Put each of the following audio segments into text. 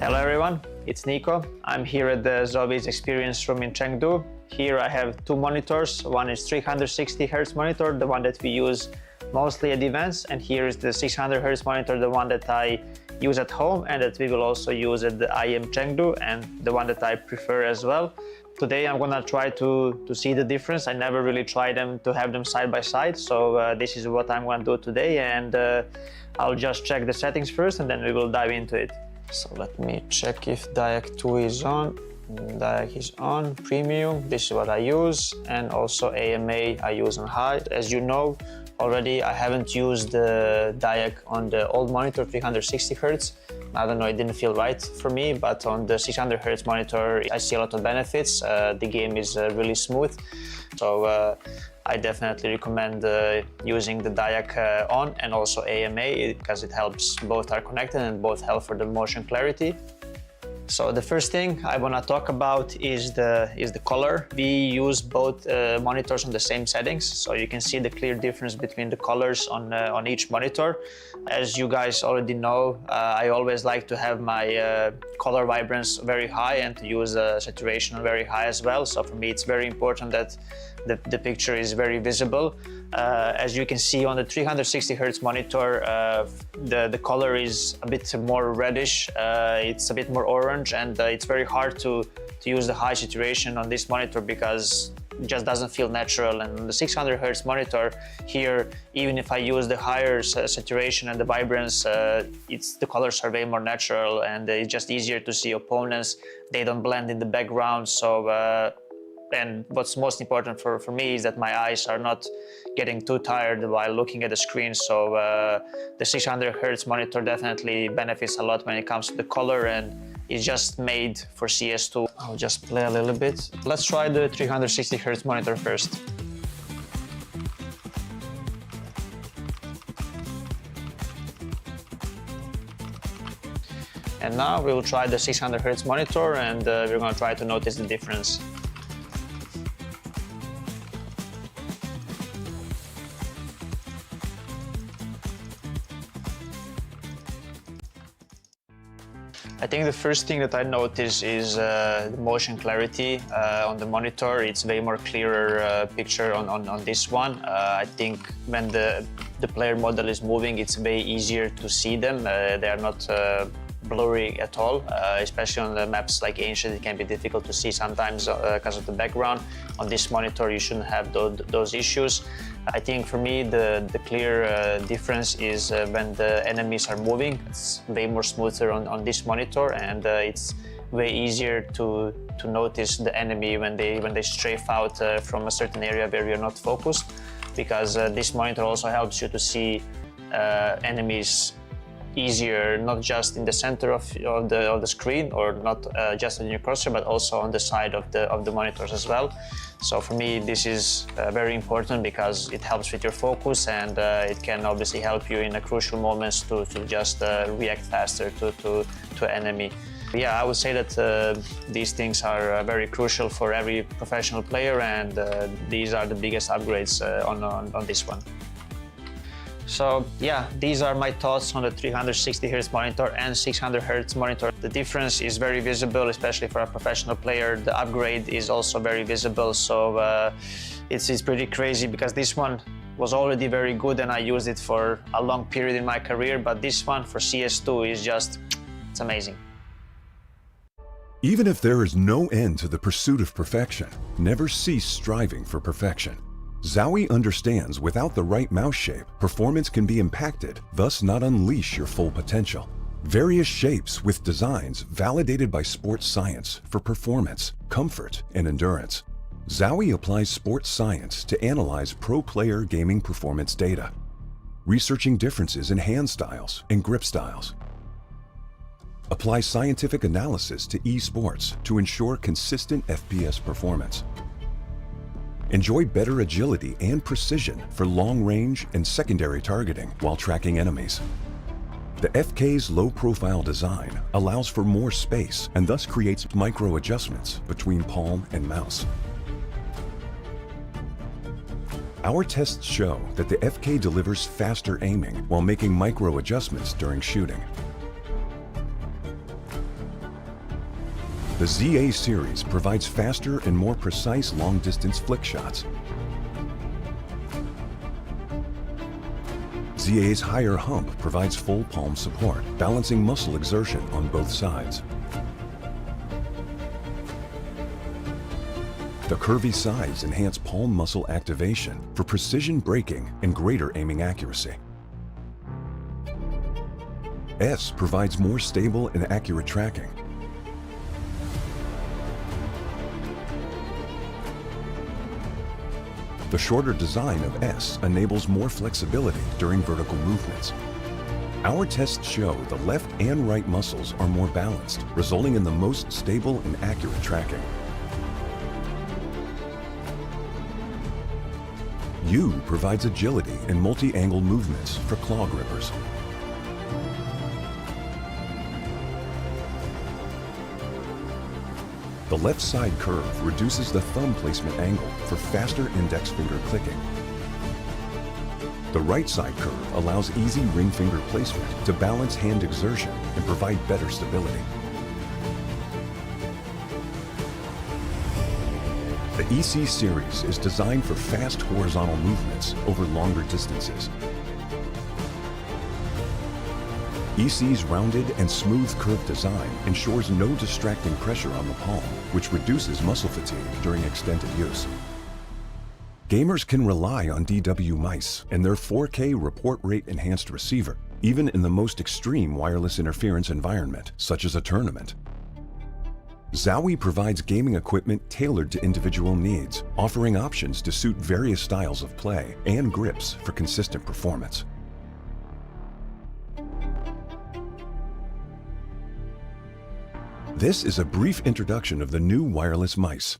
Hello everyone, it's Nico. I'm here at the ZOWIE Experience Room in Chengdu. Here I have two monitors. One is 360 Hz monitor, the one that we use mostly at events, and here is the 600 Hz monitor, the one that I use at home and that we will also use at the IEM Chengdu, and the one that I prefer as well. Today I'm gonna try to see the difference. I never really tried them to have them side by side, so this is what I'm gonna do today, and I'll just check the settings first and then we will dive into it. So let me check if DIAC 2 is on. DIAC is on, premium, this is what I use, and also AMA I use on high. As you know already, I haven't used the DIAC on the old monitor 360 Hz. I don't know, it didn't feel right for me, but on the 600 Hz monitor I see a lot of benefits. The game is really smooth, so I definitely recommend using the DIAC on and also AMA, because it helps, both are connected and both help for the motion clarity. So the first thing I want to talk about is the color. We use both monitors on the same settings, so you can see the clear difference between the colors on each monitor. As you guys already know, I always like to have my color vibrance very high and to use saturation very high as well. So for me it's very important that the picture is very visible. As you can see on the 360 Hz monitor, the color is a bit more reddish, it's a bit more orange, and it's very hard to use the high saturation on this monitor because it just doesn't feel natural. And on the 600 Hz monitor here, even if I use the higher saturation and the vibrance, the colors are way more natural, and it's just easier to see opponents. They don't blend in the background. So and what's most important for me is that my eyes are not getting too tired while looking at the screen. So the 600 Hz monitor definitely benefits a lot when it comes to the color, and it's just made for CS2. I'll just play a little bit. Let's try the 360 Hz monitor first. And now we will try the 600 Hz monitor, and we're going to try to notice the difference. I think the first thing that I notice is the motion clarity on the monitor. It's way more clearer picture on this one. I think when the player model is moving, it's way easier to see them. They are not blurry at all, especially on the maps like Ancient. It can be difficult to see sometimes because of the background. On this monitor you shouldn't have those issues. I think for me the clear difference is when the enemies are moving. It's way more smoother on this monitor, and it's way easier to notice the enemy when they strafe out from a certain area where you're not focused, because this monitor also helps you to see enemies easier, not just in the center of the screen, or not just on your cursor, but also on the side of the monitors as well. So for me this is very important because it helps with your focus, and it can obviously help you in a crucial moments to just react faster to enemy. Yeah, I would say that these things are very crucial for every professional player, and these are the biggest upgrades on this one. So yeah, these are my thoughts on the 360 Hz monitor and 600 Hz monitor. The difference is very visible, especially for a professional player. The upgrade is also very visible, so it's pretty crazy because this one was already very good and I used it for a long period in my career, but this one for CS2 is just, it's amazing. Even if there is no end to the pursuit of perfection, never cease striving for perfection. ZOWIE understands without the right mouse shape, performance can be impacted, thus not unleash your full potential. Various shapes with designs validated by sports science for performance, comfort, and endurance. ZOWIE applies sports science to analyze pro player gaming performance data, researching differences in hand styles and grip styles. Apply scientific analysis to esports to ensure consistent FPS performance. Enjoy better agility and precision for long range and secondary targeting while tracking enemies. The FK's low-profile design allows for more space and thus creates micro adjustments between palm and mouse. Our tests show that the FK delivers faster aiming while making micro adjustments during shooting. The ZA series provides faster and more precise long-distance flick shots. ZA's higher hump provides full palm support, balancing muscle exertion on both sides. The curvy sides enhance palm muscle activation for precision braking and greater aiming accuracy. S provides more stable and accurate tracking. The shorter design of S enables more flexibility during vertical movements. Our tests show the left and right muscles are more balanced, resulting in the most stable and accurate tracking. U provides agility and multi-angle movements for claw grippers. The left side curve reduces the thumb placement angle for faster index finger clicking. The right side curve allows easy ring finger placement to balance hand exertion and provide better stability. The EC series is designed for fast horizontal movements over longer distances. EC's rounded and smooth curve design ensures no distracting pressure on the palm, which reduces muscle fatigue during extended use. Gamers can rely on DW mice and their 4K report rate enhanced receiver, even in the most extreme wireless interference environment, such as a tournament. ZOWIE provides gaming equipment tailored to individual needs, offering options to suit various styles of play and grips for consistent performance. This is a brief introduction of the new wireless mice.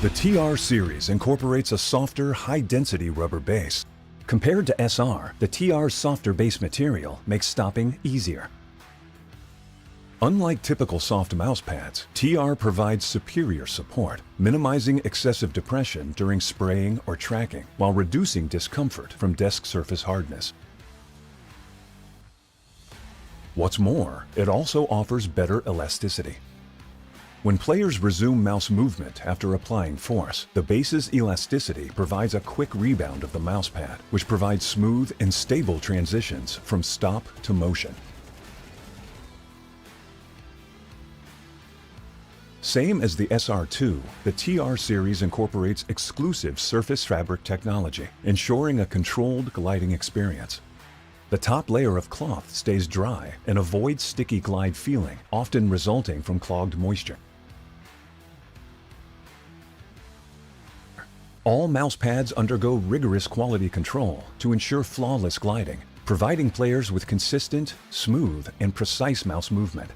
The TR series incorporates a softer, high-density rubber base. Compared to SR, the TR's softer base material makes stopping easier. Unlike typical soft mouse pads, TR provides superior support, minimizing excessive depression during spraying or tracking, while reducing discomfort from desk surface hardness. What's more, it also offers better elasticity. When players resume mouse movement after applying force, the base's elasticity provides a quick rebound of the mouse pad, which provides smooth and stable transitions from stop to motion. Same as the SR2, the TR series incorporates exclusive surface fabric technology, ensuring a controlled gliding experience. The top layer of cloth stays dry and avoids sticky glide feeling, often resulting from clogged moisture. All mouse pads undergo rigorous quality control to ensure flawless gliding, providing players with consistent, smooth, and precise mouse movement.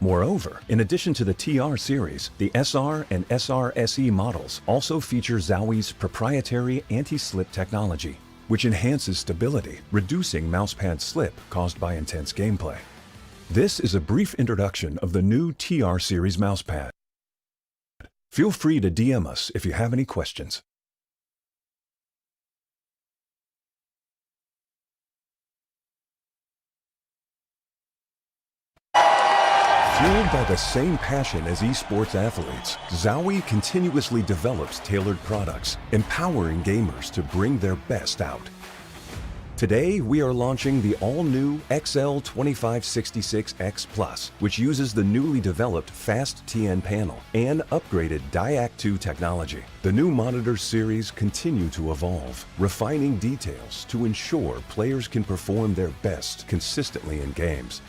Moreover, in addition to the TR series, the SR and SR SE models also feature ZOWIE's proprietary anti-slip technology, which enhances stability, reducing mousepad slip caused by intense gameplay. This is a brief introduction of the new TR series mousepad. Feel free to DM us if you have any questions. Fueled by the same passion as esports athletes, ZOWIE continuously develops tailored products, empowering gamers to bring their best out. Today, we are launching the all-new XL2566X Plus, which uses the newly developed Fast TN panel and upgraded DIAC 2 technology. The new monitor series continue to evolve, refining details to ensure players can perform their best consistently in games.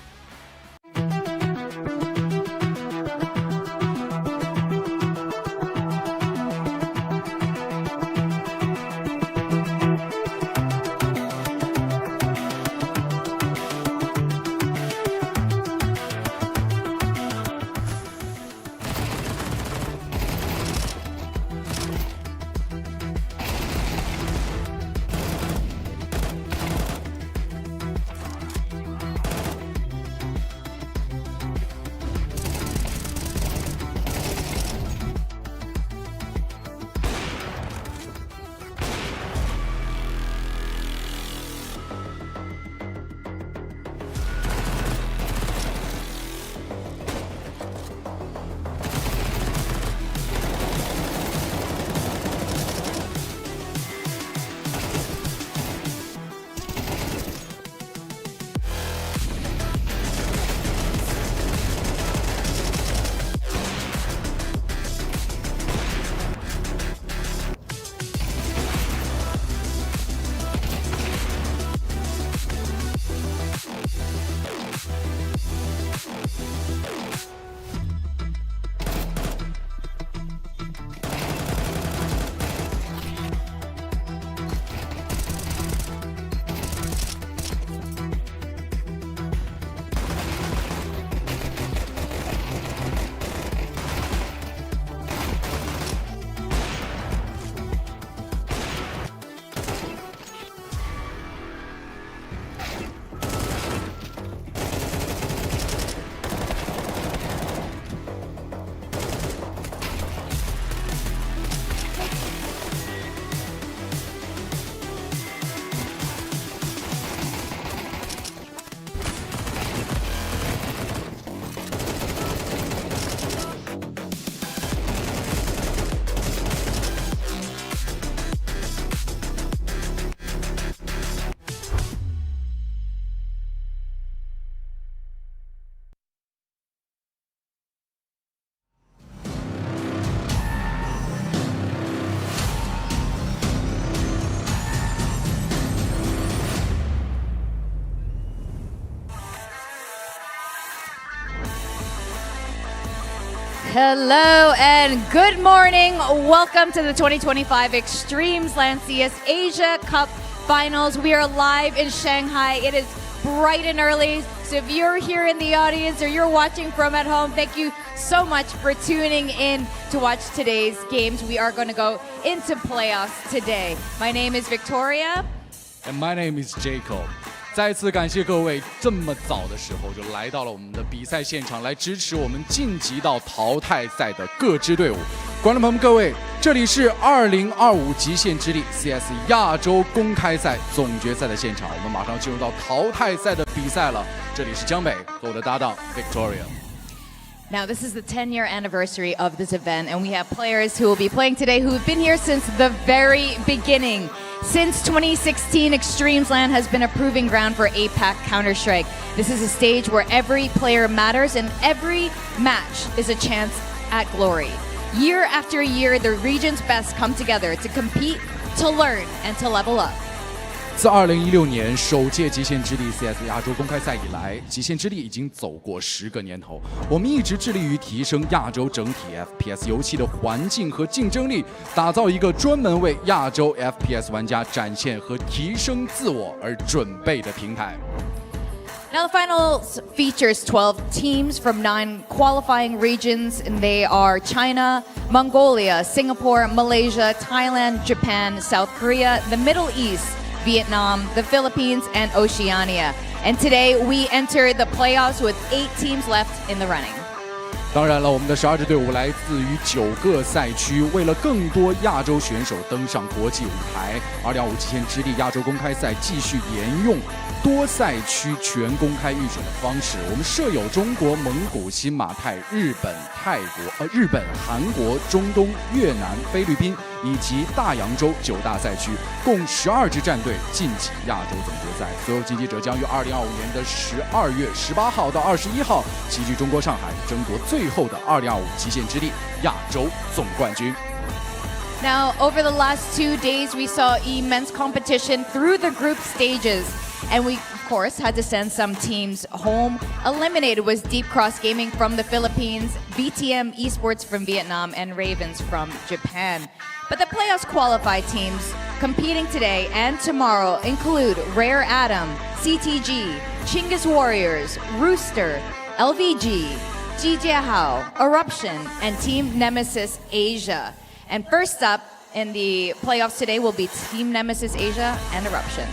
Hello and good morning. Welcome to the 2025 Extremesland CS Asia Cup Finals. We are live in Shanghai. It is bright and early. So if you're here in the audience or you're watching from at home, thank you so much for tuning in to watch today's games. We are going to go into playoffs today. My name is Victoria. And my name is Jacob. 再次感谢各位这么早的时候就来到了我们的比赛现场，来支持我们晋级到淘汰赛的各支队伍。观众朋友们，各位，这里是2025极限之力 CS 亚洲公开赛总决赛的现场，我们马上进入到淘汰赛的比赛了。这里是江北和我的搭档 Victoria。 Now, this is the 10-year anniversary of this event, and we have players who will be playing today who have been here since the very beginning. Since 2016, Extremesland has been a proving ground for APAC Counter-Strike. This is a stage where every player matters and every match is a chance at glory. Year after year, the region's best come together to compete, to learn, and to level up. 自2016年首届极限之力 CS 亚洲公开赛以来，极限之力已经走过10个年头。我们一直致力于提升亚洲整体 FPS 游戏的环境和竞争力，打造一个专门为亚洲 FPS 玩家展现和提升自我而准备的平台。 Now, the finals features 12 teams from 9 qualifying regions, and they are China, Mongolia, Singapore, Malaysia, Thailand, Japan, South Korea, the Middle East, Vietnam, the Philippines, and Oceania. And today we enter the playoffs with 8 teams left in the running. 当然了，我们的12支队伍来自于9个赛区，为了更多亚洲选手登上国际舞台，2025极限之力亚洲公开赛继续沿用多赛区全公开预选的方式。我们设有中国、蒙古、新马泰、日本、韩国、中东、越南、菲律宾以及大洋洲9大赛区，共12支战队晋级亚洲总决赛。所有晋级者将于2025年的12月18号到21号齐聚中国上海，争夺最后的2025极限之力亚洲总冠军。 Now, over the last 2 days, we saw immense competition through the group stages. And we, of course, had to send some teams home. Eliminated was Deep Cross Gaming from the Philippines, BTM Esports from Vietnam, and Ravens from Japan. But the playoffs qualified teams competing today and tomorrow include Rare Atom, CTG, Chinggis Warriors, Rooster, LVG, Jijiahao, Eruption, and Team Nemesis Asia. And first up in the playoffs today will be Team Nemesis Asia and Eruption.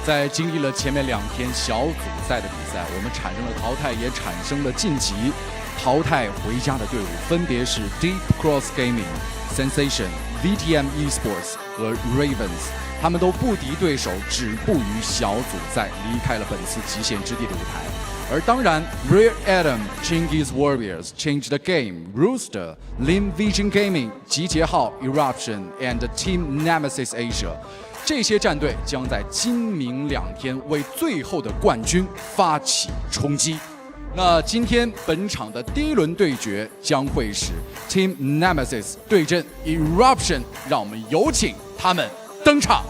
在经历了前面2天小组赛的比赛，我们产生了淘汰，也产生了晋级。淘汰回家的队伍分别是 Deep Cross Gaming、Sensation、VTM Esports 和 Ravens， 他们都不敌对手，止步于小组赛，离开了本次极限之地的舞台。而当然 ，Rare Atom、Chinggis Warriors、Change the Game、Rooster、Lim Vision Gaming、集结号 Eruption and Team Nemesis Asia。 这些战队将在今明2天为最后的冠军发起冲击。那今天本场的第1轮对决将会是 Team Nemesis 对阵 Eruption， 让我们有请他们登场。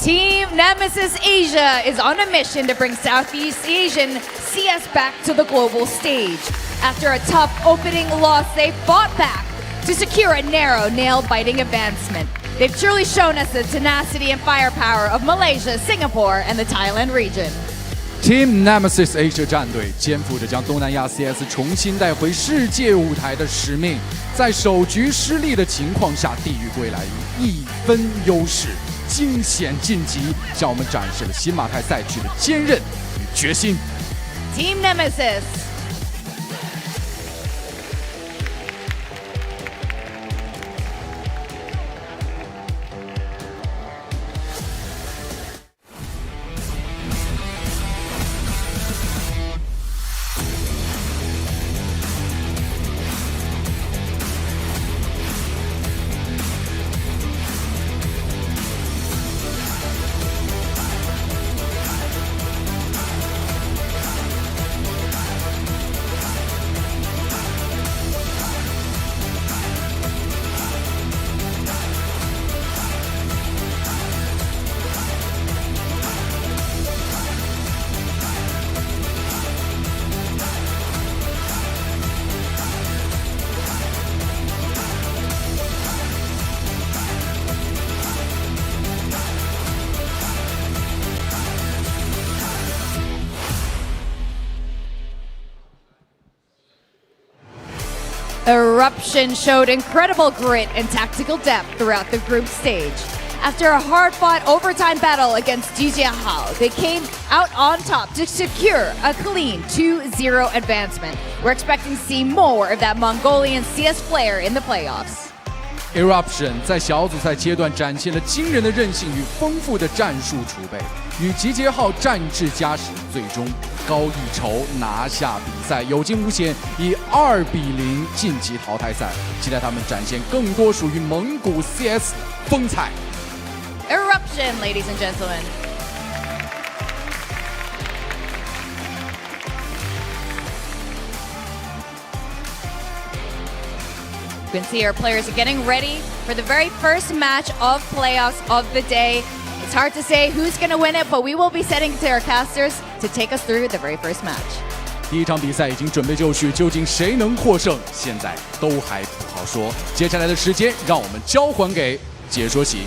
Team Nemesis Asia is on a mission to bring Southeast Asian CS back to the global stage. After a tough opening loss, they fought back to secure a narrow, nail-biting advancement. They've truly shown us the tenacity and firepower of Malaysia, Singapore, and the Thailand region. Team Nemesis A 社战队肩负着将东南亚 CS 重新带回世界舞台的使命，在首局失利的情况下地狱归来，以1分优势惊险晋级，向我们展示了新马泰赛区的坚韧与决心。Team Nemesis. Eruption showed incredible grit and tactical depth throughout the group stage. After a hard-fought overtime battle against ZOWIE, they came out on top to secure a clean 2-0 advancement. We're expecting to see more of that Mongolian CS player in the playoffs. Eruption 在小组赛阶段展现了惊人的韧性与丰富的战术储备，与集结号战至加时，最终高一筹拿下比赛，有惊无险，以2-0晋级淘汰赛。期待他们展现更多属于蒙古 CS 风采。Eruption, ladies and gentlemen. You can see our players are getting ready for the very first match of playoffs of the day. It's hard to say who's going to win it, but we will be setting to our casters to take us through the very first match. 第一场比赛已经准备就绪，究竟谁能获胜，现在都还不好说。接下来的时间，让我们交还给解说席。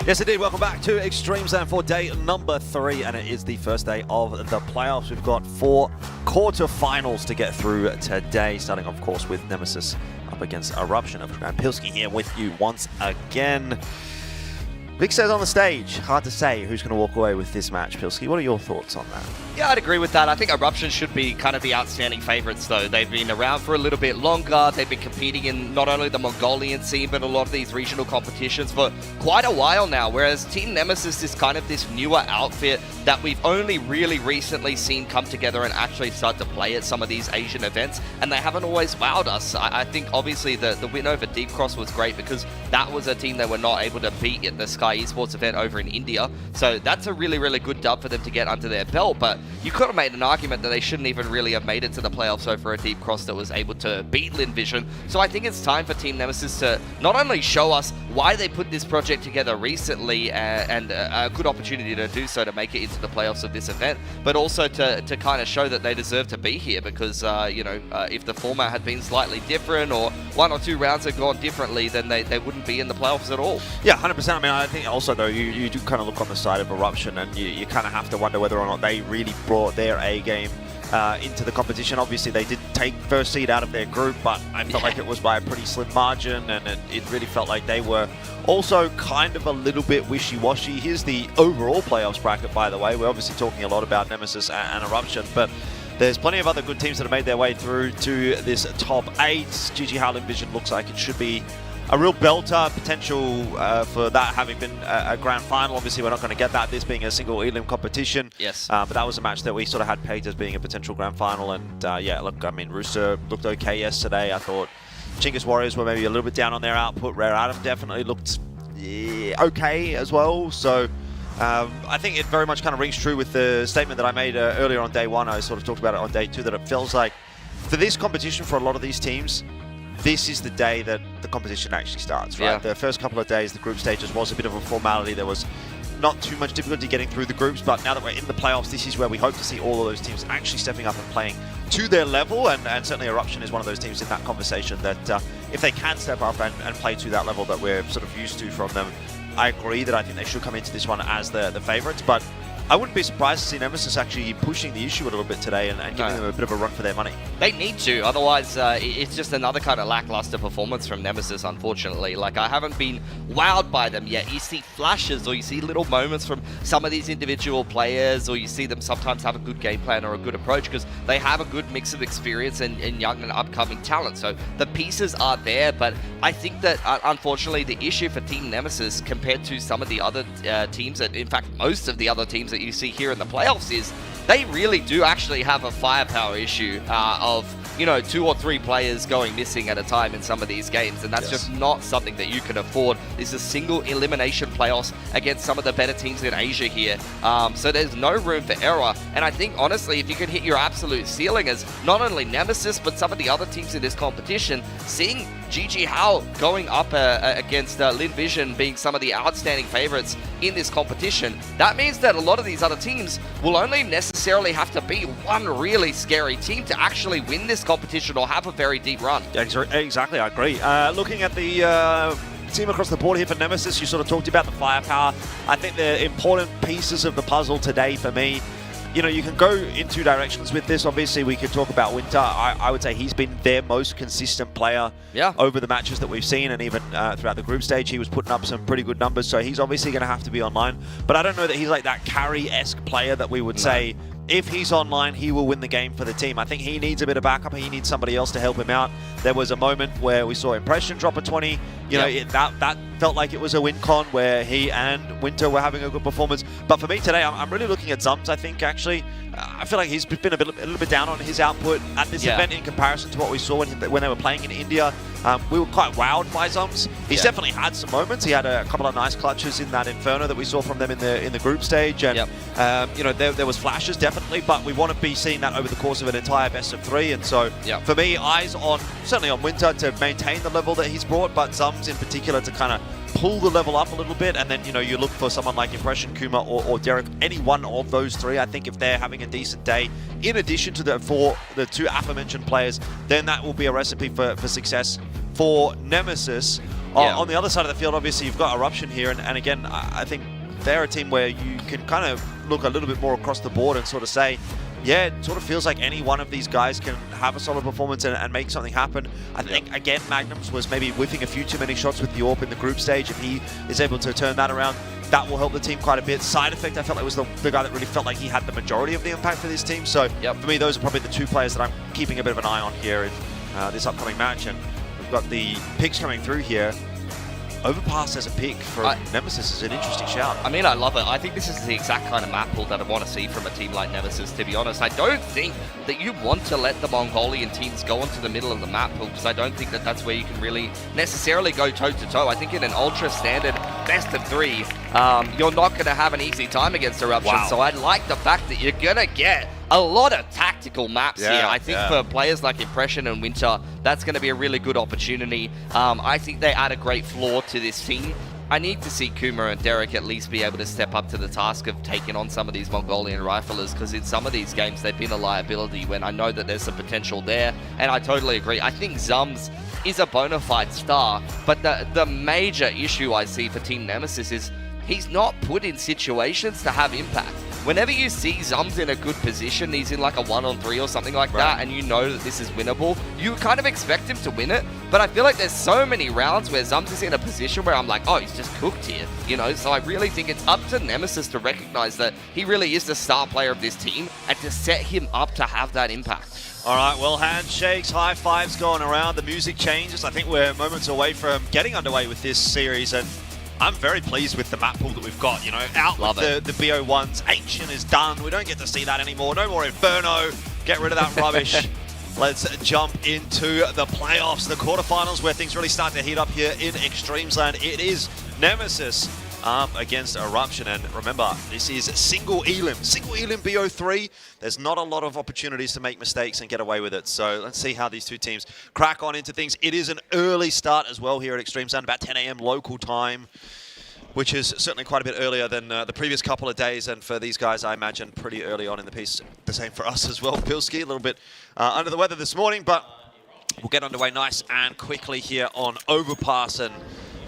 Yes, indeed. Welcome back to Extremesland for day number 3, and it is the first day of the playoffs. We've got 4 quarterfinals to get through today, starting, of course, with Nemesis up against Eruption. And Pilski here with you once again. Big says on the stage. Hard to say who's going to walk away with this match. Pilski, what are your thoughts on that? Yeah, I'd agree with that. I think Eruption should be kind of the outstanding favorites, though. They've been around for a little bit longer. They've been competing in not only the Mongolian scene, but a lot of these regional competitions for quite a while now, whereas Team Nemesis is kind of this newer outfit that we've only really recently seen come together and actually start to play at some of these Asian events, and they haven't always wowed us. I think, obviously, the win over Deep Cross was great because that was a team they were not able to beat at the Sky Esports event over in India, so that's a really, really good dub for them to get under their belt, but you could have made an argument that they shouldn't even really have made it to the playoffs over a Deep Cross that was able to beat Lin Vision. So I think it's time for Team Nemesis to not only show us why they put this project together recently and a good opportunity to do so to make it into the playoffs of this event, but also to kind of show that they deserve to be here because, if the format had been slightly different or 1 or 2 rounds had gone differently, then they wouldn't be in the playoffs at all. Yeah, 100%. I mean, I think also, though, you do kind of look on the side of Eruption and you kind of have to wonder whether or not they really brought their A game into the competition. Obviously, they did take first seed out of their group, but I felt like it was by a pretty slim margin, and it really felt like they were also kind of a little bit wishy-washy. Here's the overall playoffs bracket, by the way. We're obviously talking a lot about Nemesis and Eruption, but there's plenty of other good teams that have made their way through to this top 8. ZOWIE Vision looks like it should be a real belter, potential for that having been a grand final. Obviously, we're not going to get that, this being a single elim competition. Yes. But that was a match that we sort of had pegged as being a potential grand final. And yeah, look, I mean, Rooster looked okay yesterday. I thought Chinggis Warriors were maybe a little bit down on their output. Rare Adam definitely looked okay as well. So I think it very much kind of rings true with the statement that I made earlier on day 1. I sort of talked about it on day 2, that it feels like for this competition, for a lot of these teams, this is the day that the competition actually starts, right? Yeah. The first couple of days, the group stages was a bit of a formality. There was not too much difficulty getting through the groups, but now that we're in the playoffs, this is where we hope to see all of those teams actually stepping up and playing to their level, and certainly Eruption is one of those teams in that conversation that if they can step up and play to that level that we're sort of used to from them, I agree that I think they should come into this one as the favourites, but I wouldn't be surprised to see Nemesis actually pushing the issue a little bit today and giving them a bit of a run for their money. They need to, otherwise it's just another kind of lackluster performance from Nemesis, unfortunately. Like, I haven't been wowed by them yet. You see flashes or you see little moments from some of these individual players, or you see them sometimes have a good game plan or a good approach because they have a good mix of experience and young and upcoming talent. So the pieces are there, but I think that unfortunately the issue for Team Nemesis compared to some of the other teams, that in fact most of the other teams that you see here in the playoffs, is they really do actually have a firepower issue of, you know, 2 or 3 players going missing at a time in some of these games, and that's just not something that you can afford. This is single elimination playoffs against some of the better teams in Asia here, so there's no room for error. And I think honestly, if you could hit your absolute ceiling as not only Nemesis but some of the other teams in this competition, seeing GG Hao going up against Lin Vision being some of the outstanding favorites in this competition, that means that a lot of these other teams will only necessarily have to be one really scary team to actually win this competition or have a very deep run. Yeah, exactly, I agree. Looking at the team across the board here for Nemesis, you sort of talked about the firepower. I think the important pieces of the puzzle today for me, you know, you can go in 2 directions with this. Obviously, we could talk about Winter. I would say he's been their most consistent player over the matches that we've seen, and even throughout the group stage, he was putting up some pretty good numbers, so he's obviously going to have to be online. But I don't know that he's like that carry-esque player that we would say, if he's online, he will win the game for the team. I think he needs a bit of backup. He needs somebody else to help him out. There was a moment where we saw Impression drop a 20. You know, that felt like it was a win con where he and Winter were having a good performance. But for me today, I'm really looking at Zums, I think, actually. I feel like he's been a little bit down on his output at this event in comparison to what we saw when they were playing in India. We were quite wowed by Zums. He's definitely had some moments. He had a couple of nice clutches in that Inferno that we saw from them in the group stage. And, you know, there was flashes, definitely, but we want to be seeing that over the course of an entire best of 3. And so, for me, eyes on, certainly on Winter to maintain the level that he's brought, but Zums in particular to kind of pull the level up a little bit. And then, you know, you look for someone like Impression, Kuma, or Derek, any one of those 3. I think if they're having a decent day, in addition to the 2 aforementioned players, then that will be a recipe for success for Nemesis. On the other side of the field, obviously, you've got Eruption here. And again, I think they're a team where you can kind of look a little bit more across the board and sort of say, yeah, it sort of feels like any one of these guys can have a solid performance and make something happen. I think, again, Magnums was maybe whiffing a few too many shots with the AWP in the group stage. If he is able to turn that around, that will help the team quite a bit. Side Effect, I felt like was the guy that really felt like he had the majority of the impact for this team. So for me, those are probably the 2 players that I'm keeping a bit of an eye on here in this upcoming match. And we've got the picks coming through here. Overpass as a pick for Nemesis is an interesting shout. I mean, I love it. I think this is the exact kind of map pool that I want to see from a team like Nemesis, to be honest. I don't think that you want to let the Mongolian teams go into the middle of the map pool, because I don't think that that's where you can really necessarily go toe-to-toe. I think in an ultra-standard best of 3, you're not going to have an easy time against Eruption. So I like the fact that you're going to get a lot of tactical maps here. I think for players like Impression and Winter, that's going to be a really good opportunity. I think they add a great floor to this team. I need to see Kuma and Derek at least be able to step up to the task of taking on some of these Mongolian riflers, because in some of these games they've been a liability when I know that there's some potential there, and I totally agree. I think Zums is a bona fide star, but the major issue I see for Team Nemesis is he's not put in situations to have impact. Whenever you see Zums in a good position, he's in like a 1-on-3 or something like that, and you know that this is winnable, you kind of expect him to win it. But I feel like there's so many rounds where Zums is in a position where I'm like, oh, he's just cooked here, you know? So I really think it's up to Nemesis to recognize that he really is the star player of this team and to set him up to have that impact. All right, well, handshakes, high fives going around. The music changes. I think we're moments away from getting underway with this series, and I'm very pleased with the map pool that we've got, you know, out with the BO1s. Ancient is done. We don't get to see that anymore. No more Inferno. Get rid of that rubbish. Let's jump into the playoffs, the quarterfinals, where things really start to heat up here in Extremesland. It is Nemesis against Eruption, and remember, this is single elim BO3. There's not a lot of opportunities to make mistakes and get away with it, so let's see how these 2 teams crack on into things. It is an early start as well here at Extremesland, about 10 AM local time, which is certainly quite a bit earlier than the previous couple of days, and for these guys, I imagine, pretty early on in the piece. The same for us as well. Pilski, a little bit under the weather this morning, but we'll get underway nice and quickly here on Overpass, and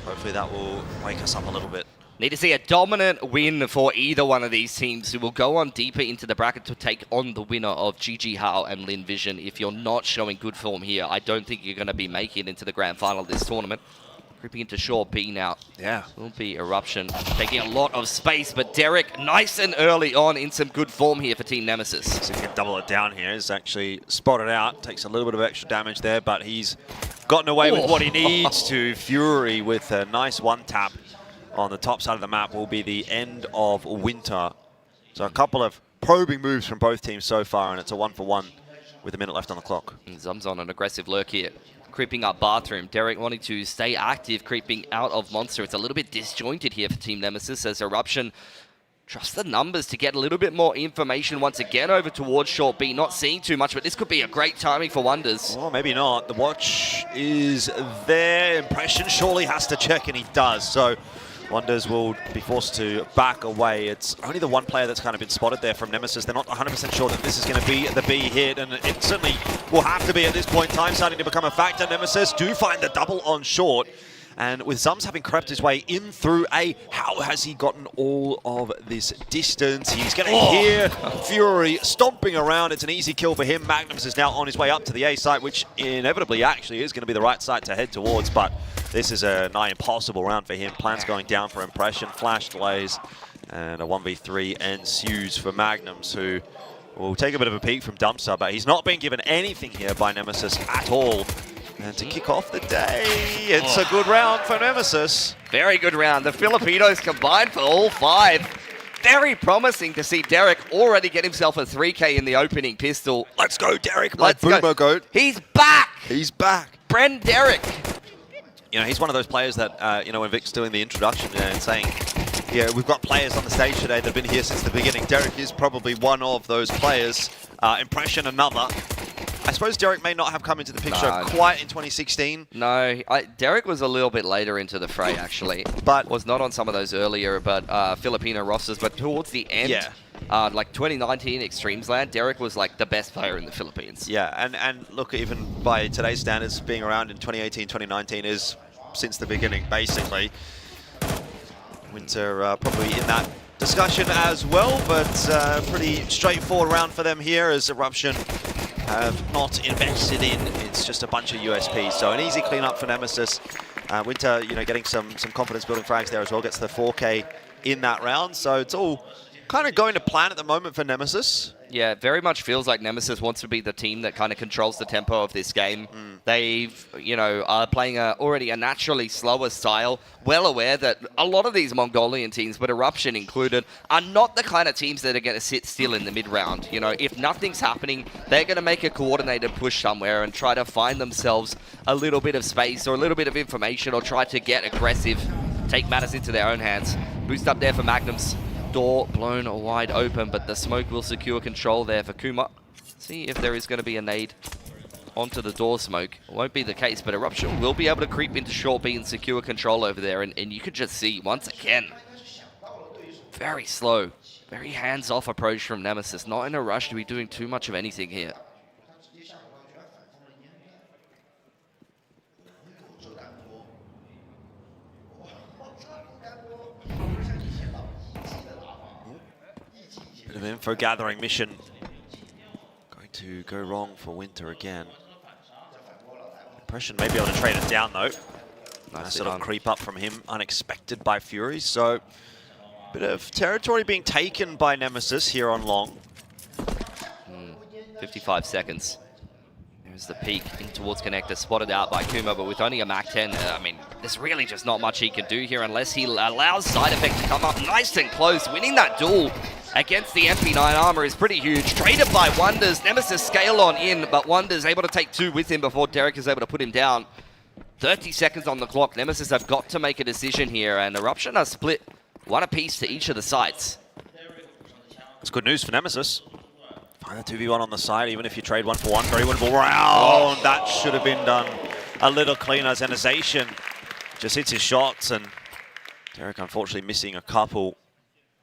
hopefully that will wake us up a little bit. Need to see a dominant win for either one of these teams, who will go on deeper into the bracket to take on the winner of GG Hao and Lin Vision. If you're not showing good form here, I don't think you're going to be making it into the grand final of this tournament. Creeping into short B now. Yeah. Will be Eruption. Taking a lot of space, but Derek nice and early on in some good form here for Team Nemesis. So he can double it down here. He's actually spotted out. Takes a little bit of extra damage there, but he's gotten away with what he needs to. Fury with a nice one tap on the top side of the map will be the end of Winter. So a couple of probing moves from both teams so far, and it's a 1-for-1 with a minute left on the clock. Zum's on an aggressive lurk here. Creeping up Bathroom. Derek wanting to stay active, creeping out of Monster. It's a little bit disjointed here for Team Nemesis as Eruption trust the numbers to get a little bit more information once again over towards short B. Not seeing too much, but this could be a great timing for Wonders. Well, maybe not. The watch is there. Impression surely has to check, and he does. So Wonders will be forced to back away. It's only the one player that's kind of been spotted there from Nemesis. They're not 100% sure that this is going to be the B hit, and it certainly will have to be at this point. Time starting to become a factor. Nemesis do find the double on short. And with Zums having crept his way in through A, how has he gotten all of this distance? He's going to hear Fury stomping around. It's an easy kill for him. Magnums is now on his way up to the A site, which inevitably actually is going to be the right site to head towards. But this is a nigh impossible round for him. Plans going down for Impression, flash delays, and a 1v3 ensues for Magnums, who will take a bit of a peek from Dumpster, but he's not been given anything here by Nemesis at all. And to kick off the day, it's a good round for Nemesis. Very good round. The Filipinos combined for all 5. Very promising to see Derek already get himself a 3K in the opening pistol. Let's go, Derek. Let's Boomer go. Goat. He's back. He's back. Bren Derek. You know, he's one of those players that, you know, when Vic's doing the introduction and saying, yeah, we've got players on the stage today that have been here since the beginning. Derek is probably one of those players. Impression, another. I suppose Derek may not have come into the picture quite in 2016. No, Derek was a little bit later into the fray, actually. But was not on some of those earlier Filipino rosters, but towards the end, like 2019 Extremesland, Derek was like the best player in the Philippines. Yeah, and look, even by today's standards, being around in 2018, 2019 is since the beginning, basically. Winter probably in that discussion as well, but pretty straightforward round for them here as Eruption have not invested in. It's just a bunch of USPs, so an easy cleanup for Nemesis. Winter, you know, getting some confidence building frags there as well, gets the 4K in that round, so it's all kind of going to plan at the moment for Nemesis. Yeah, it very much feels like Nemesis wants to be the team that kind of controls the tempo of this game. They've, you know, are playing already a naturally slower style, well aware that a lot of these Mongolian teams, but Eruption included, are not the kind of teams that are going to sit still in the mid-round. You know, if nothing's happening, they're going to make a coordinated push somewhere and try to find themselves a little bit of space or a little bit of information or try to get aggressive, take matters into their own hands. Boost up there for Magnums. Door blown wide open, but the smoke will secure control there for Kuma. See if there is going to be a nade onto the door smoke. It won't be the case, but Eruption will be able to creep into short B and secure control over there. And you could just see, once again, very slow, very hands-off approach from Nemesis. Not in a rush to be doing too much of anything here. Bit of info gathering mission. Going to go wrong for Winter again. Impression may be able to trade it down though. Nice sort of creep up from him, unexpected by Fury. So, bit of territory being taken by Nemesis here on long. 55 seconds. There's the peak in towards connector, spotted out by Kuma, but with only a Mach 10, I mean, there's really just not much he can do here unless he allows side effect to come up nice and close. Winning that duel against the MP9 armor is pretty huge. Traded by Wonders. Nemesis scale on in, but Wonders able to take 2 with him before Derek is able to put him down. 30 seconds on the clock. Nemesis have got to make a decision here, and Eruption are split 1 apiece to each of the sites. It's good news for Nemesis. Find the 2v1 on the side, even if you trade 1 for 1. Very winnable round. That should have been done a little cleaner. Zenization just hits his shots, and Derek unfortunately missing a couple.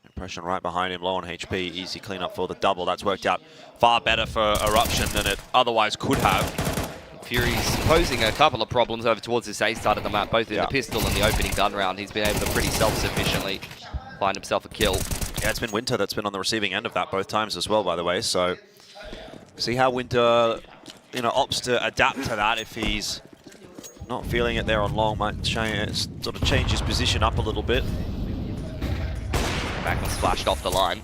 Impression right behind him, low on HP. Easy cleanup for the double. That's worked out far better for Eruption than it otherwise could have. Fury's posing a couple of problems over towards this A side of the map, both in the pistol and the opening gun round. He's been able to pretty self-sufficiently find himself a kill. Yeah, it's been Winter that's been on the receiving end of that both times as well, by the way. So see how Winter, opts to adapt to that. If he's not feeling it there on long, might sort of change his position up a little bit. Magnum splashed off the line.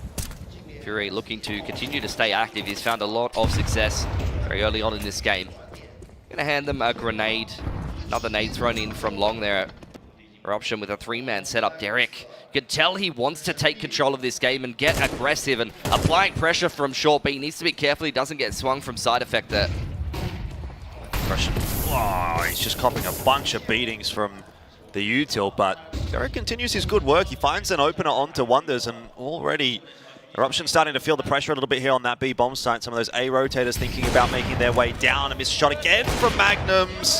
Fury looking to continue to stay active. He's found a lot of success very early on in this game. Gonna hand them a grenade. Another nade thrown in from long there. Eruption with a 3-man setup. Derek, you can tell he wants to take control of this game and get aggressive, and applying pressure from short B. He needs to be careful he doesn't get swung from side effect there. Pressure. Oh, he's just copping a bunch of beatings from the util, but Derek continues his good work. He finds an opener onto Wonders, and already Eruption starting to feel the pressure a little bit here on that B bomb site. Some of those A rotators thinking about making their way down. A missed shot again from Magnums.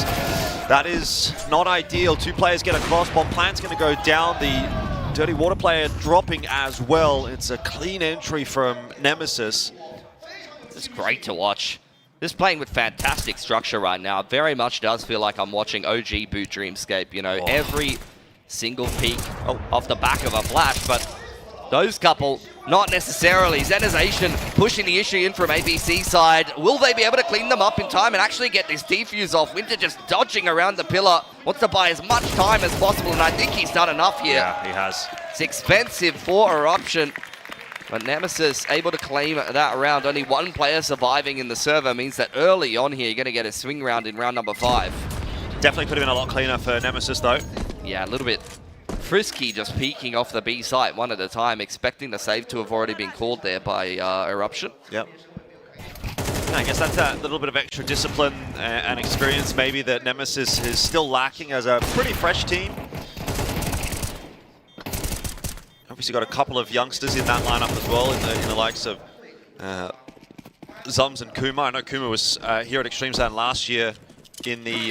That is not ideal. 2 players get across. Bomb plant's going to go down. The Dirty Water player dropping as well. It's a clean entry from Nemesis. It's great to watch. Just playing with fantastic structure right now. Very much does feel like I'm watching OG Boot Dreamscape. Every single peak off the back of a flash, but those couple, not necessarily. Zenization pushing the issue in from ABC side. Will they be able to clean them up in time and actually get this defuse off? Winter just dodging around the pillar. Wants to buy as much time as possible, and I think he's done enough here. Yeah, he has. It's expensive for Eruption, but Nemesis able to claim that round. Only 1 player surviving in the server means that early on here, you're going to get a swing round in round number 5. Definitely could have been a lot cleaner for Nemesis, though. Yeah, a little bit frisky, just peeking off the B site one at a time, expecting the save to have already been called there by Eruption. Yep. I guess that's a little bit of extra discipline and experience maybe that Nemesis is still lacking as a pretty fresh team. Obviously got a couple of youngsters in that lineup as well, in the likes of Zums and Kuma. I know Kuma was here at Extremesland last year in the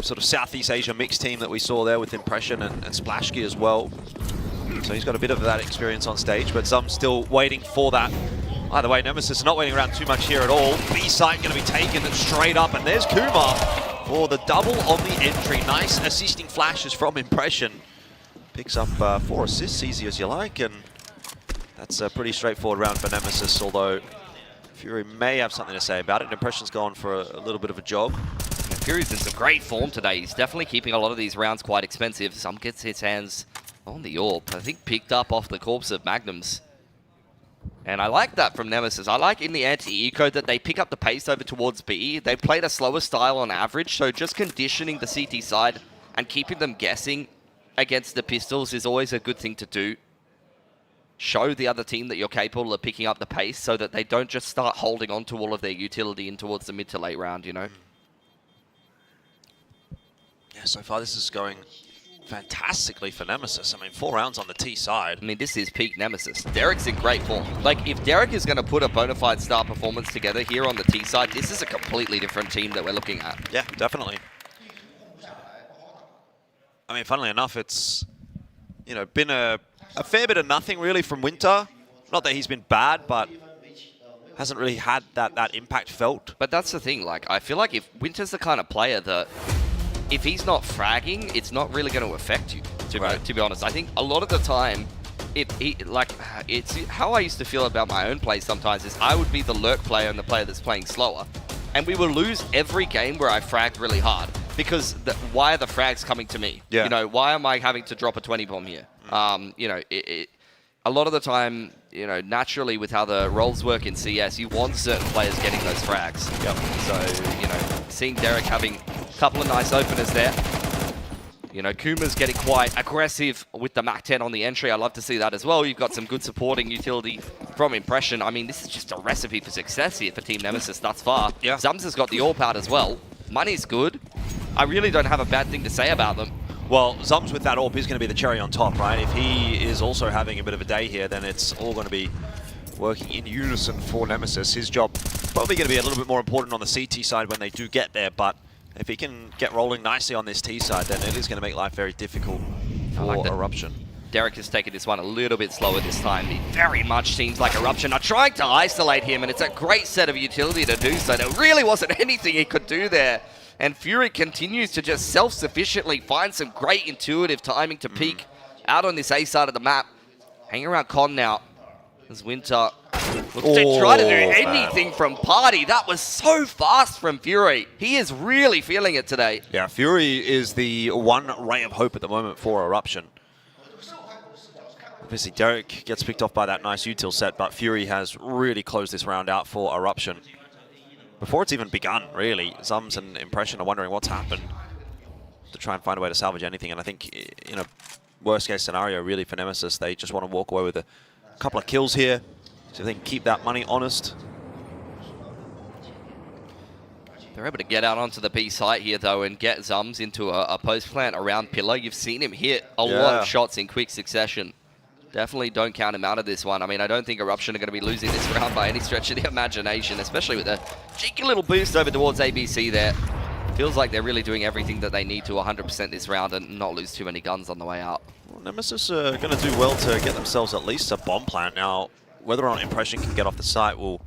sort of Southeast Asia mixed team that we saw there with Impression and Splashki as well. So he's got a bit of that experience on stage, but Zum's still waiting for that. Either way, Nemesis not waiting around too much here at all. B site going to be taken straight up, and there's Kuma for the double on the entry. Nice assisting flashes from Impression. Picks up 4 assists, easy as you like, and that's a pretty straightforward round for Nemesis, although Fury may have something to say about it. Impression's gone for a little bit of a jog. Fury's in some great form today. He's definitely keeping a lot of these rounds quite expensive. Some gets his hands on the orb. I think picked up off the corpse of Magnums. And I like that from Nemesis. I like in the anti-eco that they pick up the pace over towards B. They played a slower style on average, so just conditioning the CT side and keeping them guessing against the pistols is always a good thing to do. Show the other team that you're capable of picking up the pace so that they don't just start holding on to all of their utility in towards the mid to late round, Yeah, so far this is going fantastically for Nemesis. I mean, 4 rounds on the T side. I mean, this is peak Nemesis. Derek's in great form. Like, if Derek is going to put a bona fide star performance together here on the T side, this is a completely different team that we're looking at. Yeah, definitely. I mean, funnily enough, it's, been a fair bit of nothing really from Winter. Not that he's been bad, but hasn't really had that impact felt. But that's the thing, like, I feel like if Winter's the kind of player that if he's not fragging, it's not really going to affect you, to be honest. I think a lot of the time, it's how I used to feel about my own play sometimes is I would be the lurk player and the player that's playing slower. And we will lose every game where I fragged really hard. Because why are the frags coming to me? Yeah. Why am I having to drop a 20 bomb here? A lot of the time, naturally with how the roles work in CS, you want certain players getting those frags. Yep. So, seeing Derek having a couple of nice openers there. Kuma's getting quite aggressive with the Mach 10 on the entry. I love to see that as well. You've got some good supporting utility from Impression. I mean, this is just a recipe for success here for Team Nemesis thus far. Yeah. Zums has got the AWP out as well. Money's good. I really don't have a bad thing to say about them. Well, Zums with that AWP is going to be the cherry on top, right? If he is also having a bit of a day here, then it's all going to be working in unison for Nemesis. His job probably going to be a little bit more important on the CT side when they do get there, but if he can get rolling nicely on this T side, then it is going to make life very difficult for Eruption. Derek has taken this one a little bit slower this time. It very much seems like Eruption are trying to isolate him, and it's a great set of utility to do so. There really wasn't anything he could do there And Fury continues to just self-sufficiently find some great intuitive timing to peek out on this A side of the map. Hanging around Con now. As Winter looks to try to do anything from Party. That was so fast from Fury. He is really feeling it today. Yeah, Fury is the one ray of hope at the moment for Eruption. Obviously, Derek gets picked off by that nice util set, but Fury has really closed this round out for Eruption. Before it's even begun, really, Zums and Impression are wondering what's happened to try and find a way to salvage anything. And I think in a worst-case scenario, really, for Nemesis, they just want to walk away with a couple of kills here, so they can keep that money honest. They're able to get out onto the B site here, though, and get Zums into a post plant around Pillar. You've seen him hit a lot of shots in quick succession. Definitely don't count him out of this one. I mean, I don't think Eruption are going to be losing this round by any stretch of the imagination, especially with a cheeky little boost over towards ABC there. Feels like they're really doing everything that they need to 100% this round and not lose too many guns on the way out. Well, Nemesis are going to do well to get themselves at least a bomb plant. Now, whether or not Impression can get off the site will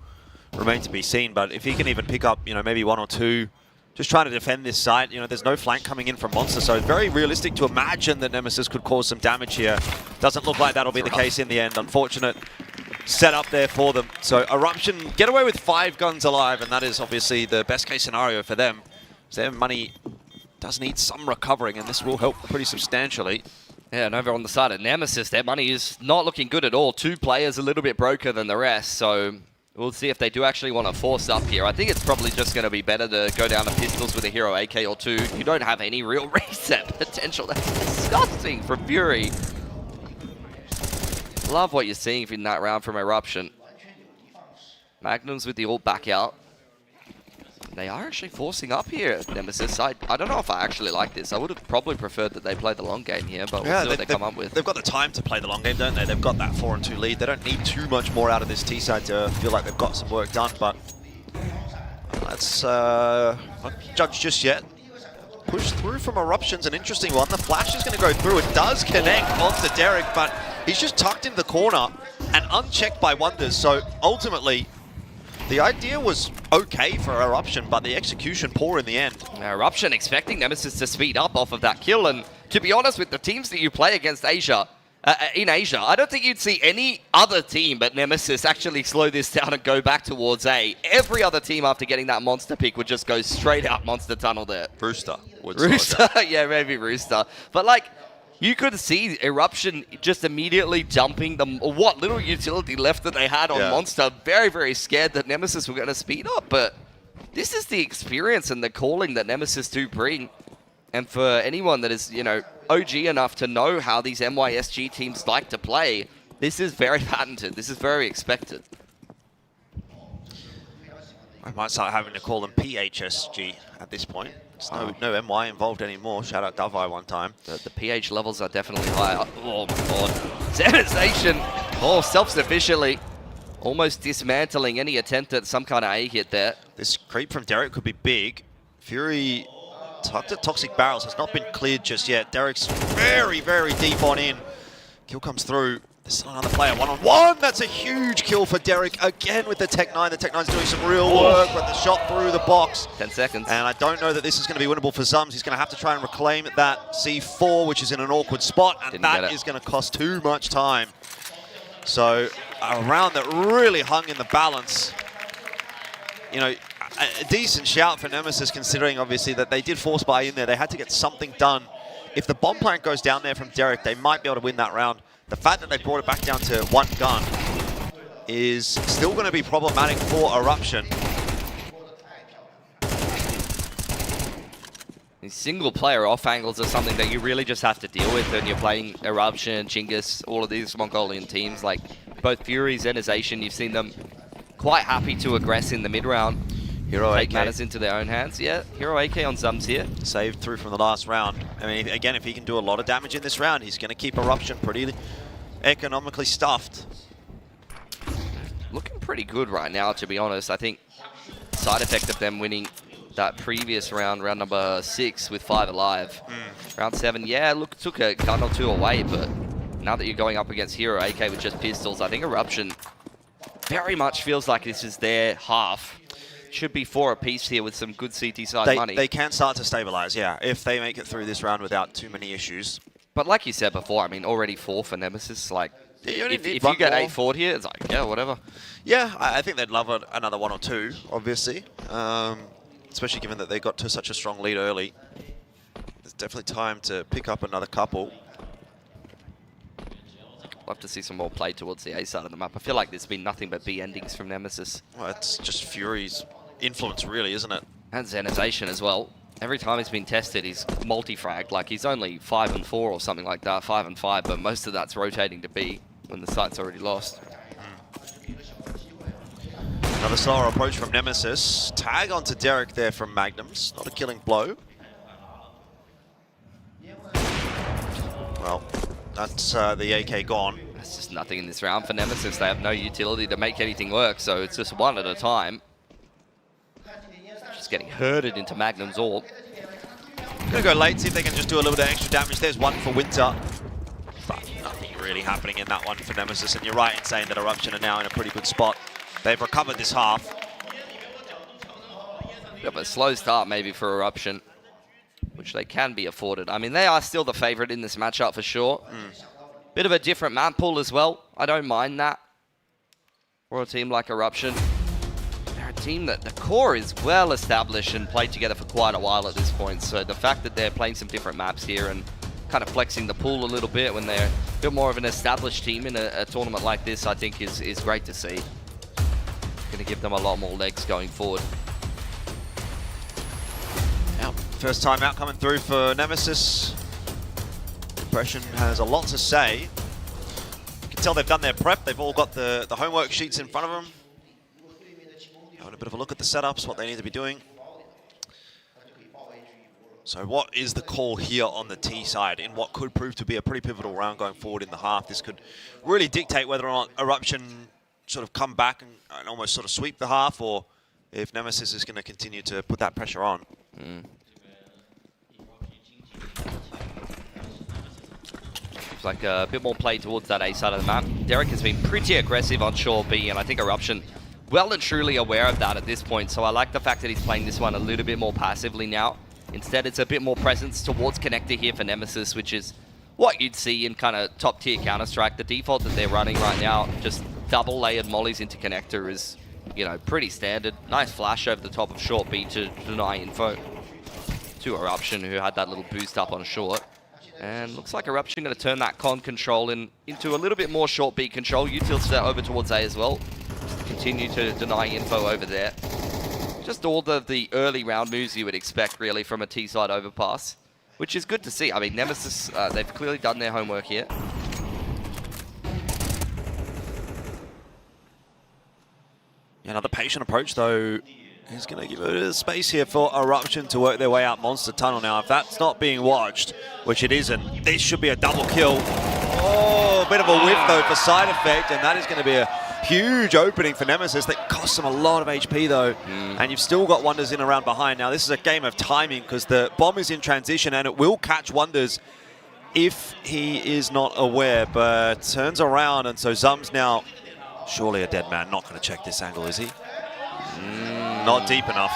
remain to be seen, but if he can even pick up, maybe one or two, just trying to defend this site. There's no flank coming in from Monster, so it's very realistic to imagine that Nemesis could cause some damage here. Doesn't look like that'll be the case in the end. Unfortunate setup there for them. So Eruption get away with 5 guns alive, and that is obviously the best case scenario for them. So their money does need some recovering, and this will help pretty substantially. Yeah, and over on the side of Nemesis, their money is not looking good at all. 2 players a little bit broker than the rest, so we'll see if they do actually want to force up here. I think it's probably just going to be better to go down to pistols with a hero AK or 2. You don't have any real reset potential. That's disgusting from Fury. Love what you're seeing in that round from Eruption. Magnums with the ult back out. They are actually forcing up here, Nemesis. I don't know if I actually like this. I would have probably preferred that they play the long game here, but we'll see what they come up with. They've got the time to play the long game, don't they? They've got that 4-2 lead. They don't need too much more out of this T side to feel like they've got some work done, but let's not judge just yet. Push through from Eruption's an interesting one. The flash is going to go through. It does connect onto Derek, but he's just tucked into the corner and unchecked by Wonders. So ultimately, the idea was okay for Eruption, but the execution poor in the end. Eruption expecting Nemesis to speed up off of that kill, and to be honest, with the teams that you play against in Asia, I don't think you'd see any other team but Nemesis actually slow this down and go back towards A. Every other team after getting that monster pick would just go straight out monster tunnel there. Rooster would Rooster, yeah, maybe Rooster. But like, you could see Eruption just immediately dumping them, what little utility left that they had on Monster. Very, very scared that Nemesis were going to speed up, but this is the experience and the calling that Nemesis do bring. And for anyone that is, OG enough to know how these MYSG teams like to play, this is very patented. This is very expected. I might start having to call them PHSG at this point. There's no MY involved anymore. Shout out ZOWIE one time. The PH levels are definitely higher. Oh my god. Sanitization. Oh, self-sufficiently. Almost dismantling any attempt at some kind of A hit there. This creep from Derek could be big. Fury tucked at Toxic Barrels. Has not been cleared just yet. Derek's very, very deep on in. Kill comes through. There's another player one-on-one. That's a huge kill for Derek again with the Tech-9. The Tech-9's doing some real work with the shot through the box. 10 seconds. And I don't know that this is going to be winnable for Zums. He's going to have to try and reclaim that C4, which is in an awkward spot, and that is going to cost too much time. So a round that really hung in the balance. A decent shout for Nemesis, considering obviously that they did force buy in there. They had to get something done. If the bomb plant goes down there from Derek, they might be able to win that round. The fact that they brought it back down to 1 gun is still going to be problematic for Eruption. These single player off angles are something that you really just have to deal with when you're playing Eruption, Chinggis, all of these Mongolian teams. Like both Fury, Zenization, you've seen them quite happy to aggress in the mid round. Hero Take AK matters into their own hands. Yeah, Hero AK on Zums here. Saved through from the last round. I mean, again, if he can do a lot of damage in this round, he's going to keep Eruption pretty economically stuffed. Looking pretty good right now, to be honest. I think side effect of them winning that previous round, round number 6 with 5 alive. Round 7, yeah, look, took a gun or 2 away, but now that you're going up against Hero AK with just pistols, I think Eruption very much feels like this is their half. should be 4 apiece here with some good CT side money. They can start to stabilize, yeah, if they make it through this round without too many issues. But like you said before, I mean, already 4 for Nemesis. Like, if you get 8 forward here, it's like, yeah, whatever. Yeah, I think they'd love another 1 or 2, obviously. Especially given that they got to such a strong lead early. There's definitely time to pick up another couple. Love to see some more play towards the A side of the map. I feel like there's been nothing but B endings from Nemesis. Well, it's just Fury's influence, really, isn't it? And Zenization as well. Every time he's been tested, he's multi-fragged. Like, he's only 5 and 4 or something like that, 5 and 5, but most of that's rotating to B when the site's already lost. Another slower approach from Nemesis. Tag onto Derek there from Magnums. Not a killing blow. Well, that's the AK gone. That's just nothing in this round for Nemesis. They have no utility to make anything work, so it's just 1 at a time. Just getting herded into Magnum's orb. Gonna go late, see if they can just do a little bit of extra damage. There's 1 for Winter. But nothing really happening in that one for Nemesis. And you're right in saying that Eruption are now in a pretty good spot. They've recovered this half. Bit of a slow start maybe for Eruption, which they can be afforded. I mean, they are still the favorite in this matchup for sure. Bit of a different map pool as well. I don't mind that for a team like Eruption. They're a team that the core is well established and played together for quite a while at this point. So the fact that they're playing some different maps here and kind of flexing the pool a little bit when they're a bit more of an established team in a tournament like this, I think is great to see. Going to give them a lot more legs going forward. Now, first time out coming through for Nemesis. Impression has a lot to say. You can tell they've done their prep. They've all got the homework sheets in front of them. Having a bit of a look at the setups, what they need to be doing. So what is the call here on the T side in what could prove to be a pretty pivotal round going forward in the half? This could really dictate whether or not Eruption sort of come back and almost sort of sweep the half, or if Nemesis is going to continue to put that pressure on. Looks like a bit more play towards that A side of the map. Derek has been pretty aggressive on short B, and I think Eruption well and truly aware of that at this point. So I like the fact that he's playing this one a little bit more passively now. Instead, it's a bit more presence towards connector here for Nemesis, which is what you'd see in kind of top tier Counter-Strike. The default that they're running right now, just double layered mollies into connector, is, you know, pretty standard. Nice flash over the top of short B to deny info to Eruption, who had that little boost up on short. And looks like Eruption going to turn that con control into a little bit more short B control. Utils over towards A as well. Just continue to deny info over there. Just all of the early round moves you would expect, really, from a T-side overpass, which is good to see. I mean, Nemesis, they've clearly done their homework here. Yeah, another patient approach, though. He's going to give it a bit of space here for Eruption to work their way out Monster Tunnel. Now, if that's not being watched, which it isn't, this should be a double kill. Oh, a bit of a whiff, though, for side effect, and that is going to be a huge opening for Nemesis. That costs them a lot of HP, though, and you've still got Wonders in around behind. Now, this is a game of timing because the bomb is in transition, and it will catch Wonders if he is not aware, but turns around, and so Zum's now surely a dead man. Not going to check this angle, is he? Not deep enough.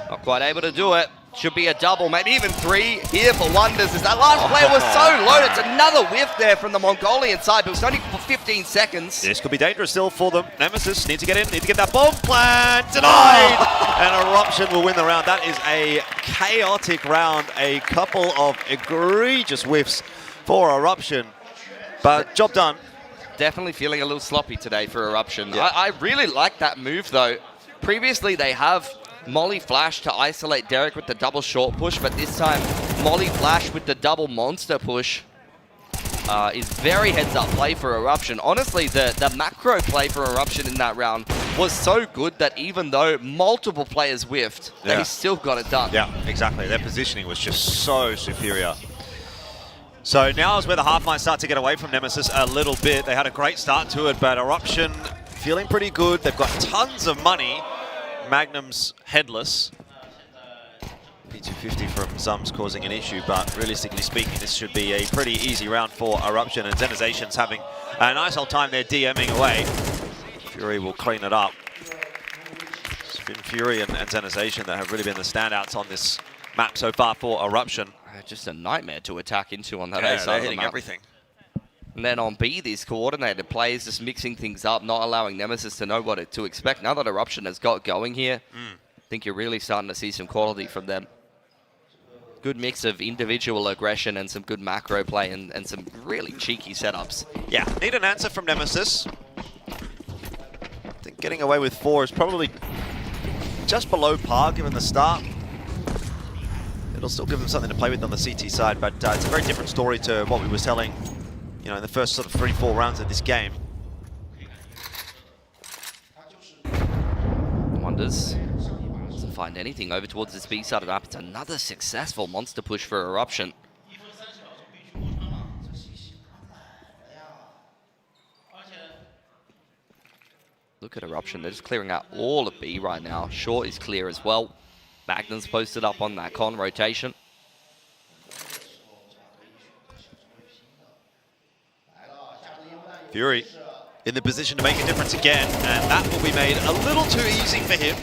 Not quite able to do it. Should be a double, maybe even 3 here for Wonders, as that last player was so low. It's another whiff there from the Mongolian side, but it was only for 15 seconds. This could be dangerous still for them. Nemesis need to get in, need to get that bomb plant. Denied! And Eruption will win the round. That is a chaotic round. A couple of egregious whiffs for Eruption, but job done. Definitely feeling a little sloppy today for Eruption. Yeah. I really like that move, though. Previously, they have Molly Flash to isolate Derek with the double short push, but this time, Molly Flash with the double monster push is very heads-up play for Eruption. Honestly, the macro play for Eruption in that round was so good that even though multiple players whiffed, they still got it done. Yeah, exactly. Their positioning was just so superior. So now is where the half might start to get away from Nemesis a little bit. They had a great start to it, but Eruption feeling pretty good. They've got tons of money. Magnum's headless. P250 from Zum's causing an issue, but realistically speaking, this should be a pretty easy round for Eruption, and Zenization's having a nice old time there DMing away. Fury will clean it up. been Fury and Zenization that have really been the standouts on this map so far for Eruption. Just a nightmare to attack into on that Yeah, A side they're of the hitting map. everything. And then on B, these coordinated plays just mixing things up, not allowing Nemesis to know what to expect. Now that Eruption has got going here, I think you're really starting to see some quality from them. Good mix of individual aggression and some good macro play and some really cheeky setups. Yeah, need an answer from Nemesis. I think getting away with 4 is probably just below par given the start. It'll still give them something to play with on the CT side, but it's a very different story to what we were telling, you know, in the first sort of 3-4 rounds of this game. Wonders. Doesn't find anything over towards this B side of the map. It's another successful monster push for Eruption. Look at Eruption. They're just clearing out all of B right now. Short is clear as well. Magnum's posted up on that con rotation. Fury in the position to make a difference again, and that will be made a little too easy for him.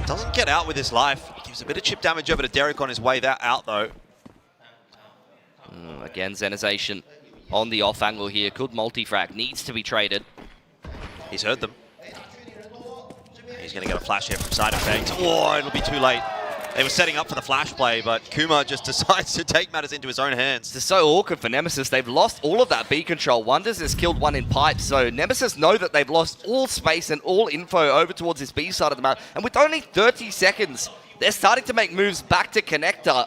Doesn't get out with his life. Gives a bit of chip damage over to Derek on his way out though. Again, Zenization on the off angle here. Good multi-frag. Needs to be traded. He's heard them. He's going to get a flash here from side effect. Oh, it'll be too late. They were setting up for the flash play, but Kuma just decides to take matters into his own hands. This is so awkward for Nemesis. They've lost all of that B control. Wonders has killed one in pipe, so Nemesis know that they've lost all space and all info over towards this B side of the map. And with only 30 seconds, they're starting to make moves back to connector.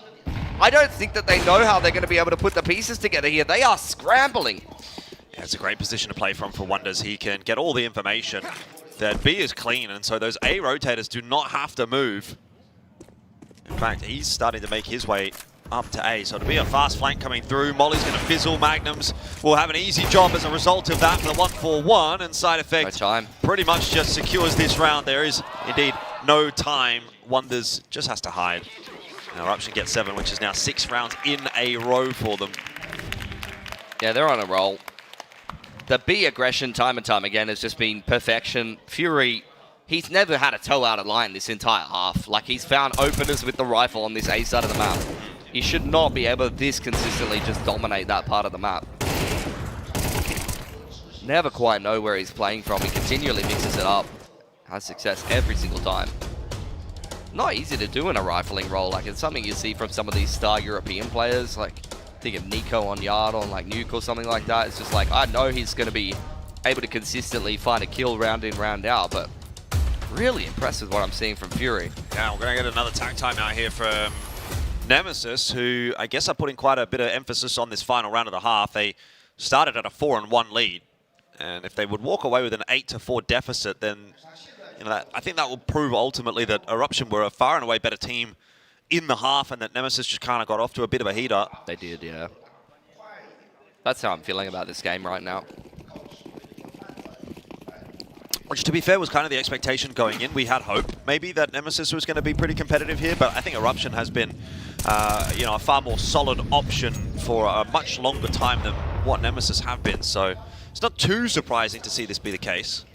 I don't think that they know how they're going to be able to put the pieces together here. They are scrambling. Yeah, it's a great position to play from for Wonders. He can get all the information. That B is clean, and so those A rotators do not have to move. In fact, he's starting to make his way up to A, so it'll be a fast flank coming through. Molly's going to fizzle. Magnums will have an easy job as a result of that for the 1-4-1, and side effect No time. pretty much just secures this round. There is indeed no time. Wonders just has to hide. Now, Eruption gets 7, which is now 6 rounds in a row for them. Yeah, they're on a roll. The B aggression time and time again has just been perfection. Fury, he's never had a toe out of line this entire half. Like, he's found openers with the rifle on this A side of the map. He should not be able to this consistently just dominate that part of the map. Never quite know where he's playing from. He continually mixes it up. Has success every single time. Not easy to do in a rifling role. Like, it's something you see from some of these star European players. Like, think of Nico on Yard on like Nuke or something like that. It's just like, I know he's going to be able to consistently find a kill round in, round out, but really impressed with what I'm seeing from Fury. Now we're going to get another tag time out here from Nemesis, who I guess are putting quite a bit of emphasis on this final round of the half. They started at a 4-1 lead, and if they would walk away with an 8-4 deficit, then you know, I think that will prove ultimately that Eruption were a far and away better team in the half, and that Nemesis just kind of got off to a bit of a heater. They did, yeah. That's how I'm feeling about this game right now. Which, to be fair, was kind of the expectation going in. We had hope, maybe, that Nemesis was going to be pretty competitive here, but I think Eruption has been, you know, a far more solid option for a much longer time than what Nemesis have been. So it's not too surprising to see this be the case.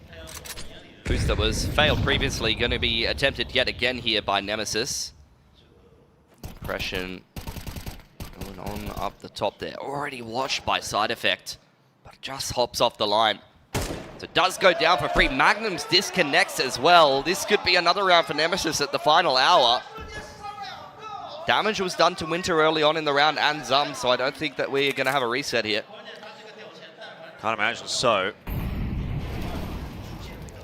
Rooster was failed previously, going to be attempted yet again here by Nemesis. Impression going on up the top there. Already watched by side effect, but just hops off the line. So it does go down for free. Magnums disconnects as well. This could be another round for Nemesis at the final hour. Damage was done to Winter early on in the round and Zum, so I don't think that we're going to have a reset here. Can't imagine so.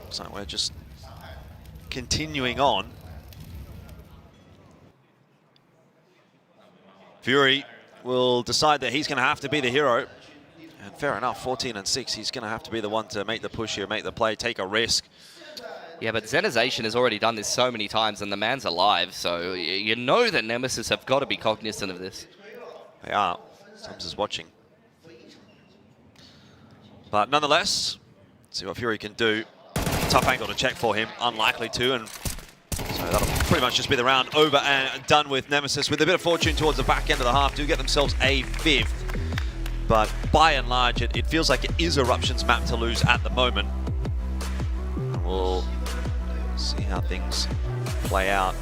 So we're just continuing on. Fury will decide that he's going to have to be the hero. And fair enough, 14-6, he's going to have to be the one to make the push here, make the play, take a risk. Yeah, but Zenization has already done this so many times, and the man's alive, so you know that Nemesis have got to be cognizant of this. They are. Sums is watching. But nonetheless, let's see what Fury can do. Tough angle to check for him, unlikely to, and so that'll pretty much just be the round over and done with Nemesis. With a bit of fortune towards the back end of the half, do get themselves a 5th. But by and large, it feels like it is Eruption's map to lose at the moment. We'll See how things play out.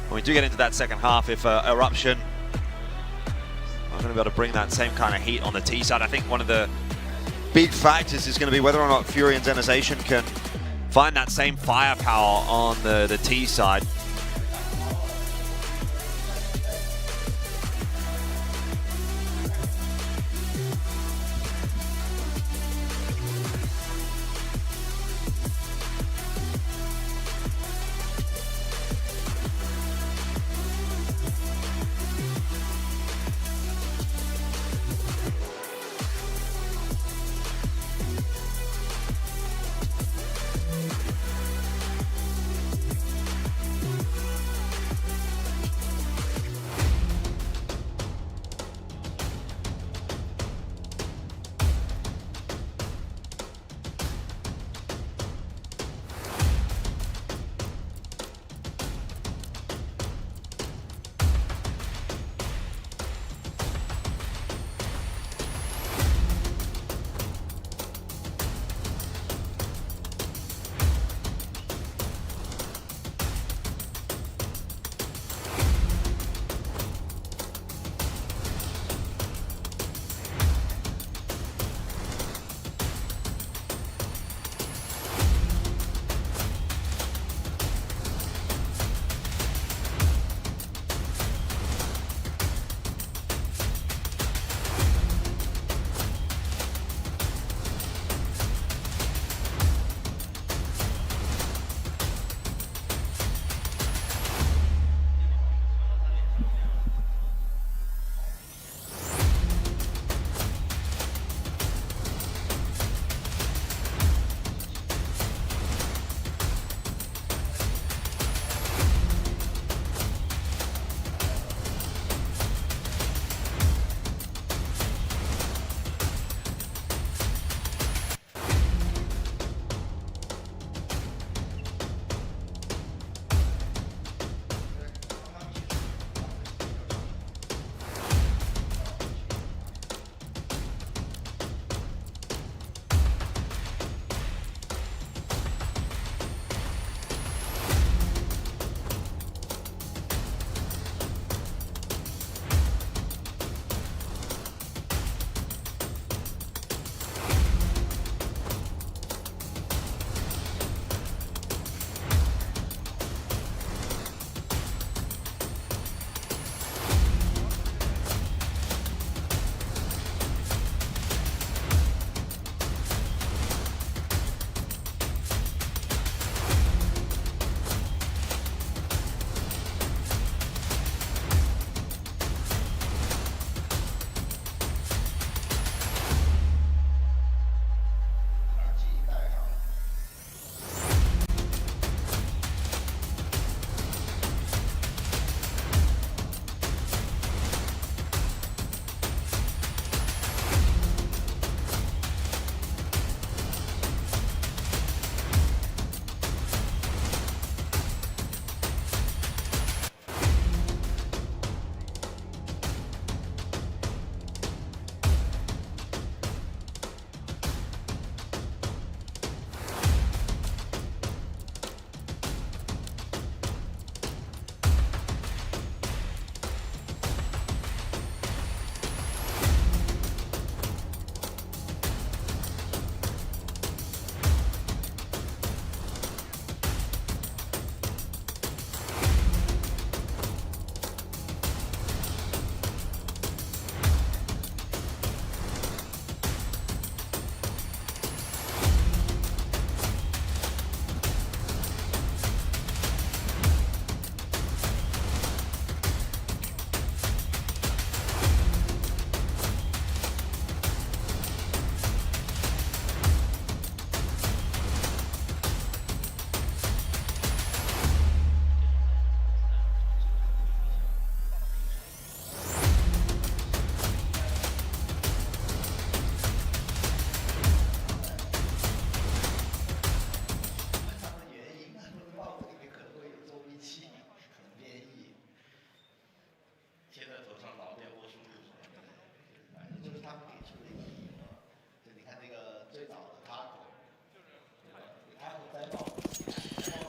When we do get into that second half, if Eruption are going to be able to bring that same kind of heat on the T side, I think one of the big factors is going to be whether or not Fury and Zenization can find that same firepower on the T side.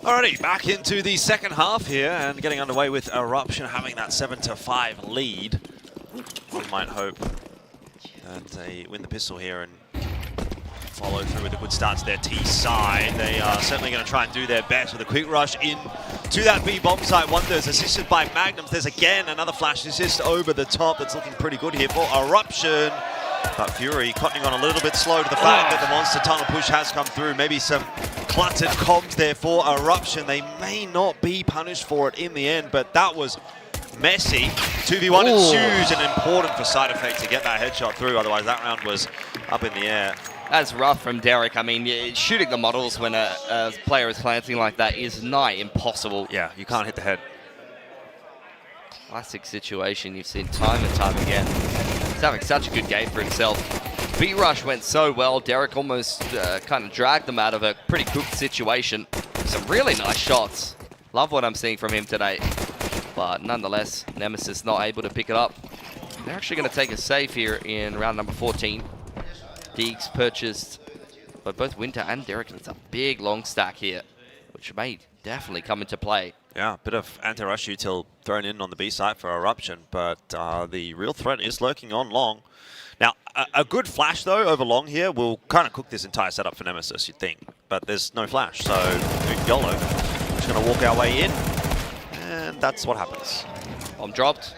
Alrighty, back into the second half here and getting underway with Eruption having that 7-5 lead. One might hope that they win the pistol here and follow through with a good start to their T side. They are certainly going to try and do their best with a quick rush in to that B bomb site. Wonders assisted by Magnums. There's again another flash assist over the top that's looking pretty good here for Eruption. But Fury cottoning on a little bit slow to the fact that the monster tunnel push has come through. Maybe some cluttered comms there for Eruption. They may not be punished for it in the end, but that was messy. 2v1 ensues, and important for side effect to get that headshot through. Otherwise, that round was up in the air. That's rough from Derek. I mean, shooting the models when a player is planting like that is nigh impossible. Yeah, you can't hit the head. Classic situation you've seen time and time again. He's having such a good game for himself. B-Rush went so well. Derek almost kind of dragged them out of a pretty cooked situation. Some really nice shots. Love what I'm seeing from him today. But nonetheless, Nemesis not able to pick it up. They're actually going to take a save here in round number 14. Deeks purchased by both Winter and Derek. It's a big long stack here, which may definitely come into play. Yeah, a bit of anti-rush util thrown in on the B side for Eruption, but the real threat is lurking on long. Now, a good flash, though, over long here will kind of cook this entire setup for Nemesis, you'd think. But there's no flash, so YOLO just going to walk our way in, and that's what happens. Bomb dropped.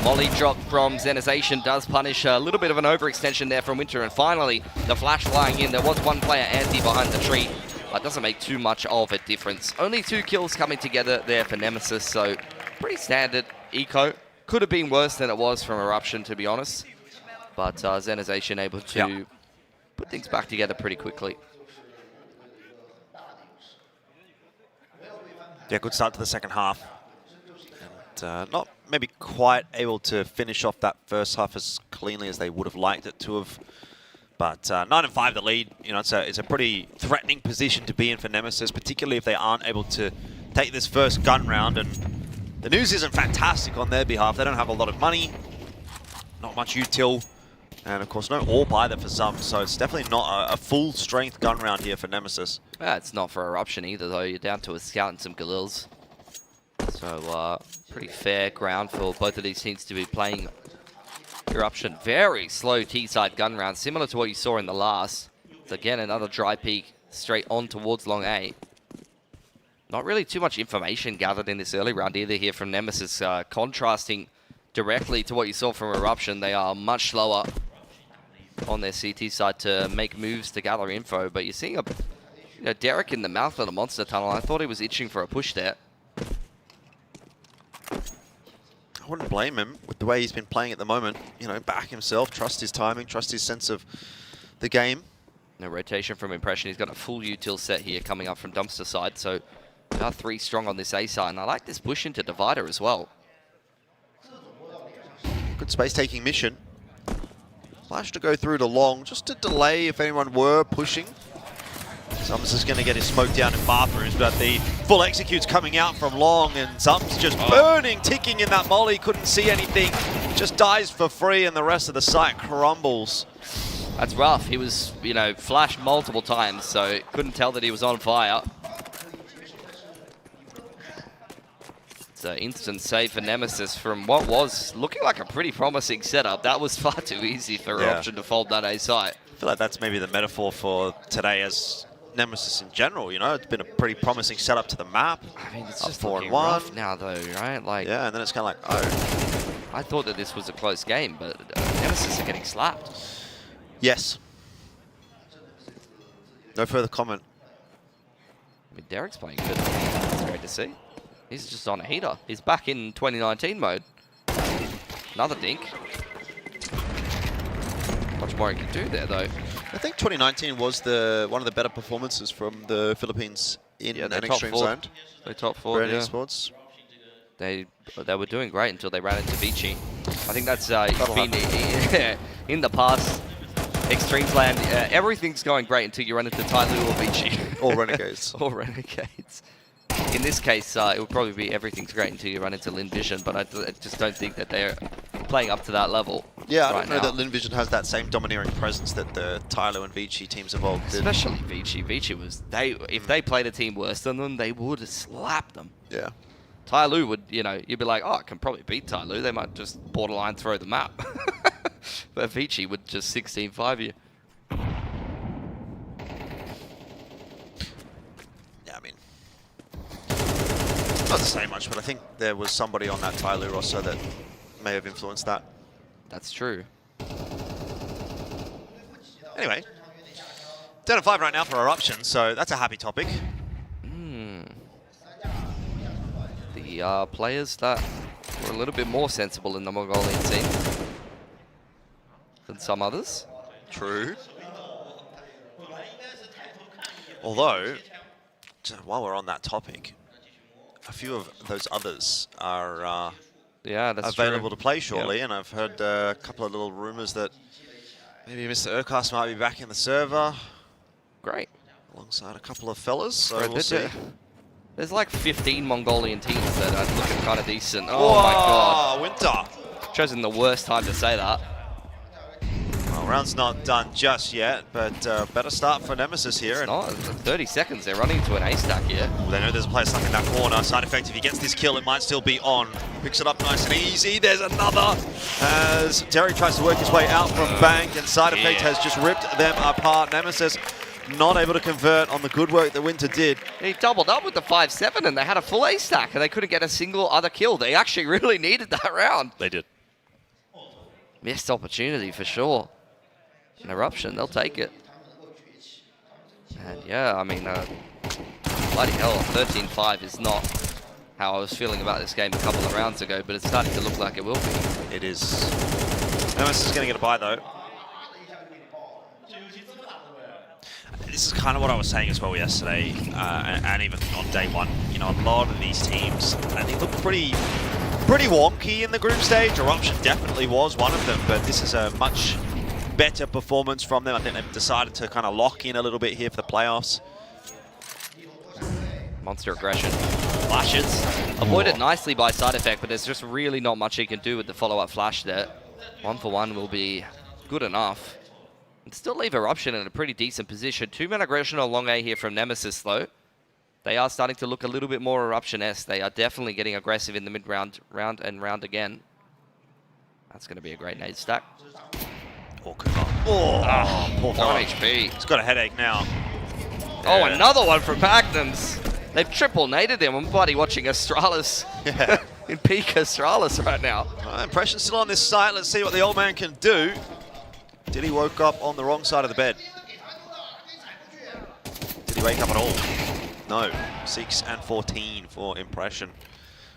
Molly drop from Zenization does punish a little bit of an overextension there from Winter, and finally the flash flying in. There was one player anti behind the tree. That doesn't make too much of a difference. Only 2 kills coming together there for Nemesis, so pretty standard eco. Could have been worse than it was from Eruption, to be honest. But Zenization able to put things back together pretty quickly. Yeah, good start to the second half. And not maybe quite able to finish off that first half as cleanly as they would have liked it to have. But 9-5 the lead, you know, it's a pretty threatening position to be in for Nemesis, particularly if they aren't able to take this first gun round. And the news isn't fantastic on their behalf. They don't have a lot of money, not much util, and of course no AWP either for some. So it's definitely not a full strength gun round here for Nemesis. It's not for Eruption either, though. You're down to a scout and some Galils. So pretty fair ground for both of these teams to be playing. Eruption, very slow T-side gun round, similar to what you saw in the last. So again, another dry peek straight on towards long A. Not really too much information gathered in this early round either here from Nemesis, contrasting directly to what you saw from Eruption. They are much slower on their CT side to make moves to gather info, but you're seeing a Derek in the mouth of the monster tunnel. I thought he was itching for a push there. I wouldn't blame him with the way he's been playing at the moment. You know, back himself, trust his timing, trust his sense of the game. No rotation from Impression. He's got a full util set here coming up from dumpster side. So they are 3 strong on this A side. And I like this push into Divider as well. Good space-taking mission. Flash to go through to long, just to delay if anyone were pushing. Sums is going to get his smoke down in bathrooms, but the full execute's coming out from long, and Sums just burning, ticking in that molly, couldn't see anything, just dies for free, and the rest of the site crumbles. That's rough. He was, you know, flashed multiple times, so couldn't tell that he was on fire. It's an instant save for Nemesis from what was looking like a pretty promising setup. That was far too easy for Eruption to fold that A site. I feel like that's maybe the metaphor for today as Nemesis in general, you know, it's been a pretty promising setup to the map. I mean, it's up just 4-1 looking rough now, though, right? Like, yeah, and then it's kind of like, oh. I thought that this was a close game, but Nemesis are getting slapped. Yes. No further comment. I mean, Derek's playing good. That's great to see. He's just on a heater. He's back in 2019 mode. Another dink. Much more he can do there, though. I think 2019 was one of the better performances from the Philippines in an eXtremeSland. They top 4, yeah. Esports. They were doing great until they ran into Vici. I think that's been in the past. eXtremeSland, everything's going great until you run into Tyloo or Vici. Or Renegades. Or Renegades. In this case, it would probably be everything's great until you run into Lin Vision, but I just don't think that they're playing up to that level. Yeah, I right don't know now. that Linvision has that same domineering presence that the Tyloo and Vici teams of old did. Especially Vici. Vici was if they played a team worse than them, they would have slapped them. Yeah. Tyloo would, you'd be like, oh, I can probably beat Tyloo. They might just borderline throw the map. But Vici would just 16-5 you. Yeah, I mean, not to say much, but I think there was somebody on that Tyloo roster that may have influenced that. That's true. Anyway, 10-5 right now for Eruption, so that's a happy topic. The players that were a little bit more sensible in the Mongolian team than some others. True. Although, while we're on that topic, a few of those others are Yeah, that's available true. to play shortly, Yep. and I've heard a couple of little rumors that maybe Mr. Urkast might be back in the server Great. alongside a couple of fellas, so Right, we'll see. There's like 15 Mongolian teams that are looking kind of decent. Oh my god. Winter! Chosen the worst time to say that. Well, round's not done just yet, but better start for Nemesis here. It's not. 30 seconds, they're running into an A-stack here. They know there's a player stuck in that corner. Side effect, if he gets this kill, it might still be on. Picks it up nice and easy. There's another. As Terry tries to work his way out from Bank, and Side effect has just ripped them apart. Nemesis not able to convert on the good work that Winter did. He doubled up with the 5-7 and they had a full A-stack and they couldn't get a single other kill. They actually really needed that round. They did. Missed opportunity for sure. An Eruption, they'll take it. And yeah, I mean, bloody hell, 13-5 is not how I was feeling about this game a couple of rounds ago, but it's starting to look like it will be. It is. Nemesis is going to get a bye, though. This is kind of what I was saying as well yesterday, and even on day one. You know, a lot of these teams, I think, look pretty wonky in the group stage. Eruption definitely was one of them, but this is a much better performance from them. I think they've decided to kind of lock in a little bit here for the playoffs. Monster aggression. Flashes. Avoided nicely by Side Effect, but there's just really not much he can do with the follow-up flash there. 1-for-1 will be good enough. And still leave Eruption in a pretty decent position. 2-man aggression on long A here from Nemesis, though. They are starting to look a little bit more Eruption-esque. They are definitely getting aggressive in the mid-round, round again. That's going to be a great nade stack. Oh, poor fella. 1 HP. He's got a headache now. Oh, Yeah. another one from Magnums. They've triple naded him. I'm bloody watching Astralis in peak Astralis right now. Impression still on this site. Let's see what the old man can do. Did he woke up on the wrong side of the bed? Did he wake up at all? No. 6 and 14 for Impression.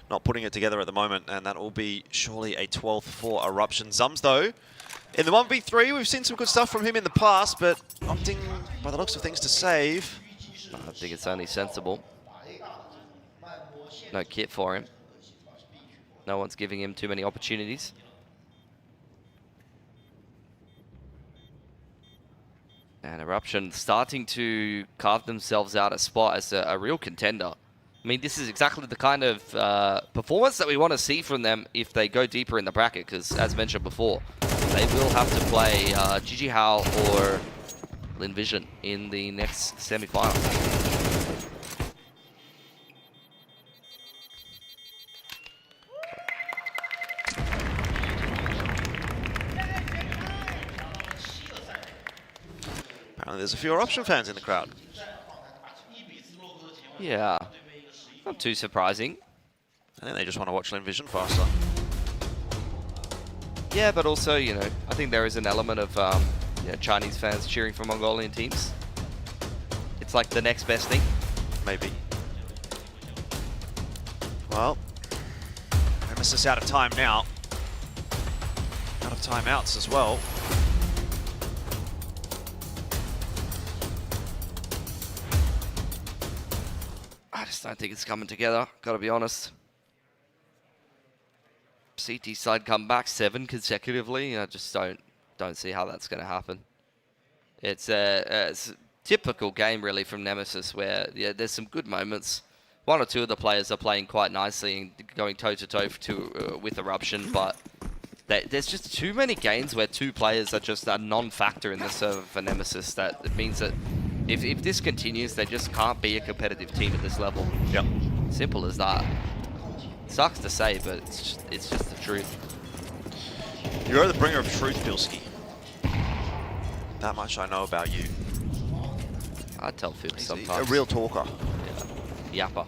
Not putting it together at the moment, and that will be surely a 12th for Eruption. Zums, though, in the 1v3, we've seen some good stuff from him in the past, but opting, by the looks of things, to save. I think it's only sensible. No kit for him. No one's giving him too many opportunities. And Eruption starting to carve themselves out a spot as a real contender. I mean, this is exactly the kind of performance that we want to see from them if they go deeper in the bracket, because as mentioned before, they will have to play GG Howl or Linvision in the next semi-final. Apparently there's a few Eruption fans in the crowd. Yeah, not too surprising. I think they just want to watch Linvision faster. Yeah, but also, you know, I think there is an element of Chinese fans cheering for Mongolian teams. It's like the next best thing. Maybe. Well, Nemesis out of time now. Out of timeouts as well. I just don't think it's coming together, gotta be honest. CT side come back 7 consecutively. I just don't see how that's going to happen. It's a typical game really from Nemesis where there's some good moments. 1 or 2 of the players are playing quite nicely and going toe-to-toe with Eruption, but there's just too many games where 2 players are just a non-factor in the server for Nemesis. That it means that if this continues, they just can't be a competitive team at this level. Yep. Simple as that. Sucks to say, but it's just the truth. You're the bringer of truth, Bilski. That much I know about you. I tell Fib He's sometimes. a real talker. Yeah. Yapper.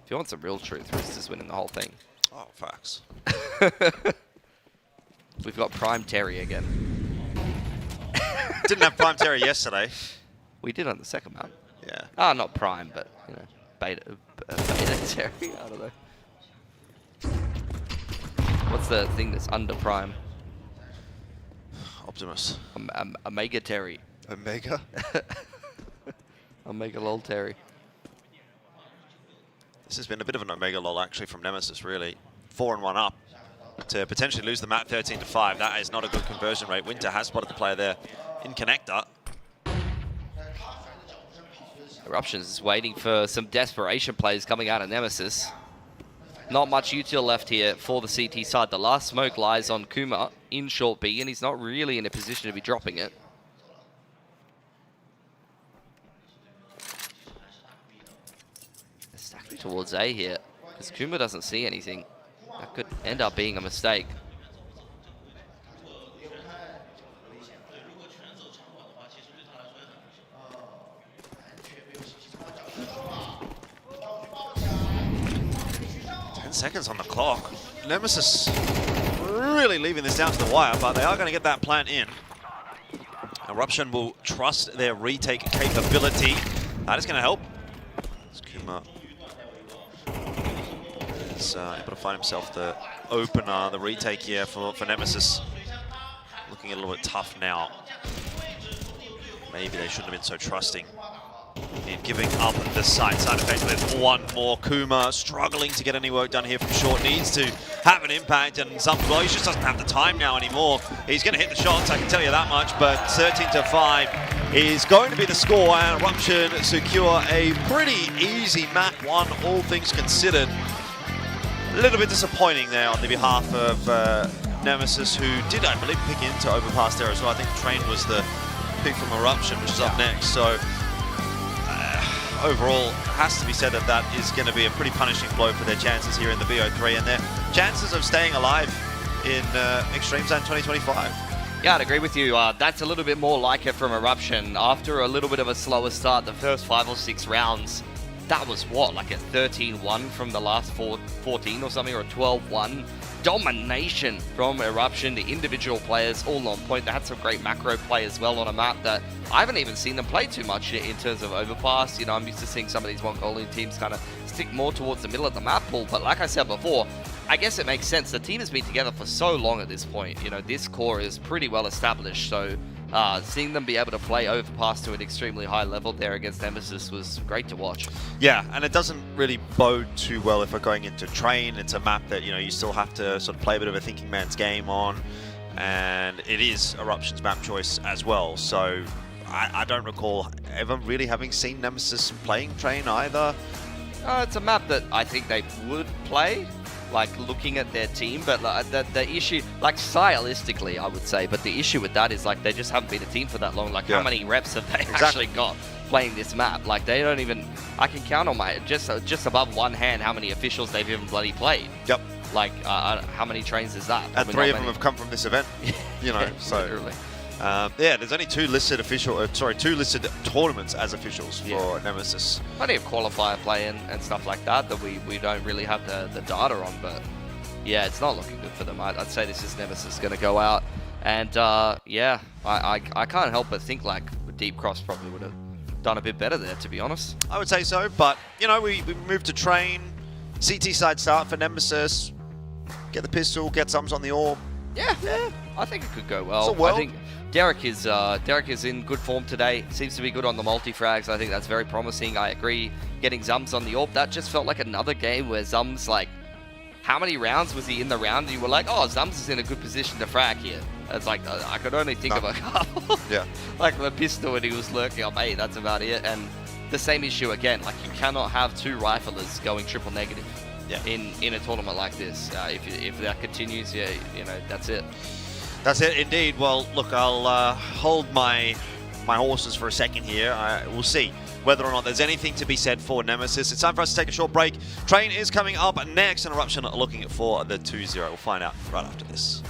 If you want some real truth, Rooster's winning the whole thing. Oh, facts. We've got Prime Terry again. Didn't have Prime Terry yesterday. We did on the second map. Yeah. Ah, not Prime, but you know, Beta Terry. I don't know. What's the thing that's under Prime? Optimus. Omega Terry. Omega? Omega lol Terry. This has been a bit of an Omega lol actually from Nemesis, really. 4-1 up to potentially lose the map 13-5. That is not a good conversion rate. Winter has spotted the player there in connector. Eruption is waiting for some desperation plays coming out of Nemesis. Not much util left here for the CT side. The last smoke lies on Kuma in short B, and he's not really in a position to be dropping it. They're stacking towards A here, because Kuma doesn't see anything. That could end up being a mistake. Seconds on the clock. Nemesis really leaving this down to the wire, but they are going to get that plant in. Eruption will trust their retake capability. That is going to help. Kuma is able to find himself the opener, the retake here for Nemesis. Looking a little bit tough now. Maybe they shouldn't have been so trusting in giving up the side effect with one more. Kuma struggling to get any work done here from short, needs to have an impact, and some, well, he just doesn't have the time now anymore. He's going to hit the shots, I can tell you that much, but 13-5 is going to be the score, and Eruption secure a pretty easy map 1, all things considered. A little bit disappointing there on the behalf of Nemesis, who did, I believe, pick into Overpass there as well. I think Train was the pick from Eruption, which is up next, so overall, has to be said that that is going to be a pretty punishing blow for their chances here in the BO3 and their chances of staying alive in Extremesland 2025. Yeah, I'd agree with you. That's a little bit more like it from Eruption. After a little bit of a slower start, the first 5 or 6 rounds, that was what, like a 13-1 from the last 14 or something, or a 12-1. Domination from Eruption, the individual players all on point. They had some great macro play as well on a map that I haven't even seen them play too much in terms of Overpass. You know, I'm used to seeing some of these Mongolian teams kind of stick more towards the middle of the map pool, but like I said before, I guess it makes sense. The team has been together for so long at this point. You know, this core is pretty well established, so seeing them be able to play Overpass to an extremely high level there against Nemesis was great to watch. Yeah, and it doesn't really bode too well if we're going into Train. It's a map that, you know, you still have to sort of play a bit of a thinking man's game on, and it is Eruption's map choice as well. So I don't recall ever really having seen Nemesis playing Train either. It's a map that I think they would play, like looking at their team, but the issue, like stylistically I would say, but the issue with that is like they just haven't been a team for that long. Like how many reps have they actually got playing this map? Like they don't even, I can count on my, just above one hand how many officials they've even bloody played. Yep. Like how many trains is that? And 3 of them have come from this event, you know, so. Literally. Yeah, there's only 2 listed two listed tournaments as officials for Nemesis. Plenty of qualifier play and stuff like that we don't really have the data on, but yeah, it's not looking good for them. I'd say this is Nemesis going to go out, and yeah, I can't help but think like Deep Cross probably would have done a bit better there, to be honest. I would say so, but you know, we moved to Train, CT side start for Nemesis, get the pistol, get sums on the orb. Yeah, I think it could go well. I think Derek is in good form today. Seems to be good on the multi-frags. I think that's very promising. I agree. Getting Zums on the orb, that just felt like another game where Zums, like, how many rounds was he in the round? And you were like, oh, Zums is in a good position to frag here. It's like, I could only think of a couple. Yeah. Like the pistol when he was lurking up, hey, that's about it. And the same issue again, like you cannot have 2 riflers going triple negative. in a tournament like this. If that continues, yeah, you know, that's it. That's it indeed. Well, look, I'll hold my horses for a second here. We'll see whether or not there's anything to be said for Nemesis. It's time for us to take a short break. Train is coming up next, and Eruption looking for the 2-0. We'll find out right after this.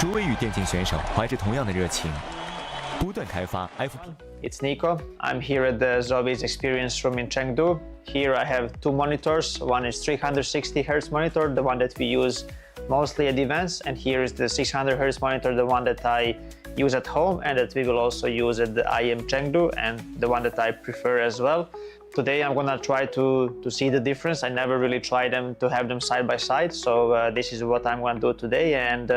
ZOWIE与电竞选手怀着同样的热情，不断开发 FP。 It's Nico. I'm here at the ZOWIE Experience Room in Chengdu. Here I have two monitors. One is 360 Hz monitor, the one that we use mostly at events, and here is the 600 Hz monitor, the one that I use at home and that we will also use at the IEM Chengdu, and the one that I prefer as well. Today I'm gonna try to see the difference. I never really tried them to have them side by side, so this is what I'm gonna do today, and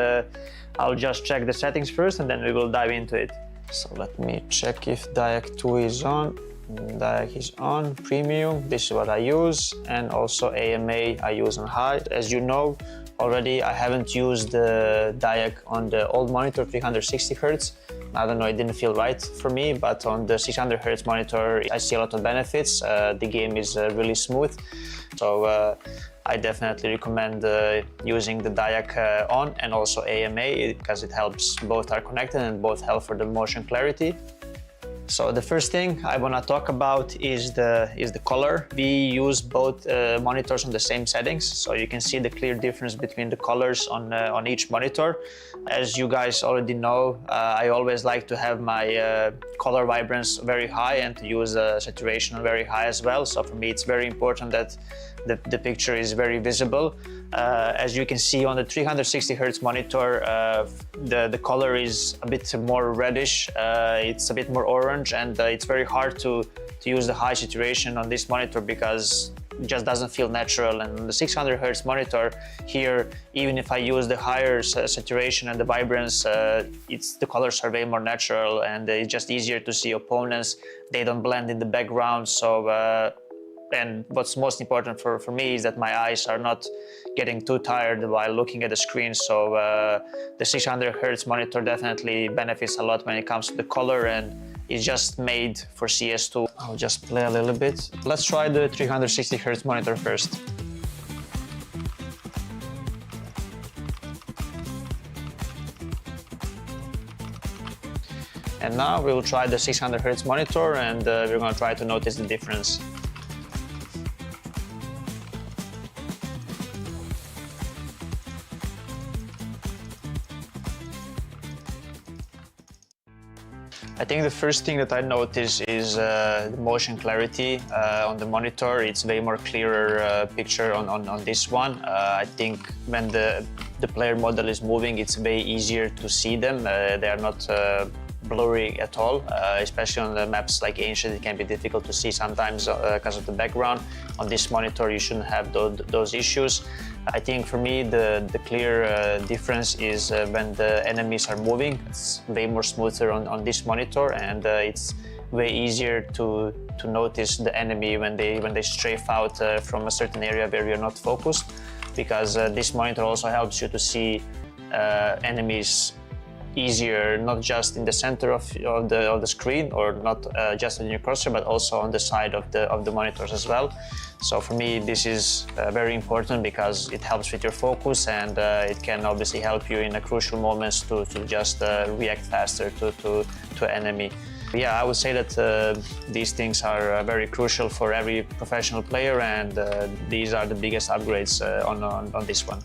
I'll just check the settings first and then we will dive into it. So let me check if Diac 2 is on. Diac is on, premium, this is what I use, and also AMA I use on high. As you know already, I haven't used the Diac on the old monitor 360 Hz. I don't know, it didn't feel right for me, but on the 600 Hz monitor I see a lot of benefits. The game is really smooth, so I definitely recommend using the Diac on and also AMA, because it helps, both are connected and both help for the motion clarity. So the first thing I want to talk about is the color. We use both monitors on the same settings, so you can see the clear difference between the colors on each monitor. As you guys already know, I always like to have my color vibrance very high and to use saturation very high as well. So for me, it's very important that the picture is very visible. As you can see on the 360 Hz monitor, the color is a bit more reddish, it's a bit more orange, and it's very hard to use the high saturation on this monitor because it just doesn't feel natural. And on the 600 Hz monitor here, even if I use the higher saturation and the vibrance, the colors are way more natural, and it's just easier to see opponents. They don't blend in the background. So and what's most important for me is that my eyes are not getting too tired while looking at the screen. So the 600 Hz monitor definitely benefits a lot when it comes to the color, and it's just made for CS2. I'll just play a little bit. Let's try the 360 Hz monitor first. And now we will try the 600 Hz monitor, and we're going to try to notice the difference. I think the first thing that I notice is the motion clarity on the monitor. It's way more clearer picture on this one. I think when the player model is moving, it's way easier to see them. They are not blurry at all, especially on the maps like Ancient. It can be difficult to see sometimes because of the background. On this monitor, you shouldn't have those issues. I think for me, the clear difference is when the enemies are moving. It's way more smoother on this monitor, and it's way easier to notice the enemy when they strafe out from a certain area where you're not focused, because this monitor also helps you to see enemies easier, not just in the center of the screen, or not just on your cursor, but also on the side of the monitors as well. So for me, this is very important because it helps with your focus, and it can obviously help you in the crucial moments to just react faster to enemy. Yeah, I would say that these things are very crucial for every professional player, and these are the biggest upgrades on this one.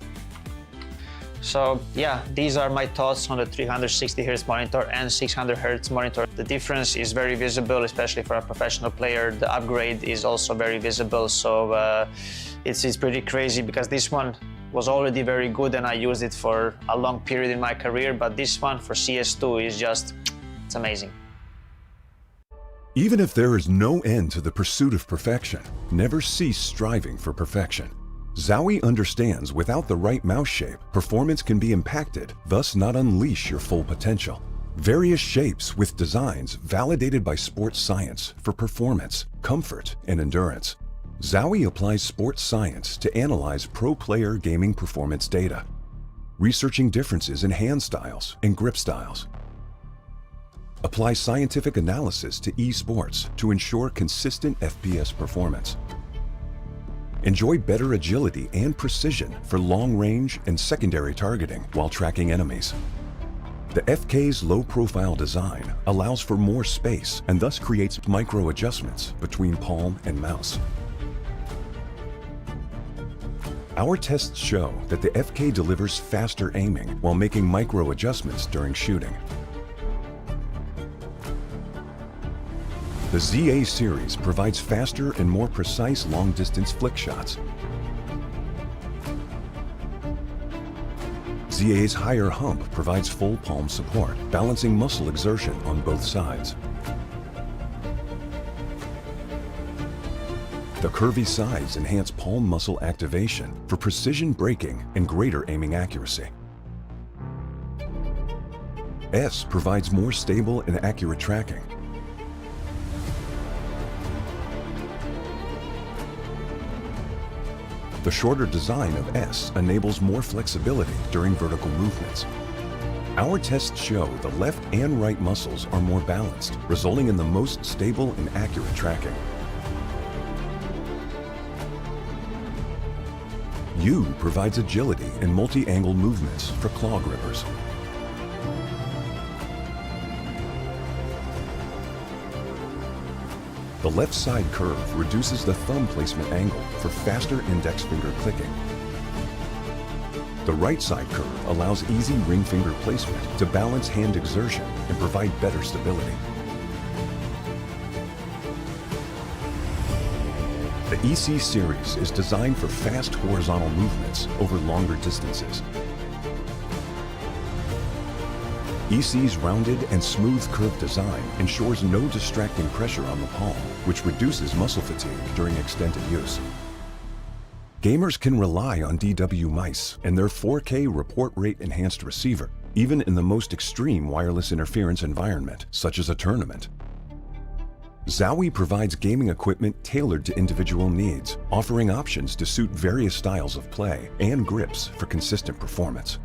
So yeah, these are my thoughts on the 360 Hz monitor and 600 Hz monitor. The difference is very visible, especially for a professional player. The upgrade is also very visible, so it's pretty crazy because this one was already very good and I used it for a long period in my career, but this one for CS2 is just, it's amazing. Even if there is no end to the pursuit of perfection, never cease striving for perfection. ZOWIE understands without the right mouse shape, performance can be impacted, thus not unleash your full potential. Various shapes with designs validated by sports science for performance, comfort, and endurance. ZOWIE applies sports science to analyze pro player gaming performance data, researching differences in hand styles and grip styles. Apply scientific analysis to esports to ensure consistent FPS performance. Enjoy better agility and precision for long-range and secondary targeting while tracking enemies. The FK's low-profile design allows for more space and thus creates micro-adjustments between palm and mouse. Our tests show that the FK delivers faster aiming while making micro-adjustments during shooting. The ZA series provides faster and more precise long-distance flick shots. ZA's higher hump provides full palm support, balancing muscle exertion on both sides. The curvy sides enhance palm muscle activation for precision braking and greater aiming accuracy. S provides more stable and accurate tracking. The shorter design of S enables more flexibility during vertical movements. Our tests show the left and right muscles are more balanced, resulting in the most stable and accurate tracking. U provides agility and multi-angle movements for claw grippers. The left side curve reduces the thumb placement angle for faster index finger clicking. The right side curve allows easy ring finger placement to balance hand exertion and provide better stability. The EC series is designed for fast horizontal movements over longer distances. EC's rounded and smooth curved design ensures no distracting pressure on the palm, which reduces muscle fatigue during extended use. Gamers can rely on DW mice and their 4K report rate enhanced receiver, even in the most extreme wireless interference environment, such as a tournament. ZOWIE provides gaming equipment tailored to individual needs, offering options to suit various styles of play and grips for consistent performance.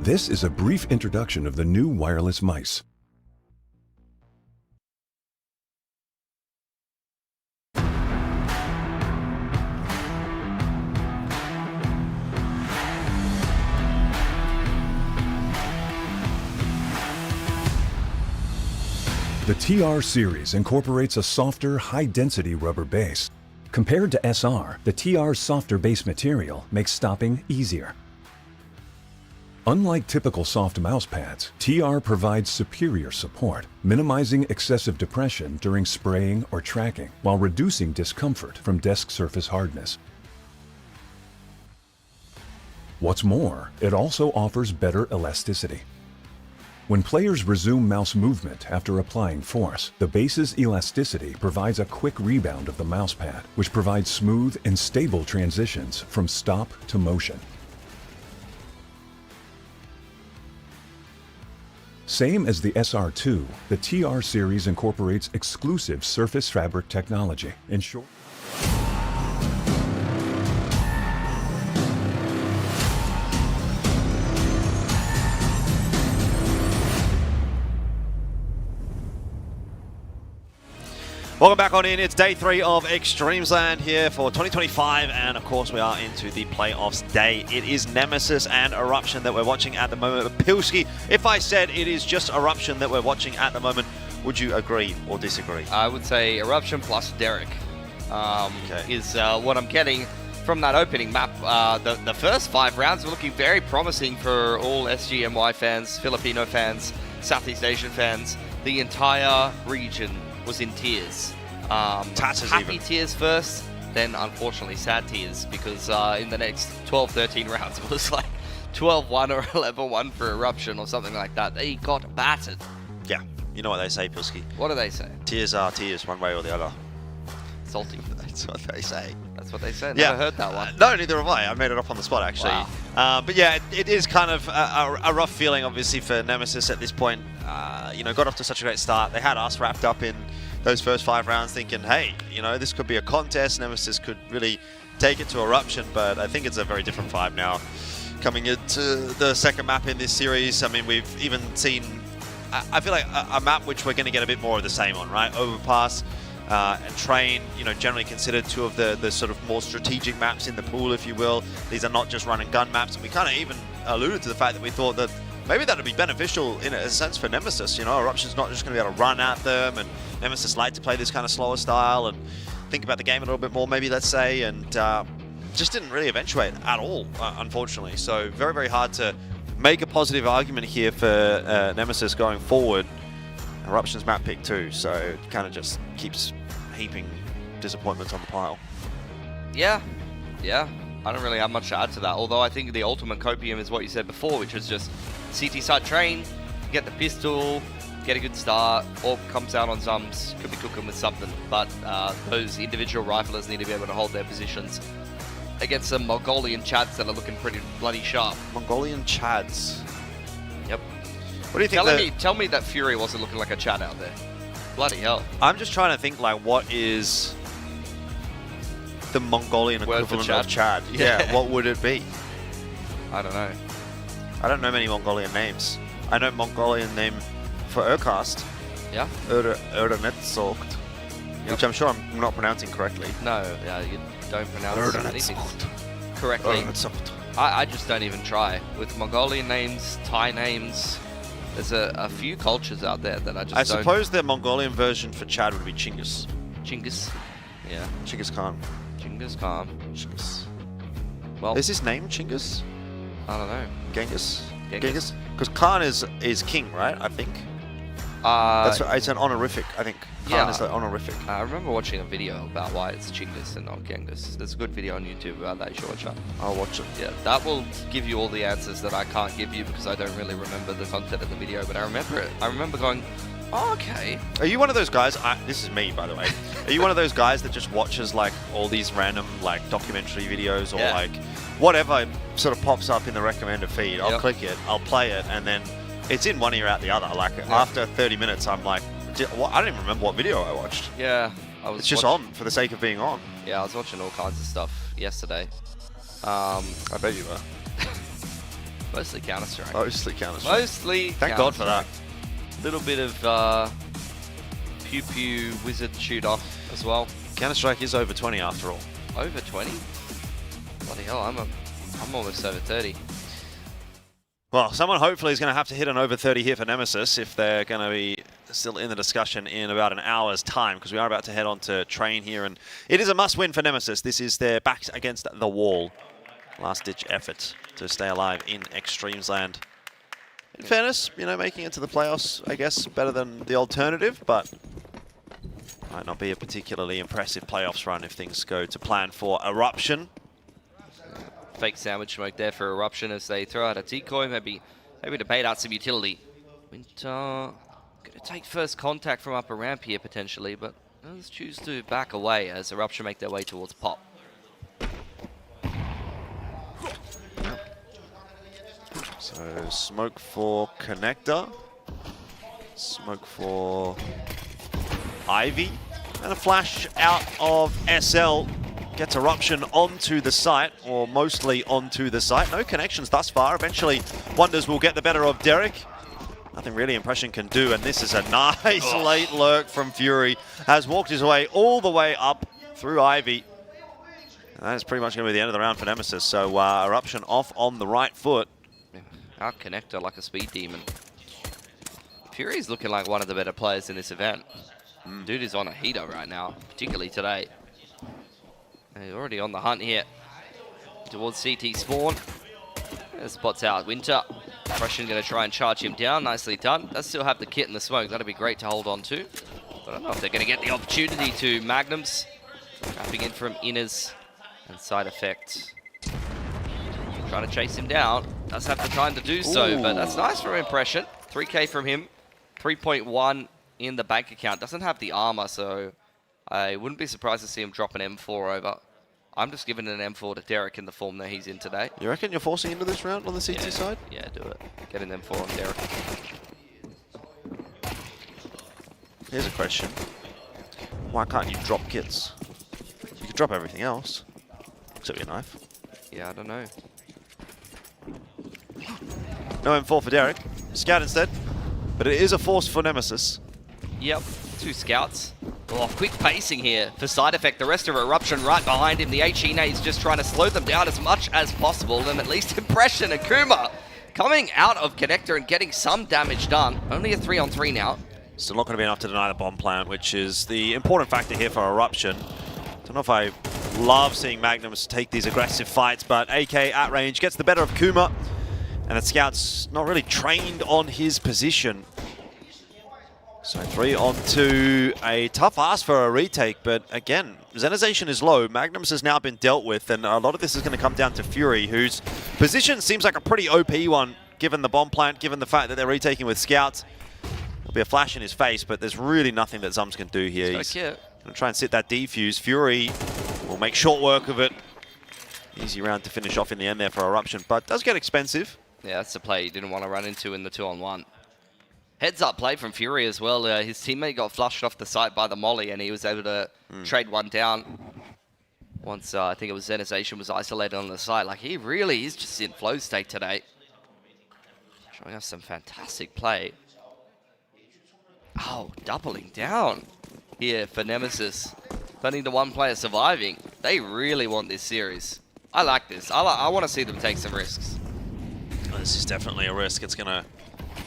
This is a brief introduction of the new wireless mice. The TR series incorporates a softer, high-density rubber base. Compared to SR, the TR's softer base material makes stopping easier. Unlike typical soft mouse pads, TR provides superior support, minimizing excessive depression during spraying or tracking, while reducing discomfort from desk surface hardness. What's more, it also offers better elasticity. When players resume mouse movement after applying force, the base's elasticity provides a quick rebound of the mouse pad, which provides smooth and stable transitions from stop to motion. Same as the SR2, the TR series incorporates exclusive surface fabric technology, ensuring Welcome back on in. It's day 3 of Extremesland here for 2025, and of course we are into the playoffs day. It is Nemesis and Eruption that we're watching at the moment. But Pilski, if I said it is just Eruption that we're watching at the moment, would you agree or disagree? I would say Eruption plus Derek is what I'm getting from that opening map. The first 5 rounds were looking very promising for all SGMY fans, Filipino fans, Southeast Asian fans. The entire region was in tears. Happy tears first, then unfortunately sad tears, because in the next 12-13 rounds it was like 12-1 or 11-1 for Eruption or something like that. They got battered. Yeah, you know what they say, Pilski. What do they say? Tears are tears, one way or the other. Salty. That's what they say. That's what they say. Yeah. Never heard that one. No, neither have I. I made it up on the spot, actually. Wow. But yeah, it is kind of a rough feeling, obviously, for Nemesis at this point. You know, got off to such a great start. They had us wrapped up in those first 5 rounds thinking, hey, you know, this could be a contest. Nemesis could really take it to Eruption, but I think it's a very different vibe now. Coming into the second map in this series, I mean, we've even seen, I feel like a map which we're going to get a bit more of the same on, right? Overpass and Train, you know, generally considered 2 of the sort of more strategic maps in the pool, if you will. These are not just run and gun maps, and we kind of even alluded to the fact that we thought that maybe that would be beneficial in a sense for Nemesis. You know, Eruption's not just going to be able to run at them, and Nemesis like to play this kind of slower style and think about the game a little bit more, maybe, let's say, and just didn't really eventuate at all, unfortunately. So very, very hard to make a positive argument here for Nemesis going forward. Eruption's map pick too, so it kind of just keeps heaping disappointments on the pile. Yeah. I don't really have much to add to that, although I think the ultimate copium is what you said before, which was just CT side Train, get the pistol, get a good start, or comes out on Zums, could be cooking with something, but those individual riflers need to be able to hold their positions against some Mongolian Chads that are looking pretty bloody sharp. Mongolian Chads. Yep. What do you think? Tell me that Fury wasn't looking like a Chad out there. Bloody hell. I'm just trying to think, like, what is the Mongolian equivalent of Chad? Yeah, what would it be? I don't know. I don't know many Mongolian names. I know Mongolian name for Urcast. Yeah? Urnetsogt. Which I'm sure I'm not pronouncing correctly. No, you don't pronounce anything correctly. I just don't even try. With Mongolian names, Thai names, there's a few cultures out there that I just don't... suppose the Mongolian version for Chad would be Chinggis. Chinggis. Yeah. Chinggis Khan. Chinggis Khan. Chinggis. Well... Is his name Chinggis? I don't know. Genghis? Genghis? Because Khan is king, right? I think. It's an honorific, I think. Khan is an honorific. I remember watching a video about why it's Chinggis and not Genghis. There's a good video on YouTube about that. You should watch that. I'll watch it. Yeah, that will give you all the answers that I can't give you because I don't really remember the content of the video, but I remember it. I remember going, oh, okay. Are you one of those guys, this is me, by the way. Are you one of those guys that just watches, like, all these random, like, documentary videos or, like, whatever sort of pops up in the recommended feed? I'll click it, I'll play it, and then it's in one ear out the other. Like, after 30 minutes, I'm like, I don't even remember what video I watched. Yeah. It's just on for the sake of being on. Yeah, I was watching all kinds of stuff yesterday. I bet you were. Mostly Counter-Strike. Mostly Counter-Strike. Mostly Thank God for that. Little bit of Pew Pew Wizard shoot-off as well. Counter-Strike is over 20 after all. Over 20? Bloody hell, I'm almost over 30. Well, someone hopefully is going to have to hit an over 30 here for Nemesis if they're going to be still in the discussion in about an hour's time, because we are about to head on to Train here, and it is a must-win for Nemesis. This is their backs against the wall. Last-ditch effort to stay alive in Extremesland. In fairness, you know, making it to the playoffs, I guess, better than the alternative, but might not be a particularly impressive playoffs run if things go to plan for Eruption. Fake sandwich smoke there for Eruption as they throw out a decoy, maybe to bait out some utility. Winter going to take first contact from upper ramp here potentially, but let's choose to back away as Eruption make their way towards Pop. So smoke for Connector, smoke for Ivy, and a flash out of SL. Gets Eruption onto the site, or mostly onto the site. No connections thus far. Eventually, Wonders will get the better of Derek. Nothing really Impression can do, and this is a nice late lurk from Fury. Has walked his way all the way up through Ivy. And that is pretty much going to be the end of the round for Nemesis. So Eruption off on the right foot. Out connector like a speed demon. Fury's looking like one of the better players in this event. Dude is on a heater right now, particularly today. And he's already on the hunt here. Towards CT spawn. Spots out Winter. Impression going to try and charge him down. Nicely done. Does still have the kit and the smoke. That'll be great to hold on to. But I don't know if they're going to get the opportunity to. Magnums wrapping in from Inners and side effect. Trying to chase him down. Does have the time to do so, but that's nice for Impression. 3K from him. 3.1 in the bank account. Doesn't have the armor, so I wouldn't be surprised to see him drop an M4 over. I'm just giving an M4 to Derek in the form that he's in today. You reckon you're forcing into this round on the CT side? Yeah, do it. Get an M4 on Derek. Here's a question. Why can't you drop kits? You could drop everything else, except your knife. Yeah, I don't know. No M4 for Derek. Scout instead. But it is a force for Nemesis. Yep, 2 scouts. Oh, quick pacing here for side effect. The rest of Eruption right behind him. The HE is just trying to slow them down as much as possible. And at least Impression and Kuma coming out of connector and getting some damage done. Only a 3-on-3 now. Still not going to be enough to deny the bomb plant, which is the important factor here for Eruption. Don't know if I love seeing Magnums take these aggressive fights, but AK at range gets the better of Kuma. And the scout's not really trained on his position. So 3-on-2, a tough ask for a retake, but again, Zenization is low. Magnums has now been dealt with, and a lot of this is going to come down to Fury, whose position seems like a pretty OP one, given the bomb plant, given the fact that they're retaking with scouts. There'll be a flash in his face, but there's really nothing that Zums can do here. He's going to try and sit that defuse. Fury will make short work of it. Easy round to finish off in the end there for Eruption, but does get expensive. Yeah, that's the play he didn't want to run into in the 2-on-1. Heads up play from Fury as well. His teammate got flushed off the site by the molly and he was able to trade one down. Once I think it was Zenization was isolated on the site. Like he really is just in flow state today. Showing us some fantastic play. Oh, doubling down here for Nemesis. Turning to one player surviving. They really want this series. I like this. I want to see them take some risks. Well, this is definitely a risk. It's going to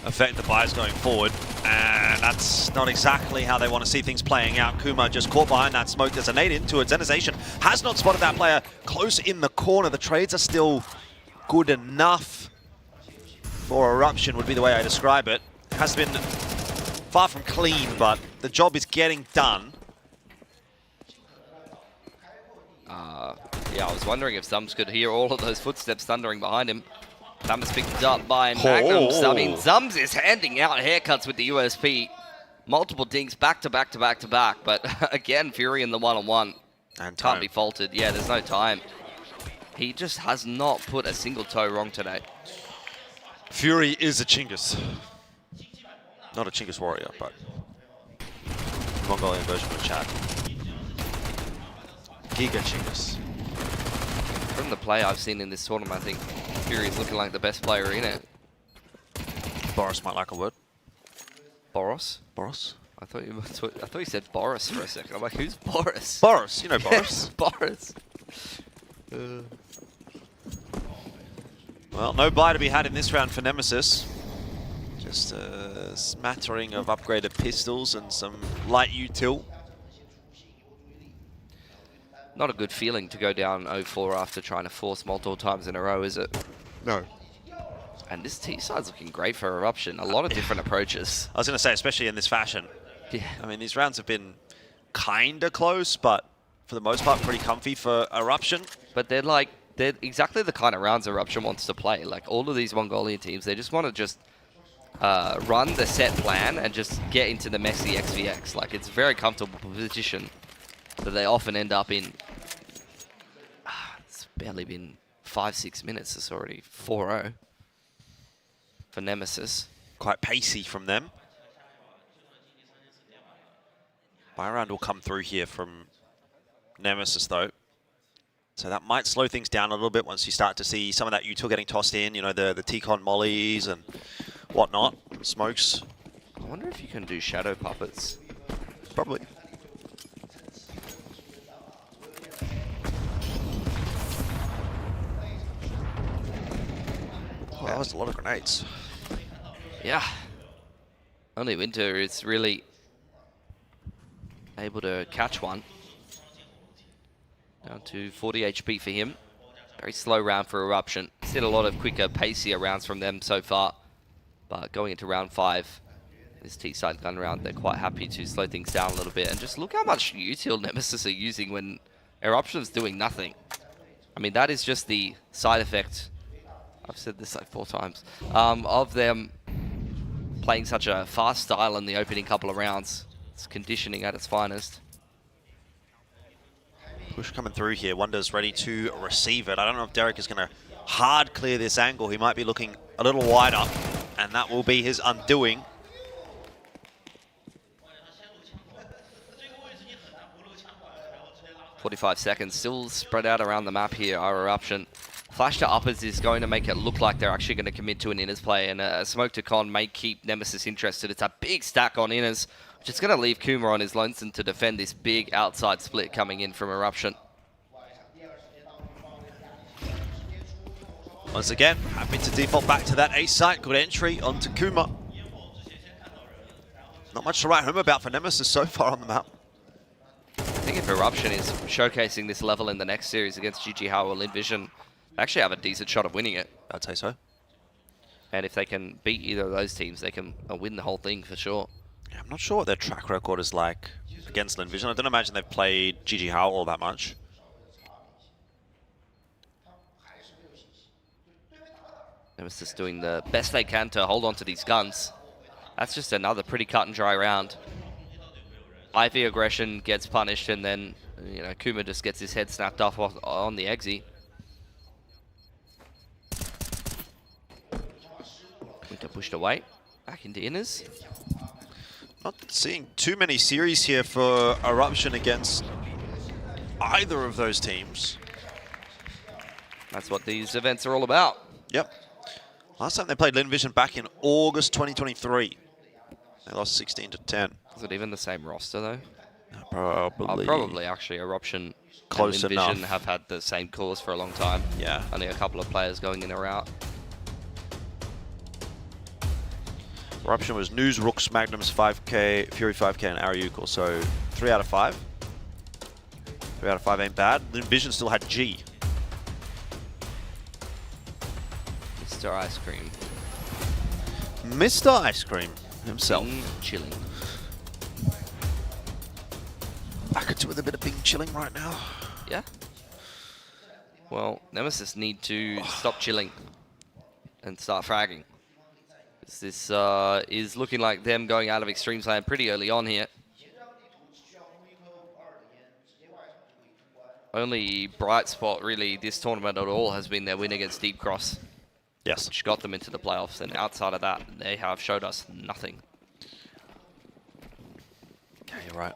affect the buys going forward, and that's not exactly how they want to see things playing out. Kuma just caught behind that smoke. There's a nade into it. Zenization has not spotted that player close in the corner. The trades are still good enough for Eruption, would be the way I describe it. Has been far from clean, but the job is getting done. Yeah, I was wondering if Zums could hear all of those footsteps thundering behind him. Thomas picked up by Magnums. I mean, Zums is handing out haircuts with the USP. Multiple dings back to back to back to back. But again, Fury in the 1-on-1. And can't be faulted. Yeah, there's no time. He just has not put a single toe wrong today. Fury is a Chinggis. Not a Chinggis warrior, but Mongolian version of Chad. Giga Chinggis. From the play I've seen in this tournament, I think Fury is looking like the best player in it. Boris might like a word. Boros? Boris? I thought you said Boris for a second. I'm like, who's Boris? Boris, you know Boris. Boris. Well, no buy to be had in this round for Nemesis. Just a smattering of upgraded pistols and some light util. Not a good feeling to go down 0-4 after trying to force multiple times in a row, is it? No. And this T-side's looking great for Eruption. A lot of different approaches. I was going to say, especially in this fashion. Yeah. I mean, these rounds have been kind of close, but for the most part, pretty comfy for Eruption. But they're exactly the kind of rounds Eruption wants to play. Like, all of these Mongolian teams, they just want to just run the set plan and just get into the messy XVX. Like, it's a very comfortable position that they often end up in. It's barely been 5-6 minutes. It's already 4-0 for Nemesis. Quite pacey from them. Buy round will come through here from Nemesis, though. So that might slow things down a little bit once you start to see some of that util getting tossed in. You know, the T-Con mollies and whatnot. Smokes. I wonder if you can do shadow puppets. Probably. Oh, that was a lot of grenades. Yeah. Only Winter is really able to catch one. Down to 40 HP for him. Very slow round for Eruption. Seen a lot of quicker, pacier rounds from them so far. But going into round 5, this T-side gun round, they're quite happy to slow things down a little bit. And just look how much util Nemesis are using when Eruption's doing nothing. I mean, that is just the side effect, I've said this like 4 times, of them playing such a fast style in the opening couple of rounds. It's conditioning at its finest. Push coming through here. Wonder's ready to receive it. I don't know if Derek is going to hard clear this angle. He might be looking a little wider, and that will be his undoing. .45 seconds, still spread out around the map here, our Eruption. Flash to uppers is going to make it look like they're actually going to commit to an inners play, and a smoke to con may keep Nemesis interested. It's a big stack on inners, which is going to leave Kuma on his lonesome to defend this big outside split coming in from Eruption. Once again, happy to default back to that A site. Good entry onto Kuma. Not much to write home about for Nemesis so far on the map. I think if Eruption is showcasing this level in the next series against GG Hao or Linvision, they actually have a decent shot of winning it. I'd say so. And if they can beat either of those teams, they can win the whole thing for sure. Yeah, I'm not sure what their track record is like against Linvision. I don't imagine they've played GG Hao all that much. Nemesis doing the best they can to hold on to these guns. That's just another pretty cut and dry round. IV aggression gets punished, and then, you know, Kuma just gets his head snapped off on the exit. Winter pushed away, back into inners. Not seeing too many series here for Eruption against either of those teams. That's what these events are all about. Yep. Last time they played Linvision back in August 2023. They lost 16 to 10. Is it even the same roster though? Probably. Probably actually. Eruption Close and Linvision enough. have had the same cores for a long time. Yeah. Only a couple of players going in or out. Eruption was News, Rooks, Magnums 5k, Fury 5k, and Ariukal. So 3 out of 5. 3 out of 5 ain't bad. Linvision still had G. Mr. Ice Cream. Mr. Ice Cream himself. Bing chilling. I could do with a bit of Bing chilling right now. Yeah. Well, Nemesis need to stop chilling and start fragging. This is looking like them going out of Extremesland pretty early on here. Only bright spot really this tournament at all has been their win against Deep Cross. Yes. Which got them into the playoffs, and outside of that, they have showed us nothing. Okay, you're right.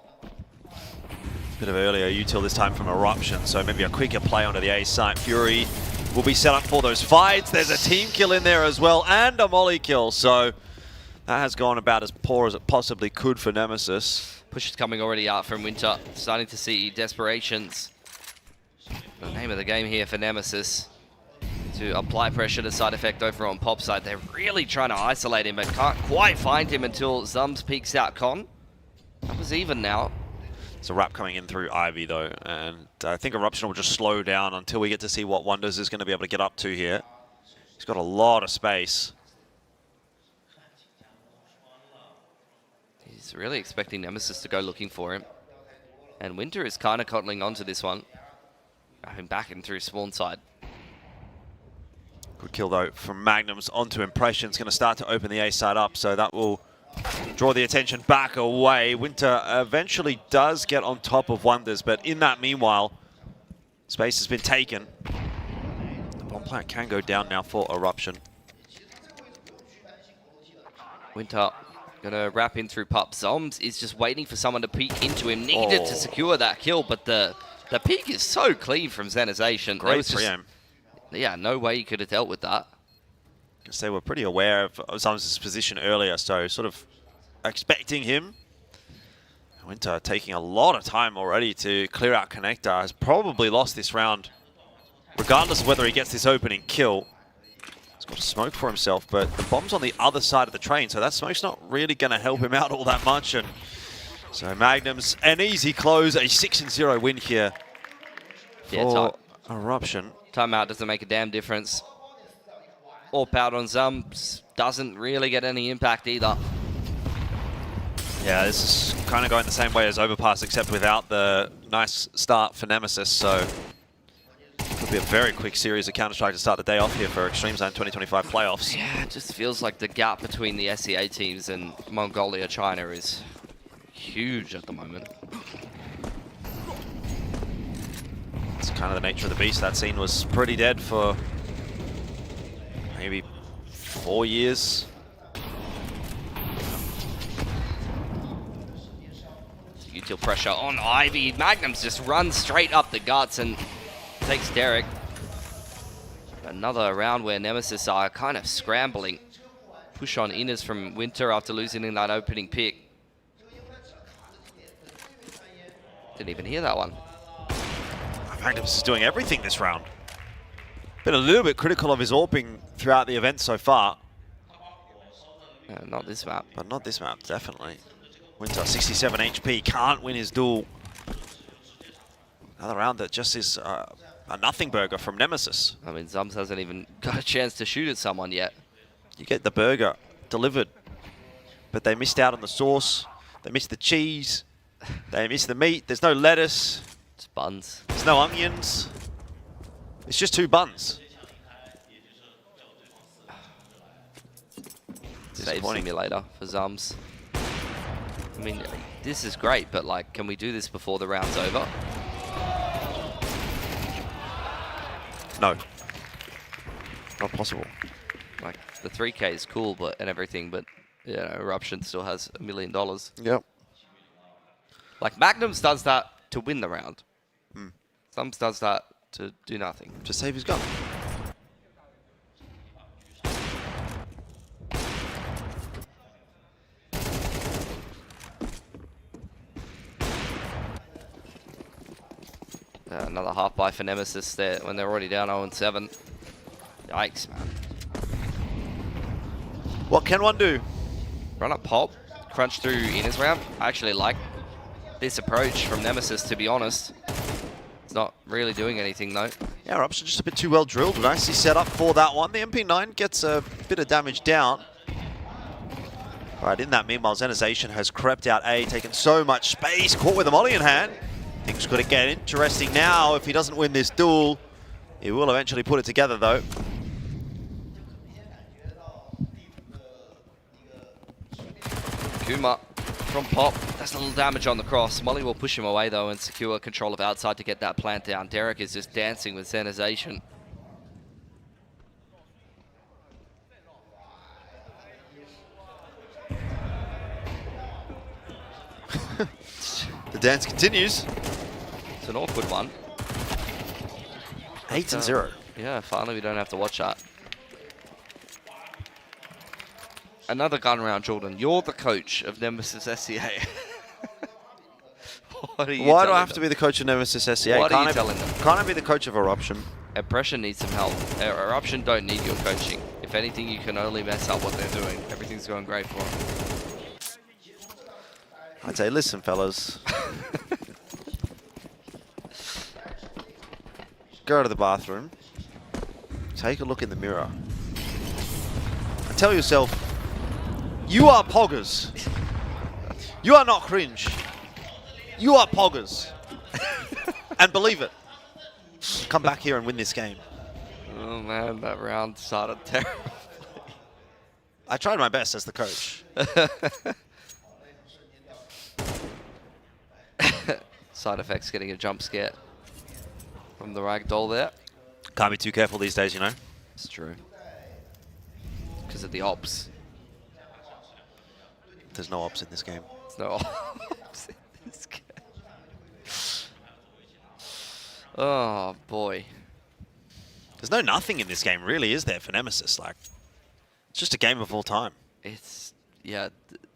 Bit of earlier util this time from Eruption, so maybe a quicker play onto the A site. Fury will be set up for those fights. There's a team kill in there as well, and a molly kill, so that has gone about as poor as it possibly could for Nemesis. Push is coming already out from Winter. Starting to see desperations. The name of the game here for Nemesis. To apply pressure to side effect over on Pop's side. They're really trying to isolate him, but can't quite find him until Zums peeks out Con. That was even now. It's a wrap coming in through Ivy though, and I think Eruption will just slow down until we get to see what Wonders is going to be able to get up to here. He's got a lot of space. He's really expecting Nemesis to go looking for him. And Winter is kind of coddling onto this one. Having back in through spawn side. Good kill though from Magnums onto Impression's going to start to open the A side up, so that will draw the attention back away. Winter eventually does get on top of Wonders, but in that meanwhile, space has been taken. The bomb plant can go down now for Eruption. Winter gonna wrap in through Pup. Zombs is just waiting for someone to peek into him. Needed to secure that kill, but the peek is so clean from Zenization. Great pre-aim. Yeah, no way he could have dealt with that. Because they were pretty aware of Zum's position earlier, so sort of expecting him. Winter taking a lot of time already to clear out Connector. Has probably lost this round, regardless of whether he gets this opening kill. He's got a smoke for himself, but the bomb's on the other side of the train, so that smoke's not really going to help him out all that much. And so Magnum's an easy close, a 6-0 win here for Eruption. Timeout doesn't make a damn difference. AWP out on Zum doesn't really get any impact either. Yeah, this is kind of going the same way as Overpass, except without the nice start for Nemesis, so could be a very quick series of Counter-Strike to start the day off here for Extremesland 2025 playoffs. Yeah, it just feels like the gap between the SEA teams and Mongolia, China is huge at the moment. It's kind of the nature of the beast. That scene was pretty dead for maybe 4 years. Util pressure on Ivy. Magnum's just runs straight up the guts and takes Derek. Another round where Nemesis are kind of scrambling. Push on inners from Winter after losing in that opening pick. Didn't even hear that one. Magnus is doing everything this round. Been a little bit critical of his AWPing throughout the event so far. Not this map. But not this map, definitely. Winter, 67 HP, can't win his duel. Another round that just is a nothing burger from Nemesis. I mean, Zums hasn't even got a chance to shoot at someone yet. You get the burger delivered, but they missed out on the sauce. They missed the cheese. They missed the meat. There's no lettuce. It's buns. There's no onions. It's just 2 buns. Save simulator for Zums. I mean, this is great, but like, can we do this before the round's over? No. Not possible. Like, the 3K is cool, and everything, but yeah, Eruption still has $1 million. Yep. Like, Magnums does that to win the round. Zums does that to do nothing. To save his gun. Another half buy for Nemesis there when they're already down 0-7. Yikes, man. What can one do? Run up pop, crunch through in his round. I actually like this approach from Nemesis, to be honest. It's not really doing anything, though. Yeah, Eruption just a bit too well drilled. Nicely set up for that one. The MP9 gets a bit of damage down. Right, in that meanwhile, Zenization has crept out A, taken so much space, caught with a molly in hand. Things could get interesting now. If he doesn't win this duel, he will eventually put it together, though. Kuma from pop. That's a little damage on the cross. Molly will push him away, though, and secure control of outside to get that plant down. Derek is just dancing with Zenization. The dance continues. It's an awkward one. 8-0. Yeah, finally we don't have to watch that. Another gun round, Jordan. You're the coach of Nemesis SEA. What are you Why do I telling have them? to be the coach of Nemesis SEA? What are you telling them? Can't I be the coach of Eruption? Eruption needs some help. Eruption don't need your coaching. If anything, you can only mess up what they're doing. Everything's going great for them. I'd say, listen, fellas. Go to the bathroom. Take a look in the mirror. And tell yourself, you are poggers. You are not cringe. You are poggers. And believe it. Come back here and win this game. Oh man, that round started terribly. I tried my best as the coach. Side effects getting a jump scare from the ragdoll there. Can't be too careful these days, you know. It's true. Because of the ops. There's no ops in this game. There's no ops in this game. Oh boy. There's no nothing in this game, really, is there, for Nemesis? Like, Just a game of all time. It's, yeah,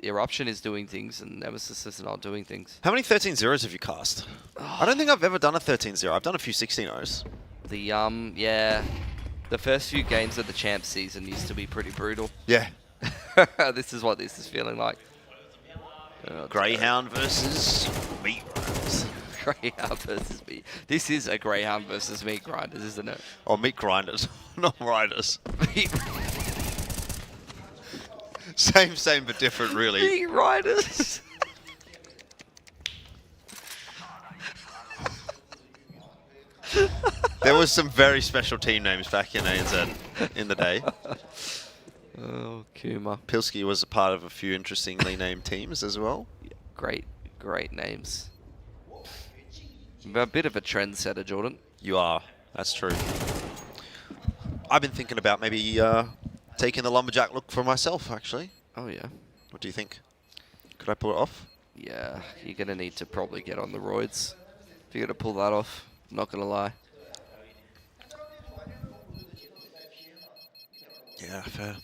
Eruption is doing things and Nemesis is not doing things. How many 13-0s have you cast? I don't think I've ever done a 13-0. I've done a few 16-0s. The, yeah, the first few games of the champ season used to be pretty brutal. Yeah. This is what this is feeling like. Greyhound versus Meat Grinders. Greyhound versus meat. This is a Greyhound versus Meat Grinders, isn't it? Or Meat Grinders, not Riders. Same, but different, really. Meat Riders. There was some very special team names back in ANZ in the day. Oh, Kuma. Pilsky was a part of a few interestingly named teams as well. Great names. A bit of a trendsetter, Jordan. You are. That's true. I've been thinking about maybe taking the lumberjack look for myself, actually. Oh, yeah. What do you think? Could I pull it off? Yeah, you're going to need to probably get on the roids if you're going to pull that off. I'm not going to lie. Yeah, fair.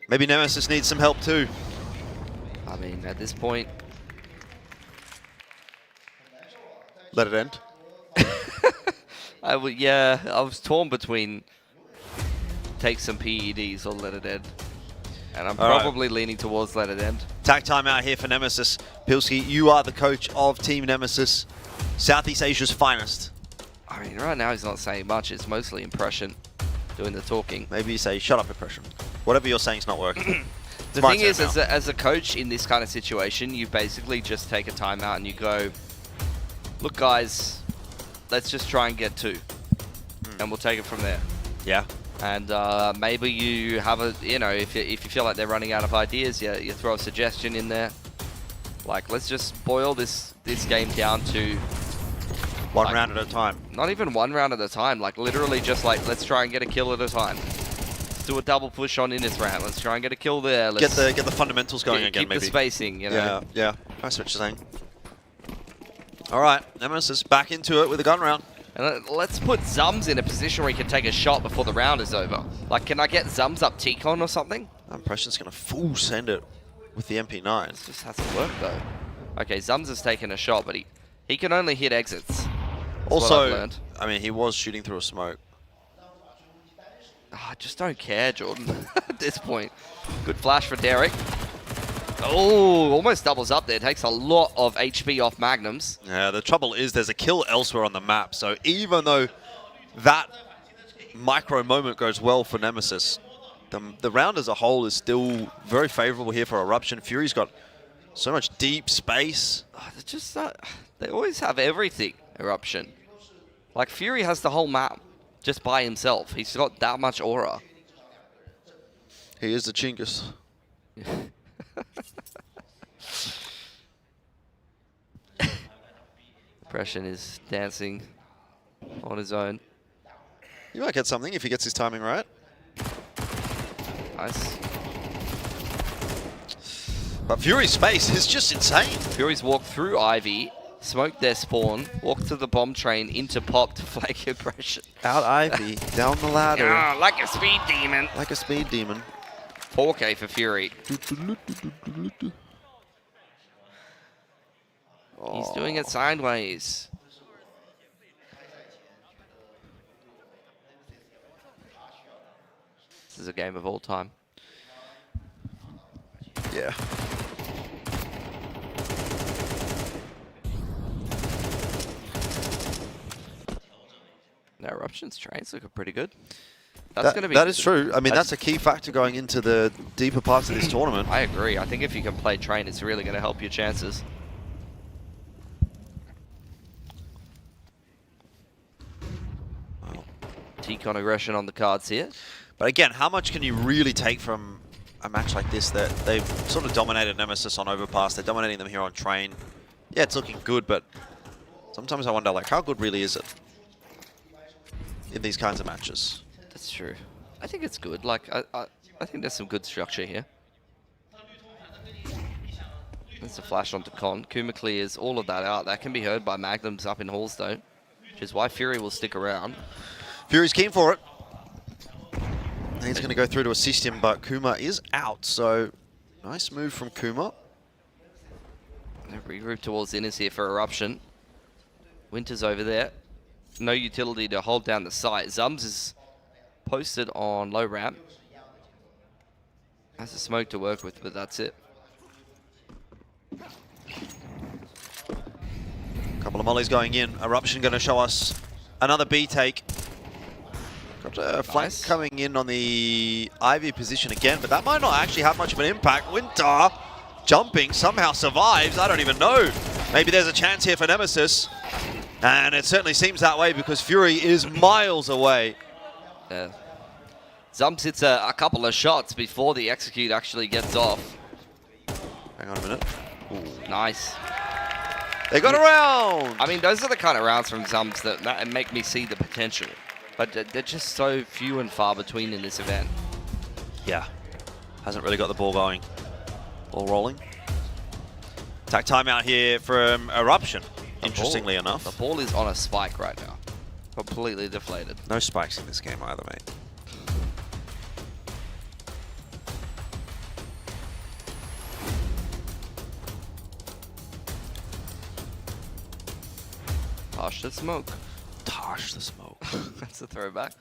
Maybe Nemesis needs some help too. I mean, at this point... Let it end. I was torn between take some PEDs or let it end. And I'm probably leaning towards let it end. Tag time out here for Nemesis. Pilsky, you are the coach of Team Nemesis, Southeast Asia's finest. I mean, right now he's not saying much. It's mostly impression doing the talking. Maybe you say, shut up, impression. Whatever you're saying is not working. The thing is, as a coach in this kind of situation, you basically just take a timeout and you go, look, guys, let's just try and get 2. And we'll take it from there. Yeah. And maybe you have a, if you feel like they're running out of ideas, you throw a suggestion in there. Like, let's just boil this game down to... One round at a time. Not even one round at a time. Like, literally just like, let's try and get a kill at a time. Let's do a double push on Innis round. Let's try and get a kill there. Let's get the fundamentals going again, keep maybe. the spacing, Yeah. I see what you're saying. All right, Nemesis back into it with a gun round. And let's put Zums in a position where he can take a shot before the round is over. Like, can I get Zums up T-Con or something? Impression's going to full send it with the MP9. This just hasn't worked, though. Okay, Zums has taken a shot, but he can only hit exits. Also, I mean, he was shooting through a smoke. I just don't care, Jordan, at this point. Good flash for Derek. Oh, almost doubles up there. Takes a lot of HP off Magnums. Yeah, the trouble is there's a kill elsewhere on the map. So even though that micro moment goes well for Nemesis, the round as a whole is still very favorable here for Eruption. Fury's got so much deep space. Oh, they're just they always have everything, Eruption. Like, Fury has the whole map just by himself. He's got that much aura. He is the Chingus. Impression is dancing on his own. He might get something if he gets his timing right. Nice. But Fury's space is just insane. Fury's walked through Ivy, smoked their spawn, walked to the bomb train, into Pop to flank Impression. Out Ivy, down the ladder. Yeah, like a speed demon. Like a speed demon. 4K for Fury. He's doing it sideways. This is a game of all time. Yeah. Now Eruption's trains looking pretty good. That is true. I mean, that's a key factor going into the deeper parts of this tournament. I agree. I think if you can play train, it's really going to help your chances. Wow. T-Con aggression on the cards here. But again, how much can you really take from a match like this that they've sort of dominated Nemesis on Overpass? They're dominating them here on Train. Yeah, it's looking good, but sometimes I wonder, like, how good really is it in these kinds of matches? That's true. I think it's good. Like, I think there's some good structure here. There's a flash onto Con. Kuma clears all of that out. That can be heard by Magnums up in halls, though, which is why Fury will stick around. Fury's keen for it. And he's going to go through to assist him, but Kuma is out, so nice move from Kuma. Regroup towards Innes here for Eruption. Winter's over there. No utility to hold down the site. Zums is posted on low ramp. Has a smoke to work with, but that's it. Couple of mollies going in. Eruption going to show us another B take. Got a flank coming in on the Ivy position again, but that might not actually have much of an impact. Winter jumping, somehow survives. I don't even know. Maybe there's a chance here for Nemesis. And it certainly seems that way because Fury is miles away. Yeah. Zumps hits a couple of shots before the execute actually gets off. Hang on a minute. Ooh. Nice. They got around! I mean, those are the kind of rounds from Zumps that make me see the potential. But they're just so few and far between in this event. Yeah. Hasn't really got the ball going. Ball rolling. Attack timeout here from Eruption, interestingly enough. The ball is on a spike right now. Completely deflated. No spikes in this game either, mate. Tosh the smoke. Tosh the smoke. That's a throwback.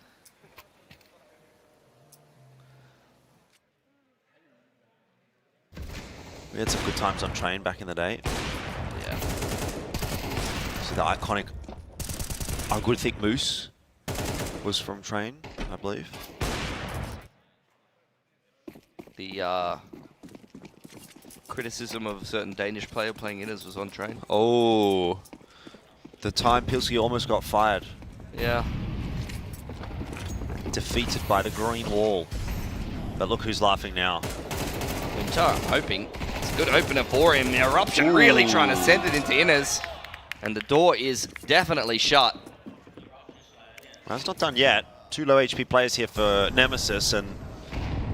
We had some good times on train back in the day. Yeah. So the iconic Our Good Thick Moose was from train, I believe. The criticism of a certain Danish player playing Innes was on train. Oh, the time Pilsky almost got fired. Yeah. Defeated by the green wall. But look who's laughing now. Winter hoping. It's a good opener for him. Eruption really trying to send it into Innes. And the door is definitely shut. Well, it's not done yet. 2 low HP players here for Nemesis, and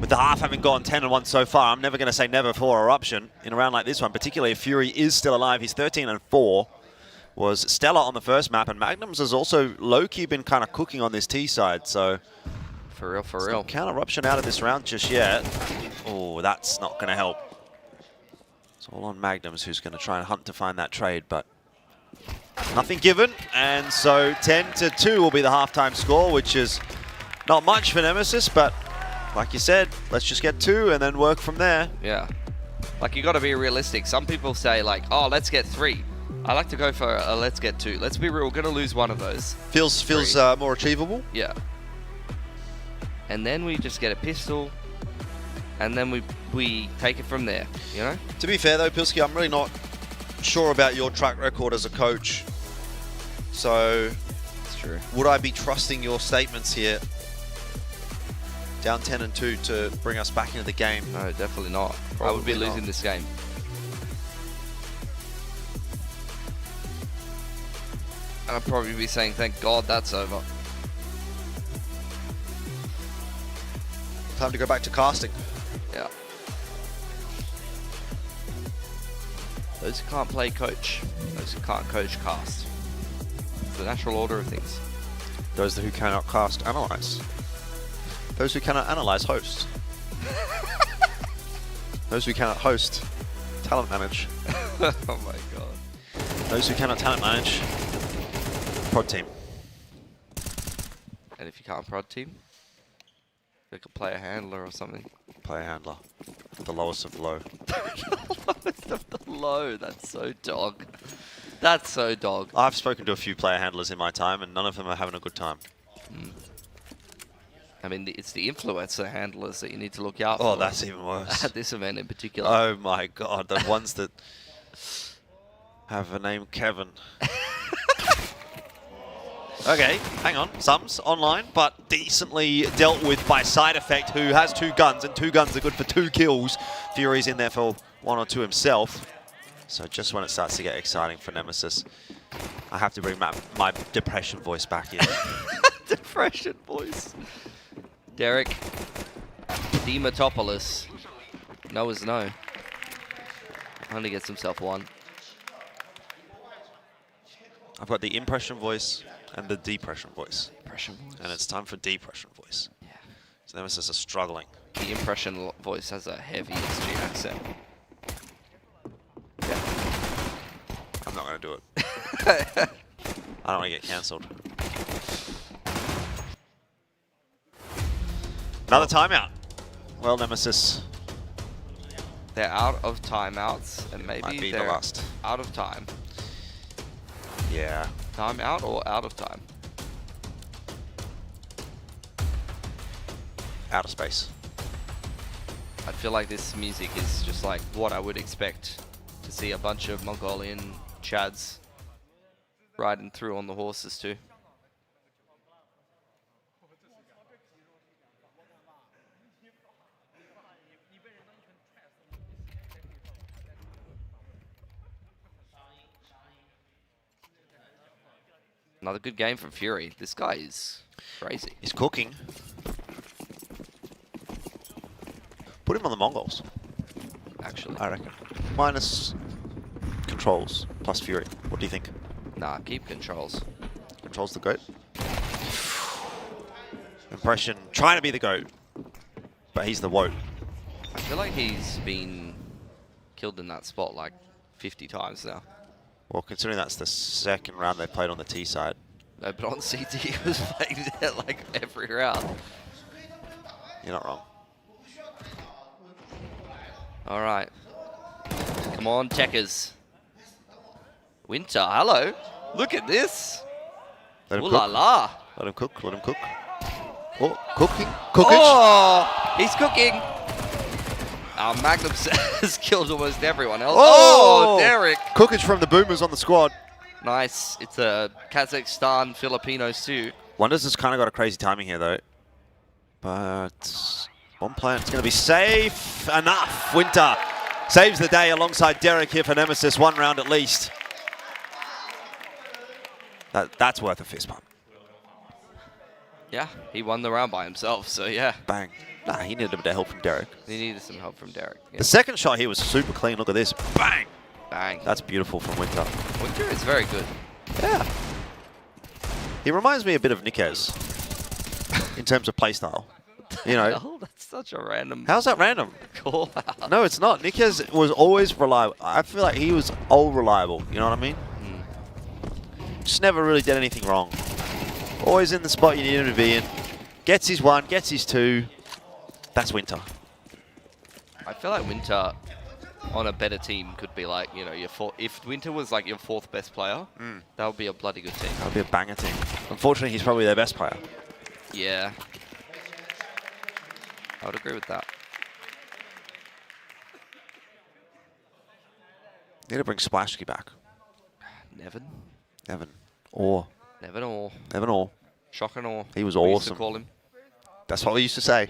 with the half having gone 10-1 so far, I'm never going to say never for Eruption in a round like this one, particularly if Fury is still alive. He's 13-4. Was Stella on the first map, and Magnums has also low-key been kind of cooking on this T side, so... For real. Count Eruption out of this round just yet. Oh, that's not going to help. It's all on Magnums, who's going to try and hunt to find that trade, but nothing given. And so 10-2 will be the halftime score, which is not much for Nemesis, but like you said, let's just get 2 and then work from there. Yeah. Like, you got to be realistic. Some people say, like, oh, let's get 3. I like to go for a let's get 2. Let's be real, we're going to lose one of those. Feels more achievable? Yeah. And then we just get a pistol, and then we take it from there, you know? To be fair though, Pilsky, I'm really not sure about your track record as a coach. So, it's true. Would I be trusting your statements here? Down 10-2 to bring us back into the game? No, definitely not. Probably I would be not. losing this game. And I'd probably be saying, thank God that's over. Time to go back to casting. Yeah. Those who can't play coach, those who can't coach cast. It's the natural order of things. Those who cannot cast, analyze. Those who cannot analyze, host. Those who cannot host, talent manage. Oh my God. Those who cannot talent manage, prod team. And if you can't prod team, you could play a handler or something. Player handler. The lowest of the low. Lowest of the low. That's so dog. That's so dog. I've spoken to a few player handlers in my time, and none of them are having a good time. I mean, it's the influencer handlers that you need to look out for. Oh, that's even worse. At this event in particular. Oh my God, the ones that have a name Kevin. Okay, hang on. Sums online, but decently dealt with by Side Effect, who has 2 guns, and 2 guns are good for 2 kills. Fury's in there for 1 or 2 himself. So just when it starts to get exciting for Nemesis, I have to bring my depression voice back in. Depression voice. Derek Dematopoulos. No is no. Only gets himself 1. I've got the impression voice and the depression voice. Depression voice. And it's time for depression voice. Yeah. So Nemesis are struggling. The impression voice has a heavy SG accent. Yeah. I'm not going to do it. I don't want to get cancelled. Another timeout. Well, Nemesis They're out of timeouts, and might maybe be the they're last. out of time. Yeah. Timeout or out of time? Out of space. I feel like this music is just like what I would expect to see a bunch of Mongolian chads riding through on the horses too. Another good game from Fury. This guy is crazy. He's cooking. Put him on the Mongols, Actually, I reckon. Minus controls, plus Fury. What do you think? nah, keep controls. Controls the GOAT. Impression, trying to be the GOAT, but he's the WOAT. I feel like he's been killed in that spot like 50 times now. Well, considering that's the second round they played on the T side. No, but on CT he was playing there like every round. You're not wrong. All right. Come on, checkers. Winter, hello. Look at this. Let him Ooh la cook. la. Let him cook. Let him cook. Oh, cooking. Cookage. Oh, he's cooking. Our Magnum has killed almost everyone else. Oh! Oh, Derek. Cookage from the Boomers on the squad. Nice. It's a Kazakhstan Filipino stew. Wonders has kind of got a crazy timing here, though. But one plant's going to be safe enough. Winter saves the day alongside Derek here for Nemesis. 1 round at least. That's worth a fist pump. Yeah, he won the round by himself, so yeah. Bang. Nah, he needed a bit of help from Derek. He needed some help from Derek. Yeah. The second shot here was super clean. Look at this. Bang. Bang. That's beautiful from Winter. Winter is very good. Yeah. He reminds me a bit of Nikez in terms of playstyle. You know. Oh, that's such a random How's that random? call out. No, it's not. Nikez was always reliable. I feel like he was all reliable. You know what I mean? Just never really did anything wrong. Always in the spot you need him to be in. Gets his 1, gets his 2. That's Winter. I feel like Winter on a better team could be like, you know, your if Winter was like your 4th best player, that would be a bloody good team. That would be a banger team. Unfortunately, he's probably their best player. Yeah. I would agree with that. Need to bring Splashky back. Nevin. Nevin. Or. Nevin or. Nevin Or. Shocking or. He was we used to awesome. call him. That's what we used to say.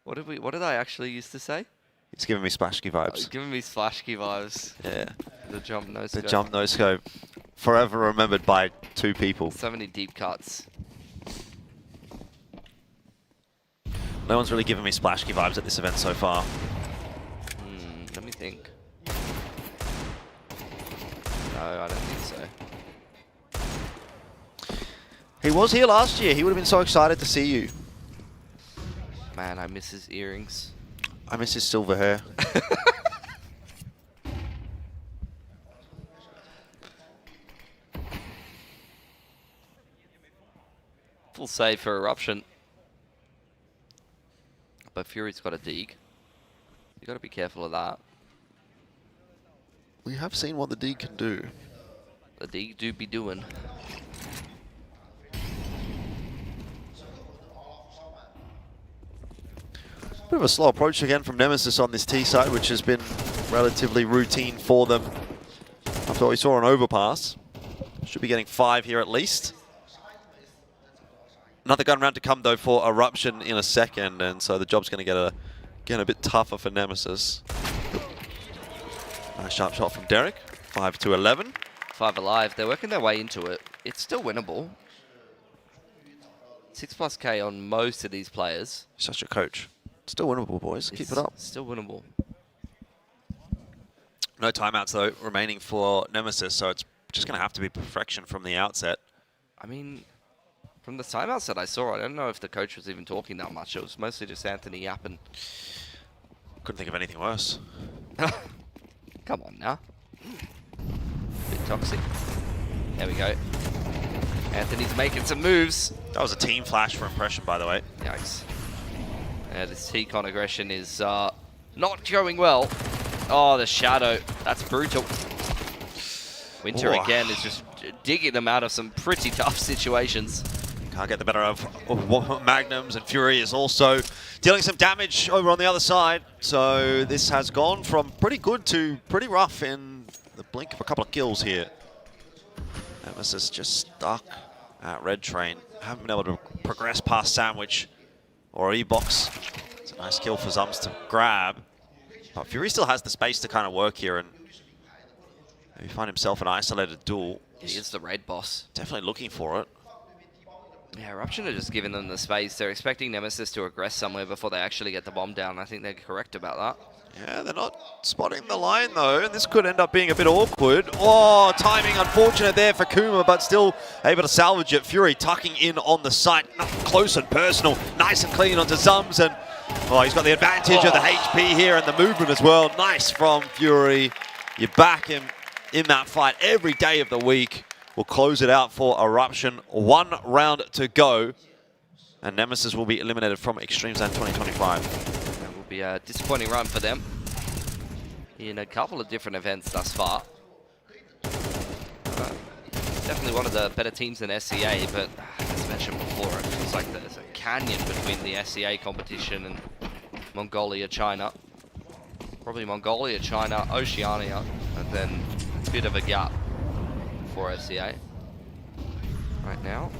What did I actually used to say? He's giving me Splashky vibes. He's giving me Splashky vibes. Yeah. The jump no The scope. jump no scope. Forever remembered by 2 people. So many deep cuts. No one's really given me Splashky vibes at this event so far. Let me think. No, I don't think so. He was here last year. He would have been so excited to see you. Man, I miss his earrings. I miss his silver hair. Full save for Eruption. But Fury's got a dig. You got to be careful of that. We have seen what the D can do. The dig do be doing. Bit of a slow approach again from Nemesis on this T side, which has been relatively routine for them. After what we saw on overpass. Should be getting 5 here at least. Another gun round to come though for Eruption in a second, and so the job's going to get a bit tougher for Nemesis. Nice sharp shot from Derek. 5 to 11. 5 alive. They're working their way into it. It's still winnable. 6+K on most of these players. Such a coach. Still winnable, boys. Keep it up. Still winnable. No timeouts though remaining for Nemesis, so it's just going to have to be perfection from the outset. I mean, From the timeouts that I saw, I don't know if the coach was even talking that much. It was mostly just Anthony yapping. Couldn't think of anything worse. Come on now. Bit toxic. There we go. Anthony's making some moves. That was a team flash for impression, by the way. Yikes. This T-Con aggression is not going well. Oh, the shadow. That's brutal. Winter again is just digging them out of some pretty tough situations. Can't get the better of Magnums, and Fury is also dealing some damage over on the other side. So this has gone from pretty good to pretty rough in the blink of a couple of kills here. Nemesis just stuck at Red Train. Haven't been able to progress past Sandwich or E-Box. It's a nice kill for Zums to grab. But Fury still has the space to kind of work here and maybe find himself an isolated duel. He is the raid boss. Definitely looking for it. Yeah, Eruption are just giving them the space. They're expecting Nemesis to aggress somewhere before they actually get the bomb down. I think they're correct about that. Yeah, they're not spotting the line though, and this could end up being a bit awkward. Oh, timing unfortunate there for Kuma, but still able to salvage it. Fury tucking in on the site, close and personal, nice and clean onto Zums, and oh, he's got the advantage of the HP here and the movement as well. Nice from Fury. You back him in that fight every day of the week. We'll close it out for Eruption. 1 round to go, and Nemesis will be eliminated from Extremeland 2025. That will be a disappointing run for them in a couple of different events thus far. Definitely one of the better teams than SCA, but as mentioned before, it feels like there's a canyon between the SCA competition and Mongolia, China. Probably Mongolia, China, Oceania, and then a bit of a gap for SCA right now.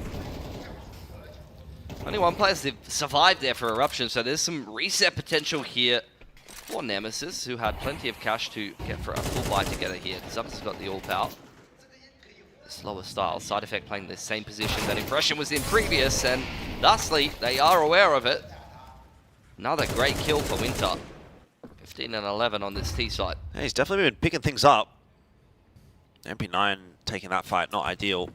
Only one player's survived there for Eruption, so there's some reset potential here for Nemesis, who had plenty of cash to get for a full buy together here. Zums has got the all power. The slower style, side effect playing the same position that Impression was in previous, and thusly they are aware of it. Another great kill for Winter. 15 and 11 on this T side. Yeah, he's definitely been picking things up. MP9 taking that fight, not ideal.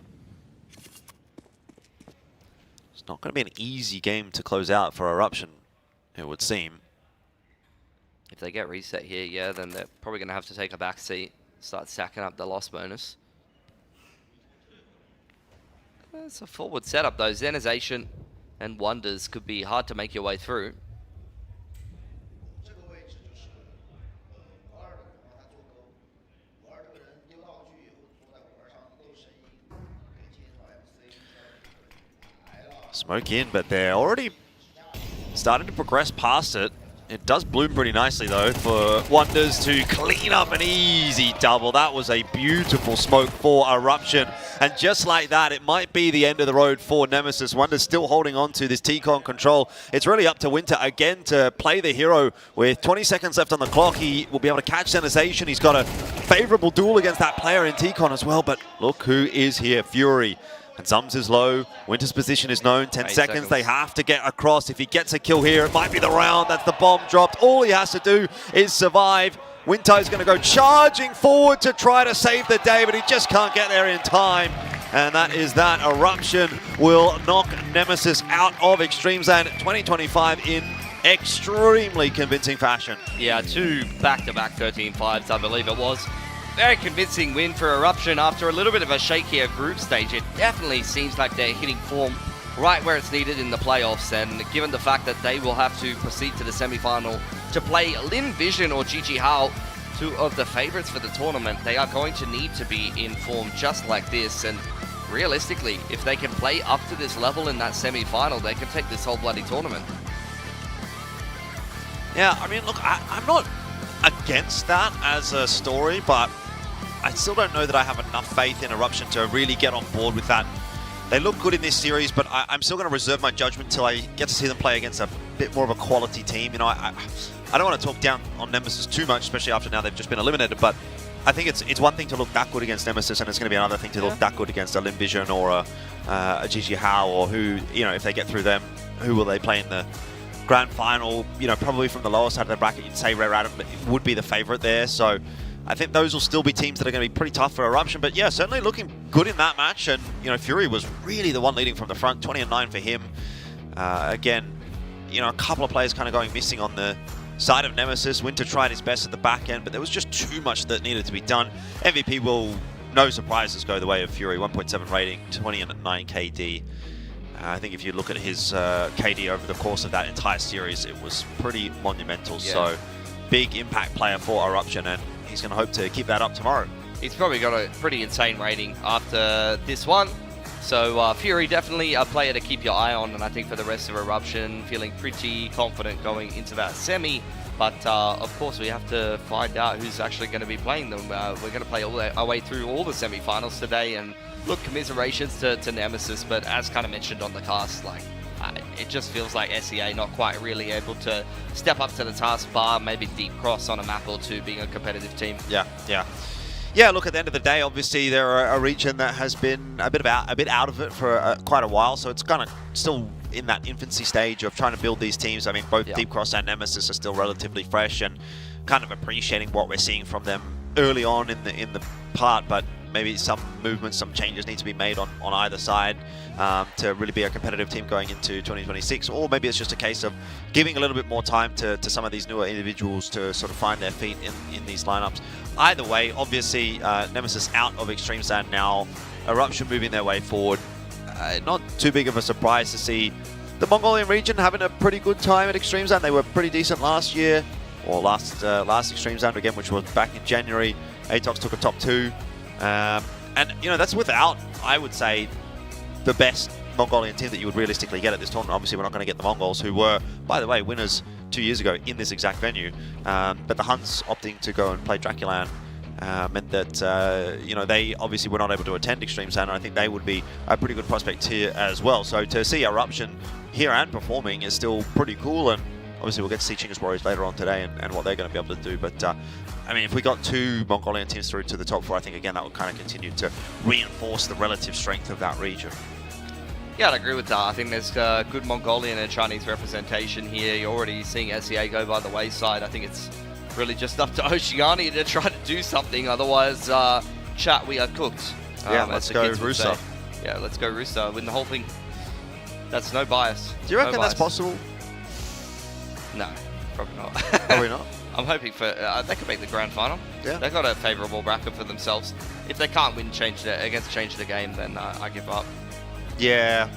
It's not going to be an easy game to close out for Eruption, it would seem. If they get reset here, yeah, then they're probably going to have to take a back seat, start stacking up the loss bonus. It's a forward setup though. Zenization and Wonders could be hard to make your way through. Smoke in, but they're already starting to progress past it. It does bloom pretty nicely though for Wonders to clean up an easy double. That was a beautiful smoke for Eruption. And just like that, it might be the end of the road for Nemesis. Wonders still holding on to this T-Con control. It's really up to Winter again to play the hero. With 20 seconds left on the clock, he will be able to catch Zenization. He's got a favorable duel against that player in T-Con as well, but look who is here, Fury. And Zums is low. Winter's position is known. 10 seconds. They have to get across. If he gets a kill here, it might be the round. That's the bomb dropped. All he has to do is survive. Winter is going to go charging forward to try to save the day, but he just can't get there in time. And that is that. Eruption will knock Nemesis out of Extremeland 2025 in extremely convincing fashion. Yeah, 2 back-to-back 13-5s, I believe it was. Very convincing win for Eruption after a little bit of a shakier group stage. It definitely seems like they're hitting form right where it's needed in the playoffs, and given the fact that they will have to proceed to the semi-final to play Lin Vision or Gigi Hao, 2 of the favorites for the tournament, they are going to need to be in form just like this. And realistically, if they can play up to this level in that semi-final, they can take this whole bloody tournament. Yeah, I mean, look, I'm not against that as a story, but I still don't know that I have enough faith in Eruption to really get on board with that. They look good in this series, but I'm still going to reserve my judgment until I get to see them play against a bit more of a quality team. You know, I don't want to talk down on Nemesis too much, especially after now they've just been eliminated, but I think it's one thing to look that good against Nemesis, and it's going to be another thing to look that good against a Lin Vision or a Gigi Hao, or who, you know, if they get through them, who will they play in the grand final? You know, probably from the lower side of the bracket, you'd say Rare Adam would be the favorite there. So I think those will still be teams that are going to be pretty tough for Eruption. But yeah, certainly looking good in that match. And, you know, Fury was really the one leading from the front, 20-9 for him. Again, you know, a couple of players kind of going missing on the side of Nemesis. Winter tried his best at the back end, but there was just too much that needed to be done. MVP will, no surprises, go the way of Fury. 1.7 rating, 20 and 9 KD. I think if you look at his KD over the course of that entire series, it was pretty monumental. Yeah. So big impact player for Eruption, and he's going to hope to keep that up tomorrow. He's probably got a pretty insane rating after this one. So Fury, definitely a player to keep your eye on, and I think for the rest of Eruption, feeling pretty confident going into that semi. But of course, we have to find out who's actually going to be playing them. We're going to play our way through all the semi-finals today, and look, commiserations to Nemesis. But as kind of mentioned on the cast, like it just feels like SEA not quite really able to step up to the task, bar maybe Deep Cross on a map or two, being a competitive team. Yeah, look, at the end of the day, obviously they're a region that has been a bit out of it for quite a while, so it's kind of still in that infancy stage of trying to build these teams. I mean, both Deep Cross and Nemesis are still relatively fresh, and kind of appreciating what we're seeing from them early on in the part, but maybe some movements, some changes need to be made on either side to really be a competitive team going into 2026, or maybe it's just a case of giving a little bit more time to some of these newer individuals to sort of find their feet in these lineups. Either way, obviously, Nemesis out of Extremesland now, Eruption moving their way forward. Not too big of a surprise to see the Mongolian region having a pretty good time at Extremesland. They were pretty decent last year, or last Extremesland again, which was back in January. Atox took a top 2. And, you know, that's without, I would say, the best Mongolian team that you would realistically get at this tournament. Obviously, we're not going to get the Mongols, who were, by the way, winners 2 years ago in this exact venue. But the Huns opting to go and play Draculan meant that, you know, they obviously were not able to attend Extremesland, and I think they would be a pretty good prospect here as well. So to see Eruption here and performing is still pretty cool, and obviously we'll get to see Chingus Warriors later on today and what they're going to be able to do. But, I mean, if we got 2 Mongolian teams through to the top 4, I think, again, that would kind of continue to reinforce the relative strength of that region. Yeah, I'd agree with that. I think there's good Mongolian and Chinese representation here. You're already seeing SEA go by the wayside. I think it's really just up to Oceania to try to do something. Otherwise, chat, we are cooked. Yeah, let's go Rooster. Yeah, let's go Rooster. Win the whole thing. That's no bias. Do you reckon that's possible? No, probably not. Probably not. I'm hoping for they could make the grand final. Yeah, they've got a favourable bracket for themselves. If they can't win change the game, then I give up. Yeah.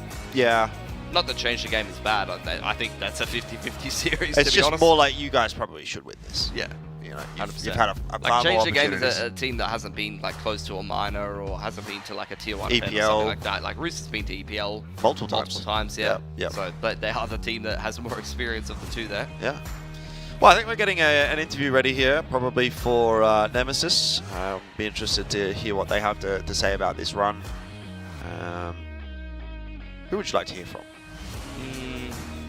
Not that change the game is bad. I think that's a 50-50 series. It's to be just honest. more like you guys probably should win this. Yeah. You know, 100%. you've had a far like change more the game is opportunities. a team that hasn't been like close to a minor or hasn't been to like a tier 1 EPL. event or something like that. Like Rooster's been to EPL multiple times. Yeah. Yeah. So they are the team that has more experience of the two there. Yeah. Well, I think we're getting an interview ready here, probably for Nemesis. Be interested to hear what they have to say about this run. Who would you like to hear from?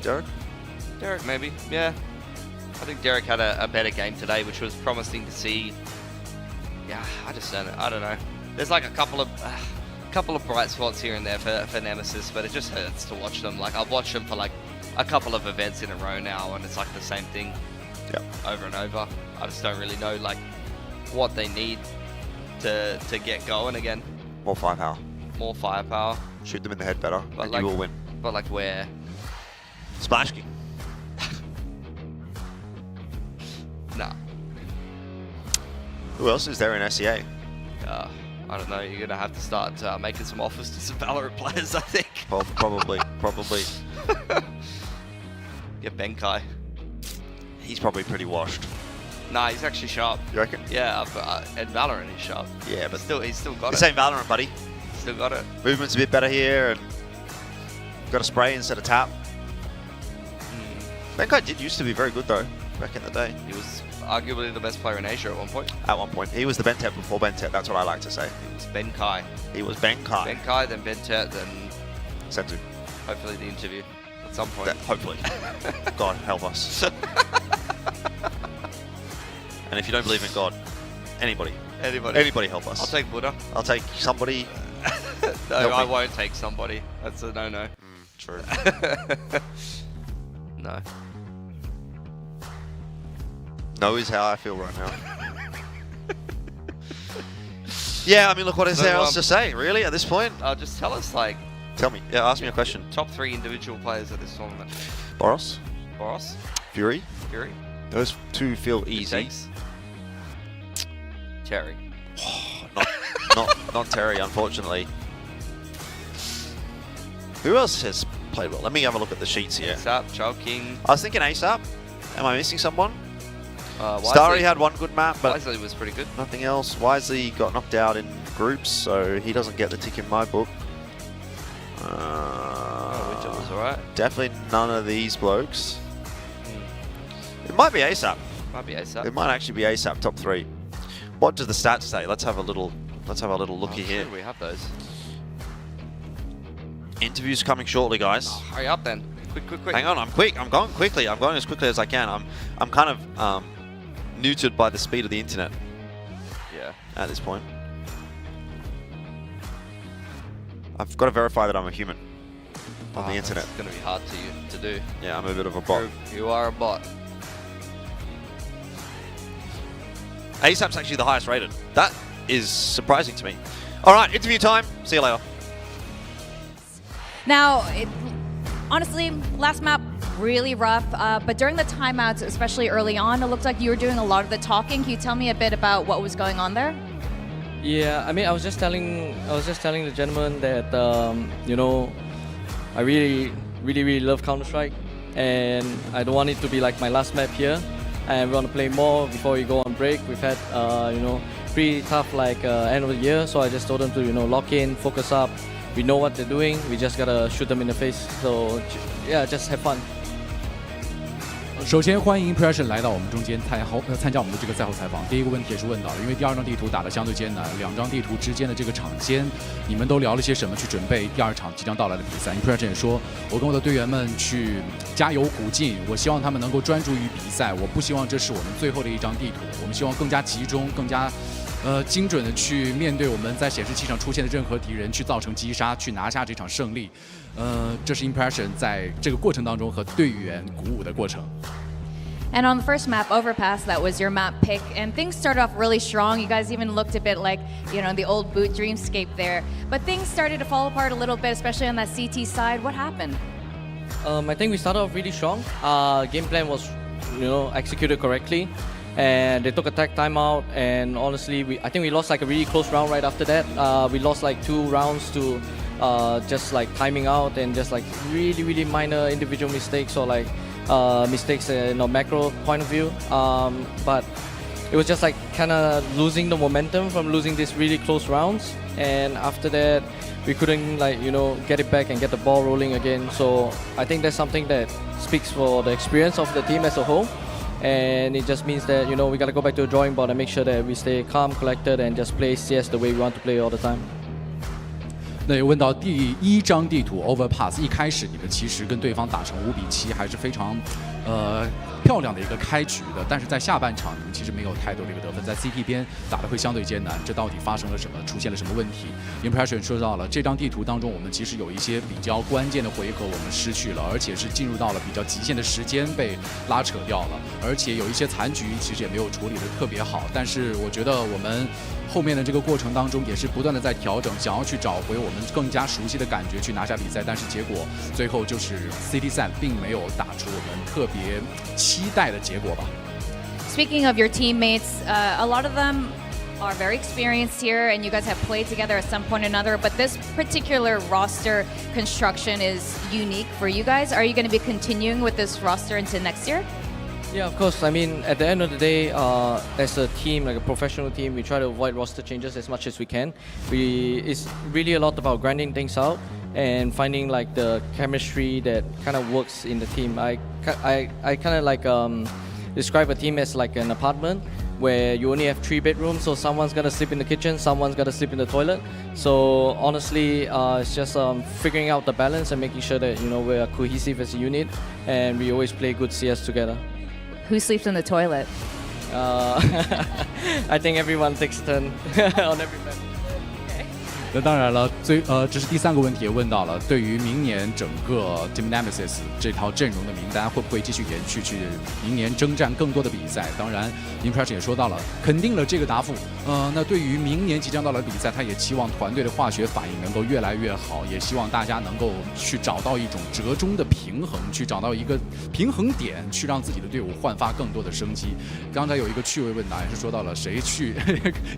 Derek? Derek, maybe. Yeah. I think Derek had a better game today, which was promising to see. Yeah, I don't know. There's like a couple of bright spots here and there for Nemesis, but it just hurts to watch them. Like, I've watched them for like a couple of events in a row now, and it's like the same thing over and over. I just don't really know like what they need to get going again. More firepower. More firepower. Shoot them in the head better, but and like, you will win. But like where? Splash King. Nah. Who else is there in SEA? I don't know. You're gonna have to start making some offers to some Valorant players, I think. Probably. Get Benkai. He's probably pretty washed. Nah, he's actually sharp. You reckon? Yeah, and Valorant is sharp. Yeah, but he's still got it. This ain't Valorant, buddy. Still got it. Movement's a bit better here, and got a spray instead of tap. Benkai did used to be very good though, back in the day. He was arguably the best player in Asia at one point. At one point. He was the Bentet before Bentet, that's what I like to say. He was Benkai. He was Benkai. Benkai, then Bentet, then Senzu. Hopefully the interview at some point. Hopefully. God help us. And if you don't believe in God, anybody help us. I'll take Buddha. I'll take somebody. No, I won't take somebody. That's a no-no. True. No. No is how I feel right now. Yeah, I mean, look, what is So, there else to say, really, at this point? Just tell us, like, Tell me. Yeah, ask me a question. top 3 individual players at this tournament. Boros, Boros, Fury. Fury, Those two feel easy. Mistakes, Cherry. Not Terry, unfortunately. Who else has played well? Let me have a look at the sheets here. ASAP, Child King. I was thinking ASAP. Am I missing someone? Wisely. Starry had one good map, but Wisely was pretty good. nothing else. Wisely got knocked out in groups, so he doesn't get the tick in my book. Which was alright. Definitely none of these blokes. It might be ASAP. Might be ASAP. It might actually be ASAP top 3. What do the stats say? Let's have a little looky here. Sure we have those. Interviews coming shortly, guys. Hurry up then. Quick. Hang on, I'm quick. I'm going quickly. I'm going as quickly as I can. I'm kind of neutered by the speed of the internet Yeah. at this point. I've got to verify that I'm a human on the internet. It's going to be hard to do. Yeah, I'm a bit of a bot. You are a bot. ASAP's actually the highest rated. That is surprising to me. All right, interview time. See you later. Now, honestly, last map, really rough. But during the timeouts, especially early on, it looked like you were doing a lot of the talking. Can you tell me a bit about what was going on there? Yeah, I mean, I was just telling the gentleman that you know, I really love Counter-Strike, and I don't want it to be like my last map here. And we want to play more before we go on break. We've had you know, pretty tough like end of the year, so I just told them to, you know, lock in, focus up. We know what they're doing. We just gotta shoot them in the face. So yeah, just have fun. 首先欢迎 Impression 来到我们中间参加我们的这个赛后采访。第一个问题也是问到了，因为第二张地图打得相对艰难，2张地图之间的这个场间，你们都聊了些什么去准备第2场即将到来的比赛 ？Impression 也说，我跟我的队员们去加油鼓劲，我希望他们能够专注于比赛，我不希望这是我们最后的一张地图，我们希望更加集中，更加精准的去面对我们在显示器上出现的任何敌人，去造成击杀，去拿下这场胜利。这是 Impression 在这个过程当中和队员鼓舞的过程。And on the first map, Overpass, that was your map pick, and things started off really strong. You guys even looked a bit like, you know, the old boot dreamscape there. But things started to fall apart a little bit, especially on that CT side. What happened? I think we started off really strong. Game plan was, you know, executed correctly, and they took a tech timeout. And honestly, I think we lost like a really close round right after that. We lost like 2 rounds to just like timing out and just like really minor individual mistakes or like mistakes in a macro point of view. But it was just like kind of losing the momentum from losing these really close rounds. And after that, we couldn't like, you know, get it back and get the ball rolling again. So I think that's something that speaks for the experience of the team as a whole. And it just means that, you know, we got to go back to the drawing board and make sure that we stay calm, collected, and just play CS the way we want to play all the time. 那也问到第1张地图 Overpass， 一开始你们其实跟对方打成5-7，还是非常漂亮的一个开局的，但是在下半场你们其实没有太多的一个得分，在 CT 边打得会相对艰难，这到底发生了什么？出现了什么问题 ？Impression 说到了这张地图当中，我们其实有一些比较关键的回合我们失去了，而且是进入到了比较极限的时间被拉扯掉了，而且有一些残局其实也没有处理得特别好。但是我觉得我们后面的这个过程当中也是不断的在调整，想要去找回我们更加熟悉的感觉去拿下比赛，但是结果最后就是 CT 赛并没有打出我们特别期待的结果吧。 Speaking of your teammates, a lot of them are very experienced here, and you guys have played together at some point or another, but this particular roster construction is unique for you guys. Are you going to be continuing with this roster into next year? Yeah, of course. I mean, at the end of the day, as a team, like a professional team, we try to avoid roster changes as much as we can. It's really a lot about grinding things out and finding like the chemistry that kind of works in the team. I kind of like describe a team as like an apartment where you only have 3 bedrooms, so someone's gonna sleep in the kitchen, someone's gonna sleep in the toilet. So honestly, it's just figuring out the balance and making sure that, you know, we're cohesive as a unit and we always play good CS together. Who sleeps in the toilet? I think everyone takes a turn on every map. 那当然了，这是第3个问题也问到了，对于明年整个 Team Nemesis 这套阵容的名单会不会继续延续去明年征战更多的比赛？当然 Impression 也说到了，肯定了这个答复。那对于明年即将到来的比赛，他也期望团队的化学反应能够越来越好，也希望大家能够去找到一种折中的平衡，去找到一个平衡点，去让自己的队伍焕发更多的生机。刚才有一个趣味问答，也是说到了谁去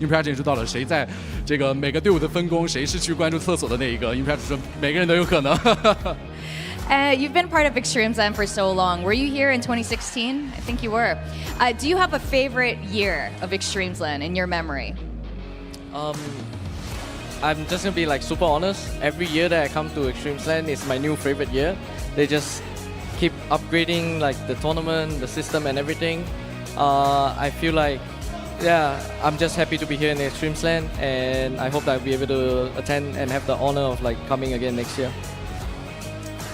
Impression 说到了谁在这个每个队伍的分工，谁是去关注厕所的那一个。Impression 说每个人都有可能。You've been part of Extremesland for so long. Were you here in 2016? I think you were. Do you have a favorite year of Extremesland in your memory? I'm just gonna be like super honest. Every year that I come to Extremesland is my new favorite year. They just keep upgrading like the tournament, the system, and everything. I feel like, yeah, I'm just happy to be here in Extremesland, and I hope that I'll be able to attend and have the honor of like coming again next year.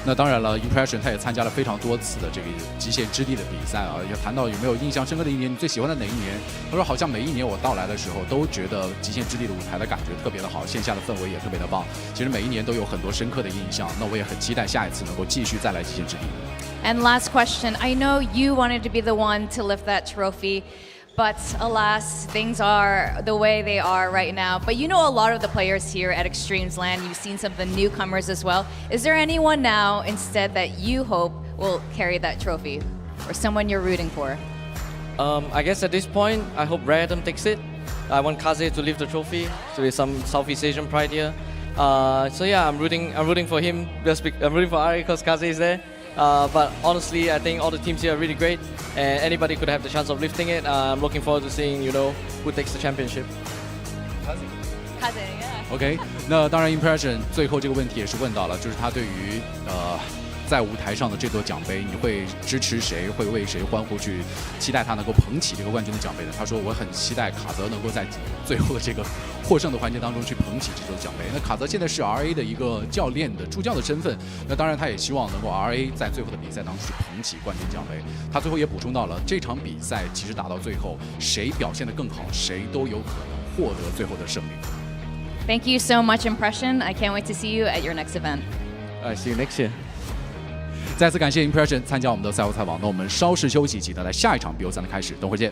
那当然了 ，Impression 他也参加了非常多次的这个极限之地的比赛啊。也谈到有没有印象深刻的一年，你最喜欢的哪一年？他说好像每一年我到来的时候，都觉得极限之地的舞台的感觉特别的好，线下的氛围也特别的棒。其实每一年都有很多深刻的印象。那我也很期待下一次能够继续再来极限之地。And last question, I know you wanted to be the one to lift that trophy. But alas, things are the way they are right now. But you know a lot of the players here at Extremesland. You've seen some of the newcomers as well. Is there anyone now instead that you hope will carry that trophy? Or someone you're rooting for? I guess at this point, I hope Random takes it. I want Kaze to lift the trophy. So there's some Southeast Asian pride here. So yeah, I'm rooting for him. I'm rooting for Ari because Kaze is there. But honestly, I think all the teams here are really great, and anybody could have the chance of lifting it. I'm looking forward to seeing, who takes the championship. Kaze, yeah. OK， 那当然 Impression 最后这个问题也是问到了，就是他对于在舞台上的这座奖杯，你会支持谁？会为谁欢呼？去期待他能够捧起这个冠军的奖杯呢？他说我很期待卡泽能够在最后的这个获胜的环节当中去捧起这座奖杯。那卡泽现在是 RA 的一个教练的助教的身份，那当然他也希望能够 RA 在最后的比赛当中去捧起冠军奖杯。他最后也补充到了，这场比赛其实打到最后，谁表现得更好，谁都有可能获得最后的胜利。Thank you so much, Impression. I can't wait to see you at your next event. I see you next year. 再次感谢 Impression 参加我们的赛后采访。那我们稍事休息，期待下一场 BO3 的开始。等会儿见。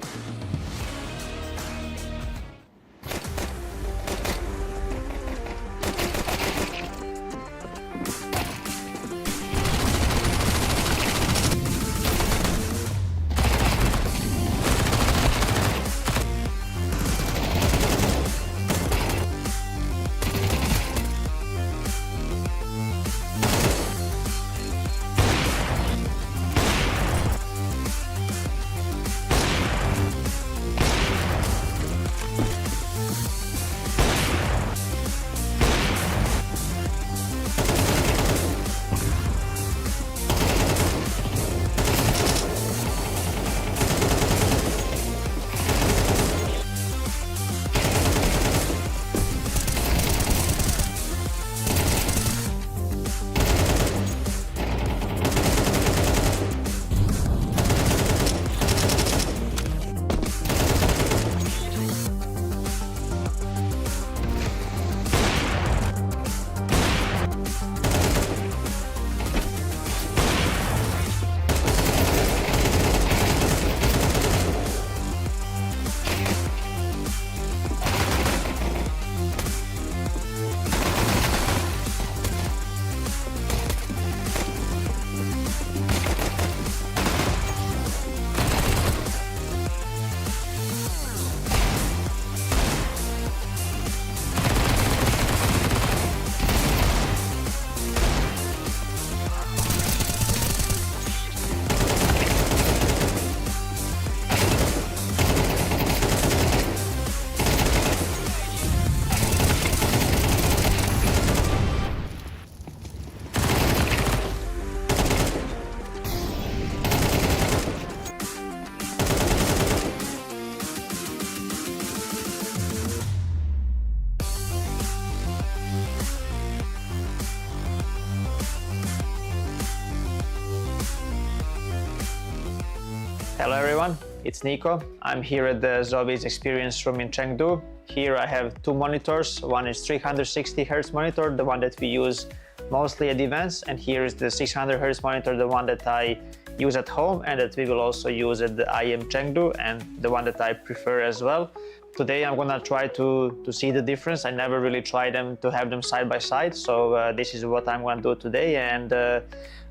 Hello everyone, it's Nico. I'm here at the ZOWIE Experience Room in Chengdu. Here I have two monitors. One is 360 Hz monitor, the one that we use mostly at events, and here is the 600 Hz monitor, the one that I use at home and that we will also use at the IEM Chengdu, and the one that I prefer as well. Today I'm gonna try to see the difference. I never really tried them to have them side by side, so this is what I'm gonna do today, and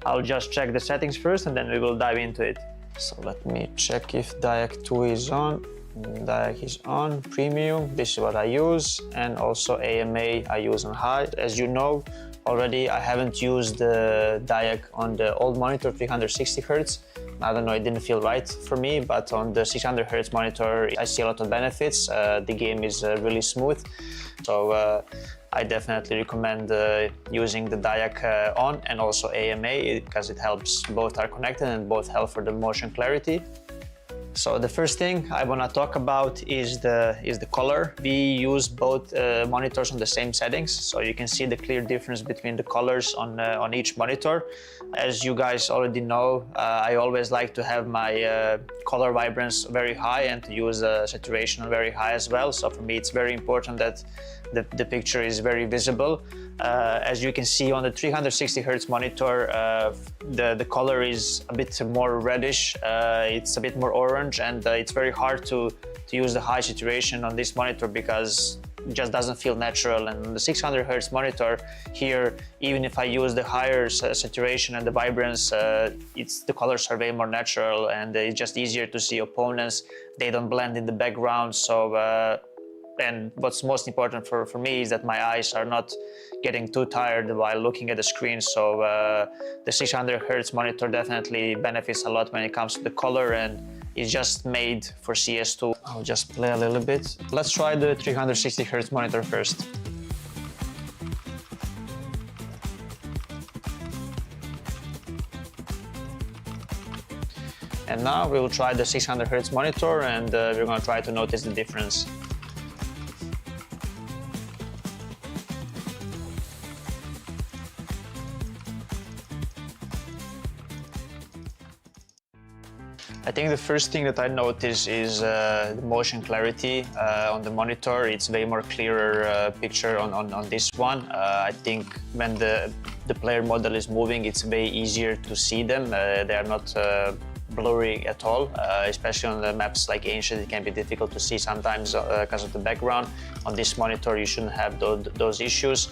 I'll just check the settings first and then we will dive into it. So let me check if DIAC 2 is on. DIAC is on, premium, this is what I use, and also AMA I use on high. As you know already, I haven't used the DIAC on the old monitor 360 Hz. I don't know, it didn't feel right for me, but on the 600 Hz monitor I see a lot of benefits. The game is really smooth, so I definitely recommend using the DIAC on and also AMA, because it helps, both are connected and both help for the motion clarity. So the first thing I want to talk about is the color. We use both monitors on the same settings, so you can see the clear difference between the colors on each monitor. As you guys already know, I always like to have my color vibrance very high and to use saturation very high as well. So for me, it's very important that the picture is very visible. As you can see on the 360 Hz monitor, the color is a bit more reddish, it's a bit more orange, and it's very hard to use the high saturation on this monitor because it just doesn't feel natural. And on the 600 Hz monitor here, even if I use the higher saturation and the vibrance, the colors are way more natural, and it's just easier to see opponents. They don't blend in the background. So and what's most important for me is that my eyes are not getting too tired while looking at the screen. So the 600 Hz monitor definitely benefits a lot when it comes to the color, and it's just made for CS2. I'll just play a little bit. Let's try the 360 Hz monitor first. And now we'll try the 600 Hz monitor, and we're going to try to notice the difference. I think the first thing that I notice is the motion clarity on the monitor. It's way more clearer picture on this one. I think when the player model is moving, it's way easier to see them. They are not blurry at all, especially on the maps like Ancient. It can be difficult to see sometimes because of the background. On this monitor, you shouldn't have those issues.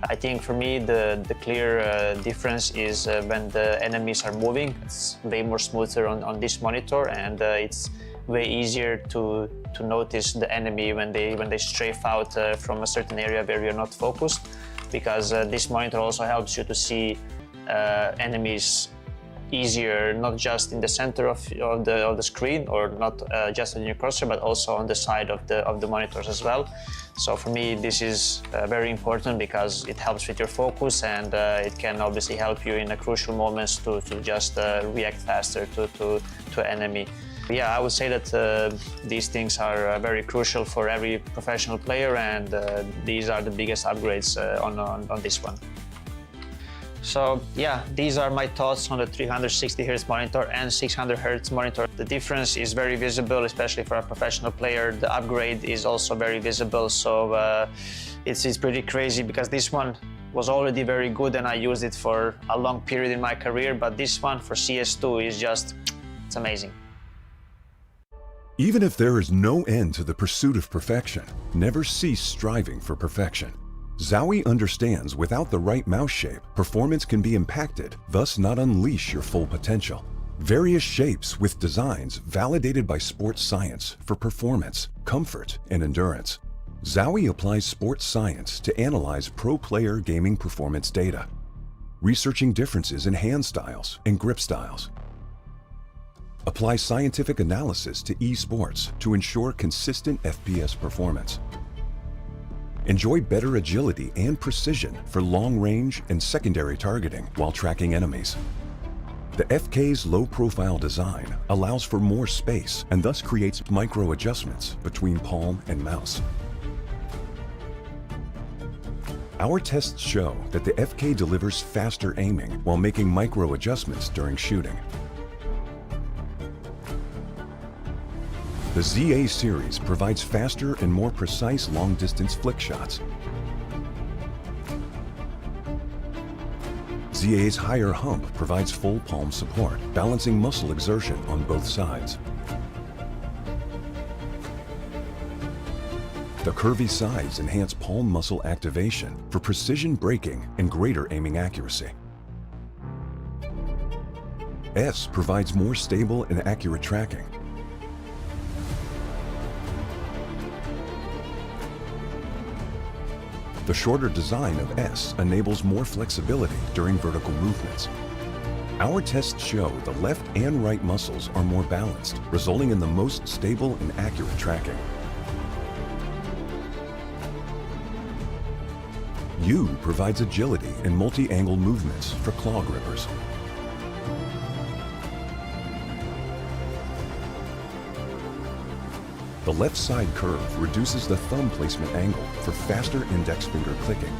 I think for me, the clear difference is when the enemies are moving. It's way more smoother on this monitor, and it's way easier to notice the enemy when they strafe out from a certain area where you're not focused, because this monitor also helps you to see enemies easier, not just in the center of the screen, or not just in your crosshair, but also on the side of the monitors as well. So for me, this is very important because it helps with your focus, and it can obviously help you in the crucial moments to just react faster to enemy. Yeah, I would say that these things are very crucial for every professional player, and these are the biggest upgrades on this one. So yeah, these are my thoughts on the 360 Hz monitor and 600 Hz monitor. The difference is very visible, especially for a professional player. The upgrade is also very visible, so it's pretty crazy because this one was already very good and I used it for a long period in my career, but this one for CS2 is just, it's amazing. Even if there is no end to the pursuit of perfection, never cease striving for perfection. ZOWIE understands without the right mouse shape, performance can be impacted, thus not unleash your full potential. Various shapes with designs validated by sports science for performance, comfort, and endurance. ZOWIE applies sports science to analyze pro player gaming performance data, researching differences in hand styles and grip styles. Apply scientific analysis to esports to ensure consistent FPS performance. Enjoy better agility and precision for long-range and secondary targeting while tracking enemies. The FK's low-profile design allows for more space and thus creates micro-adjustments between palm and mouse. Our tests show that the FK delivers faster aiming while making micro-adjustments during shooting. The ZA series provides faster and more precise long-distance flick shots. ZA's higher hump provides full palm support, balancing muscle exertion on both sides. The curvy sides enhance palm muscle activation for precision braking and greater aiming accuracy. S provides more stable and accurate tracking. The shorter design of S enables more flexibility during vertical movements. Our tests show the left and right muscles are more balanced, resulting in the most stable and accurate tracking. U provides agility and multi-angle movements for claw grippers. The left side curve reduces the thumb placement angle for faster index finger clicking.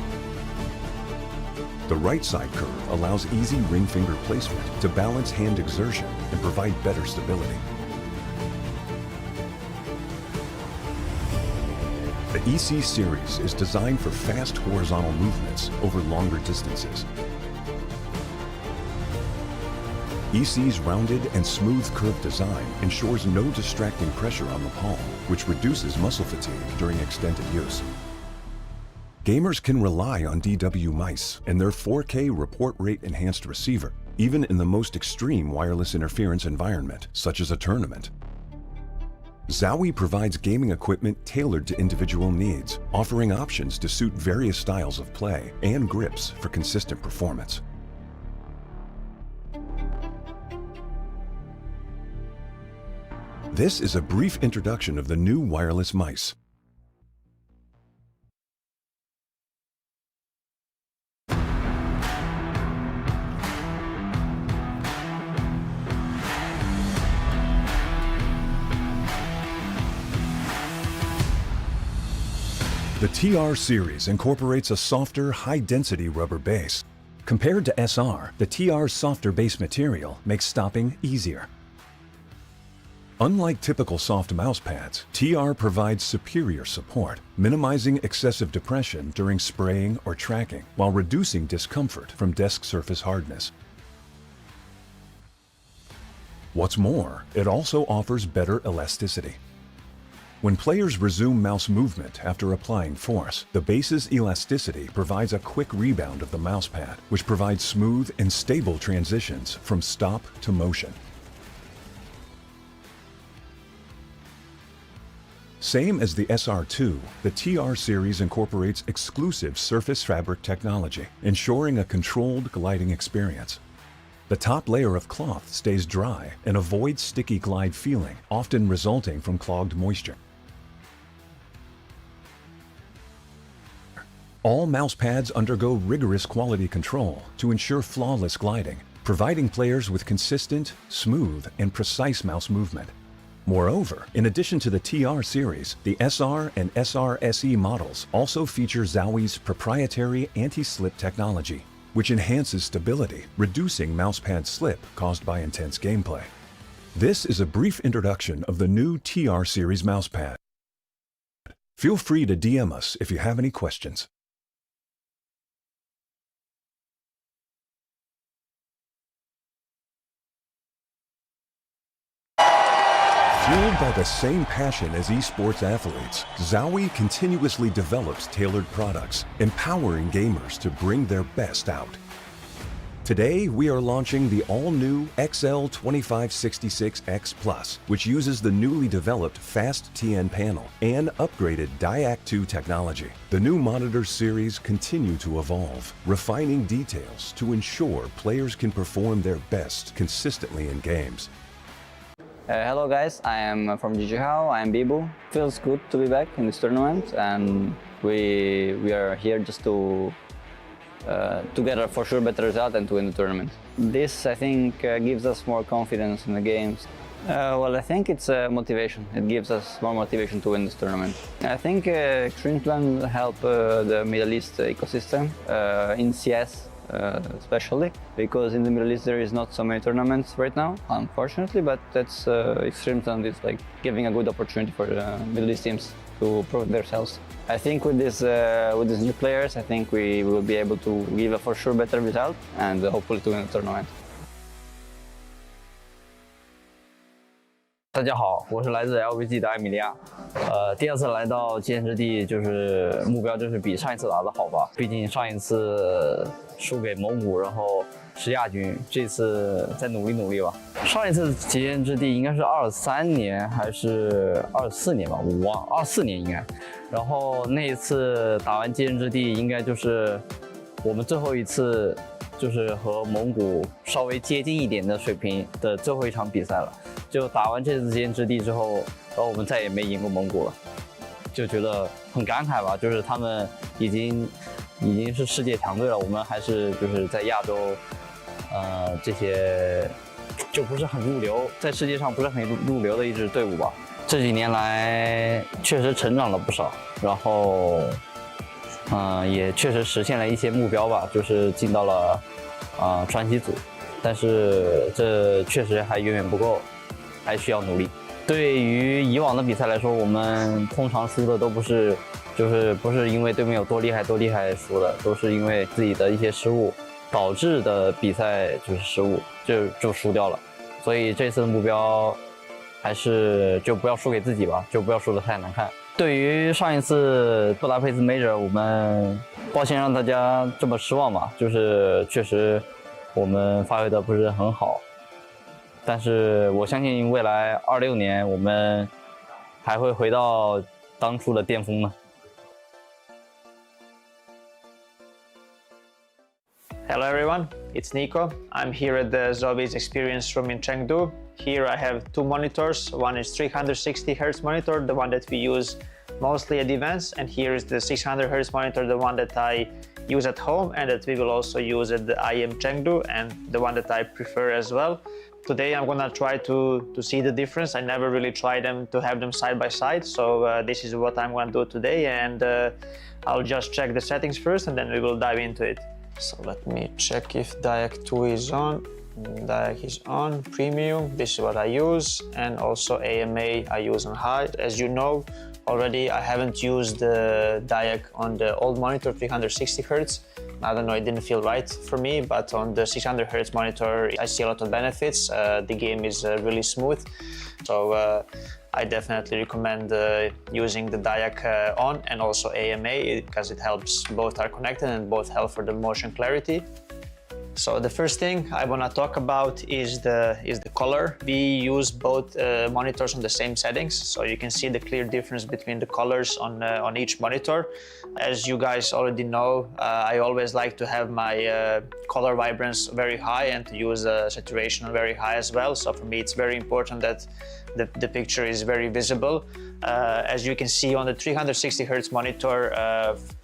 The right side curve allows easy ring finger placement to balance hand exertion and provide better stability. The EC series is designed for fast horizontal movements over longer distances. EC's rounded and smooth curve design ensures no distracting pressure on the palm, which reduces muscle fatigue during extended use. Gamers can rely on DW mice and their 4K report rate enhanced receiver, even in the most extreme wireless interference environment, such as a tournament. ZOWIE provides gaming equipment tailored to individual needs, offering options to suit various styles of play and grips for consistent performance. This is a brief introduction of the new wireless mice. The TR series incorporates a softer, high-density rubber base. Compared to SR, the TR's softer base material makes stopping easier. Unlike typical soft mouse pads, TR provides superior support, minimizing excessive depression during spraying or tracking, while reducing discomfort from desk surface hardness. What's more, it also offers better elasticity. When players resume mouse movement after applying force, the base's elasticity provides a quick rebound of the mousepad, which provides smooth and stable transitions from stop to motion. Same as the SR2, the TR series incorporates exclusive surface fabric technology, ensuring a controlled gliding experience. The top layer of cloth stays dry and avoids sticky glide feeling, often resulting from clogged moisture. All mouse pads undergo rigorous quality control to ensure flawless gliding, providing players with consistent, smooth, and precise mouse movement. Moreover, in addition to the TR series, the SR and SR SE models also feature ZOWIE's proprietary anti-slip technology, which enhances stability, reducing mousepad slip caused by intense gameplay. This is a brief introduction of the new TR series mousepad. Feel free to DM us if you have any questions. Fueled by the same passion as esports athletes, ZOWIE continuously develops tailored products, empowering gamers to bring their best out. Today, we are launching the all-new XL2566X Plus, which uses the newly developed Fast TN panel and upgraded Diac2 technology. The new monitor series continue to evolve, refining details to ensure players can perform their best consistently in games. Hello guys, I am from Jijihao, I am Bibu. Feels good to be back in this tournament, and we are here just to get a for sure better result and to win the tournament. This, I think, gives us more confidence in the games. Well, I think it's motivation. It gives us more motivation to win this tournament. I think EXTREMESLAND will help the Middle East ecosystem. In CS, especially because in the Middle East there is not so many tournaments right now, unfortunately. But that's Extremeland is like giving a good opportunity for the Middle East teams to prove themselves. I think with these new players, I think we will be able to give a for sure better result and hopefully to win the tournament. 大家好，我是来自 LVG 的艾米利亚。第二次来到极限之地，就是目标就是比上一次打得好吧。毕竟上一次输给蒙古，然后是亚军，这次再努力努力吧。上一次极限之地应该是23年还是24年吧，我忘了，24年应该。然后那一次打完极限之地，应该就是我们最后一次。就是和蒙古稍微接近一点的水平的最后一场比赛了。就打完这次极限之地之后，然后我们再也没赢过蒙古了，就觉得很感慨吧。就是他们已经是世界强队了，我们还是就是在亚洲，这些就不是很入流，在世界上不是很入流的一支队伍吧。这几年来确实成长了不少，然后。也确实实现了一些目标吧，就是进到了传奇组，但是这确实还远远不够，还需要努力。对于以往的比赛来说，我们通常输的都不是因为对面有多厉害输的，都是因为自己的一些失误导致的比赛就是失误就输掉了。所以这次的目标还是就不要输给自己吧，就不要输得太难看。对于上一次布达佩斯 Major， 我们抱歉让大家这么失望吧，就是确实我们发挥的不是很好，但是我相信未来26年我们还会回到当初的巅峰呢。Hello everyone, it's Nico. I'm here at the ZOWIE Experience Room in Chengdu. Here I have two monitors. One is 360 Hz monitor, the one that we use mostly at events, and here is the 600 Hz monitor, the one that I use at home and that we will also use at the IM Chengdu, and the one that I prefer as well. Today I'm gonna try to see the difference. I never really tried them to have them side by side, so this is what I'm gonna do today, and I'll just check the settings first and then we will dive into it. So let me check if DIAC 2 is on. DIAC is on, premium, this is what I use, and also AMA I use on high. As you know already, I haven't used the DIAC on the old monitor 360 Hz. I don't know, it didn't feel right for me, but on the 600 Hz monitor I see a lot of benefits. The game is really smooth, so I definitely recommend using the DIAC on and also AMA because it helps, both are connected and both help for the motion clarity. So the first thing I want to talk about is the color. We use both monitors on the same settings, so you can see the clear difference between the colors on each monitor. As you guys already know, I always like to have my color vibrance very high and to use saturation very high as well. So for me it's very important that the picture is very visible. As you can see on the 360 Hz monitor,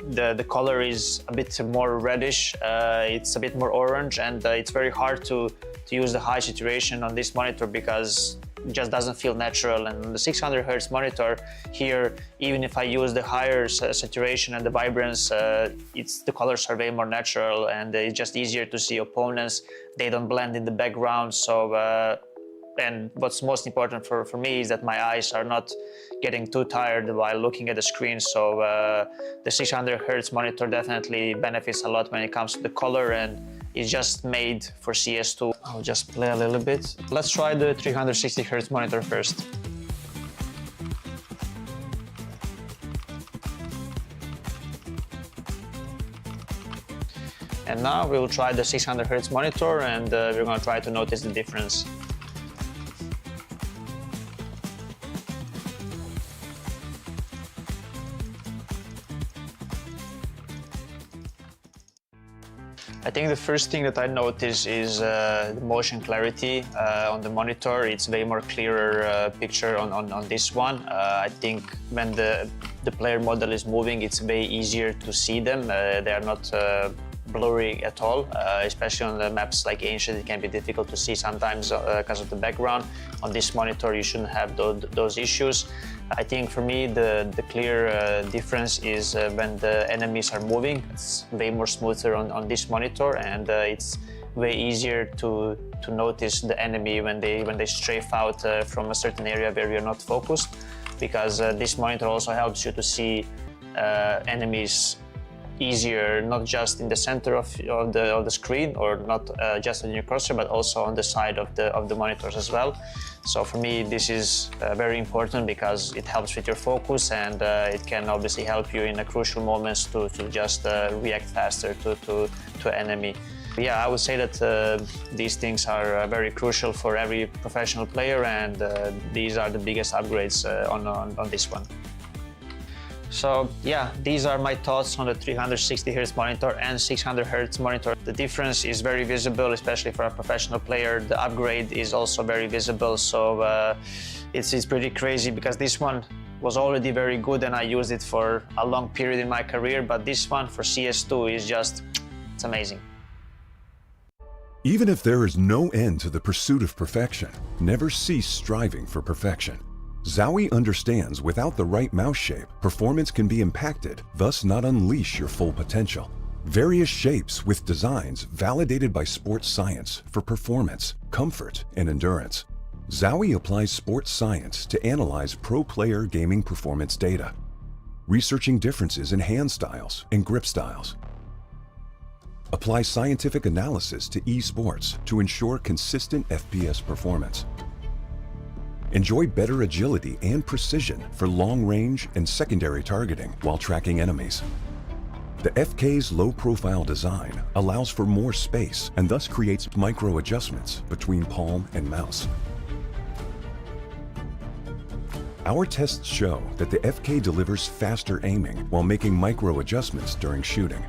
the color is a bit more reddish, it's a bit more orange, and it's very hard to use the high saturation on this monitor because it just doesn't feel natural. And on the 600 Hz monitor here, even if I use the higher saturation and the vibrance, the colors are way more natural and it's just easier to see opponents. They don't blend in the background. So and what's most important for me is that my eyes are not getting too tired while looking at the screen. So the 600 Hz monitor definitely benefits a lot when it comes to the color, and it's just made for CS2. I'll just play a little bit. Let's try the 360 Hz monitor first. And now we will try the 600 Hz monitor, and we're going to try to notice the difference. I think the first thing that I notice is the motion clarity on the monitor. It's way more clearer picture on this one. I think when the player model is moving, it's way easier to see them. They are not blurry at all, especially on the maps like Ancient. It can be difficult to see sometimes because of the background. On this monitor, you shouldn't have those issues. I think for me, the clear difference is when the enemies are moving. It's way more smoother on this monitor, and it's way easier to notice the enemy when they strafe out from a certain area where you're not focused, because this monitor also helps you to see enemies easier, not just in the center of the screen, or not just on your cursor, but also on the side of the monitors as well. So for me, this is very important because it helps with your focus, and it can obviously help you in crucial moments to just react faster to enemy. Yeah, I would say that these things are very crucial for every professional player, and these are the biggest upgrades on this one. So yeah, these are my thoughts on the 360Hz monitor and 600Hz monitor. The difference is very visible, especially for a professional player. The upgrade is also very visible, so it's pretty crazy because this one was already very good and I used it for a long period in my career, but this one for CS2 is just, it's amazing. Even if there is no end to the pursuit of perfection, never cease striving for perfection. ZOWIE understands without the right mouse shape, performance can be impacted, thus not unleash your full potential. Various shapes with designs validated by sports science for performance, comfort, and endurance. ZOWIE applies sports science to analyze pro player gaming performance data, researching differences in hand styles and grip styles. Apply scientific analysis to esports to ensure consistent FPS performance. Enjoy better agility and precision for long-range and secondary targeting while tracking enemies. The FK's low-profile design allows for more space and thus creates micro-adjustments between palm and mouse. Our tests show that the FK delivers faster aiming while making micro-adjustments during shooting.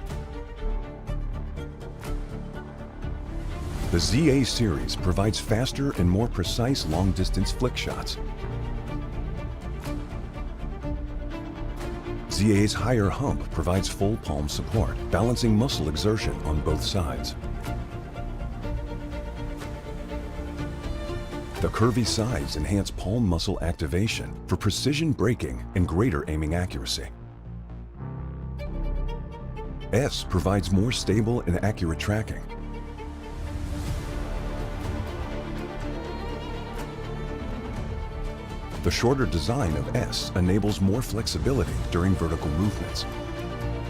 The ZA series provides faster and more precise long-distance flick shots. ZA's higher hump provides full palm support, balancing muscle exertion on both sides. The curvy sides enhance palm muscle activation for precision braking and greater aiming accuracy. S provides more stable and accurate tracking. The shorter design of S enables more flexibility during vertical movements.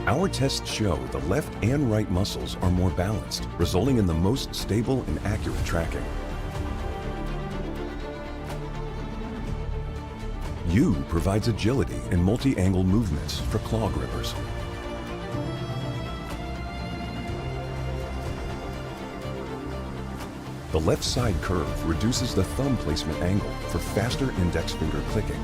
Our tests show the left and right muscles are more balanced, resulting in the most stable and accurate tracking. U provides agility and multi-angle movements for claw grippers. The left side curve reduces the thumb placement angle for faster index finger clicking.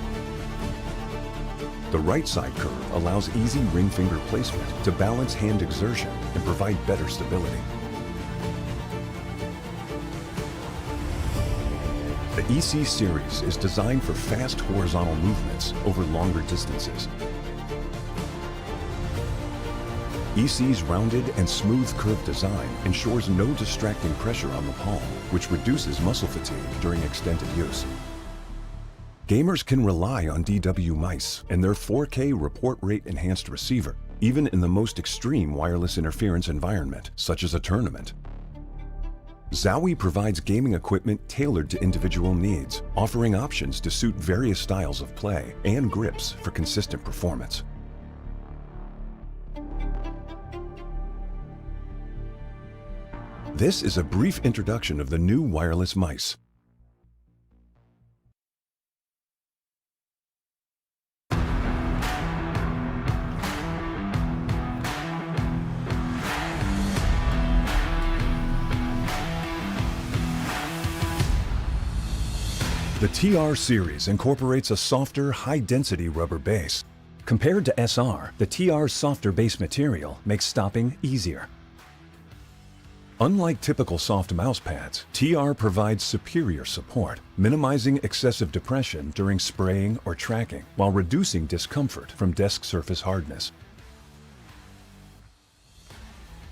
The right side curve allows easy ring finger placement to balance hand exertion and provide better stability. The EC series is designed for fast horizontal movements over longer distances. EC's rounded and smooth curved design ensures no distracting pressure on the palm, which reduces muscle fatigue during extended use. Gamers can rely on DW mice and their 4K report rate enhanced receiver, even in the most extreme wireless interference environment, such as a tournament. ZOWIE provides gaming equipment tailored to individual needs, offering options to suit various styles of play and grips for consistent performance. This is a brief introduction of the new wireless mice. The TR series incorporates a softer, high-density rubber base. Compared to SR, the TR's softer base material makes stopping easier. Unlike typical soft mouse pads, TR provides superior support, minimizing excessive depression during spraying or tracking, while reducing discomfort from desk surface hardness.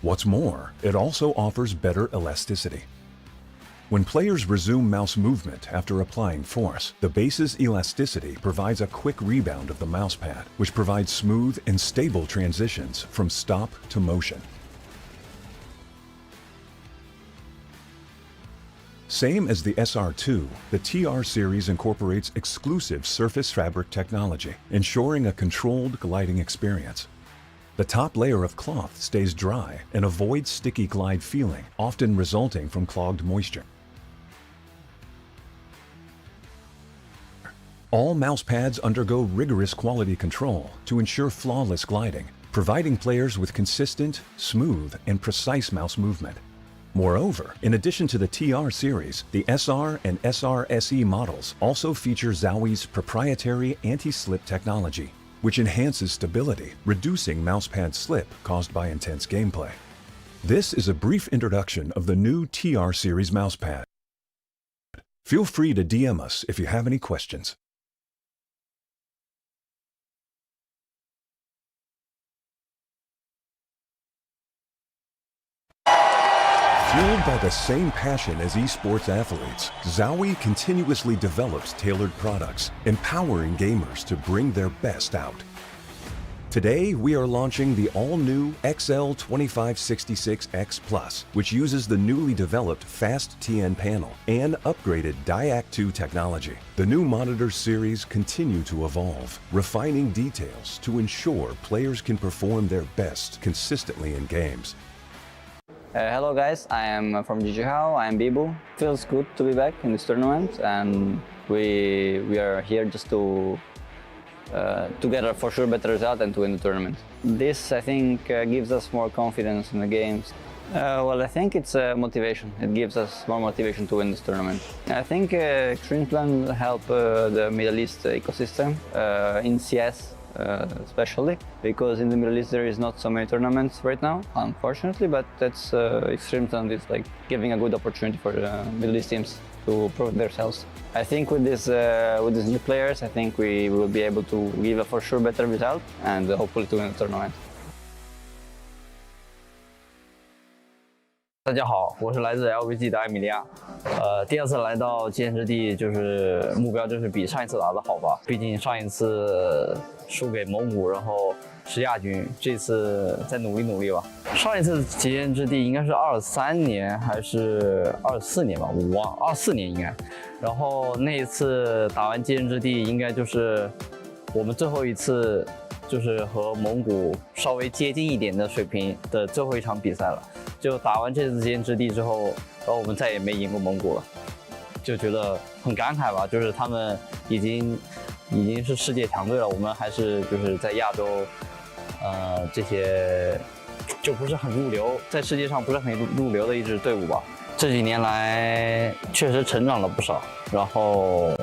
What's more, it also offers better elasticity. When players resume mouse movement after applying force, the base's elasticity provides a quick rebound of the mousepad, which provides smooth and stable transitions from stop to motion. Same as the SR2, the TR series incorporates exclusive surface fabric technology, ensuring a controlled gliding experience. The top layer of cloth stays dry and avoids sticky glide feeling, often resulting from clogged moisture. All mouse pads undergo rigorous quality control to ensure flawless gliding, providing players with consistent, smooth, and precise mouse movement. Moreover, in addition to the TR series, the SR and SR SE models also feature ZOWIE's proprietary anti-slip technology, which enhances stability, reducing mousepad slip caused by intense gameplay. This is a brief introduction of the new TR series mousepad. Feel free to DM us if you have any questions. Fueled by the same passion as esports athletes, ZOWIE continuously develops tailored products, empowering gamers to bring their best out. Today, we are launching the all-new XL2566X Plus, which uses the newly developed Fast TN panel and upgraded Diac2 technology. The new monitor series continue to evolve, refining details to ensure players can perform their best consistently in games. Hello guys, I am from ZOWIE, I am Bibu. Feels good to be back in this tournament, and we are here just to get a for sure better result and to win the tournament. This, I think, gives us more confidence in the games. Well, I think it's motivation. It gives us more motivation to win this tournament. I think Extremesland help the Middle East ecosystem in CS. Especially because in the Middle East there is not so many tournaments right now, unfortunately, but that's Extremesland is like giving a good opportunity for the Middle East teams to prove themselves. I think with these new players, I think we will be able to give a for sure better result and hopefully to win the tournament. 大家好，我是来自 LVG 的艾米利亚。第二次来到极限之地，就是目标就是比上一次打得好吧。毕竟上一次输给蒙古，然后是亚军，这次再努力努力吧。上一次极限之地应该是23年还是24年吧，我忘了，24年应该。然后那一次打完极限之地，应该就是我们最后一次，就是和蒙古稍微接近一点的水平的最后一场比赛了。就打完这次极限之地之后，然后我们再也没赢过蒙古了，就觉得很感慨吧。就是他们已经是世界强队了，我们还是就是在亚洲，这些就不是很入流，在世界上不是很入流的一支队伍吧。这几年来确实成长了不少，然后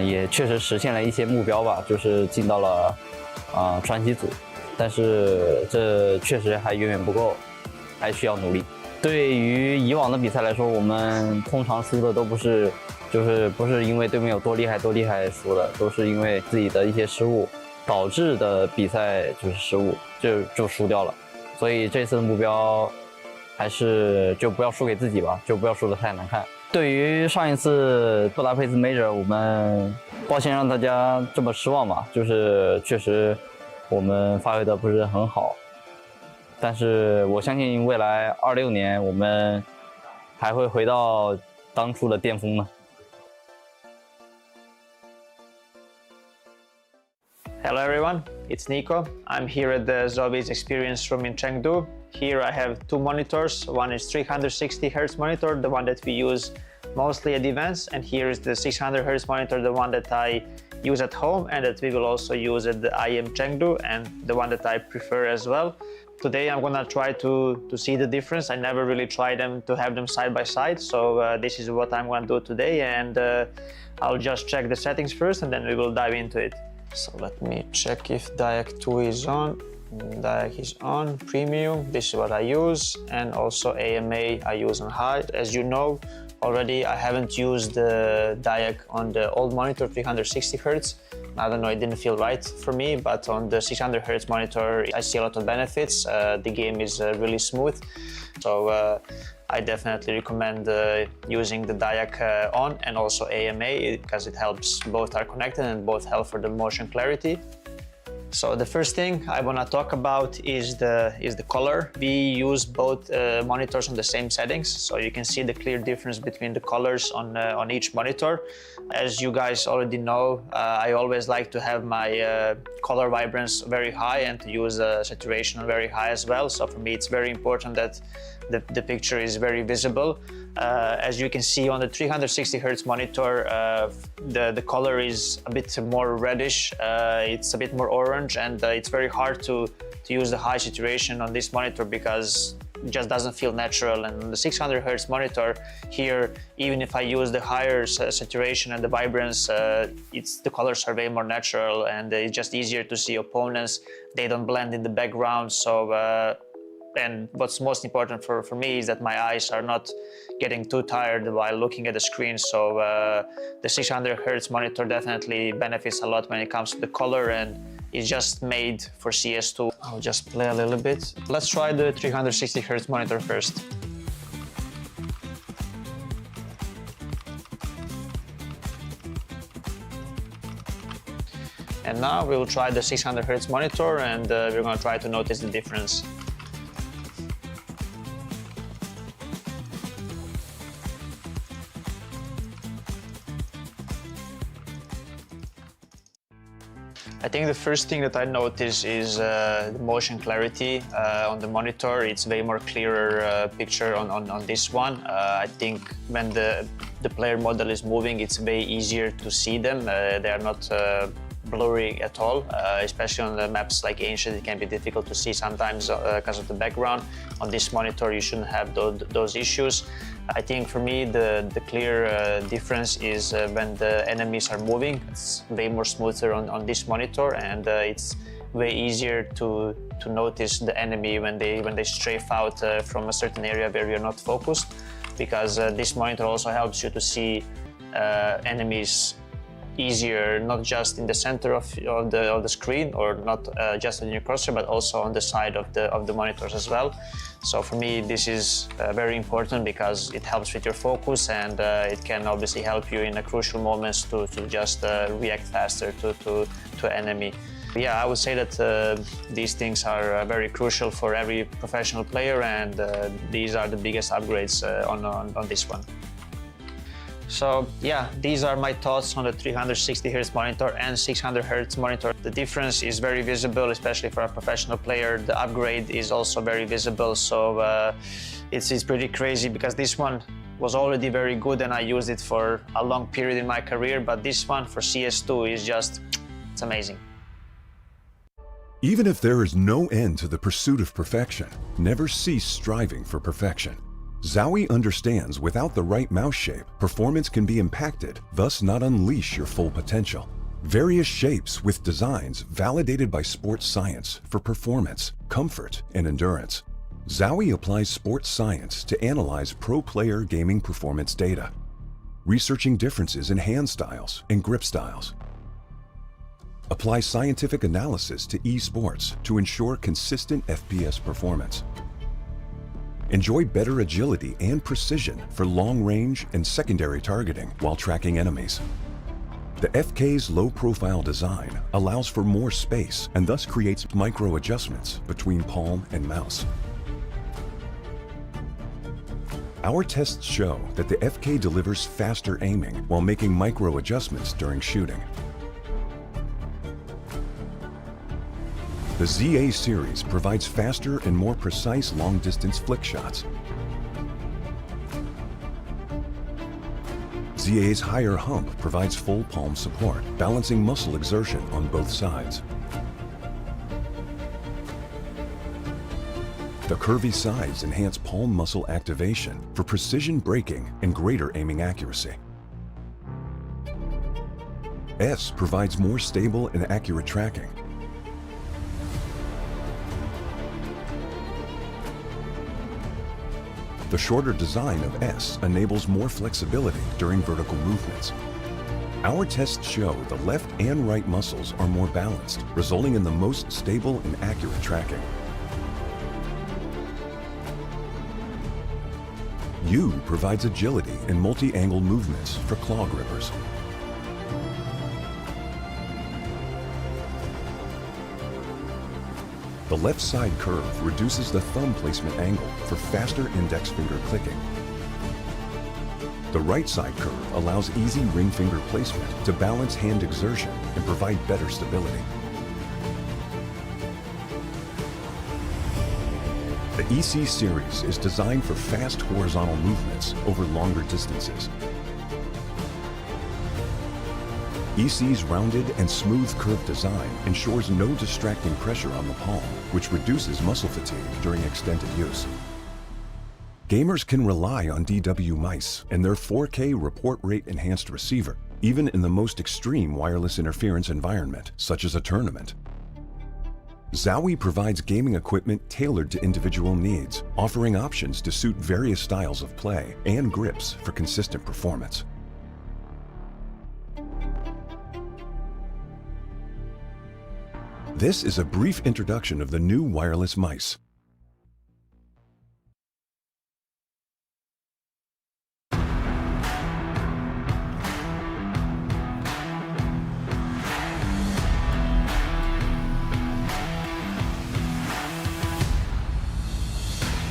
也确实实现了一些目标吧，就是进到了传奇组，但是这确实还远远不够。还需要努力。对于以往的比赛来说，我们通常输的都不是因为对面有多厉害输的，都是因为自己的一些失误导致的比赛就是失误就输掉了。所以这次的目标还是就不要输给自己吧，就不要输得太难看。对于上一次布达佩斯 Major， 我们抱歉让大家这么失望吧，就是确实我们发挥的不是很好。但是我相信未来26年我们还会回到当初的巅峰呢。Hello everyone, it's Nico. I'm here at the ZOWIE Experience Room in Chengdu. Here I have two monitors. One is 360 Hz monitor, the one that we use mostly at events, and here is the 600 Hz monitor, the one that I use at home and that we will also use at the IM Chengdu, and the one that I prefer as well. Today I'm gonna try to see the difference. I never really tried them to have them side by side, so this is what I'm gonna do today, and I'll just check the settings first and then we will dive into it. So let me check if Diac2 is on. Diac is on, premium, this is what I use, and also AMA I use on high. As you know, already. I haven't used the DIAC on the old monitor 360 Hz. I don't know, it didn't feel right for me, but on the 600 Hz monitor, I see a lot of benefits. The game is really smooth. So I definitely recommend using the DIAC on and also AMA because it helps both are connected and both help for the motion clarity. So the first thing I want to talk about is the color. We use both monitors on the same settings, so you can see the clear difference between the colors on each monitor. As you guys already know, I always like to have my color vibrance very high and to use saturation very high as well. So for me, it's very important that the picture is very visible. As you can see on the 360 Hz monitor, the color is a bit more reddish, it's a bit more orange, and it's very hard to use the high saturation on this monitor because it just doesn't feel natural. And on the 600 Hz monitor here, even if I use the higher saturation and the vibrance, the colors are way more natural and it's just easier to see opponents. They don't blend in the background. So and what's most important for me is that my eyes are not getting too tired while looking at the screen. So the 600 Hz monitor definitely benefits a lot when it comes to the color, and it's just made for CS2. I'll just play a little bit. Let's try the 360 Hz monitor first. And now we will try the 600 Hz monitor, and we're going to try to notice the difference. I think the first thing that I notice is the motion clarity on the monitor. It's way more clearer picture on this one. I think when the player model is moving, it's way easier to see them. They are not blurry at all, especially on the maps like Ancient. It can be difficult to see sometimes because of the background. On this monitor, you shouldn't have those issues. I think for me, the clear difference is when the enemies are moving. It's way more smoother on this monitor, and it's way easier to notice the enemy when they strafe out from a certain area where you're not focused, because this monitor also helps you to see enemies easier, not just in the center of the screen, or not just in your crosshair, but also on the side of the monitors as well. So for me, this is very important because it helps with your focus, and it can obviously help you in crucial moments to just react faster to enemy. Yeah, I would say that these things are very crucial for every professional player, and these are the biggest upgrades on this one. So yeah, these are my thoughts on the 360 Hz monitor and 600 Hz monitor. The difference is very visible, especially for a professional player. The upgrade is also very visible, so it's pretty crazy because this one was already very good and I used it for a long period in my career, but this one for CS2 is just, it's amazing. Even if there is no end to the pursuit of perfection, never cease striving for perfection. ZOWIE understands without the right mouse shape, performance can be impacted, thus not unleash your full potential. Various shapes with designs validated by sports science for performance, comfort, and endurance. ZOWIE applies sports science to analyze pro player gaming performance data, researching differences in hand styles and grip styles. Apply scientific analysis to esports to ensure consistent FPS performance. Enjoy better agility and precision for long-range and secondary targeting while tracking enemies. The FK's low-profile design allows for more space and thus creates micro-adjustments between palm and mouse. Our tests show that the FK delivers faster aiming while making micro-adjustments during shooting. The ZA series provides faster and more precise long-distance flick shots. ZA's higher hump provides full palm support, balancing muscle exertion on both sides. The curvy sides enhance palm muscle activation for precision braking and greater aiming accuracy. S provides more stable and accurate tracking. The shorter design of S enables more flexibility during vertical movements. Our tests show the left and right muscles are more balanced, resulting in the most stable and accurate tracking. U provides agility and multi-angle movements for claw grippers. The left side curve reduces the thumb placement angle for faster index finger clicking. The right side curve allows easy ring finger placement to balance hand exertion and provide better stability. The EC series is designed for fast horizontal movements over longer distances. EC's rounded and smooth curved design ensures no distracting pressure on the palm, which reduces muscle fatigue during extended use. Gamers can rely on DW mice and their 4K report rate enhanced receiver, even in the most extreme wireless interference environment, such as a tournament. ZOWIE provides gaming equipment tailored to individual needs, offering options to suit various styles of play and grips for consistent performance. This is a brief introduction of the new wireless mice.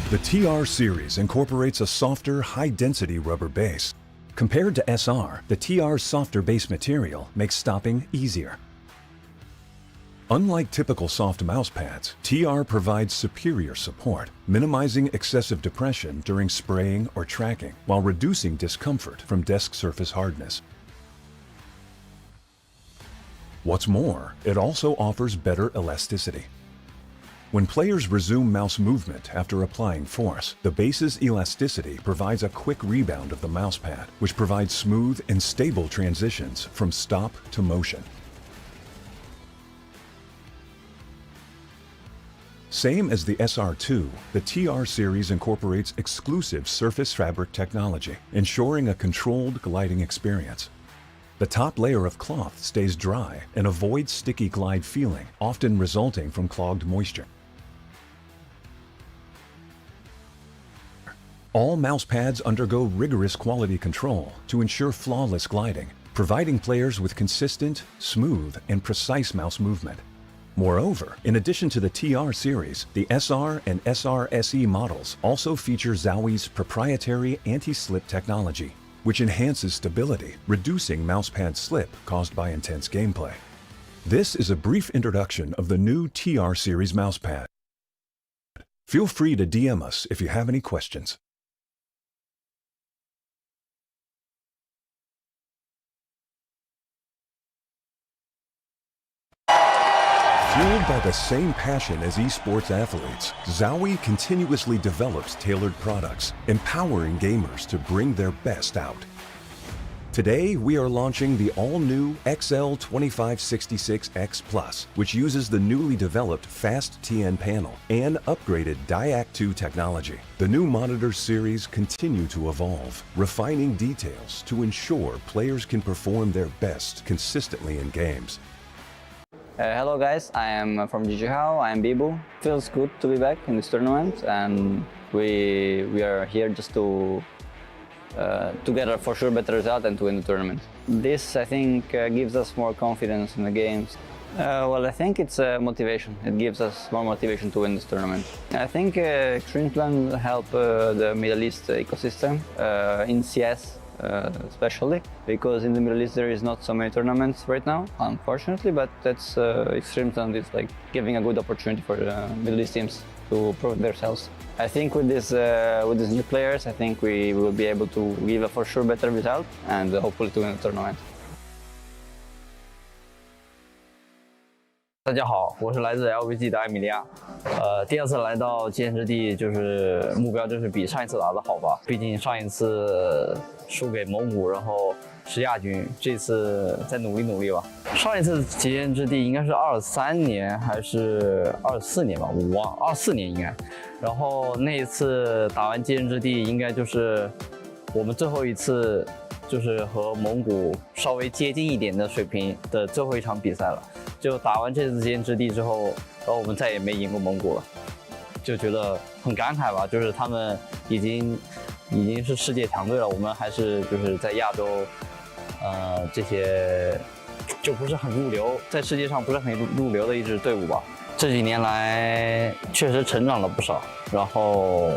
The TR series incorporates a softer, high-density rubber base. Compared to SR, the TR's softer base material makes stopping easier. Unlike typical soft mouse pads, TR provides superior support, minimizing excessive depression during spraying or tracking, while reducing discomfort from desk surface hardness. What's more, it also offers better elasticity. When players resume mouse movement after applying force, the base's elasticity provides a quick rebound of the mousepad, which provides smooth and stable transitions from stop to motion. Same as the SR2, the TR series incorporates exclusive surface fabric technology, ensuring a controlled gliding experience. The top layer of cloth stays dry and avoids sticky glide feeling, often resulting from clogged moisture. All mouse pads undergo rigorous quality control to ensure flawless gliding, providing players with consistent, smooth, and precise mouse movement. Moreover, in addition to the TR series, the SR and SR SE models also feature ZOWIE's proprietary anti-slip technology, which enhances stability, reducing mousepad slip caused by intense gameplay. This is a brief introduction of the new TR series mousepad. Feel free to DM us if you have any questions. Fueled by the same passion as esports athletes, ZOWIE continuously develops tailored products, empowering gamers to bring their best out. Today, we are launching the all-new XL2566X Plus, which uses the newly developed Fast TN panel and upgraded Diac2 technology. The new monitor series continue to evolve, refining details to ensure players can perform their best consistently in games. Hello guys, I am from Jijihao, I am Bibu. Feels good to be back in this tournament, and we are here just to get a for sure better result and to win the tournament. This, I think, gives us more confidence in the games. Well, I think it's motivation. It gives us more motivation to win this tournament. I think EXTREMESLAND will help the Middle East ecosystem in CS. Especially because in the Middle East there is not so many tournaments right now, unfortunately, but that's EXTREMESLAND is like giving a good opportunity for the Middle East teams to prove themselves. I think with these new players, I think we will be able to give a for sure better result and hopefully to win the tournament. 大家好，我是来自 LVG 的艾米利亚。第二次来到极限之地，就是目标就是比上一次打得好吧。毕竟上一次输给蒙古，然后10亚军，这次再努力吧。上一次极限之地应该是23年还是24年吧，我忘了，24年应该。然后那一次打完极限之地，应该就是我们最后一次，就是和蒙古稍微接近一点的水平的最后一场比赛了。就打完这次极限之地之后，然后我们再也没赢过蒙古了，就觉得很感慨吧，就是他们已经是世界强队了，我们还是就是在亚洲，这些就不是很入流，在世界上不是很入流的一支队伍吧。这几年来确实成长了不少，然后，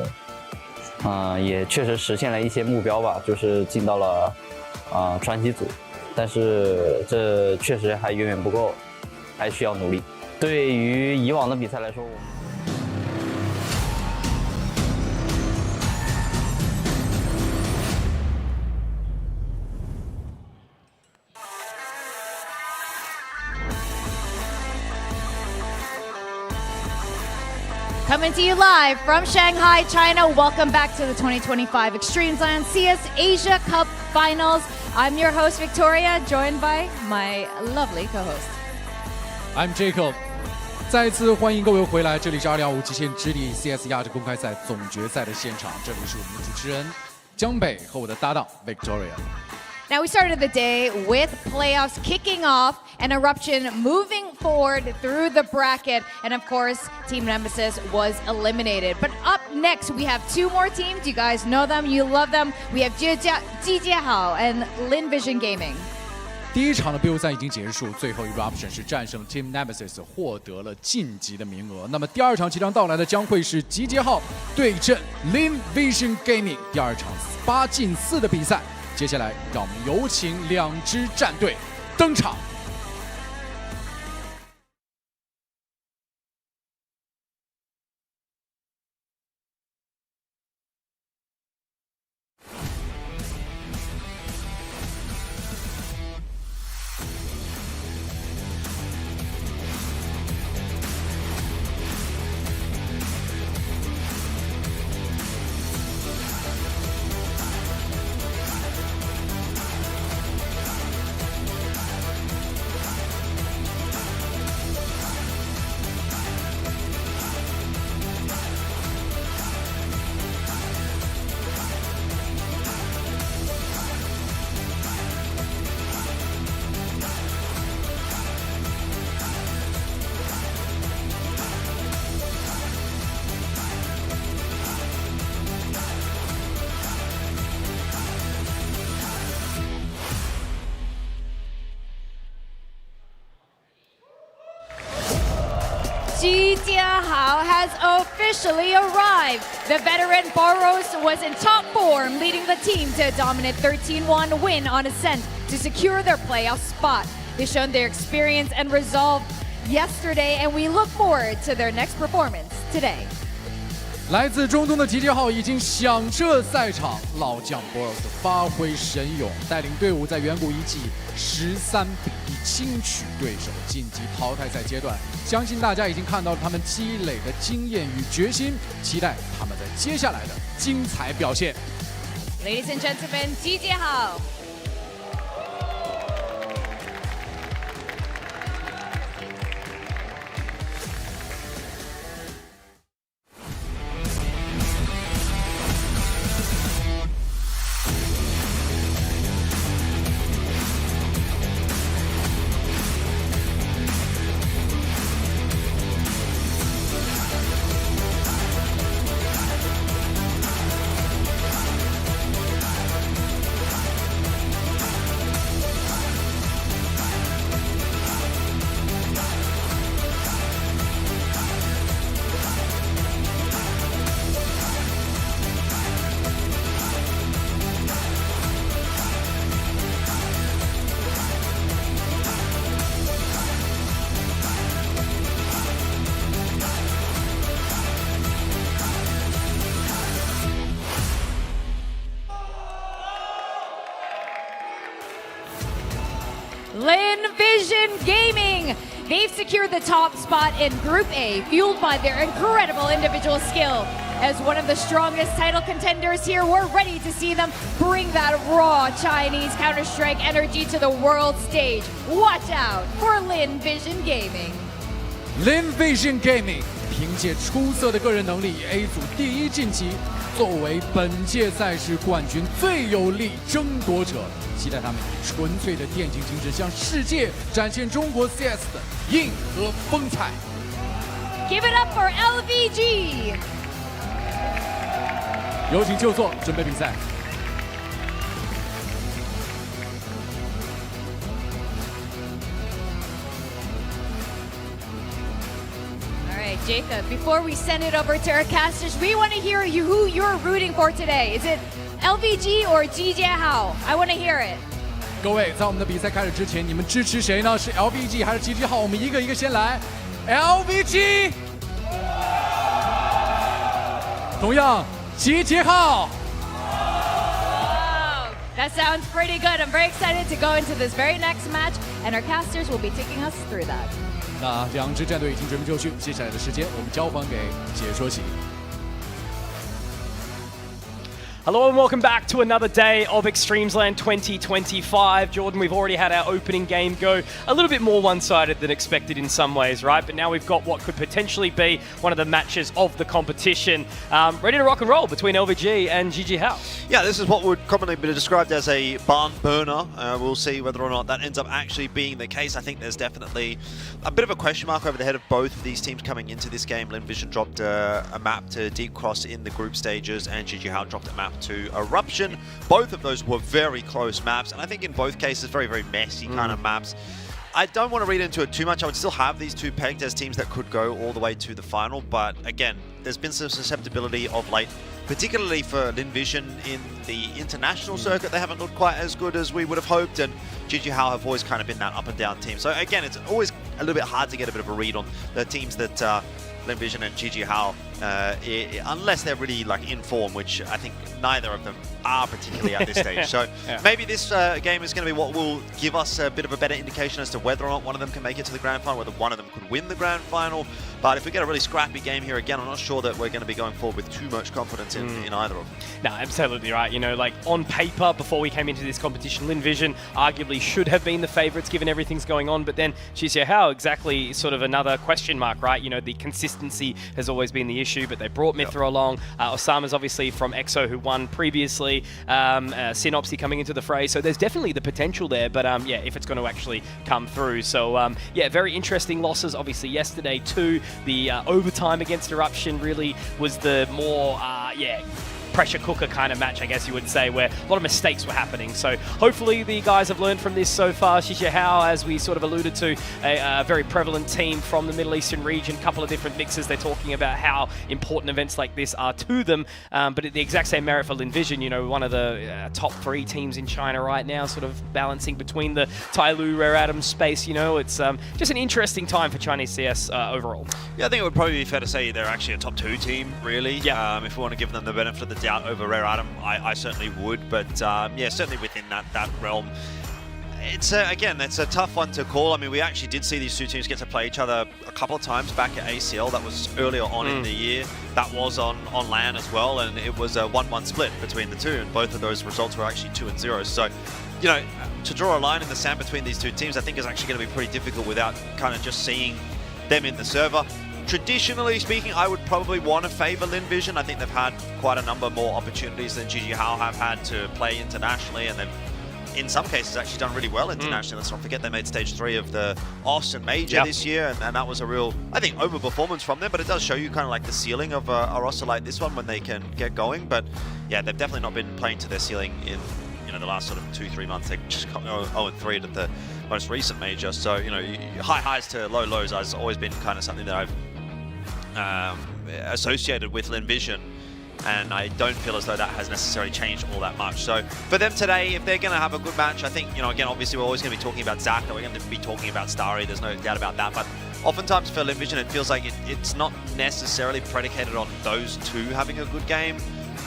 也确实实现了一些目标吧，就是进到了传奇组，但是这确实还远远不够，还需要努力。对于以往的比赛来说，Coming to you live from Shanghai, China. Welcome back to the 2025 Extremesland CS Asia Cup Finals. I'm your host, Victoria, joined by my lovely co-host. I'm Jacob。再次欢迎各位回来，这里是225极限之地 CS 亚洲公开赛总决赛的现场，这里是我们的主持人江北和我的搭档 Victoria。Now we started the day with playoffs kicking off and Eruption moving forward through the bracket. And of course, Team Nemesis was eliminated. But up next, we have two more teams. You guys know them, you love them. We have Jijiahao and Lin Vision Gaming. 第一场的 BO3 已经结束，最后 Eruption 是战胜了 Team Nemesis， 获得了晋级的名额。那么第二场即将到来的将会是集结号对阵 Lin Vision Gaming， 第二场8进4的比赛。接下来，让我们有请两支战队登场。Jijiahao has officially arrived. The veteran Boros was in top form, leading the team to a dominant 13-1 win on Ascent to secure their playoff spot. They've shown their experience and resolve yesterday, and we look forward to their next performance today. 来自中东的集结号已经响彻赛场，老将 Boros 发挥神勇，带领队伍在远古一季13-1轻取对手，晋级淘汰赛阶段。相信大家已经看到了他们积累的经验与决心，期待他们在接下来的精彩表现。Ladies and gentlemen, Jijiahao. Lin Vision Gaming. They've secured the top spot in Group A, fueled by their incredible individual skill. as one of the strongest title contenders here. We're ready to see them bring that raw Chinese Counter-Strike energy to the world stage. Watch out for Lin Vision Gaming. Lin Vision Gaming 凭借出色的个人能力以，A 组第一晋级，作为本届赛事冠军最有力争夺者，期待他们以纯粹的电竞精神向世界展现中国 CS 的硬核风采。Give it up for LVG. 有请就座，准备比赛。Jacob, before we send it over to our casters, we want to hear who you're rooting for today. Is it LVG or GJ Hao? I want to hear it. 各位，在我们的比赛开始之前，你们支持谁呢？是 LVG 还是 GG 号？我们一个一个先来。LVG， 同样 GG 号。That sounds pretty good. I'm very excited to go into this very next match, and our casters will be taking us through that. 那两支战队已经准备就绪，接下来的时间我们交还给解说席。Hello and welcome back to another day of Extremesland 2025. Jordan, we've already had our opening game go a little bit more one-sided than expected in some ways, right? But now we've got what could potentially be one of the matches of the competition. Ready to rock and roll between LVG and GG Hao. Yeah, this is what would commonly be described as a barn burner. We'll see whether or not that ends up actually being the case. I think there's definitely a bit of a question mark over the head of both of these teams coming into this game. Lin Vision dropped a map to Deep Cross in the group stages, and GG Hao dropped a map to Eruption. Both of those were very close maps, and I think in both cases very, very messy kind of maps. I don't want to read into it too much. I would still have these two pegged as teams that could go all the way to the final, but again, there's been some susceptibility of late, particularly for Lin Vision in the international circuit. They haven't looked quite as good as we would have hoped, and GG Hao have always kind of been that up and down team. So again, it's always a little bit hard to get a bit of a read on the teams that Lin Vision and GG Hao, unless they're really like in form, which I think neither of them are particularly at this stage. So maybe this game is going to be what will give us a bit of a better indication as to whether or not one of them can make it to the grand final, whether one of them could win the grand final. But if we get a really scrappy game here again, I'm not sure that we're going to be going forward with too much confidence in either of them. No, absolutely right. You know, like on paper, before we came into this competition, Lin Vision arguably should have been the favourites given everything's going on. But then GG Hao, exactly sort of another question mark, right? You know, the consistency has always been the issue, but they brought Mithra along. Osama's obviously from EXO, who won previously. Synopsy coming into the fray. So there's definitely the potential there, but yeah, if it's going to actually come through. So yeah, very interesting losses, obviously, yesterday too. The overtime against Eruption really was the more, yeah, pressure cooker kind of match, I guess you would say, where a lot of mistakes were happening. So hopefully the guys have learned from this so far. GG Hao, as we sort of alluded to, a very prevalent team from the Middle Eastern region, a couple of different mixes. They're talking about how important events like this are to them, but at the exact same merit for Lin Vision, you know, one of the top 3 teams in China right now, sort of balancing between the Tyloo, Rare Atom space. You know, it's just an interesting time for Chinese CS overall. Yeah, I think it would probably be fair to say they're actually a top 2 team, really. Yeah. If we want to give them the benefit of the doubt over Rare Atom, I certainly would, but yeah, certainly within that realm. It's again, it's a tough one to call. I mean, we actually did see these two teams get to play each other a couple of times back at ACL. That was earlier on in the year. That was on LAN as well, and it was a 1-1 split between the two, and both of those results were actually 2-0. So, you know, to draw a line in the sand between these two teams, I think is actually going to be pretty difficult without kind of just seeing them in the server. Traditionally speaking, I would probably want to favour Lin Vision. I think they've had quite a number more opportunities than GG Hao have had to play internationally, and they've, in some cases, actually done really well internationally. Let's not forget they made stage 3 of the Austin Major this year, and that was a real, I think, overperformance from them, but it does show you kind of like the ceiling of a roster like this one when they can get going. But yeah, they've definitely not been playing to their ceiling in, you know, the last sort of 2-3 months. They just got 0-3 at the most recent major. So, you know, high highs to low lows has always been kind of something that I've associated with Lin Vision, and I don't feel as though that has necessarily changed all that much. So for them today, if they're going to have a good match, I think, you know, again, obviously we're always going to be talking about Zaka, we're going to be talking about Starry, there's no doubt about that, but oftentimes for Lin Vision it feels like it's not necessarily predicated on those two having a good game.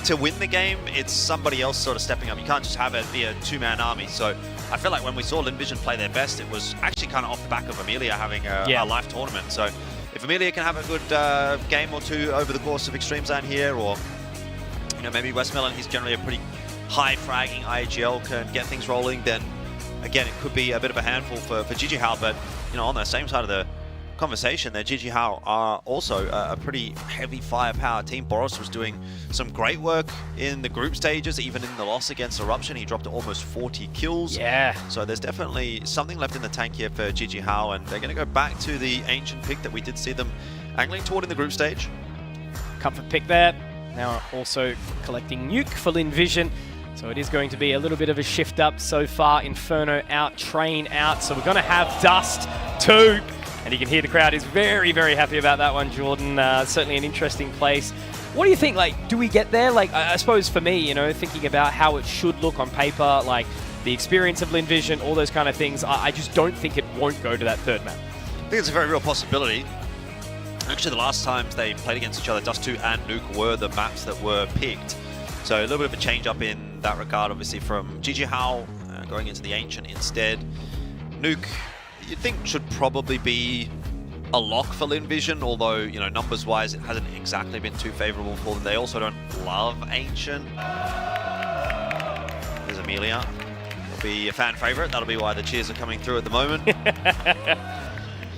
To win the game, it's somebody else sort of stepping up. You can't just have it be a 2-man army. So I feel like when we saw Lin Vision play their best, it was actually kind of off the back of Amelia having a live tournament. So if Amelia can have a good game or two over the course of Extremesland here, or maybe Westmelon, he's generally a pretty high fragging IHL, can get things rolling, then again it could be a bit of a handful for GG Hao. But on the same side of the conversation there, GG Hao are also a pretty heavy firepower team. Boris was doing some great work in the group stages, even in the loss against Eruption. He dropped to almost 40 kills. Yeah. So there's definitely something left in the tank here for GG Hao, and they're going to go back to the ancient pick that we did see them angling toward in the group stage. Comfort pick there. Now also collecting Nuke for Lin Vision. So it is going to be a little bit of a shift up so far. Inferno out, Train out. So we're going to have Dust 2. And you can hear the crowd is very, very happy about that one, Jordan. Certainly an interesting place. What do you think? Like, do we get there? Like, I suppose for me, thinking about how it should look on paper, like the experience of Lin Vision, all those kind of things, I just don't think it won't go to that third map. I think it's a very real possibility. Actually, the last times they played against each other, Dust 2 and Nuke were the maps that were picked. So a little bit of a change up in that regard, obviously, from GG Hao going into the Ancient instead. Nuke, you'd think, should probably be a lock for Lin Vision, although, numbers-wise, it hasn't exactly been too favorable for them. They also don't love Ancient. There's Amelia. It'll be a fan favorite. That'll be why the cheers are coming through at the moment.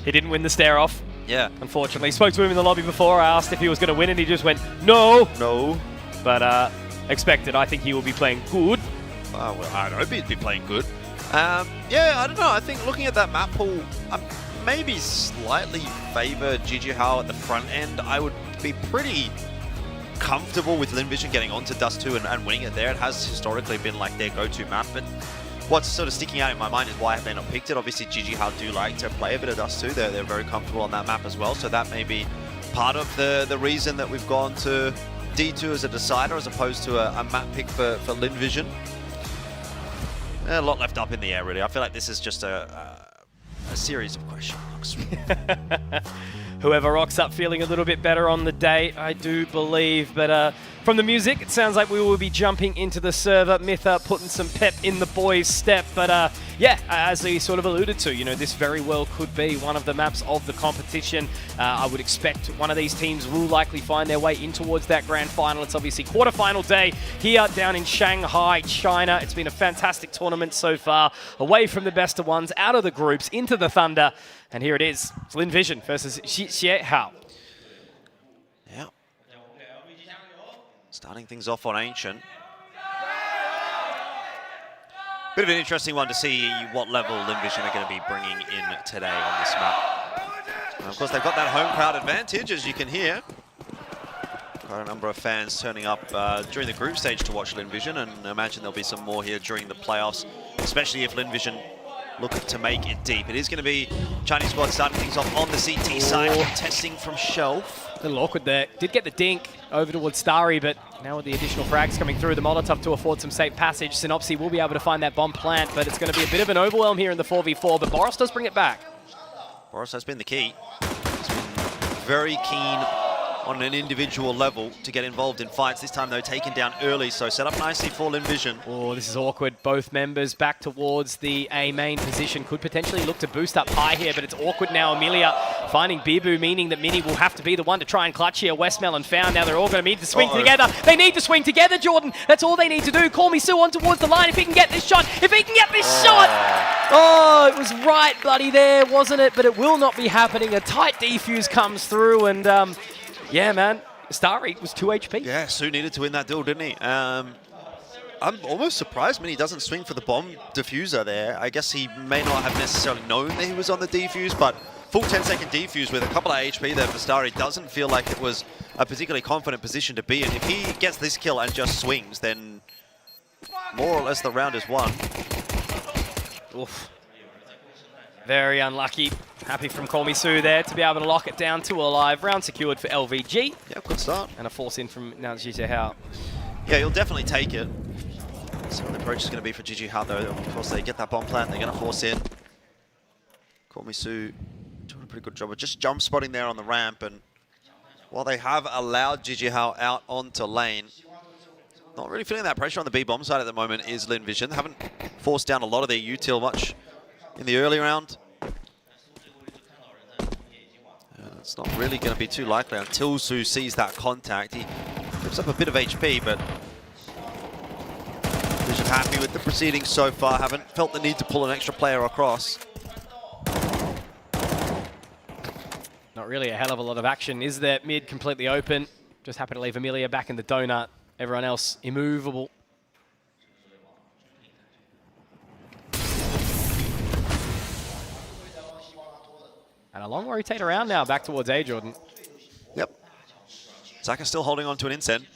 He didn't win the stare off. Yeah. Unfortunately. Spoke to him in the lobby before. I asked if he was going to win, and he just went, no. No. But expected. I think he will be playing good. Well, I hope he'd be playing good. Yeah, I don't know. I think looking at that map pool, maybe slightly favour GG Hao at the front end. I would be pretty comfortable with Lin Vision getting onto Dust 2 and winning it there. It has historically been like their go-to map, but what's sort of sticking out in my mind is why have they not picked it? Obviously, GG Hao do like to play a bit of Dust 2. They're very comfortable on that map as well, so that may be part of the reason that we've gone to D2 as a decider as opposed to a map pick for Lin Vision. A lot left up in the air, really. I feel like this is just a series of question marks. Whoever rocks up feeling a little bit better on the day, I do believe. But from the music, it sounds like we will be jumping into the server. Mytha putting some pep in the boys' step. But yeah, as he sort of alluded to, this very well could be one of the maps of the competition. I would expect one of these teams will likely find their way in towards that grand final. It's obviously quarterfinal day here down in Shanghai, China. It's been a fantastic tournament so far. Away from the best of ones, out of the groups, into the Thunder. And here it is. It's Lin Vision versus GG Hao. Yeah. Starting things off on Ancient. Bit of an interesting one to see what level Lin Vision are going to be bringing in today on this map. And of course, they've got that home crowd advantage, as you can hear. Quite a number of fans turning up during the group stage to watch Lin Vision, and I imagine there'll be some more here during the playoffs, especially if Lin Vision look to make it deep. It is going to be Chinese squad starting things off on the CT side, testing from shelf. A little awkward there. Did get the dink over towards Starry, but now with the additional frags coming through, the Molotov to afford some safe passage, Synopsy will be able to find that bomb plant, but it's going to be a bit of an overwhelm here in the 4v4, but Boris does bring it back. Boris has been the key. He's been very keen on an individual level to get involved in fights. This time, though, taken down early, so set up nicely for Lin Vision. Oh, this is awkward. Both members back towards the A main position. Could potentially look to boost up high here, but it's awkward now. Amelia finding Bibu, meaning that Mini will have to be the one to try and clutch here. Westmelon found. Now they're all going to need to swing together. They need to swing together, Jordan. That's all they need to do. Call Me Sue on towards the line if he can get this shot. If he can get this shot! Oh, it was right bloody there, wasn't it? But it will not be happening. A tight defuse comes through, and yeah, man, Starry was 2 HP. Yeah, Sue needed to win that duel, didn't he? I'm almost surprised Mini doesn't swing for the bomb diffuser there. I guess he may not have necessarily known that he was on the defuse, but full 10-second defuse with a couple of HP there for Starry doesn't feel like it was a particularly confident position to be in. If he gets this kill and just swings, then more or less the round is won. Oof. Very unlucky. Happy from Call Me Sue there to be able to lock it down to alive. Round secured for LVG. Yeah, good start. And a force in from now GG Hao. Yeah, you'll definitely take it. So the approach is going to be for GG Hao, though. Of course, they get that bomb plant. They're going to force in. Call Me Sue doing a pretty good job of just jump spotting there on the ramp. And while they have allowed GG Hao out onto lane, not really feeling that pressure on the B-bomb side at the moment is Lin Vision. They haven't forced down a lot of their util much in the early round. It's not really going to be too likely until Su sees that contact. He gives up a bit of HP, but Vision happy with the proceedings so far. Haven't felt the need to pull an extra player across. Not really a hell of a lot of action, is there? Mid completely open. Just happy to leave Amelia back in the donut. Everyone else immovable. And a long rotate around now, back towards A, Jordan. Yep. Zaka still holding on to an incend.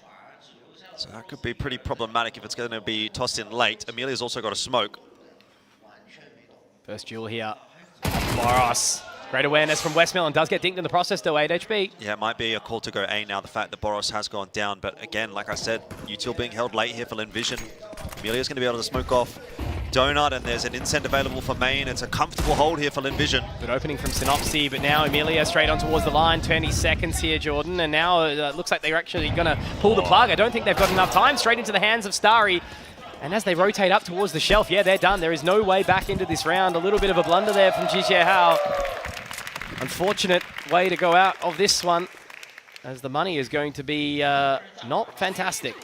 So that could be pretty problematic if it's going to be tossed in late. Amelia's also got a smoke. First duel here. Boros. Great awareness from Westmoreland. Does get dinked in the process, though, 8 HP. Yeah, it might be a call to go A now, the fact that Boros has gone down. But again, like I said, util being held late here for Lin Vision. Amelia's going to be able to smoke off Donut, and there's an incend available for main. It's a comfortable hold here for Lin Vision. Good opening from Synopsy, but now Amelia straight on towards the line. 20 seconds here, Jordan, and now it looks like they're actually going to pull the plug. I don't think they've got enough time. Straight into the hands of Starry. And as they rotate up towards the shelf, yeah, they're done. There is no way back into this round. A little bit of a blunder there from Jijie Hao. Unfortunate way to go out of this one, as the money is going to be not fantastic.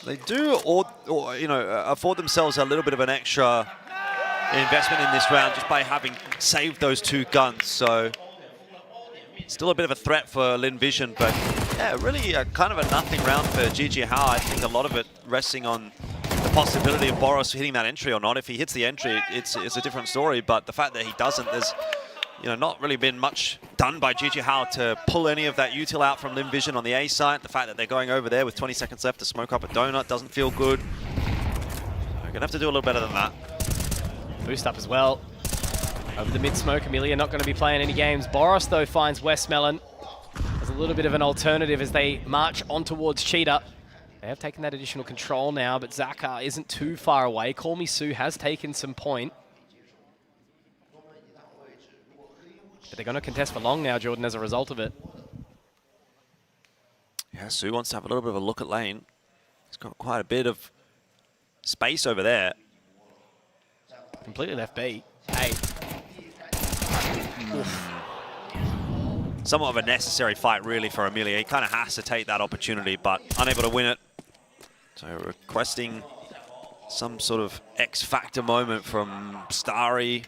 They do, afford themselves a little bit of an extra investment in this round just by having saved those 2 guns. So still a bit of a threat for Lin Vision, but yeah, really kind of a nothing round for Jijie Hao. I think a lot of it resting on the possibility of Boros hitting that entry or not. If he hits the entry, it's a different story, but the fact that he doesn't, there's not really been much done by Jijie Hao to pull any of that util out from Lin Vision on the A side. The fact that they're going over there with 20 seconds left to smoke up a donut doesn't feel good. They're going to have to do a little better than that. Boost up as well. Over the mid-smoke, Amelia not going to be playing any games. Boros, though, finds Westmelon as a little bit of an alternative as they march on towards Cheetah. They have taken that additional control now, but Zaka isn't too far away. Call Me Sue has taken some point. But they're going to contest for long now, Jordan, as a result of it. Yeah, Sue wants to have a little bit of a look at lane. He's got quite a bit of space over there. Completely left B. Hey. Somewhat of a necessary fight, really, for Amelia. He kind of has to take that opportunity, but unable to win it. So requesting some sort of X-factor moment from Starry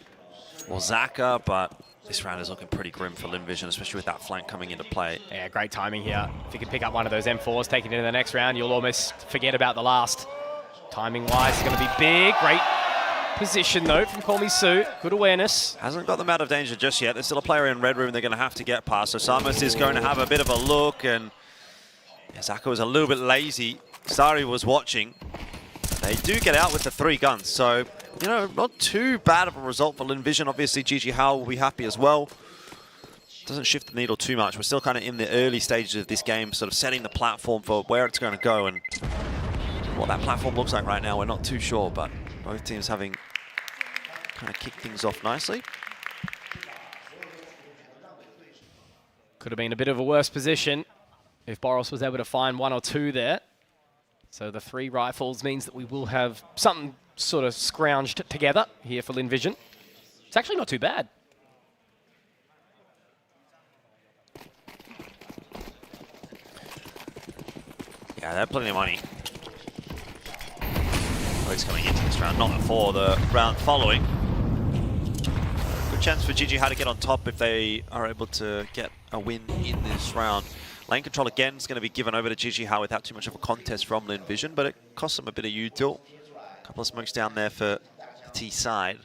or Zaka, but this round is looking pretty grim for Lin Vision, especially with that flank coming into play. Yeah, great timing here. If you can pick up one of those M4s, take it into the next round, you'll almost forget about the last. Timing-wise, it's going to be big. Great position, though, from Call Me Sue. Good awareness. Hasn't got them out of danger just yet. There's still a player in red room they're going to have to get past. So Samus is going to have a bit of a look, and yeah, Zaka was a little bit lazy. Starry was watching. They do get out with the 3 guns, so not too bad of a result for Lin Vision. Obviously, Jijie Hao will be happy as well. Doesn't shift the needle too much. We're still kind of in the early stages of this game, sort of setting the platform for where it's going to go. And what that platform looks like right now, we're not too sure, but both teams having kind of kicked things off nicely. Could have been a bit of a worse position if Boros was able to find 1 or 2 there. So the 3 rifles means that we will have something sort of scrounged together here for Lin Vision. It's actually not too bad. Yeah, they have plenty of money. He's coming into this round, not for the round following. Good chance for Jijie Hao to get on top if they are able to get a win in this round. Lane control again is going to be given over to Jijie Hao without too much of a contest from Lin Vision, but it costs them a bit of util. A couple of smokes down there for the T side.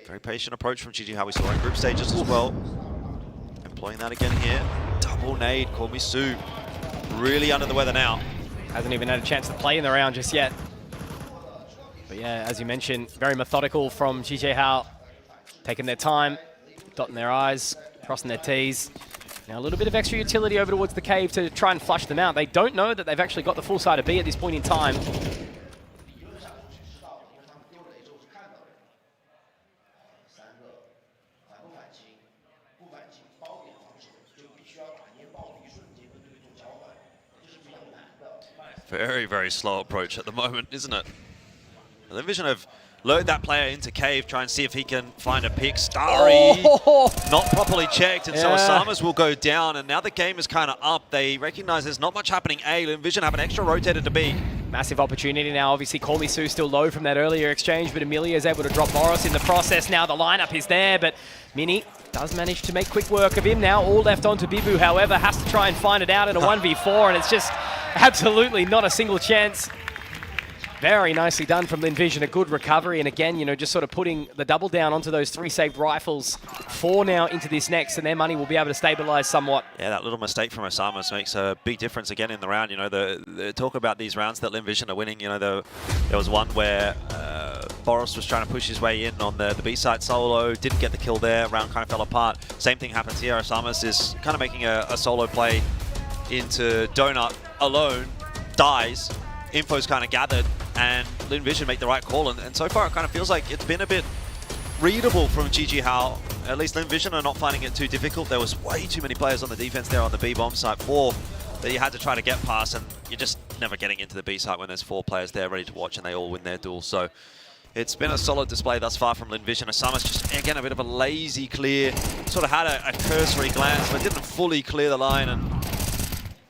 Very patient approach from Jijie Hao. We saw in group stages as well. Employing that again here. Double nade, Call Me Sue. Really under the weather now. Hasn't even had a chance to play in the round just yet. But yeah, as you mentioned, very methodical from Jijie Hao. Taking their time, dotting their I's, crossing their T's. Now a little bit of extra utility over towards the cave to try and flush them out. They don't know that they've actually got the full side of B at this point in time. Very, very slow approach at the moment, isn't it? Lin Vision have load that player into cave, try and see if he can find a pick. Starry, not properly checked, and so Asamas will go down, and now the game is kind of up. They recognize there's not much happening A. Linvision have an extra rotator to B. Massive opportunity now. Obviously, Kormisu still low from that earlier exchange, but Amelia is able to drop Boros in the process. Now the lineup is there, but Mini does manage to make quick work of him now. All left onto Bibu, however, has to try and find it out in a 1v4, and it's just absolutely not a single chance. Very nicely done from Linvision, a good recovery, and again, you know, just sort of putting the double down onto those 3 saved rifles. 4 now into this next, and their money will be able to stabilize somewhat. Yeah, that little mistake from Asamas makes a big difference again in the round. You know, the talk about these rounds that Linvision are winning, you know, there was one where Boros was trying to push his way in on the B side solo, didn't get the kill there, round kind of fell apart. Same thing happens here. Asamas is kind of making a solo play into Donut alone, dies, info's kind of gathered, and Linvision make the right call, and so far it kind of feels like it's been a bit readable from GG How. At least Linvision are not finding it too difficult. There was way too many players on the defense there on the B bomb site, 4 that you had to try to get past, and you're just never getting into the B site when there's 4 players there ready to watch and they all win their duel. So it's been a solid display thus far from Linvision. Asamas just, again, a bit of a lazy clear, sort of had a cursory glance, but didn't fully clear the line, and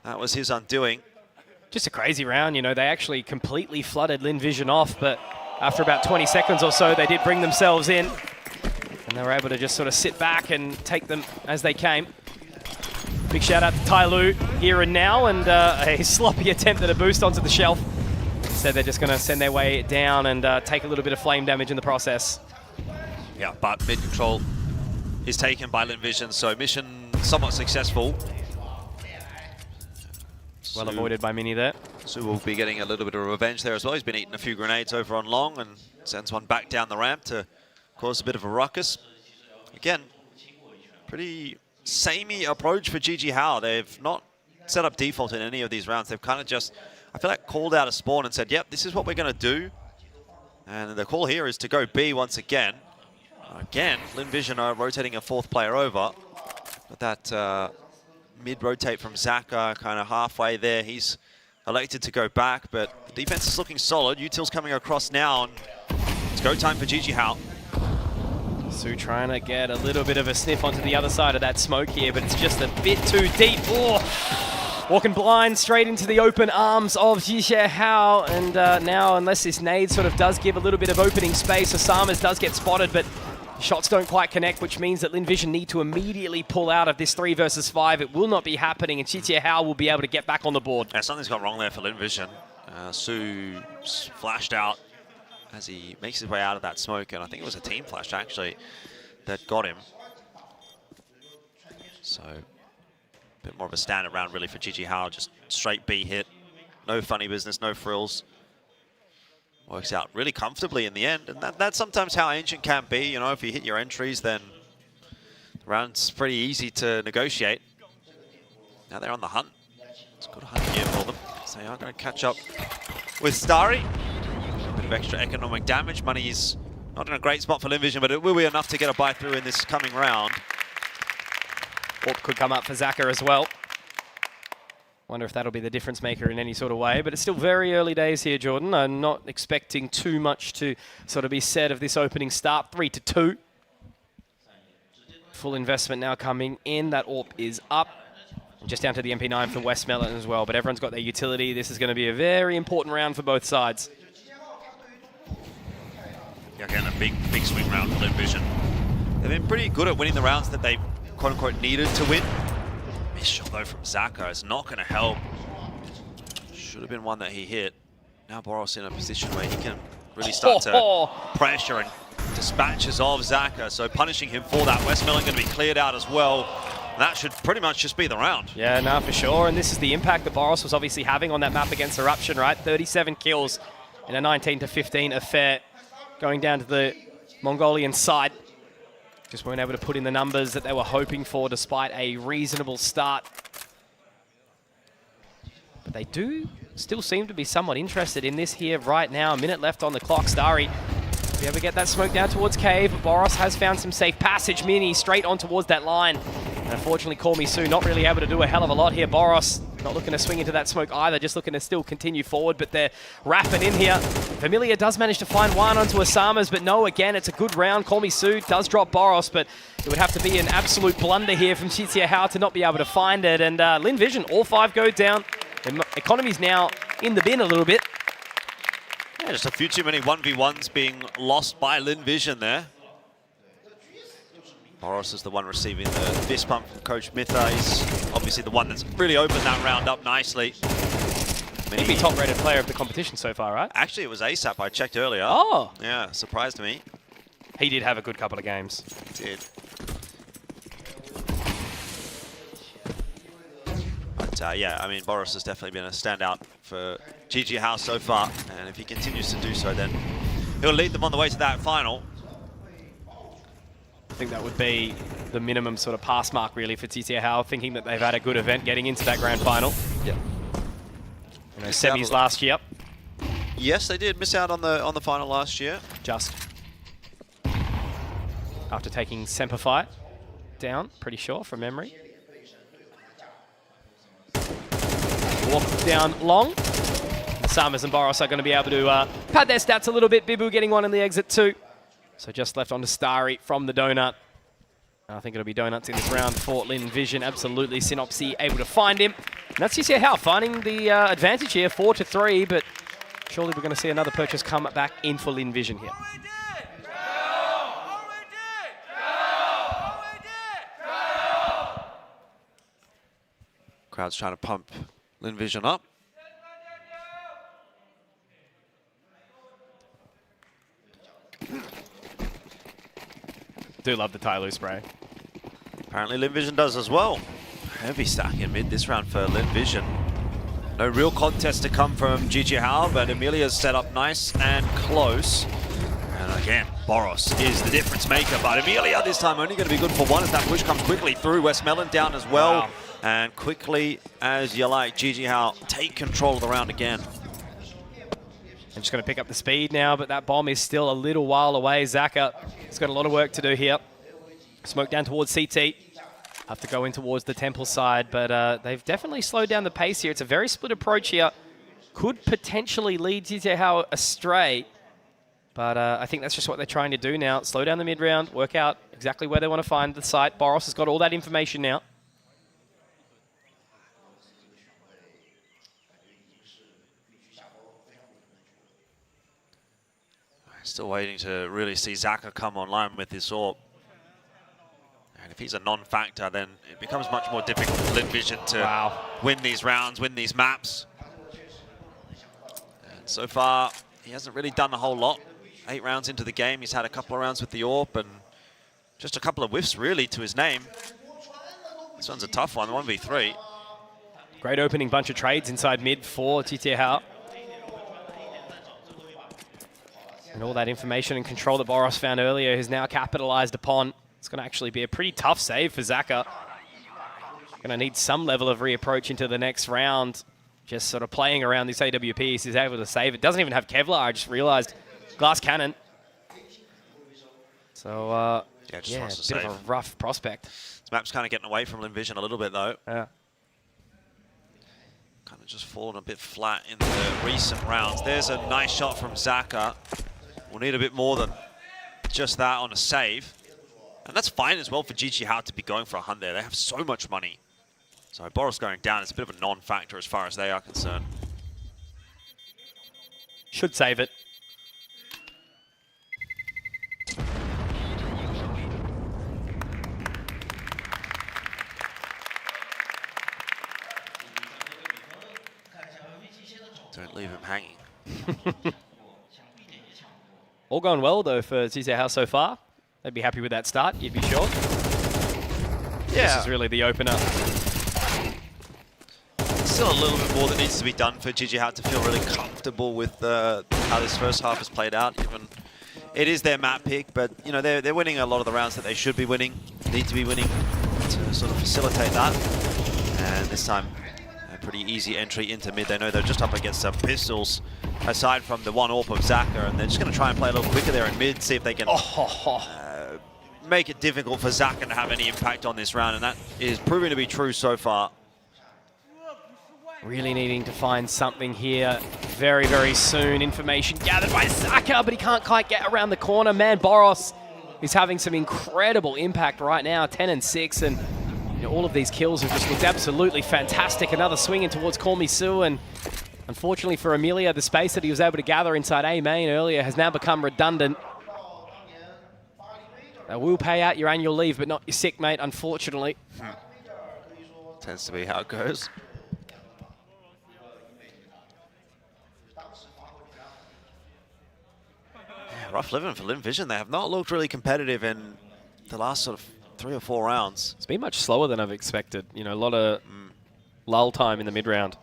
that was his undoing. Just a crazy round, you know, they actually completely flooded Linvision off, but after about 20 seconds or so, they did bring themselves in, and they were able to just sort of sit back and take them as they came. Big shout out to Tyloo here and now, and a sloppy attempt at a boost onto the shelf. Instead, they're just going to send their way down and take a little bit of flame damage in the process. Yeah, but mid control is taken by Linvision, so mission somewhat successful. Well avoided by Mini there. So we'll be getting a little bit of revenge there as well. He's been eating a few grenades over on long and sends one back down the ramp to cause a bit of a ruckus. Again, pretty samey approach for GG How. They've not set up default in any of these rounds. They've kind of just, I feel like, called out a spawn and said, yep, this is what we're going to do. And the call here is to go B once again. Again, Linvision are rotating a 4th player over. But that mid-rotate from Zaka, kind of halfway there. He's elected to go back, but the defense is looking solid. Util's coming across now, and it's go time for GG How. Su trying to get a little bit of a sniff onto the other side of that smoke here, but it's just a bit too deep. Oh, walking blind straight into the open arms of GG How, and now, unless this nade sort of does give a little bit of opening space, Asamas does get spotted, but shots don't quite connect, which means that Linvision need to immediately pull out of this 3 versus 5. It will not be happening, and GG How will be able to get back on the board. Yeah, something's gone wrong there for Linvision. Su flashed out as he makes his way out of that smoke, and I think it was a team flash, actually, that got him. So, a bit more of a standard round, really, for GG How. Just straight B hit. No funny business, no frills. Works out really comfortably in the end, and that's sometimes how Ancient can be. You know, if you hit your entries, then the round's pretty easy to negotiate. Now they're on the hunt. It's a good hunt here for them. So they are going to catch up with Starry. A bit of extra economic damage. Money's not in a great spot for Linvision, but it will be enough to get a buy through in this coming round. Orp could come up for Zaka as well. Wonder if that'll be the difference maker in any sort of way, but it's still very early days here, Jordan. I'm not expecting too much to sort of be said of this opening start. 3-2. Full investment now coming in. That AWP is up. Just down to the MP9 for Westmelon as well, but everyone's got their utility. This is going to be a very important round for both sides. Yeah, again, a big swing round for Linvision. They've been pretty good at winning the rounds that they quote-unquote needed to win. Missed shot though from Zaka is not going to help. Should have been one that he hit. Now Boros in a position where he can really start to pressure and dispatches of Zaka. So punishing him for that. Westmelon going to be cleared out as well. That should pretty much just be the round. Yeah, no, for sure. And this is the impact that Boros was obviously having on that map against Eruption, right? 37 kills in a 19-15 affair going down to the Mongolian side. Just weren't able to put in the numbers that they were hoping for despite a reasonable start. But they do still seem to be somewhat interested in this here right now. A minute left on the clock. Starry be able to get that smoke down towards Cave. Boros has found some safe passage. Mini straight on towards that line. And unfortunately, Kormisu not really able to do a hell of a lot here. Boros Not looking to swing into that smoke either, just looking to still continue forward, but they're wrapping in here. Familia does manage to find one onto Osama's, but no, again, it's a good round. Call Me Sue does drop Boros, but it would have to be an absolute blunder here from Chizia Hao to not be able to find it. And Lin Vision, all 5 go down. The economy's now in the bin a little bit. Yeah, just a few too many 1v1s being lost by Lin Vision there. Boros is the one receiving the fist pump from Coach Mitha. He's obviously the one that's really opened that round up nicely. He'd be top-rated player of the competition so far, right? Actually, it was ASAP. I checked earlier. Oh. Yeah, surprised me. He did have a good couple of games. He did. But yeah, I mean, Boros has definitely been a standout for GG House so far. And if he continues to do so, then he'll lead them on the way to that final. I think that would be the minimum sort of pass mark, really, for Chizia Hao, thinking that they've had a good event getting into that grand final. Yeah. You know, semis last year. Yes, they did miss out on the final last year. Just after taking Semperfi down, pretty sure, from memory. Walk down long. Samas and Boros are going to be able to pad their stats a little bit. Bibu getting one in the exit too. So just left on to Starry from the Donut. I think it'll be Donuts in this round for Lin Vision. Absolutely, Synopsy able to find him. And that's Chizia Hao finding the advantage here, 4-3, but surely we're going to see another purchase come back in for Lin Vision here. Crowd's trying to pump Lin Vision up. Do love the Tyloo spray. Apparently Lin Vision does as well. Heavy stack in mid this round for Lin Vision. No real contest to come from GG Hao, but Emilia's set up nice and close. And again, Boros is the difference maker, but Emilia this time only going to be good for one as that push comes quickly through. Westmelon down as well. Wow. And quickly as you like, GG Hao take control of the round again. I'm just going to pick up the speed now, but that bomb is still a little while away. Zaka has got a lot of work to do here. Smoke down towards CT. Have to go in towards the temple side, but they've definitely slowed down the pace here. It's a very split approach here. Could potentially lead GG Hao astray, but I think that's just what they're trying to do now. Slow down the mid-round, work out exactly where they want to find the site. Boros has got all that information now. Still waiting to really see Zaka come online with this AWP. And if he's a non-factor, then it becomes much more difficult for Lin Vision to win these rounds, win these maps. And so far, he hasn't really done a whole lot. 8 rounds into the game, he's had a couple of rounds with the AWP and just a couple of whiffs, really, to his name. This one's a tough one, 1v3. Great opening bunch of trades inside mid for Chizia Hao. And all that information and control that Boros found earlier is now capitalized upon. It's going to actually be a pretty tough save for Zaka. Going to need some level of reapproach into the next round. Just sort of playing around this AWP, he's able to save it. Doesn't even have Kevlar, I just realized. Glass cannon. So, yeah, a bit of a rough prospect. This map's kind of getting away from Lin Vision a little bit, though. Yeah. Kind of just fallen a bit flat in the recent rounds. There's a nice shot from Zaka. We'll need a bit more than just that on a save. And that's fine as well for GG Hao to be going for a hunt there. They have so much money. So Boros going down is a bit of a non-factor as far as they are concerned. Should save it. Don't leave him hanging. All going well, though, for Chizia Hao so far. They'd be happy with that start, you'd be sure. Yeah. This is really the opener. Still a little bit more that needs to be done for GG Hao to feel really comfortable with how this first half has played out. Even it is their map pick, but you know they're winning a lot of the rounds that they should be winning, need to be winning to sort of facilitate that. And this time, a pretty easy entry into mid. They know they're just up against some pistols, aside from the one AWP of Zaka, and they're just going to try and play a little quicker there in mid, see if they can make it difficult for Zaka to have any impact on this round, and that is proving to be true so far. Really needing to find something here very, very soon. Information gathered by Zaka, but he can't quite get around the corner. Man, Boros is having some incredible impact right now, 10 and 6, and all of these kills have just looked absolutely fantastic. Another swing in towards Call Me Sue, and unfortunately for Amelia, the space that he was able to gather inside A main earlier has now become redundant. That will pay out your annual leave, but not your sick, mate, unfortunately. Tends to be how it goes. Rough living for Vision. They have not looked really competitive in the last sort of 3 or 4 rounds. It's been much slower than I've expected. You know, a lot of lull time in the mid-round.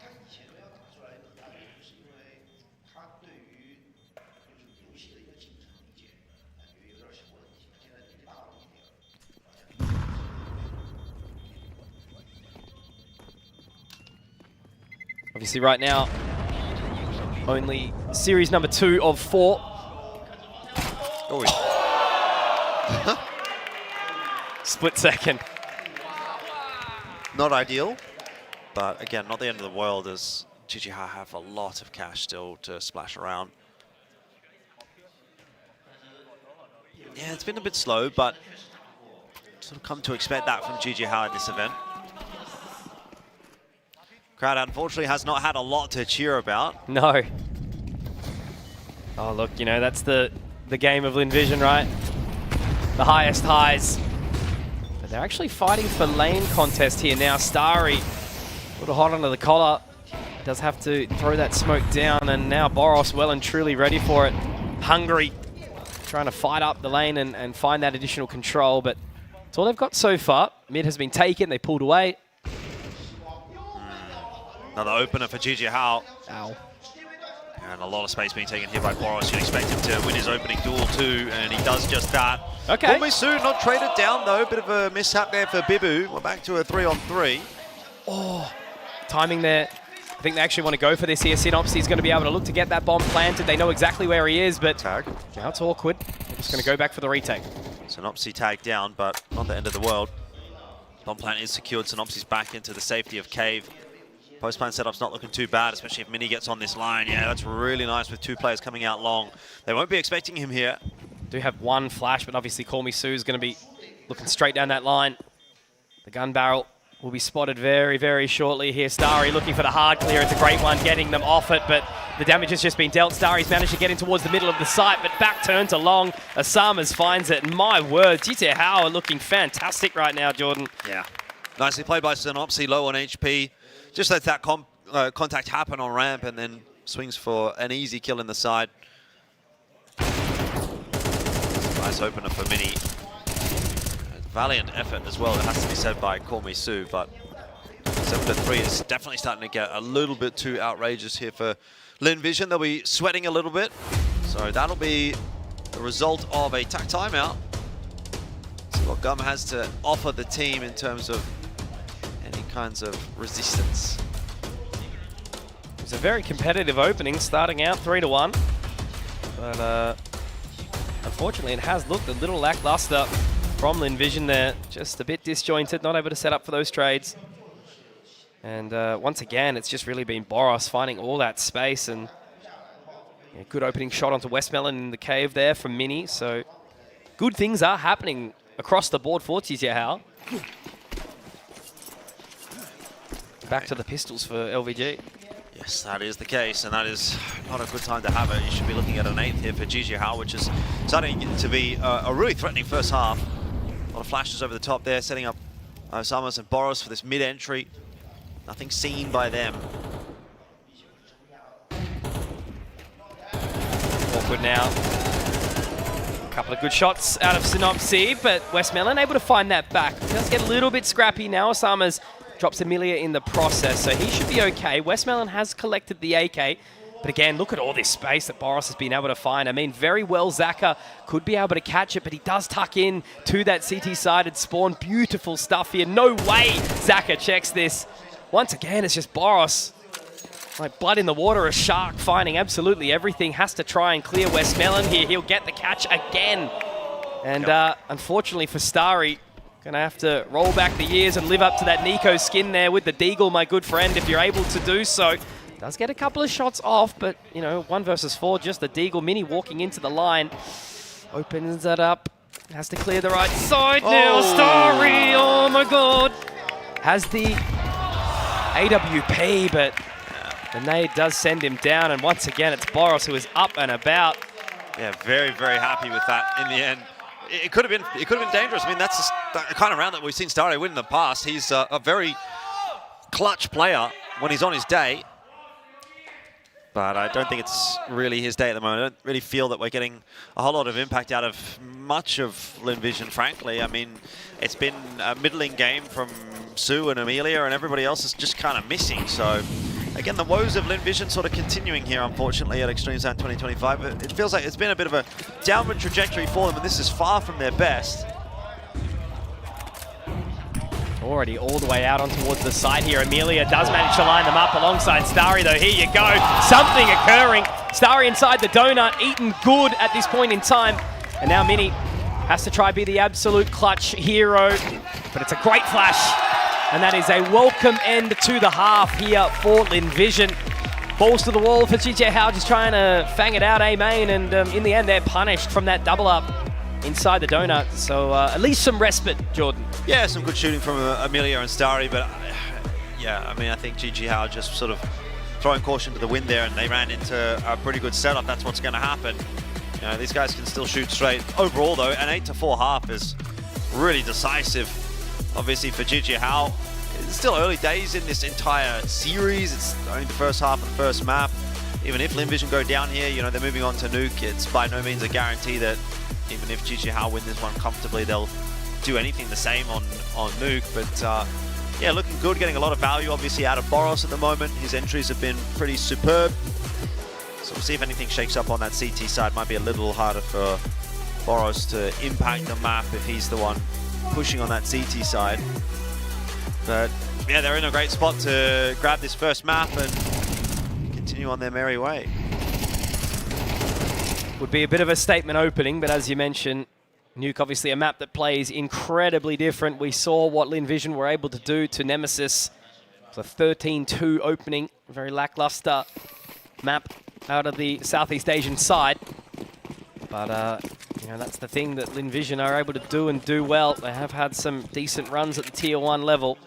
Obviously right now, only series number 2 of 4. Oh. Split second. Not ideal, but again, not the end of the world as GGH have a lot of cash still to splash around. Yeah, it's been a bit slow, but sort of come to expect that from GGH in this event. Crowd unfortunately has not had a lot to cheer about. No. Oh look, you know, that's the game of Vision, right? The highest highs. But they're actually fighting for lane contest here now. Starry, a little hot under the collar. Does have to throw that smoke down, and now Boros well and truly ready for it. Hungry, trying to fight up the lane and find that additional control, but it's all they've got so far. Mid has been taken, they pulled away. Another opener for GGH. Ow. And a lot of space being taken here by Boros. You'd expect him to win his opening duel too, and he does just that. Okay. Call Me Sue not traded down though. Bit of a mishap there for Bibu. We're back to a 3-on-3. Oh, timing there. I think they actually want to go for this here. Synopsy is going to be able to look to get that bomb planted. They know exactly where he is, but tag. Now it's awkward. They're just going to go back for the retake. Synopsy tagged down, but not the end of the world. Bomb plant is secured. Synopsy's back into the safety of Cave. Post-plan setup's not looking too bad, especially if Mini gets on this line. Yeah, that's really nice with 2 players coming out long. They won't be expecting him here. Do have 1 flash, but obviously Call Me Sue is going to be looking straight down that line. The gun barrel will be spotted very, very shortly here. Starry looking for the hard clear. It's a great one, getting them off it, but the damage has just been dealt. Starry's managed to get in towards the middle of the site, but back turn to long. Asamas finds it. And my word, GTH are looking fantastic right now, Jordan. Yeah. Nicely played by Synopsy, low on HP. Just lets that contact happen on ramp and then swings for an easy kill in the side. Nice opener for Mini. Valiant effort as well, it has to be said by Call Me Sue, but 7-3 is definitely starting to get a little bit too outrageous here for Vision. They'll be sweating a little bit. So that'll be the result of a tack timeout. See what Gum has to offer the team in terms of any kinds of resistance. It's a very competitive opening, starting out 3-1. But unfortunately, it has looked a little lackluster from Vision there. Just a bit disjointed, not able to set up for those trades. And once again, it's just really been Boros finding all that space, and yeah, good opening shot onto Westmelon in the cave there from Mini. So good things are happening across the board for GGH. Back to the pistols for LVG. Yes, that is the case, and that is not a good time to have it. You should be looking at an 8th here for GGH, which is starting to be a really threatening first half. A lot of flashes over the top there, setting up Samus and Boros for this mid-entry. Nothing seen by them. Awkward now. A couple of good shots out of Synopsy, but Westmelon able to find that back. Does get a little bit scrappy now. Osama's drops Amelia in the process, so he should be okay. Westmelon has collected the AK, but again, look at all this space that Boros has been able to find. I mean, very well Zaka could be able to catch it, but he does tuck in to that CT-sided spawn. Beautiful stuff here. No way Zaka checks this. Once again, it's just Boros. Like blood in the water, a shark finding absolutely everything. Has to try and clear Westmelon here. He'll get the catch again. And unfortunately for Starry, Gonna have to roll back the years and live up to that Nico skin there with the Deagle, my good friend, if you're able to do so. Does get a couple of shots off, but, you know, 1 versus 4, just the Deagle mini walking into the line. Opens that up, has to clear the right side now. Starry, oh my god. Has the AWP, but the nade does send him down, and once again, it's Boros who is up and about. Yeah, very, very happy with that in the end. It could have been dangerous. I mean, that's the kind of round that we've seen Starry win in the past. He's a very clutch player when he's on his day. But I don't think it's really his day at the moment. I don't really feel that we're getting a whole lot of impact out of much of Linvision, frankly. I mean, it's been a middling game from Sue and Amelia, and everybody else is just kind of missing. So, again, the woes of Linvision sort of continuing here, unfortunately, at Extremesland 2025. But it feels like it's been a bit of a downward trajectory for them, and this is far from their best. Already all the way out on towards the side here. Amelia does manage to line them up alongside Starry, though. Here you go. Something occurring. Starry inside the donut, eaten good at this point in time. And now Mini has to try be the absolute clutch hero. But it's a great flash. And that is a welcome end to the half here for Linvision. Balls to the wall for GJ Howe, just trying to fang it out, A-main. And in the end, they're punished from that double up inside the donut. So at least some respite, Jordan. Yeah, some good shooting from Amelia and Starry, but yeah, I mean, I think GG Howe just sort of throwing caution to the wind there, and they ran into a pretty good setup. That's what's going to happen. You know, these guys can still shoot straight. Overall, though, an 8-4 half is really decisive, obviously, for GG Howe. It's still early days in this entire series. It's only the first half of the first map. Even if Linvision go down here, you know, they're moving on to Nuke. It's by no means a guarantee that even if GG Howe win this one comfortably, they'll do anything the same on Nuke. But yeah, looking good, getting a lot of value obviously out of Boros at the moment. His entries have been pretty superb. So we'll see if anything shakes up on that CT side. Might be a little harder for Boros to impact the map if he's the one pushing on that CT side. But yeah, they're in a great spot to grab this first map and continue on their merry way. Would be a bit of a statement opening, but as you mentioned, Nuke obviously a map that plays incredibly different. We saw what Linvision were able to do to Nemesis. It was a 13-2 opening, very lackluster map out of the Southeast Asian side. But you know, that's the thing that Linvision are able to do and do well. They have had some decent runs at the Tier 1 level.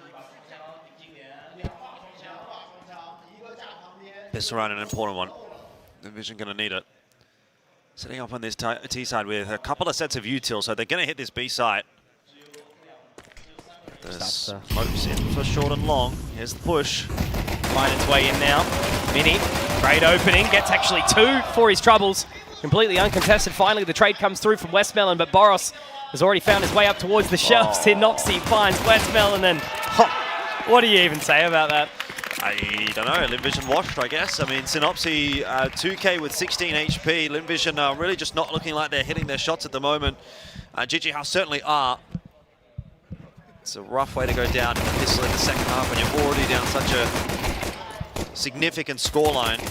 Pistol round, an important one. Linvision going to need it. Setting up on this T side with a couple of sets of util, so they're going to hit this B site. The smokes in for short and long. Here's the push. Find its way in now. Mini, great opening, gets actually 2 for his troubles. Completely uncontested. Finally, the trade comes through from Westmelon, but Boros has already found his way up towards the shelves. Sinoxy finds Westmelon, and what do you even say about that? I don't know, Linvision washed, I guess. I mean, Synopsy 2K with 16 HP. Linvision are really just not looking like they're hitting their shots at the moment. GG House certainly are. It's a rough way to go down in the second half when you're already down such a significant scoreline.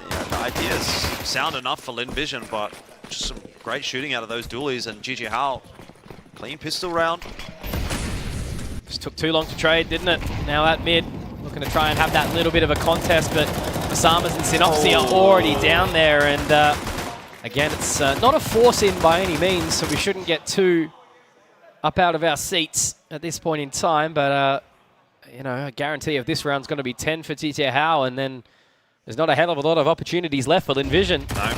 Yeah, the idea's sound enough for Linvision, but just some great shooting out of those dualies, and GG Howe, clean pistol round. Just took too long to trade, didn't it? Now at mid, looking to try and have that little bit of a contest, but Masamas and Synopsy are already down there, and again, it's not a force-in by any means, so we shouldn't get too up out of our seats at this point in time, but you know, a guarantee of this round's going to be 10 for TJ Howe, and then there's not a hell of a lot of opportunities left for Linvision. No.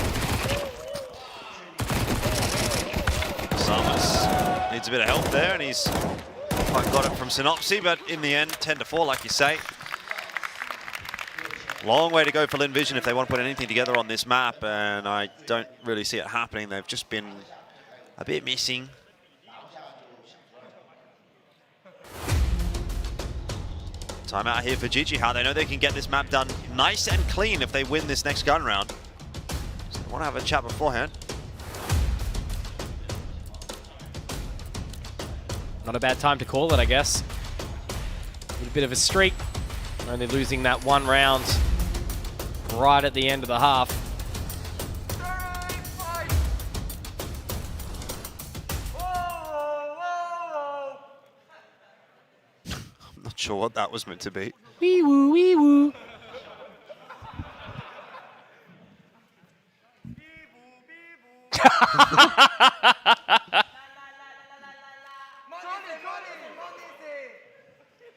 Masamas needs a bit of help there, and he's got it from Synopsy, but in the end, 10-4, like you say. Long way to go for Linvision if they want to put anything together on this map, and I don't really see it happening. They've just been a bit missing. Timeout here for GG Howe. They know they can get this map done nice and clean if they win this next gun round. So they want to have a chat beforehand. Not a bad time to call it, I guess. A bit of a streak. Only losing that one round right at the end of the half. Not sure what that was meant to be. Wee woo, wee woo.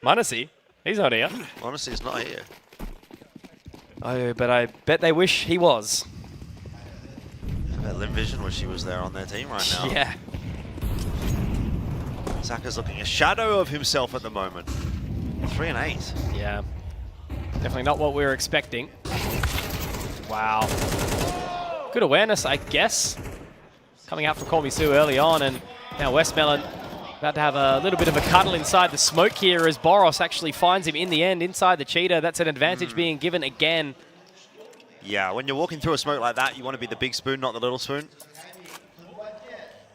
Monesi? He's not here. Honestly, he's not here. Oh, but I bet they wish he was. I bet Linvision wish he was there on their team right now. Yeah. Zaka's looking a shadow of himself at the moment. 3 and 8. Yeah. Definitely not what we were expecting. Wow. Good awareness, I guess. Coming out from Kormisu early on, and now Westmelon about to have a little bit of a cuddle inside the smoke here as Boros actually finds him in the end inside the cheetah. That's an advantage being given again. Yeah, when you're walking through a smoke like that, you want to be the big spoon, not the little spoon.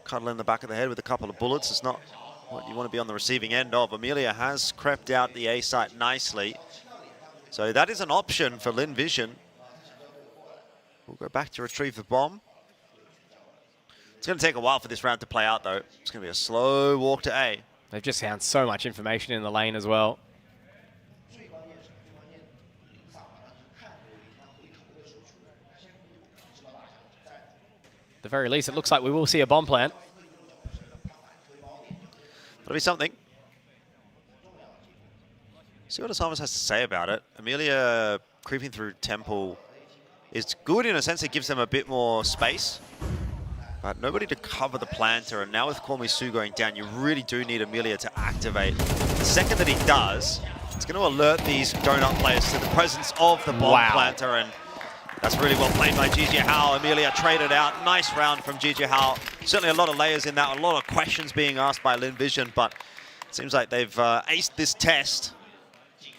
Cuddle in the back of the head with a couple of bullets. It's not what you want to be on the receiving end of. Amelia has crept out the A site nicely. So that is an option for Linvision. We'll go back to retrieve the bomb. It's going to take a while for this round to play out, though. It's going to be a slow walk to A. They've just found so much information in the lane as well. At the very least, it looks like we will see a bomb plant. That'll be something. See what Asamas has to say about it. Amelia creeping through Temple is good in a sense. It gives them a bit more space. But nobody to cover the planter, and now with Kormisu going down, you really do need Amelia to activate. The second that he does, it's going to alert these donut players to the presence of the bomb planter, and that's really well played by GG Hao. Amelia traded out. Nice round from GG Hao. Certainly a lot of layers in that, a lot of questions being asked by Linvision, but it seems like they've aced this test.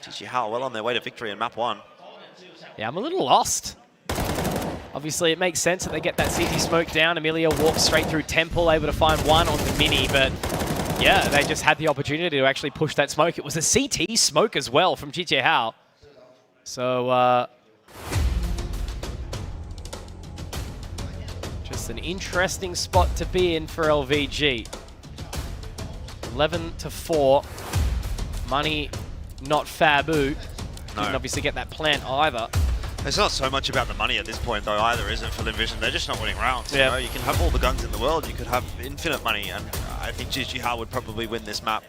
GG Hao well on their way to victory in map 1. Yeah, I'm a little lost. Obviously, it makes sense that they get that CT smoke down. Amelia walks straight through Temple, able to find one on the mini, but yeah, they just had the opportunity to actually push that smoke. It was a CT smoke as well from GG Hao. So, just an interesting spot to be in for LVG. 11-4. Money, not Fabu. Didn't obviously get that plant either. It's not so much about the money at this point, though, either, is it, for Linvision? They're just not winning rounds. Yeah. You know? You can have all the guns in the world, you could have infinite money, and I think GG Hao would probably win this map.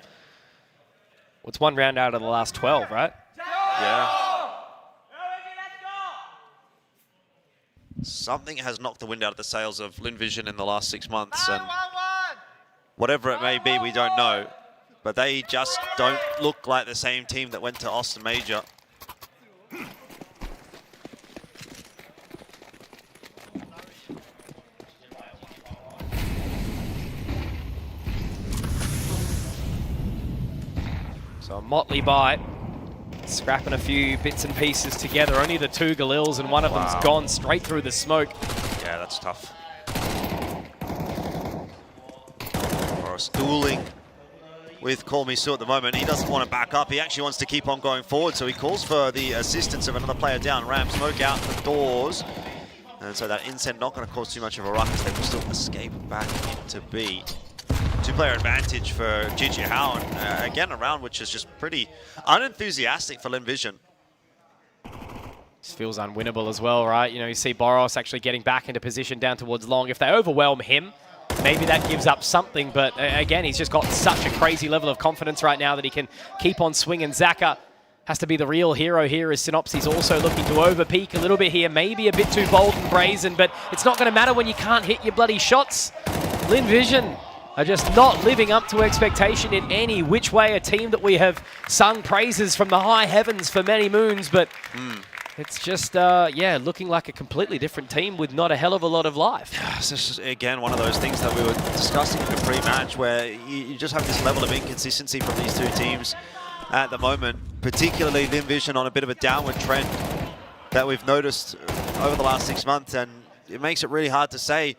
Well, it's one round out of the last 12, right? Yeah. Something has knocked the wind out of the sails of Linvision in the last 6 months, and whatever it may be, we don't know. But they just don't look like the same team that went to Austin Major. So a motley bite, scrapping a few bits and pieces together. Only the 2 Galils, and one of them's gone straight through the smoke. Yeah, that's tough. Boros dueling with Kormisu at the moment. He doesn't want to back up. He actually wants to keep on going forward, so he calls for the assistance of another player down ramp. Smoke out the doors. And so that incend not going to cause too much of a ruckus. They will still escape back into B. 2-player advantage for GG Hao, and again a round which is just pretty unenthusiastic for Linvision. This feels unwinnable as well, right? You know, you see Boros actually getting back into position down towards long. If they overwhelm him, maybe that gives up something, but again, he's just got such a crazy level of confidence right now that he can keep on swinging. Zaka has to be the real hero here, as Synopsys also looking to overpeak a little bit here, maybe a bit too bold and brazen, but it's not going to matter when you can't hit your bloody shots. Linvision are just not living up to expectation in any which way. A team that we have sung praises from the high heavens for many moons, but it's just, yeah, looking like a completely different team with not a hell of a lot of life. This is, again, one of those things that we were discussing in the pre-match where you just have this level of inconsistency from these two teams at the moment, particularly Linvision on a bit of a downward trend that we've noticed over the last 6 months, and it makes it really hard to say,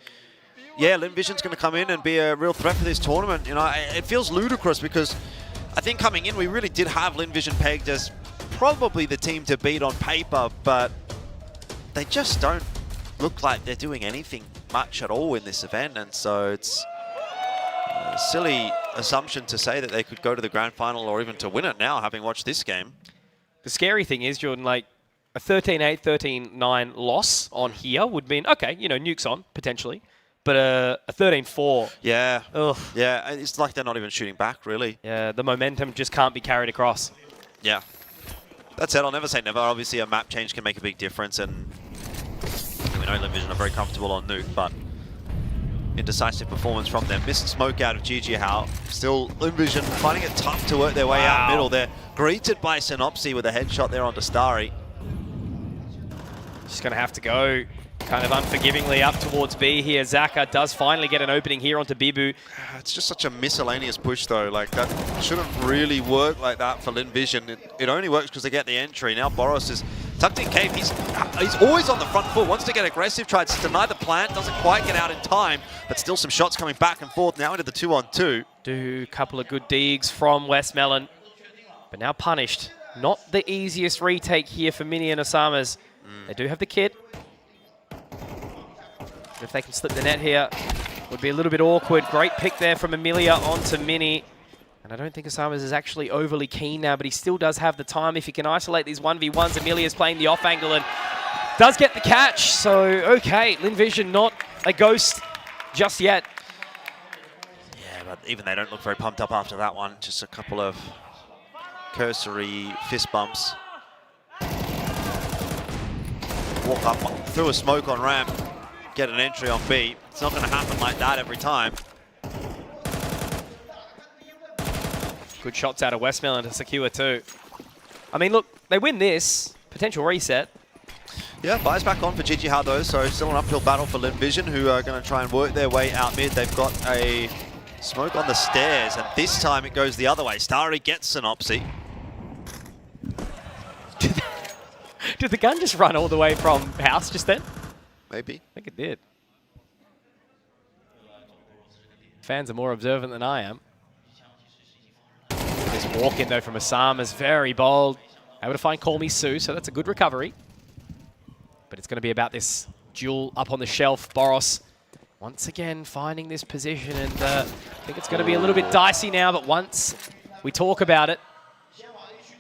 yeah, Linvision's going to come in and be a real threat for this tournament. You know, it feels ludicrous because I think coming in we really did have Linvision pegged as probably the team to beat on paper, but they just don't look like they're doing anything much at all in this event, and so it's a silly assumption to say that they could go to the grand final or even to win it now, having watched this game. The scary thing is, Jordan, like a 13-8, 13-9 loss on here would mean, okay, you know, nukes on, potentially. But a 13-4. Yeah. Ugh. Yeah, it's like they're not even shooting back, really. Yeah, the momentum just can't be carried across. Yeah. That said, I'll never say never. Obviously, a map change can make a big difference, and we know Linvision are very comfortable on nuke, but indecisive performance from them. Missed smoke out of GG How. Still, Linvision finding it tough to work their way out middle. They're greeted by Synopsy with a headshot there onto Starry. Just going to have to go kind of unforgivingly up towards B here. Zaka does finally get an opening here onto Bibu. It's just such a miscellaneous push, though. Like, that shouldn't really work like that for Linvision. It only works because they get the entry. Now Boros is tucked in cave. He's always on the front foot. Wants to get aggressive. Tried to deny the plant. Doesn't quite get out in time. But still some shots coming back and forth now into the 2-on-2. Do a couple of good digs from Westmelon. But now punished. Not the easiest retake here for Mini and Osamas. They do have the kit. If they can slip the net here, would be a little bit awkward. Great pick there from Amelia onto Mini. And I don't think Osamas is actually overly keen now, but he still does have the time. If he can isolate these 1v1s, Amelia's playing the off angle and does get the catch. So, okay, Linvision not a ghost just yet. Yeah, but even they don't look very pumped up after that one. Just a couple of cursory fist bumps. Walk up through a smoke on ramp, get an entry on B. It's not going to happen like that every time. Good shots out of Westmelon to secure too. I mean, look, they win this. Potential reset. Yeah, buys back on for GG How though, so still an uphill battle for Linvision, who are going to try and work their way out mid. They've got a smoke on the stairs, and this time it goes the other way. Starry gets Synopsy. Did the gun just run all the way from house just then? Maybe. I think it did. Fans are more observant than I am. This walk in though from Osamas, very bold. Able to find Call Me Sue, so that's a good recovery. But it's going to be about this duel up on the shelf. Boros once again finding this position, and I think it's going to be a little bit dicey now, but once we talk about it,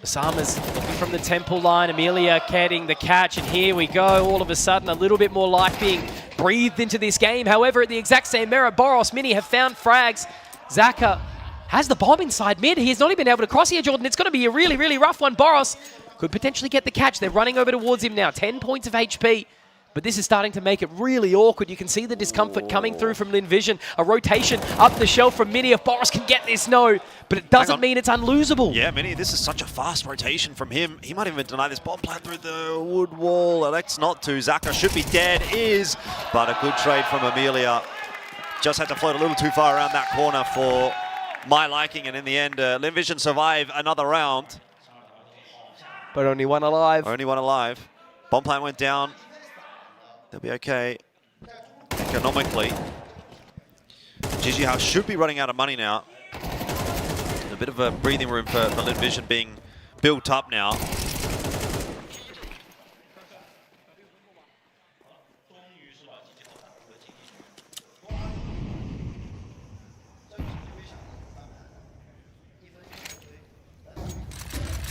Osamas looking from the temple line, Amelia getting the catch, and here we go. All of a sudden, a little bit more life being breathed into this game. However, at the exact same mirror, Boros, Mini have found frags. Zaka has the bomb inside mid. He has not even been able to cross here, Jordan. It's going to be a really, really rough one. Boros could potentially get the catch. They're running over towards him now. 10 points of HP. But this is starting to make it really awkward. You can see the discomfort coming through from Linvision. A rotation up the shelf from Mini. If Boros can get this, no. But it doesn't mean it's unlosable. Yeah, Mini, this is such a fast rotation from him. He might even deny this bomb plant through the wood wall. Elects not to. Zaka should be dead. Is. But a good trade from Amelia. Just had to float a little too far around that corner for my liking. And in the end, Linvision survive another round. But only one alive. Only one alive. Bomb plant went down. They'll be okay economically. GG House should be running out of money now. A bit of a breathing room for Linvision being built up now.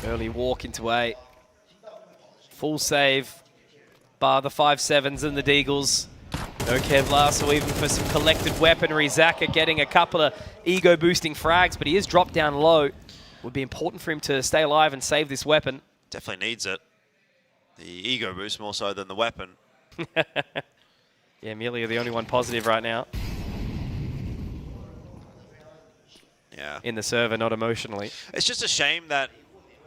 Early walk into A. Full save. Bar the 5-7s and the Deagles. No Kevlar, so even for some collected weaponry, Zaka getting a couple of ego-boosting frags, but he is dropped down low. Would be important for him to stay alive and save this weapon. Definitely needs it. The ego boost more so than the weapon. Yeah, Amelia the only one positive right now. Yeah. In the server, not emotionally. It's just a shame that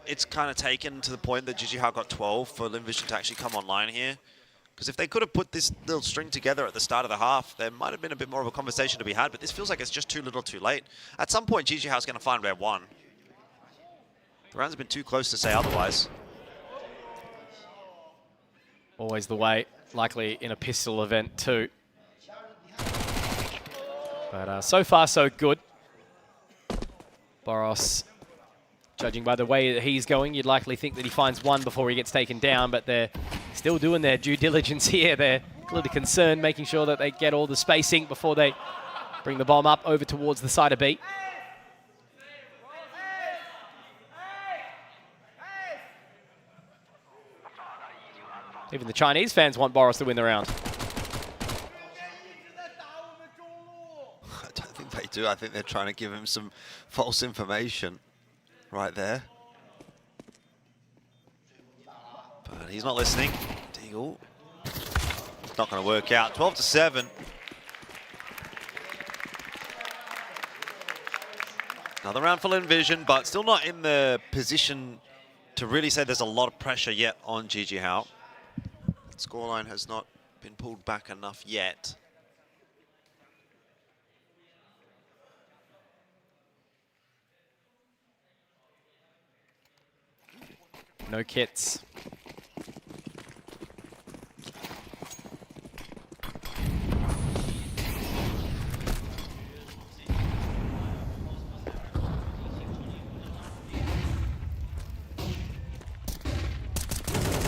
it's kind of taken to the point that GG How got 12 for Linvision to actually come online here. Because if they could have put this little string together at the start of the half, there might have been a bit more of a conversation to be had, but this feels like it's just too little too late. At some point, GG How is going to find round one. The rounds have been too close to say otherwise. Always the way, likely in a pistol event too. But so far, so good. Boros, judging by the way that he's going, you'd likely think that he finds one before he gets taken down, but they're still doing their due diligence here. They're clearly concerned, making sure that they get all the spacing before they bring the bomb up over towards the side of B. Even the Chinese fans want Boros to win the round. I don't think they do. I think they're trying to give him some false information right there. But he's not listening. Deagle. It's not going to work out. 12-7. Another round for Linvision, but still not in the position to really say there's a lot of pressure yet on GG Hao. Scoreline has not been pulled back enough yet. No kits.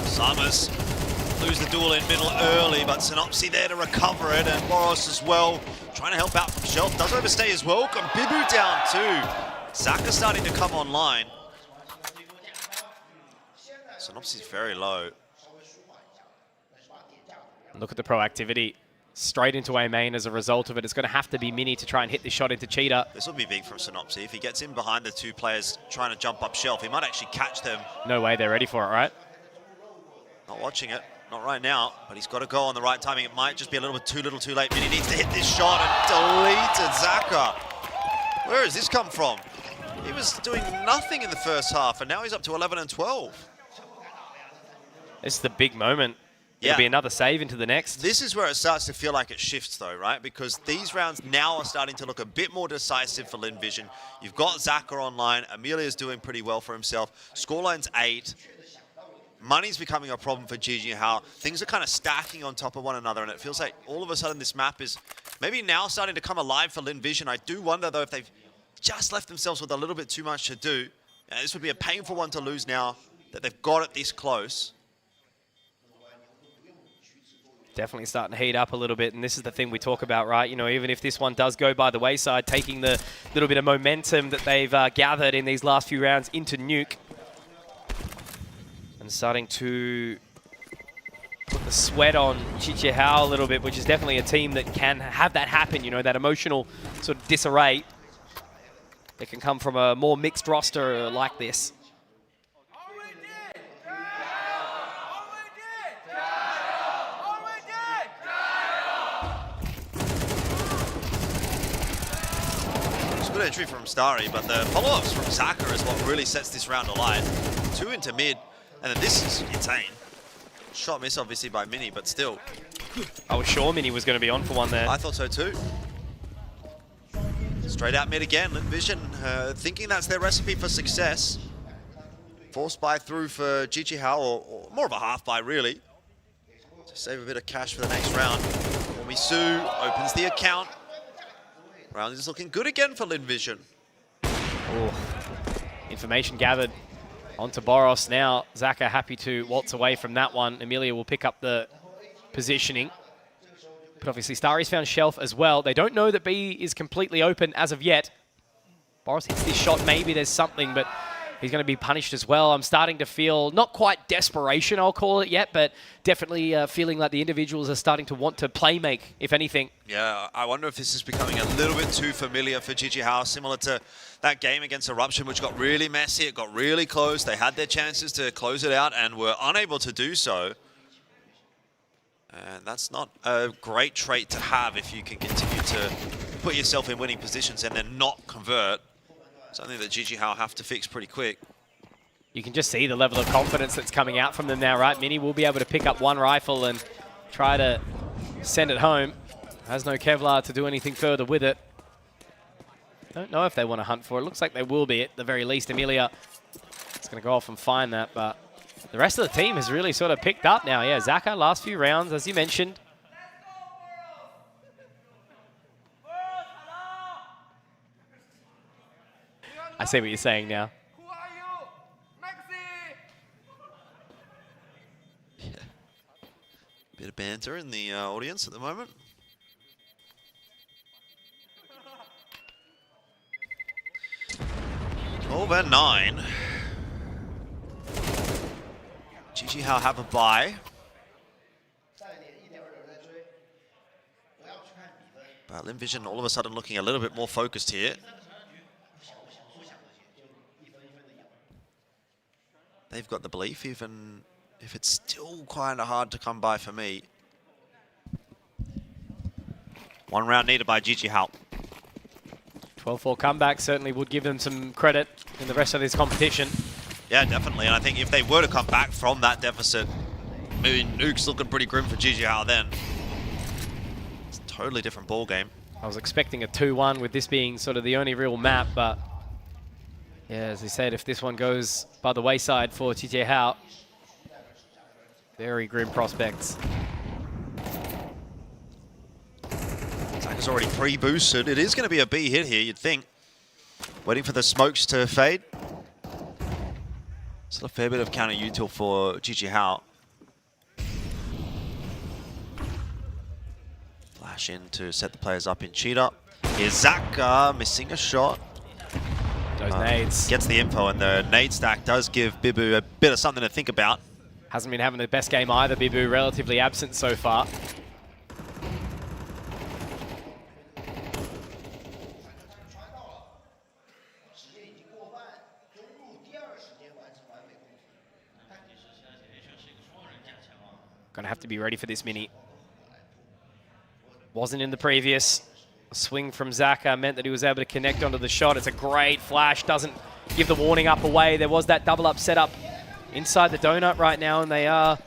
Summers lose the duel in middle early, but Synopsy there to recover it, and Boros as well, trying to help out from Shelf. Does overstay as well. Got Bibu down too. Zaka starting to come online. Synopsy's very low. Look at the proactivity. Straight into A main as a result of it. It's going to have to be Mini to try and hit this shot into Cheetah. This will be big from Synopsy. If he gets in behind the two players trying to jump up Shelf, he might actually catch them. No way they're ready for it, right? Not watching it, not right now, but he's got to go on the right timing. It might just be a little bit too little too late. Mini needs to hit this shot and deleted Zaka. Where has this come from? He was doing nothing in the first half, and now he's up to 11 and 12. This is the big moment. It'll be another save into the next. This is where it starts to feel like it shifts though, right? Because these rounds now are starting to look a bit more decisive for Linvision. You've got Zaka online. Amelia's doing pretty well for himself. Scoreline's 8. Money's becoming a problem for GG Hao. Things are kind of stacking on top of one another, and it feels like all of a sudden this map is maybe now starting to come alive for Linvision. I do wonder though if they've just left themselves with a little bit too much to do. This would be a painful one to lose now that they've got it this close. Definitely starting to heat up a little bit, and this is the thing we talk about, right? You know, even if this one does go by the wayside, taking the little bit of momentum that they've gathered in these last few rounds into Nuke, and starting to put the sweat on GG Hao a little bit, which is definitely a team that can have that happen, you know, that emotional sort of disarray that can come from a more mixed roster like this. Good entry from Starry, but the follow-ups from Zaka is what really sets this round alight. 2 into mid, and then this is insane. Shot miss obviously by Mini, but still. I was sure Mini was going to be on for one there. I thought so too. Straight out mid again, Linvision thinking that's their recipe for success. Force buy through for GG Hao, or more of a half buy really, to save a bit of cash for the next round. Misu opens the account. Round is looking good again for Linvision. Oh, information gathered onto Boros now. Zaka happy to waltz away from that one. Amelia will pick up the positioning. But obviously Starry's found Shelf as well. They don't know that B is completely open as of yet. Boros hits this shot, maybe there's something, but he's going to be punished as well. I'm starting to feel, not quite desperation, I'll call it yet, but definitely feeling like the individuals are starting to want to play make, if anything. Yeah, I wonder if this is becoming a little bit too familiar for GG Hao, similar to that game against Eruption, which got really messy, it got really close. They had their chances to close it out and were unable to do so. And that's not a great trait to have if you can continue to put yourself in winning positions and then not convert. Something that GG Hao have to fix pretty quick. You can just see the level of confidence that's coming out from them now, right? Mini will be able to pick up one rifle and try to send it home. Has no Kevlar to do anything further with it. Don't know if they want to hunt for it. Looks like they will be at the very least. Amelia is going to go off and find that, but the rest of the team has really sort of picked up now. Yeah, Zaka, last few rounds, as you mentioned. I see what you're saying now. Yeah. Bit of banter in the audience at the moment. Over 9. GG Hao have a bye. Lin Vision all of a sudden looking a little bit more focused here. They've got the belief, even if it's still kind of hard to come by for me. 1 round needed by Gigi Hao. 12-4 comeback certainly would give them some credit in the rest of this competition. Yeah, definitely. And I think if they were to come back from that deficit, I mean, Nuke's looking pretty grim for Gigi Hao then. It's a totally different ball game. I was expecting a 2-1 with this being sort of the only real map, but yeah, as I said, if this one goes by the wayside for Gigi Hao, very grim prospects. Zaka's already pre-boosted. It is going to be a B hit here, you'd think. Waiting for the smokes to fade. Still a fair bit of counter util for Gigi Hao. Flash in to set the players up in cheetah. Here's Zaka missing a shot. Those nades. Gets the info, and the nade stack does give Bibu a bit of something to think about. Hasn't been having the best game either, Bibu, relatively absent so far. Gonna have to be ready for this mini. Wasn't in the previous. A swing from Zaka meant that he was able to connect onto the shot. It's a great flash, doesn't give the warning up away. There was that double up setup inside the donut right now, and they are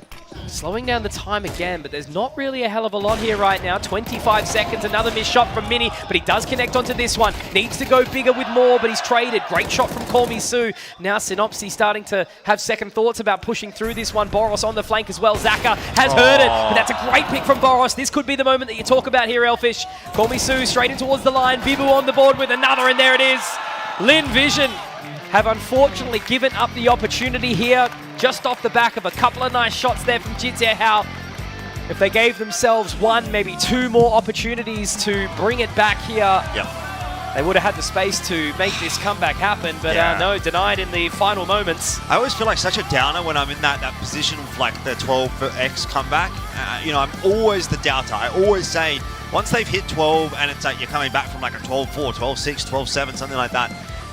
slowing down the time again, but there's not really a hell of a lot here right now. 25 seconds, another missed shot from Mini, but he does connect onto this one. Needs to go bigger with more, but he's traded. Great shot from Call Me Sue. Now Synopsy starting to have second thoughts about pushing through this one. Boros on the flank as well. Zaka has heard it, but that's a great pick from Boros. This could be the moment that you talk about here, Elfish. Call Me Sue straight in towards the line. Bibu on the board with another, and there it is. Lin Vision have unfortunately given up the opportunity here, just off the back of a couple of nice shots there from Gigi Hao. If they gave themselves 1, maybe 2 more opportunities to bring it back here, they would have had the space to make this comeback happen, but no, denied in the final moments. I always feel like such a downer when I'm in that position of like the 12x comeback. You know, I'm always the doubter. I always say, once they've hit 12 and it's like you're coming back from like a 12-4, 12-6, 12-7, something like that,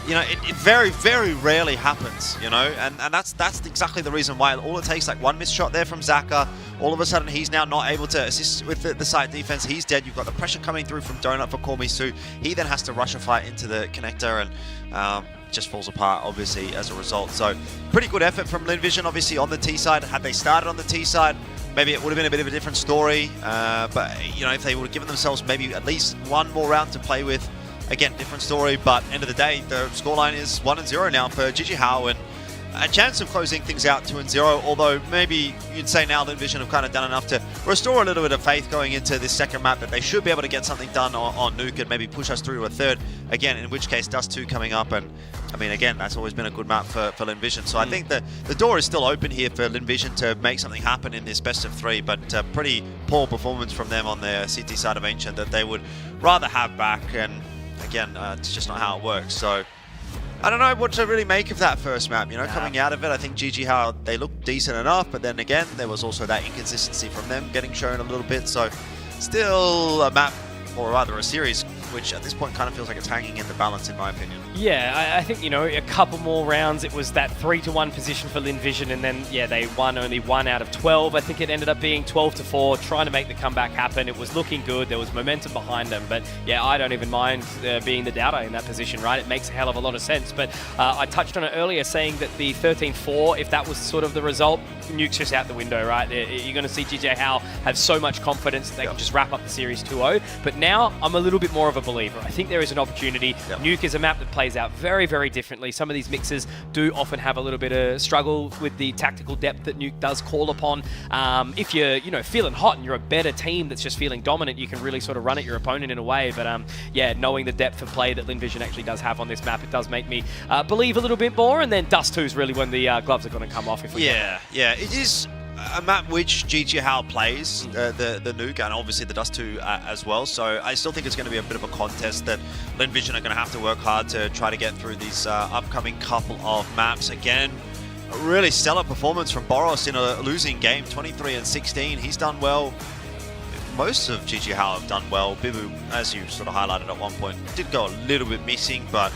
you know, it very, very rarely happens, you know, and that's exactly the reason why. All it takes, like 1 missed shot there from Zaka, all of a sudden he's now not able to assist with the side defense. He's dead. You've got the pressure coming through from Donut for Call Me Sue. He then has to rush a fight into the connector, and just falls apart, obviously, as a result. So, pretty good effort from Lin Vision, obviously, on the T side. Had they started on the T side, maybe it would have been a bit of a different story, but, you know, if they would have given themselves maybe at least 1 more round to play with, again, different story, but end of the day, the scoreline is 1-0 now for Gigi Hao, and a chance of closing things out 2-0, although maybe you'd say now Lin Vision have kind of done enough to restore a little bit of faith going into this second map that they should be able to get something done on Nuke and maybe push us through to a third, again, in which case Dust 2 coming up, and I mean, again, that's always been a good map for Lin Vision, so I think the door is still open here for Lin Vision to make something happen in this best of 3, but pretty poor performance from them on the CT side of Ancient that they would rather have back, and again, it's just not how it works. So I don't know what to really make of that first map, you know, coming out of it. I think Gigi Hao, they looked decent enough, but then again, there was also that inconsistency from them getting shown a little bit. So still a map, or rather a series, which at this point kind of feels like it's hanging in the balance, in my opinion. Yeah, I think, you know, a couple more rounds, it was that 3-1 position for Lin Vision, and then, yeah, they won only 1 out of 12. I think it ended up being 12-4, trying to make the comeback happen. It was looking good. There was momentum behind them, but, yeah, I don't even mind being the doubter in that position, right? It makes a hell of a lot of sense, but I touched on it earlier saying that the 13-4, if that was sort of the result, Nuke's just out the window, right? You're going to see Gigi Hao have so much confidence that they can just wrap up the series 2-0, but now I'm a little bit more of a believer. I think there is an opportunity. Nuke is a map that plays out very, very differently. Some of these mixes do often have a little bit of struggle with the tactical depth that Nuke does call upon. If you're, you know, feeling hot and you're a better team that's just feeling dominant, you can really sort of run at your opponent in a way. But yeah, knowing the depth of play that Lin Vision actually does have on this map, it does make me believe a little bit more. And then Dust 2 is really when the gloves are going to come off. If we yeah, it is a map which Gigi Hao plays, the Nuke, and obviously the Dust 2 as well. So I still think it's going to be a bit of a contest that Lin Vision are going to have to work hard to try to get through these upcoming couple of maps. Again, a really stellar performance from Boros in a losing game, 23-16. He's done well. most of GG How have done well. Bibu, as you sort of highlighted at one point, did go a little bit missing, but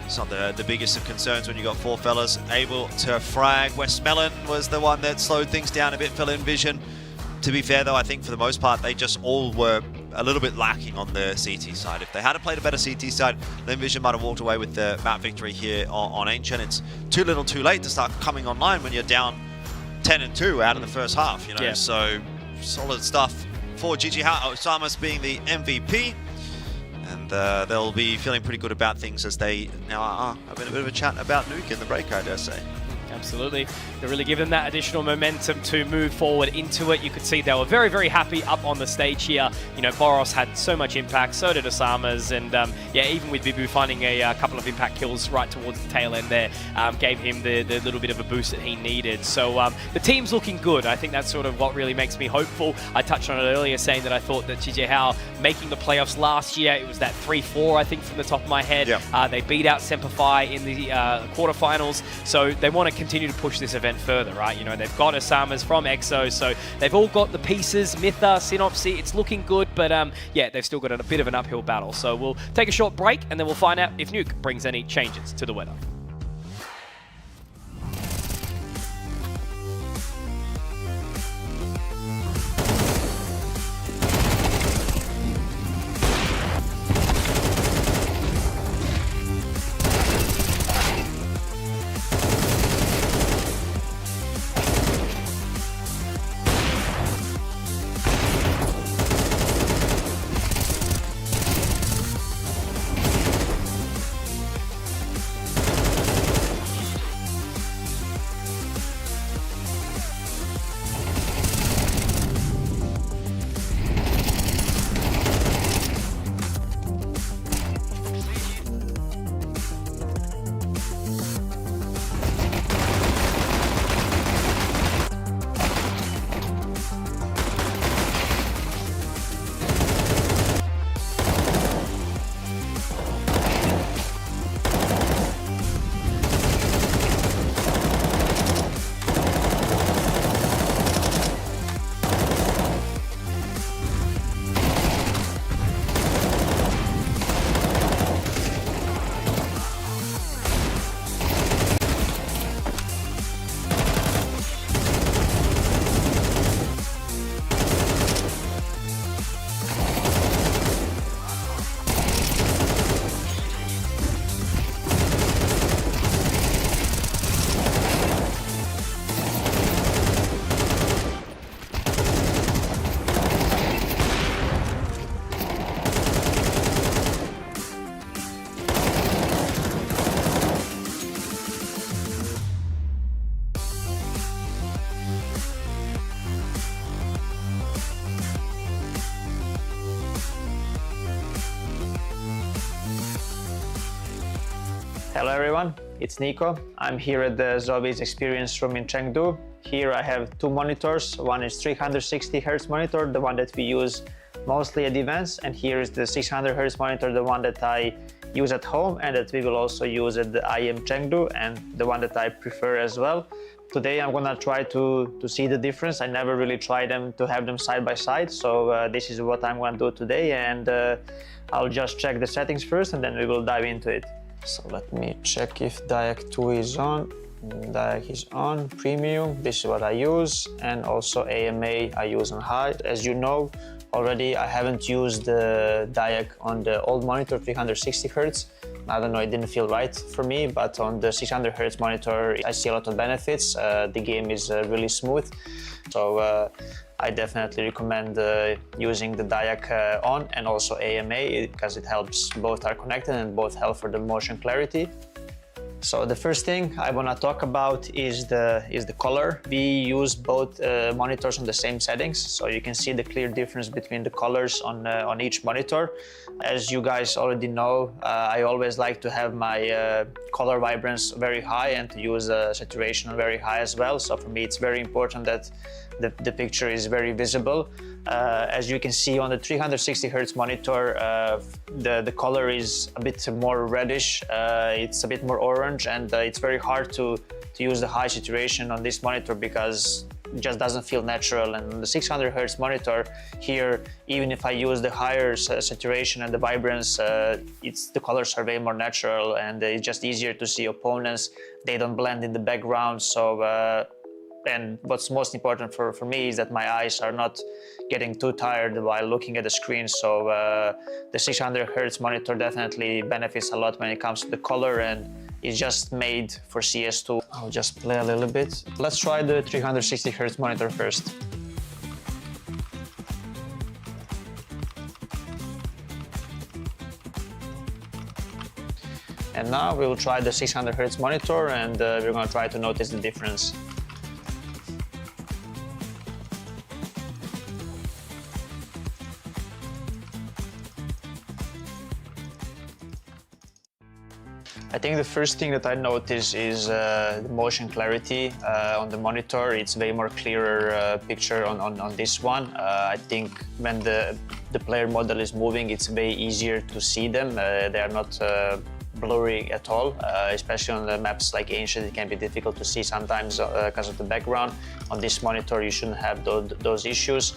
it's not the biggest of concerns when you got four fellas able to frag. Westmelon was the one that slowed things down a bit for Vision. To be fair though, I think for the most part they just all were a little bit lacking on the CT side. If they had played a better CT side, Vision might have walked away with the map victory here on Ancient. It's too little too late to start coming online when you're down 10-2 out of the first half, you know. Yeah. So solid stuff for GG How. Osama's being the MVP. And they'll be feeling pretty good about things as they now are having a bit of a chat about Nuke in the break, I dare say. Absolutely. They really give them that additional momentum to move forward into it. You could see they were very, very happy up on the stage here. You know, Boros had so much impact, so did Osama's, and yeah, even with Bibu finding a couple of impact kills right towards the tail end there, gave him the little bit of a boost that he needed. So the team's looking good. I think that's sort of what really makes me hopeful. I touched on it earlier saying that I thought that GG How making the playoffs last year, it was that 3-4, I think, from the top of my head. Yeah. They beat out Semperfi in the quarterfinals, so they want to continue to push this event further, right? You know, they've got Osama's from EXO, so they've all got the pieces, Mytha, Synopsy, it's looking good, but yeah, they've still got a bit of an uphill battle. So we'll take a short break and then we'll find out if Nuke brings any changes to the weather. Hello everyone, it's Nico. I'm here at the ZOWIE Experience Room in Chengdu. Here I have two monitors. One is 360 Hz monitor, the one that we use mostly at events, and here is the 600 Hz monitor, the one that I use at home and that we will also use at the IM Chengdu, and the one that I prefer as well. Today I'm gonna try to see the difference. I never really tried them to have them side by side, so this is what I'm gonna do today, and I'll just check the settings first and then we will dive into it. So let me check if Diac 2 is on. Diac is on, premium, this is what I use, and also AMA I use on high. As you know already, I haven't used the Diac on the old monitor 360 Hz. I don't know, it didn't feel right for me, but on the 600 Hz monitor I see a lot of benefits. The game is really smooth, so I definitely recommend using the Diac on and also AMA, because it helps both are connected and both help for the motion clarity. So the first thing I want to talk about is the color. We use both monitors on the same settings, so you can see the clear difference between the colors on each monitor. As you guys already know, I always like to have my color vibrance very high and to use saturation very high as well. So for me, it's very important that the picture is very visible. As you can see on the 360 Hz monitor, the color is a bit more reddish, it's a bit more orange, and it's very hard to use the high saturation on this monitor because just doesn't feel natural. And the 600 Hz monitor here, even if I use the higher saturation and the vibrance, the colors are way more natural, and it's just easier to see opponents. They don't blend in the background. So and what's most important for me is that my eyes are not getting too tired while looking at the screen. So the 600 Hz monitor definitely benefits a lot when it comes to the color, and it's just made for CS2. I'll just play a little bit. Let's try the 360 Hz monitor first. And now we will try the 600 Hz monitor, and we're going to try to notice the difference. I think the first thing that I notice is the motion clarity on the monitor. It's way more clearer picture on this one. I think when the player model is moving, it's way easier to see them. They are not blurry at all, especially on the maps like Ancient. It can be difficult to see sometimes because of the background. On this monitor, you shouldn't have those issues.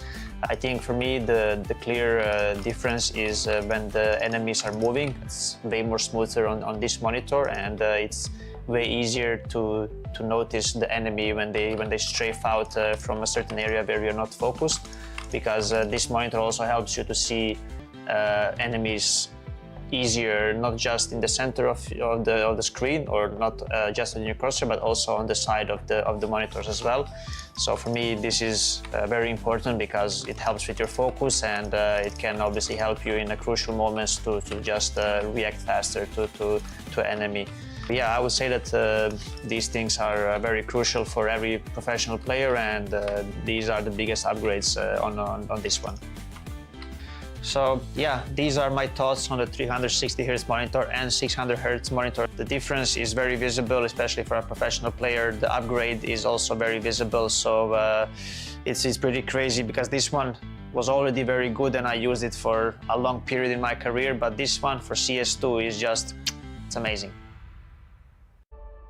I think for me, the clear difference is when the enemies are moving. It's way more smoother on this monitor, and it's way easier to notice the enemy when they strafe out from a certain area where you're not focused, because this monitor also helps you to see enemies easier, not just in the center of the screen, or not just in your crosshair, but also on the side of the monitors as well. So for me, this is very important because it helps with your focus, and it can obviously help you in the crucial moments to just react faster to enemy. Yeah, I would say that these things are very crucial for every professional player, and these are the biggest upgrades on this one. So yeah, these are my thoughts on the 360 Hz monitor and 600 Hz monitor. The difference is very visible, especially for a professional player. The upgrade is also very visible, so it's pretty crazy, because this one was already very good and I used it for a long period in my career, but this one for CS2 is just, it's amazing.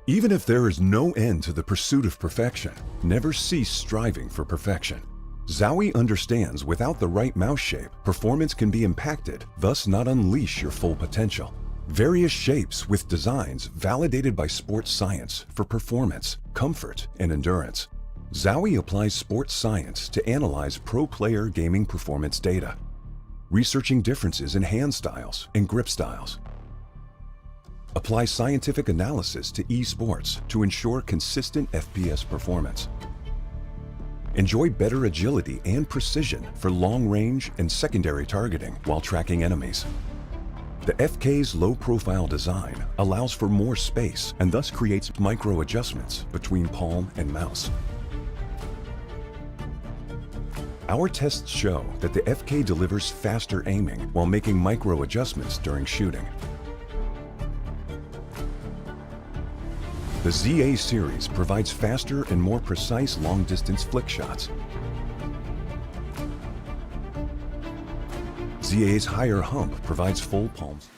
Even if there is no end to the pursuit of perfection, never cease striving for perfection. ZOWIE understands without the right mouse shape, performance can be impacted, thus not unleash your full potential. Various shapes with designs validated by sports science for performance, comfort, and endurance. ZOWIE applies sports science to analyze pro player gaming performance data, researching differences in hand styles and grip styles. Apply scientific analysis to esports to ensure consistent FPS performance. Enjoy better agility and precision for long-range and secondary targeting while tracking enemies. The FK's low-profile design allows for more space and thus creates micro-adjustments between palm and mouse. Our tests show that the FK delivers faster aiming while making micro-adjustments during shooting. The ZA series provides faster and more precise long-distance flick shots. ZA's higher hump provides full palms.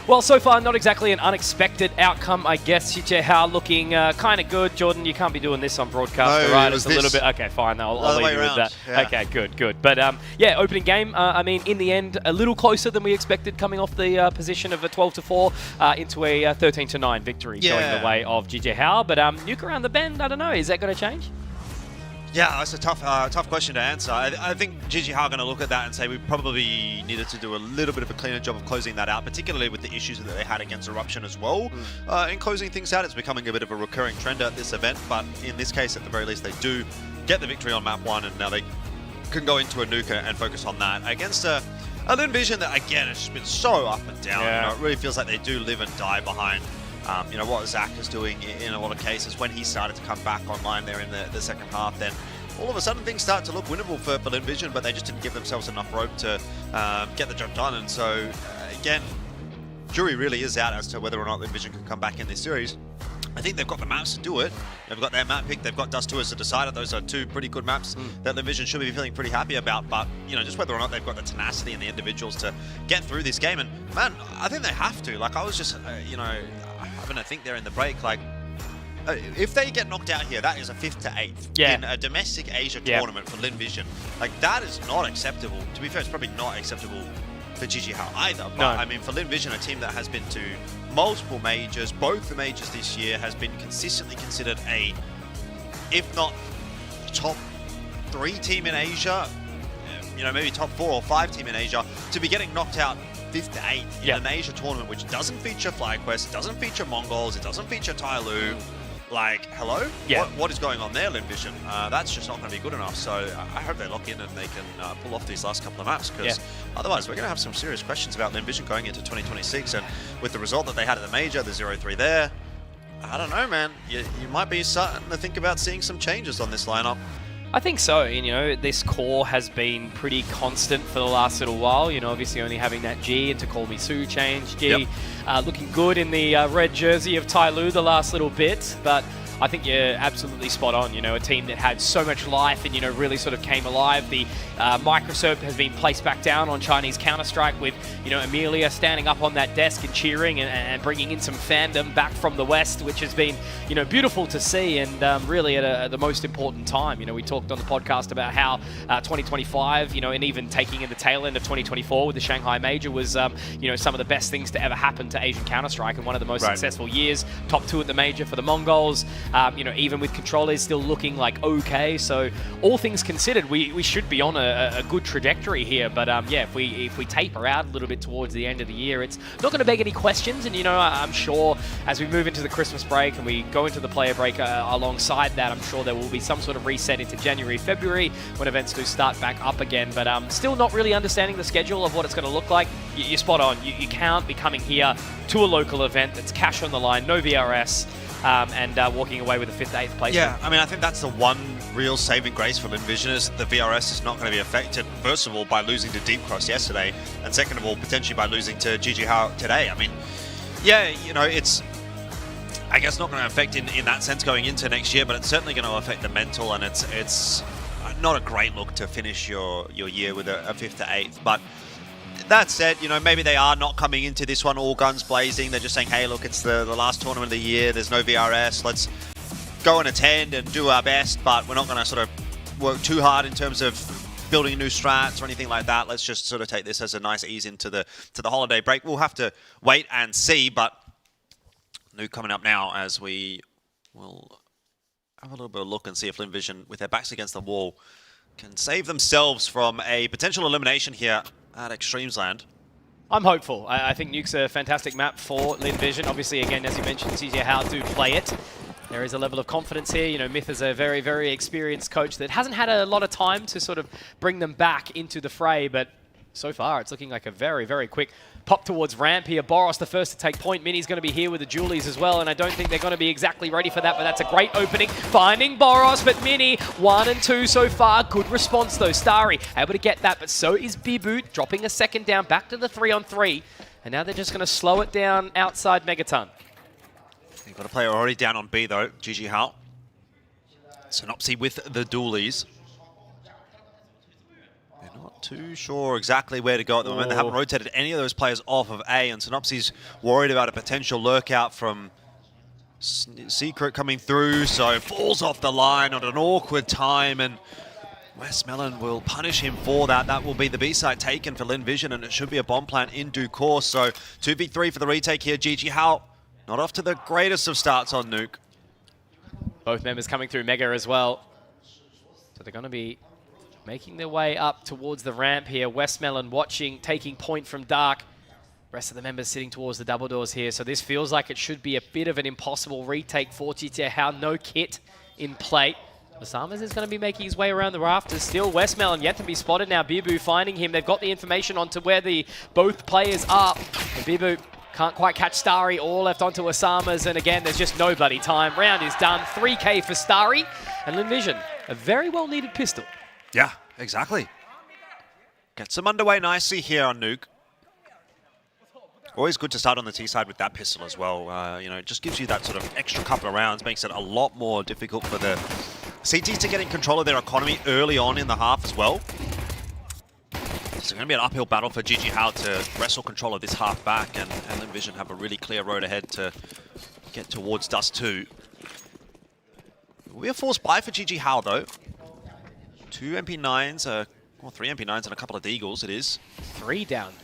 Well, so far, not exactly an unexpected outcome, I guess. Xijiehao looking kind of good. Jordan, you can't be doing this on broadcast, no, right? It's a little bit... Okay, fine. I'll leave you with that. Yeah. Okay, good. But, yeah, opening game, I mean, in the end, a little closer than we expected, coming off the position of a 12-4 into a 13-9 victory going the way of Xijiehao. But nuke around the bend, I don't know. Is that going to change? Yeah, it's a tough question to answer. I think Xijiehao are going to look at that and say we probably needed to do a little bit of a cleaner job of closing that out, particularly with the issues that they had against Eruption as well. In closing things out, it's becoming a bit of a recurring trend at this event, but in this case, at the very least, they do get the victory on map 1, and now they can go into a nuke and focus on that against a Lin Vision that, again, has just been so up and down. Yeah. You know, it really feels like they do live and die behind you know, what Zach is doing in a lot of cases. When he started to come back online there in the second half, then all of a sudden things start to look winnable for Lin Vision, but they just didn't give themselves enough rope to get the job done. And so, again, jury really is out as to whether or not Lin Vision can come back in this series. I think they've got the maps to do it. They've got their map pick, they've got Dust 2 as a decider. Those are two pretty good maps that Vision should be feeling pretty happy about. But, you know, just whether or not they've got the tenacity and the individuals to get through this game. And, man, I think they have to. Like, I was just, you know, having a think there in the break. Like, if they get knocked out here, that is a 5th to 8th in a domestic Asia tournament for Vision. Like, that is not acceptable. To be fair, it's probably not acceptable for GG Hao either. But, I mean, for Vision, a team that has been to multiple majors, both the majors this year, has been consistently considered a, if not top 3 team in Asia, you know, maybe top 4 or 5 team in Asia, to be getting knocked out 5th to 8th in an Asia tournament which doesn't feature FlyQuest, it doesn't feature Mongols, it doesn't feature Tyloo. Like, hello? What is going on there, Vision? That's just not going to be good enough. So I hope they lock in and they can pull off these last couple of maps, because otherwise we're going to have some serious questions about Vision going into 2026. And with the result that they had at the major, the 0-3 there, I don't know, man. You might be starting to think about seeing some changes on this lineup. I think so. You know, this core has been pretty constant for the last little while. You know, obviously only having that G into Call Me Sue change. G looking good in the red jersey of Tyloo the last little bit, but I think you're absolutely spot on. You know, a team that had so much life and, you know, really sort of came alive. The microserp has been placed back down on Chinese Counter-Strike with, you know, Amelia standing up on that desk and cheering and bringing in some fandom back from the West, which has been, you know, beautiful to see, and really at the most important time. You know, we talked on the podcast about how 2025, you know, and even taking in the tail end of 2024 with the Shanghai Major was, you know, some of the best things to ever happen to Asian Counter-Strike, and one of the most successful years. Top 2 at the Major for the Mongols. You know, even with controllers still looking like okay. So all things considered, we should be on a good trajectory here. But yeah, if we taper out a little bit towards the end of the year, it's not going to beg any questions. And, you know, I'm sure as we move into the Christmas break and we go into the player break alongside that, I'm sure there will be some sort of reset into January, February when events do start back up again. But still not really understanding the schedule of what it's going to look like. You're spot on. You can't be coming here to a local event that's cash on the line, no VRS. And walking away with a 5th, 8th place. Yeah, I mean, I think that's the one real saving grace for Vision is the VRS is not going to be affected, first of all, by losing to Deep Cross yesterday, and second of all, potentially by losing to GG Hao today. I mean, yeah, you know, it's, I guess, not going to affect in that sense going into next year, but it's certainly going to affect the mental, and it's not a great look to finish your year with a 5th to 8th, but that said, you know, maybe they are not coming into this one all guns blazing. They're just saying, hey, look, it's the last tournament of the year. There's no VRS. Let's go and attend and do our best, but we're not going to sort of work too hard in terms of building new strats or anything like that. Let's just sort of take this as a nice ease into the holiday break. We'll have to wait and see, but new coming up now as we will have a little bit of a look and see if Vision, with their backs against the wall, can save themselves from a potential elimination here at Extremesland. I'm hopeful. I think Nuke's a fantastic map for Vision. Obviously, again, as you mentioned, it's easier how to play it. There is a level of confidence here. You know, Myth is a very, very experienced coach that hasn't had a lot of time to sort of bring them back into the fray, but so far it's looking like a very, very quick pop towards ramp here. Boros the first to take point. Mini's going to be here with the Julies as well, and I don't think they're going to be exactly ready for that, but that's a great opening. Finding Boros, but Mini, 1 and 2 so far. Good response though. Starry able to get that, but so is Bibu, dropping a second down, back to the 3-on-3. And now they're just going to slow it down outside Megaton. You've got a player already down on B though, GG Hao. Synopsy with the dualies. They're not too sure exactly where to go at the moment. They haven't rotated any of those players off of A, and Synopsy's worried about a potential lurkout from Secret coming through, so falls off the line at an awkward time, and Westmelon will punish him for that. That will be the B site taken for Vision, and it should be a bomb plant in due course. So 2v3 for the retake here. GG Hao not off to the greatest of starts on Nuke. Both members coming through Mega as well. So they're going to be making their way up towards the ramp here. Westmelon watching, taking point from Dark. Rest of the members sitting towards the double doors here. So this feels like it should be a bit of an impossible retake for GG Hao. No kit in plate. Osamas is going to be making his way around the rafters. Still, Westmelon yet to be spotted now. Bibu finding him. They've got the information onto where both players are. And Bibu can't quite catch Starry, all left onto Osamas, and again, there's just no bloody time. Round is done, 3K for Starry, and Vision, a very well-needed pistol. Yeah, exactly. Gets them underway nicely here on Nuke. Always good to start on the T side with that pistol as well. You know, it just gives you that sort of extra couple of rounds, makes it a lot more difficult for the CTs to get in control of their economy early on in the half as well. It's going to be an uphill battle for GG Hao to wrestle control of this half back, and Vision have a really clear road ahead to get towards Dust 2. Will be a forced buy for GG Hao though. 2 MP9s, well, 3 MP9s and a couple of Deagles it is. 3 down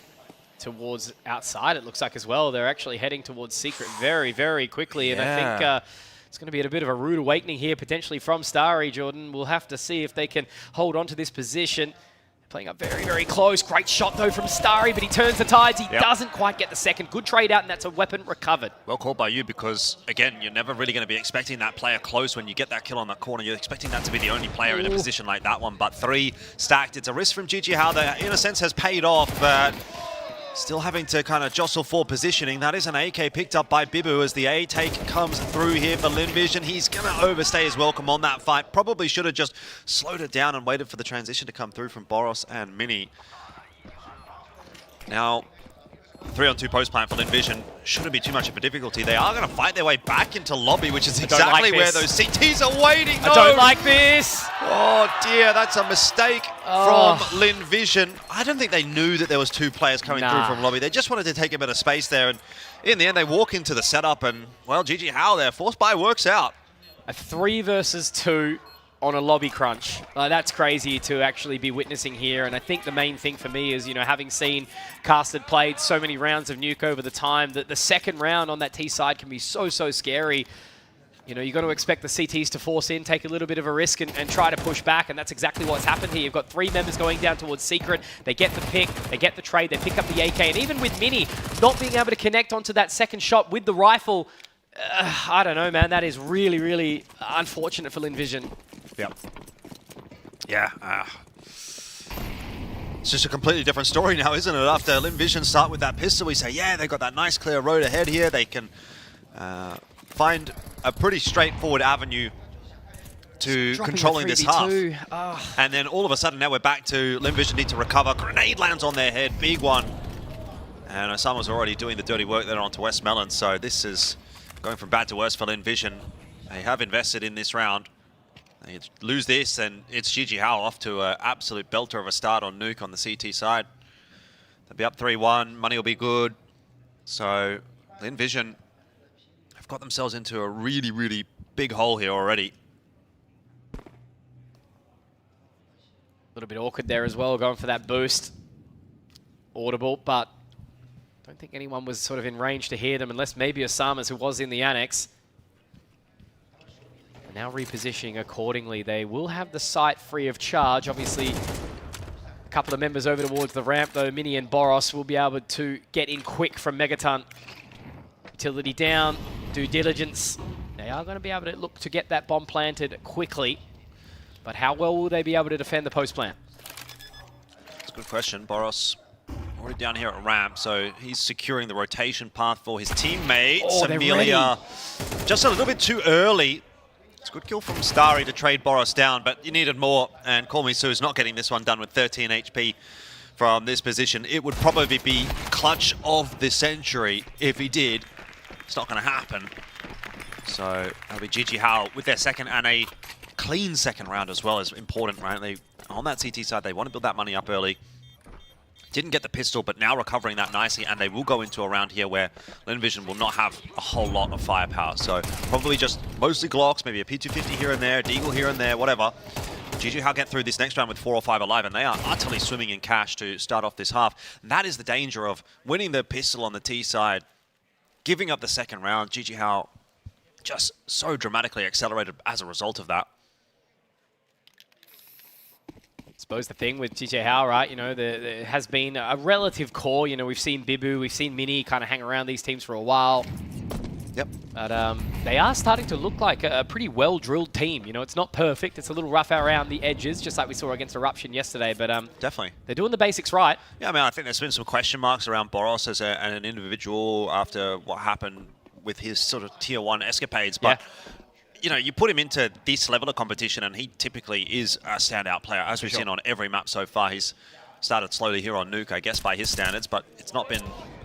towards outside, it looks like as well. They're actually heading towards Secret very, very quickly, and I think it's going to be a bit of a rude awakening here, potentially from Starry, Jordan. We'll have to see if they can hold on to this position. Playing up very, very close. Great shot, though, from Starry, but he turns the tides. He doesn't quite get the second. Good trade out, and that's a weapon recovered. Well called by you, because, again, you're never really going to be expecting that player close when you get that kill on that corner. You're expecting that to be the only player in a position like that one, but 3 stacked. It's a risk from GG Hao that, in a sense, has paid off, but still having to kind of jostle for positioning. That is an AK picked up by Bibu as the A take comes through here for Vision. He's going to overstay his welcome on that fight. Probably should have just slowed it down and waited for the transition to come through from Boros and Mini. Now, 3-on-2 post plant for Vision shouldn't be too much of a difficulty. They are going to fight their way back into lobby, which is exactly where those CTs are waiting. I don't like this. Oh dear, that's a mistake from Vision. I don't think they knew that there was 2 players coming through from lobby. They just wanted to take a bit of space there, and in the end they walk into the setup, and well, GG Hao there, force buy works out. A 3 versus 2 on a lobby crunch. That's crazy to actually be witnessing here, and I think the main thing for me is, you know, having seen Casted played so many rounds of Nuke over the time, that the second round on that T side can be so scary. You know, you've got to expect the CTs to force in, take a little bit of a risk and try to push back, and that's exactly what's happened here. You've got 3 members going down towards Secret. They get the pick, they get the trade, they pick up the AK, and even with Mini not being able to connect onto that second shot with the rifle, I don't know, man. That is really, really unfortunate for Vision. Yeah. It's just a completely different story now, isn't it? After Vision start with that pistol, we say, yeah, they've got that nice clear road ahead here. They can find a pretty straightforward avenue to controlling this half. And then all of a sudden, now we're back to Vision need to recover. Grenade lands on their head, big one. And Osama's already doing the dirty work there onto West Melon, so this is going from bad to worse for Vision. They have invested in this round. They lose this, and it's GG Hao off to an absolute belter of a start on Nuke on the CT side. They'll be up 3-1, money will be good. So Vision have got themselves into a really, really big hole here already. A little bit awkward there as well, going for that boost. Audible, but I don't think anyone was sort of in range to hear them, unless maybe Osama's, who was in the annex. Now repositioning accordingly. They will have the site free of charge. Obviously, a couple of members over towards the ramp, though. Mini and Boros will be able to get in quick from Megaton. Utility down, due diligence. They are going to be able to look to get that bomb planted quickly. But how well will they be able to defend the post plant? That's a good question. Boros already down here at ramp, so he's securing the rotation path for his teammates. Amelia just a little bit too early. It's a good kill from Starry to trade Boros down, but you needed more, and Call Me Sue's not getting this one done with 13 HP from this position. It would probably be clutch of the century if he did. It's not going to happen. So that'll be GG Hao with their second, and a clean second round as well is important, right? They, on that CT side, they want to build that money up early. Didn't get the pistol, but now recovering that nicely, and they will go into a round here where Vision will not have a whole lot of firepower. So probably just mostly Glocks, maybe a P250 here and there, Deagle here and there, whatever. GG Hao get through this next round with 4 or 5 alive, and they are utterly swimming in cash to start off this half. And that is the danger of winning the pistol on the T side, giving up the second round. GG Hao just so dramatically accelerated as a result of that. I suppose the thing with GG Hao, right, you know, there has been a relative core. You know, we've seen Bibu, we've seen Mini kind of hang around these teams for a while. Yep. But they are starting to look like a pretty well-drilled team. You know, it's not perfect. It's a little rough around the edges, just like we saw against Eruption yesterday. But definitely, they're doing the basics right. Yeah, I mean, I think there's been some question marks around Boros as an individual after what happened with his sort of tier 1 escapades. But you know, you put him into this level of competition, and he typically is a standout player, as we've seen on every map so far. He's started slowly here on Nuke, I guess, by his standards, but it's not been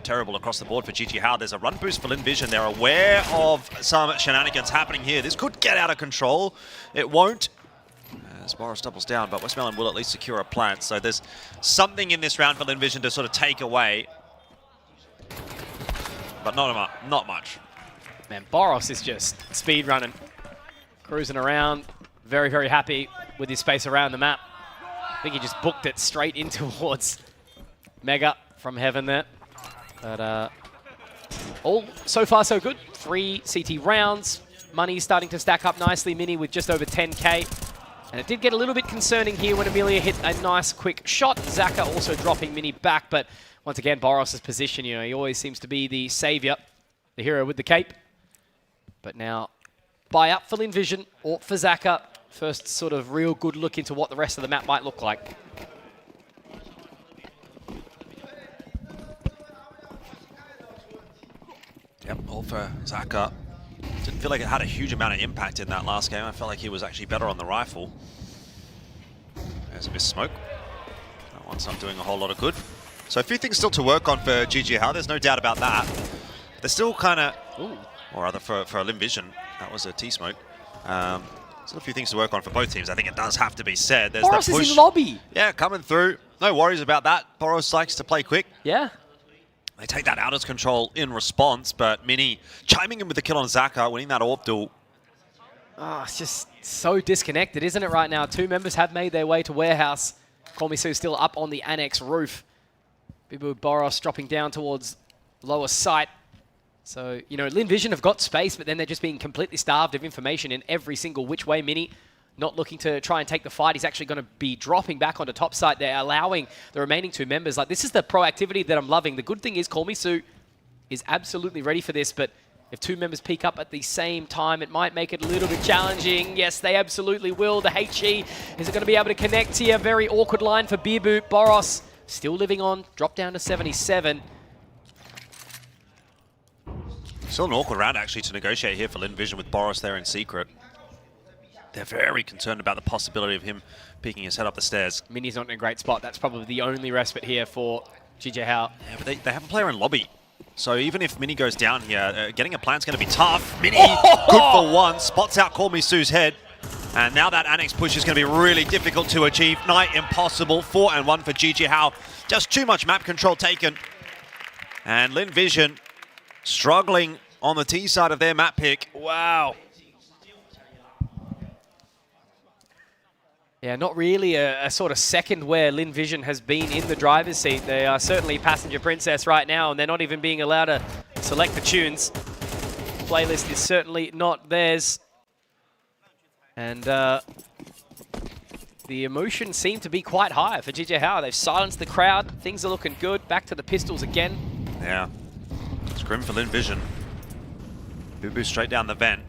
terrible across the board for GG How. There's a run boost for Lin Vision. They're aware of some shenanigans happening here. This could get out of control. It won't, as Boros doubles down, but Westmelon will at least secure a plant. So there's something in this round for Lin Vision to sort of take away. But not much. Man, Boros is just speed running, cruising around, very, very happy with his space around the map. I think he just booked it straight in towards Mega from heaven there. But all so far so good. 3 CT rounds. Money starting to stack up nicely. Mini with just over 10k. And it did get a little bit concerning here when Amelia hit a nice quick shot. Zaka also dropping Mini back. But once again, Boros' position, you know, he always seems to be the savior, the hero with the cape. But now, buy up for Lin Vision or for Zaka. First sort of real good look into what the rest of the map might look like. Yep, all for Zaka. Didn't feel like it had a huge amount of impact in that last game. I felt like he was actually better on the rifle. There's a missed smoke. That one's not doing a whole lot of good. So a few things still to work on for GG How. There's no doubt about that. They're still kind of, or rather for Lin Vision, that was a T-smoke. Still a few things to work on for both teams. I think it does have to be said. There's Boros that push. is in lobby. Yeah, coming through. No worries about that. Boros likes to play quick. Yeah. They take that out as control in response, but Mini chiming in with the kill on Zaka, winning that AWP duel. Oh, it's just so disconnected, isn't it, right now? 2 members have made their way to Warehouse. Kormisu still up on the annex roof. Bibu Boros dropping down towards lower site. So, you know, Lin Vision have got space, but then they're just being completely starved of information in every single which way. Mini not looking to try and take the fight. He's actually going to be dropping back onto top side. They're allowing the remaining 2 members. Like, this is the proactivity that I'm loving. The good thing is Kormisu is absolutely ready for this, but if 2 members peak up at the same time, it might make it a little bit challenging. Yes, they absolutely will. The HE is going to be able to connect here. Very awkward line for Bibu. Boros still living on. Drop down to 77. Still an awkward round, actually, to negotiate here for Lin Vision with Boros there in secret. They're very concerned about the possibility of him peeking his head up the stairs. Mini's not in a great spot. That's probably the only respite here for GG How. Yeah, but they have a player in lobby. So even if Mini goes down here, getting a plant's going to be tough. Mini, good for 1, spots out Kormisu's head. And now that annex push is going to be really difficult to achieve. Nigh impossible. 4 and 1 for GG How. Just too much map control taken. And Lin Vision struggling on the T side of their map pick. Wow. Yeah, not really a sort of second where Lin Vision has been in the driver's seat. They are certainly passenger princess right now, and they're not even being allowed to select the tunes. Playlist is certainly not theirs. And the emotion seemed to be quite high for GG How. They've silenced the crowd. Things are looking good. Back to the pistols again. Yeah. It's grim for Lin Vision. Bubu straight down the vent.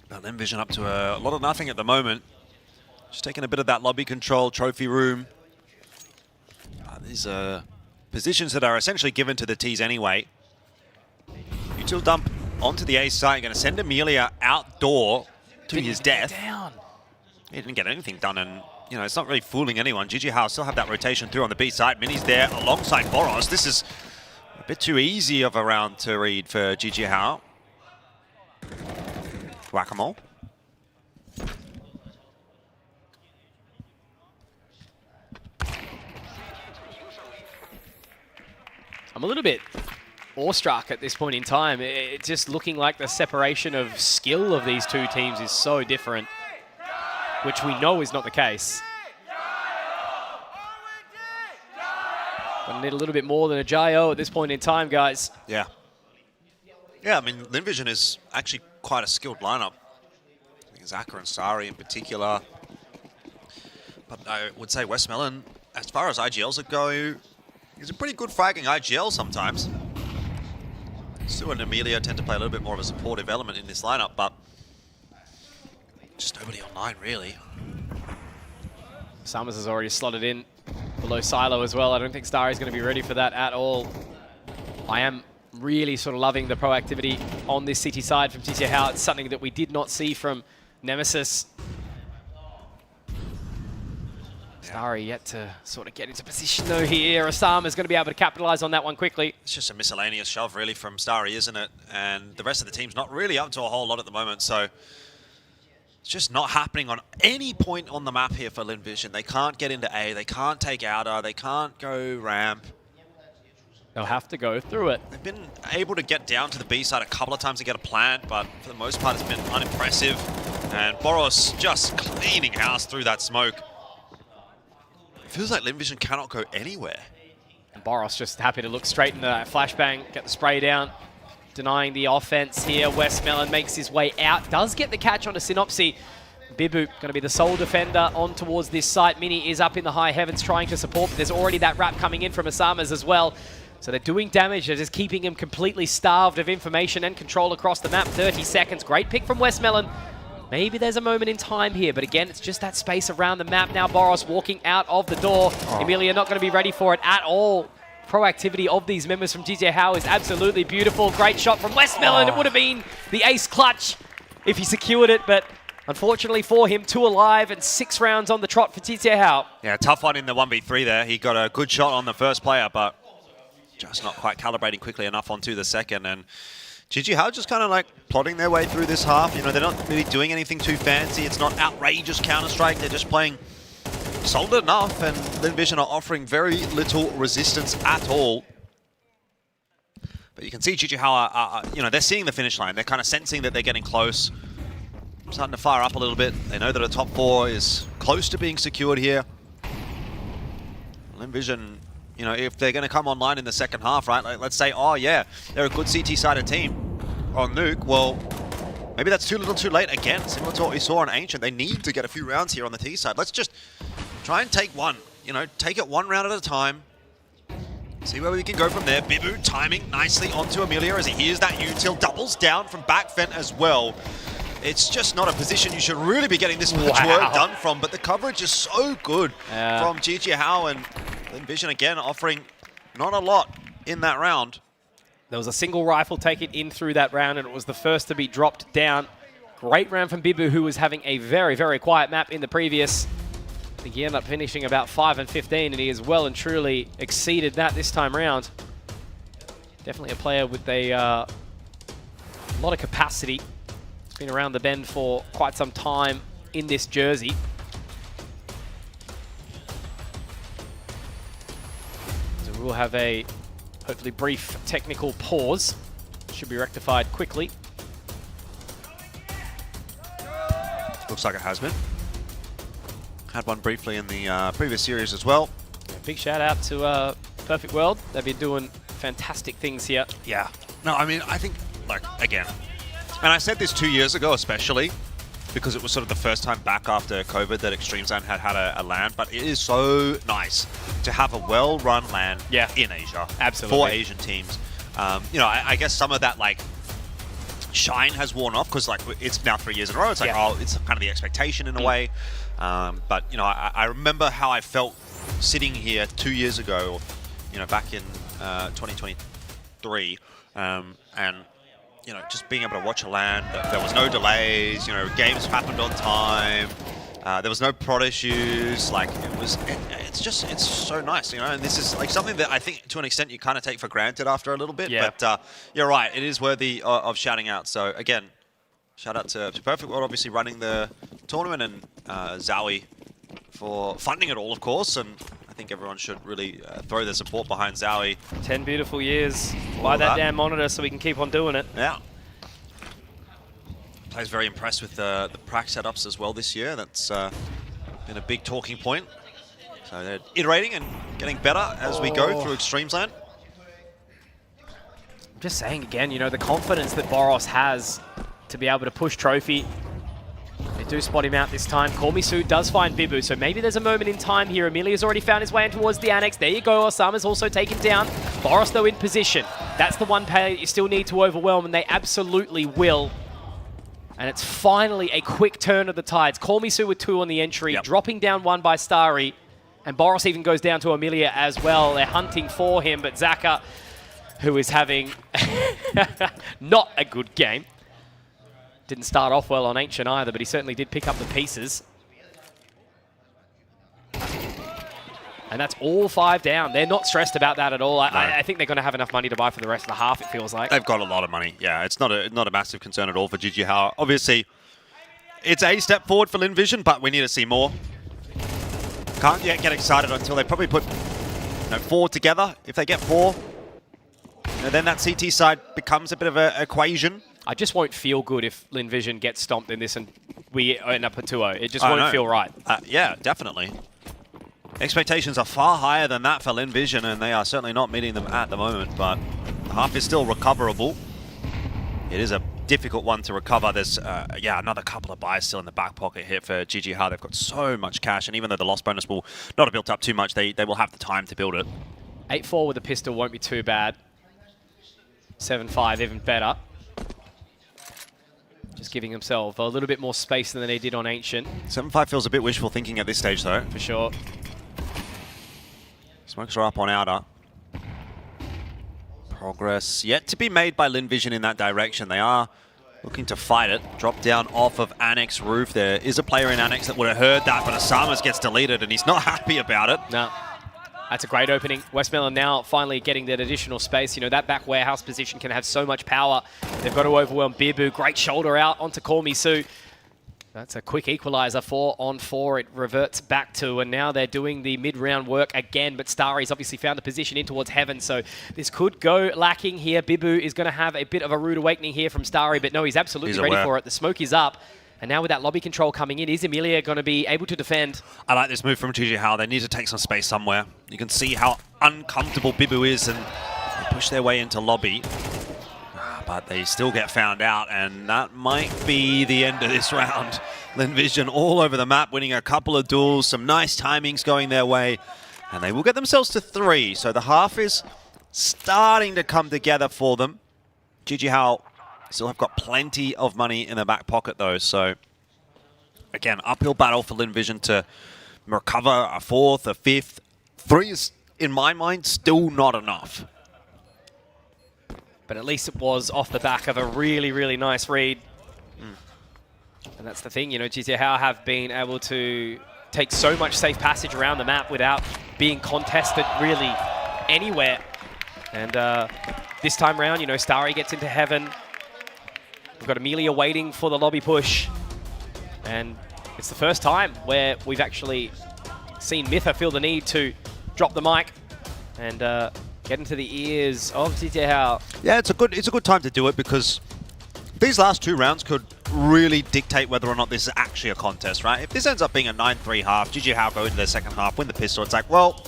But Lin Vision up to a lot of nothing at the moment. Just taking a bit of that lobby control, trophy room. These are positions that are essentially given to the T's anyway. Util dump onto the A site. Going to send Amelia outdoor to his death. He didn't get anything done, and you know, it's not really fooling anyone. GG How still have that rotation through on the B side. Mini's there alongside Boros. This is a bit too easy of a round to read for GG How. Whack-a-mole. I'm a little bit awestruck at this point in time. It's just looking like the separation of skill of these 2 teams is so different, which we know is not the case. Gonna need a little bit more than a Jayo at this point in time, guys. Yeah. Yeah, I mean, Lin Vision is actually quite a skilled lineup. I think Zaka and Sari in particular. But I would say Westmelon, as far as IGLs go, he's a pretty good fragging IGL sometimes. Stu and Amelia tend to play a little bit more of a supportive element in this lineup, but just nobody online, really. Summers has already slotted in below Silo as well. I don't think Starry's going to be ready for that at all. I am really sort of loving the proactivity on this CT side from GG How. It's something that we did not see from Nemesis. Starry yet to sort of get into position though here. Osama's going to be able to capitalize on that one quickly. It's just a miscellaneous shove really from Starry, isn't it? And the rest of the team's not really up to a whole lot at the moment, so it's just not happening on any point on the map here for Linvision. They can't get into A, they can't take outer, they can't go ramp. They'll have to go through it. They've been able to get down to the B side a couple of times to get a plant, but for the most part it's been unimpressive. And Boros just cleaning house through that smoke. It feels like Linvision cannot go anywhere. And Boros just happy to look straight into that flashbang, get the spray down, denying the offense here. Westmelon makes his way out, does get the catch onto Synopsy. Bibu going to be the sole defender on towards this site. Mini is up in the high heavens trying to support, but there's already that wrap coming in from Osama's as well. So they're doing damage, they're just keeping him completely starved of information and control across the map. 30 seconds, great pick from Westmelon. Maybe there's a moment in time here, but again, it's just that space around the map now. Boros walking out of the door. Emilia not going to be ready for it at all. Proactivity of these members from DJ Howe is absolutely beautiful. Great shot from Westmelon. It would have been the ace clutch if he secured it, but unfortunately for him, 2 alive and 6 rounds on the trot for DJ Howe. Yeah, tough one in the 1v3 there. He got a good shot on the first player, but just not quite calibrating quickly enough onto the second. And GG Howe just kind of like plodding their way through this half. You know, they're not really doing anything too fancy. It's not outrageous Counter-Strike. They're just playing solid enough, and Linvision are offering very little resistance at all. But you can see GG Howe you know, they're seeing the finish line. They're kind of sensing that they're getting close. Starting to fire up a little bit. They know that a top 4 is close to being secured here. Linvision, you know, if they're going to come online in the second half, right? Like, let's say, oh yeah, they're a good CT-sided team on Nuke. Well, maybe that's too little too late again, similar to what we saw on Ancient. They need to get a few rounds here on the T side. Let's just try and take one, you know, take it one round at a time. See where we can go from there. Bibu timing nicely onto Emilia as he hears that util, doubles down from back Fent as well. It's just not a position you should really be getting this much work done from, but the coverage is so good from GG Howe, and Linvision again offering not a lot in that round. There was a single rifle taken in through that round, and it was the first to be dropped down. Great round from Bibu, who was having a very, very quiet map in the previous. I think he ended up finishing about 5 and 15, and he has well and truly exceeded that this time round. Definitely a player with a lot of capacity. Been around the bend for quite some time in this jersey. So we'll have a hopefully brief technical pause. Should be rectified quickly. Looks like it has been. Had one briefly in the previous series as well. Yeah, big shout out to Perfect World. They've been doing fantastic things here. Yeah. No, I mean, I think, like, again, and I said this 2 years ago especially, because it was sort of the first time back after COVID that Extremesland had a LAN, but it is so nice to have a well-run LAN in Asia. Absolutely. For Asian teams. You know, I guess some of that, like, shine has worn off, because, like, it's now 3 years in a row. It's like, oh, it's kind of the expectation in a way. But, you know, I remember how I felt sitting here 2 years ago, you know, back in 2023, and you know, just being able to watch a LAN, there was no delays, you know, games happened on time, there was no prod issues, like, it's so nice, you know, and this is like something that I think to an extent you kind of take for granted after a little bit, but you're right, it is worthy of shouting out. So again, shout out to Perfect World, obviously running the tournament, and ZOWIE for funding it all, of course, and I think everyone should really throw their support behind ZOWIE. 10 beautiful years. Buy that damn monitor so we can keep on doing it. Yeah. Players very impressed with the prac setups as well this year. That's been a big talking point. So they're iterating and getting better as we go through Extremesland. I'm just saying again, you know, the confidence that Boros has to be able to push Trophy. They do spot him out this time. Kormisu does find Bibu, so maybe there's a moment in time here. Emilia's already found his way in towards the Annex. There you go, Osama's also taken down. Boros, though, in position. That's the one player that you still need to overwhelm, and they absolutely will. And it's finally a quick turn of the tides. Kormisu with 2 on the entry, dropping down 1 by Starry, and Boros even goes down to Emilia as well. They're hunting for him, but Zaka, who is having not a good game. Didn't start off well on Ancient either, but he certainly did pick up the pieces. And that's all 5 down. They're not stressed about that at all. I think they're going to have enough money to buy for the rest of the half, it feels like. They've got a lot of money. Yeah, it's not a massive concern at all for GG Hao. Obviously, it's a step forward for Linvision, but we need to see more. Can't yet get excited until they probably put 4 together. If they get 4, then that CT side becomes a bit of an equation. I just won't feel good if Linvision gets stomped in this and we end up at 2-0. It just won't feel right. Yeah, definitely. Expectations are far higher than that for Linvision, and they are certainly not meeting them at the moment, but the half is still recoverable. It is a difficult one to recover. There's, another couple of buys still in the back pocket here for GG Hao. They've got so much cash, and even though the loss bonus will not have built up too much, they will have the time to build it. 8-4 with a pistol won't be too bad. 7-5 even better. Just giving himself a little bit more space than they did on Ancient. 7-5 feels a bit wishful thinking at this stage, though. For sure. Smokes are up on outer. Progress yet to be made by Linvision in that direction. They are looking to fight it. Drop down off of Annex roof. There is a player in Annex that would have heard that, but Asamas gets deleted and he's not happy about it. No. That's a great opening. Westmelon now finally getting that additional space. You know, that back warehouse position can have so much power. They've got to overwhelm Bibu. Great shoulder out onto Call Me Sue. That's a quick equalizer, 4-on-4. It reverts back to, and now they're doing the mid-round work again, but Starry's obviously found a position in towards Heaven, so this could go lacking here. Bibu is going to have a bit of a rude awakening here from Starry, but no, he's absolutely ready for it. The smoke is up, and now with that lobby control coming in, is Emilia going to be able to defend? I like this move from GG Hao. They need to take some space somewhere. You can see how uncomfortable Bibu is, and they push their way into lobby. But they still get found out, and that might be the end of this round. Linvision all over the map, winning a couple of duels, some nice timings going their way, and they will get themselves to 3. So the half is starting to come together for them. GG Hao still have got plenty of money in their back pocket, though. So again, uphill battle for Linvision to recover a 4th, a 5th. 3 is, in my mind, still not enough. But at least it was off the back of a really, really nice read. And that's the thing, you know, GG Hao have been able to take so much safe passage around the map without being contested really anywhere. And this time round, you know, Starry gets into Heaven. We've got Emilia waiting for the lobby push. And it's the first time where we've actually seen Mytha feel the need to drop the mic and get into the ears of GG Hao. Yeah, it's a good time to do it, because these last 2 rounds could really dictate whether or not this is actually a contest, right? If this ends up being a 9-3 half, GG Hao go into their second half, win the pistol, it's like, well,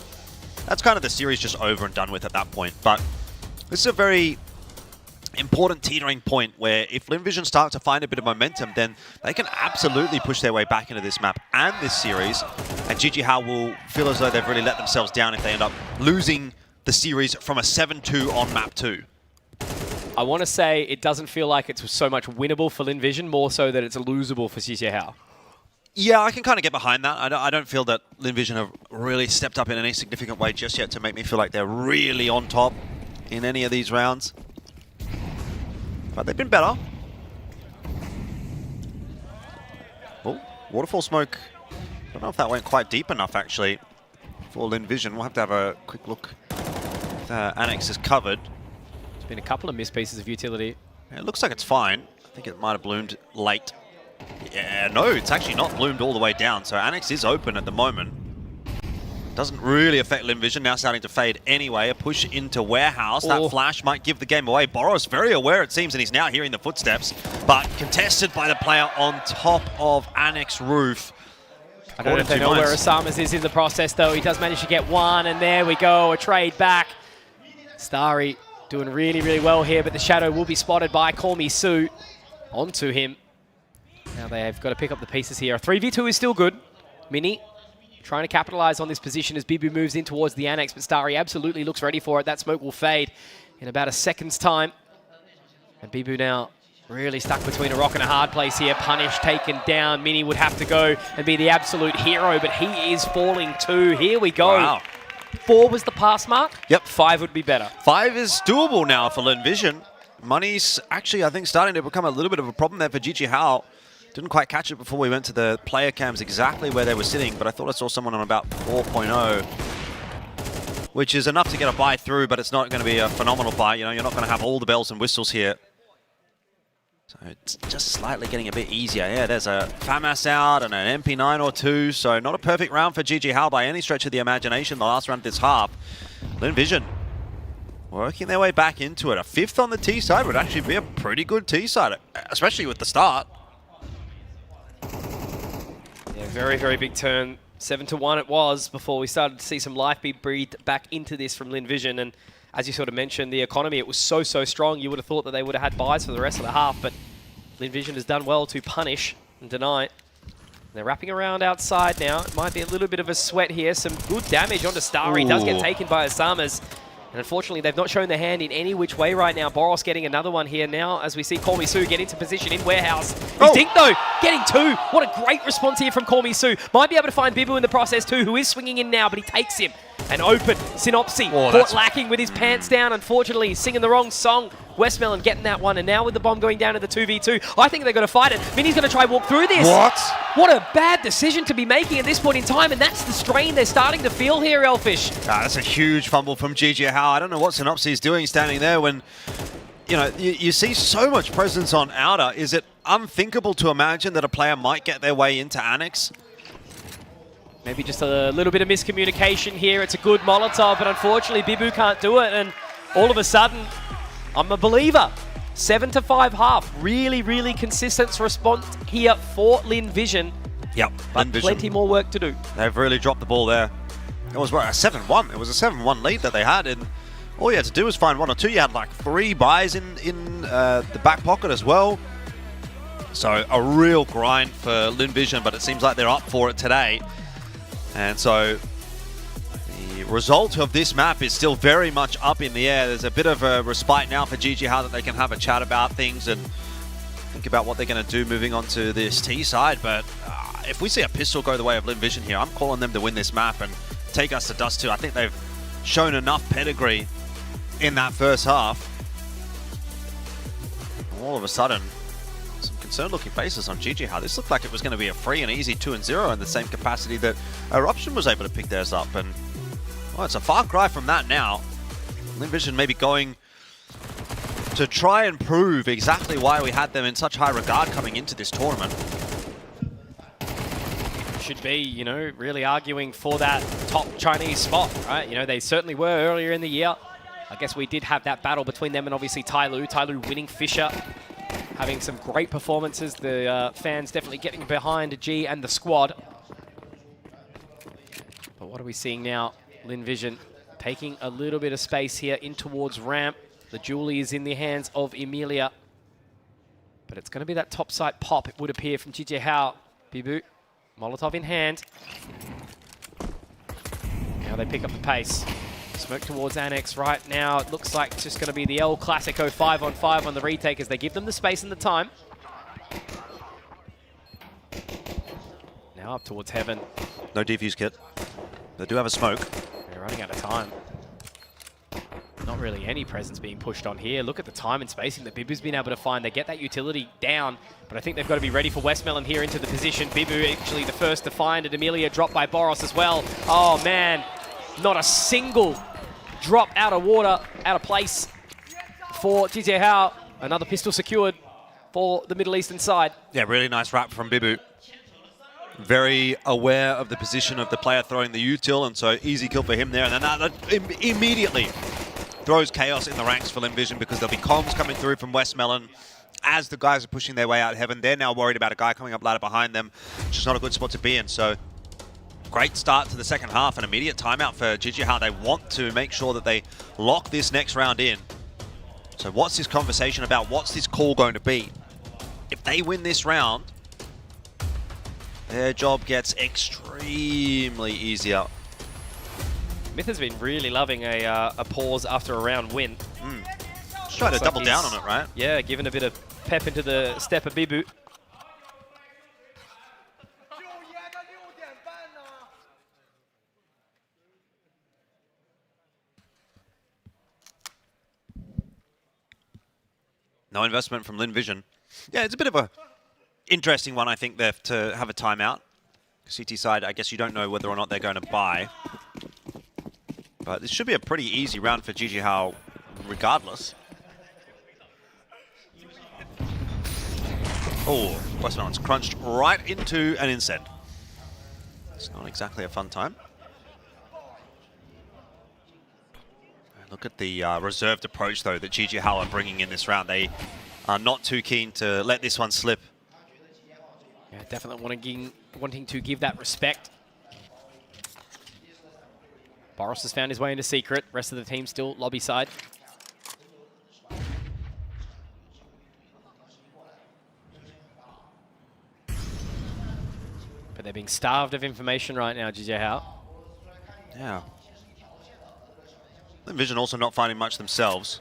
that's kind of the series just over and done with at that point. But this is a very important teetering point where if Linvision start to find a bit of momentum, then they can absolutely push their way back into this map and this series, and GG Hao will feel as though they've really let themselves down if they end up losing the series from a 7-2 on map 2. I want to say it doesn't feel like it's so much winnable for Linvision, more so that it's losable for GG Hao. Yeah, I can kind of get behind that. I don't feel that Linvision have really stepped up in any significant way just yet to make me feel like they're really on top in any of these rounds. But they've been better. Oh, waterfall smoke. I don't know if that went quite deep enough, actually, for Linvision. We'll have to have a quick look. Annex is covered. There's been a couple of missed pieces of utility. Yeah, it looks like it's fine. I think it might have bloomed late. Yeah, no, it's actually not bloomed all the way down. So Annex is open at the moment. Doesn't really affect Linvision, now starting to fade anyway. A push into Warehouse. That flash might give the game away. Boros very aware, it seems, and he's now hearing the footsteps. But contested by the player on top of Annex roof. I don't know if they know where Asamas is in the process, though. He does manage to get one, and there we go. A trade back. Starry doing really, really well here, but the shadow will be spotted by Call Me Sue onto him. Now they've got to pick up the pieces here. A 3v2 is still good. Mini trying to capitalize on this position as Bibu moves in towards the Annex, but Starry absolutely looks ready for it. That smoke will fade in about a second's time. And Bibu now really stuck between a rock and a hard place here. Punish taken down. Mini would have to go and be the absolute hero, but he is falling too. Here we go. Wow. 4 was the pass mark. Yep. 5 would be better. 5 is doable now for Linvision. Money's actually, I think, starting to become a little bit of a problem there for GG Hao. Didn't quite catch it before we went to the player cams exactly where they were sitting, but I thought I saw someone on about 4.0. which is enough to get a buy through, but it's not going to be a phenomenal buy. You know, you're not going to have all the bells and whistles here. So it's just slightly getting a bit easier. Yeah, there's a FAMAS out and an MP9 or two, so not a perfect round for GG Hao by any stretch of the imagination. The last round of this half. Linvision working their way back into it. A 5th on the T side would actually be a pretty good T side, especially with the start. Yeah, very, very big turn. 7-1 it was before we started to see some life be breathed back into this from Linvision. And as you sort of mentioned, the economy, it was so, so strong. You would have thought that they would have had buys for the rest of the half, but Linvision has done well to punish and deny. They're wrapping around outside now. It might be a little bit of a sweat here. Some good damage onto Starry. Does get taken by Osamas. And unfortunately, they've not shown their hand in any which way right now. Boros getting another one here now as we see Kormisu get into position in Warehouse. He's dinked though, getting 2. What a great response here from Kormisu. Might be able to find Bibu in the process too, who is swinging in now, but he takes him. And open, Synopsy, caught lacking with his pants down. Unfortunately, he's singing the wrong song. Westmelon getting that one, and now with the bomb going down to the 2v2, I think they're going to fight it. Mini's going to try walk through this. What? What a bad decision to be making at this point in time, and that's the strain they're starting to feel here, Elfish. That's a huge fumble from GG Hao. I don't know what Synopsy is doing standing there when, you know, you see so much presence on Outer. Is it unthinkable to imagine that a player might get their way into Annex? Maybe just a little bit of miscommunication here. It's a good Molotov, but unfortunately Bibu can't do it, and all of a sudden, I'm a believer. 7-5 half. Really, really consistent response here for Linvision. Yep, but Linvision. Plenty more work to do. They've really dropped the ball there. It was what, a 7-1. It was a 7-1 lead that they had, and all you had to do was find 1 or 2. You had like 3 buys in the back pocket as well. So a real grind for Linvision, but it seems like they're up for it today. And so the result of this map is still very much up in the air. There's a bit of a respite now for GG Hao that they can have a chat about things and think about what they're going to do moving on to this T side. But if we see a pistol go the way of Linvision here, I'm calling them to win this map and take us to Dust 2. I think they've shown enough pedigree in that first half. All of a sudden, some concerned-looking faces on GG Hao. This looked like it was going to be a free and easy 2-0 in the same capacity that Eruption was able to pick theirs up. And well, it's a far cry from that now. Linvision maybe going to try and prove exactly why we had them in such high regard coming into this tournament. Should be, you know, really arguing for that top Chinese spot, right? You know, they certainly were earlier in the year. I guess we did have that battle between them and obviously Tyloo. Tyloo winning Fisher, having some great performances. The fans definitely getting behind G and the squad. But what are we seeing now? Linvision taking a little bit of space here in towards ramp. The Julie is in the hands of Emilia. But it's going to be that top side pop, it would appear, from GG Hao. Bibu, Molotov in hand. Now they pick up the pace. Smoke towards Annex right now. It looks like it's just going to be the El Clasico 5-on-5 on the retake as they give them the space and the time. Now up towards Heaven. No defuse kit. They do have a smoke. They're running out of time. Not really any presence being pushed on here. Look at the time and spacing that Bibu's been able to find. They get that utility down, but I think they've got to be ready for Westmelon here into the position. Bibu actually the first to find it. Emilia dropped by Boros as well. Oh man, not a single drop out of water, out of place for GG Hao. Another pistol secured for the Middle Eastern side. Yeah, really nice wrap from Bibu. Very aware of the position of the player throwing the util, and so easy kill for him there. And then that immediately throws chaos in the ranks for Linvision because there'll be comms coming through from Westmelon as the guys are pushing their way out of Heaven. They're now worried about a guy coming up ladder behind them, which is not a good spot to be in. So great start to the second half, an immediate timeout for GG Hao. They want to make sure that they lock this next round in. So what's this conversation about? What's this call going to be? If they win this round, their job gets extremely easier. Myth has been really loving a pause after a round win. Just trying to double down on it, right? Yeah, giving a bit of pep into the step of Bibu. No investment from Linvision. Yeah, it's a bit of a interesting one, I think, there to have a timeout. CT side, I guess you don't know whether or not they're going to buy. But this should be a pretty easy round for GG Hao regardless. Oh, Westmont's crunched right into an inset. It's not exactly a fun time. Look at the reserved approach, though, that GG Hao are bringing in this round. They are not too keen to let this one slip. Yeah, definitely wanting to give that respect. Boros has found his way into secret. Rest of the team still lobby side. But they're being starved of information right now, GG Hao. Yeah. Vision also not finding much themselves.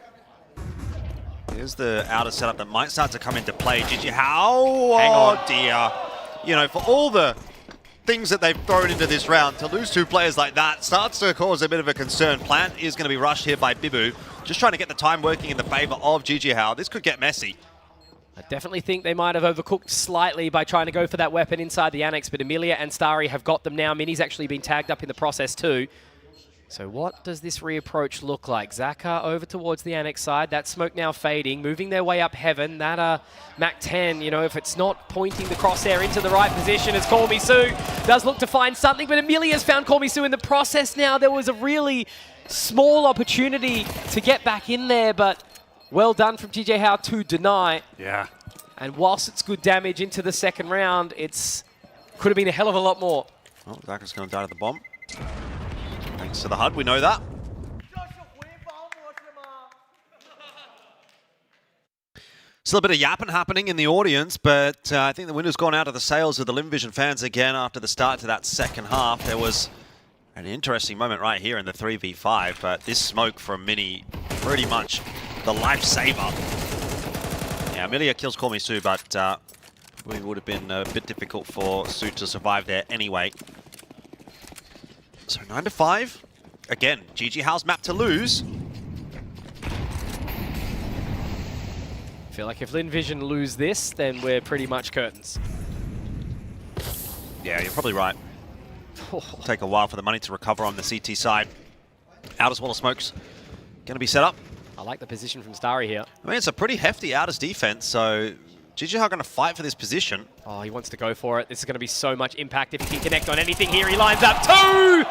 Here's the outer setup that might start to come into play. GG Hao, oh dear. You know, for all the things that they've thrown into this round, to lose 2 players like that starts to cause a bit of a concern. Plant is going to be rushed here by Bibu, just trying to get the time working in the favor of GG Hao. This could get messy. I definitely think they might have overcooked slightly by trying to go for that weapon inside the annex, but Amelia and Starry have got them now. Mini's actually been tagged up in the process too. So what does this reapproach look like? Zaka over towards the annex side. That smoke now fading, moving their way up heaven. That Mac-10, you know, if it's not pointing the crosshair into the right position as Kormisu does look to find something, but Amelia's found Kormisu in the process now. There was a really small opportunity to get back in there, but well done from GG Hao to deny. Yeah. And whilst it's good damage into the second round, it's could have been a hell of a lot more. Oh, Zaka's going to die to the bomb. Thanks to the HUD, we know that. Still a bit of yapping happening in the audience, but I think the window's gone out of the sails of the Vision fans again after the start to that second half. There was an interesting moment right here in the 3v5, but this smoke from Mini, pretty much the lifesaver. Yeah, Amelia kills Kormisu, but it would have been a bit difficult for Su to survive there anyway. So 9-5. Again, GG Hao's map to lose. I feel like if Vision lose this, then we're pretty much curtains. Yeah, you're probably right. It'll take a while for the money to recover on the CT side. Outer's wall of smoke's going to be set up. I like the position from Starry here. I mean, it's a pretty hefty Outer's defense, so GG Hao going to fight for this position. Oh, he wants to go for it. This is going to be so much impact if he can connect on anything here. He lines up 2!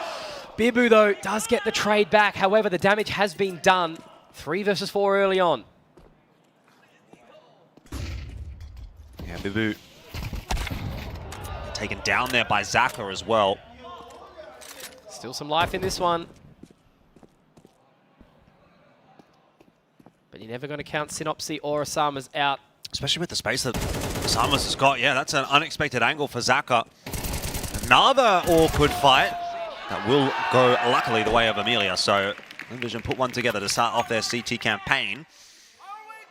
Bibu, though, does get the trade back. However, the damage has been done. 3 versus 4 early on. Yeah, Bibu taken down there by Zaka as well. Still some life in this one. But you're never going to count Synopsy or Asama's out. Especially with the space that Samus has got. Yeah, that's an unexpected angle for Zaka. Another awkward fight that will go, luckily, the way of Amelia. So Vision put one together to start off their CT campaign.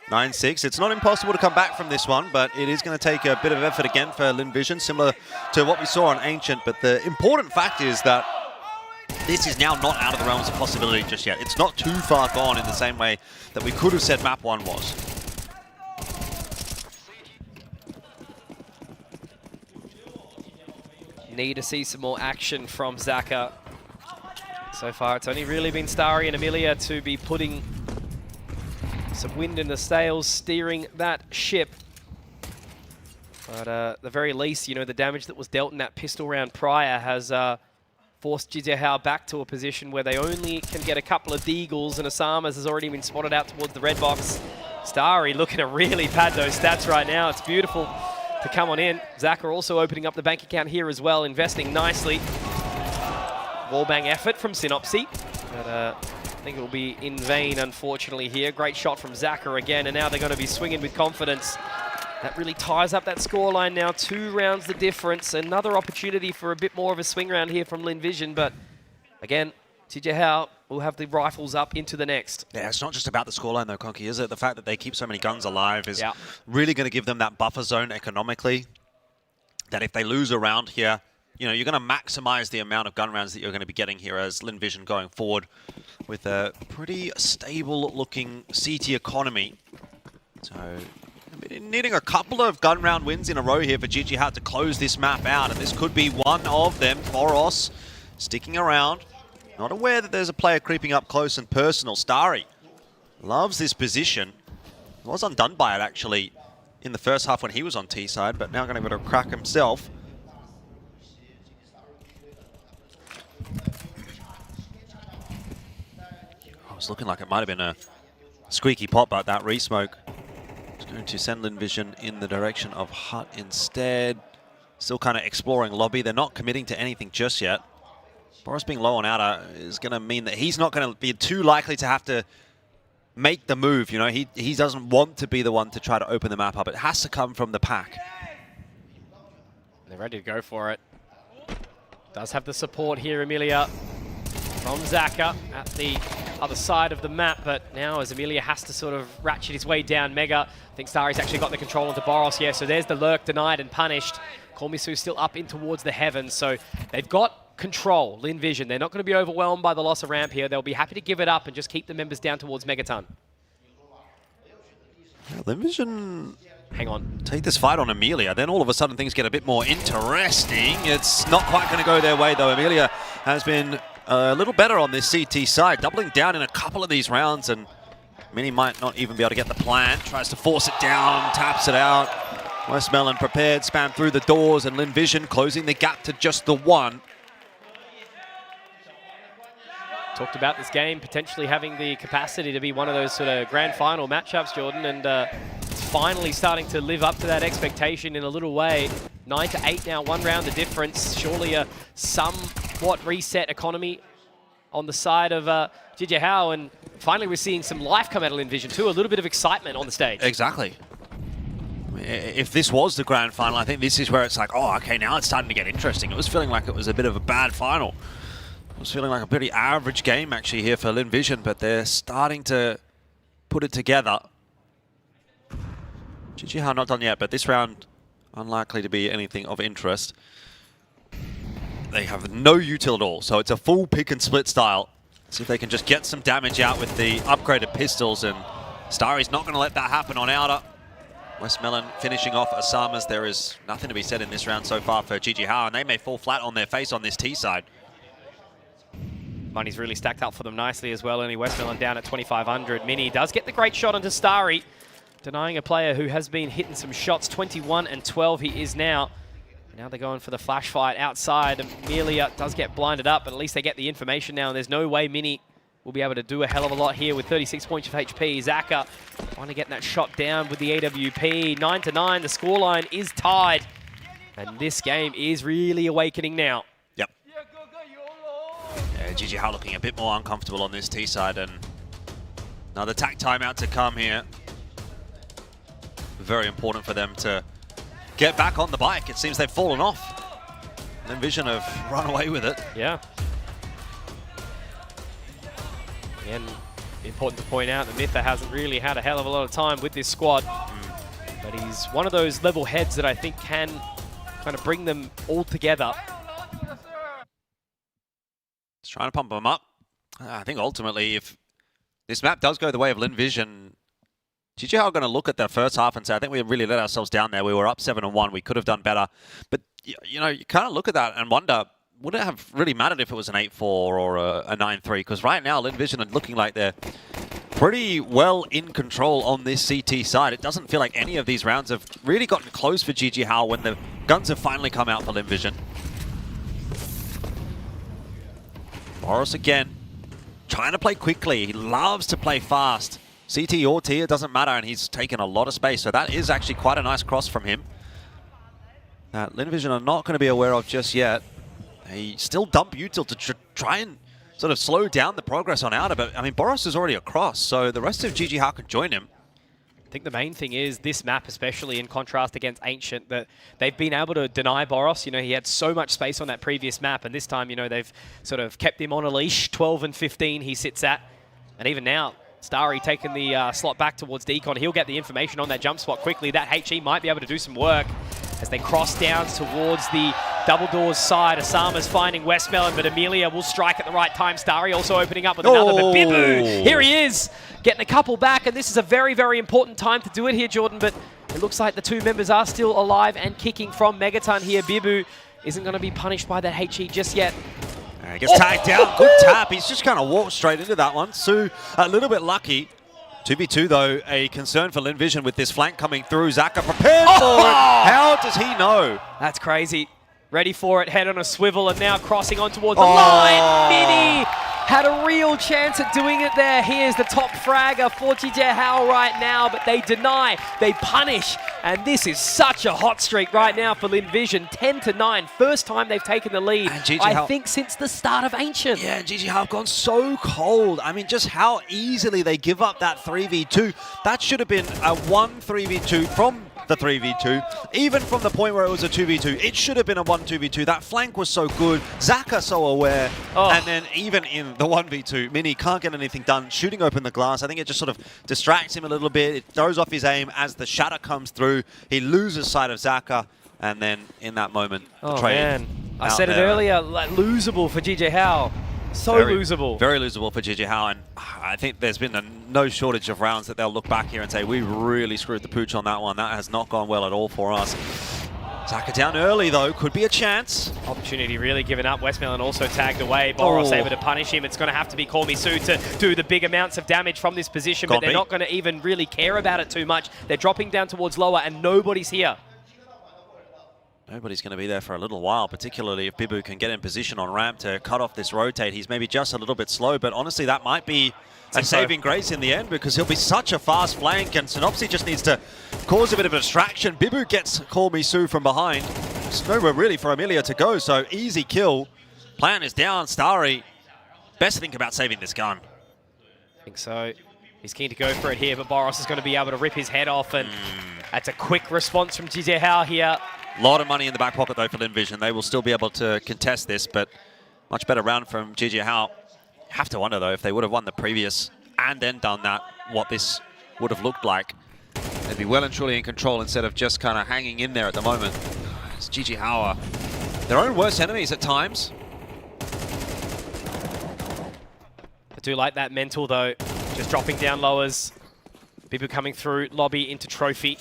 9-6. It's not impossible to come back from this one, but it is going to take a bit of effort again for Vision, similar to what we saw on Ancient. But the important fact is that this is now not out of the realms of possibility just yet. It's not too far gone in the same way that we could have said map 1 was. Need to see some more action from Zaka. So far, it's only really been Starry and Amelia to be putting some wind in the sails, steering that ship. But at the very least, you know, the damage that was dealt in that pistol round prior has forced GG Hao back to a position where they only can get a couple of deagles, and Asama's has already been spotted out towards the red box. Starry looking to really pad those stats right now. It's beautiful to come on in. Zaka also opening up the bank account here as well, investing nicely. Wallbang effort from Synopsy, but I think it will be in vain, unfortunately, here. Great shot from Zaka again, and now they're going to be swinging with confidence. That really ties up that scoreline now. 2 rounds the difference. Another opportunity for a bit more of a swing round here from Vision, but again, GG Hao will have the rifles up into the next. Yeah, it's not just about the scoreline though, Conky, is it? The fact that they keep so many guns alive is really going to give them that buffer zone economically. That if they lose a round here, you know, you're going to maximize the amount of gun rounds that you're going to be getting here as Vision going forward with a pretty stable looking CT economy. So needing a couple of gun round wins in a row here for GG Hao to close this map out, and this could be one of them. Boros sticking around. Not aware that there's a player creeping up close and personal. Starry loves this position. Was undone by it actually in the first half when he was on T side, but now going to be able to crack himself. Oh, it's looking like it might have been a squeaky pop, but that re-smoke is going to send Vision in the direction of Hut instead. Still kind of exploring lobby. They're not committing to anything just yet. Boros being low on outer is going to mean that he's not going to be too likely to have to make the move. You know, he doesn't want to be the one to try to open the map up. It has to come from the pack. They're ready to go for it. Does have the support here, Amelia, from Zaka at the other side of the map, but now as Amelia has to sort of ratchet his way down Mega, I think Starry's actually got the control onto Boros. Yeah, so there's the lurk denied and punished. Kormisu still up in towards the heavens, so they've got control, Vision. They're not going to be overwhelmed by the loss of ramp here. They'll be happy to give it up and just keep the members down towards Megaton. Yeah, Vision hang on, take this fight on Amelia, then all of a sudden things get a bit more interesting. It's not quite going to go their way though. Amelia has been a little better on this CT side, doubling down in a couple of these rounds, and Mini might not even be able to get the plant. Tries to force it down, taps it out. Westmelon prepared, spam through the doors, and Vision closing the gap to just the one. Talked about this game potentially having the capacity to be one of those sort of grand final matchups, Jordan, and it's finally starting to live up to that expectation in a little way. 9-8 now, one round the difference. Surely a somewhat reset economy on the side of Jijihao, and finally we're seeing some life come out of Vision too, a little bit of excitement on the stage. Exactly. If this was the grand final, I think this is where it's like, oh, okay, now it's starting to get interesting. It was feeling like it was a bit of a bad final. It was feeling like a pretty average game actually here for Vision, but they're starting to put it together. Jijihao not done yet, but this round unlikely to be anything of interest. They have no util at all, so it's a full pick and split style. See if they can just get some damage out with the upgraded pistols, and Starry's not going to let that happen on outer. Westmelon finishing off Osama's. There is nothing to be said in this round so far for Jijihao, and they may fall flat on their face on this T side. Money's really stacked up for them nicely as well. Only Westmelon down at 2,500. Mini does get the great shot onto Starry, denying a player who has been hitting some shots. 21 and 12 he is now. Now they're going for the flash fight outside. Amelia does get blinded up, but at least they get the information now, and there's no way Mini will be able to do a hell of a lot here with 36 points of HP. Zaka finally getting that shot down with the AWP. 9-9, the scoreline is tied, and this game is really awakening now. Yep. Jijihao looking a bit more uncomfortable on this T side, and another tack timeout to come here. Very important for them to get back on the bike. It seems they've fallen off. Vision have run away with it. Yeah. Again, important to point out that Mitha hasn't really had a hell of a lot of time with this squad. But he's one of those level heads that I think can kind of bring them all together. Just trying to pump them up. I think ultimately, if this map does go the way of Vision, Jijihao are going to look at the first half and say, I think we really let ourselves down there. We were up 7-1. We could have done better. But, you know, you kind of look at that and wonder, would it have really mattered if it was an 8-4 or a 9-3? Because right now, Vision are looking like they're pretty well in control on this CT side. It doesn't feel like any of these rounds have really gotten close for Jijihao when the guns have finally come out for Vision. Boros again, trying to play quickly. He loves to play fast. CT or T, it doesn't matter, and he's taken a lot of space. So that is actually quite a nice cross from him. That Vision are not going to be aware of just yet. They still dump util to try and sort of slow down the progress on outer, but I mean, Boros is already across, so the rest of Jijihao can join him. I think the main thing is this map, especially in contrast against Ancient, that they've been able to deny Boros. You know, he had so much space on that previous map, and this time, you know, they've sort of kept him on a leash. 12 and 15 he sits at, and even now, Starry taking the slot back towards Decon. He'll get the information on that jump spot quickly. That HE might be able to do some work as they cross down towards the double doors side. Osama's finding Westmelon, but Amelia will strike at the right time. Starry also opening up with another, but Bibu, here he is, getting a couple back, and this is a very, very important time to do it here, Jordan, but it looks like the two members are still alive and kicking from Megaton here. Bibu isn't going to be punished by that HE just yet. He gets tagged down. Good tap. He's just kind of walked straight into that one. Su a little bit lucky. 2v2 though, a concern for Linvision with this flank coming through. Zaka prepared for it. How does he know? That's crazy. Ready for it, head on a swivel, and now crossing on towards the line. Mini had a real chance at doing it there. Here's the top fragger for GJ Hao right now, but they deny, they punish, and this is such a hot streak right now for Linvision. 10-9, first time they've taken the lead, I think since the start of Ancient. Yeah, GG Hao have gone so cold. I mean, just how easily they give up that 3v2. That should have been a 1-3v2 from the 3v2. Even from the point where it was a 2v2, it should have been a 1-2v2. That flank was so good. Zaka so aware. And then even in the 1v2, Mini can't get anything done. Shooting open the glass, I think it just sort of distracts him a little bit. It throws off his aim as the shatter comes through. He loses sight of Zaka. And then in that moment, the trade. Man. I said it earlier, like, losable for GJ Hao. So losable. Very losable for GG Hao, and I think there's been no shortage of rounds that they'll look back here and say, we really screwed the pooch on that one. That has not gone well at all for us. Zaka down early though, could be a chance. Opportunity really given up. Westmelon also tagged away. Boros able to punish him. It's going to have to be Call Me Su to do the big amounts of damage from this position, but they're not going to even really care about it too much. They're dropping down towards lower and nobody's here. Nobody's going to be there for a little while, particularly if Bibu can get in position on ramp to cut off this rotate. He's maybe just a little bit slow, but honestly, that might be a saving grace in the end because he'll be such a fast flank, and Synopsy just needs to cause a bit of a distraction. Bibu gets Call Me Su from behind. There's nowhere really for Amelia to go, so easy kill. Plan is down. Starry, best think about saving this gun. I think so. He's keen to go for it here, but Boros is going to be able to rip his head off, and that's a quick response from GJ Hao here. A lot of money in the back pocket, though, for Linvision. They will still be able to contest this, but much better round from GG Hao. Have to wonder, though, if they would have won the previous and then done that, what this would have looked like. They'd be well and truly in control instead of just kind of hanging in there at the moment. It's GG Hao are their own worst enemies at times. I do like that mental, though. Just dropping down lowers. Bibu coming through, lobby into trophy.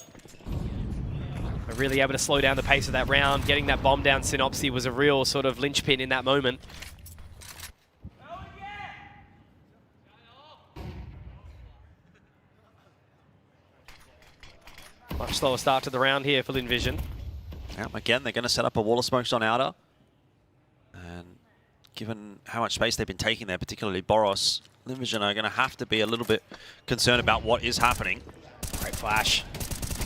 Really able to slow down the pace of that round. Getting that bomb down Synopsy was a real sort of linchpin in that moment. Much slower start to the round here for Linvision. Yeah, again, they're going to set up a wall of smokes on outer. And given how much space they've been taking there, particularly Boros, Linvision are going to have to be a little bit concerned about what is happening. Great flash.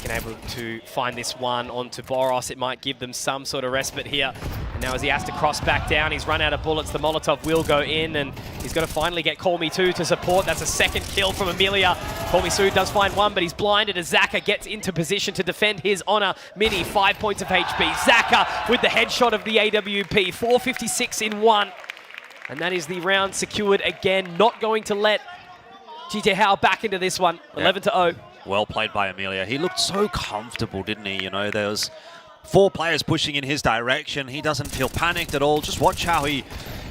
Able to find this one onto Boros. It might give them some sort of respite here. And now as he has to cross back down, he's run out of bullets. The Molotov will go in, and he's got to finally get Call Me Su to support. That's a second kill from Amelia. Call Me Su does find one, but he's blinded as Zaka gets into position to defend his honor. Mini, 5 points of HP. Zaka with the headshot of the AWP. 456 in one. And that is the round secured again. Not going to let GJ Hao back into this one. 11-0. Well played by Amelia. He looked so comfortable, didn't he? You know, there was 4 players pushing in his direction. He doesn't feel panicked at all. Just watch how he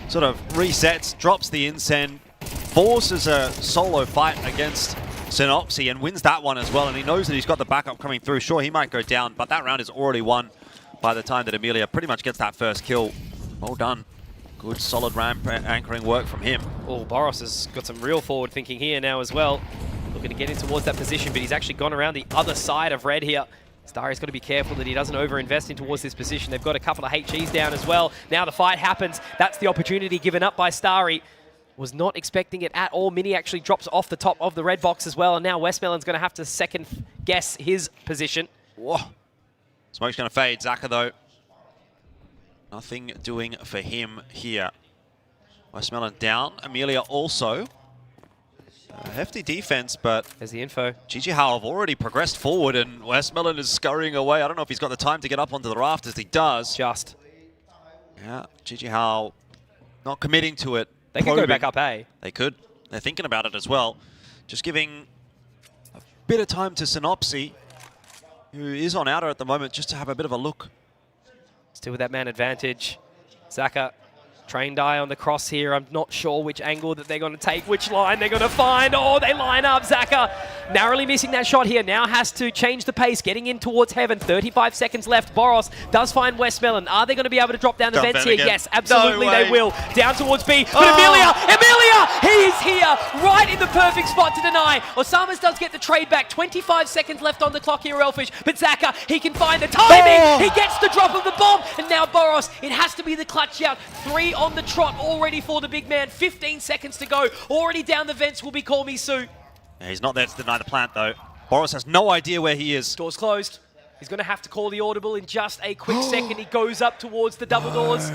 sort of resets, drops the incend, forces a solo fight against Synopsy and wins that one as well. And he knows that he's got the backup coming through. Sure, he might go down, but that round is already won by the time that Amelia pretty much gets that first kill. Well done. Good, solid ramp anchoring work from him. Oh, Boros has got some real forward thinking here now as well. Looking to get in towards that position, but he's actually gone around the other side of red here. Starry's got to be careful that he doesn't over-invest in towards this position. They've got a couple of HEs down as well. Now the fight happens. That's the opportunity given up by Starry. Was not expecting it at all. Mini actually drops off the top of the red box as well, and now Westmelon's going to have to second guess his position. Whoa. Smoke's going to fade. Zaka, though, nothing doing for him here. Westmelon down. Amelia also. Hefty defense, but there's the info. GG Hao have already progressed forward, and Westmelon is scurrying away. I don't know if he's got the time to get up onto the rafters. He does. Just. Yeah, GG Hao not committing to it. They could go back up A. They could. They're thinking about it as well. Just giving a bit of time to Synopsy, who is on outer at the moment, just to have a bit of a look. Still with that man advantage. Zaka Trained eye on the cross here. I'm not sure which angle that they're going to take, which line they're going to find. Oh, they line up. Zaka narrowly missing that shot here. Now has to change the pace, getting in towards heaven. 35 seconds left. Boros does find Westmelon. Are they going to be able to drop down the vents here? Again. Yes, absolutely No they way. will. Down towards B. But Emilia, he is here, right in the perfect spot to deny. Osama's does get the trade back. 25 seconds left on the clock here, Elfish. But Zaka, he can find the timing. He gets the drop of the bomb. And now Boros, it has to be the clutch out. 3 on the trot already for the big man. 15 seconds to go. Already down the vents will be Call Me Sue. Yeah, he's not there to deny the plant, though. Boros has no idea where he is. Doors closed. He's going to have to call the audible in just a quick second. He goes up towards the double doors.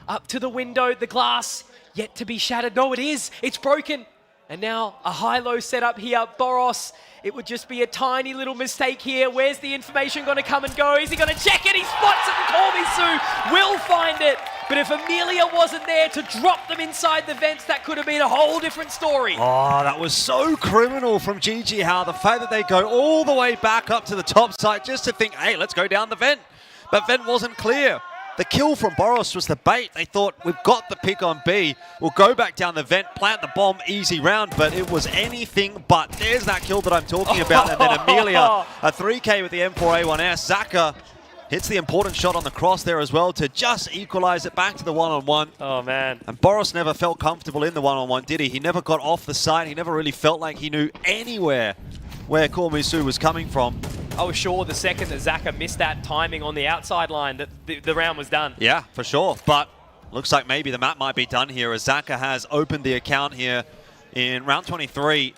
Up to the window. The glass yet to be shattered. No, it is. It's broken. And now a high-low setup here. Boros, it would just be a tiny little mistake here. Where's the information going to come and go? Is he going to check it? He spots it, and Call Me Sue will find it. But if Emilia wasn't there to drop them inside the vents, that could have been a whole different story. Oh, that was so criminal from GG How. The fact that they go all the way back up to the top side just to think, hey, let's go down the vent. But vent wasn't clear. The kill from Boros was the bait. They thought, we've got the pick on B. We'll go back down the vent, plant the bomb, easy round. But it was anything but. There's that kill that I'm talking about. And then Emilia, a 3K with the M4A1S. Zaka hits the important shot on the cross there as well to just equalize it back to the one-on-one. Oh, man. And Boros never felt comfortable in the one-on-one, did he? He never got off the side. He never really felt like he knew anywhere where Call Me Sue was coming from. I was sure the second that Zaka missed that timing on the outside line that the round was done. Yeah, for sure. But looks like maybe the map might be done here as Zaka has opened the account here in round 23.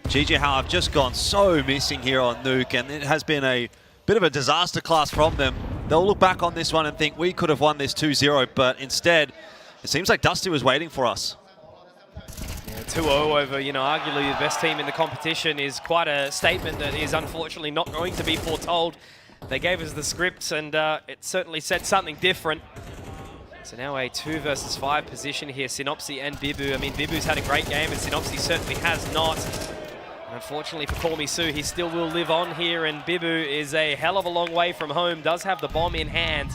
GG How have just gone so missing here on Nuke, and it has been a bit of a disaster class from them. They'll look back on this one and think we could have won this 2-0, but instead, it seems like Dusty was waiting for us. 2-0 over, arguably the best team in the competition is quite a statement that is unfortunately not going to be foretold. They gave us the scripts and it certainly said something different. So now a 2 versus 5 position here, Synopsy and Bibu. I mean, Bibu's had a great game and Synopsy certainly has not. And unfortunately for Call Me Sue, he still will live on here, and Bibu is a hell of a long way from home, does have the bomb in hand.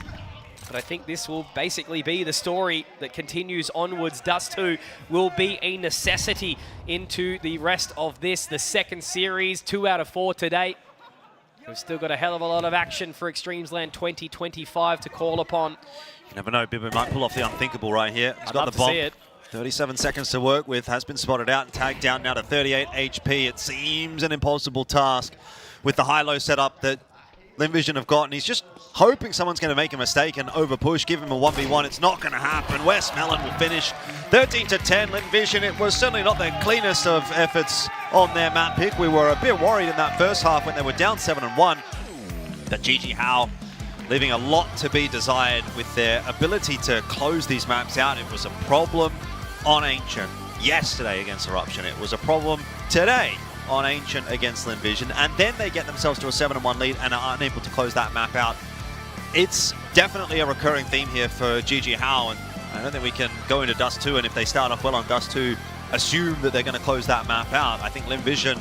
But I think this will basically be the story that continues onwards. Dust 2 will be a necessity into the rest of this, the second series, 2 out of 4 today. We've still got a hell of a lot of action for Extremesland 2025 to call upon. You never know, Bibu might pull off the unthinkable right here. He's I'd got love the bomb. to see it. 37 seconds to work with, has been spotted out and tagged down now to 38 HP. It seems an impossible task with the high-low setup that Linvision have gotten. He's just hoping someone's going to make a mistake and over-push, give him a 1v1. It's not going to happen. Westmelon will finish 13-10. Linvision, it was certainly not the cleanest of efforts on their map pick. We were a bit worried in that first half when they were down 7-1. But GG How leaving a lot to be desired with their ability to close these maps out. It was a problem on Ancient yesterday against Eruption. It was a problem today on Ancient against Linvision, and then they get themselves to a 7-1 lead and are unable to close that map out. It's definitely a recurring theme here for GG How, and I don't think we can go into Dust 2, and if they start off well on Dust 2, assume that they're going to close that map out. I think Linvision,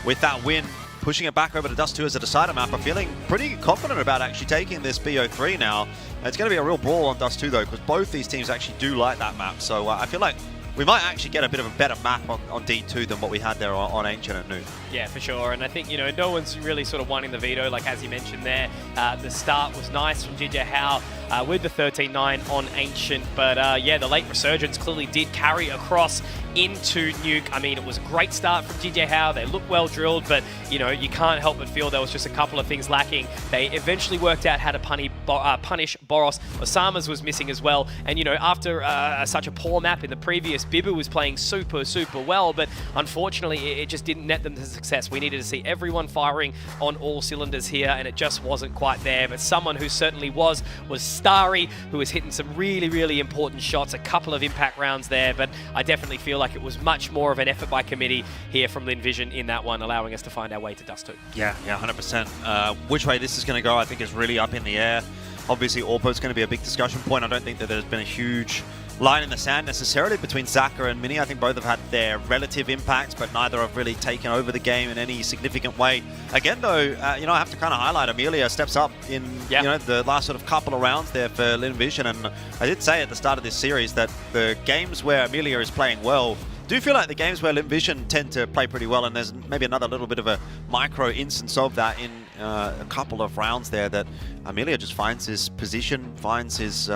with that win, pushing it back over to Dust 2 as a decider map, are feeling pretty confident about actually taking this BO3 now. It's going to be a real brawl on Dust 2 though, because both these teams actually do like that map, so I feel like we might actually get a bit of a better map on D2 than what we had there on Ancient at Nuke. Yeah, for sure. And I think, no one's really sort of wanting the veto, like as you mentioned there. The start was nice from GG How with the 13-9 on Ancient. But yeah, the late resurgence clearly did carry across into Nuke. I mean, it was a great start from GG How. They looked well drilled, but, you can't help but feel there was just a couple of things lacking. They eventually worked out how to punish Boros. Osama's was missing as well. And, after such a poor map in the previous, Bibu was playing super, super well, but unfortunately, it just didn't net them to success. We needed to see everyone firing on all cylinders here, and it just wasn't quite there. But someone who certainly was Starry, who was hitting some really, really important shots, a couple of impact rounds there, but I definitely feel like it was much more of an effort by committee here from Linvision in that one, allowing us to find our way to Dust 2. Yeah, 100%. Which way this is going to go, I think, is really up in the air. Obviously, Orpo's going to be a big discussion point. I don't think that there's been a huge line in the sand necessarily between Zaka and Mini. I think both have had their relative impacts, but neither have really taken over the game in any significant way. Again, though, you know, I have to kind of highlight Amelia steps up in you know, the last sort of couple of rounds there for Linvision, and I did say at the start of this series that the games where Amelia is playing well do feel like the games where Linvision tend to play pretty well, and there's maybe another little bit of a micro instance of that in a couple of rounds there, that Amelia just finds his position, finds his 2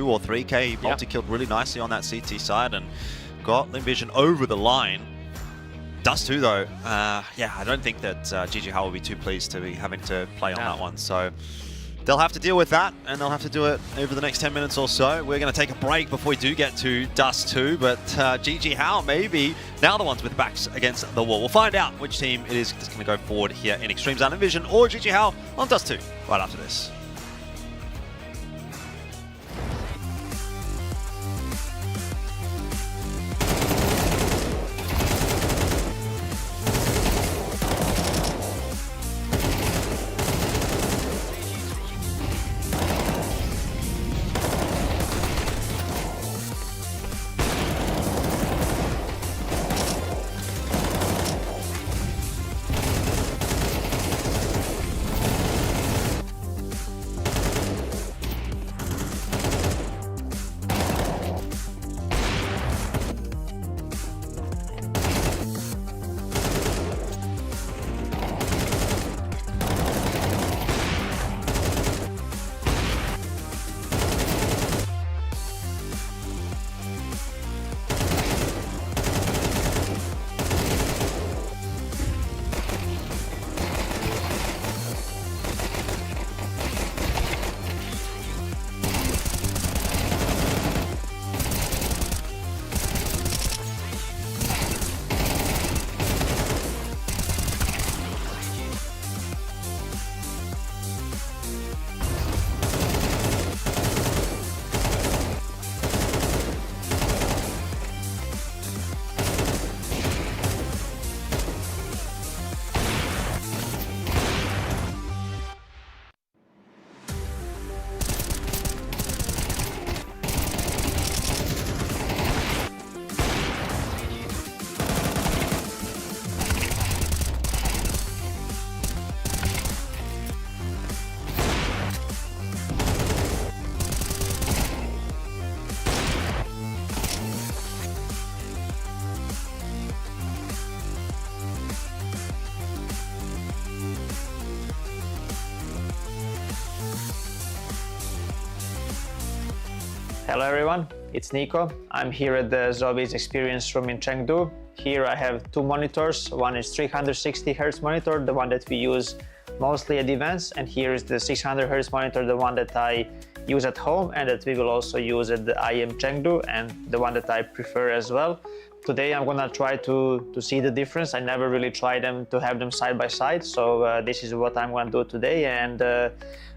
or 3k. He multi-killed really nicely on that CT side and got Linvision over the line. Dust 2 though, yeah, I don't think that GG Hao will be too pleased to be having to play on that one, so they'll have to deal with that, and they'll have to do it over the next 10 minutes or so. We're going to take a break before we do get to Dust 2, but GG Hao maybe now the ones with backs against the wall. We'll find out which team it is that's going to go forward here in Extremes Vision or GG Hao on Dust 2 right after this. Hello everyone, it's Nico. I'm here at the ZOWIE Experience Room in Chengdu. Here I have 2 monitors. One is 360 Hz monitor, the one that we use mostly at events, and here is the 600 Hz monitor, the one that I use at home and that we will also use at the IEM Chengdu, and the one that I prefer as well. Today I'm gonna try to see the difference. I never really tried them to have them side by side, so this is what I'm gonna do today, and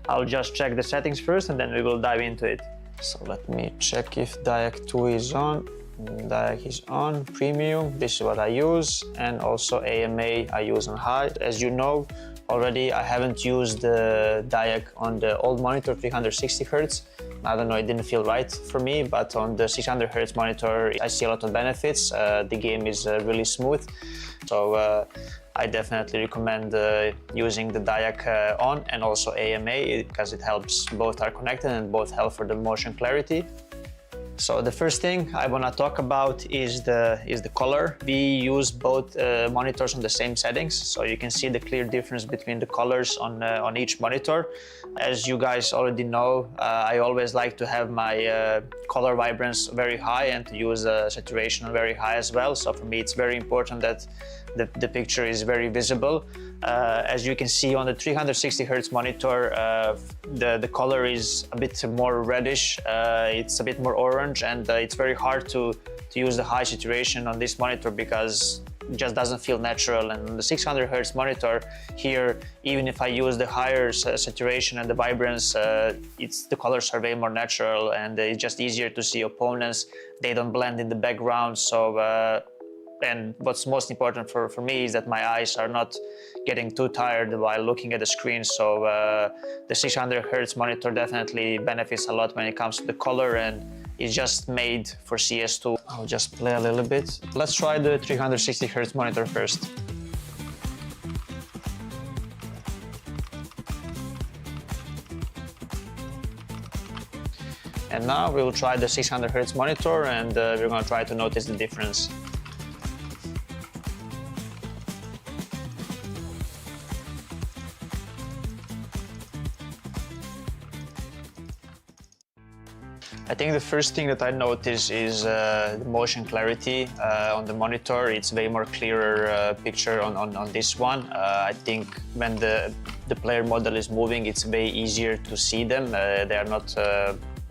I'll just check the settings first and then we will dive into it. So let me check if Diag 2 is on. Diag is on, premium, this is what I use, and also AMA I use on high. As you know already, I haven't used the Diag on the old monitor 360 Hz. I don't know, it didn't feel right for me, but on the 600 Hz monitor I see a lot of benefits. The game is really smooth, so I definitely recommend using the Diag on and also AMA, because it helps, both are connected and both help for the motion clarity. So the first thing I want to talk about is the color. We use both monitors on the same settings, so you can see the clear difference between the colors on each monitor. As you guys already know, I always like to have my color vibrance very high and to use saturation very high as well. So for me, it's very important that the picture is very visible. As you can see on the 360 Hz monitor, the color is a bit more reddish, it's a bit more orange, and it's very hard to use the high saturation on this monitor because it just doesn't feel natural. And on the 600 Hz monitor here, even if I use the higher saturation and the vibrance, the colors are way more natural, and it's just easier to see opponents. They don't blend in the background. So and what's most important for me is that my eyes are not getting too tired while looking at the screen. So the 600 Hz monitor definitely benefits a lot when it comes to the color, and is just made for CS2. I'll just play a little bit. Let's try the 360 Hz monitor first. And now we will try the 600 Hz monitor, and we're going to try to notice the difference. I think the first thing that I notice is the motion clarity on the monitor. It's way more clearer picture on this one. I think when the player model is moving, it's way easier to see them. They are not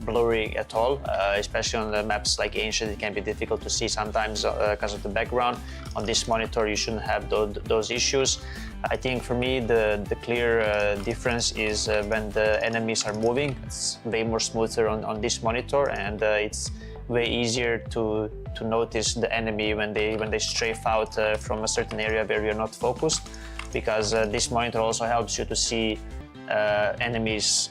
blurry at all, especially on the maps like Ancient. It can be difficult to see sometimes because of the background. On this monitor, you shouldn't have those issues. I think for me, the clear difference is when the enemies are moving. It's way more smoother on this monitor, and it's way easier to notice the enemy when they strafe out from a certain area where you're not focused, because this monitor also helps you to see enemies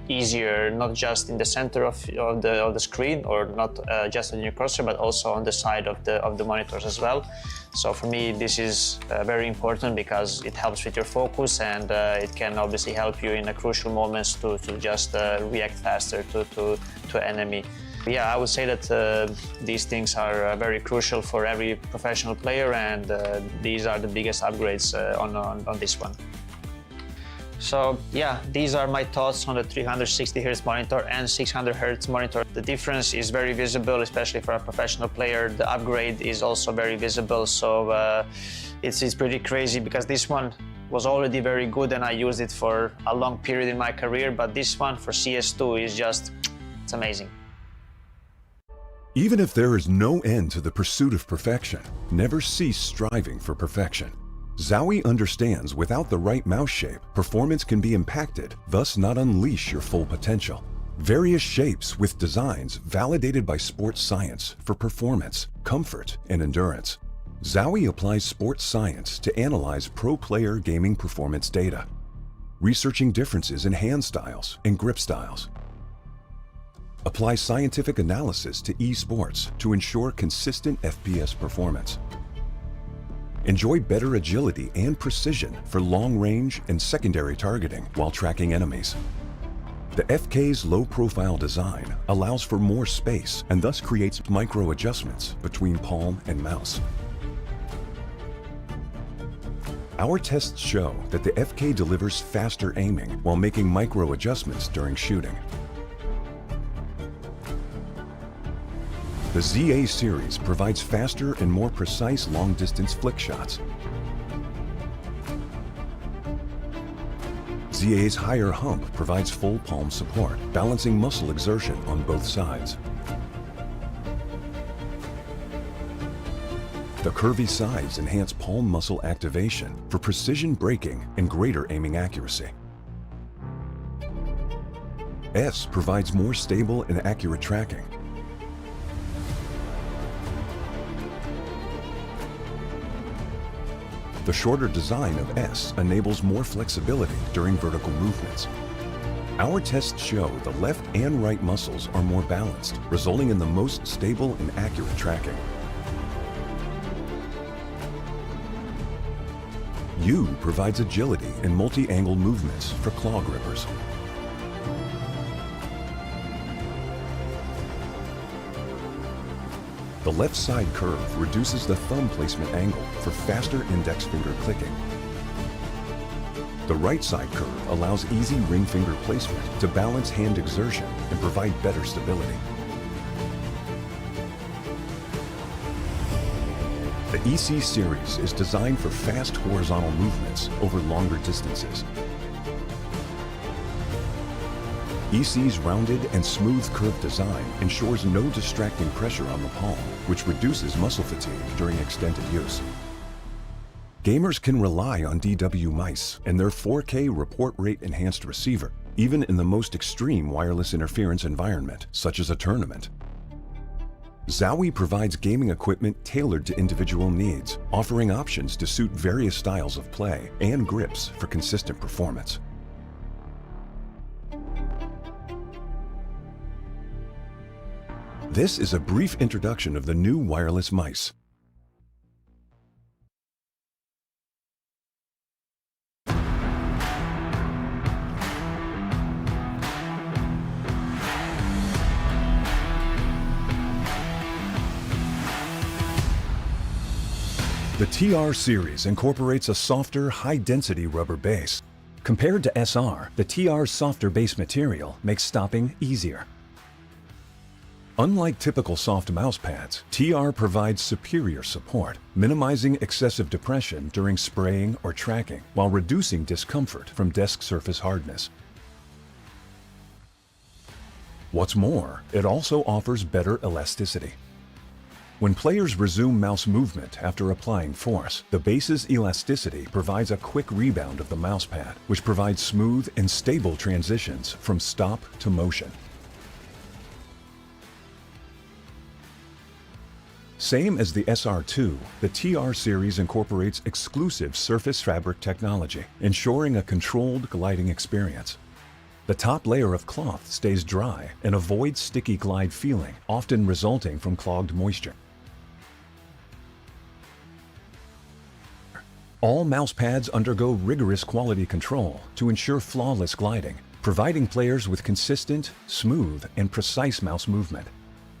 easier, not just in the center of the screen, or not just on your cursor, but also on the side of the monitors as well. So for me, this is very important because it helps with your focus, and it can obviously help you in crucial moments to just react faster to enemy. Yeah, I would say that these things are very crucial for every professional player, and these are the biggest upgrades on this one. So yeah, these are my thoughts on the 360 Hz monitor and 600 Hz monitor. The difference is very visible, especially for a professional player. The upgrade is also very visible, so it's pretty crazy because this one was already very good and I used it for a long period in my career, but this one for CS2 is just, it's amazing. Even if there is no end to the pursuit of perfection, never cease striving for perfection. ZOWIE understands without the right mouse shape, performance can be impacted, thus not unleash your full potential. Various shapes with designs validated by sports science for performance, comfort, and endurance. ZOWIE applies sports science to analyze pro player gaming performance data, researching differences in hand styles and grip styles. Apply scientific analysis to esports to ensure consistent FPS performance. Enjoy better agility and precision for long-range and secondary targeting while tracking enemies. The FK's low-profile design allows for more space and thus creates micro-adjustments between palm and mouse. Our tests show that the FK delivers faster aiming while making micro-adjustments during shooting. The ZA series provides faster and more precise long-distance flick shots. ZA's higher hump provides full palm support, balancing muscle exertion on both sides. The curvy sides enhance palm muscle activation for precision braking and greater aiming accuracy. S provides more stable and accurate tracking. The shorter design of S enables more flexibility during vertical movements. Our tests show the left and right muscles are more balanced, resulting in the most stable and accurate tracking. U provides agility and multi-angle movements for claw grippers. The left side curve reduces the thumb placement angle for faster index finger clicking. The right side curve allows easy ring finger placement to balance hand exertion and provide better stability. The EC series is designed for fast horizontal movements over longer distances. EC's rounded and smooth curved design ensures no distracting pressure on the palm, which reduces muscle fatigue during extended use. Gamers can rely on DW mice and their 4K report rate enhanced receiver, even in the most extreme wireless interference environment, such as a tournament. ZOWIE provides gaming equipment tailored to individual needs, offering options to suit various styles of play and grips for consistent performance. This is a brief introduction of the new wireless mice. The TR series incorporates a softer, high-density rubber base. Compared to SR, the TR's softer base material makes stopping easier. Unlike typical soft mouse pads, TR provides superior support, minimizing excessive depression during spraying or tracking, while reducing discomfort from desk surface hardness. What's more, it also offers better elasticity. When players resume mouse movement after applying force, the base's elasticity provides a quick rebound of the mouse pad, which provides smooth and stable transitions from stop to motion. Same as the SR2, the TR series incorporates exclusive surface fabric technology, ensuring a controlled gliding experience. The top layer of cloth stays dry and avoids sticky glide feeling, often resulting from clogged moisture. All mouse pads undergo rigorous quality control to ensure flawless gliding, providing players with consistent, smooth, and precise mouse movement.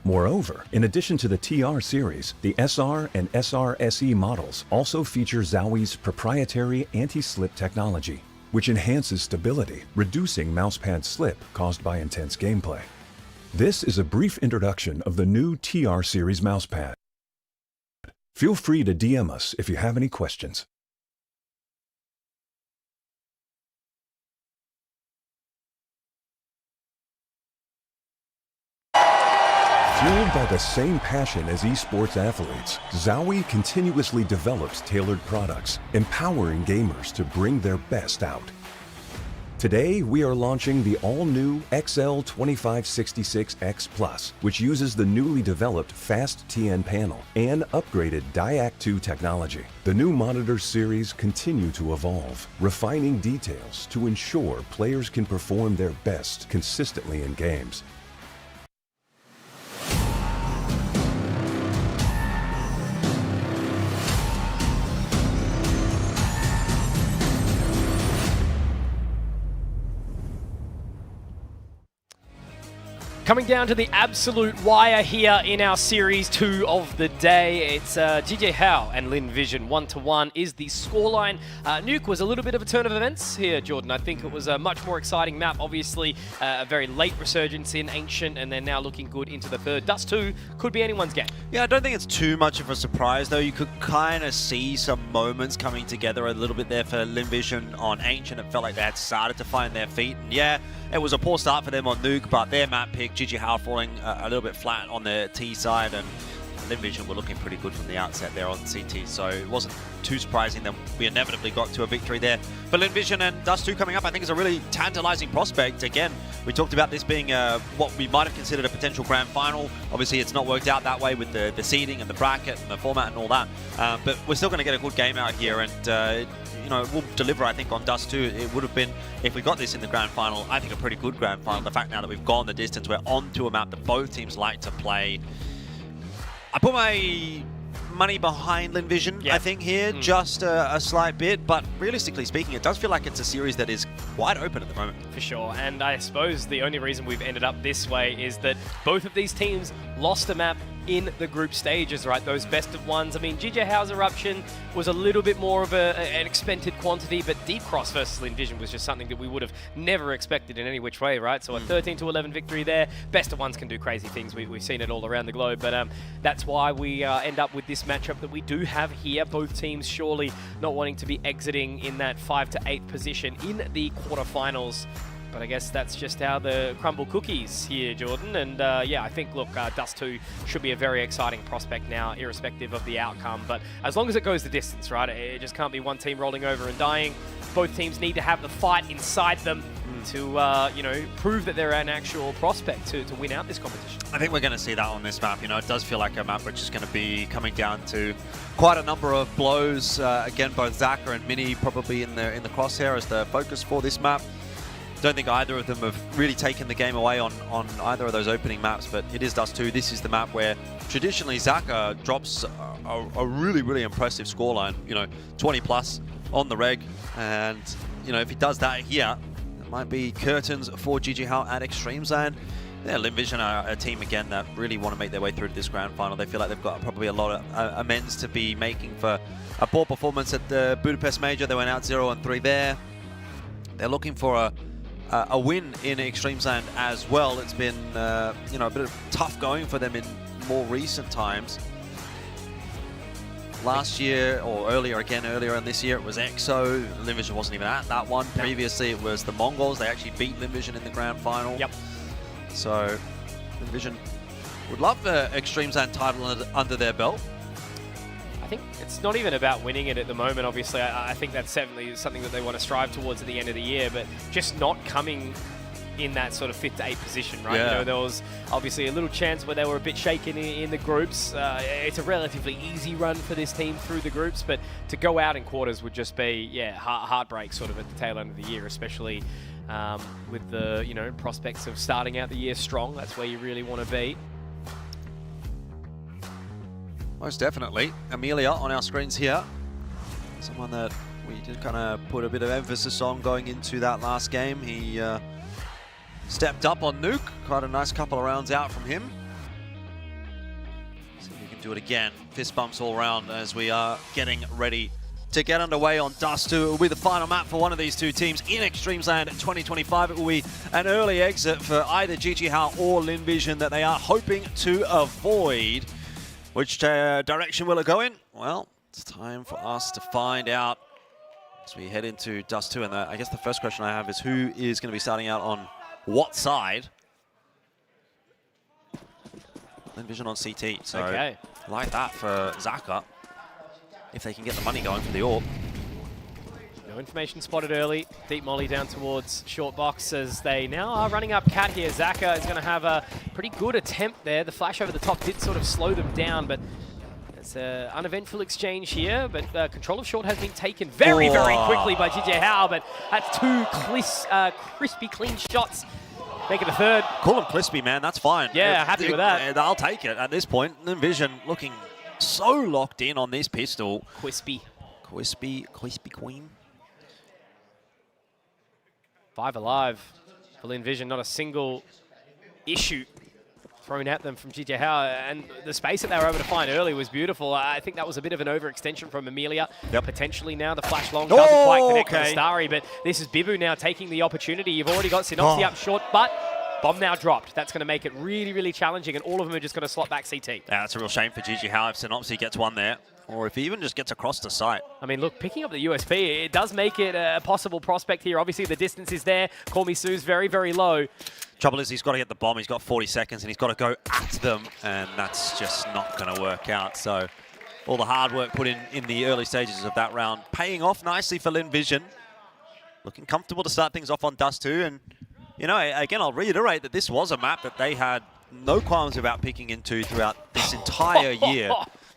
Moreover, in addition to the TR series, the SR and SR SE models also feature ZOWIE's proprietary anti-slip technology, which enhances stability, reducing mousepad slip caused by intense gameplay. This is a brief introduction of the new TR series mousepad. Feel free to DM us if you have any questions. Fueled by the same passion as esports athletes, ZOWIE continuously develops tailored products, empowering gamers to bring their best out. Today, we are launching the all-new XL2566X Plus, which uses the newly developed Fast TN panel and upgraded DIAC2 technology. The new monitor series continue to evolve, refining details to ensure players can perform their best consistently in games. Coming down to the absolute wire here in our Series 2 of the day. It's GJ Hao and Lin Vision 1-1 is the scoreline. Nuke was a little bit of a turn of events here, Jordan. I think it was a much more exciting map. Obviously, a very late resurgence in Ancient, and they're now looking good into the third. Dust 2 could be anyone's game. Yeah, I don't think it's too much of a surprise, though. You could kind of see some moments coming together a little bit there for Lin Vision on Ancient. It felt like they had started to find their feet. And yeah, it was a poor start for them on Nuke, but their map pick, GG Hao falling a little bit flat on the T side, and Lin Vision were looking pretty good from the outset there on CT, so it wasn't too surprising that we inevitably got to a victory there. But Lin Vision and Dust 2 coming up, I think, is a really tantalizing prospect. Again, we talked about this being what we might have considered a potential grand final. Obviously, it's not worked out that way with the seeding and the bracket and the format and all that, but we're still going to get a good game out here, and you know, we'll deliver, I think, on Dust 2. It would have been, if we got this in the grand final, I think a pretty good grand final. The fact now that we've gone the distance, we're onto a map that both teams like to play. I put my money behind Lin Vision, I think, here, just a slight bit, but realistically speaking, it does feel like it's a series that is wide open at the moment. For sure, and I suppose the only reason we've ended up this way is that both of these teams lost a map in the group stages, right? Those best of ones. I mean, GJ Hao's Eruption was a little bit more of an expected quantity, but Deep Cross versus Lin Vision was just something that we would have never expected in any which way, right? So a 13-11 victory there. Best of ones can do crazy things. We've seen it all around the globe, but that's why we end up with this matchup that we do have here. Both teams surely not wanting to be exiting in that 5 to 8 position in the quarterfinals. But I guess that's just how the crumble cookies here, Jordan. And yeah, I think, look, Dust 2 should be a very exciting prospect now, irrespective of the outcome. But as long as it goes the distance, right? It just can't be one team rolling over and dying. Both teams need to have the fight inside them to, you know, prove that they're an actual prospect to win out this competition. I think we're going to see that on this map. You know, it does feel like a map which is going to be coming down to quite a number of blows. Again, both Zaka and Mini probably in the crosshair as the focus for this map. don't think either of them have really taken the game away on either of those opening maps, but it is Dust 2. This is the map where traditionally Zaka drops a really, really impressive scoreline, you know, 20 plus on the reg. And, you know, if he does that here, it might be curtains for GG Hao at Extremesland. Yeah, Linvision are a team, again, that really want to make their way through to this grand final. They feel like they've got probably a lot of amends to be making for a poor performance at the Budapest Major. They went out 0-3 there. They're looking for a win in Extremesland as well. It's been, you know, a bit of tough going for them in more recent times. Last year, or earlier in this year, it was EXO. Linvision wasn't even at that one. Previously, it was the Mongols. They actually beat Linvision in the grand final. Yep. So, Linvision would love the Extremesland title under their belt. I think it's not even about winning it at the moment, obviously. I think that's certainly something that they want to strive towards at the end of the year, but just not coming in that sort of 5th to 8th position, right? Yeah. You know, there was obviously a little chance where they were a bit shaken in the groups. It's a relatively easy run for this team through the groups, but to go out in quarters would just be, yeah, heartbreak sort of at the tail end of the year, especially with the, you know, prospects of starting out the year strong. That's where you really want to be. Most definitely. Amelia on our screens here. Someone that we did kind of put a bit of emphasis on going into that last game. He stepped up on Nuke. Quite a nice couple of rounds out from him. See if we can do it again. Fist bumps all around as we are getting ready to get underway on Dust 2. It will be the final map for one of these two teams in Extremesland 2025. It will be an early exit for either GG Hao or Linvision that they are hoping to avoid. Which direction will it go in? Well, it's time for us to find out as we head into Dust 2. And I guess the first question I have is who is going to be starting out on what side? Linvision on CT. So okay. Like that for Zaka. If they can get the money going for the AWP. No information spotted early. Deep molly down towards short box as they now are running up Cat here. Zaka is going to have a pretty good attempt there. The flash over the top did sort of slow them down, but it's an uneventful exchange here. But control of short has been taken very, very quickly by GG Hao, but that's two crispy, clean shots. Make it a third. Call him crispy, man. That's fine. Yeah, happy with that. I'll take it at this point. Linvision looking so locked in on this pistol. Crispy queen. 5 alive for Linvision. Not a single issue thrown at them from GG Hao, and the space that they were able to find early was beautiful. I think that was a bit of an overextension from Amelia. Yep. Potentially now the flash long doesn't quite connect with Starry, but this is Bibu now taking the opportunity. You've already got Synopsy up short, but bomb now dropped. That's going to make it really, really challenging, and all of them are just going to slot back CT. Yeah, it's a real shame for GG Hao if Synopsy gets one there, or if he even just gets across the site. I mean, look, picking up the USP, it does make it a possible prospect here. Obviously, the distance is there. Call Me Sue's very, very low. Trouble is, he's got to get the bomb. He's got 40 seconds, and he's got to go at them, and that's just not going to work out. So all the hard work put in the early stages of that round paying off nicely for Linvision. Looking comfortable to start things off on Dust 2, and you know, again, I'll reiterate that this was a map that they had no qualms about picking into throughout this entire year.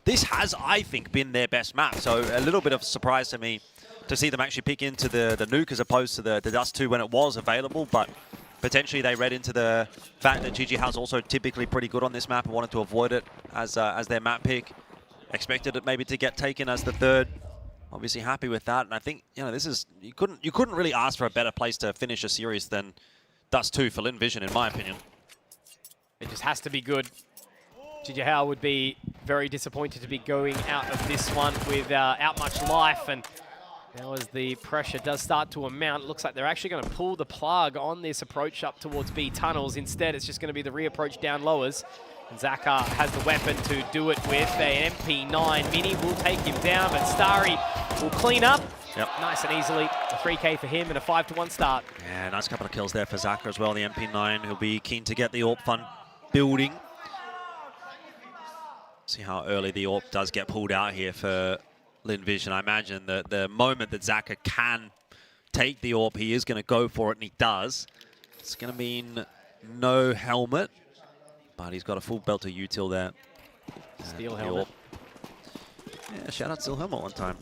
This has, I think, been their best map. So a little bit of a surprise to me to see them actually pick into the Nuke as opposed to the Dust 2 when it was available. But potentially they read into the fact that GG Hao's also typically pretty good on this map and wanted to avoid it as their map pick. Expected it maybe to get taken as the third. Obviously happy with that. And I think, you know, this is, you couldn't really ask for a better place to finish a series than Dust 2 for Linvision, in my opinion. It just has to be good. GG Hao would be very disappointed to be going out of this one without much life. And now as the pressure does start to amount, it looks like they're actually going to pull the plug on this approach up towards B tunnels. Instead, it's just going to be the re-approach down lowers. And Zaka has the weapon to do it with. An MP9 Mini will take him down, but Starry will clean up. Yep. Nice and easily. A 3K for him and a 5-1 start. Yeah, nice couple of kills there for Zaka as well. The MP9, he'll be keen to get the AWP fund building. See how early the AWP does get pulled out here for Linvision. I imagine that the moment that Zaka can take the AWP, he is going to go for it, and he does. It's going to mean no helmet, but he's got a full belt of util there. Steel helmet. Yeah, shout out Steel helmet one time.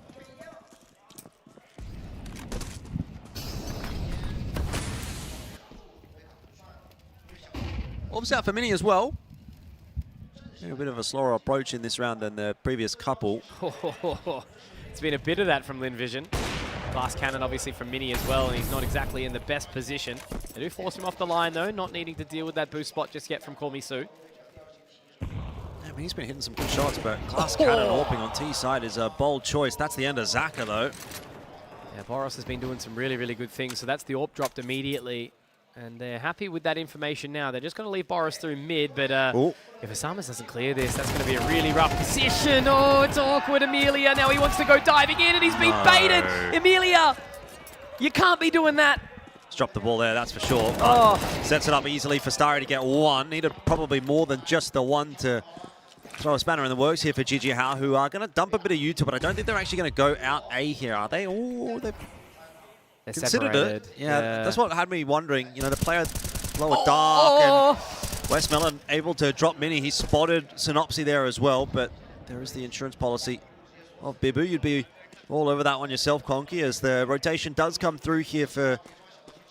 Helps out for Mini as well. A bit of a slower approach in this round than the previous couple. It's been a bit of that from Linvision. Glass cannon obviously from Mini as well, and he's not exactly in the best position. They do force him off the line though, not needing to deal with that boost spot just yet from Call Me Sue. I mean, he's been hitting some good shots, but Glass cannon AWPing on T side is a bold choice. That's the end of Zaka though. Yeah, Boros has been doing some really, really good things, so that's the AWP dropped immediately. And they're happy with that information now. They're just going to leave Boros through mid, but if Asamas doesn't clear this, that's going to be a really rough position. Oh, it's awkward, Amelia. Now he wants to go diving in, and he's been baited. Amelia, you can't be doing that. He's dropped the ball there, that's for sure. Sets it up easily for Starry to get one. Needed probably more than just the one to throw a spanner in the works here for GG Hao, who are going to dump a bit of Utah, but I don't think they're actually going to go out A here, are they? Oh, they're considered separated. It. Yeah, that's what had me wondering. You know, the player lower dark and Westmelon able to drop Mini. He spotted Synopsy there as well, but there is the insurance policy of Bibu. You'd be all over that one yourself, Conky, as the rotation does come through here for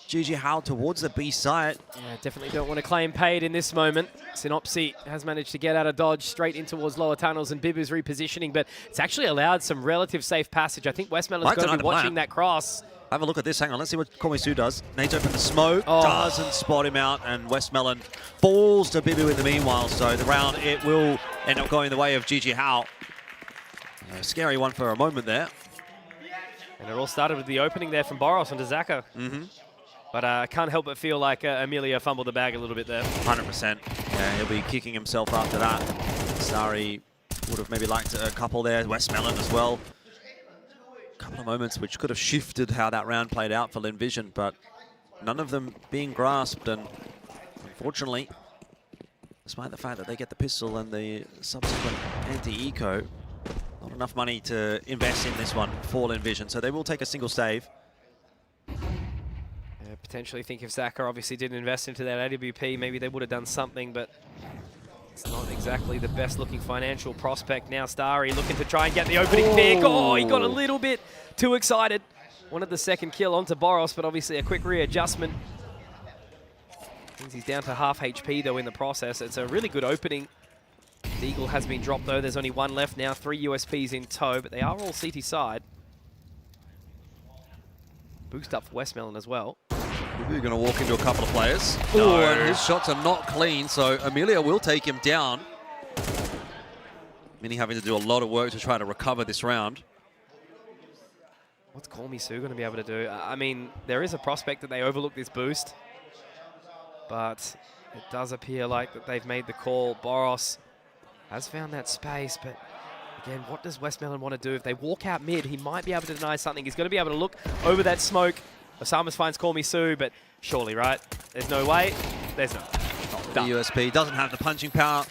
GG Hao towards the B site. Yeah, definitely don't want to claim paid in this moment. Synopsy has managed to get out of dodge straight in towards lower tunnels, and Bibu's repositioning, but it's actually allowed some relative safe passage. I think Westmelon's going to be watching that cross. Have a look at this. Hang on, let's see what Komisu does. Nate open the smoke, doesn't spot him out, and Westmelon falls to Bibu in the meanwhile. So the round, it will end up going the way of GG Hao. A scary one for a moment there. And it all started with the opening there from Boros onto Zaka. But I can't help but feel like Amelia fumbled the bag a little bit there. 100%. Yeah, he'll be kicking himself after that. Starry would have maybe liked a couple there. Westmelon as well. Couple of moments which could have shifted how that round played out for Linvision, but none of them being grasped, and unfortunately, despite the fact that they get the pistol and the subsequent anti-eco, not enough money to invest in this one for Linvision, so they will take a single save. Potentially think if Zaka obviously didn't invest into that AWP, maybe they would have done something, but it's not exactly the best looking financial prospect. Now Starry looking to try and get the opening pick. Oh, he got a little bit too excited. Wanted the second kill onto Boros, but obviously a quick readjustment. Means he's down to half HP though in the process. It's a really good opening. The Eagle has been dropped though. There's only one left now. 3 USPs in tow, but they are all CT side. Boost up for Westmelon as well. We're going to walk into a couple of players. No. And his shots are not clean, so Amelia will take him down. Mini having to do a lot of work to try to recover this round. What's Call Me Sue going to be able to do? I mean, there is a prospect that they overlook this boost, but it does appear like that they've made the call. Boros has found that space, but again, what does Westmelon want to do? If they walk out mid, he might be able to deny something. He's going to be able to look over that smoke. Osamas finds Call Me Sue, but surely, right? There's no way. There's no. The USP doesn't have the punching power.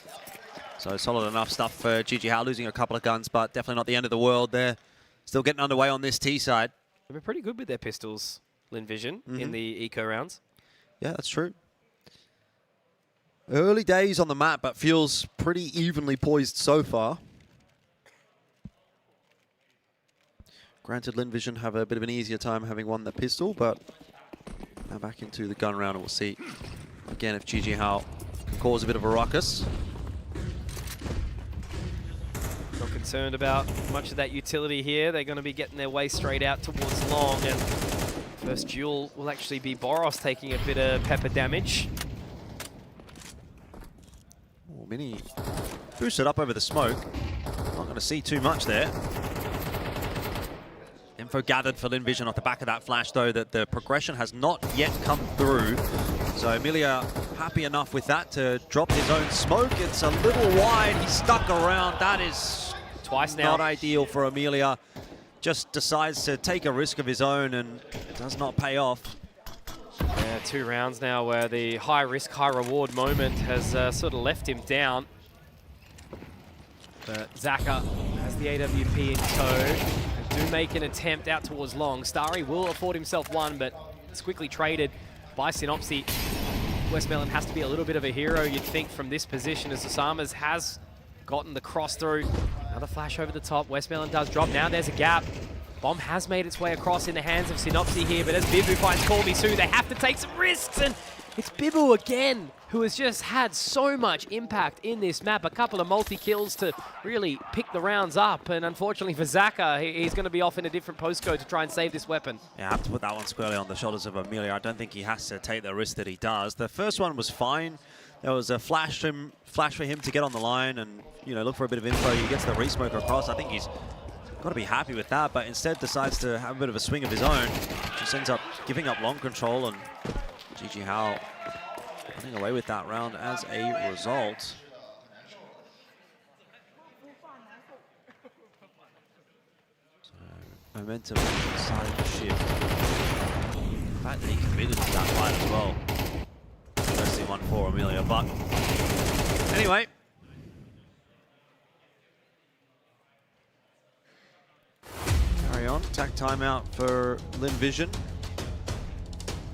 So solid enough stuff for GG Hao, losing a couple of guns, but definitely not the end of the world there. Still getting underway on this T side. They've been pretty good with their pistols, Linvision, in the eco rounds. Yeah, that's true. Early days on the map, but feels pretty evenly poised so far. Granted, Linvision have a bit of an easier time having won the pistol, but now back into the gun round, and we'll see again if GG Hao can cause a bit of a ruckus. Not concerned about much of that utility here. They're going to be getting their way straight out towards long, and first duel will actually be Boros taking a bit of pepper damage. Oh, Mini boosted up over the smoke. Not going to see too much there. Info gathered for Linvision off the back of that flash, though, that the progression has not yet come through. So Amelia happy enough with that to drop his own smoke. It's a little wide. He's stuck around. That is twice now. Not ideal for Amelia. Just decides to take a risk of his own, and it does not pay off. Yeah, 2 rounds now where the high risk, high reward moment has sort of left him down. But Zaka has the AWP in tow. Do make an attempt out towards long. Starry will afford himself one, but it's quickly traded by Synopsy. Westmelon has to be a little bit of a hero, you'd think, from this position, as Osamas has gotten the cross through. Another flash over the top. Westmelon does drop. Now there's a gap. Bomb has made its way across in the hands of Synopsy here, but as Bibu finds Call Me Sue, they have to take some risks, and It's Bibu again, who has just had so much impact in this map. A couple of multi-kills to really pick the rounds up. And unfortunately for Zaka, he's going to be off in a different postcode to try and save this weapon. Yeah, I have to put that one squarely on the shoulders of Amelia. I don't think he has to take the risk that he does. The first one was fine. There was a flash for him to get on the line and, you know, look for a bit of info. He gets the re-smoker across. I think he's got to be happy with that, but instead decides to have a bit of a swing of his own. Just ends up giving up long control, and GG Hao running away with that round as a result. So momentum starting to shift. The fact that he committed to that fight as well. Interesting one for Amelia, but anyway. Carry on. Attack timeout for Lin Vision.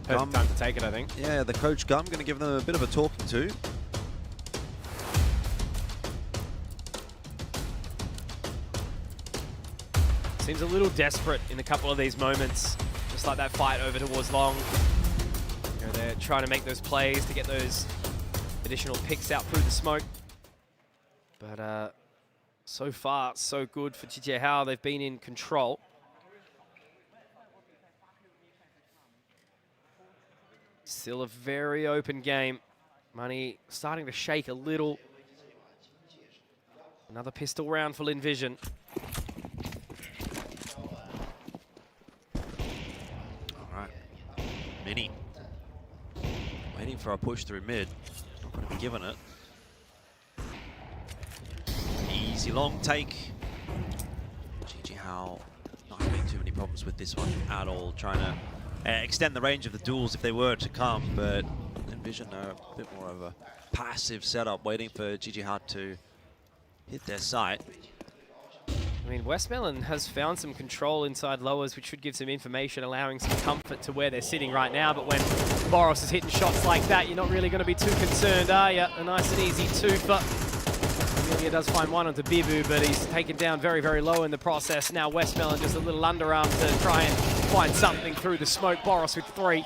Perfect time to take it, I think. Yeah, the coach Gum going to give them a bit of a talking to. Seems a little desperate in a couple of these moments, just like that fight over towards Long. You know, they're trying to make those plays to get those additional picks out through the smoke. But so far, so good for GG Hao. They've been in control. Still a very open game. Money starting to shake a little. Another pistol round for Lin Vision. All right. Mini. Waiting for a push through mid. Not going to be given it. Easy long take. GG Hao not having too many problems with this one at all. Trying to extend the range of the duels if they were to come, but Envision a bit more of a passive setup, waiting for GG Hao to hit their sight. I mean, Westmelon has found some control inside lowers, which should give some information, allowing some comfort to where they're sitting right now. But when Boros is hitting shots like that, you're not really going to be too concerned, are you? A nice and easy two, but Amelia does find one onto Bibu, but he's taken down very, very low in the process. Now Westmelon just a little underarm to try and find something through the smoke. Boros with 3.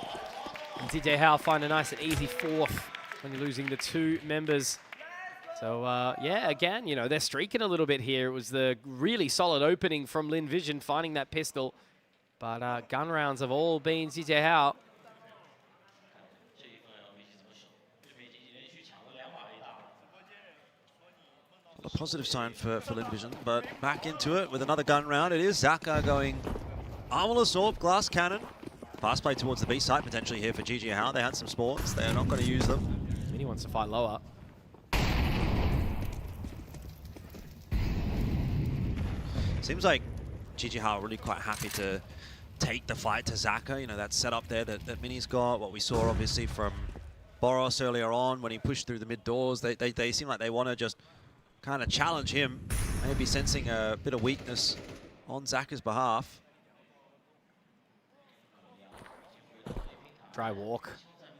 And GG Hao find a nice and easy 4th when losing the 2 members. So, yeah, again, you know, they're streaking a little bit here. It was the really solid opening from Lin Vision finding that pistol. But gun rounds have all been GG Hao. A positive sign for Lin Vision, but back into it with another gun round. It is Zaka going Armorless Orb, Glass Cannon. Pass play towards the B site potentially here for GG Hao. They had some spawns. They're not going to use them. Mini wants to fight lower. Seems like GG Hao are really quite happy to take the fight to Zaka. You know, that setup there that Mini's got. What we saw obviously from Boros earlier on when he pushed through the mid doors. They seem like they want to just kind of challenge him. Maybe sensing a bit of weakness on Zaka's behalf. Dry walk.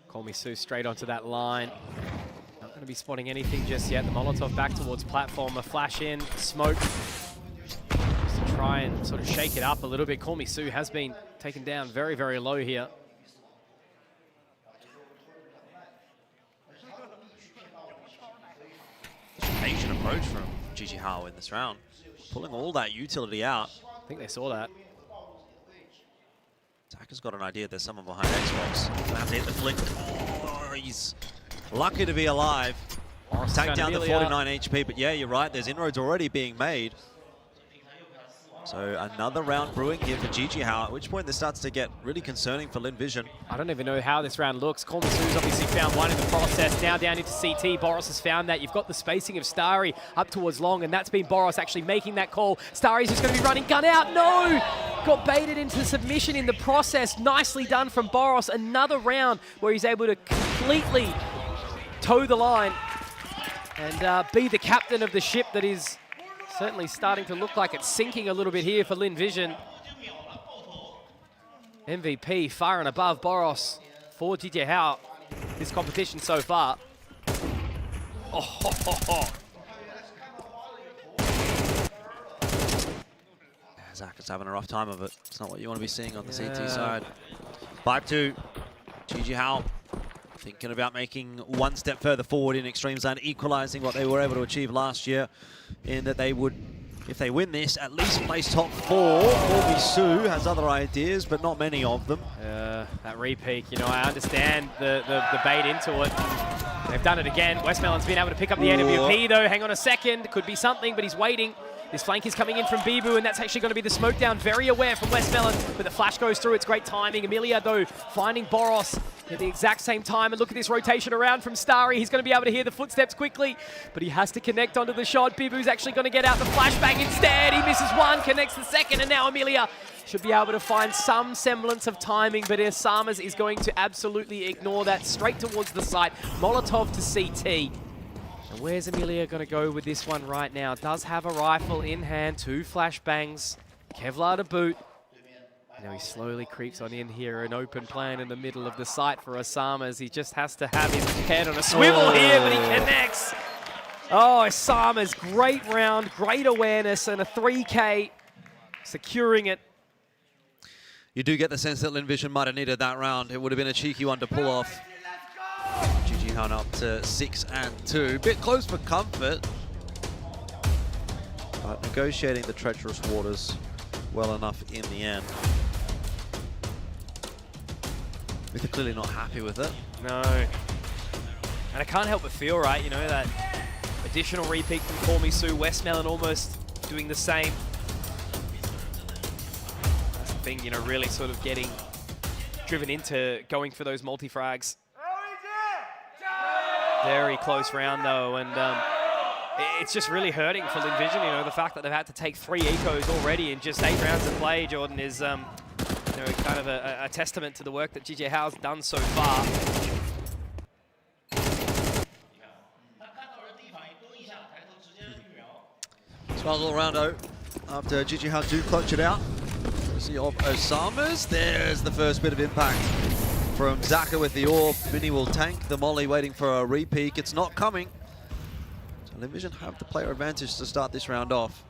Call Me Sue straight onto that line. Not going to be spotting anything just yet. The Molotov back towards platform. A flash in, smoke. Just to try and sort of shake it up a little bit. Call Me Sue has been taken down very, very low here. Patient approach from GG Hao in this round. Pulling all that utility out. I think they saw that. Zaka's got an idea there's someone behind Xbox. Gonna have to hit the flick. Oh, he's lucky to be alive. Take down to 49 HP, but yeah, you're right. There's inroads already being made. So another round brewing here for GG Hao, at which point this starts to get really concerning for Lin Vision. I don't even know how this round looks. Call Me Sue's obviously found one in the process. Now down into CT. Boros has found that. You've got the spacing of Starry up towards Long, and that's been Boros actually making that call. Starry's just going to be running gun out. No! Got baited into submission in the process. Nicely done from Boros. Another round where he's able to completely toe the line and be the captain of the ship that is certainly starting to look like it's sinking a little bit here for Lin Vision. MVP far and above Boros for GG Hao this competition so far. Oh, ho, ho, ho. Zaka's having a rough time of it. It's not what you want to be seeing on the CT side. 5-2, GG Hao thinking about making one step further forward in Extremesland, equalizing what they were able to achieve last year, in that they would, if they win this, at least place top 4. Orby Sue has other ideas, but not many of them. That repeat, you know, I understand the bait into it. They've done it again. Westmelon's been able to pick up the AWP though. Hang on a second, could be something, but he's waiting. This flank is coming in from Bibu, and that's actually going to be the smoke down. Very aware from Westmelon, but the flash goes through. It's great timing. Amelia, though, finding Boros at the exact same time. And look at this rotation around from Starry. He's going to be able to hear the footsteps quickly, but he has to connect onto the shot. Bibu's actually going to get out the flashbang instead. He misses one, connects the second, and now Amelia should be able to find some semblance of timing, but Samas is going to absolutely ignore that straight towards the site. Molotov to CT. And where's Amelia going to go with this one right now? Does have a rifle in hand, 2 flashbangs, Kevlar to boot. Now he slowly creeps on in here, an open plan in the middle of the site for Osamas. He just has to have his head on a swivel here, but he connects. Oh, Osamas, great round, great awareness, and a 3K, securing it. You do get the sense that Linvision might have needed that round. It would have been a cheeky one to pull off. GG Hunt up to 6 and 2. Bit close for comfort, but negotiating the treacherous waters well enough in the end. They're clearly not happy with it. No. And I can't help but feel, right, you know, that additional repeat from Call Me Sue, Westmelon almost doing the same. That's the thing, you know, really sort of getting driven into going for those multi-frags. Very close round though, and it's just really hurting for Linvision. You know, the fact that they've had to take 3 ecos already in just 8 rounds of play, Jordan, is you know, kind of a testament to the work that GJ Howe's done so far. Smiles all around out after GG Howe do clutch it out. See of Osamas. There's the first bit of impact from Zaka with the orb. Mini will tank the molly, waiting for a repeat. It's not coming. So Linvision have the player advantage to start this round off.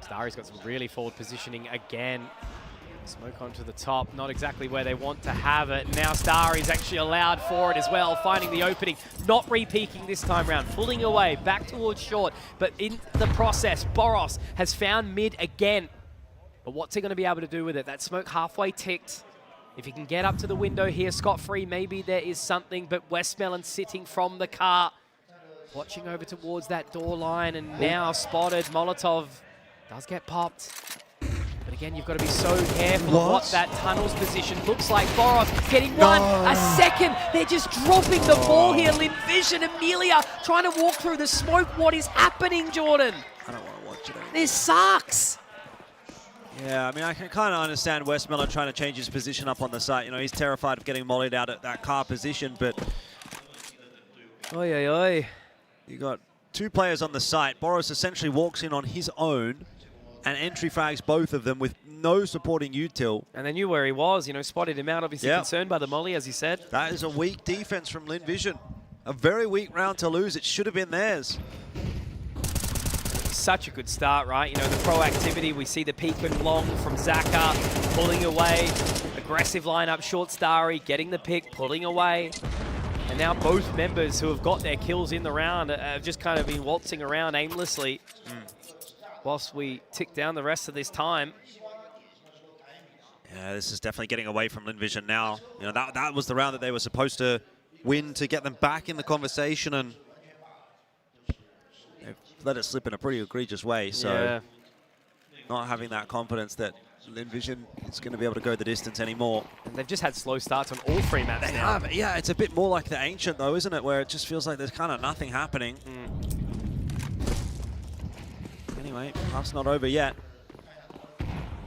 Starry's got some really forward positioning again. Smoke onto the top, not exactly where they want to have it. Now Starry's actually allowed for it as well, finding the opening, not re-peeking this time round, pulling away, back towards short. But in the process, Boros has found mid again. But what's he going to be able to do with it? That smoke halfway ticked. If he can get up to the window here scot-free, maybe there is something, but Westmelon sitting from the car, watching over towards that door line, and now spotted. Molotov does get popped. But again, you've got to be so careful of what that tunnel's position looks like. Boros getting one, a second. They're just dropping the ball here. Linvision, Amelia trying to walk through the smoke. What is happening, Jordan? I don't want to watch it. This sucks. Yeah, I mean, I can kind of understand Westmelon trying to change his position up on the site. You know, he's terrified of getting mollied out at that car position, but... Oi, oi, oi. You got 2 players on the site. Boros essentially walks in on his own and entry frags both of them with no supporting util. And they knew where he was, you know, spotted him out, obviously concerned by the molly, as you said. That is a weak defense from Linvision. A very weak round to lose. It should have been theirs. Such a good start, right? You know, the proactivity, we see the peak and long from Zaka, pulling away, aggressive lineup, short Starry, getting the pick, pulling away. And now both members who have got their kills in the round have just kind of been waltzing around aimlessly whilst we tick down the rest of this time. Yeah, this is definitely getting away from Linvision now. You know, that was the round that they were supposed to win to get them back in the conversation, and they've let it slip in a pretty egregious way. So not having that confidence that Linvision is going to be able to go the distance anymore. And they've just had slow starts on all 3 maps now. Yeah, it's a bit more like the Ancient though, isn't it? Where it just feels like there's kind of nothing happening. Anyway, half's not over yet.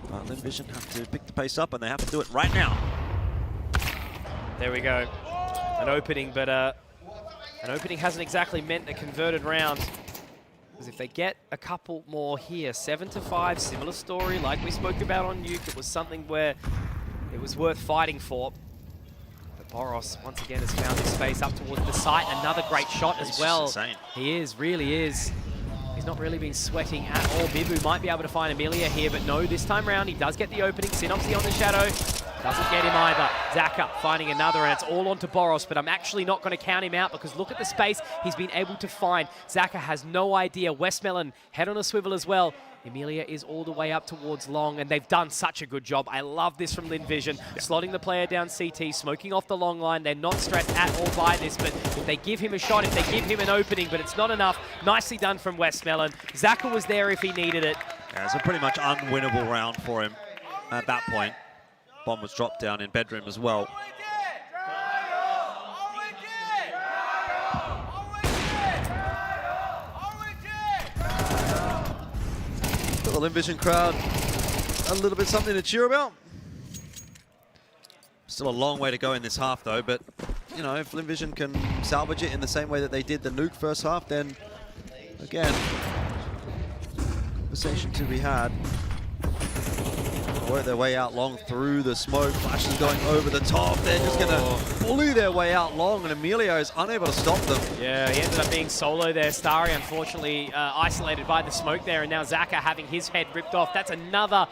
But Linvision have to pick the pace up, and they have to do it right now. There we go. An opening, but an opening hasn't exactly meant a converted round. Because if they get a couple more here, 7-5, similar story like we spoke about on Nuke, it was something where it was worth fighting for. But Boros, once again, has found his space up towards the site. Another great shot as well. Insane. He is, really is. He's not really been sweating at all. Bibu might be able to find Amelia here, but no, this time round he does get the opening. Synopsy on the shadow. Doesn't get him either. Zaka finding another, and it's all onto Boros, but I'm actually not going to count him out because look at the space he's been able to find. Zaka has no idea. Westmelon, head on a swivel as well. Emilia is all the way up towards long, and they've done such a good job. I love this from Linvision. Slotting the player down CT, smoking off the long line. They're not stressed at all by this, but if they give him a shot, if they give him an opening, but it's not enough. Nicely done from Westmelon. Zaka was there if he needed it. Yeah, it's a pretty much unwinnable round for him at that point. Bomb was dropped down in bedroom as well. The Linvision crowd, a little bit something to cheer about. Still a long way to go in this half though, but you know, if Linvision can salvage it in the same way that they did the Nuke first half, then again, conversation to be had. Work their way out long through the smoke. Flashes going over the top. They're just going to bully their way out long, and Emilio is unable to stop them. Yeah, he ended up being solo there. Starry, unfortunately, isolated by the smoke there, and now Zaka having his head ripped off. That's another,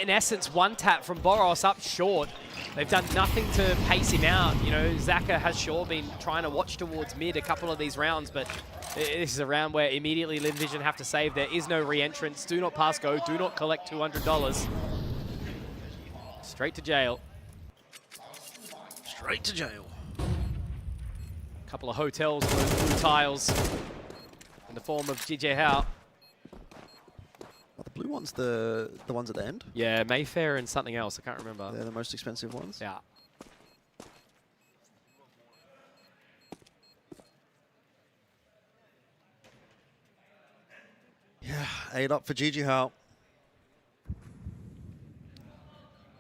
in essence, one tap from Boros up short. They've done nothing to pace him out. You know, Zaka has sure been trying to watch towards mid a couple of these rounds, but this is a round where immediately Linvision have to save. There is no re-entrance. Do not pass go. Do not collect $200. Straight to jail. Straight to jail. A couple of hotels on those blue tiles in the form of GJ Hao. Are the blue ones the ones at the end? Yeah, Mayfair and something else. I can't remember. They're the most expensive ones? Yeah. Yeah, 8 up for GG Hao.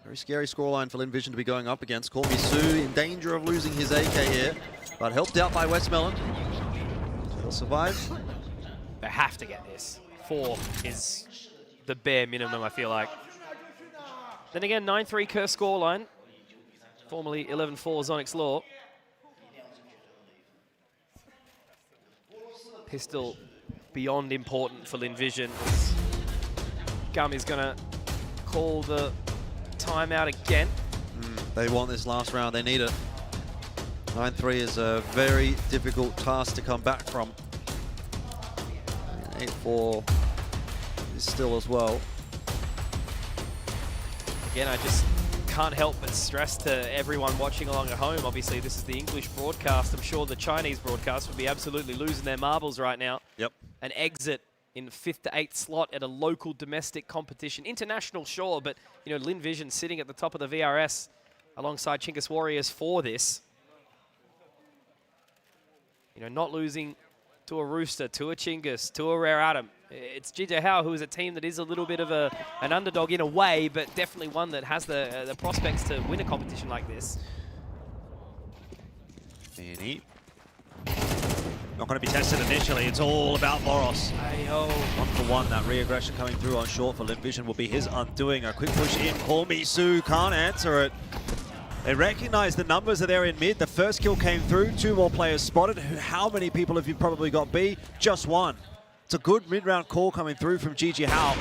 Very scary scoreline for Linvision to be going up against. Call Me Sue in danger of losing his AK here, but helped out by Westmelon. He'll survive. They have to get this. 4 is the bare minimum, I feel like. Then again, 9-3 Curse scoreline. Formerly 11-4 Zonics Law. Pistol beyond important for Linvision. Gum is going to call the timeout again. They want this last round, they need it. 9-3 is a very difficult task to come back from. 8-4 is still as well. Again, I just can't help but stress to everyone watching along at home. Obviously, this is the English broadcast. I'm sure the Chinese broadcast would be absolutely losing their marbles right now. Yep. An exit in 5th to 8th slot at a local domestic competition. International, sure, but you know, Linvision sitting at the top of the VRS alongside Chingus Warriors for this. You know, not losing to a Rooster, to a Chingus, to a Rare Atom. It's GJ Hao, who is a team that is a little bit of an underdog in a way, but definitely one that has the prospects to win a competition like this. Annie. Not going to be tested initially. It's all about Boros. Ayo. 1-for-1. That re-aggression coming through on short for Linvision will be his undoing. A quick push in. Call Me Sue can't answer it. They recognize the numbers are there in mid. The first kill came through. 2 more players spotted. How many people have you probably got B? Just 1. It's a good mid-round call coming through from GG Hao.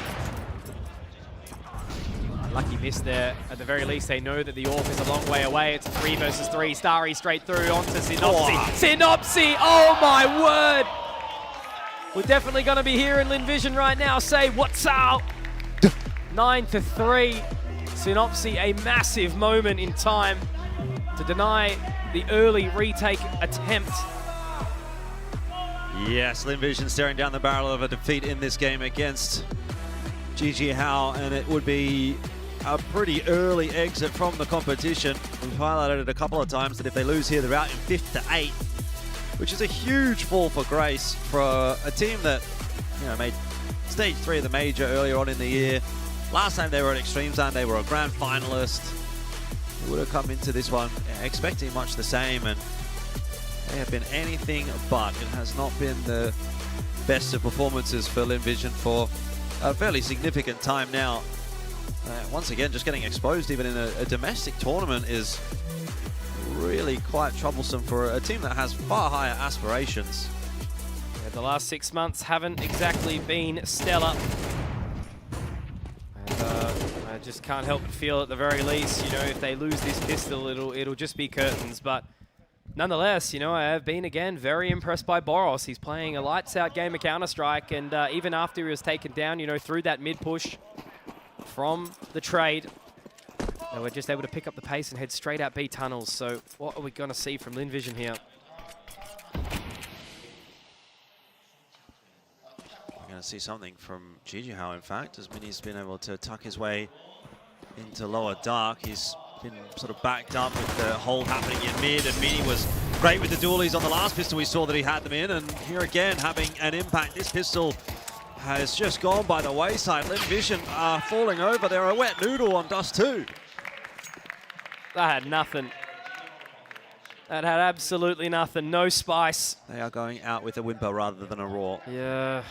Lucky miss there. At the very least, they know that the AWP is a long way away. It's a 3 versus 3. Starry straight through onto Synopsy. Oh. Synopsy! Oh my word! We're definitely going to be here in Linvision right now. Say what's up? 9-3. Synopsy, a massive moment in time to deny the early retake attempt. Yes, Linvision staring down the barrel of a defeat in this game against GG Hao, and it would be a pretty early exit from the competition. We've highlighted it a couple of times that if they lose here, they're out in 5th to 8th, which is a huge fall for grace for a team that, you know, made stage 3 of the major earlier on in the year. Last time they were at Extremeland, they were a grand finalist. They would have come into this one expecting much the same, and they have been anything but. It has not been the best of performances for Linvision for a fairly significant time now. Once again, just getting exposed even in a domestic tournament is really quite troublesome for a team that has far higher aspirations. Yeah, the last 6 months haven't exactly been stellar. And Just can't help but feel at the very least, you know, if they lose this pistol, it'll just be curtains. But nonetheless, you know, I have been, again, very impressed by Boros. He's playing a lights-out game of Counter-Strike, and even after he was taken down, you know, through that mid-push from the trade, they were just able to pick up the pace and head straight out B tunnels. So what are we going to see from LinVision here? We're going to see something from Jijihao, in fact, as Mini's been able to tuck his way into lower dark. He's been sort of backed up with the hold happening in mid, and Mini was great with the dualies on the last pistol. We saw that he had them in, and here again having an impact. This pistol has just gone by the wayside. LinVision are falling over. They're a wet noodle on Dust 2. That had nothing. That had absolutely nothing. No spice. They are going out with a whimper rather than a roar. Yeah.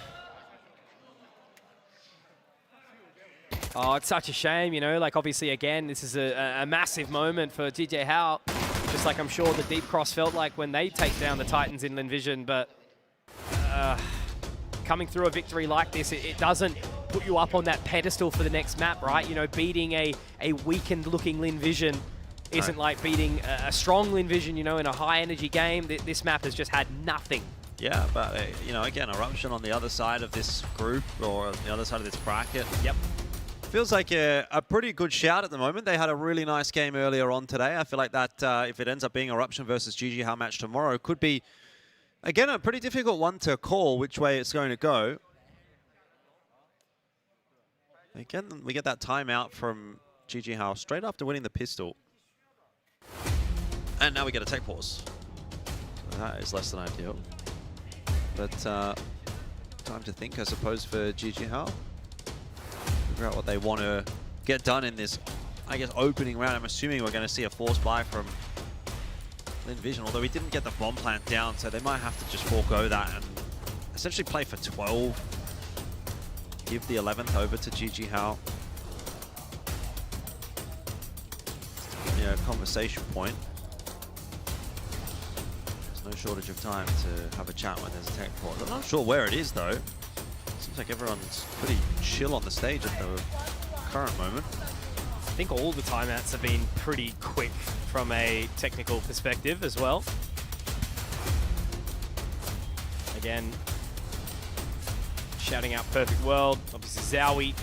Oh, it's such a shame, you know, like obviously again, this is a massive moment for DJ Hao, just like I'm sure the Deep Cross felt like when they take down the Titans in LinVision, but coming through a victory like this, it doesn't put you up on that pedestal for the next map, right? You know, beating a weakened looking LinVision isn't like beating a strong LinVision, you know, in a high energy game. This map has just had nothing. Yeah, but you know, again, Eruption on the other side of this group, or the other side of this bracket. Yep. Feels like a pretty good shout at the moment. They had a really nice game earlier on today. I feel like that if it ends up being Eruption versus Jijihao match tomorrow, could be, again, a pretty difficult one to call which way it's going to go. Again, we get that timeout from Jijihao straight after winning the pistol. And now we get a tech pause. So that is less than ideal. But time to think, I suppose, for Jijihao. Figure out what they want to get done in this, I guess, opening round. I'm assuming we're going to see a force buy from LinVision, although we didn't get the bomb plant down, so they might have to just forego that and essentially play for 12. Give the 11th over to Jijihao. Yeah, conversation point. There's no shortage of time to have a chat when there's a tech pause. I'm not sure where it is, though. Seems like everyone's pretty chill on the stage at the current moment. I think all the timeouts have been pretty quick from a technical perspective as well. Again, shouting out Perfect World, obviously ZOWIE.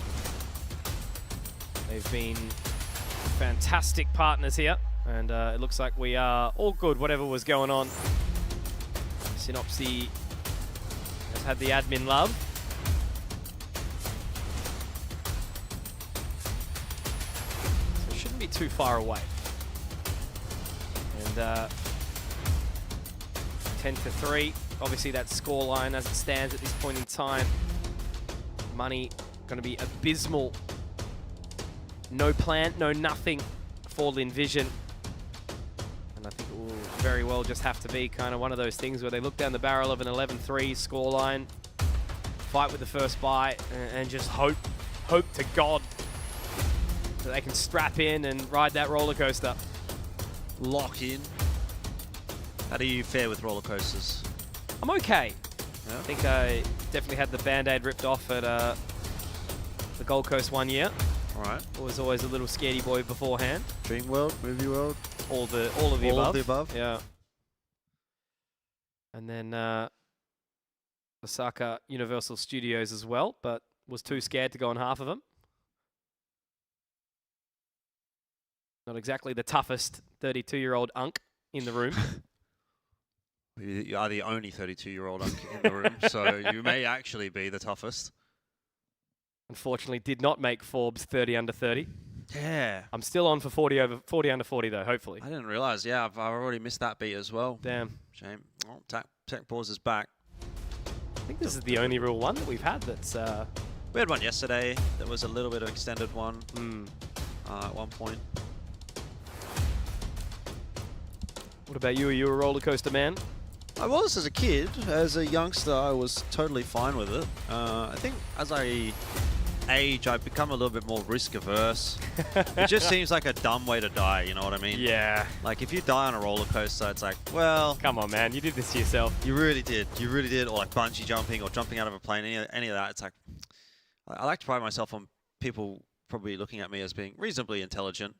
They've been fantastic partners here, and it looks like we are all good, whatever was going on. Synopsy has had the admin love. Shouldn't be too far away. And 10-3. Obviously that scoreline as it stands at this point in time. Money going to be abysmal. No plant, no nothing for LinVision. And I think it will very well just have to be kind of one of those things where they look down the barrel of an 11-3 scoreline, fight with the first buy, and just hope to God that they can strap in and ride that roller coaster. Lock in. How do you fare with roller coasters? I'm okay. Yeah. I think I definitely had the Band-Aid ripped off at the Gold Coast one year. All right. I was always a little scaredy boy beforehand. Dream World, Movie World, all of the all above. All of the above. Yeah. And then Osaka Universal Studios as well, but was too scared to go on half of them. Not exactly the toughest 32-year-old unk in the room. You are the only 32-year-old unk in the room, so you may actually be the toughest. Unfortunately, did not make Forbes 30 under 30. Yeah. I'm still on for 40 under 40 though, hopefully. I didn't realize. Yeah, I've already missed that beat as well. Damn. Shame. Oh, tech pause is back. I think this is the only real one that we've had that's... We had one yesterday. There was a little bit of extended one at one point. What about you? Are you a roller coaster man? I was as a kid. As a youngster, I was totally fine with it. I think as I age, I've become a little bit more risk averse. It just seems like a dumb way to die, you know what I mean? Yeah. Like if you die on a roller coaster, it's like, well... Come on, man. You did this to yourself. You really did. You really did. Or like bungee jumping or jumping out of a plane, any of that. It's like... I like to pride myself on people probably looking at me as being reasonably intelligent.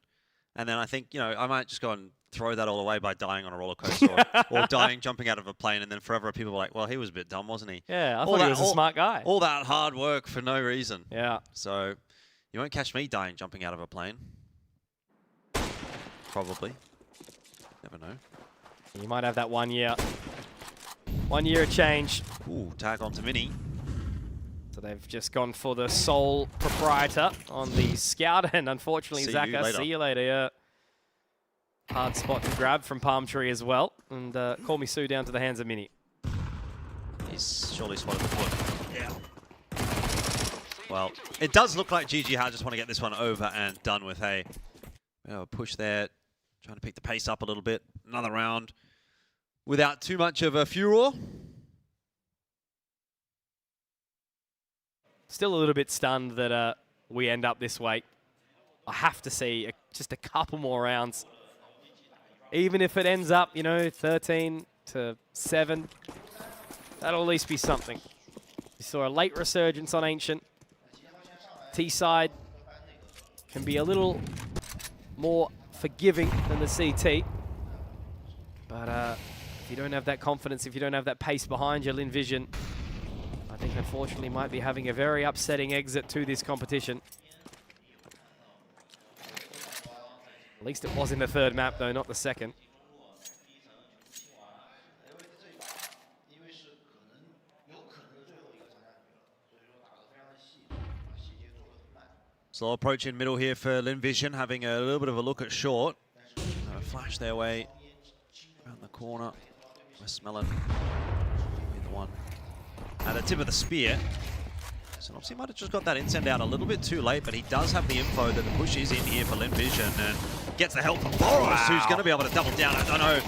And then I think, you know, I might just go and throw that all away by dying on a roller coaster or dying jumping out of a plane. And then forever people were like, well, he was a bit dumb, wasn't he? Yeah, I thought he was a smart guy. All that hard work for no reason. Yeah. So you won't catch me dying jumping out of a plane. Probably. Never know. You might have that 1 year. 1 year of change. Ooh, tag onto Mini. So they've just gone for the sole proprietor on the scout, and unfortunately, Zaka, see you later. Yeah. Hard spot to grab from Palm Tree as well, and Call Me Sue down to the hands of Mini. He's surely swatted the foot. Yeah. Well, it does look like GG How just want to get this one over and done with. Hey, a push there, trying to pick the pace up a little bit. Another round without too much of a furor. Still a little bit stunned that we end up this way. I have to see just a couple more rounds. Even if it ends up, you know, 13-7, that'll at least be something. We saw a late resurgence on Ancient. T-side can be a little more forgiving than the CT. But if you don't have that confidence, if you don't have that pace behind you, Lin Vision, I think unfortunately might be having a very upsetting exit to this competition. At least it was in the third map though, not the second. Slow approach in middle here for Lin Vision, having a little bit of a look at short. Flash their way around the corner. Westmelon be the one at the tip of the spear. So obviously might have just got that insend out a little bit too late, but he does have the info that the push is in here for Lin Vision and gets the help from Boros, who's going to be able to double down. I don't know.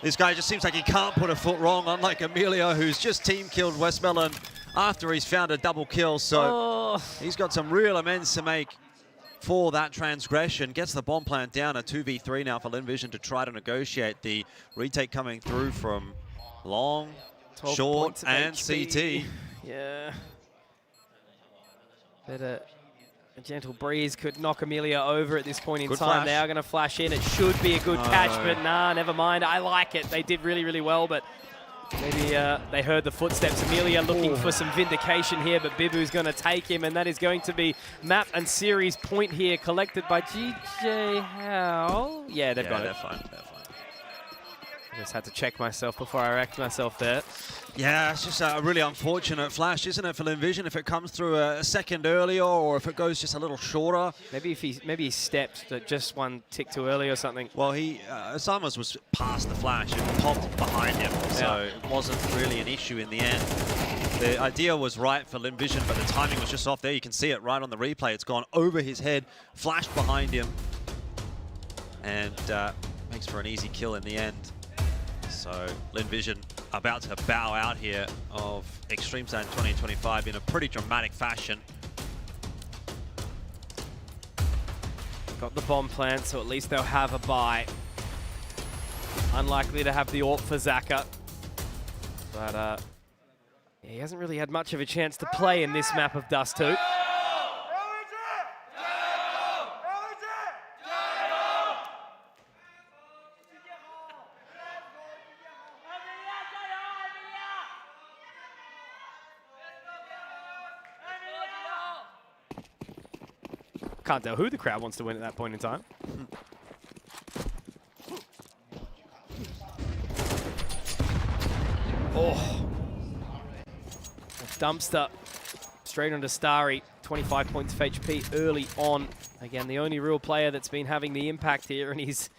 This guy just seems like he can't put a foot wrong, unlike Amelia, who's just team killed Westmelon after he's found a double kill. So he's got some real amends to make for that transgression. Gets the bomb plant down, a 2v3 now for Lin Vision to try to negotiate the retake coming through from long, short, and HP. CT. Yeah. But a gentle breeze could knock Amelia over at this point in Good time. flash. They are going to flash in. It should be a good catch, but nah, never mind. I like it. They did really, really well, but maybe they heard the footsteps. Amelia looking for some vindication here, but Bibu's going to take him, and that is going to be map and series point here collected by GJ How. Yeah, they've got it. They're fine. They're fine. I just had to check myself before I wrecked myself there. Yeah, it's just a really unfortunate flash, isn't it, for Lin Vision? If it comes through a second earlier, or if it goes just a little shorter. Maybe if he stepped just one tick too early or something. Well, Osama's was past the flash and popped behind him, so it wasn't really an issue in the end. The idea was right for Lin Vision, but the timing was just off there. You can see it right on the replay. It's gone over his head, flashed behind him, and makes for an easy kill in the end. So Lin Vision about to bow out here of Extremeland 2025 in a pretty dramatic fashion. Got the bomb plant, so at least they'll have a buy. Unlikely to have the AWP for Zaka. But yeah, he hasn't really had much of a chance to play in this map of Dust 2. Can't tell who the crowd wants to win at that point in time. Oh. A dumpster straight onto Starry. 25 points of HP early on. Again, the only real player that's been having the impact here, and he's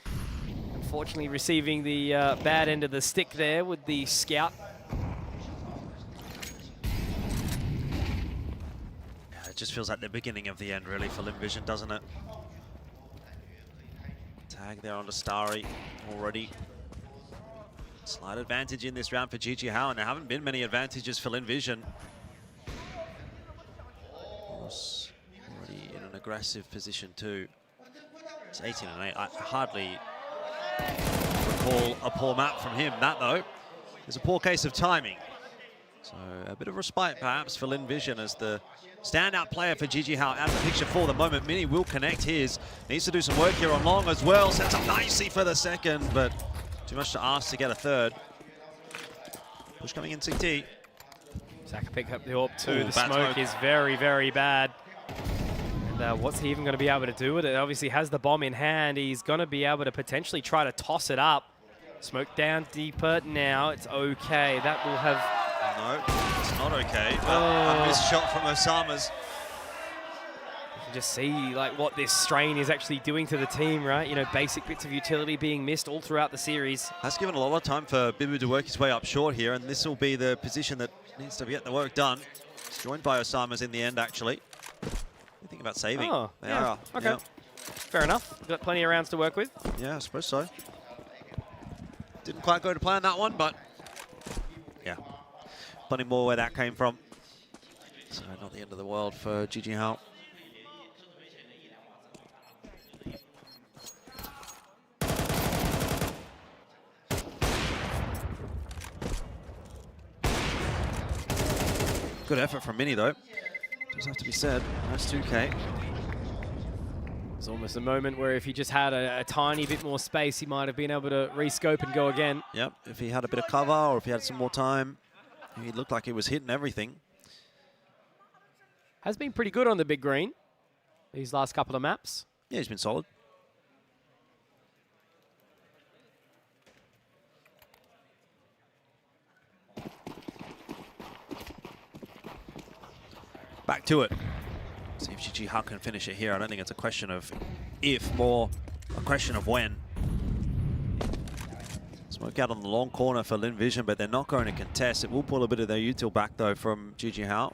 unfortunately receiving the bad end of the stick there with the scout. It just feels like the beginning of the end, really, for Lin Vision, doesn't it? Tag there onto Starry already. Slight advantage in this round for GG How, and there haven't been many advantages for Lin Vision. Already in an aggressive position too. It's 18-8. I hardly recall a poor map from him. That, though, is a poor case of timing. So a bit of respite perhaps for Lin Vision as the standout player for GG Hao out of the picture for the moment. Mini will connect his. Needs to do some work here on Long as well. Sets up nicely for the second, but too much to ask to get a third. Push coming in CT. Zaka picked up the AWP too. Ooh, the smoke is very, very bad. And what's he even going to be able to do with it? Obviously has the bomb in hand. He's going to be able to potentially try to toss it up. Smoke down deeper now. It's okay. That will have... No, it's not okay. A missed shot from Osama's. You can just see like what this strain is actually doing to the team, right? You know, basic bits of utility being missed all throughout the series. Has given a lot of time for Bibu to work his way up short here, and this will be the position that needs to get the work done. It's joined by Osama's in the end, actually. What do you think about saving? Oh, They yeah. are. Okay. Yeah. Fair enough. Got plenty of rounds to work with. Yeah, I suppose so. Didn't quite go to plan that one, but yeah. Plenty more where that came from. So not the end of the world for GG Hao. Good effort from Mini though. Does have to be said. Nice 2K. It's almost a moment where if he just had a tiny bit more space, he might have been able to rescope and go again. Yep, if he had a bit of cover or if he had some more time, he looked like he was hitting everything. Has been pretty good on the big green these last couple of maps. Yeah, he's been solid. Back to it. See if GG Hao can finish it here. I don't think it's a question of if, more a question of when. Smoke out on the long corner for Lin Vision, but they're not going to contest. It will pull a bit of their util back, though, from GG Hao.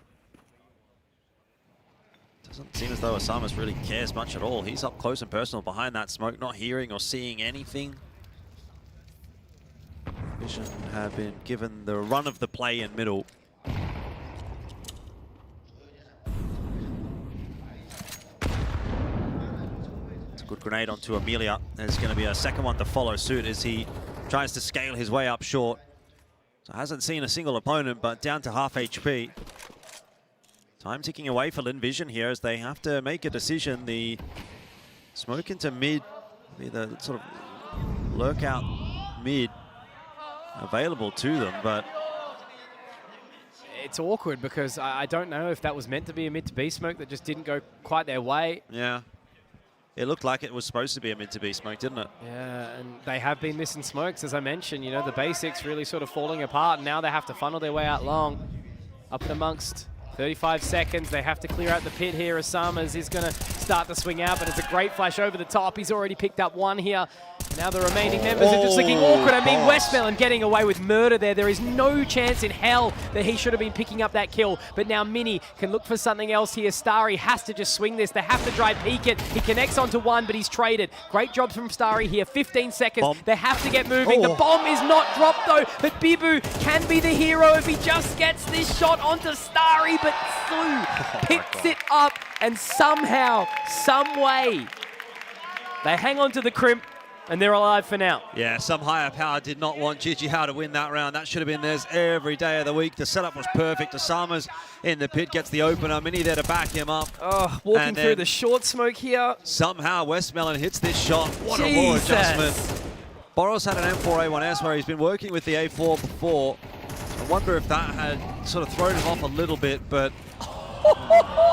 Doesn't seem as though Osama's really cares much at all. He's up close and personal behind that smoke, not hearing or seeing anything. Vision have been given the run of the play in middle. It's a good grenade onto Amelia. There's going to be a second one to follow suit as he tries to scale his way up short. So hasn't seen a single opponent, but down to half HP. Time ticking away for Lin Vision here as they have to make a decision. The smoke into mid, be the sort of lurk out mid available to them, but it's awkward because I don't know if that was meant to be a mid to B smoke that just didn't go quite their way. yeah. It looked like it was supposed to be a mid to B smoke, didn't it? Yeah, and they have been missing smokes, as I mentioned. You know, the basics really sort of falling apart, and now they have to funnel their way out long. Up and amongst 35 seconds. They have to clear out the pit here. Osama's is going to start to swing out, but it's a great flash over the top. He's already picked up one here. Now the remaining members are just looking awkward. I mean, Westmelon getting away with murder there. There is no chance in hell that he should have been picking up that kill. But now Mini can look for something else here. Starry has to just swing this. They have to dry peek it. He connects onto one, but he's traded. Great job from Starry here. 15 seconds. Bomb. They have to get moving. The bomb is not dropped though, but Bibu can be the hero if he just gets this shot onto Starry, but Su picks it up, and somehow, some way, they hang on to the crimp. And they're alive for now. Yeah, some higher power did not want GG Hao to win that round. That should have been theirs every day of the week. The setup was perfect. Osama's in the pit, gets the opener. Mini there to back him up. Oh, walking through the short smoke here. Somehow Westmelon hits this shot. What a war adjustment. Boros had an M4A1S where he's been working with the A4 before. I wonder if that had sort of thrown him off a little bit, but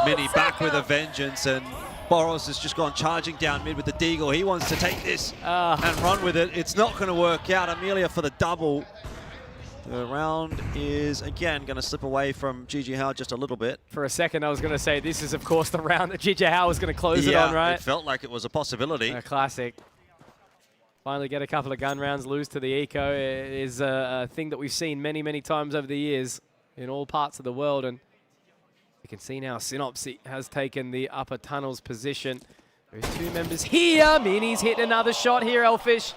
Mini back with a vengeance, and Boros has just gone charging down mid with the Deagle. He wants to take this and run with it. It's not going to work out. Amelia for the double. The round is, again, going to slip away from GG Hao just a little bit. For a second, I was going to say this is, of course, the round that GG Hao was going to close it on, right? It felt like it was a possibility. A classic. Finally get a couple of gun rounds, lose to the eco. It is a thing that we've seen many, many times over the years in all parts of the world. And you can see now Synopsy has taken the upper tunnels position. There's two members here. Mini's hit another shot here, Elfish.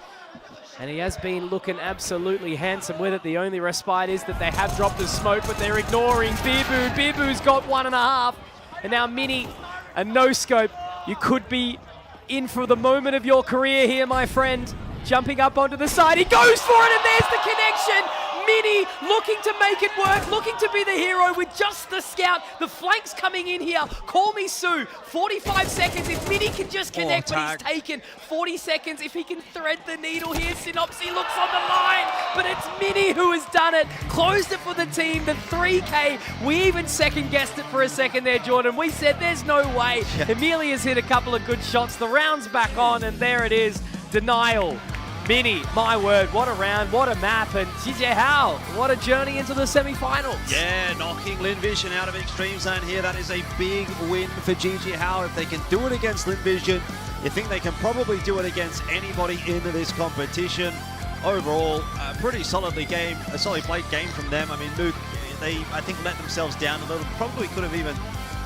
And he has been looking absolutely handsome with it. The only respite is that they have dropped the smoke, but they're ignoring Bibu. Bibu's got 1.5. And now Mini, a no-scope. You could be in for the moment of your career here, my friend. Jumping up onto the side. He goes for it, and there's the connection. Mini looking to make it work, looking to be the hero with just the scout. The flanks coming in here. Call me Sue. 45 seconds. If Mini can just connect, but he's taken 40 seconds. If he can thread the needle here, Synopsy looks on the line, but it's Mini who has done it. Closed it for the team, the 3K. We even second-guessed it for a second there, Jordan. We said there's no way. Emilia's hit a couple of good shots. The round's back on, and there it is. Denial. Mini, my word, what a round, what a map, and GJ How, what a journey into the semi-finals. Yeah, knocking Lin Vision out of Extreme Zone here. That is a big win for GG How. If they can do it against Lin Vision, you think they can probably do it against anybody in this competition. Overall, a pretty solidly played game from them. I mean, Luke, they, I think, let themselves down a little. Probably could have even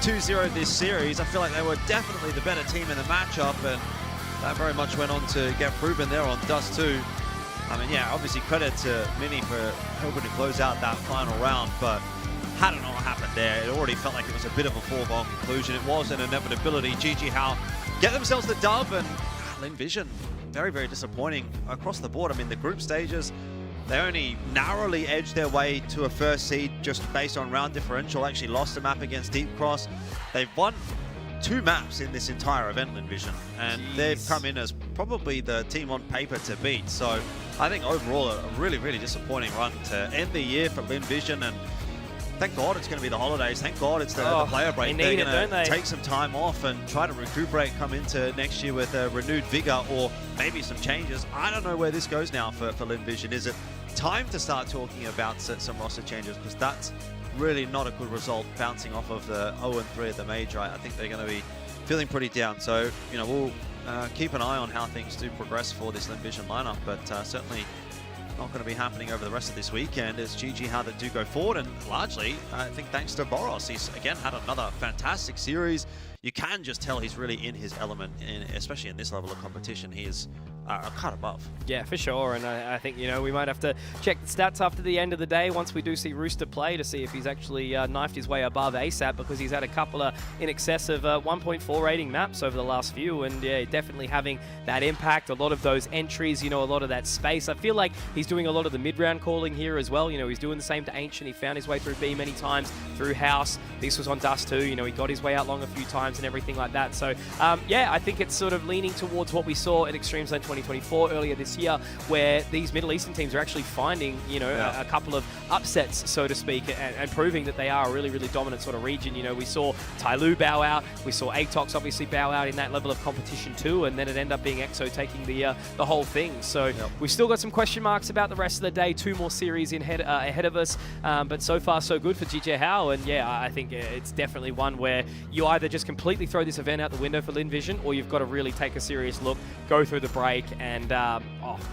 2-0'd this series. I feel like they were definitely the better team in the matchup, and that very much went on to get proven there on Dust 2. I mean, yeah, obviously credit to Mini for helping to close out that final round, but I don't know what happened there. It already felt like it was a bit of a foregone conclusion. It was an inevitability. GG How get themselves the dub, and Lin Vision, very, very disappointing across the board. I mean, the group stages, they only narrowly edged their way to a first seed just based on round differential. Actually lost a map against Deep Cross. They've won 2 maps in this entire event, Lin Vision, and they've come in as probably the team on paper to beat. So I think overall a really, really disappointing run to end the year for Lin Vision, and thank God it's going to be the holidays. Thank God it's the player break. They're going to take some time off and try to recuperate, come into next year with a renewed vigor or maybe some changes. I don't know where this goes now for Lin Vision. Is it time to start talking about some roster changes? Because that's really not a good result bouncing off of the 0-3 at the major. I think they're going to be feeling pretty down. So, you know, we'll keep an eye on how things do progress for this Lin Vision lineup, but certainly not going to be happening over the rest of this weekend. It's GG How that do go forward, and largely, I think thanks to Boros. He's, again, had another fantastic series. You can just tell he's really in his element, especially in this level of competition. He is a cut above. Yeah, for sure, and I think, you know, we might have to check the stats after the end of the day once we do see Rooster play to see if he's actually knifed his way above ASAP, because he's had a couple of in excess of 1.4 rating maps over the last few, and yeah, definitely having that impact. A lot of those entries, you know, a lot of that space. I feel like he's doing a lot of the mid-round calling here as well. You know, he's doing the same to Ancient. He found his way through B many times, through House. This was on Dust too. You know, he got his way out long a few times and everything like that. So yeah, I think it's sort of leaning towards what we saw at Extreme Zone 2024 earlier this year, where these Middle Eastern teams are actually finding, you know, a couple of upsets, so to speak, and proving that they are a really, really dominant sort of region. You know, we saw Tyloo bow out, we saw Atox obviously bow out in that level of competition too, and then it ended up being EXO taking the whole thing. So we've still got some question marks about the rest of the day. 2 more series ahead of us, but so far so good for GJ How, and yeah, I think it's definitely one where you either just completely throw this event out the window for Lin Vision, or you've got to really take a serious look, go through the break, and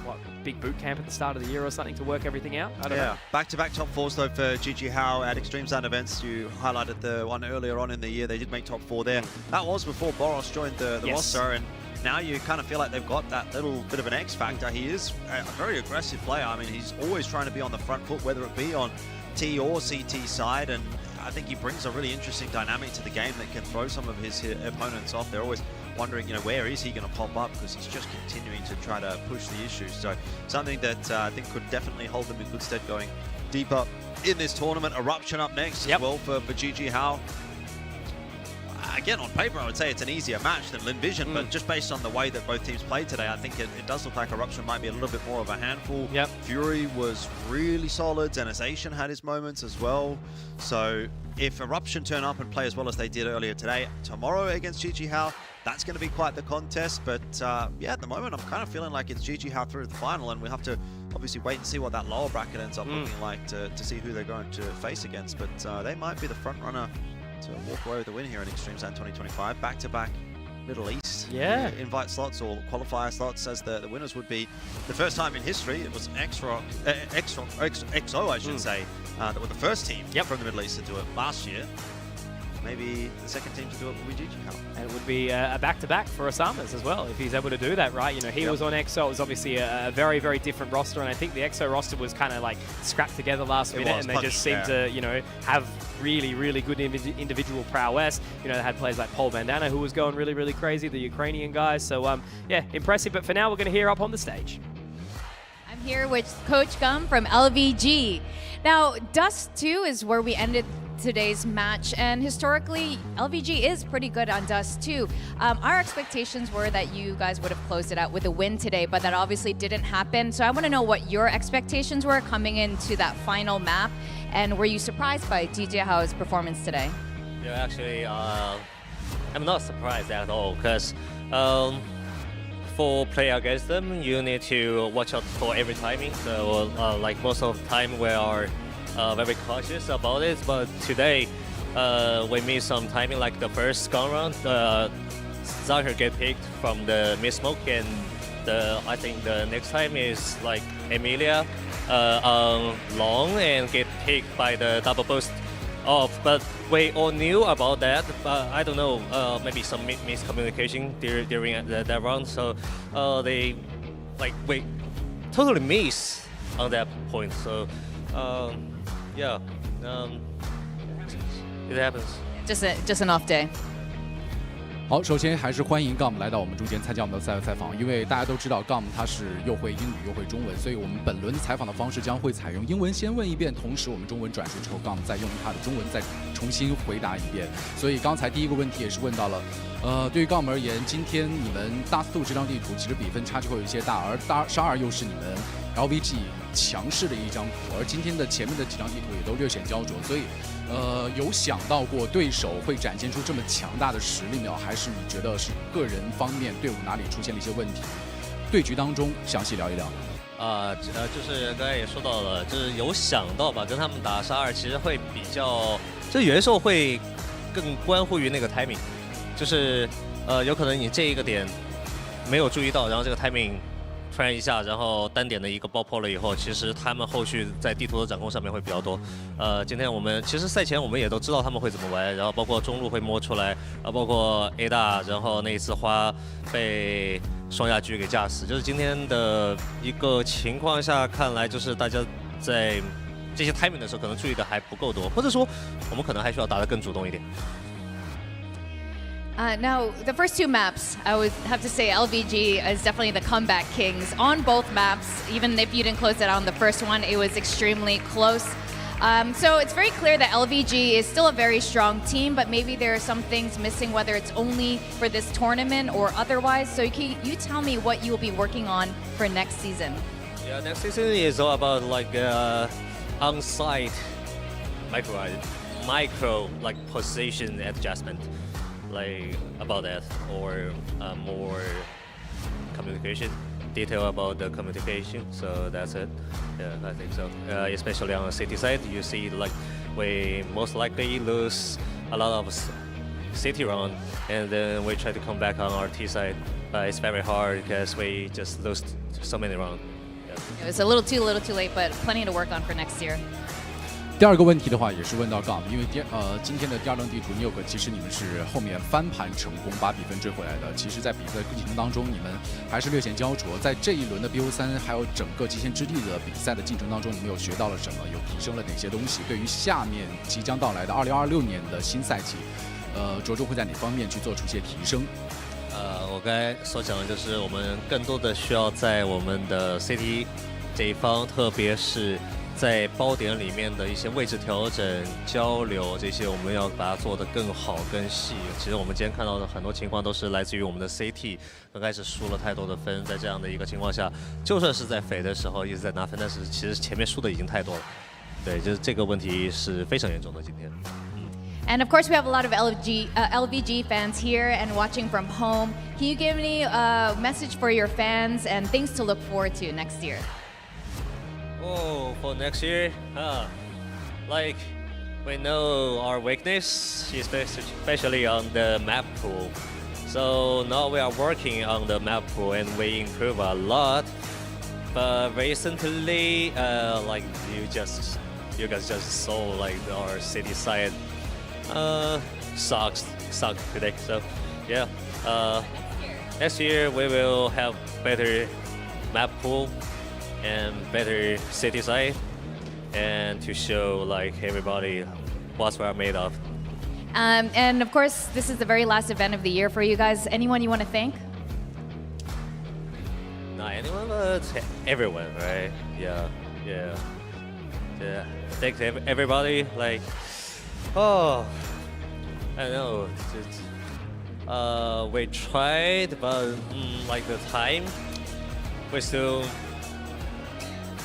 what, big boot camp at the start of the year or something to work everything out? I don't know. Back-to-back top 4s though for GG How at Extreme Zone events. You highlighted the one earlier on in the year. They did make top 4 there. That was before Boros joined the roster, and now you kind of feel like they've got that little bit of an X factor. He is a very aggressive player. I mean, he's always trying to be on the front foot, whether it be on T or CT side, and I think he brings a really interesting dynamic to the game that can throw some of his opponents off. They're always wondering, you know, where is he going to pop up, because he's just continuing to try to push the issues. So something that I think could definitely hold them in good stead going deeper in this tournament. Eruption up next as well for GG How. Again, on paper, I would say it's an easier match than Lin Vision, but just based on the way that both teams played today, I think it does look like Eruption might be a little bit more of a handful. Fury was really solid. Zenization had his moments as well. So if Eruption turn up and play as well as they did earlier today, tomorrow against GG How, that's going to be quite the contest. But yeah, at the moment, I'm kind of feeling like it's GG How through the final, and we have to obviously wait and see what that lower bracket ends up looking like to see who they're going to face against. But they might be the front runner to walk away with the win here in Extreme Zone 2025. Back-to-back Middle East invite slots or qualifier slots, as the winners would be the first time in history. It was EXO, I should say, that were the first team from the Middle East to do it last year. Maybe the second team to do it will be GG How. And it would be a back-to-back for Osamas as well, if he's able to do that, right? You know, he was on EXO. It was obviously a very, very different roster, and I think the EXO roster was kind of like scrapped together last minute, and they just seemed to, you know, have really, really good individual prowess. You know, they had players like Paul Bandana, who was going really, really crazy, the Ukrainian guys. So, yeah, impressive. But for now, we're going to hear up on the stage. I'm here with Coach Gum from LVG. Now, Dust 2 is where we ended today's match, and historically LVG is pretty good on Dust 2. Our expectations were that you guys would have closed it out with a win today, but that obviously didn't happen. So I want to know what your expectations were coming into that final map, and were you surprised by DJ Hao's performance today? Yeah, actually, I'm not surprised at all, because for play against them, you need to watch out for every timing. So like most of the time we are very cautious about it, but today we missed some timing, like the first gun round, Zahir get picked from the mid smoke, and I think the next time is like Emilia on long and get picked by the double boost off. But we all knew about that, but I don't know, maybe some miscommunication during that round, so they we totally miss on that point. So yeah, it happens. Just an off day. 好，首先还是欢迎 Gum 来到我们中间参加我们的赛后采访。因为大家都知道 Gum 他是又会英语又会中文，所以我们本轮采访的方式将会采用英文先问一遍，同时我们中文转述之后 Gum 再用他的中文再重新回答一遍。所以刚才第一个问题也是问到了，对于 Gum 而言，今天你们Dust 2这张地图其实比分差距会有一些大，而12又是你们 LVG 强势的一张图，而今天的前面的几张地图也都略显焦灼，所以有想到过对手会展现出这么强大的实力吗？还是你觉得是个人方面队伍哪里出现了一些问题？对局当中详细聊一聊。就是刚才也说到了，就是有想到吧，跟他们打12其实会比较，就是有的时候会更关乎于那个 timing， 就是有可能你这一个点没有注意到，然后这个 timing 突然一下，然后单点的一个爆破了以后，其实他们后续在地图的掌控上面会比较多。今天我们其实赛前我们也都知道他们会怎么玩，然后包括中路会摸出来，包括 A 大，然后那一次花被双亚狙给架死，就是今天的一个情况下看来，就是大家在这些 timing 的时候可能注意的还不够多，或者说我们可能还需要打得更主动一点。Now, the first two maps, I would have to say LVG is definitely the comeback kings on both maps. Even if you didn't close it out on the first one, it was extremely close. So it's very clear that LVG is still a very strong team, but maybe there are some things missing, whether it's only for this tournament or otherwise. So can you tell me what you will be working on for next season? Yeah, next season is all about like on-site micro like position adjustment. Like about that, or more communication, detail about the communication. So that's it. Yeah, I think so. Especially on the city side, you see like we most likely lose a lot of city round, and then we try to come back on our T side. But it's very hard because we just lost so many rounds. Yeah. It was a little too late, but plenty to work on for next year. 第二个问题的话，也是问到 Gum， 因为今天的第二张地图Nuke，其实你们是后面翻盘成功，把比分追回来的。其实，在比赛过程当中，你们还是略显焦灼。在这一轮的 BO3， 还有整个极限之地的比赛的进程当中，你们有学到了什么？有提升了哪些东西？对于下面即将到来的2026年的新赛季，着重会在哪方面去做出一些提升？我刚才所讲的就是，我们更多的需要在我们的 CT 这一方，特别是在包点里面的一些位置调整、交流这些，我们要把它做得更好、更细。其实我们今天看到的很多情况都是来自于我们的 CT 刚开始输了太多的分，在这样的一个情况下，就算是在匪的时候一直在拿分，但是其实前面输的已经太多了。对，就是这个问题是非常严重的今天。And of course, we have a lot of LVG fans here and watching from home. Can you give me a message for your fans and things to look forward to next year? Oh, for next year, like we know our weakness, especially on the map pool. So now we are working on the map pool and we improve a lot. But recently, like you guys just saw, like our city side sucked today. So yeah, next year we will have better map pool and better city side, and to show like everybody what we're made of. And of course, this is the very last event of the year for you guys. Anyone you want to thank? not anyone, but everyone, right? Yeah. Thanks everybody. Like, oh, I don't know. We tried, but like the time, we still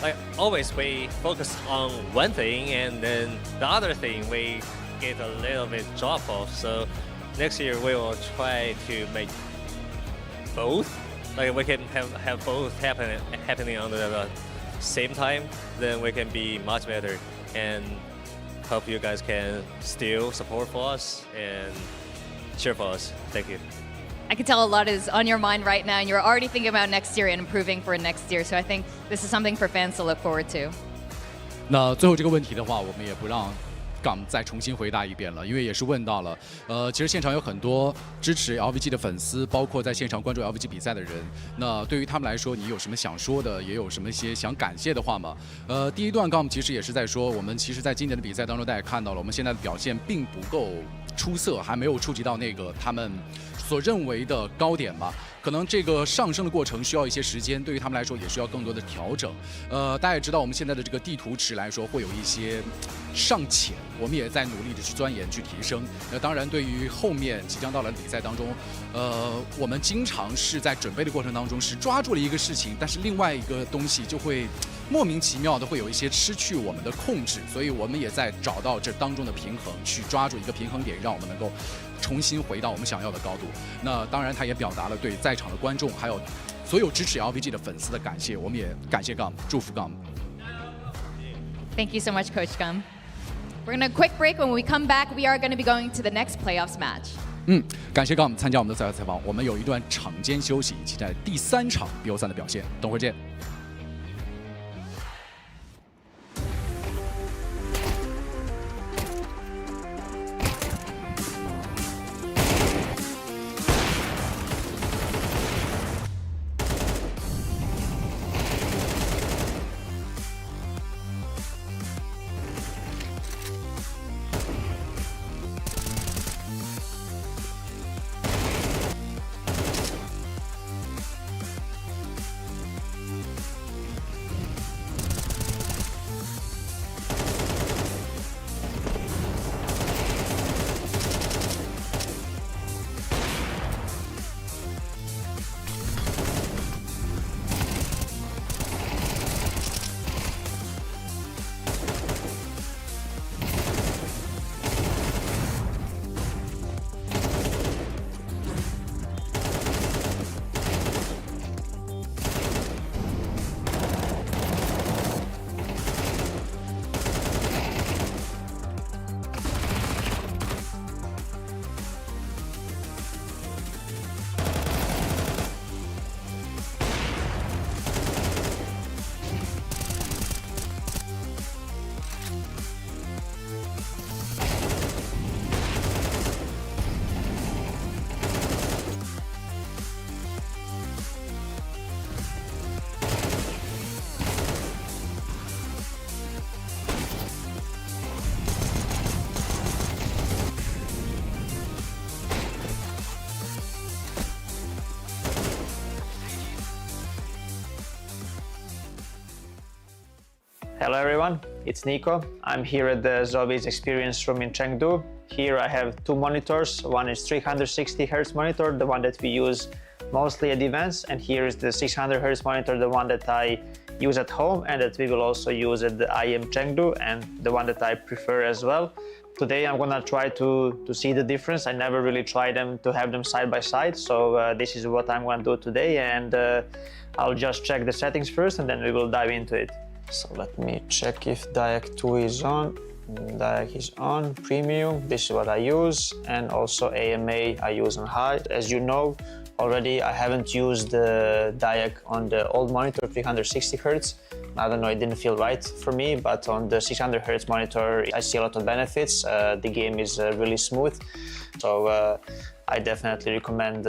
like always we focus on one thing, and then the other thing we get a little bit drop off. So next year we will try to make both. Like we can have both happening on the same time. Then we can be much better and hope you guys can still support for us and cheer for us. Thank you. I can tell a lot is on your mind right now, and you're already thinking about next year and improving for next year. So I think this is something for fans to look forward to. 那最后这个问题的话，我们也不让港再重新回答一遍了，因为也是问到了，其实现场有很多支持 LVG 的粉丝，包括在现场关注 LVG 比赛的人。那对于他们来说，你有什么想说的，也有什么一些想感谢的话吗？第一段 GOM 其实也是在说，我们其实在今年的比赛当中，大家看到了，我们现在的表现并不够出色，还没有触及到那个他们所认为的高点吧。可能这个上升的过程需要一些时间，对于他们来说也需要更多的调整。大家也知道我们现在的这个地图池来说会有一些尚浅，我们也在努力的去钻研去提升。那当然，对于后面即将到来的比赛当中，我们经常是在准备的过程当中是抓住了一个事情，但是另外一个东西就会莫名其妙的会有一些失去我们的控制，所以我们也在找到这当中的平衡，去抓住一个平衡点，让我们能够重新回到我们想要的高度。那当然，他也表达了对在场的观众还有所有支持 LVG 的粉丝的感谢，我们也感谢 GOM， 祝福 GOM。 Thank you so much, Coach Gum. We're going to quick break. When we come back, we are going to be going to the next playoffs match. 感谢 GOM 参加我们的赛后采访，我们有一段场间休息，期待第3场 BO3 的表现，等会儿见。Hello everyone, it's Nico. I'm here at the ZOWIE Experience Room in Chengdu. Here I have 2 monitors. One is 360 Hz monitor, the one that we use mostly at events, and here is the 600 Hz monitor, the one that I use at home and that we will also use at the IEM Chengdu, and the one that I prefer as well. Today I'm gonna try to see the difference. I never really tried them to have them side by side, so this is what I'm gonna do today, and I'll just check the settings first and then we will dive into it. So let me check if DIAC 2 is on. DIAC is on, premium, this is what I use, and also AMA I use on high. As you know already, I haven't used the DIAC on the old monitor 360 Hz. I don't know, it didn't feel right for me, but on the 600 Hz monitor I see a lot of benefits. The game is really smooth, so I definitely recommend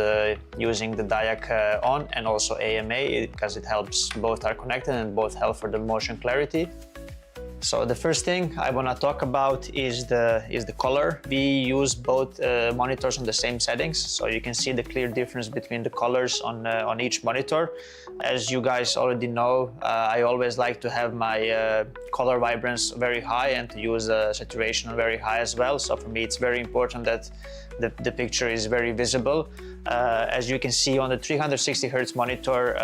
using the DIAC on and also AMA because it helps, both are connected and both help for the motion clarity. So the first thing I want to talk about is the color. We use both monitors on the same settings, so you can see the clear difference between the colors on each monitor. As you guys already know, I always like to have my color vibrance very high and to use saturation very high as well. So for me, it's very important that the picture is very visible. As you can see on the 360 Hz monitor,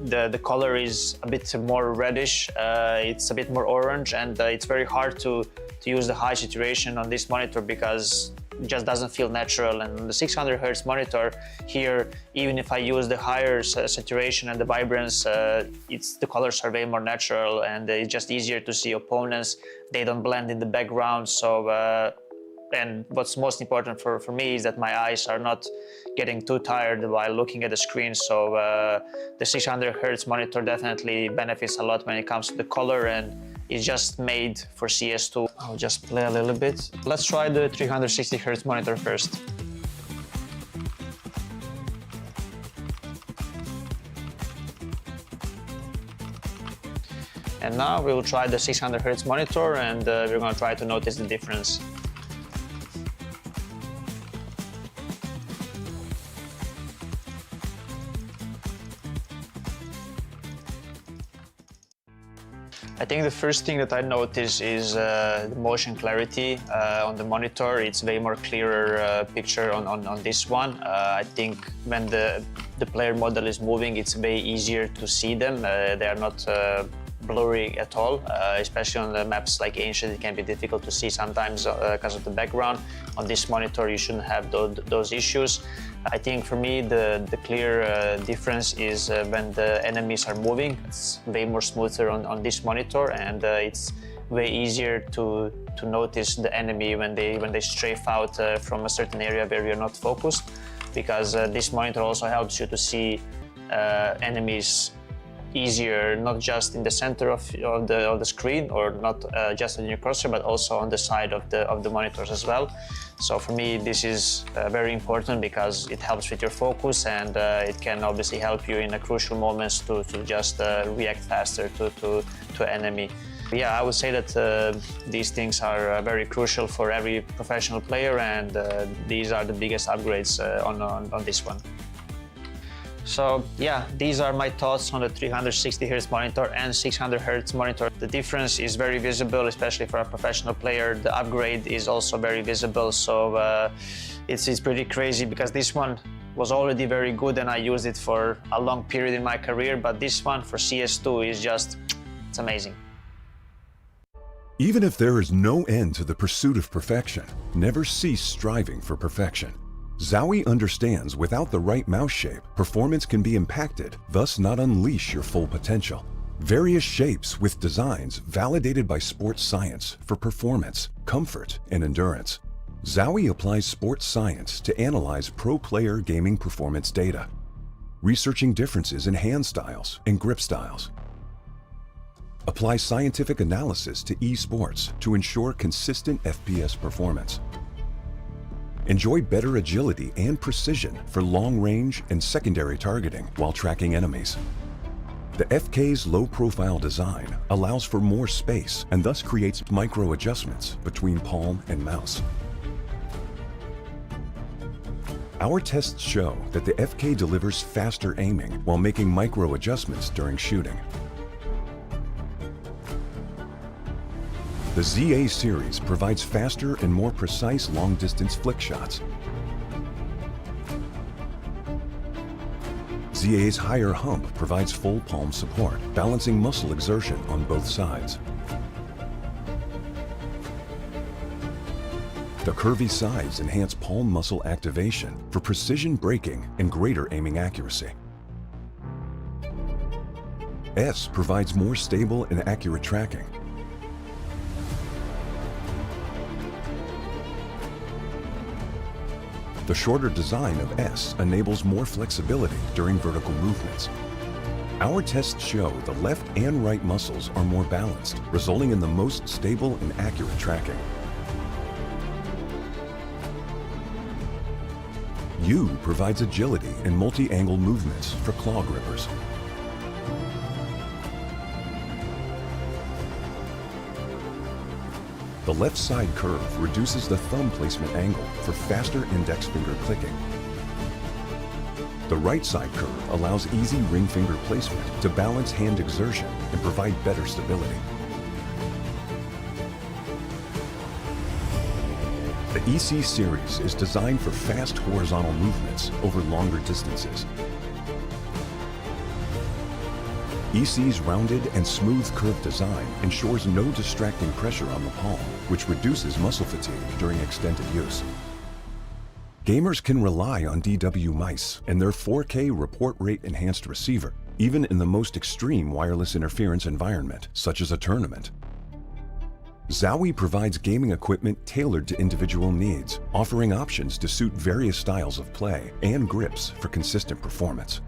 the color is a bit more reddish, it's a bit more orange, and it's very hard to use the high saturation on this monitor because it just doesn't feel natural. And on the 600 Hz monitor here, even if I use the higher saturation and the vibrance, the colors are way more natural, and it's just easier to see opponents. They don't blend in the background. So and what's most important for me is that my eyes are not getting too tired while looking at the screen. So the 600 Hz monitor definitely benefits a lot when it comes to the color, and it's just made for CS2. I'll just play a little bit. Let's try the 360 Hz monitor first. And now we will try the 600 Hz monitor, and we're going to try to notice the difference. I think the first thing that I notice is the motion clarity on the monitor. It's way more clearer picture on this one. I think when the player model is moving, it's way easier to see them. They are not blurry at all, especially on the maps like Ancient. It can be difficult to see sometimes because of the background. On this monitor, you shouldn't have those issues. I think for me, the clear difference is when the enemies are moving. It's way more smoother on this monitor, and it's way easier to notice the enemy when they strafe out from a certain area where you're not focused, because this monitor also helps you to see enemies easier, not just in the center of the screen, or not just in your cursor, but also on the side of the monitors as well. So for me, this is very important because it helps with your focus, and it can obviously help you in the crucial moments to just react faster to enemy. Yeah, I would say that these things are very crucial for every professional player, and these are the biggest upgrades on this one. So yeah, these are my thoughts on the 360 Hz monitor and 600 Hz monitor. The difference is very visible, especially for a professional player. The upgrade is also very visible, so it's pretty crazy because this one was already very good and I used it for a long period in my career, but this one for CS2 is just, it's amazing. Even if there is no end to the pursuit of perfection, never cease striving for perfection. ZOWIE understands without the right mouse shape, performance can be impacted, thus not unleash your full potential. Various shapes with designs validated by sports science for performance, comfort, and endurance. ZOWIE applies sports science to analyze pro player gaming performance data, researching differences in hand styles and grip styles. Apply scientific analysis to esports to ensure consistent FPS performance. Enjoy better agility and precision for long-range and secondary targeting while tracking enemies. The FK's low-profile design allows for more space and thus creates micro-adjustments between palm and mouse. Our tests show that the FK delivers faster aiming while making micro-adjustments during shooting. The ZA series provides faster and more precise long-distance flick shots. ZA's higher hump provides full palm support, balancing muscle exertion on both sides. The curvy sides enhance palm muscle activation for precision braking and greater aiming accuracy. S provides more stable and accurate tracking. The shorter design of S enables more flexibility during vertical movements. Our tests show the left and right muscles are more balanced, resulting in the most stable and accurate tracking. U provides agility and multi-angle movements for claw grippers. The left side curve reduces the thumb placement angle for faster index finger clicking. The right side curve allows easy ring finger placement to balance hand exertion and provide better stability. The EC series is designed for fast horizontal movements over longer distances. EC's rounded and smooth curved design ensures no distracting pressure on the palm, which reduces muscle fatigue during extended use. Gamers can rely on DW mice and their 4K report rate enhanced receiver, even in the most extreme wireless interference environment, such as a tournament. ZOWIE provides gaming equipment tailored to individual needs, offering options to suit various styles of play and grips for consistent performance.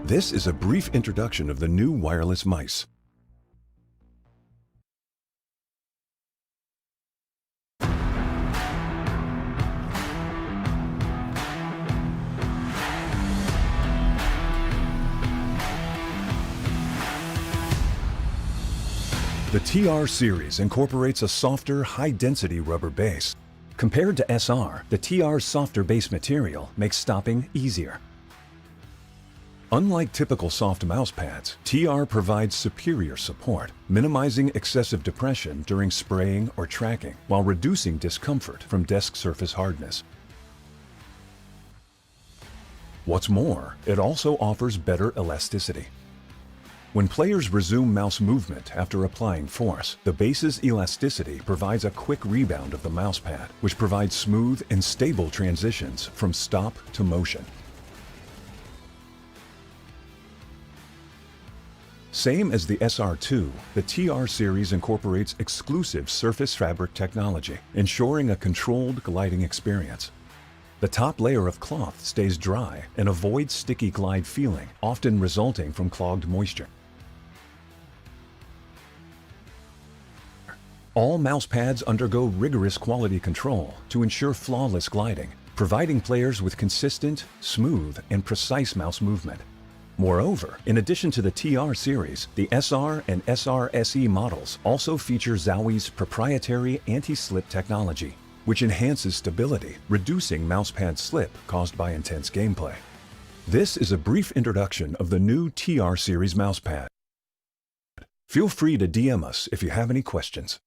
This is a brief introduction of the new wireless mice. The TR series incorporates a softer, high-density rubber base. Compared to SR, the TR's softer base material makes stopping easier. Unlike typical soft mouse pads, TR provides superior support, minimizing excessive depression during spraying or tracking, while reducing discomfort from desk surface hardness. What's more, it also offers better elasticity. When players resume mouse movement after applying force, the base's elasticity provides a quick rebound of the mousepad, which provides smooth and stable transitions from stop to motion. Same as the SR2, the TR series incorporates exclusive surface fabric technology, ensuring a controlled gliding experience. The top layer of cloth stays dry and avoids sticky glide feeling, often resulting from clogged moisture. All mouse pads undergo rigorous quality control to ensure flawless gliding, providing players with consistent, smooth, and precise mouse movement. Moreover, in addition to the TR series, the SR and SR SE models also feature ZOWIE's proprietary anti-slip technology, which enhances stability, reducing mousepad slip caused by intense gameplay. This is a brief introduction of the new TR series mousepad. Feel free to DM us if you have any questions.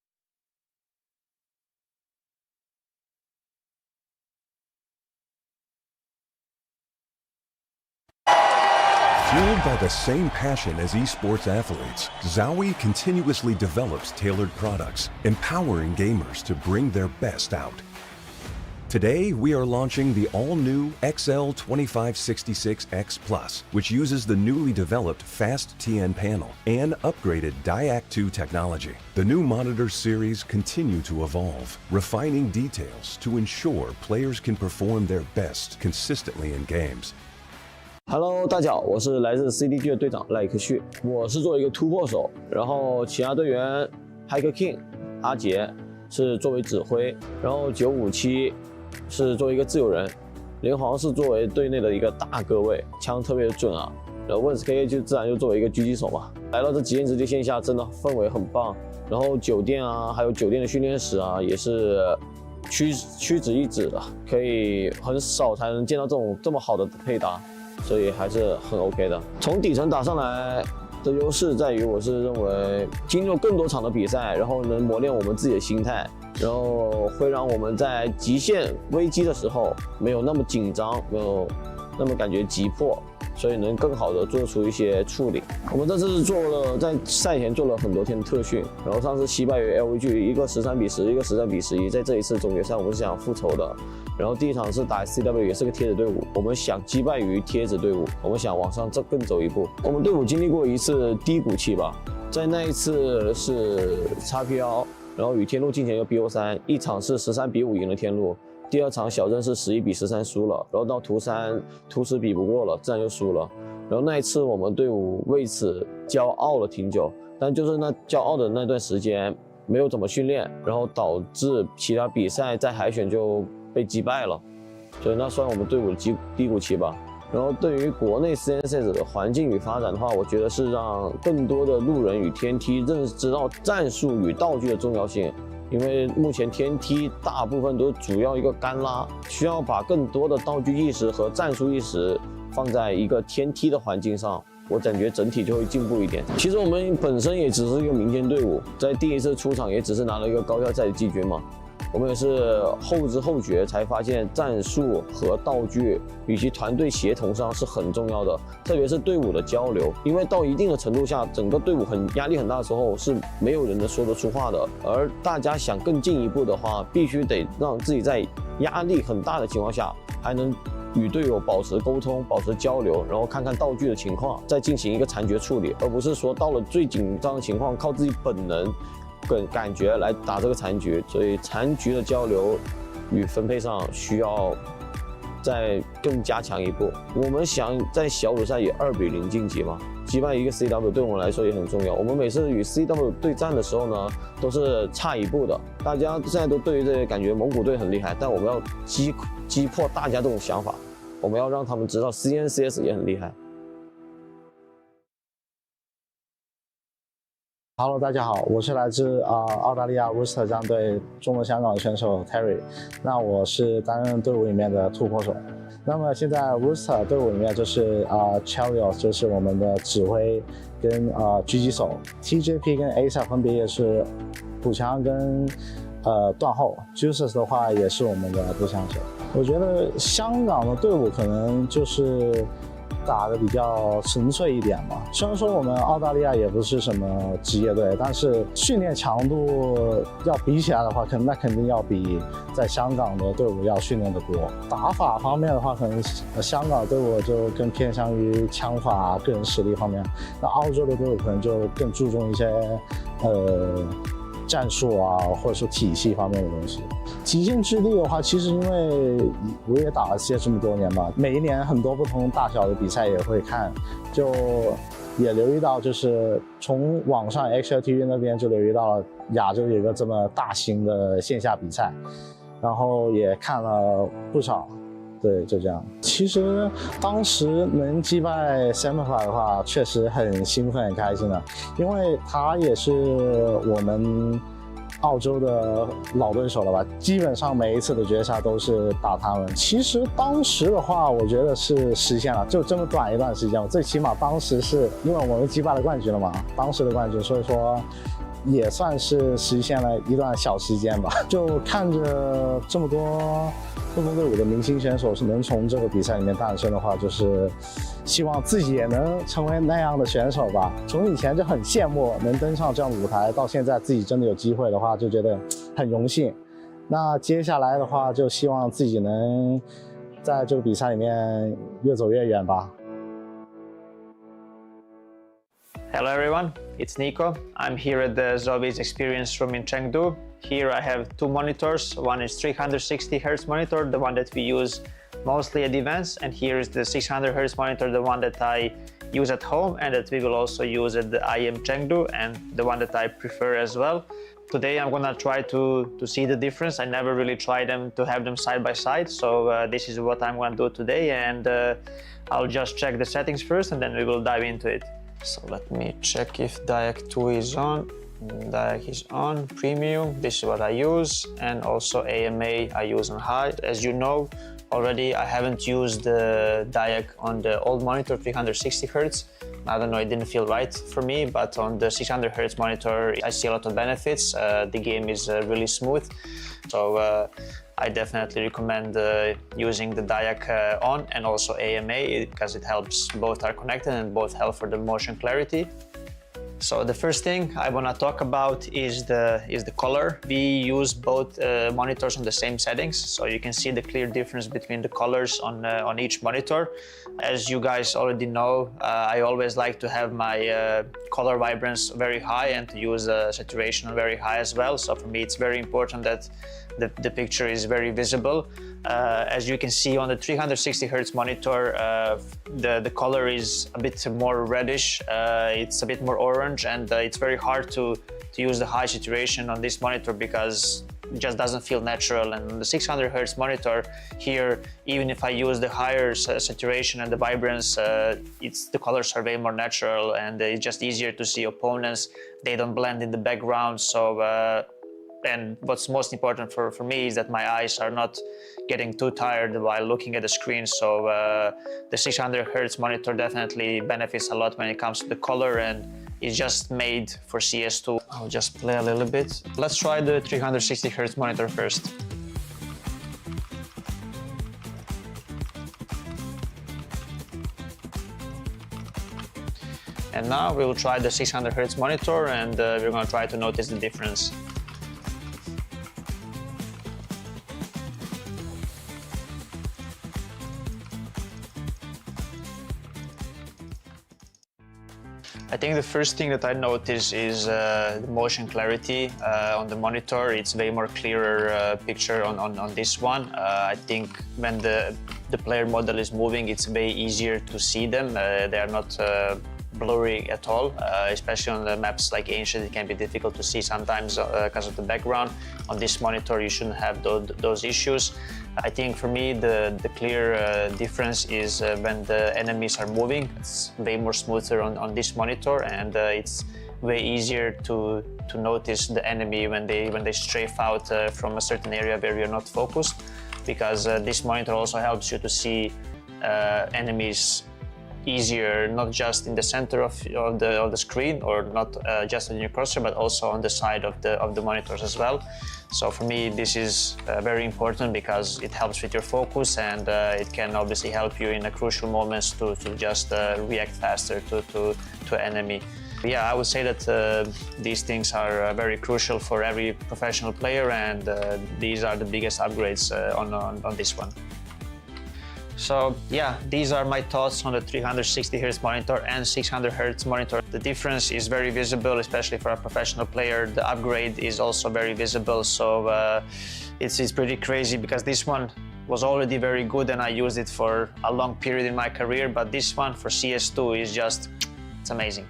Fueled by the same passion as esports athletes, ZOWIE continuously develops tailored products, empowering gamers to bring their best out. Today, we are launching the all-new XL2566X Plus, which uses the newly developed Fast TN panel and upgraded DIAC 2 technology. The new monitor series continue to evolve, refining details to ensure players can perform their best consistently in games. Hello， 大家好，我是来自 CDG 的队长赖克旭，我是作为一个突破手，然后其他队员 Hacker King 阿杰是作为指挥，然后957是作为一个自由人，连皇是作为队内的一个大个位，枪特别的准啊，然后 WINSKK 就自然就作为一个狙击手嘛。来到这极限之地线下，真的氛围很棒，然后酒店啊，还有酒店的训练室啊，也是屈指一指的，可以很少才能见到这么好的配搭。所以还是很 OK 的。从底层打上来的优势在于，我是认为经历更多场的比赛，然后能磨练我们自己的心态，然后会让我们在极限危机的时候没有那么紧张，没有那么感觉急迫，所以能更好的做出一些处理。我们这次在赛前做了很多天的特训，然后上次惜败于 LVG， 一个13比10，一个13比11，在这一次总决赛我们是想复仇的。然后第一场是打 CW， 也是个贴纸队伍，我们想击败于贴纸队伍，我们想往上更走一步。我们队伍经历过一次低谷期吧，在那一次是 XP1， 然后与天路进行一个 BO3， 一场是13比5赢了天路，第二场小镇是11比13输了，然后到图3图10比不过了，自然就输了。然后那一次我们队伍为此骄傲了挺久，但就是那骄傲的那段时间没有怎么训练，然后导致其他比赛在海选就被击败了，所以那算我们队伍的低谷期吧。然后对于国内CNCS 的环境与发展的话，我觉得是让更多的路人与天梯认知到战术与道具的重要性。因为目前天梯大部分都主要一个干拉，需要把更多的道具意识和战术意识放在一个天梯的环境上，我感觉整体就会进步一点。其实我们本身也只是一个民间队伍，在第一次出场也只是拿了一个高校赛的季军嘛。我们也是后知后觉才发现，战术和道具以及团队协同上是很重要的，特别是队伍的交流。因为到一定的程度下，整个队伍压力很大的时候，是没有人能说得出话的。而大家想更进一步的话，必须得让自己在压力很大的情况下，还能与队友保持沟通、保持交流，然后看看道具的情况，再进行一个残局处理，而不是说到了最紧张的情况，靠自己本能跟感觉来打这个残局。所以残局的交流与分配上需要再更加强一步。我们想在小组赛以2比0晋级嘛，击败一个 CW 对我们来说也很重要。我们每次与 CW 对战的时候呢，都是差一步的。大家现在都对于这个感觉蒙古队很厉害，但我们要击破大家这种想法，我们要让他们知道 CNCS 也很厉害。Hello， 大家好，我是来自澳大利亚 Rooster 战队中国香港的选手 Terry， 那我是担任队伍里面的突破手。那么现在 Rooster 队伍里面就是Chariot 就是我们的指挥跟狙击手 ，TJP 跟 ASA 分别也是步枪跟断后 ，Juices 的话也是我们的步枪手。我觉得香港的队伍可能就是打得比较纯粹一点嘛。虽然说我们澳大利亚也不是什么职业队，但是训练强度要比起来的话，那肯定要比在香港的队伍要训练得多。打法方面的话，可能香港队伍就更偏向于枪法、个人实力方面，那澳洲的队伍可能就更注重一些战术啊，或者说体系方面的东西。极限之力的话，其实因为我也打了这么多年嘛，每一年很多不同大小的比赛也会看，就也留意到，就是从网上 XLTV 那边就留意到了亚洲有一个这么大型的线下比赛，然后也看了不少。对，就这样。其实当时能击败 Samurai 的话，确实很兴奋、很开心的，因为他也是我们澳洲的老对手了吧？基本上每一次的决赛都是打他们。其实当时的话，我觉得是实现了，就这么短一段时间，最起码当时是因为我们击败了冠军了嘛，当时的冠军，所以说也算是实现了一段小时间吧。就看着这么多中国队伍的明星选手是能从这个比赛里面诞生的话，就是希望自己也能成为那样的选手吧。从以前就很羡慕能登上这样的舞台，到现在自己真的有机会的话，就觉得很荣幸。那接下来的话，就希望自己能在这个比赛里面越走越远吧。Hello everyone, it's Nico. I'm here at the ZOWIE Experience Room in Chengdu. Here I have two monitors. One is 360 Hz monitor, the one that we use mostly at events, and here is the 600 Hz monitor, the one that I use at home and that we will also use at the IM Chengdu, and the one that I prefer as well. Today I'm gonna try to see the difference. I never really tried them to have them side by side, so this is what I'm gonna do today, and I'll just check the settings first and then we will dive into it. So let me check if Diac 2 is on. Diac is on, premium, this is what I use, and also AMA I use on high. As you know already, I haven't used the Diac on the old monitor 360 Hz. I don't know, it didn't feel right for me, but on the 600 Hz monitor I see a lot of benefits. The game is really smooth, so I definitely recommend using the Diac on and also AMA because it helps, both are connected and both help for the motion clarity. So the first thing I want to talk about is the color. We use both monitors on the same settings, so you can see the clear difference between the colors on each monitor. As you guys already know, I always like to have my color vibrance very high and to use saturation very high as well. So for me, it's very important that the picture is very visible. As you can see on the 360 Hz monitor, the color is a bit more reddish, it's a bit more orange, and it's very hard to use the high saturation on this monitor because just doesn't feel natural. And the 600 Hertz monitor here, even if I use the higher saturation and the vibrance, the colors are way more natural, and it's just easier to see opponents. They don't blend in the background. So, and what's most important for me is that my eyes are not getting too tired while looking at the screen. So the 600 Hertz monitor definitely benefits a lot when it comes to the color, and it's just made for CS2. I'll just play a little bit. Let's try the 360 Hertz monitor first. And now we will try the 600 Hertz monitor, and we're going to try to notice the difference. I think the first thing that I notice is the motion clarity on the monitor. It's way more clearer picture on this one. I think when the player model is moving, it's way easier to see them. They are not blurry at all, especially on the maps like Ancient. It can be difficult to see sometimes because of the background. On this monitor, you shouldn't have those issues. I think for me, the clear difference is when the enemies are moving. It's way more smoother on this monitor, and it's way easier to notice the enemy when they strafe out from a certain area where you're not focused, because this monitor also helps you to see enemies easier, not just in the center of the screen, or not just on your cursor, but also on the side of the monitors as well. So for me, this is very important because it helps with your focus, and it can obviously help you in crucial moments to just react faster to enemy. Yeah, I would say that these things are very crucial for every professional player, and these are the biggest upgrades on this one. So yeah, these are my thoughts on the 360 Hz monitor and 600 Hz monitor. The difference is very visible, especially for a professional player. The upgrade is also very visible, so it's pretty crazy because this one was already very good and I used it for a long period in my career, but this one for CS2 is just, it's amazing.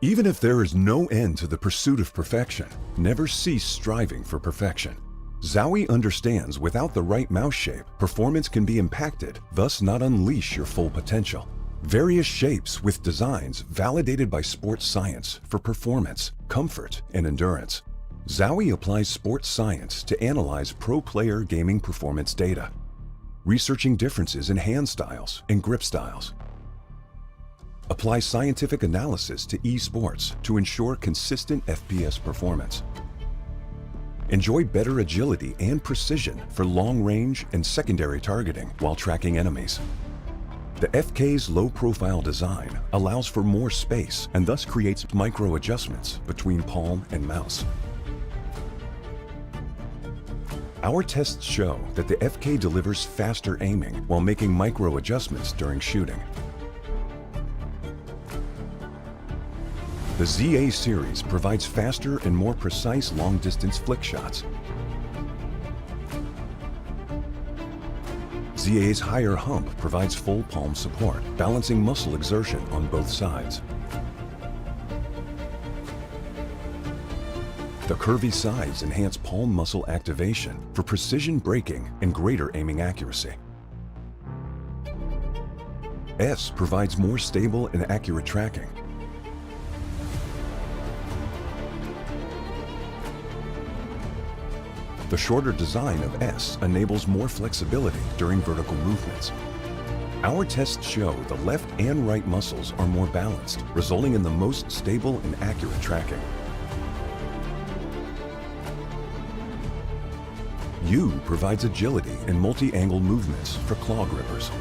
Even if there is no end to the pursuit of perfection, never cease striving for perfection. ZOWIE understands without the right mouse shape, performance can be impacted, thus not unleash your full potential. Various shapes with designs validated by sports science for performance, comfort, and endurance. ZOWIE applies sports science to analyze pro player gaming performance data, researching differences in hand styles and grip styles. Apply scientific analysis to esports to ensure consistent FPS performance. Enjoy better agility and precision for long-range and secondary targeting while tracking enemies. The FK's low-profile design allows for more space and thus creates micro-adjustments between palm and mouse. Our tests show that the FK delivers faster aiming while making micro-adjustments during shooting. The ZA series provides faster and more precise long-distance flick shots. ZA's higher hump provides full palm support, balancing muscle exertion on both sides. The curvy sides enhance palm muscle activation for precision braking and greater aiming accuracy. S provides more stable and accurate tracking. The shorter design of S enables more flexibility during vertical movements. Our tests show the left and right muscles are more balanced, resulting in the most stable and accurate tracking. U provides agility and multi-angle movements for claw grippers.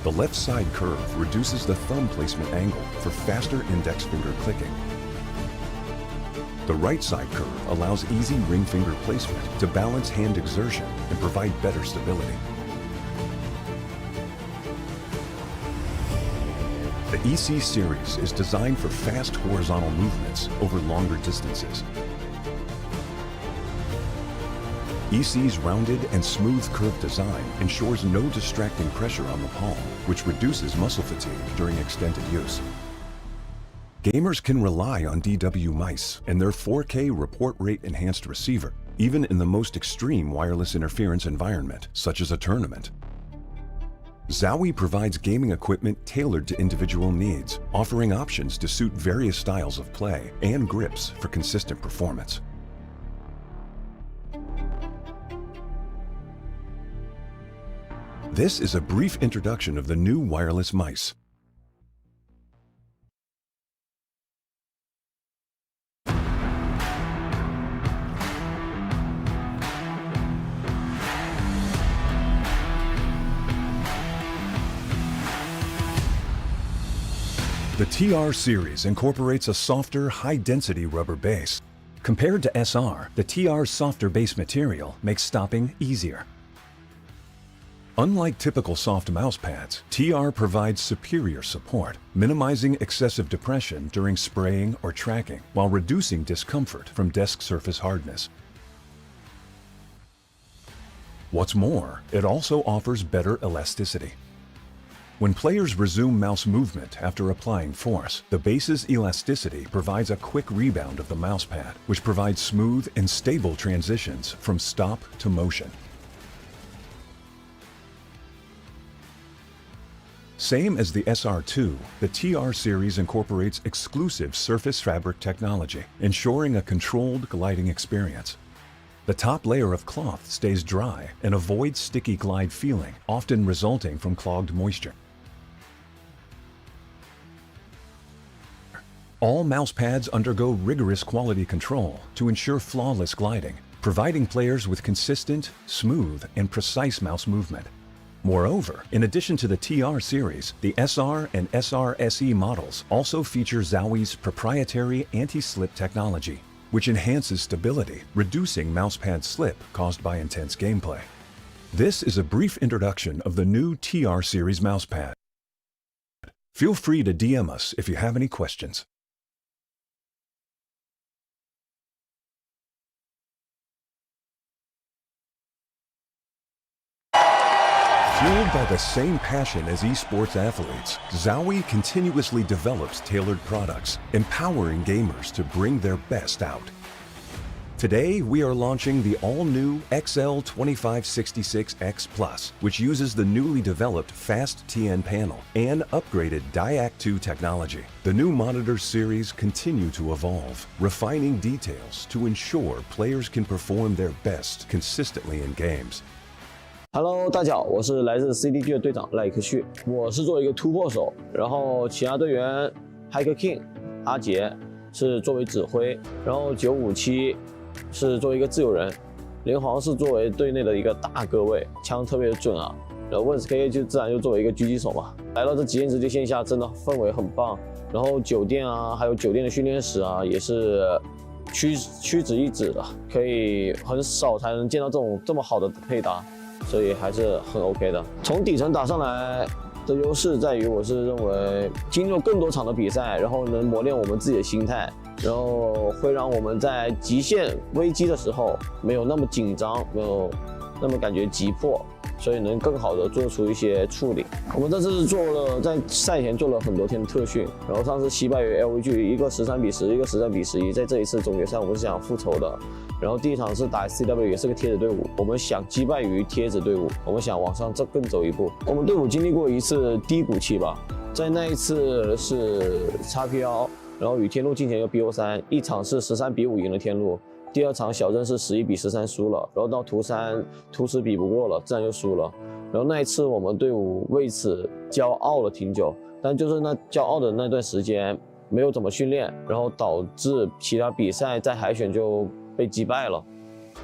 The left side curve reduces the thumb placement angle for faster index finger clicking. The right side curve allows easy ring finger placement to balance hand exertion and provide better stability. The EC series is designed for fast horizontal movements over longer distances. EC's rounded and smooth curved design ensures no distracting pressure on the palm, which reduces muscle fatigue during extended use. Gamers can rely on DW mice and their 4K report rate enhanced receiver, even in the most extreme wireless interference environment, such as a tournament. ZOWIE provides gaming equipment tailored to individual needs, offering options to suit various styles of play and grips for consistent performance. This is a brief introduction of the new wireless mice. The TR series incorporates a softer, high-density rubber base. Compared to SR, the TR's softer base material makes stopping easier. Unlike typical soft mouse pads, TR provides superior support, minimizing excessive depression during spraying or tracking, while reducing discomfort from desk surface hardness. What's more, it also offers better elasticity. When players resume mouse movement after applying force, the base's elasticity provides a quick rebound of the mousepad, which provides smooth and stable transitions from stop to motion. Same as the SR2, the TR series incorporates exclusive surface fabric technology, ensuring a controlled gliding experience. The top layer of cloth stays dry and avoids sticky glide feeling, often resulting from clogged moisture. All mouse pads undergo rigorous quality control to ensure flawless gliding, providing players with consistent, smooth, and precise mouse movement. Moreover, in addition to the TR series, the SR and SR SE models also feature ZOWIE's proprietary anti-slip technology, which enhances stability, reducing mousepad slip caused by intense gameplay. This is a brief introduction of the new TR series mousepad. Feel free to DM us if you have any questions. Fueled by the same passion as esports athletes, ZOWIE continuously develops tailored products, empowering gamers to bring their best out. Today, we are launching the all-new XL2566X Plus, which uses the newly developed Fast TN panel and upgraded Diac2 technology. The new monitor series continue to evolve, refining details to ensure players can perform their best consistently in games. Hello， 大家好，我是来自 CDG 的队长赖克旭，我是作为一个突破手，然后其他队员 Hacker King 阿杰是作为指挥，然后957是作为一个自由人，连皇是作为队内的一个大个位，枪特别的准啊，然后 WinSK 就自然就作为一个狙击手嘛。来到这极限之地线下，真的氛围很棒，然后酒店啊，还有酒店的训练室啊，也是屈指一指的，可以很少才能见到这么好的配搭。所以还是很 OK 的。从底层打上来的优势在于，我是认为经过更多场的比赛，然后能磨练我们自己的心态，然后会让我们在极限危机的时候没有那么紧张，没有那么感觉急迫，所以能更好的做出一些处理。我们这次在赛前做了很多天的特训，然后上次惜败于 LVG， 一个13-10，一个13-11，在这一次总决赛我们是想复仇的。然后第一场是打 CW， 也是个贴纸队伍，我们想击败于贴纸队伍，我们想往上更走一步。我们队伍经历过一次低谷期吧，在那一次是 XP1， 然后与天路进前又 BO3， 一场是13-5赢了天路，第二场小镇是11-13输了，然后到图10比不过了，自然又输了。然后那一次我们队伍为此骄傲了挺久，但就是那骄傲的那段时间没有怎么训练，然后导致其他比赛在海选就被击败了，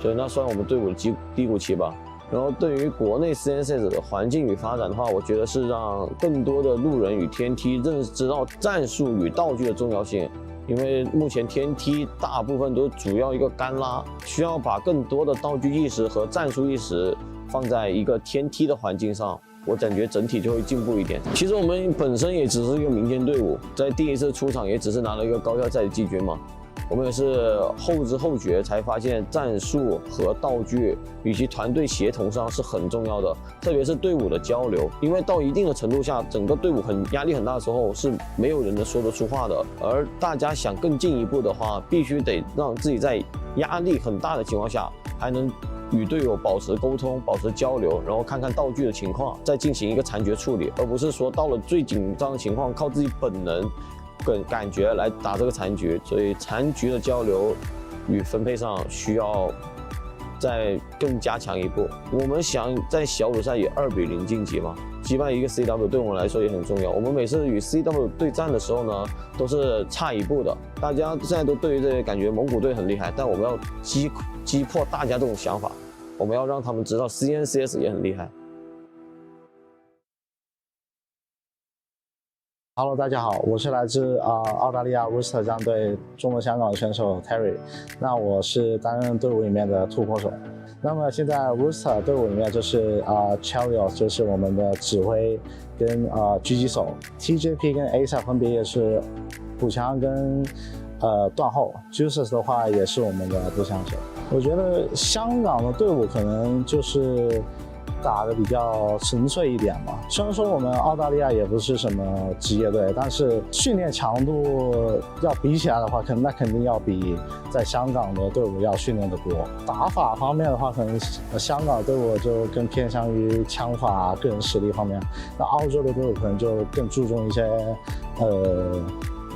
所以那算我们队伍的低谷期吧。然后对于国内 CNCS 的环境与发展的话，我觉得是让更多的路人与天梯认知到战术与道具的重要性。因为目前天梯大部分都主要一个干拉，需要把更多的道具意识和战术意识放在一个天梯的环境上，我感觉整体就会进步一点。其实我们本身也只是一个民间队伍，在第一次出场也只是拿了一个高校赛的季军嘛。我们也是后知后觉才发现战术和道具以及团队协同上是很重要的，特别是队伍的交流，因为到一定的程度下，整个队伍压力很大的时候是没有人能说得出话的，而大家想更进一步的话，必须得让自己在压力很大的情况下还能与队友保持沟通、保持交流，然后看看道具的情况，再进行一个残局处理，而不是说到了最紧张的情况靠自己本能跟感觉来打这个残局。所以残局的交流与分配上需要再更加强一步。我们想在小组赛以2比0晋级嘛，击败一个 CW 对我们来说也很重要。我们每次与 CW 对战的时候呢，都是差一步的。大家现在都对于这个感觉蒙古队很厉害，但我们要击破大家这种想法，我们要让他们知道 CNCS 也很厉害。Hello， 大家好，我是来自澳大利亚 Rooster 战队中国香港的选手 Terry， 那我是担任队伍里面的突破手。那么现在 Rooster 队伍里面就是Chariot 就是我们的指挥跟狙击手 ，TJP 跟 ASA 分别也是步枪跟断后 ，Juices 的话也是我们的步枪手。我觉得香港的队伍可能就是打得比较纯粹一点嘛。虽然说我们澳大利亚也不是什么职业队，但是训练强度要比起来的话，那肯定要比在香港的队伍要训练得多。打法方面的话，可能香港队伍就更偏向于枪法、个人实力方面，那澳洲的队伍可能就更注重一些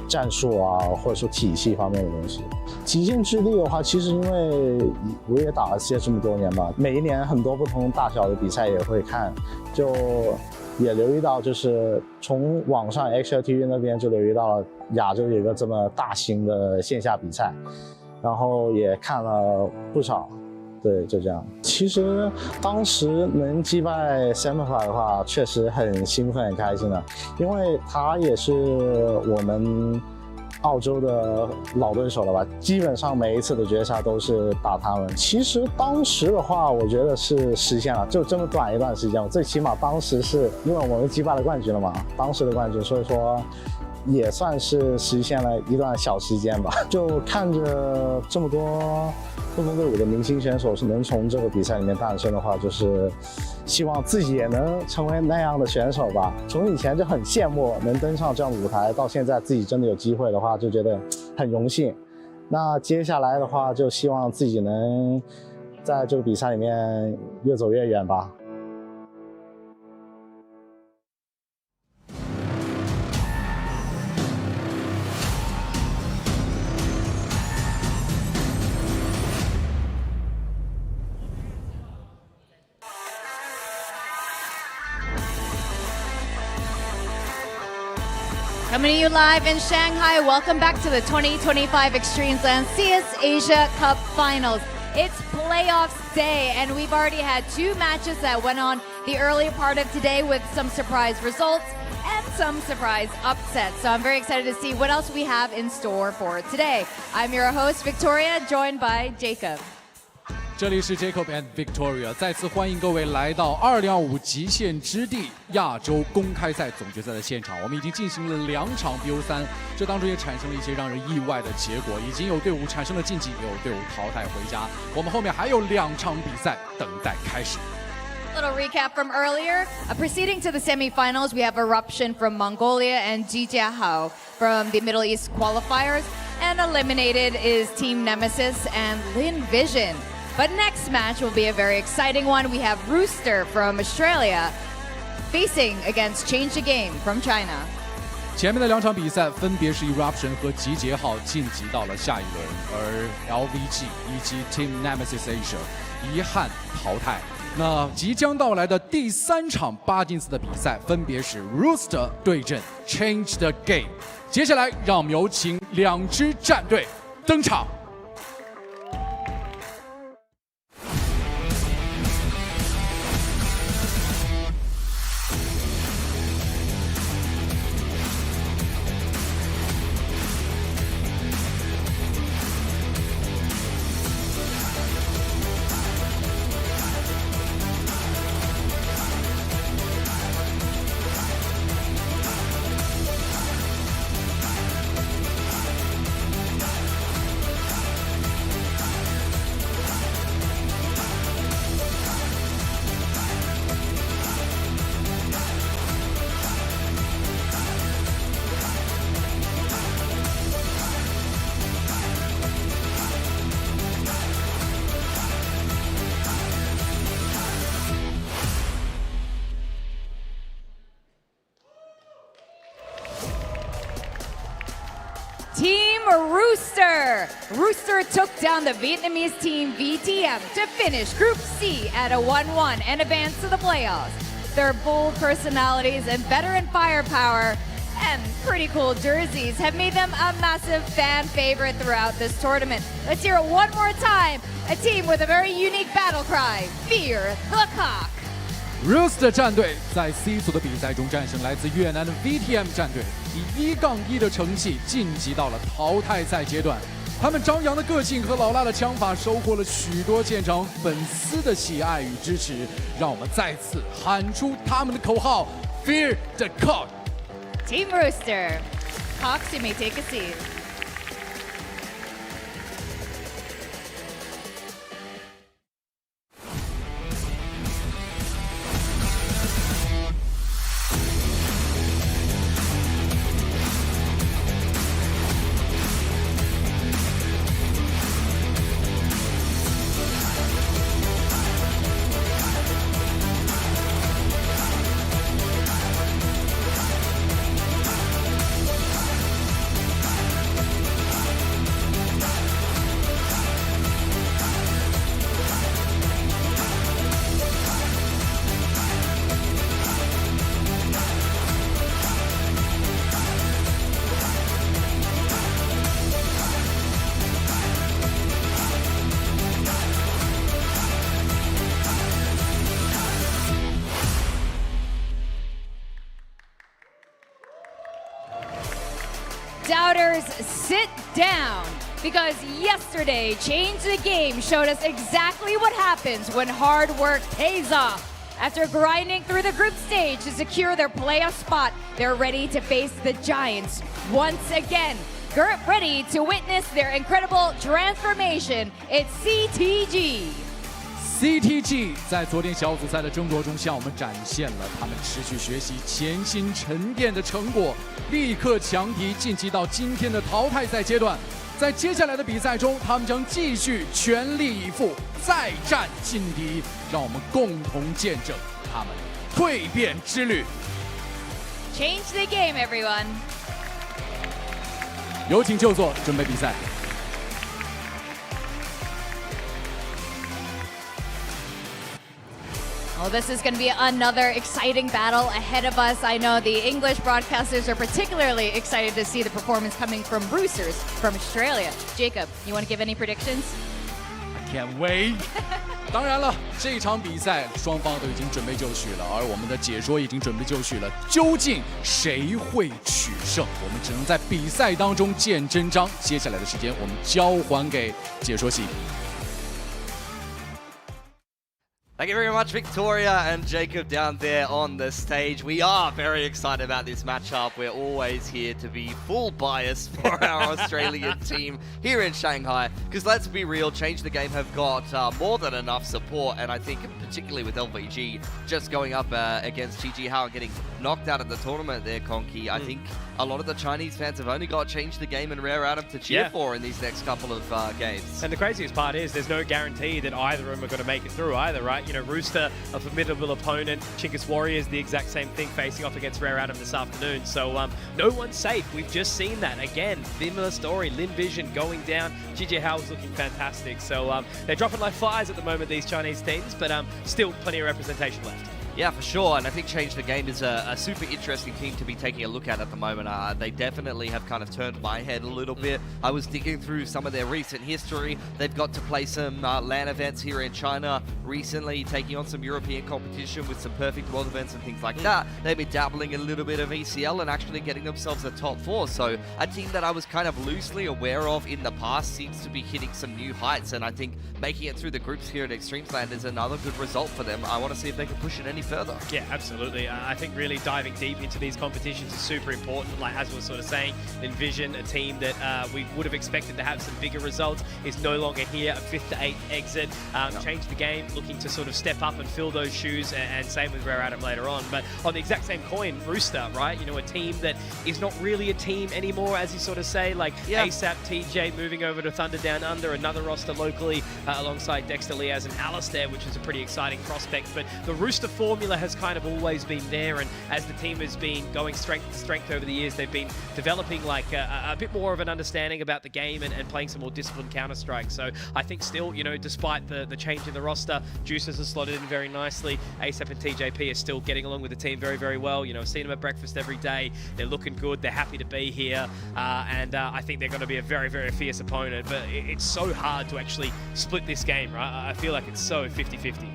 战术啊，或者说体系方面的东西。极限之地的话，其实因为我也打了这么多年嘛，每一年很多不同大小的比赛也会看，就也留意到，就是从网上 HLTV 那边就留意到了亚洲有一个这么大型的线下比赛，然后也看了不少。对，就这样。其实当时能击败 Samify 的话，确实很兴奋、很开心的，因为他也是我们澳洲的老对手了吧？基本上每一次的决赛都是打他们。其实当时的话，我觉得是实现了，就这么短一段时间，最起码当时是因为我们击败了冠军了嘛，当时的冠军，所以说也算是实现了一段小时间吧。就看着这么多不同队伍的明星选手是能从这个比赛里面诞生的话，就是希望自己也能成为那样的选手吧。从以前就很羡慕能登上这样的舞台，到现在自己真的有机会的话，就觉得很荣幸。那接下来的话，就希望自己能在这个比赛里面越走越远吧。Coming to you live in Shanghai. Welcome back to the 2025 Extremesland CS Asia Cup Finals. It's playoffs day, and we've already had 2 matches that went on the earlier part of today with some surprise results and some surprise upsets. So I'm very excited to see what else we have in store for today. I'm your host, Victoria, joined by Jacob. 这里是 Jacob and Victoria， 再次欢迎各位来到225极限之地亚洲公开赛总决赛的现场。我们已经进行了2场 BO3， 这当中也产生了一些让人意外的结果，已经有队伍产生了晋级，也有队伍淘汰回家。我们后面还有2场比赛等待开始。Little recap from earlier. Proceeding to the semifinals, we have Eruption from Mongolia and Jijiahao from the Middle East qualifiers. And eliminated is Team Nemesis and Lin Vision. But next match will be a very exciting one. We have Rooster from Australia facing against Change the Game from China. 前面的2场比赛分别是 Eruption 和集结号晋级到了下一轮，而 LVG 以及 Team Nemesis Asia 遗憾淘汰。那即将到来的第3场8进4的比赛分别是 Rooster 对阵 Change the Game。接下来让我们有请2支战队登场。for Rooster. Rooster took down the Vietnamese team VTM to finish Group C at a 1-1 and advance to the playoffs. Their bold personalities and veteran firepower and pretty cool jerseys have made them a massive fan favorite throughout this tournament. Let's hear it one more time. A team with a very unique battle cry, Fear the Cock. Rooster 战队在 C 组的比赛中战胜来自越南的 VTM 战队，以1-1的成绩晋级到了淘汰赛阶段。他们张扬的个性和老辣的枪法收获了许多现场粉丝的喜爱与支持。让我们再次喊出他们的口号 ：Fear the Cock。 Team Rooster. Cox, you may take a seat. Doubters, sit down, because yesterday Change the Game showed us exactly what happens when hard work pays off. After grinding through the group stage to secure their playoff spot, they're ready to face the Giants once again. Get ready to witness their incredible transformation. It's CTG.CTG 在昨天小组赛的争夺中，向我们展现了他们持续学习、潜心沉淀的成果，立刻强敌晋级到今天的淘汰赛阶段。在接下来的比赛中，他们将继续全力以赴，再战劲敌。让我们共同见证他们蜕变之旅。Change the game, everyone. 有请就座，准备比赛。Well, this is going to be another exciting battle ahead of us. I know the English broadcasters are particularly excited to see the performance coming from Roosters from Australia. Jacob, you want to give any predictions? I can't wait. 当然了，这场比赛双方都已经准备就绪了，而我们的解说已经准备就绪了。究竟谁会取胜？我们只能在比赛当中见真章。接下来的时间，我们交还给解说席。Thank you very much, Victoria and Jacob down there on the stage. We are very excited about this matchup. We're always here to be full bias for our Australian team here in Shanghai. Because let's be real, Change the Game have got more than enough support. And I think particularly with LVG just going up against Gigi Hao and getting knocked out of the tournament there, Conky, I think a lot of the Chinese fans have only got Change the Game and Rare Atom to cheer for in these next couple of games. And the craziest part is there's no guarantee that either of them are going to make it through either, right? You know, Rooster, a formidable opponent. Chingus Warriors, the exact same thing, facing off against Rare Atom this afternoon. So no one's safe. We've just seen that. Again, similar story. Lin Vision going down. Gigi Hao is looking fantastic. So they're dropping like flies at the moment, these Chinese teams, but still plenty of representation left. Yeah, for sure, and I think Change the Game is a super interesting team to be taking a look at the moment. They definitely have kind of turned my head a little bit. I was digging through some of their recent history. They've got to play some LAN events here in China recently, taking on some European competition with some perfect world events and things like that. They've been dabbling in a little bit of ECL and actually getting themselves a top 4. So a team that I was kind of loosely aware of in the past seems to be hitting some new heights, and I think making it through the groups here at Extremesland is another good result for them. I want to see if they can push it any further. Yeah, absolutely. I think really diving deep into these competitions is super important. Like as we were sort of saying, Envision, a team that we would have expected to have some bigger results, is no longer here. A 5th to 8th exit. Change the Game, looking to sort of step up and fill those shoes, and same with Rare Atom later on. But on the exact same coin, Rooster, right? You know, a team that is not really a team anymore, as you sort of say. Like ASAP, TJ moving over to Thunder Down Under, another roster locally alongside Dexter Liaz and Alistair, which is a pretty exciting prospect. But the Rooster 4 formula has kind of always been there, and as the team has been going strength to strength over the years, they've been developing like a bit more of an understanding about the game and playing some more disciplined Counter-Strike. So I think still, you know, despite the change in the roster, Juices has slotted in very nicely. ASAP and TJP are still getting along with the team very, very well. You know, I've seen them at breakfast every day. They're looking good. They're happy to be here. And I think they're going to be a very, very fierce opponent. But it's so hard to actually split this game, right? I feel like it's so 50-50.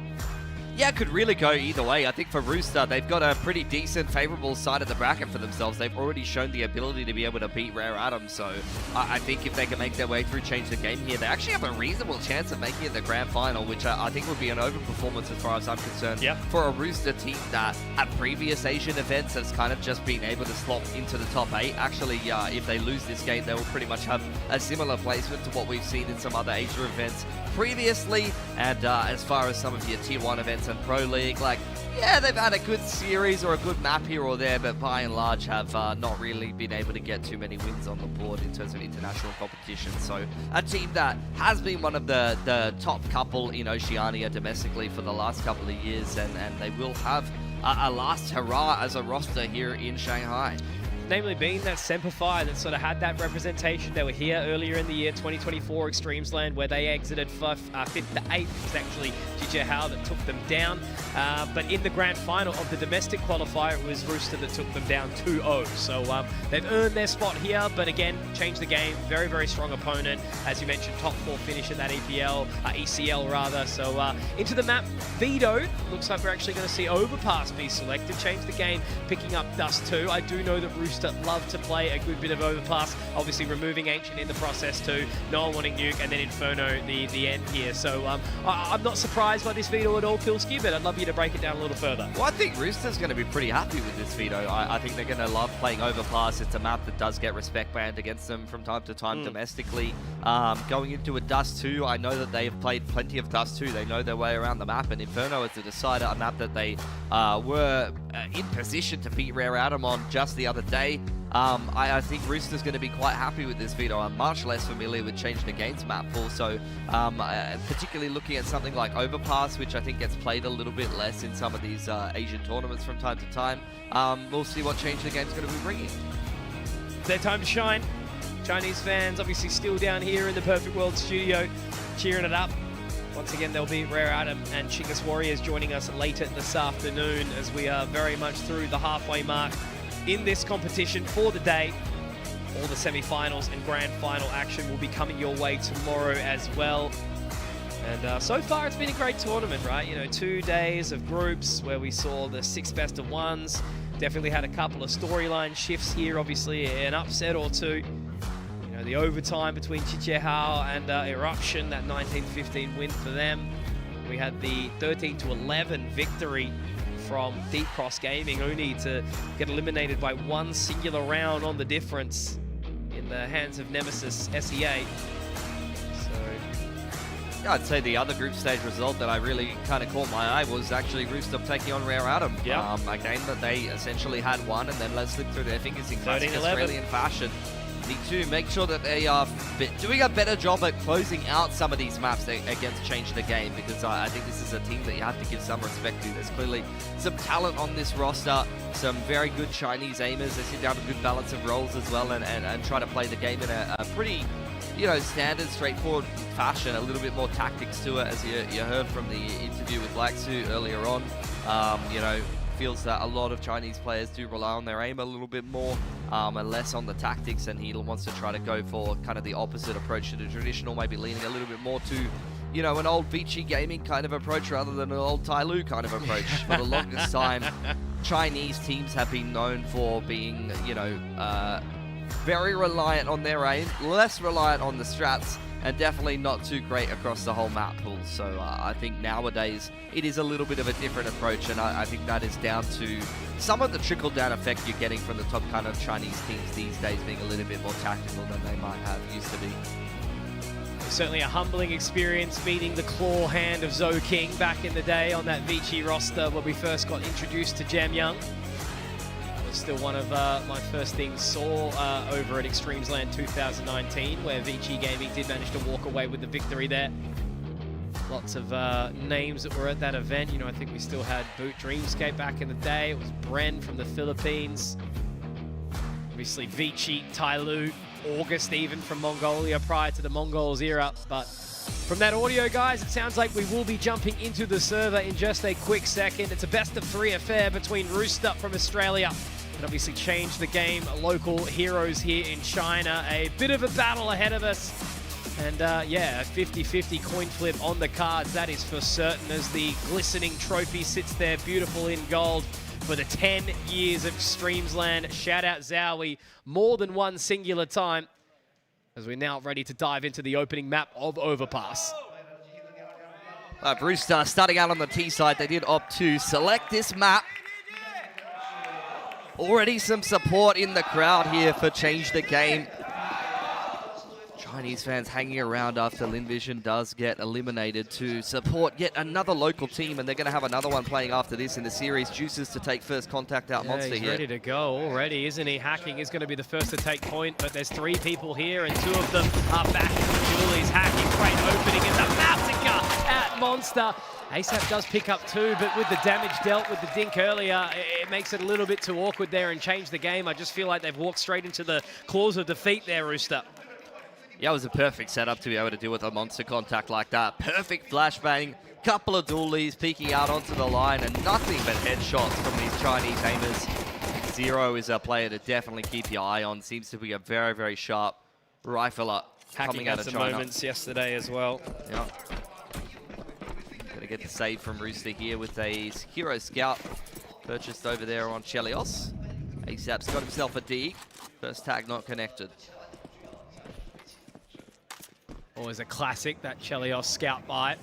Yeah, it could really go either way. I think for Rooster, they've got a pretty decent, favorable side of the bracket for themselves. They've already shown the ability to be able to beat Rare Atom, so I think if they can make their way through, change the game here, they actually have a reasonable chance of making it the grand final, which I think would be an overperformance as far as I'm concerned. Yep. For a Rooster team that at previous Asian events has kind of just been able to slot into the top 8. Actually, if they lose this game, they will pretty much have a similar placement to what we've seen in some other Asia events previously. And as far as some of your Tier 1 events and Pro League, like, yeah, they've had a good series or a good map here or there, but by and large have not really been able to get too many wins on the board in terms of international competition. So a team that has been one of the top couple in Oceania domestically for the last couple of years, and they will have a last hurrah as a roster here in Shanghai. Namely being that Semperfi that sort of had that representation. They were here earlier in the year, 2024 Extremesland, where they exited 5th to 8th. It was actually Jijihao that took them down. But in the grand final of the domestic qualifier, it was Rooster that took them down 2-0. So they've earned their spot here, but again, changed the game. Very, very strong opponent. As you mentioned, top 4 finish at that ECL rather. So into the map, Vito. Looks like we're actually going to see Overpass be selected. Change the game, picking up Dust 2. I do know that Rooster love to play a good bit of Overpass, obviously removing Ancient in the process too, no one wanting Nuke, and then Inferno the end here. So I'm not surprised by this veto at all, Pilski, but I'd love you to break it down a little further. Well, I think Rooster's going to be pretty happy with this veto. I think they're going to love playing Overpass. It's a map that does get respect banned against them from time to time domestically. Going into a Dust 2, I know that they've played plenty of Dust 2. They know their way around the map, and Inferno is a decider, a map that they were in position to beat Rare Atom on just the other day. I think Rooster's going to be quite happy with this veto. I'm much less familiar with changing the games map pool, so particularly looking at something like Overpass, which I think gets played a little bit less in some of these Asian tournaments from time to time. We'll see what change the game's going to be bringing. Their time to shine. Chinese fans obviously still down here in the Perfect World studio, cheering it up. Once again, there'll be Rare Atom and Chingus Warriors joining us later this afternoon as we are very much through the halfway mark in this competition for the day. All the semi-finals and grand final action will be coming your way tomorrow as well. And so far, it's been a great tournament, right? You know, 2 days of groups where we saw the 6 best of ones. Definitely had a couple of storyline shifts here, obviously an upset or two. You know, the overtime between Jijihao and Eruption, that 19-15 win for them. We had the 13-11 victory from Deep Cross Gaming, only to get eliminated by one singular round on the difference in the hands of Nemesis SEA. Yeah, I'd say the other group stage result that I really kind of caught my eye was actually Rooster taking on Rare Atom. Yeah. A game that they essentially had won and then let slip through their fingers in classic Australian fashion. Need to make sure that they are doing a better job at closing out some of these maps against Change the Game, because I think this is a team that you have to give some respect to. There's clearly some talent on this roster, some very good Chinese aimers. They seem to have a good balance of roles as well, and try to play the game in a pretty, you know, standard, straightforward fashion. A little bit more tactics to it, as you heard from the interview with Laxu earlier on. You know, feels that a lot of Chinese players do rely on their aim a little bit more and less on the tactics, and he wants to try to go for kind of the opposite approach to the traditional, maybe leaning a little bit more to, you know, an old Vici Gaming kind of approach rather than an old Tyloo kind of approach. For the longest time, Chinese teams have been known for being, you know, very reliant on their aim, less reliant on the strats, and definitely not too great across the whole map pool. So I think nowadays it is a little bit of a different approach, and I think that is down to some of the trickle-down effect you're getting from the top kind of Chinese teams these days being a little bit more tactical than they might have used to be. Certainly a humbling experience meeting the claw hand of Zoe King back in the day on that Vici roster when we first got introduced to Jam Young. Still one of my first things saw over at Extremesland 2019, where Vici Gaming did manage to walk away with the victory there. Lots of names that were at that event. You know, I think we still had Boot Dreamscape back in the day. It was Bren from the Philippines. Obviously Vici, Tyloo, August even from Mongolia prior to the Mongols era. But from that audio, guys, it sounds like we will be jumping into the server in just a quick second. It's a best-of-3 affair between Rooster from Australia and obviously change the game. Local heroes here in China. A bit of a battle ahead of us. And yeah, a 50-50 coin flip on the cards, that is for certain, as the glistening trophy sits there beautiful in gold for the 10 years of Extremesland. Shout out ZOWIE more than one singular time, as we're now ready to dive into the opening map of Overpass. Rooster starting out on the T side, they did opt to select this map. Already some support in the crowd here for Change the Game. Chinese fans hanging around after LinVision does get eliminated to support yet another local team, and they're going to have another one playing after this in the series. Juices to take first contact out. Monster he's here. Ready to go already, isn't he? Hacking is going to be the first to take point, but there's 3 people here, and 2 of them are back in the duel. He's Hacking, great opening, and the massacre at Monster. ASAP does pick up 2, but with the damage dealt with the dink earlier, it makes it a little bit too awkward there and change the game. I just feel like they've walked straight into the claws of defeat there, Rooster. Yeah, it was a perfect setup to be able to deal with a monster contact like that. Perfect flashbang, couple of dualies peeking out onto the line, and nothing but headshots from these Chinese aimers. Zero is a player to definitely keep your eye on. Seems to be a very, very sharp rifler coming out of China. Hacking had some moments yesterday as well. Yeah. Gonna get the save from Rooster here with a Hero Scout purchased over there on Chelios. ASAP's got himself a D. First tag not connected. Always a classic, that Chelios Scout buy.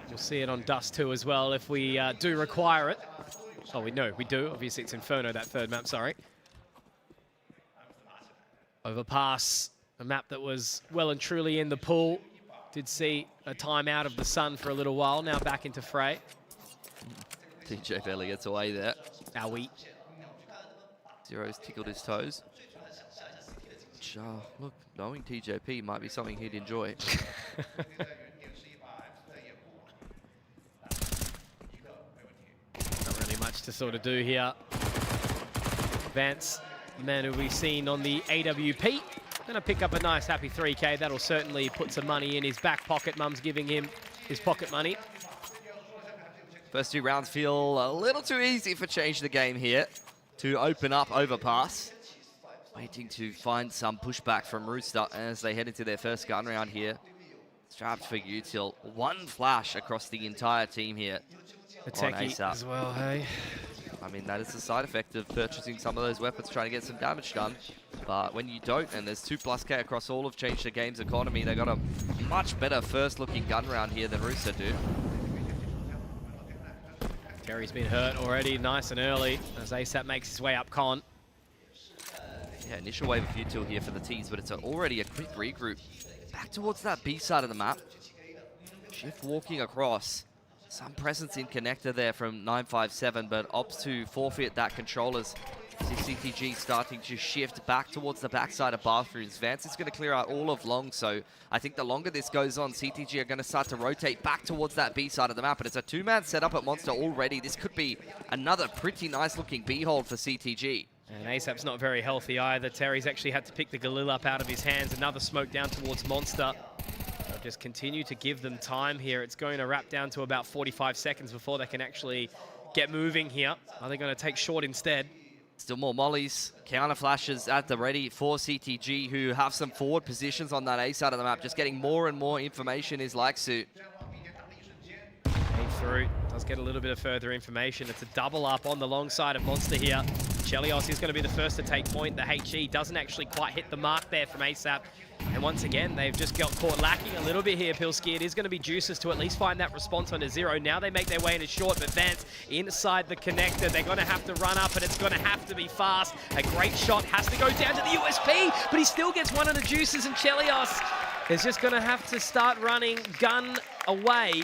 You'll see it on Dust 2 as well if we do require it. Oh, we do. Obviously, it's Inferno, that third map, sorry. Overpass, a map that was well and truly in the pool. Did see a time out of the sun for a little while, now back into fray. TJ barely gets away there. Owie. Zero's tickled his toes. Look, knowing TJP might be something he'd enjoy. Not really much to sort of do here. Vance, the man who we've seen on the AWP, gonna pick up a nice happy 3K. That'll certainly put some money in his back pocket. Mum's giving him his pocket money. First 2 rounds feel a little too easy for Change the Game here to open up Overpass. Waiting to find some pushback from Rooster as they head into their first gun round here. Strapped for Util. 1 flash across the entire team here. The techie as well, hey? I mean, that is the side effect of purchasing some of those weapons, trying to get some damage done. But when you don't, and there's 2+K across all of Change the Game's economy, they got a much better first-looking gun round here than Rooster do. Terry's been hurt already, nice and early, as ASAP makes his way up con. Yeah, initial wave of Util here for the T's, but it's already a quick regroup. Back towards that B side of the map. Shift walking across. Some presence in connector there from 957, but opts to forfeit that controllers. See CTG starting to shift back towards the backside of bathrooms. Vance is going to clear out all of long, so I think the longer this goes on, CTG are going to start to rotate back towards that B side of the map, but it's a 2-man setup at Monster already. This could be another pretty nice looking B hold for CTG. And ASAP's not very healthy either. Terry's actually had to pick the Galil up out of his hands. Another smoke down towards Monster. They'll just continue to give them time here. It's going to wrap down to about 45 seconds before they can actually get moving here. Are they going to take short instead? Still more mollies, counter flashes at the ready for CTG, who have some forward positions on that A side of the map. Just getting more and more information is like suit. Through, does get a little bit of further information. It's a double up on the long side of Monster here. Chelios is going to be the first to take point. The HE doesn't actually quite hit the mark there from ASAP. And once again, they've just got caught lacking a little bit here, Pilski. It is going to be Juices to at least find that response onto Zero. Now they make their way into short, but Vance inside the connector. They're going to have to run up, and it's going to have to be fast. A great shot has to go down to the USP, but he still gets one of the Juices, and Chelios is just going to have to start running gun away.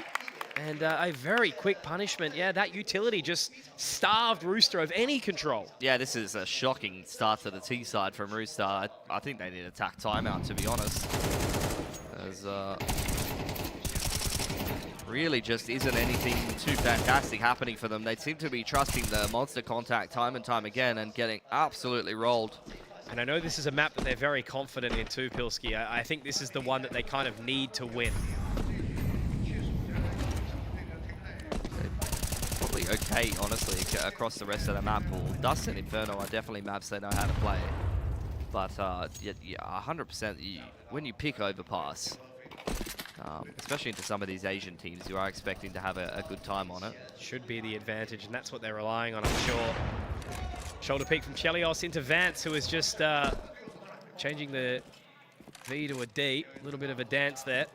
And a very quick punishment. Yeah, that utility just starved Rooster of any control. Yeah, this is a shocking start to the T side from Rooster. I think they need a tack timeout, to be honest. As really just isn't anything too fantastic happening for them. They seem to be trusting the monster contact time and time again and getting absolutely rolled. And I know this is a map that they're very confident in too, Pilski. I think this is the one that they kind of need to win. Probably okay, honestly, across the rest of the map. Well, Dust and Inferno are definitely maps they know how to play. But yeah, 100% when you pick Overpass, especially into some of these Asian teams, you are expecting to have a good time on it. Should be the advantage, and that's what they're relying on, I'm sure. Shoulder peek from Chelios into Vance, who is just changing the V to a D. A little bit of a dance there.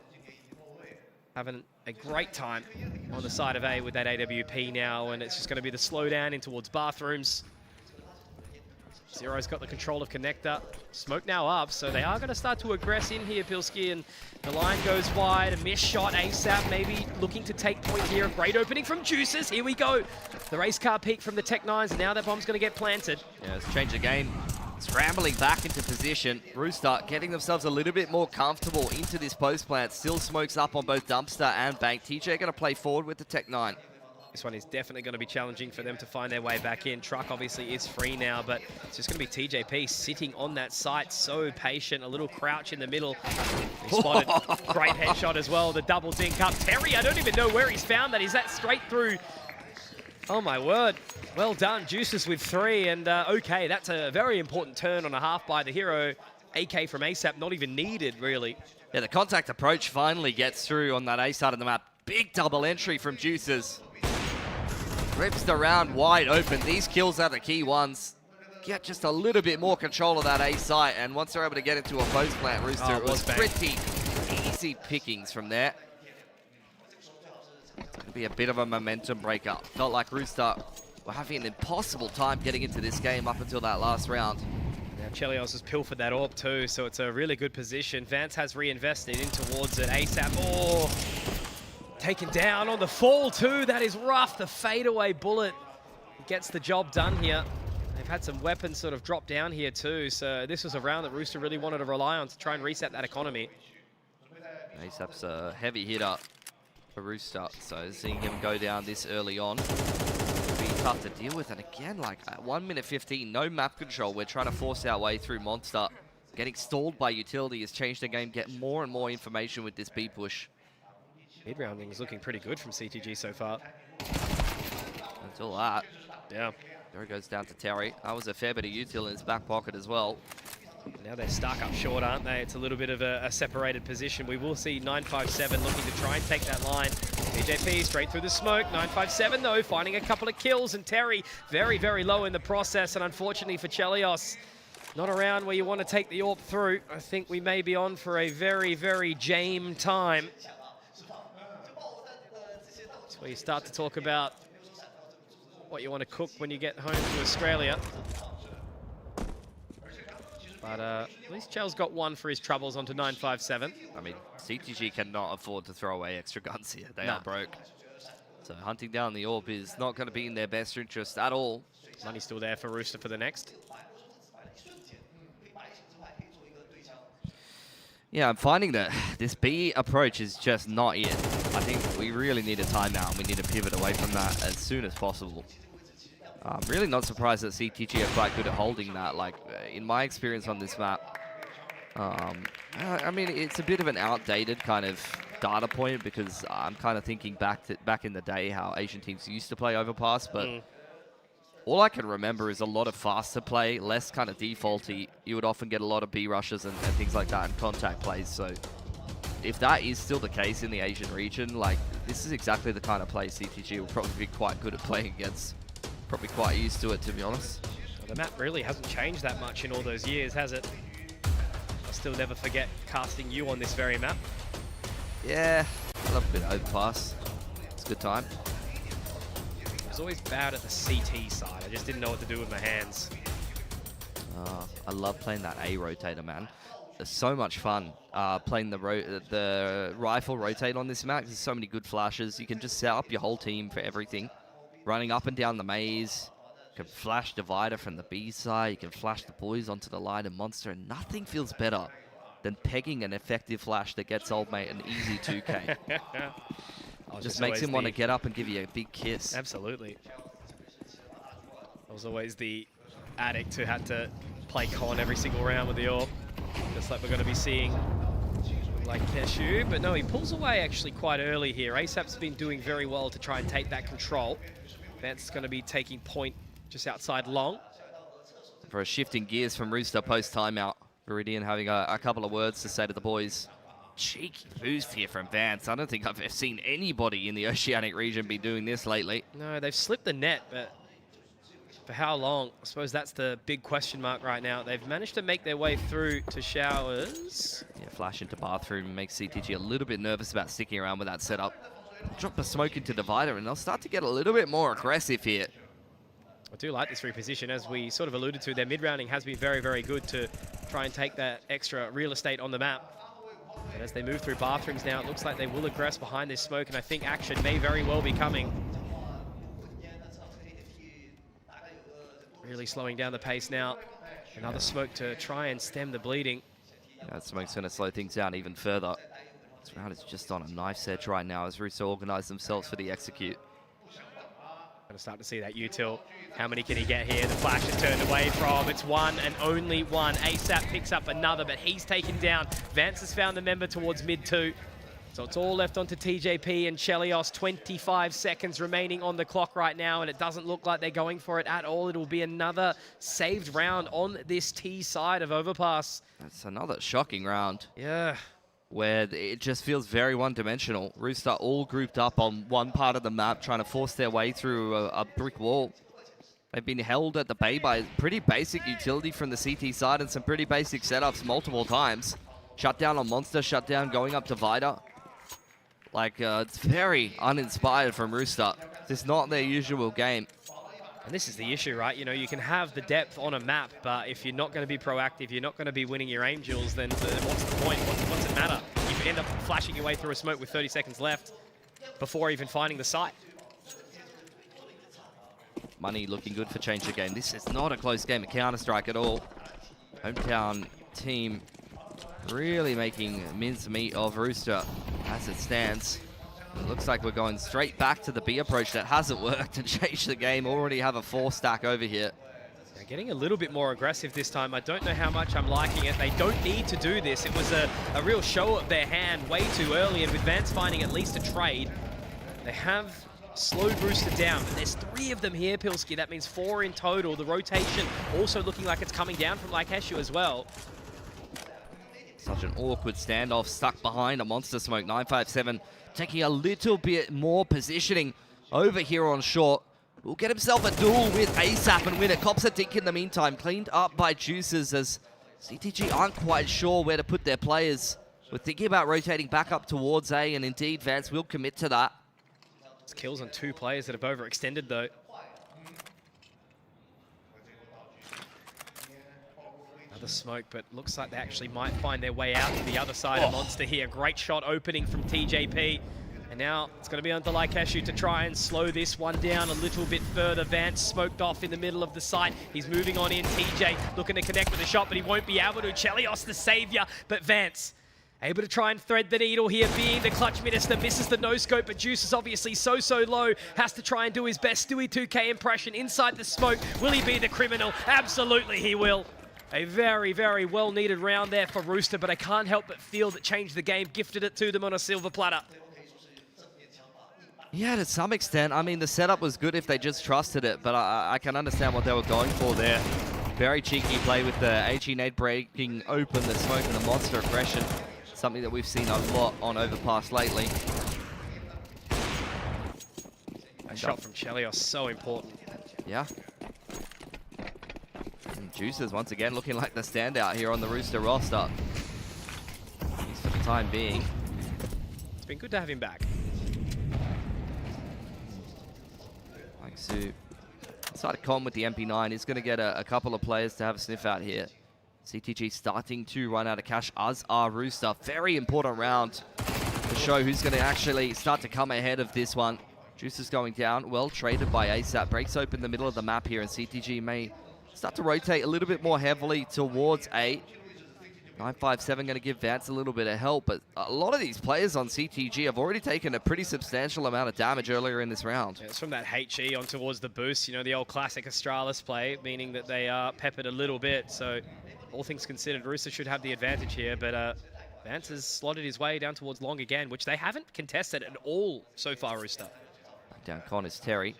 Having a great time on the side of A with that AWP now, and it's just going to be the slowdown in towards bathrooms. Zero's got the control of connector. Smoke now up, so they are going to start to aggress in here, Pilski, and the line goes wide. A missed shot ASAP, maybe looking to take point here. A great opening from Juices. Here we go. The race car peak from the Tech-9s, and now that bomb's going to get planted. Yeah, let's change the game. Scrambling back into position. Rooster getting themselves a little bit more comfortable into this post plant. Still smokes up on both Dumpster and Bank. TJ going to play forward with the Tech-9. This one is definitely going to be challenging for them to find their way back in. Truck obviously is free now, but it's just going to be TJP sitting on that site, so patient. A little crouch in the middle. He spotted. Great headshot as well. The double dink up. Terry, I don't even know where he's found that. Is that straight through? Oh my word. Well done. Juices with 3, and okay, that's a very important turn on a half by the hero. AK from ASAP, not even needed, really. Yeah, the contact approach finally gets through on that A side of the map. Big double entry from Juices. Rips the round wide open. These kills are the key ones. Get just a little bit more control of that A site, and once they're able to get into a post plant, Rooster, it was pretty easy pickings from there. It's going to be a bit of a momentum breakup. Felt like Rooster were having an impossible time getting into this game up until that last round. Now Chelios has pilfered that AWP too, so it's a really good position. Vance has reinvested in towards it ASAP. Oh! Taken down on the fall too. That is rough. The fadeaway bullet gets the job done here. They've had some weapons sort of drop down here too. So this was a round that Rooster really wanted to rely on to try and reset that economy. ASAP's a heavy hitter for Rooster. So seeing him go down this early on will be tough to deal with. And again, like at 1 minute 15, no map control. We're trying to force our way through Monster. Getting stalled by utility has changed the game. Get more and more information with this B push. Mid-rounding is looking pretty good from CTG so far. Until that. Yeah. There it goes down to Terry. That was a fair bit of util in his back pocket as well. Now they're stuck up short, aren't they? It's a little bit of a separated position. We will see 957 looking to try and take that line. TJP straight through the smoke. 957 though, finding a couple of kills, and Terry very, very low in the process, and unfortunately for Chelios, not around where you want to take the AWP through. I think we may be on for a very, very jam time. That's where you start to talk about what you want to cook when you get home to Australia. But at least Chel's got one for his troubles onto 957. I mean, CTG cannot afford to throw away extra guns here. They are broke. So hunting down the AWP is not going to be in their best interest at all. Money's still there for Rooster for the next. Yeah, I'm finding that this B approach is just not it. I think we really need a timeout, and we need to pivot away from that as soon as possible. I'm really not surprised that CTG are quite good at holding that. Like, in my experience on this map, I mean, it's a bit of an outdated kind of data point, because I'm kind of thinking back in the day how Asian teams used to play Overpass, but all I can remember is a lot of faster play, less kind of defaulty. You would often get a lot of B rushes and things like that and contact plays. So if that is still the case in the Asian region, like, this is exactly the kind of play CTG will probably be quite good at playing against. Probably quite used to it, to be honest. Well, the map really hasn't changed that much in all those years, has it? I'll still never forget casting you on this very map. Yeah, I love a bit of Overpass. It's a good time. I was always bad at the CT side. I just didn't know what to do with my hands. I love playing that A rotator, man. It's so much fun playing the rifle rotate on this map. There's so many good flashes. You can just set up your whole team for everything. Running up and down the maze. You can flash Divider from the B side. You can flash the boys onto the line and Monster. And nothing feels better than pegging an effective flash that gets old mate an easy 2K. Just makes him want to get up and give you a big kiss. Absolutely. I was always the addict who had to play con every single round with the AWP, just like we're going to be seeing like Keshu. But no, he pulls away actually quite early here. ASAP's been doing very well to try and take that control. Vance is going to be taking point just outside long. For a shifting gears from Rooster post-timeout. Viridian having a couple of words to say to the boys. Cheeky boost here from Vance. I don't think I've ever seen anybody in the Oceanic region be doing this lately. No, they've slipped the net, but for how long? I suppose that's the big question mark right now. They've managed to make their way through to showers. Yeah, flash into bathroom makes CTG a little bit nervous about sticking around with that setup. Drop a smoke into divider and they'll start to get a little bit more aggressive here. I do like this reposition. As we sort of alluded to, their mid-rounding has been very, very good to try and take that extra real estate on the map. And as they move through bathrooms now, it looks like they will aggress behind this smoke, and I think action may very well be coming. Really slowing down the pace now. Another smoke to try and stem the bleeding. That smoke's going to slow things down even further. This round is just on a knife's edge right now as Rooster organize themselves for the execute. Going to start to see that util. How many can he get here? The flash is turned away from. It's one and only one. ASAP picks up another, but he's taken down. Vance has found the member towards mid-2. So it's all left onto TJP and Chelios. 25 seconds remaining on the clock right now, and it doesn't look like they're going for it at all. It'll be another saved round on this T side of Overpass. That's another shocking round. Yeah. Where it just feels very one-dimensional. Rooster all grouped up on one part of the map, trying to force their way through a brick wall. They've been held at the bay by pretty basic utility from the CT side and some pretty basic setups multiple times. Shut down on Monster, shut down going up Divider. Like, it's very uninspired from Rooster. It's not their usual game. And this is the issue, right? You know, you can have the depth on a map, but if you're not going to be proactive, you're not going to be winning your Angels, then what's the point? What's it matter? You end up flashing your way through a smoke with 30 seconds left before even finding the site. Money looking good for change the game. This is not a close game of Counter-Strike at all. Hometown team really making mincemeat of Rooster as it stands. It looks like we're going straight back to the B approach that hasn't worked and changed the game. Already have a 4-stack over here. They're getting a little bit more aggressive this time. I don't know how much I'm liking it. They don't need to do this. It was a real show of their hand way too early, and with Vance finding at least a trade, they have slowed Rooster down. But there's 3 of them here, Pilski. That means 4 in total. The rotation also looking like it's coming down from Laikeshu as well. Such an awkward standoff, stuck behind a Monster Smoke. 957 taking a little bit more positioning over here on short. Will get himself a duel with ASAP and win it. Cops a dink in the meantime, cleaned up by Juices as CTG aren't quite sure where to put their players. We're thinking about rotating back up towards A, and indeed Vance will commit to that. It's kills on 2 players that have overextended though. Another smoke, but looks like they actually might find their way out to the other side of Monster here. Great shot opening from TJP. And now it's going to be on to Laikeshu to try and slow this one down a little bit further. Vance smoked off in the middle of the site. He's moving on in. TJ looking to connect with a shot, but he won't be able to. Chelios the savior, but Vance able to try and thread the needle here, being the clutch minister. Misses the no-scope, but Juice is obviously so low. Has to try and do his best. Stewie 2K impression inside the smoke. Will he be the criminal? Absolutely he will. A very, very well-needed round there for Rooster, but I can't help but feel that Changed the Game gifted it to them on a silver platter. Yeah, to some extent. I mean, the setup was good if they just trusted it, but I can understand what they were going for there. Very cheeky play with the HE nade breaking open the smoke and the Monster aggression. Something that we've seen a lot on Overpass lately. A shot from Chelios, so important. Yeah. And Juices once again looking like the standout here on the Rooster roster. At least for the time being. It's been good to have him back. Like Sue. Inside con with the MP9 is going to get a couple of players to have a sniff out here. CTG starting to run out of cash, as are Rooster. Very important round to show who's going to actually start to come ahead of this one. Juice is going down, well traded by ASAP. Breaks open the middle of the map here, and CTG may start to rotate a little bit more heavily towards A. 957 going to give Vance a little bit of help, but a lot of these players on CTG have already taken a pretty substantial amount of damage earlier in this round. Yeah, it's from that HE on towards the boost, you know, the old classic Astralis play, meaning that they are peppered a little bit. So all things considered, Rooster should have the advantage here, but Vance has slotted his way down towards long again, which they haven't contested at all so far, Rooster. Down con is Terry.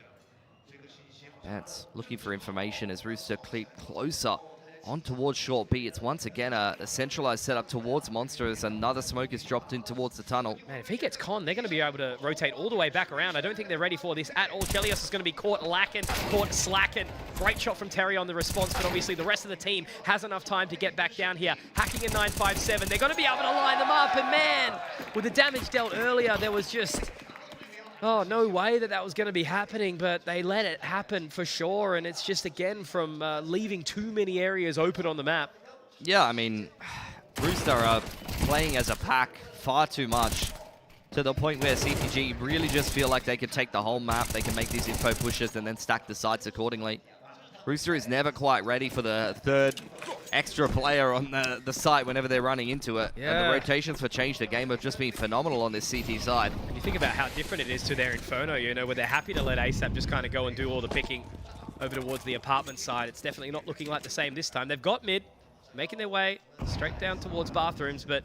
Vance looking for information as Rooster creep closer on towards short B. It's once again a centralized setup towards Monster as another smoke is dropped in towards the tunnel. Man, if he gets con, they're going to be able to rotate all the way back around. I don't think they're ready for this at all. Chelios is going to be caught lacking, caught slacking. Great shot from Terry on the response, but obviously the rest of the team has enough time to get back down here. Hacking in 957. They're going to be able to line them up, and man, with the damage dealt earlier, there was just... oh, no way that was going to be happening, but they let it happen for sure, and it's just, again, from leaving too many areas open on the map. Yeah, I mean, Rooster are playing as a pack far too much, to the point where CTG really just feel like they can take the whole map, they can make these info pushes and then stack the sites accordingly. Rooster is never quite ready for the third extra player on the site whenever they're running into it. Yeah. And the rotations for change the game have just been phenomenal on this CT side. And you think about how different it is to their Inferno, you know, where they're happy to let ASAP just kind of go and do all the picking over towards the apartment side. It's definitely not looking like the same this time. They've got mid, making their way straight down towards bathrooms, but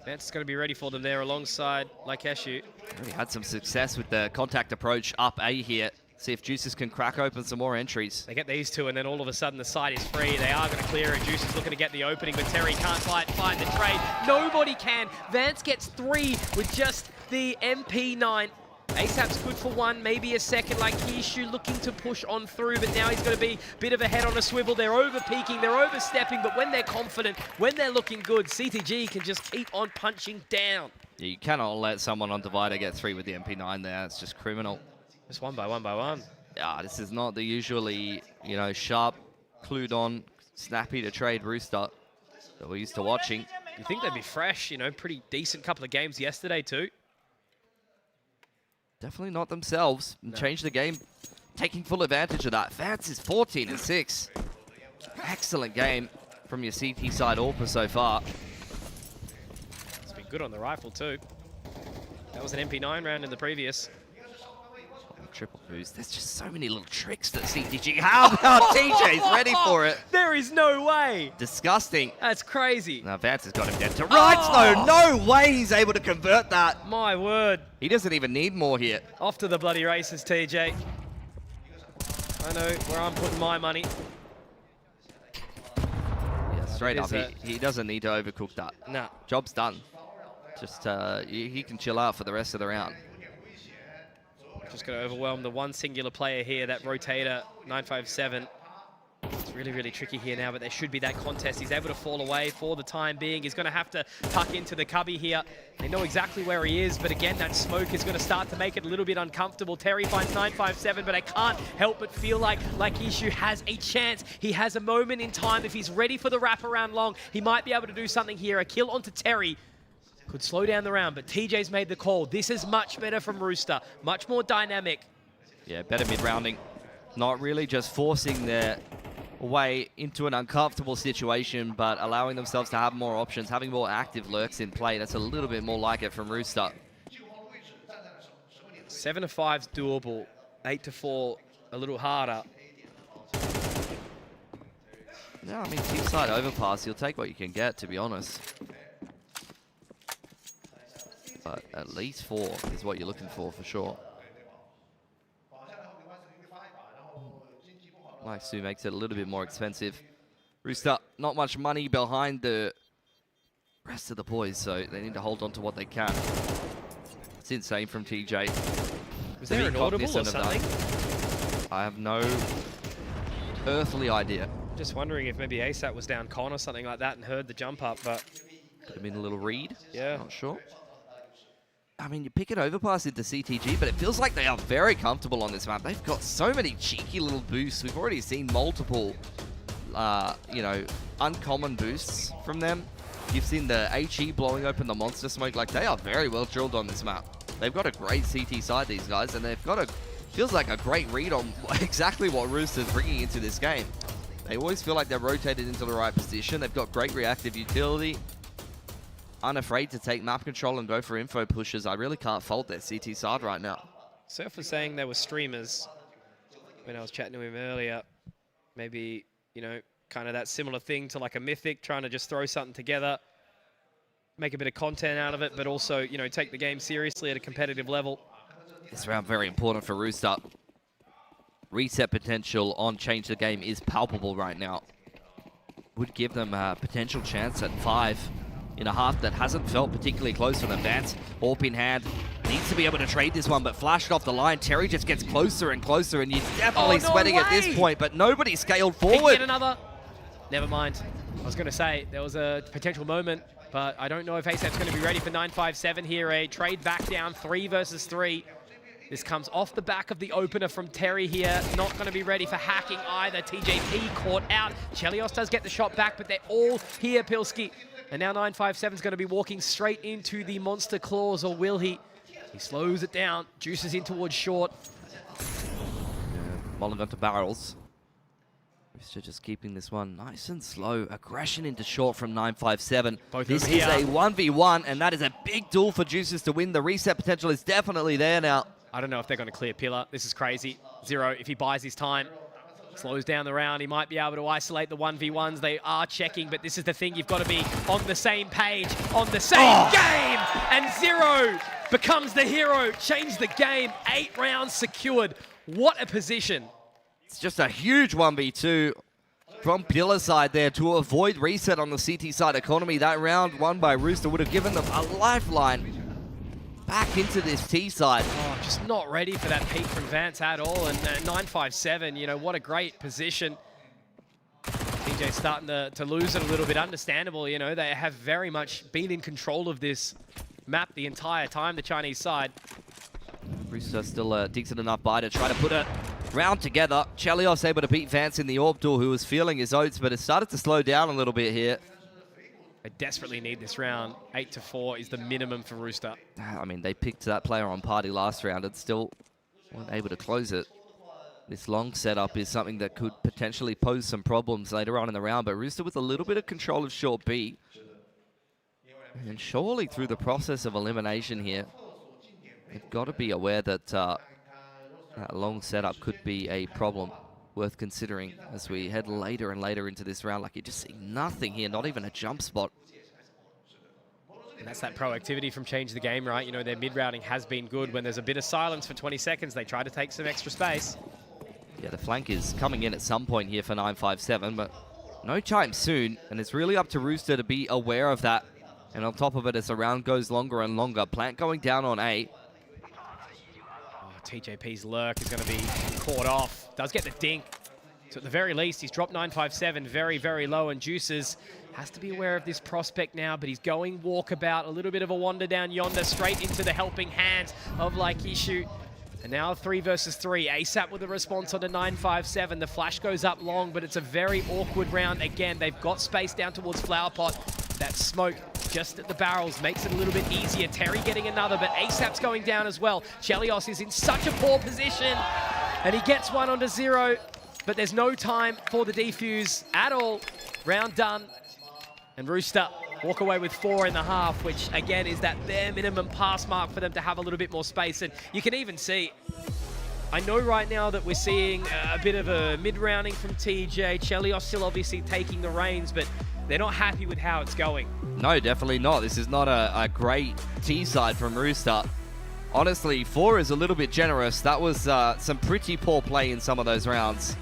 Vance is going to be ready for them there alongside Laikeshu. Already had some success with the contact approach up A here. See if Juices can crack open some more entries. They get these two, and then all of a sudden the site is free. They are going to clear it. Juice is looking to get the opening, but Terry can't quite find the trade. Nobody can. Vance gets 3 with just the MP9. ASAP's good for 1, maybe a second. Like Kishu looking to push on through, but now he's going to be a bit of a head on a swivel. They're over-peaking, they're overstepping, but when they're confident, when they're looking good, CTG can just keep on punching down. Yeah, you cannot let someone on Divider get 3 with the MP9 there. It's just criminal. Just one by one. Yeah, this is not the usually, you know, sharp, clued on, snappy to trade Rooster that we're used to watching. You think they'd be fresh, you know, pretty decent couple of games yesterday too. Definitely not themselves. No. Change the game, taking full advantage of that. Vance is 14-6. Excellent game from your CT side AWPA so far. It's been good on the rifle too. That was an MP9 round in the previous. Triple boost. There's just so many little tricks that CTG have. TJ's ready for it. There is no way. Disgusting. That's crazy. Now Vance has got him dead to rights though. No way he's able to convert that. My word. He doesn't even need more here. Off to the bloody races, TJ. I know where I'm putting my money. Yeah, straight up. He doesn't need to overcook that. No. Job's done. Just he can chill out for the rest of the round. Just going to overwhelm the one singular player here, that rotator, 957. It's really, really tricky here now, but there should be that contest. He's able to fall away for the time being. He's going to have to tuck into the cubby here. They know exactly where he is, but again, that smoke is going to start to make it a little bit uncomfortable. Terry finds 957, but I can't help but feel like Ishu has a chance. He has a moment in time. If he's ready for the wraparound long, he might be able to do something here. A kill onto Terry could slow down the round, but TJ's made the call. This is much better from Rooster. Much more dynamic. Yeah, better mid-rounding. Not really just forcing their way into an uncomfortable situation, but allowing themselves to have more options, having more active lurks in play. That's a little bit more like it from Rooster. 7-5's doable. 8-4, a little harder. No, I mean, team side overpass, you'll take what you can get, to be honest. But at least 4 is what you're looking for sure. Laisu makes it a little bit more expensive. Rooster, not much money behind the rest of the boys, so they need to hold on to what they can. It's insane from TJ. Was there an audible or something? I have no earthly idea. Just wondering if maybe ASAP was down con or something like that and heard the jump up, but... Could have been a little read. Yeah. Not sure. I mean, you pick an overpass into CTG, but it feels like they are very comfortable on this map. They've got so many cheeky little boosts. We've already seen multiple, you know, uncommon boosts from them. You've seen the HE blowing open the monster smoke. Like, they are very well drilled on this map. They've got a great CT side, these guys, and they've got a, feels like a great read on exactly what Rooster's bringing into this game. They always feel like they're rotated into the right position. They've got great reactive utility. Unafraid to take map control and go for info pushes. I really can't fault their CT side right now. Surf was saying there were streamers when I was chatting to him earlier. Maybe, you know, kind of that similar thing to like a Mythic, trying to just throw something together, make a bit of content out of it, but also, you know, take the game seriously at a competitive level. This round very important for Rooster. Reset potential on Change the Game is palpable right now. Would give them a potential chance at 5 in a half that hasn't felt particularly close for them. Vance, AWP in hand, needs to be able to trade this one, but flashed off the line. Terry just gets closer and closer, and you're definitely sweating at this point, but nobody scaled forward. Get another. Never mind. I was going to say, there was a potential moment, but I don't know if ASAP's going to be ready for 957 here. A trade back down, 3 versus 3. This comes off the back of the opener from Terry here. Not going to be ready for hacking either. TJP caught out. Chelios does get the shot back, but they're all here, Pilski. And now 957 is going to be walking straight into the Monster Claws, or will he? He slows it down, juices in towards short. Mulling onto barrels. Rooster just keeping this one nice and slow. Aggression into short from 957. This is a 1v1, and that is a big duel for Juices to win. The reset potential is definitely there now. I don't know if they're going to clear pillar. This is crazy. Zero, if he buys his time, slows down the round, he might be able to isolate the 1v1s. They are checking, but this is the thing. You've got to be on the same page, on the same game. And Zero becomes the hero. Change the game. 8 rounds secured. What a position. It's just a huge 1v2 from pillar side there to avoid reset on the CT side economy. That round won by Rooster would have given them a lifeline back into this T side. Oh, just not ready for that peak from Vance at all. And 957, you know, what a great position. TJ's starting to lose it a little bit. Understandable, you know, they have very much been in control of this map the entire time, the Chinese side. Rooster still a decent enough buy to try to put a round together. Chelios able to beat Vance in the AWP duel, who was feeling his oats, but it started to slow down a little bit here. They desperately need this round. 8-4 is the minimum for Rooster. I mean, they picked that player on party last round and still weren't able to close it. This long setup is something that could potentially pose some problems later on in the round, but Rooster with a little bit of control of short B. And surely through the process of elimination here, they've got to be aware that that long setup could be a problem worth considering as we head later and later into this round. Like, you just see nothing here, not even a jump spot. And that's that proactivity from Change the Game, right? You know, their mid-routing has been good. When there's a bit of silence for 20 seconds, they try to take some extra space. Yeah, the flank is coming in at some point here for 957, but no time soon, and it's really up to Rooster to be aware of that. And on top of it, as the round goes longer and longer, Plant going down on A. TJP's lurk is going to be caught off. Does get the dink. So at the very least, he's dropped 957 very, very low, and Juices has to be aware of this prospect now, but he's going walkabout, a little bit of a wander down yonder, straight into the helping hands of Laikishu. And now 3 versus 3. ASAP with a response on the 957. The flash goes up long, but it's a very awkward round. Again, they've got space down towards Flower Pot. That smoke just at the barrels makes it a little bit easier. Terry getting another, but ASAP's going down as well. Chelios is in such a poor position, and he gets one onto Zero, but there's no time for the defuse at all. Round done, and Rooster walk away with 4.5, which again is that bare minimum pass mark for them to have a little bit more space. And you can even see, I know right now that we're seeing a bit of a mid-rounding from TJ. Chelios still obviously taking the reins, but they're not happy with how it's going. No, definitely not. This is not a great T side from Rooster. Honestly, 4 is a little bit generous. That was some pretty poor play in some of those rounds.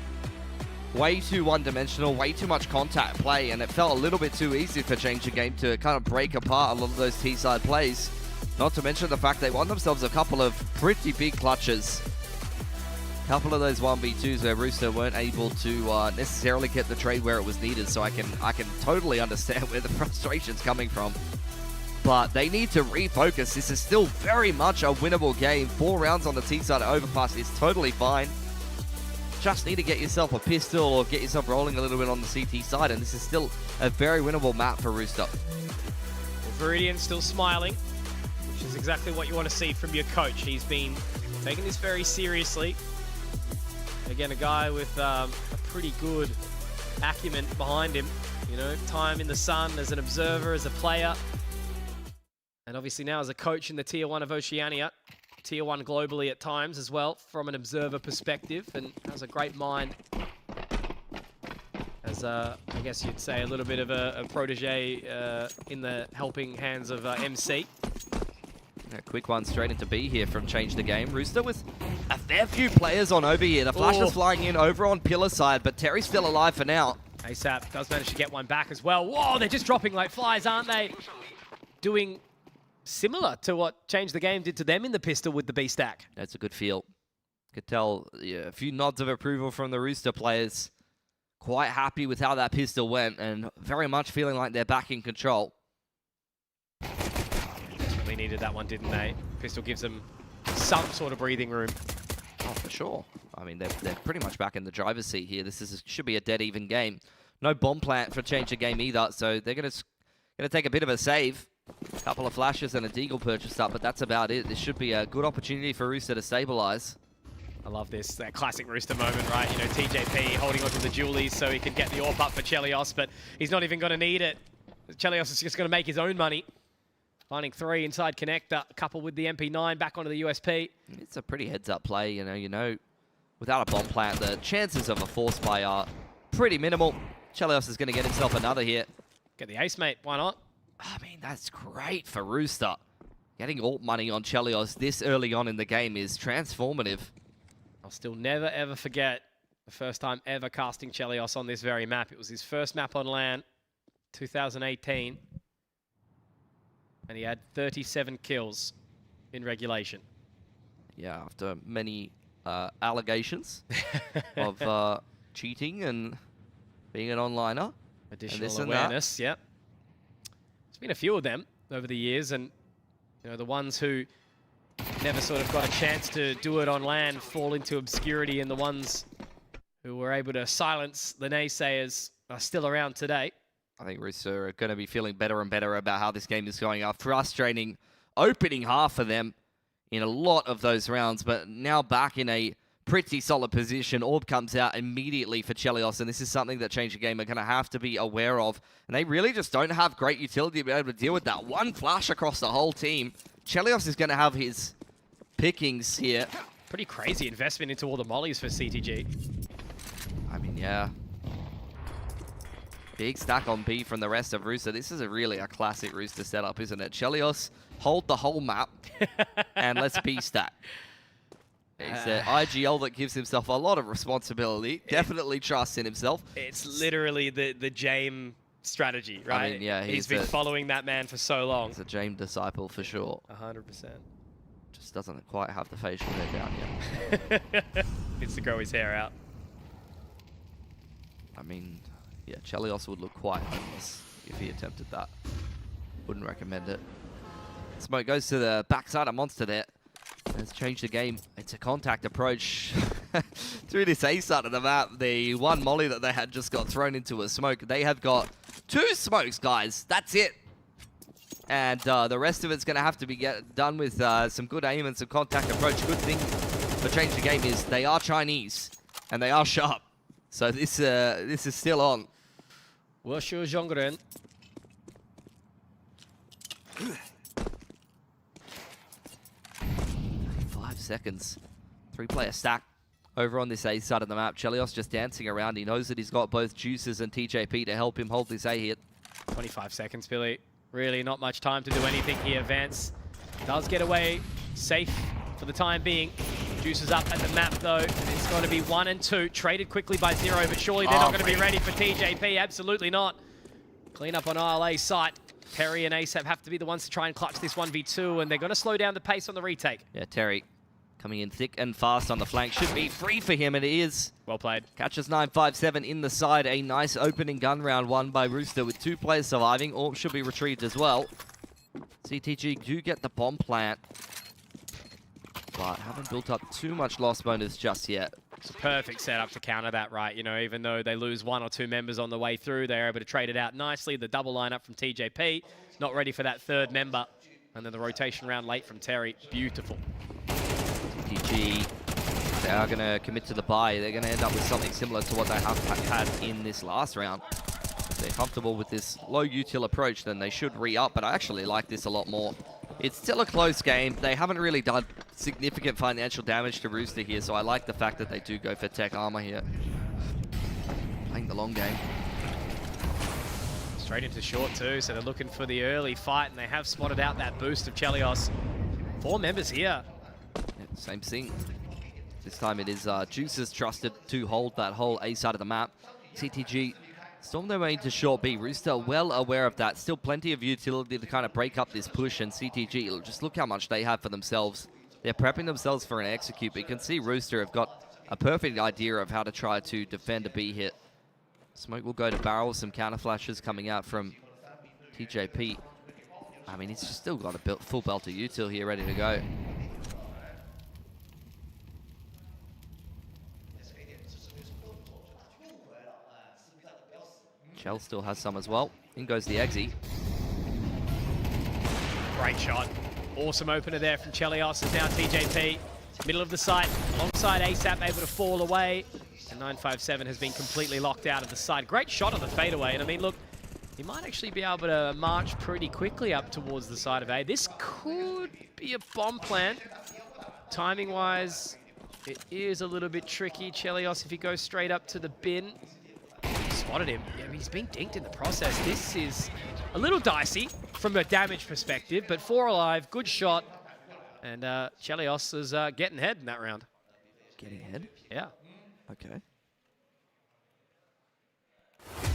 Way too one-dimensional, way too much contact play, and it felt a little bit too easy for Change the Game to kind of break apart a lot of those T-side plays. Not to mention the fact they won themselves a couple of pretty big clutches. A couple of those 1v2s where Rooster weren't able to necessarily get the trade where it was needed, so I can totally understand where the frustration's coming from. But they need to refocus. This is still very much a winnable game. 4 rounds on the T-side overpass is totally fine. Just need to get yourself a pistol or get yourself rolling a little bit on the CT side, and this is still a very winnable map for Rooster. Viridian still smiling, which is exactly what you want to see from your coach. He's been taking this very seriously. Again, a guy with a pretty good acumen behind him. You know, time in the sun as an observer, as a player. And obviously now as a coach in the Tier 1 of Oceania. Tier 1 globally at times as well, from an observer perspective. And has a great mind. As, I guess you'd say, a little bit of a protege in the helping hands of MC. A quick one straight into B here from Change the Game. Rooster with a fair few players on over here. The flash is flying in over on pillar side, but Terry's still alive for now. ASAP does manage to get one back as well. Whoa, they're just dropping like flies, aren't they? Doing similar to what Change the Game did to them in the pistol with the B stack. That's a good feel. Could tell a few nods of approval from the Rooster players. Quite happy with how that pistol went and very much feeling like they're back in control. They needed that one, didn't they? Pistol gives them some sort of breathing room. Oh, for sure. I mean, they're pretty much back in the driver's seat here. This should be a dead even game. No bomb plant for Change the Game either, so they're gonna take a bit of a save. A couple of flashes and a deagle purchased up, but that's about it. This should be a good opportunity for Rooster to stabilize. I love this, that classic Rooster moment, right? You know, TJP holding onto the Julies so he can get the AWP up for Chelios, but he's not even going to need it. Chelios is just going to make his own money. Finding 3 inside connector, coupled with the MP9 back onto the USP. It's a pretty heads-up play, you know, without a bomb plant, the chances of a force buy are pretty minimal. Chelios is going to get himself another here. Get the ace, mate. Why not? I mean, that's great for Rooster. Getting alt money on Chelios this early on in the game is transformative. I'll still never, ever forget the first time ever casting Chelios on this very map. It was his first map on LAN, 2018. And he had 37 kills in regulation. Yeah, after many allegations of cheating and being an onliner. Additional awareness, yep. There's been a few of them over the years, and you know, the ones who never sort of got a chance to do it on LAN fall into obscurity, and the ones who were able to silence the naysayers are still around today. I think Rooster are going to be feeling better and better about how this game is going. A frustrating opening half for them in a lot of those rounds, but now back in a pretty solid position. Orb comes out immediately for Chelios, and this is something that Change the Game are going to have to be aware of. And they really just don't have great utility to be able to deal with that. One flash across the whole team. Chelios is going to have his pickings here. Pretty crazy investment into all the mollies for CTG. I mean, yeah. Big stack on B from the rest of Rooster. This is really a classic Rooster setup, isn't it? Chelios, hold the whole map, and let's B stack. It's an IGL that gives himself a lot of responsibility. Definitely trusts in himself. It's literally the James strategy, right? I mean, yeah, he's been following that man for so long. He's a James disciple for sure. 100%. Just doesn't quite have the facial hair down yet. Needs to grow his hair out. I mean, yeah, Chelios would look quite homeless if he attempted that. Wouldn't recommend it. Smoke goes to the backside of Monster there. Let's change the game. It's a contact approach through this A side of the map. The one molly that they had just got thrown into a smoke. They have got 2 smokes, guys. That's it. And the rest of it's going to have to be done with some good aim and some contact approach. Good thing for Change the Game is they are Chinese and they are sharp. So this is still on. 5 seconds. 3-player stack over on this A side of the map. Chelios just dancing around. He knows that he's got both Juices and TJP to help him hold this A hit. 25 seconds, Billy. Really not much time to do anything here. Vance does get away safe for the time being. Juices up at the map though. It's going to be 1 and 2. Traded quickly by Zero, but surely they're not going to be ready for TJP. Absolutely not. Clean up on ILA site. Terry and ASAP have to be the ones to try and clutch this 1v2, and they're going to slow down the pace on the retake. Yeah, Terry coming in thick and fast on the flank. Should be free for him, and it is. Well played. Catches 957 in the side. A nice opening gun round won by Rooster with 2 players surviving. Orb should be retrieved as well. CTG do get the bomb plant, but haven't built up too much loss bonus just yet. It's a perfect setup to counter that, right? You know, even though they lose 1 or 2 members on the way through, they're able to trade it out nicely. The double lineup from TJP, not ready for that 3rd member. And then the rotation round late from Terry. Beautiful. TG they are going to commit to the buy. They're going to end up with something similar to what they have had in this last round. If they're comfortable with this low util approach, then they should re-up, but I actually like this a lot more. It's still a close game. They haven't really done significant financial damage to Rooster here, so I like the fact that they do go for tech armor here. Playing the long game. Straight into short too, so they're looking for the early fight, and they have spotted out that boost of Chelios. 4 members here. Yeah, same thing. This time it is Juices trusted to hold that whole A side of the map. CTG storm their way into short B. Rooster well aware of that. Still plenty of utility to kind of break up this push, and CTG, just look how much they have for themselves. They're prepping themselves for an execute, but you can see Rooster have got a perfect idea of how to try to defend a B hit. Smoke will go to barrel, some counter flashes coming out from TJP. I mean, he's still got a full belt of util here ready to go. Chell still has some as well. In goes the Eggsy. Great shot. Awesome opener there from Chelios. Is now TJP. Middle of the site, alongside ASAP, able to fall away. And 957 has been completely locked out of the side. Great shot on the fadeaway. And I mean, look, he might actually be able to march pretty quickly up towards the side of A. This could be a bomb plant. Timing-wise, it is a little bit tricky. Chelios, if he goes straight up to the bin, spotted him. Yeah, he's been dinked in the process. This is a little dicey from a damage perspective, but 4 alive, good shot. And Chelios is getting ahead in that round. Getting ahead? Yeah. Okay.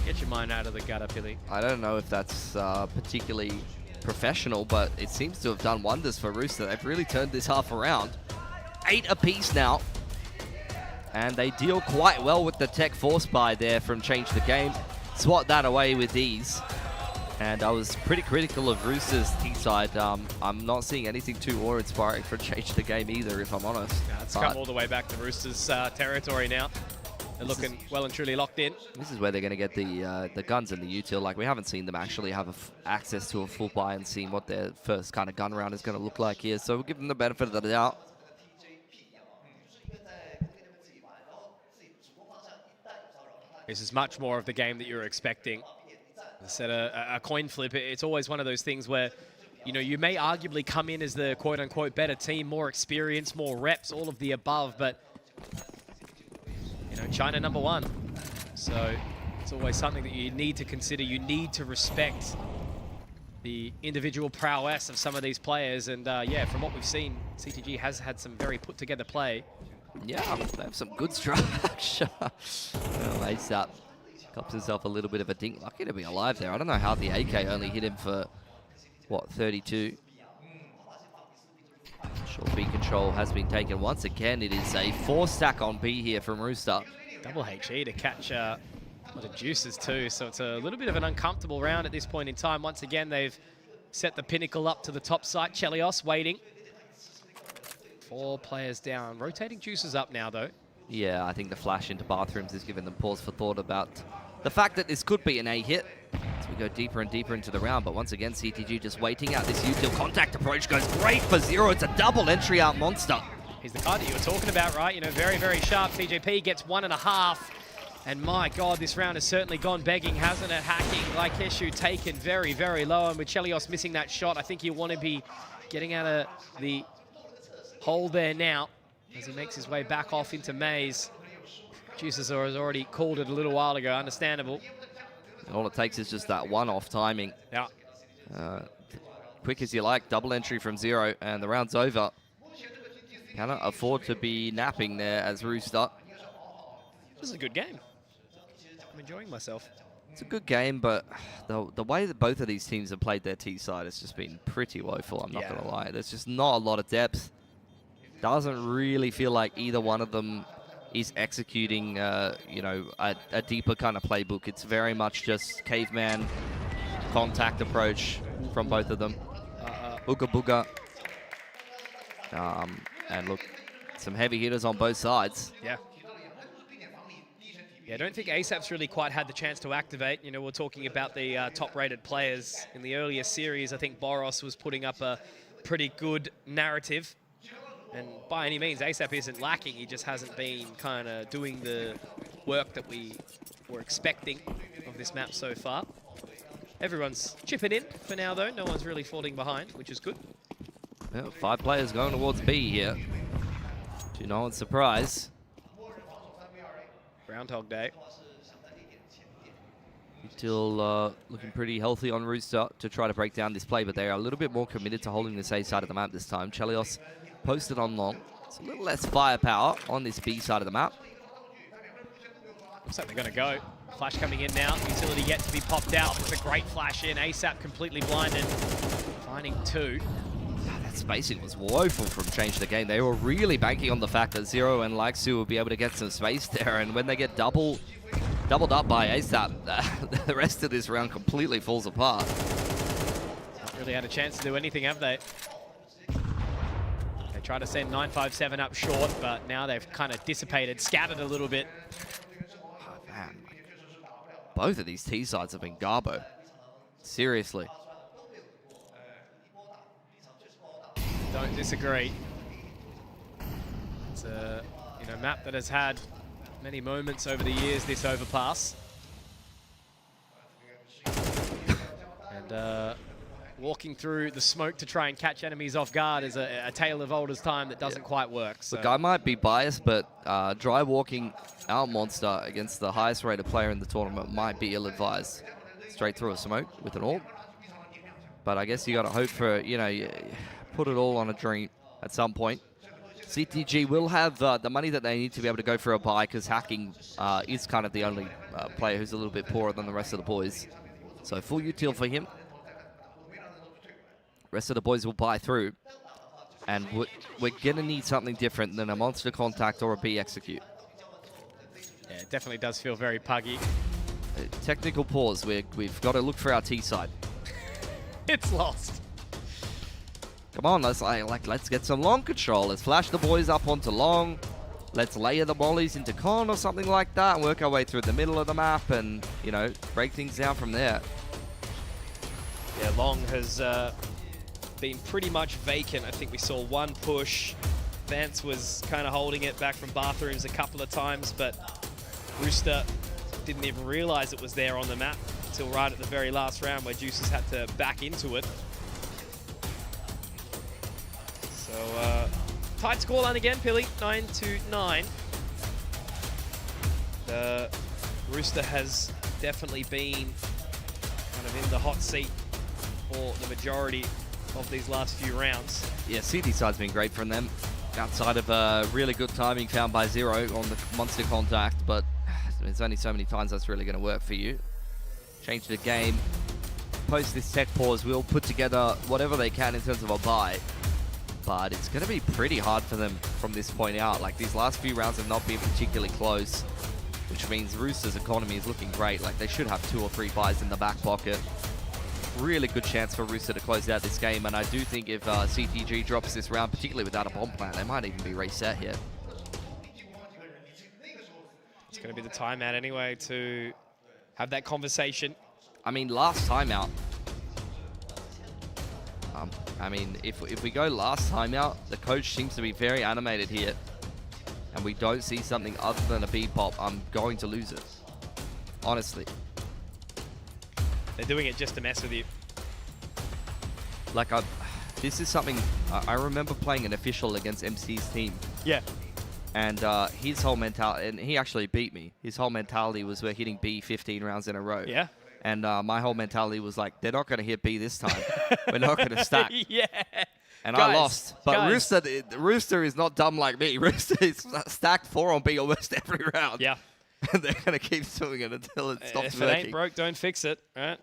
Get your mind out of the gutter, Billy. I don't know if that's particularly professional, but it seems to have done wonders for Rooster. They've really turned this half around. 8 apiece now. And they deal quite well with the tech force buy there from Change the Game. Swat that away with ease. And I was pretty critical of Rooster's T-side. I'm not seeing anything too awe-inspiring for Change the Game either, if I'm honest. Yeah, it's come all the way back to Rooster's territory now. They're looking well and truly locked in. This is where they're going to get the guns and the util. Like, we haven't seen them actually have access to a full buy and seen what their first kind of gun round is going to look like here. So we'll give them the benefit of the doubt. This is much more of the game that you're expecting. Instead of a coin flip, it's always one of those things where, you know, you may arguably come in as the quote-unquote better team, more experience, more reps, all of the above, but, you know, China #1. So it's always something that you need to consider. You need to respect the individual prowess of some of these players. And, yeah, from what we've seen, CTG has had some very put-together play. Yeah, they have some good structure. Well, ASAP cops himself a little bit of a dink. Lucky to be alive there. I don't know how the AK only hit him for, what, 32? Short B control has been taken once again. It is a 4-stack on B here from Rooster. Double HE to catch a lot of juices too, so it's a little bit of an uncomfortable round at this point in time. Once again, they've set the pinnacle up to the top site. Chelios waiting. 4 players down. Rotating juices up now, though. Yeah, I think the flash into bathrooms has given them pause for thought about the fact that this could be an A hit as we go deeper and deeper into the round. But once again, CTG just waiting out this util. Contact approach goes great for Zero. It's a double entry out monster. He's the card that you were talking about, right? You know, very, very sharp. TJP gets 1.5. And my God, this round has certainly gone begging, hasn't it? Hacking, like Eshu, taken very, very low. And with Chelios missing that shot, I think you want to be getting out of the hole there now as he makes his way back off into Maze. Juices has already called it a little while ago, understandable. All it takes is just that one-off timing. Yeah. Quick as you like, double entry from Zero, and the round's over. Cannot afford to be napping there as Rooster. This is a good game. I'm enjoying myself. It's a good game, but the way that both of these teams have played their T side has just been pretty woeful, I'm not going to lie. There's just not a lot of depth. Doesn't really feel like either one of them is executing, you know, a deeper kind of playbook. It's very much just caveman contact approach from both of them. Ooga booga. And look, some heavy hitters on both sides. Yeah. Yeah, I don't think ASAP's really quite had the chance to activate. You know, we're talking about the top-rated players in the earlier series. I think Boros was putting up a pretty good narrative. And by any means, ASAP isn't lacking. He just hasn't been kind of doing the work that we were expecting of this map so far. Everyone's chipping in for now, though. No one's really falling behind, which is good. Well, 5 players going towards B here. To no one's surprise. Groundhog Day. Still looking pretty healthy on Rooster to try to break down this play, but they are a little bit more committed to holding this A side of the map this time. Chelios posted on long. It's a little less firepower on this B side of the map. Looks like they're going to go. Flash coming in now. Utility yet to be popped out. There's a great flash in. ASAP completely blinded. Finding 2. That spacing was woeful from Change the Game. They were really banking on the fact that Zero and Laxu will be able to get some space there, and when they get doubled up by ASAP, the rest of this round completely falls apart. Not really had a chance to do anything, have they? They tried to send 957 up short, but now they've kind of dissipated, scattered a little bit. Oh, man. Both of these T sides have been garbo. Seriously. Don't disagree. It's a map that has had many moments over the years, this overpass. And walking through the smoke to try and catch enemies off guard is a tale of old as time that doesn't quite work. So. Look, I might be biased, but dry walking our monster against the highest rated player in the tournament might be ill-advised. Straight through a smoke with an orb. But I guess you got to hope for, put it all on a dream at some point. CTG will have the money that they need to be able to go for a buy, because Hacking is kind of the only player who's a little bit poorer than the rest of the boys. So full util for him. Rest of the boys will buy through. And we're going to need something different than a monster contact or a B execute. Yeah, it definitely does feel very puggy. Technical pause. We've got to look for our T side. It's lost. Come on, let's get some long control. Let's flash the boys up onto long. Let's layer the mollies into con or something like that and work our way through the middle of the map and, break things down from there. Yeah, long has been pretty much vacant. I think we saw one push. Vance was kind of holding it back from bathrooms a couple of times, but Rooster didn't even realize it was there on the map until right at the very last round where Juices had to back into it. So, tight scoreline again, Pilly, 9-9. The Rooster has definitely been kind of in the hot seat for the majority of these last few rounds. Yeah, CT side's been great from them. Outside of really good timing found by Zero on the monster contact, but there's only so many times that's really going to work for you. Change the game. Post this tech pause, we'll put together whatever they can in terms of a buy. But it's going to be pretty hard for them from this point out. Like, these last few rounds have not been particularly close, which means Rooster's economy is looking great. Like, they should have 2 or 3 buys in the back pocket. Really good chance for Rooster to close out this game, and I do think if CTG drops this round, particularly without a bomb plant, they might even be reset here. It's going to be the timeout anyway to have that conversation. I mean, last timeout. If we go last timeout, the coach seems to be very animated here, and we don't see something other than a B pop, I'm going to lose it. Honestly. They're doing it just to mess with you. Like, this is something, I remember playing an official against MC's team. Yeah. And his whole mentality, and he actually beat me. His whole mentality was we're hitting B 15 rounds in a row. Yeah. And my whole mentality was like, they're not going to hit B this time. We're not going to stack. Yeah. And guys, I lost. But Rooster is not dumb like me. Rooster is stacked 4 on B almost every round. Yeah. And they're going to keep doing it until it stops If working. it ain't broke, don't fix it, right?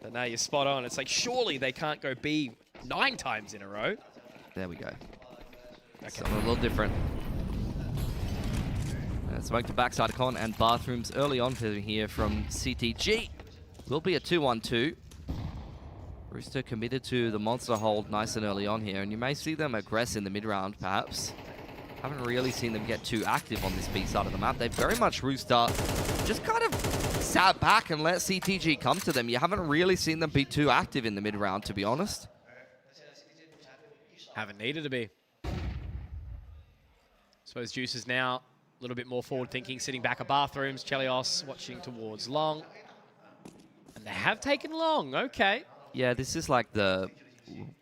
But now you're spot on. It's like, surely they can't go B 9 times in a row. There we go. Okay. Something a little different. Smoke to backside of con and bathrooms early on here from CTG. Will be a 2-1-2. Rooster committed to the monster hold nice and early on here, and you may see them aggress in the mid-round, perhaps. Haven't really seen them get too active on this B side of the map. They very much, Rooster, just kind of sat back and let CTG come to them. You haven't really seen them be too active in the mid-round, to be honest. Haven't needed to be. Suppose Juice is now a little bit more forward thinking, sitting back at bathrooms. Chelios watching towards long. And they have taken long, okay. Yeah, this is like the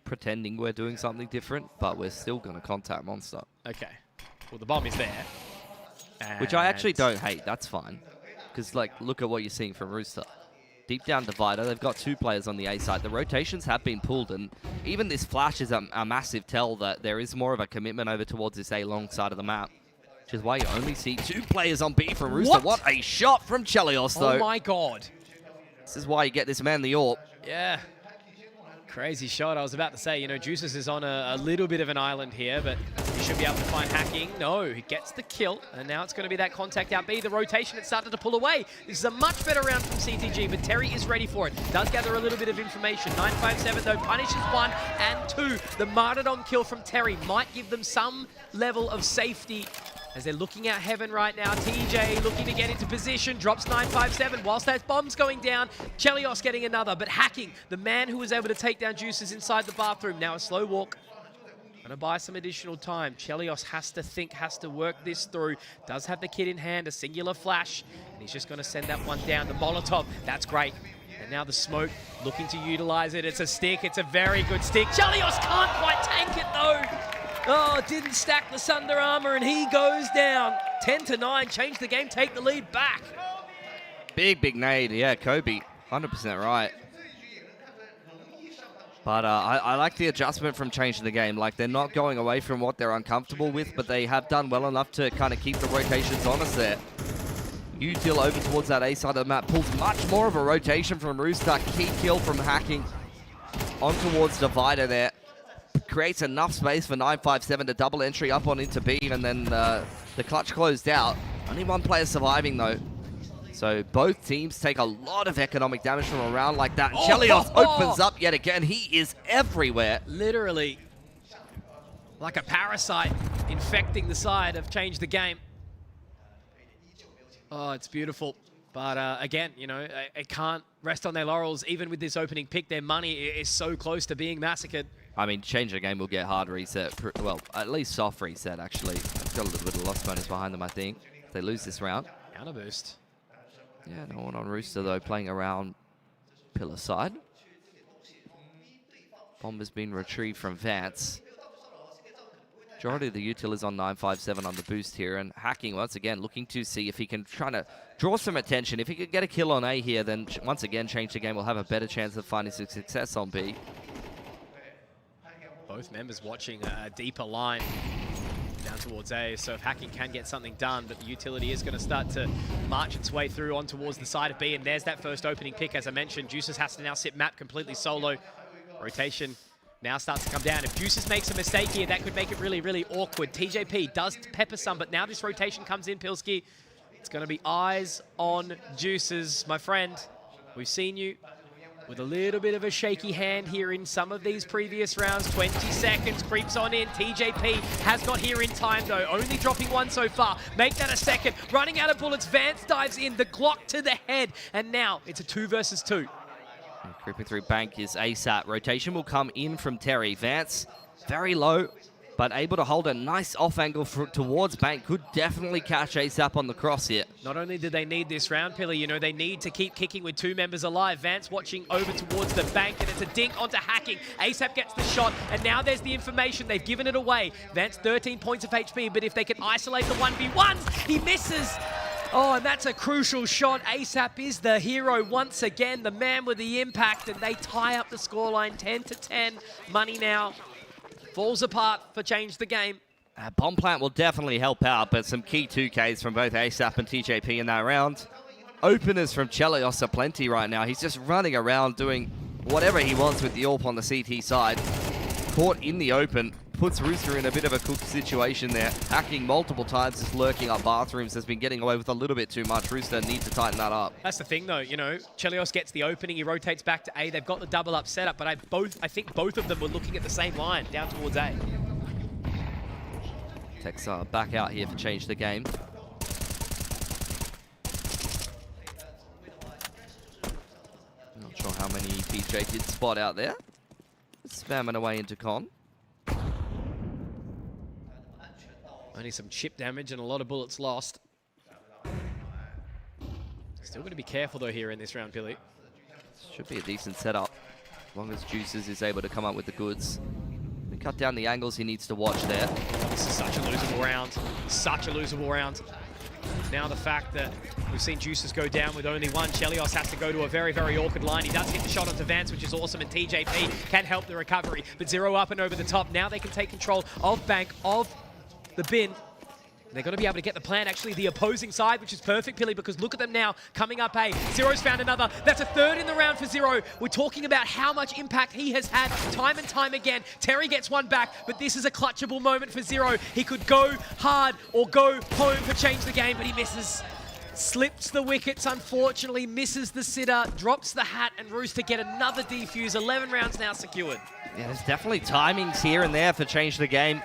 pretending we're doing something different, but we're still going to contact Monster. Okay. Well, the bomb is there. Which I actually don't hate. That's fine. Because, like, look at what you're seeing from Rooster. Deep down divider. They've got 2 players on the A side. The rotations have been pulled, and even this flash is a massive tell that there is more of a commitment over towards this A long side of the map. Which is why you only see 2 players on B from Rooster. What a shot from Chelios, though. Oh, my God. This is why you get this man the AWP. Yeah. Crazy shot. I was about to say, you know, Juices is on a little bit of an island here, but he should be able to find hacking. No, he gets the kill, and now it's going to be that contact out B. The rotation, it started to pull away. This is a much better round from CTG, but Terry is ready for it. Does gather a little bit of information. 957, though, punishes 1 and 2. The martyrdom kill from Terry might give them some level of safety as they're looking at heaven right now. TJ looking to get into position, drops 957 whilst that bomb's going down. Chelios getting another, but hacking, the man who was able to take down Juices inside the bathroom. Now a slow walk. Gonna buy some additional time. Chelios has to think, has to work this through. Does have the kit in hand, a singular flash, and he's just gonna send that one down. The Molotov, that's great. And now the smoke, looking to utilize it. It's a stick, it's a very good stick. Chelios can't quite tank it though. Oh, didn't stack the Sunder Armor, and he goes down. 10-9, change the game, take the lead back. Big nade, yeah, Kobe, 100% right. But I like the adjustment from changing the game. Like, they're not going away from what they're uncomfortable with, but they have done well enough to kind of keep the rotations honest there. Util over towards that A side of the map, pulls much more of a rotation from Rooster. Key kill from hacking on towards Divider there. Creates enough space for 957 to double entry up on into B, and then the clutch closed out. Only 1 player surviving though. So both teams take a lot of economic damage from a round like that. Chelios opens up yet again. He is everywhere. Literally like a parasite infecting the side of Change the Game. Oh, it's beautiful. But again, you know, it can't rest on their laurels. Even with this opening pick, their money is so close to being massacred. I mean, Change the Game will get hard reset. Well, at least soft reset, actually. It's got a little bit of loss bonus behind them, I think. If they lose this round. Counter boost. Yeah, no one on Rooster, though, playing around pillar side. Bomb has been retrieved from Vance. Majority of the util is on 957 on the boost here, and hacking once again looking to see if he can try to draw some attention. If he could get a kill on A here, then once again Change the Game will have a better chance of finding some success on B. Both members watching a deeper line down towards A, so if hacking can get something done, but the utility is going to start to march its way through on towards the side of B, and there's that first opening pick. As I mentioned, Juices has to now sit map completely solo. Rotation now starts to come down. If Juices makes a mistake here, that could make it really, really awkward. TJP does pepper some, but now this rotation comes in, Pilski. It's going to be eyes on Juices. My friend, we've seen you with a little bit of a shaky hand here in some of these previous rounds. 20 seconds, creeps on in. TJP has got here in time, though. Only dropping 1 so far. Make that a second. Running out of bullets. Vance dives in. The Glock to the head. And now it's a 2 versus 2. And creeping through bank is ASAP. Rotation will come in from Terry. Vance, very low, but able to hold a nice off angle towards bank. Could definitely catch ASAP on the cross here. Not only do they need this round, Pilly, you know, they need to keep kicking with 2 members alive. Vance watching over towards the bank, and it's a dink onto hacking. ASAP gets the shot, and now there's the information. They've given it away. Vance 13 points of HP, but if they can isolate the 1v1s, he misses. Oh, and that's a crucial shot. ASAP is the hero once again, the man with the impact, and they tie up the scoreline 10-10. Money now falls apart for Change the Game. Bomb plant will definitely help out, but some key 2Ks from both ASAP and TJP in that round. Openers from Chelios are plenty right now. He's just running around doing whatever he wants with the AWP on the CT side. Caught in the open, puts Rooster in a bit of a cooked situation there. Hacking multiple times, just lurking up bathrooms, has been getting away with a little bit too much. Rooster needs to tighten that up. That's the thing, though. You know, Chelios gets the opening, he rotates back to A. They've got the double up setup, but I think both of them were looking at the same line, down towards A. Techs are back out here for Change the Game. Not sure how many TJ did spot out there. Spamming away into con. Only some chip damage and a lot of bullets lost. Still going to be careful though here in this round, Billy. Should be a decent setup, as long as Juices is able to come up with the goods. And cut down the angles he needs to watch there. This is such a losable round. Such a losable round. Now the fact that we've seen Juices go down with only one. Chelios has to go to a very, very awkward line. He does hit the shot onto Vance, which is awesome, and TJP can help the recovery. But Zero up and over the top. Now they can take control of Bank, of the bin. They're going to be able to get the plan, actually, the opposing side, which is perfect, Billy, because look at them now coming up A. Zero's found another. That's a third in the round for Zero. We're talking about how much impact he has had time and time again. Terry gets one back, but this is a clutchable moment for Zero. He could go hard or go home for change the game, but he misses. Slips the wickets, unfortunately, misses the sitter, drops the hat, and Rooster get another defuse. 11 rounds now secured. Yeah, there's definitely timings here and there for change the game.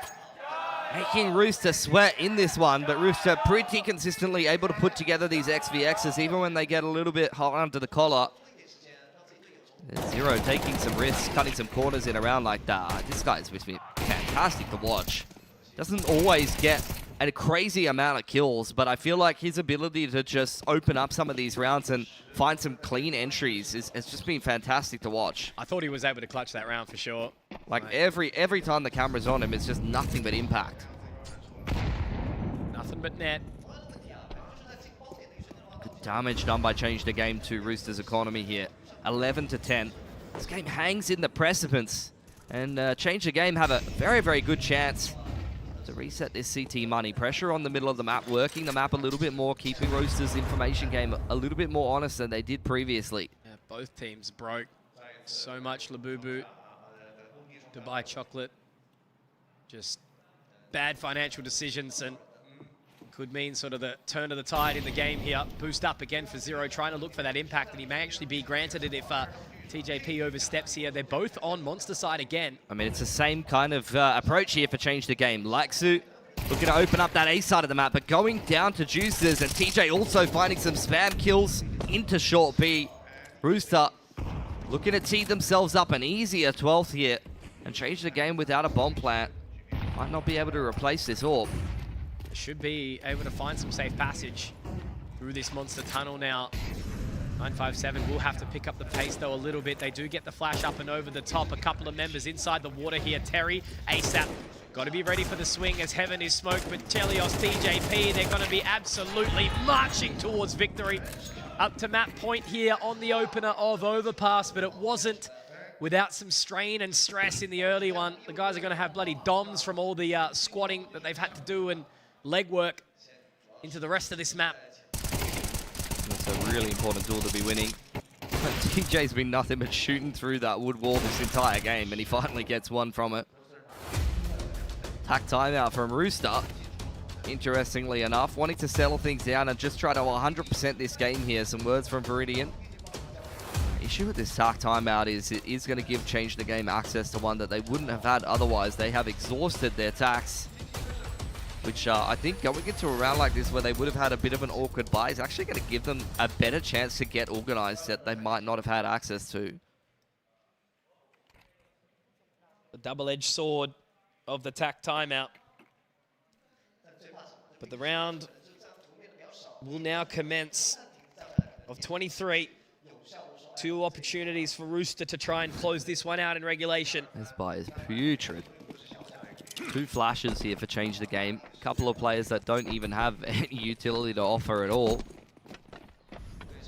Making Rooster sweat in this one, but Rooster pretty consistently able to put together these XVXs, even when they get a little bit hot under the collar. Zero taking some risks, cutting some corners in around like that. This guy is fantastic to watch. Doesn't always get a crazy amount of kills, but I feel like his ability to just open up some of these rounds and find some clean entries has just been fantastic to watch. I thought he was able to clutch that round for sure. Like every time the camera's on him, it's just nothing but impact. Nothing but net. Good damage done by Change the Game to Rooster's economy here. 11 to 10. This game hangs in the precipice, and Change the Game have a very, very good chance to reset this CT money. Pressure on the middle of the map, working the map a little bit more, keeping Rooster's information game a little bit more honest than they did previously. Yeah, both teams broke so much. Labubu, Dubai Chocolate, just bad financial decisions, and could mean sort of the turn of the tide in the game here. Boost up again for Zero, trying to look for that impact, and he may actually be granted it if TJP oversteps here. They're both on Monster side again. I mean, it's the same kind of approach here for Change the Game. Laxu looking to open up that A side of the map, but going down to Juices, and TJ also finding some spam kills into short B. Rooster looking to tee themselves up an easier 12th here, and Change the Game without a bomb plant. Might not be able to replace this orb. Should be able to find some safe passage through this Monster tunnel now. 957 will have to pick up the pace though a little bit. They do get the flash up and over the top. A couple of members inside the water here. Terry, ASAP. Got to be ready for the swing as Heaven is smoked, but Chelios, TJP, they're going to be absolutely marching towards victory. Up to map point here on the opener of Overpass, but it wasn't without some strain and stress in the early one. The guys are going to have bloody DOMs from all the squatting that they've had to do and legwork into the rest of this map. That's a really important duel to be winning. TJ's been nothing but shooting through that wood wall this entire game, and he finally gets one from it. Attack timeout from Rooster. Interestingly enough, wanting to settle things down and just try to 100% this game here. Some words from Viridian. Issue with this attack timeout is it is going to give Change the Game access to one that they wouldn't have had otherwise. They have exhausted their attacks, which I think going into a round like this where they would have had a bit of an awkward buy is actually going to give them a better chance to get organized that they might not have had access to. The double-edged sword of the tack timeout. But the round will now commence of 23. 2 opportunities for Rooster to try and close this one out in regulation. This buy is putrid. 2 flashes here for Change the Game. A couple of players that don't even have any utility to offer at all.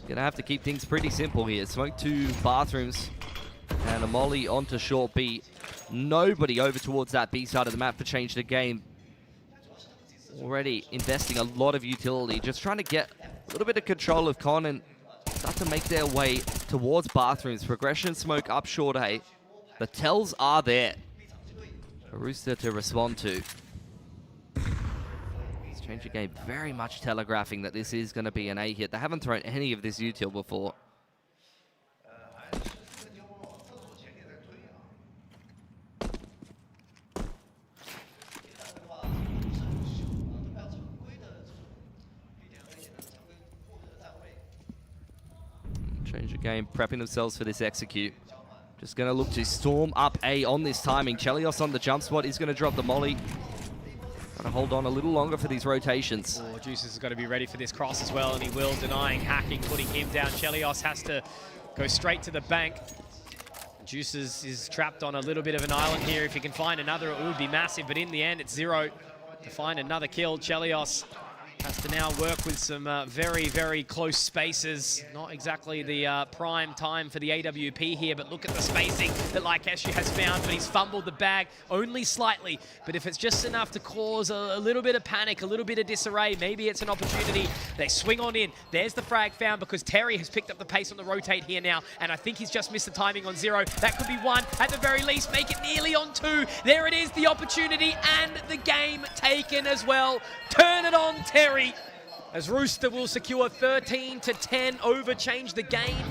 Gonna have to keep things pretty simple here. Smoke 2 bathrooms and a molly onto short B. Nobody over towards that B side of the map for Change the Game. Already investing a lot of utility, just trying to get a little bit of control of Con and start to make their way towards bathrooms. Progression smoke up short A. The tells are there. A Rooster to respond to. It's Change the Game very much telegraphing that this is going to be an A hit. They haven't thrown any of this util before. Change the Game prepping themselves for this execute. Just going to look to storm up A on this timing. Chelios on the jump spot is going to drop the molly. Got to hold on a little longer for these rotations. Oh, Juices has got to be ready for this cross as well, and he will, denying hacking, putting him down. Chelios has to go straight to the bank. Juices is trapped on a little bit of an island here. If he can find another, it would be massive, but in the end, it's Zero to find another kill. Chelios has to now work with some very, very close spaces. Not exactly the prime time for the AWP here, but look at the spacing that Laikeshi has found, but he's fumbled the bag only slightly. But if it's just enough to cause a little bit of panic, a little bit of disarray, maybe it's an opportunity. They swing on in. There's the frag found because Terry has picked up the pace on the rotate here now, and I think he's just missed the timing on Zero. That could be one, at the very least, make it nearly on two. There it is, the opportunity and the game taken as well. Turn it on, Terry. As Rooster will secure 13-10 over, change the game,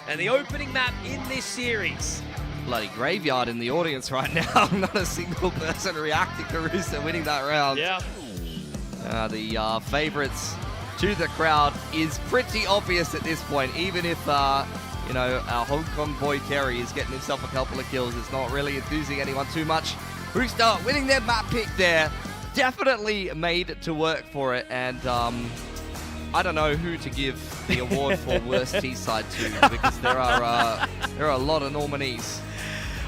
and the opening map in this series. Bloody graveyard in the audience right now. Not a single person reacting to Rooster winning that round. Yeah. The favorites to the crowd is pretty obvious at this point, even if you know, our Hong Kong boy Terry is getting himself a couple of kills. It's not really enthusing anyone too much. Rooster winning their map pick there. Definitely made to work for it, and I don't know who to give the award for worst T-side to, because there are a lot of nominees.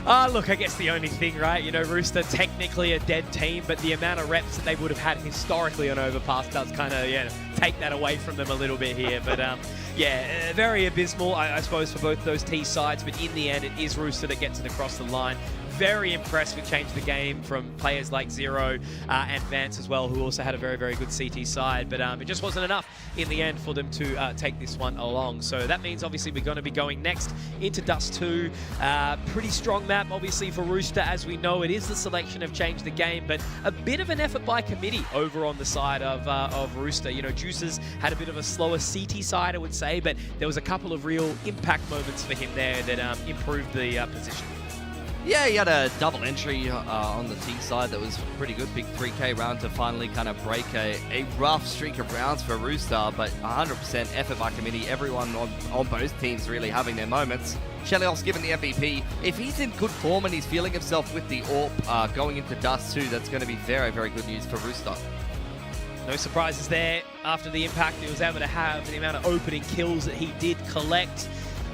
Look, I guess the only thing, right, you know, Rooster technically a dead team, but the amount of reps that they would have had historically on Overpass does kind of, yeah, take that away from them a little bit here. But yeah, very abysmal, I suppose, for both those T sides, but in the end, it is Rooster that gets it across the line. Very impressed with Change the Game from players like Zero and Vance as well, who also had a very, very good CT side. But it just wasn't enough in the end for them to take this one along. So that means obviously we're going to be going next into Dust 2. Pretty strong map, obviously, for Rooster. As we know, it is the selection of Change the Game, but a bit of an effort by committee over on the side of Rooster. You know, Juices had a bit of a slower CT side, I would say, but there was a couple of real impact moments for him there that improved the position. Yeah, he had a double entry on the T side that was pretty good. Big 3K round to finally kind of break a rough streak of rounds for Rooster, but 100% effort by committee. Everyone on both teams really having their moments. Chelios given the MVP. If he's in good form and he's feeling himself with the AWP going into Dust 2, that's going to be very, very good news for Rooster. No surprises there. After the impact he was able to have, the amount of opening kills that he did collect,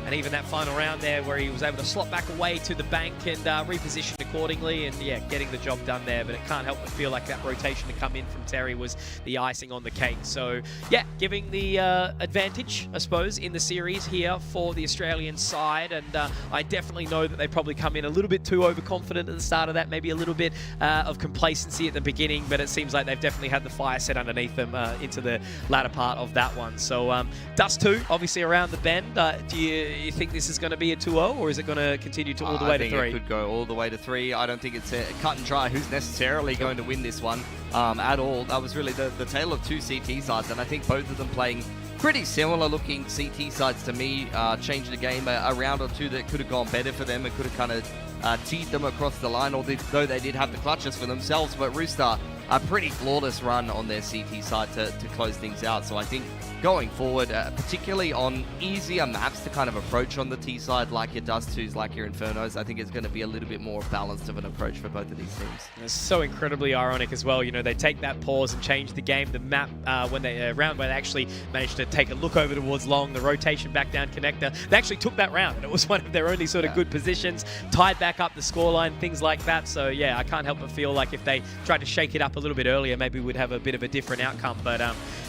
and even that final round there where he was able to slot back away to the bank and reposition accordingly, and yeah, getting the job done there. But it can't help but feel like that rotation to come in from Terry was the icing on the cake. So yeah, giving the advantage, I suppose, in the series here for the Australian side. And I definitely know that they probably come in a little bit too overconfident at the start of that, maybe a little bit of complacency at the beginning, but it seems like they've definitely had the fire set underneath them into the latter part of that one. So Dust 2, obviously around the bend. Do you think this is going to be a 2-0, or is it going to continue to all the way to 3? I think it could go all the way to 3. I don't think it's a cut and dry who's necessarily going to win this one at all. That was really the tale of two CT sides, and I think both of them playing pretty similar looking CT sides to me. Changed the game a round or two that could have gone better for them. It could have kind of teed them across the line, although they did have the clutches for themselves. But Rooster, a pretty flawless run on their CT side to close things out. So I think going forward, particularly on easier maps to kind of approach on the T side, like your Dust 2s, like your Infernos, I think it's going to be a little bit more balanced of an approach for both of these teams. It's so incredibly ironic as well. You know, they take that pause and change the game. The map, when they round where they actually managed to take a look over towards Long, the rotation back down connector, they actually took that round, and it was one of their only sort of good positions, tied back up the scoreline, things like that. So yeah, I can't help but feel like if they tried to shake it up a little bit earlier, maybe we'd have a bit of a different outcome. But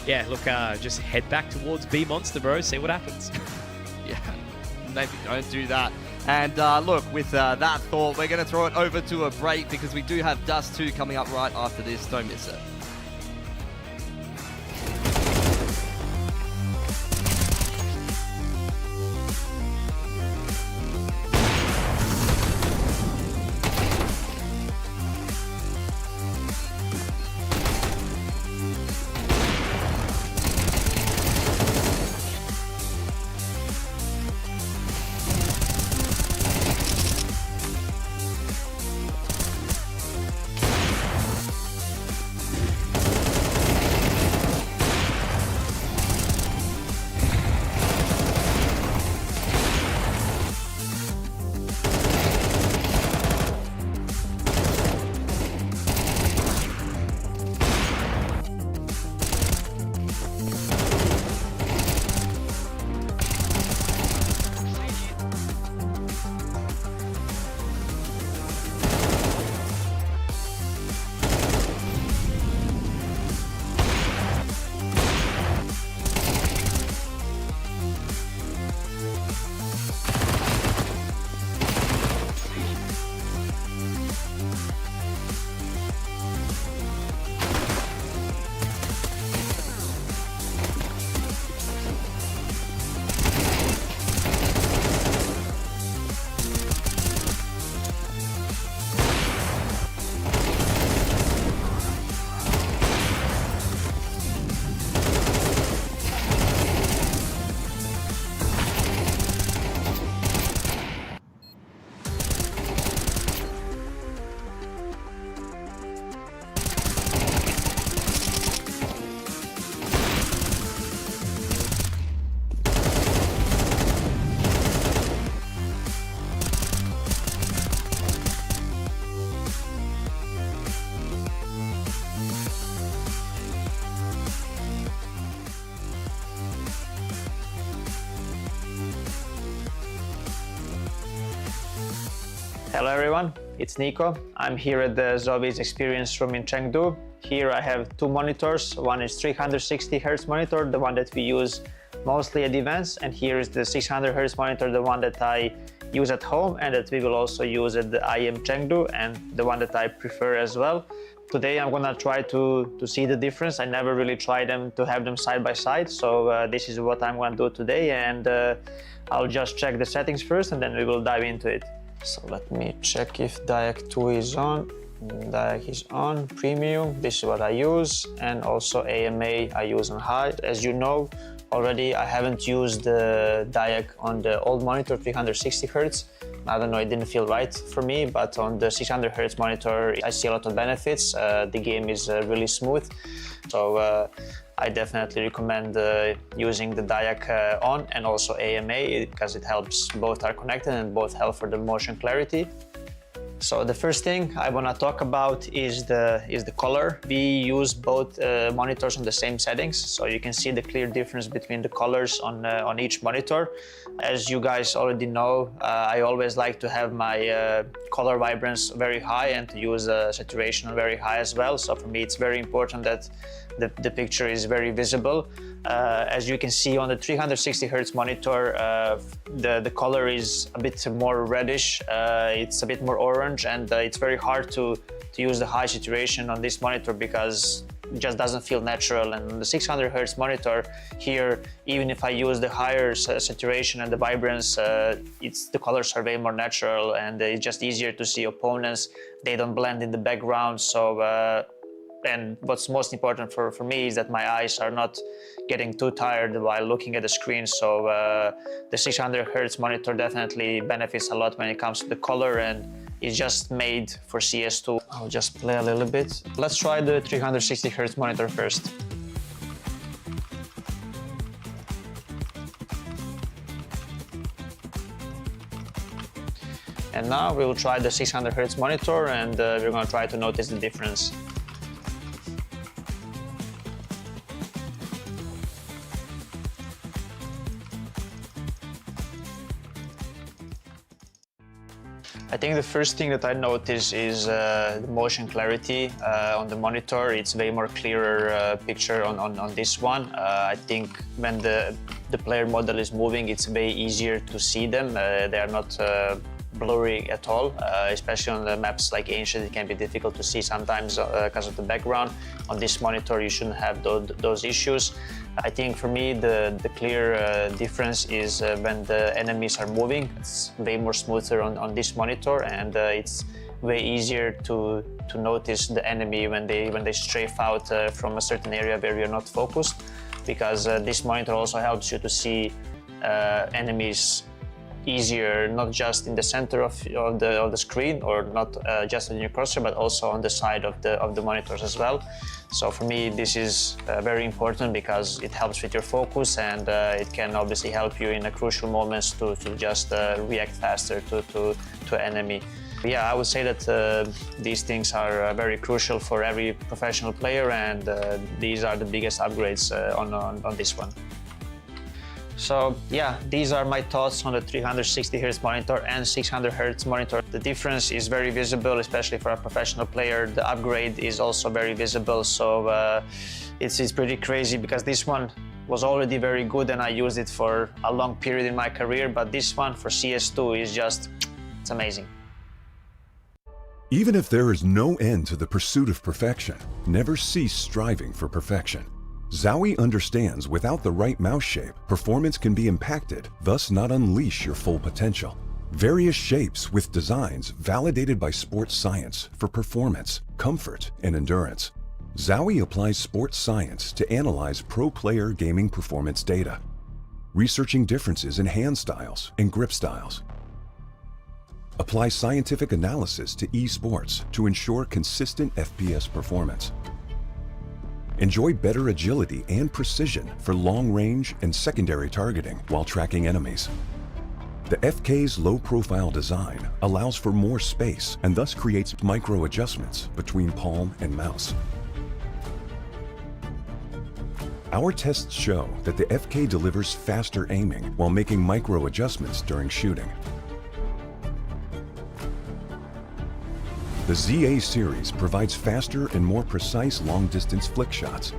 yeah, look, just head back towards B Monster, bro. See what happens. Yeah, maybe don't do that. And look, with that thought, we're going to throw it over to a break because we do have Dust 2 coming up right after this. Don't miss it. Hello everyone, it's Nico. I'm here at the ZOWIE Experience Room in Chengdu. Here I have two monitors. One is 360 Hz monitor, the one that we use mostly at events, and here is the 600 Hz monitor, the one that I use at home and that we will also use at the IEM Chengdu, and the one that I prefer as well. Today I'm gonna try to see the difference. I never really tried them to have them side by side, so this is what I'm gonna do today, and I'll just check the settings first and then we will dive into it. So let me check if DIAC 2 is on. DIAC is on, premium, this is what I use, and also AMA I use on high. As you know already, I haven't used the DIAC on the old monitor 360 Hz. I don't know, it didn't feel right for me, but on the 600 Hz monitor I see a lot of benefits. The game is really smooth, so I definitely recommend using the DIAC on and also AMA, because it helps, both are connected and both help for the motion clarity. So the first thing I want to talk about is the color. We use both monitors on the same settings, so you can see the clear difference between the colors on each monitor. As you guys already know, I always like to have my color vibrance very high and to use saturation very high as well. So for me, it's very important that the picture is very visible. As you can see on the 360 Hz monitor, the color is a bit more reddish, it's a bit more orange, and it's very hard to use the high saturation on this monitor because it just doesn't feel natural. And on the 600 Hz monitor here, even if I use the higher saturation and the vibrance, the colors are way more natural, and it's just easier to see opponents. They don't blend in the background. So and what's most important for me is that my eyes are not getting too tired while looking at the screen. So the 600 Hz monitor definitely benefits a lot when it comes to the color, and it's just made for CS2. I'll just play a little bit. Let's try the 360 Hz monitor first. And now we will try the 600 Hz monitor, and we're going to try to notice the difference. I think the first thing that I notice is the motion clarity on the monitor. It's way more clearer picture on this one. I think when the player model is moving, it's way easier to see them. They are not blurry at all, especially on the maps like Ancient. It can be difficult to see sometimes because of the background. On this monitor, you shouldn't have those issues. I think for me, the clear difference is when the enemies are moving. It's way more smoother on this monitor, and it's way easier to notice the enemy when they strafe out from a certain area where you're not focused, because this monitor also helps you to see enemies easier, not just in the center of the screen, or not just in your crosshair, but also on the side of the monitors as well. So for me, this is very important because it helps with your focus, and it can obviously help you in crucial moments to just react faster to enemy. Yeah, I would say that these things are very crucial for every professional player, and these are the biggest upgrades on this one. So yeah, these are my thoughts on the 360 Hz monitor and 600 Hz monitor. The difference is very visible, especially for a professional player. The upgrade is also very visible, so it's pretty crazy because this one was already very good and I used it for a long period in my career, but this one for CS2 is it's amazing. Even if there is no end to the pursuit of perfection, never cease striving for perfection. ZOWIE understands without the right mouse shape, performance can be impacted, thus not unleash your full potential. Various shapes with designs validated by sports science for performance, comfort, and endurance. ZOWIE applies sports science to analyze pro player gaming performance data, researching differences in hand styles and grip styles. Apply scientific analysis to esports to ensure consistent FPS performance. Enjoy better agility and precision for long-range and secondary targeting while tracking enemies. The FK's low-profile design allows for more space and thus creates micro-adjustments between palm and mouse. Our tests show that the FK delivers faster aiming while making micro-adjustments during shooting. The ZA series provides faster and more precise long-distance flick shots.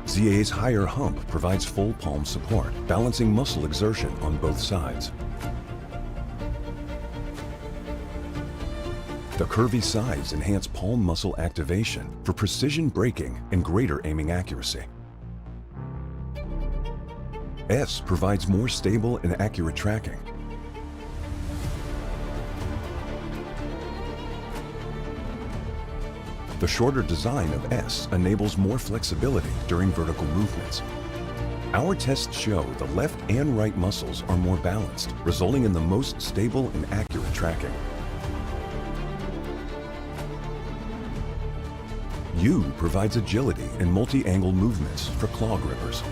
ZA's higher hump provides full palm support, balancing muscle exertion on both sides. The curvy sides enhance palm muscle activation for precision braking and greater aiming accuracy. S provides more stable and accurate tracking. The shorter design of S enables more flexibility during vertical movements. Our tests show the left and right muscles are more balanced, resulting in the most stable and accurate tracking. U provides agility and multi-angle movements for claw grippers.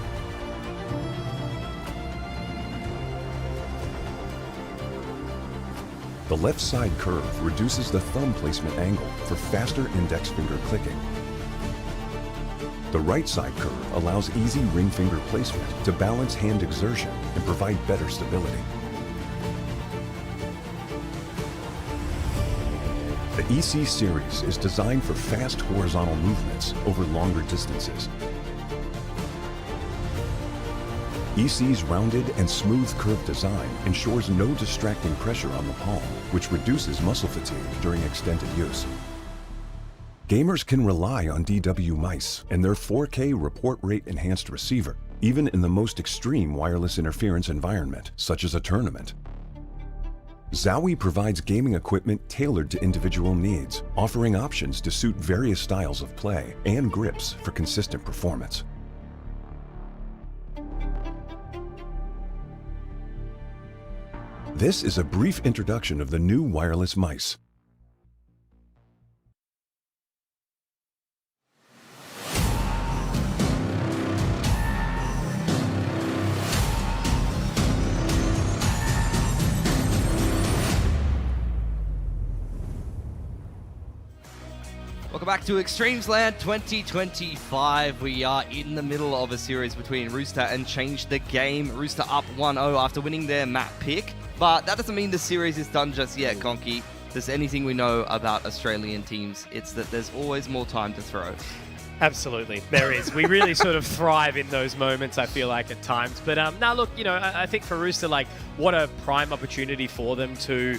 The left side curve reduces the thumb placement angle for faster index finger clicking. The right side curve allows easy ring finger placement to balance hand exertion and provide better stability. The EC series is designed for fast horizontal movements over longer distances. EC's rounded and smooth curved design ensures no distracting pressure on the palm, which reduces muscle fatigue during extended use. Gamers can rely on DW mice and their 4K report rate enhanced receiver, even in the most extreme wireless interference environment, such as a tournament. ZOWIE provides gaming equipment tailored to individual needs, offering options to suit various styles of play and grips for consistent performance. This is a brief introduction of the new wireless mice. Welcome back to Extremesland 2025. We are in the middle of a series between Rooster and Change the Game. Rooster up 1-0 after winning their map pick. But that doesn't mean the series is done just yet, Conky. If there's anything we know about Australian teams, it's that there's always more time to throw. Absolutely, there is. We really sort of thrive in those moments, I feel like, at times. But now, look, you know, I think for Rooster, like, what a prime opportunity for them to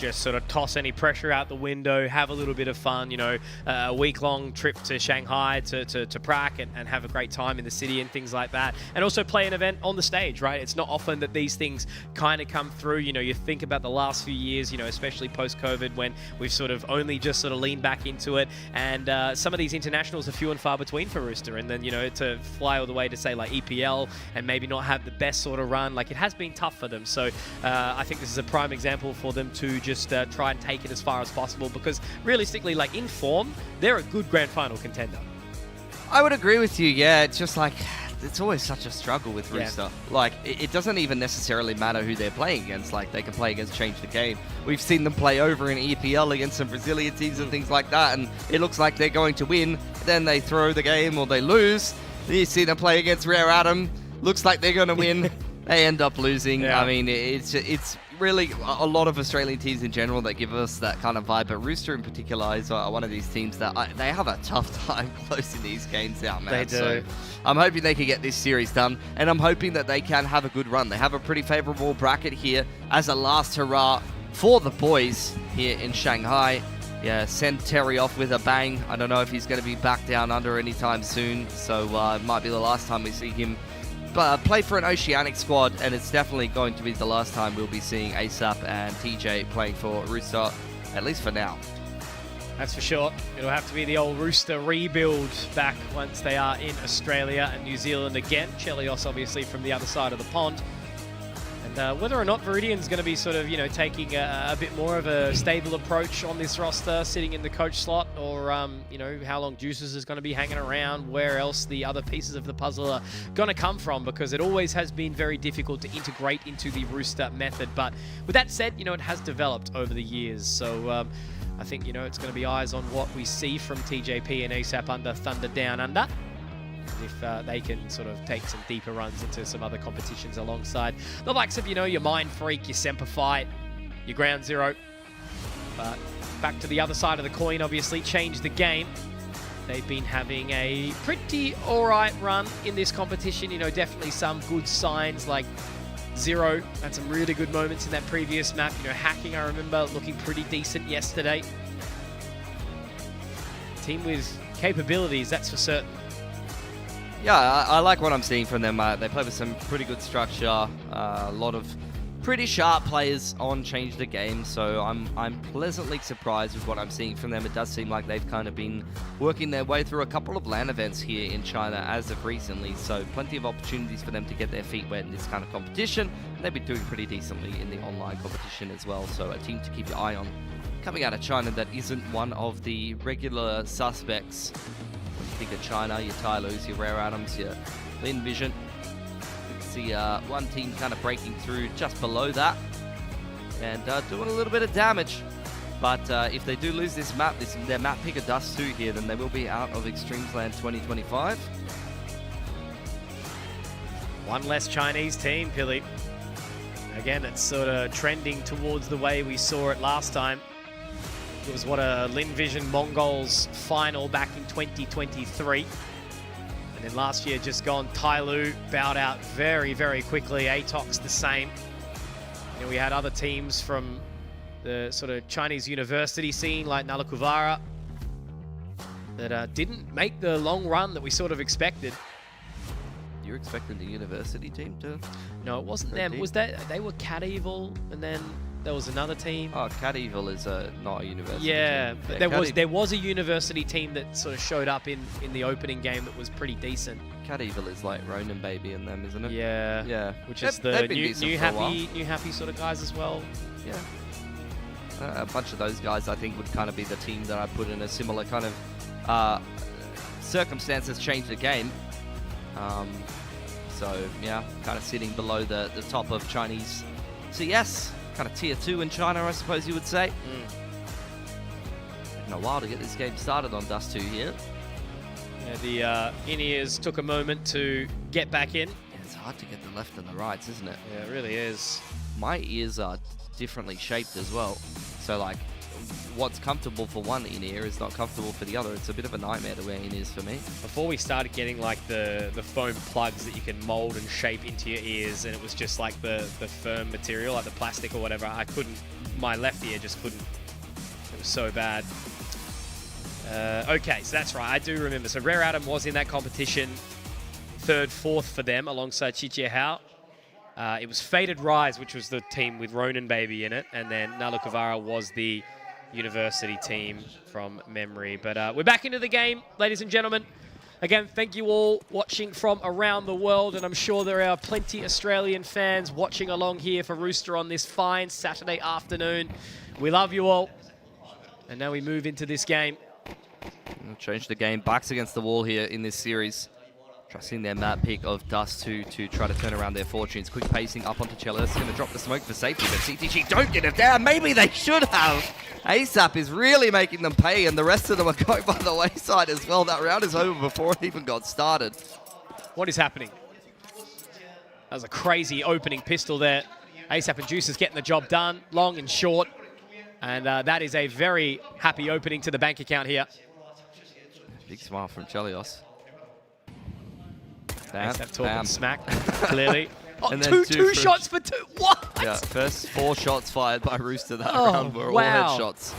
just sort of toss any pressure out the window, have a little bit of fun, you know, a week-long trip to Shanghai to Prague and have a great time in the city and things like that. And also play an event on the stage, right? It's not often that these things kind of come through. You know, you think about the last few years, you know, especially post-COVID, when we've sort of only just sort of leaned back into it. And some of these internationals are few and far between for Rooster, and then, you know, to fly all the way to say like EPL and maybe not have the best sort of run, like, it has been tough for them. So I think this is a prime example for them to just try and take it as far as possible, because realistically, like, in form, they're a good grand final contender. I would agree with you, yeah. It's just like, it's always such a struggle with Rooster. Yeah. Like, it doesn't even necessarily matter who they're playing against. Like, they can play against Change the Game. We've seen them play over in EPL against some Brazilian teams and things like that, and it looks like they're going to win. Then they throw the game or they lose. Then you see them play against Rare Atom. Looks like they're going to win. They end up losing. Yeah. I mean, it's really a lot of Australian teams in general that give us that kind of vibe, but Rooster in particular is one of these teams that they have a tough time closing these games out, man. They do. So I'm hoping they can get this series done, and I'm hoping that they can have a good run. They have a pretty favorable bracket here as a last hurrah for the boys here in Shanghai. Yeah, send Terry off with a bang. I don't know if he's going to be back down under anytime soon, so it might be the last time we see him play for an Oceanic squad, and it's definitely going to be the last time we'll be seeing ASAP and TJ playing for Rooster, at least for now. That's for sure. It'll have to be the old Rooster rebuild back once they are in Australia and New Zealand again. Chelios obviously from the other side of the pond. And whether or not Viridian's going to be sort of, you know, taking a bit more of a stable approach on this roster, sitting in the coach slot, or, you know, how long Juices is going to be hanging around, where else the other pieces of the puzzle are going to come from, because it always has been very difficult to integrate into the Rooster method. But with that said, you know, it has developed over the years. So I think, you know, it's going to be eyes on what we see from TJP and ASAP under Thunder Down Under. If they can sort of take some deeper runs into some other competitions alongside the likes of, you know, your Mind Freak, your Semper Fight, your ground zero. But back to the other side of the coin, obviously, changed the game. They've been having a pretty alright run in this competition. You know, definitely some good signs like Zero had some really good moments in that previous map. You know, Hacking, I remember, looking pretty decent yesterday. Team with capabilities, that's for certain. Yeah, I like what I'm seeing from them. They play with some pretty good structure, a lot of pretty sharp players on Change the Game, so I'm pleasantly surprised with what I'm seeing from them. It does seem like they've kind of been working their way through a couple of LAN events here in China as of recently, so plenty of opportunities for them to get their feet wet in this kind of competition. They've been doing pretty decently in the online competition as well, so a team to keep your eye on coming out of China that isn't one of the regular suspects. When you think of China, your Tylus, your Rare Atoms, your Lin Vision. See one team kind of breaking through just below that and doing a little bit of damage. But if they do lose this map, their map pick of Dust 2 here, then they will be out of Extremesland 2025. One less Chinese team, Philly. Again, it's sort of trending towards the way we saw it last time. It was what a Lin Vision Mongols final back in 2023. And then last year, just gone, Tyloo bowed out very, very quickly. Atox the same. You know, we had other teams from the sort of Chinese university scene like Nalakuvara that didn't make the long run that we sort of expected. You're expecting the university team to? No, it wasn't them. It was they were Cat Evil, and then there was another team. Oh, Cat Evil is not a university yeah, team. But there was a university team that sort of showed up in the opening game that was pretty decent. Cat Evil is like Ronin Baby and them, isn't it? Yeah. Yeah. Which is the new happy sort of guys as well. Yeah. A bunch of those guys, I think, would kind of be the team that I put in a similar kind of circumstances change the game. So yeah, kind of sitting below the top of Chinese CS, kind of tier 2 in China, I suppose you would say. Taking a while to get this game started on Dust 2 here. Yeah, the in-ears took a moment to get back in. Yeah, it's hard to get the left and the rights, isn't it? Yeah, it really is. My ears are differently shaped as well. So like, what's comfortable for one in-ear is not comfortable for the other. It's a bit of a nightmare to wear in-ears for me. Before we started getting like the foam plugs that you can mold and shape into your ears, and it was just like the firm material, like the plastic or whatever, I couldn't, my left ear just couldn't. It was so bad. Okay, so that's right, I do remember. So Rare Atom was in that competition, 3rd, 4th for them alongside Chichie Hao. It was Faded Rise, which was the team with Ronin Baby in it, and then Nalukavara was the university team from memory. But we're back into the game, ladies and gentlemen. Again, thank you all watching from around the world, and I'm sure there are plenty Australian fans watching along here for Rooster on this fine Saturday afternoon. We love you all. And now we move into this game. We'll change the game. Backs against the wall here in this series. Trusting their map pick of Dust 2 to try to turn around their fortunes. Quick pacing up onto Cello. It's going to drop the smoke for safety, but CTG don't get it down. Maybe they should have. ASAP is really making them pay, and the rest of them are going by the wayside as well. That round is over before it even got started. What is happening? That was a crazy opening pistol there. ASAP and Juice is getting the job done, long and short. And that is a very happy opening to the bank account here. Big smile from Chelios. ASAP talking smack, clearly. Oh, and then two shots for 2. What? Yeah, first 4 shots fired by Rooster that round were all headshots.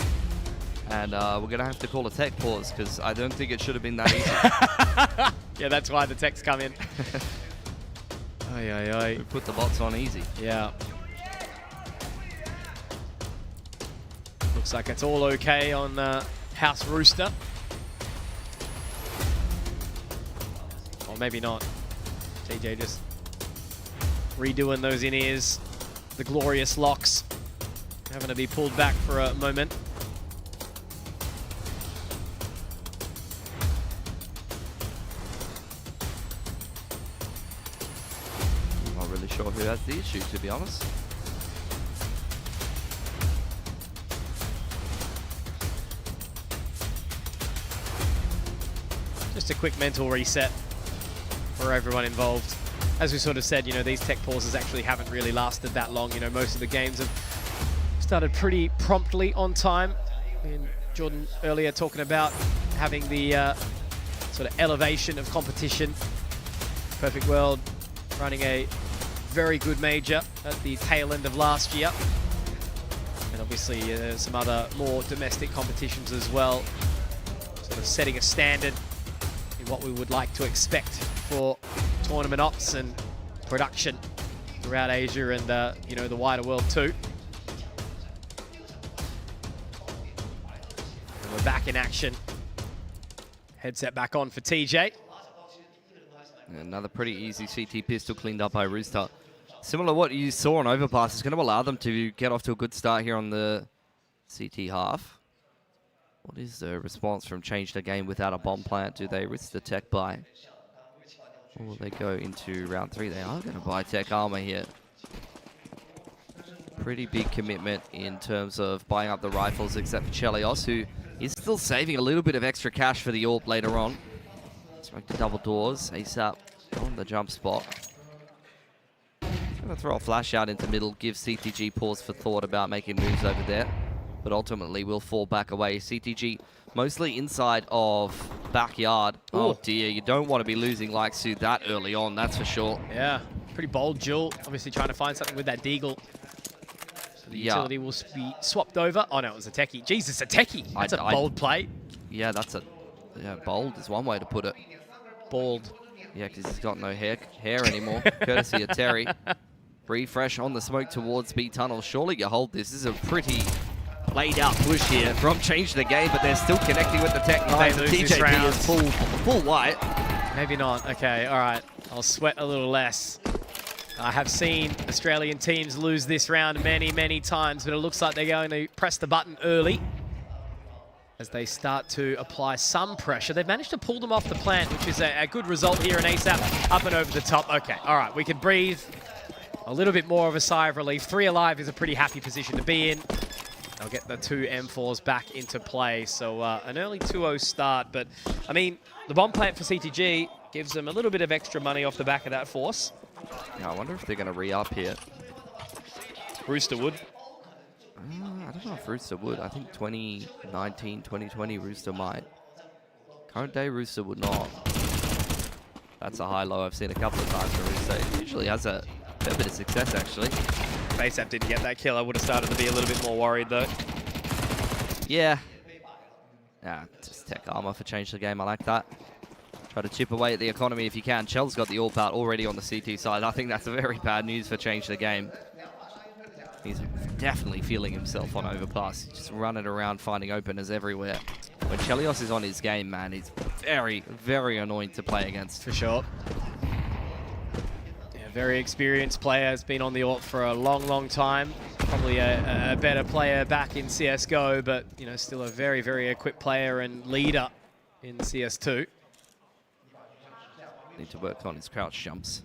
And we're going to have to call a tech pause because I don't think it should have been that easy. Yeah, that's why the techs come in. We put the bots on easy. Yeah. Looks like it's all okay on House Rooster. Or maybe not. TJ just redoing those in-ears. The glorious locks. Having to be pulled back for a moment. I'm not really sure who has the issue, to be honest. Just a quick mental reset for everyone involved. As we sort of said, you know, these tech pauses actually haven't really lasted that long. You know, most of the games have Started pretty promptly on time. And Jordan earlier talking about having the sort of elevation of competition. Perfect World running a very good major at the tail end of last year. And obviously some other more domestic competitions as well. Sort of setting a standard in what we would like to expect for tournament ops and production throughout Asia and you know, the wider world too. And we're back in action. Headset back on for TJ. Another pretty easy CT pistol cleaned up by Rooster. Similar to what you saw on Overpass, it's going to allow them to get off to a good start here on the CT half. What is the response from Change the Game without a bomb plant? Do they risk the tech buy? Or will they go into round 3? They are going to buy tech armor here. Pretty big commitment in terms of buying up the rifles, except for Chelios, who is still saving a little bit of extra cash for the AWP later on. Smoke the double doors, ASAP on the jump spot. Going to throw a flash out into middle, give CTG pause for thought about making moves over there, but ultimately will fall back away. CTG mostly inside of backyard. Ooh. Oh dear, you don't want to be losing likes to that early on, that's for sure. Yeah, pretty bold duel. Obviously trying to find something with that deagle. So the utility will be swapped over. Oh no, it was a techie. Jesus, a techie. That's a bold play. Yeah, that's a... Yeah, bold is one way to put it. Bald. Yeah, because he's got no hair anymore, courtesy of Terry. Refresh on the smoke towards B tunnel. Surely you hold this. This is a pretty laid out push here from Change the Game, but they're still connecting with the Tech 9. TJP is full white. Maybe not. Okay, all right. I'll sweat a little less. I have seen Australian teams lose this round many, many times, but it looks like they're going to press the button early as they start to apply some pressure. They've managed to pull them off the plant, which is a good result here in ASAP. Up and over the top. Okay, all right, we can breathe a little bit more of a sigh of relief. 3 alive is a pretty happy position to be in. They'll get the 2 M4s back into play. So an early 2-0 start, but I mean, the bomb plant for CTG gives them a little bit of extra money off the back of that force. Yeah, I wonder if they're going to re-up here. Rooster would. I don't know if Rooster would. I think 2019, 2020 Rooster might. Current day Rooster would not. That's a high-low I've seen a couple of times for Rooster. It usually has a fair bit of success, actually. FaceApp didn't get that kill. I would have started to be a little bit more worried, though. Yeah. Yeah, just tech armor for Change the Game. I like that. Try to chip away at the economy if you can. Chell's got the AWP out already on the CT side. I think that's a very bad news for Change the Game. He's definitely feeling himself on Overpass. He's just running around finding openers everywhere. When Chelios is on his game, man, he's very, very annoying to play against. For sure. Yeah, very experienced player. Has been on the AWP for a long, long time. Probably a better player back in CSGO, but you know, still a very, very equipped player and leader in CS2. Need to work on his crouch jumps.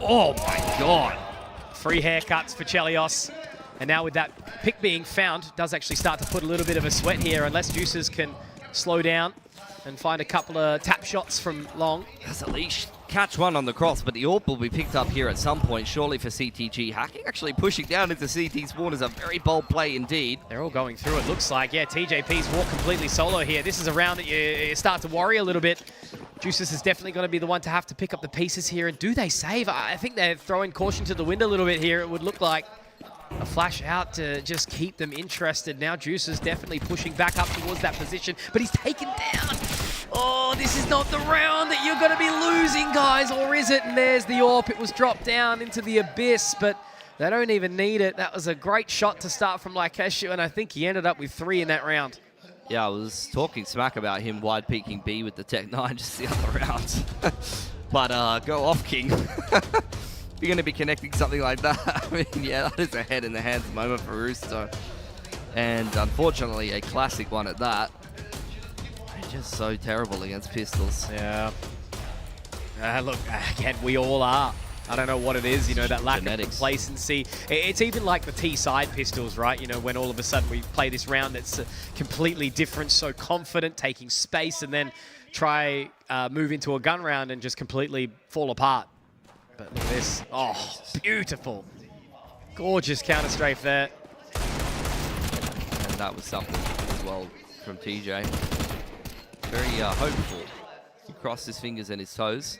Oh my god. 3 haircuts for Chelios. And now with that pick being found, does actually start to put a little bit of a sweat here unless Juices can slow down and find a couple of tap shots from long. Has at least catch one on the cross, but the AWP will be picked up here at some point, surely for CTG. Hacking actually pushing down into CT spawn is a very bold play indeed. They're all going through, it looks like. Yeah, TJP's walked completely solo here. This is a round that you start to worry a little bit. Juices is definitely going to be the one to have to pick up the pieces here. And do they save? I think they're throwing caution to the wind a little bit here. It would look like a flash out to just keep them interested. Now Juices definitely pushing back up towards that position, but he's taken down. Oh, this is not the round that you're going to be losing, guys, or is it? And there's the AWP. It was dropped down into the abyss, but they don't even need it. That was a great shot to start from Laikeshu, and I think he ended up with 3 in that round. Yeah, I was talking smack about him wide peeking B with the Tech 9 just the other round. But go off, King. You're going to be connecting something like that. I mean, yeah, that is a head in the hands moment for Rooster. And unfortunately, a classic one at that. They're just so terrible against pistols. Yeah. Look, again, we all are. I don't know what it is, you know, that lack of complacency. It's even like the T-side pistols, right? You know, when all of a sudden we play this round that's completely different, so confident, taking space, and then try move into a gun round and just completely fall apart. But look at this. Oh, beautiful. Gorgeous counter strafe there. And that was something as well from TJ. Very hopeful. He crossed his fingers and his toes,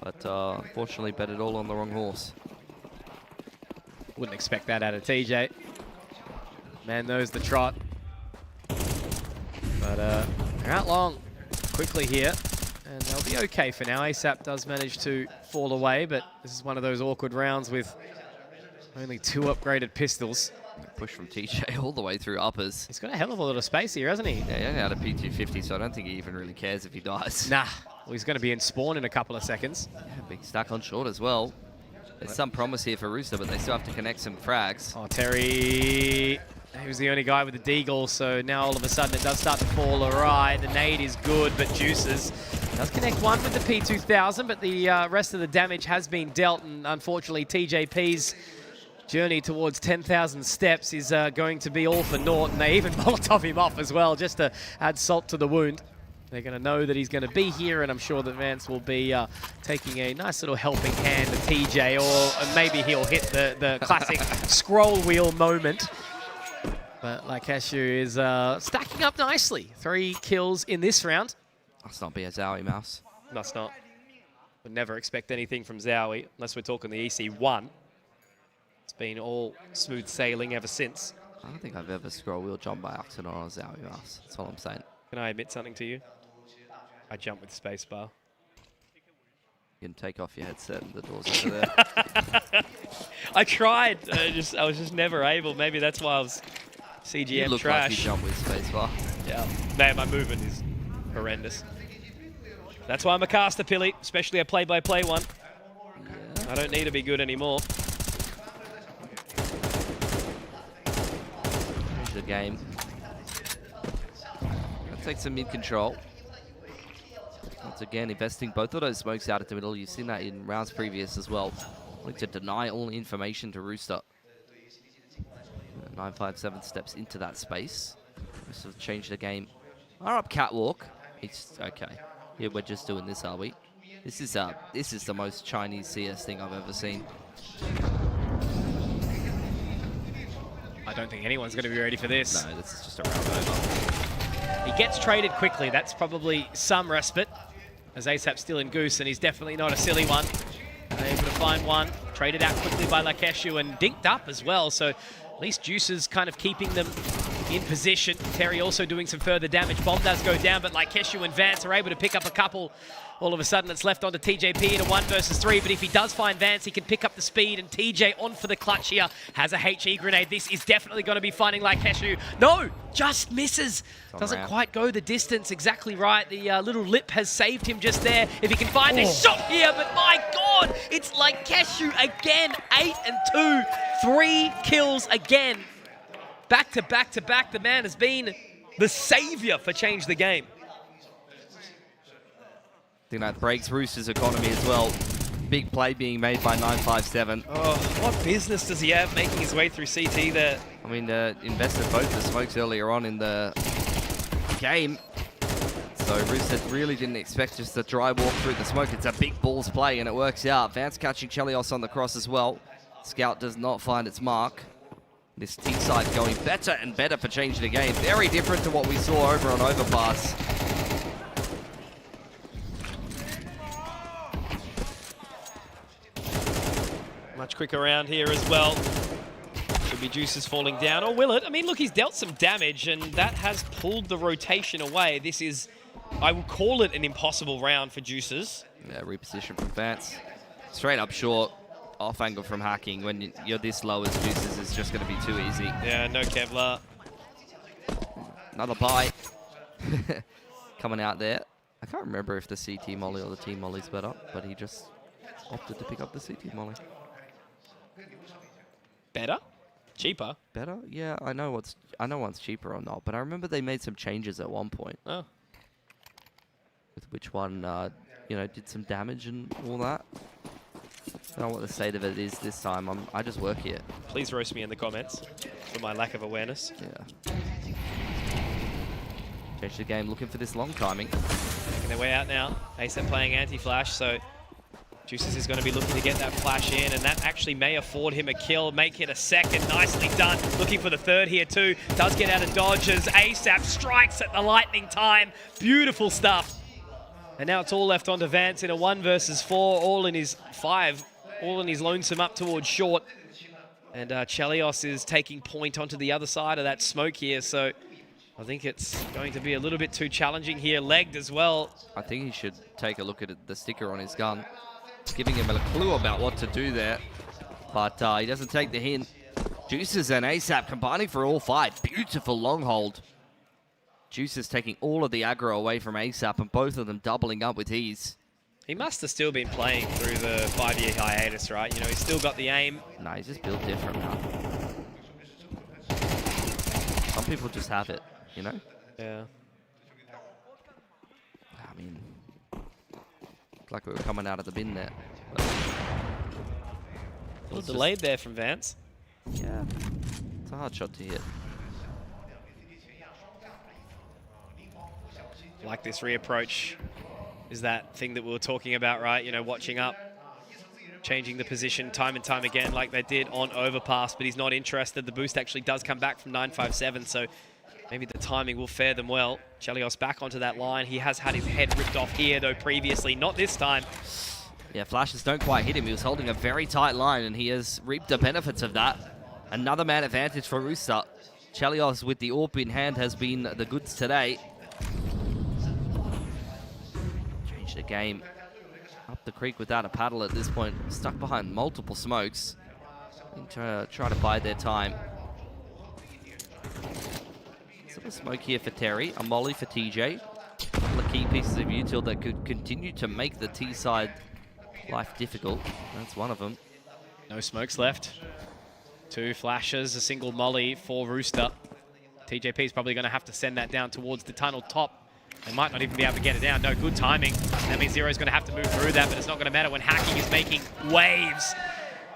but unfortunately bet it all on the wrong horse. Wouldn't expect that out of TJ. Man knows the trot. But they're out long quickly here, and they'll be okay for now. ASAP does manage to fall away, but this is one of those awkward rounds with only 2 upgraded pistols. Push from TJ all the way through uppers. He's got a hell of a lot of space here, hasn't he? Yeah, he only had a P250, so I don't think he even really cares if he dies. Nah, well, he's going to be in spawn in a couple of seconds. Yeah, big stack on short as well. There's some promise here for Rooster, but they still have to connect some frags. Oh, Terry, he was the only guy with the deagle, so now all of a sudden it does start to fall awry. The nade is good, but Juices does connect one with the P2000, but the rest of the damage has been dealt, and unfortunately TJP's journey towards 10,000 steps is going to be all for naught, and they even Molotov him off as well, just to add salt to the wound. They're going to know that he's going to be here, and I'm sure that Vance will be taking a nice little helping hand to TJ, or maybe he'll hit the classic scroll wheel moment. But Lakeshu is stacking up nicely. 3 kills in this round. Must not be a ZOWIE mouse. Must not. Would never expect anything from ZOWIE, unless we're talking the EC1. It's been all smooth sailing ever since. I don't think I've ever scroll wheel jumped by accident on a ZOWIE mouse. That's all I'm saying. Can I admit something to you? I jump with spacebar. You can take off your headset and the door's over there. I tried. I was just never able. Maybe that's why I was CGM you look trash. like you jump with spacebar. Yeah. Man, my movement is horrendous. That's why I'm a caster, Pilly, especially a play-by-play one. Yeah. I don't need to be good anymore. Here's the game. Gonna take some mid-control. Once again, investing both of those smokes out at the middle. You've seen that in rounds previous as well. Wanting to deny all information to Rooster. 957 steps into that space. Rooster changed the game. Are up catwalk. It's okay. Yeah, we're just doing this, are we? This is the most Chinese CS thing I've ever seen. I don't think anyone's going to be ready for this. No, this is just a round over. He gets traded quickly. That's probably some respite, as ASAP's still in Goose, and he's definitely not a silly one. They're able to find one. Traded out quickly by Lakeshu and dinked up as well, so at least Juice is kind of keeping them in position. Terry also doing some further damage. Bomb does go down, but Lakeshu and Vance are able to pick up a couple. All of a sudden, it's left onto TJP in a 1 versus 3, but if he does find Vance, he can pick up the speed, and TJ on for the clutch here. Has a HE grenade. This is definitely going to be finding Lakeshu. No! Just misses. Doesn't quite go the distance exactly right. The little lip has saved him just there. If he can find this shot here, but my God! It's Lakeshu again. 8 and 2. 3 kills again. Back to back to back. The man has been the savior for Change the Game. I think that breaks Rooster's economy as well. Big play being made by 957. Oh, what business does he have making his way through CT there? I mean, invested both the smokes earlier on in the game. So Rooster really didn't expect just a dry walk through the smoke. It's a big balls play, and it works out. Vance catching Chelios on the cross as well. Scout does not find its mark. This T-side going better and better for Change the Game. Very different to what we saw over on Overpass. Much quicker round here as well. Could be Juices falling down, or will it? I mean, look, he's dealt some damage, and that has pulled the rotation away. This is, I will call it an impossible round for Juices. Yeah, reposition from Vance. Straight up short. Off angle from hacking. When you're this low as Juices, it's just going to be too easy. Yeah, no Kevlar. Another buy. Coming out there. I can't remember if the CT molly or the T molly's better, but he just opted to pick up the CT molly. Better? Cheaper? Better? Yeah, I know one's cheaper or not, but I remember they made some changes at one point. Oh. With which one, you know, did some damage and all that. I don't know what the state of it is this time. I just work here. Please roast me in the comments for my lack of awareness. Yeah. Change the game, looking for this long timing. Making their way out now. ASAP playing anti-flash, so Juices is going to be looking to get that flash in, and that actually may afford him a kill, make it a second. Nicely done. Looking for the third here too. Does get out of dodges. ASAP strikes at the lightning time. Beautiful stuff. And now it's all left on to Vance in a 1 versus 4, all in his 5, all in his lonesome up towards short. And Chelios is taking point onto the other side of that smoke here, so I think it's going to be a little bit too challenging here. Legged as well. I think he should take a look at the sticker on his gun. It's giving him a clue about what to do there, but he doesn't take the hint. Juices and ASAP combining for all 5. Beautiful long hold. Juices taking all of the aggro away from ASAP, and both of them doubling up with ease. He must have still been playing through the 5-year hiatus, right? You know, he's still got the aim. No, he's just built different now. Some people just have it, you know? Yeah. I mean, looked like we were coming out of the bin there. A little delayed there from Vance. Yeah, it's a hard shot to hit. Like this reapproach is that thing that we were talking about, right? You know, watching up, changing the position time and time again like they did on overpass, but he's not interested. The boost actually does come back from 957, so maybe the timing will fare them well. Chelios back onto that line. He has had his head ripped off here, though, previously. Not this time. Yeah, flashes don't quite hit him. He was holding a very tight line, and he has reaped the benefits of that. Another man advantage for Rooster. Chelios with the AWP in hand has been the goods today. Change the game. Up the creek without a paddle at this point. Stuck behind multiple smokes. Try to bide their time. Sort of smoke here for Terry. A molly for TJ. A couple of key pieces of util that could continue to make the T side life difficult. That's one of them. No smokes left. 2 flashes, a single molly for Rooster. TJP is probably going to have to send that down towards the tunnel top. They might not even be able to get it down. No, good timing. That means Zero's going to have to move through that, but it's not going to matter when Hacking is making waves.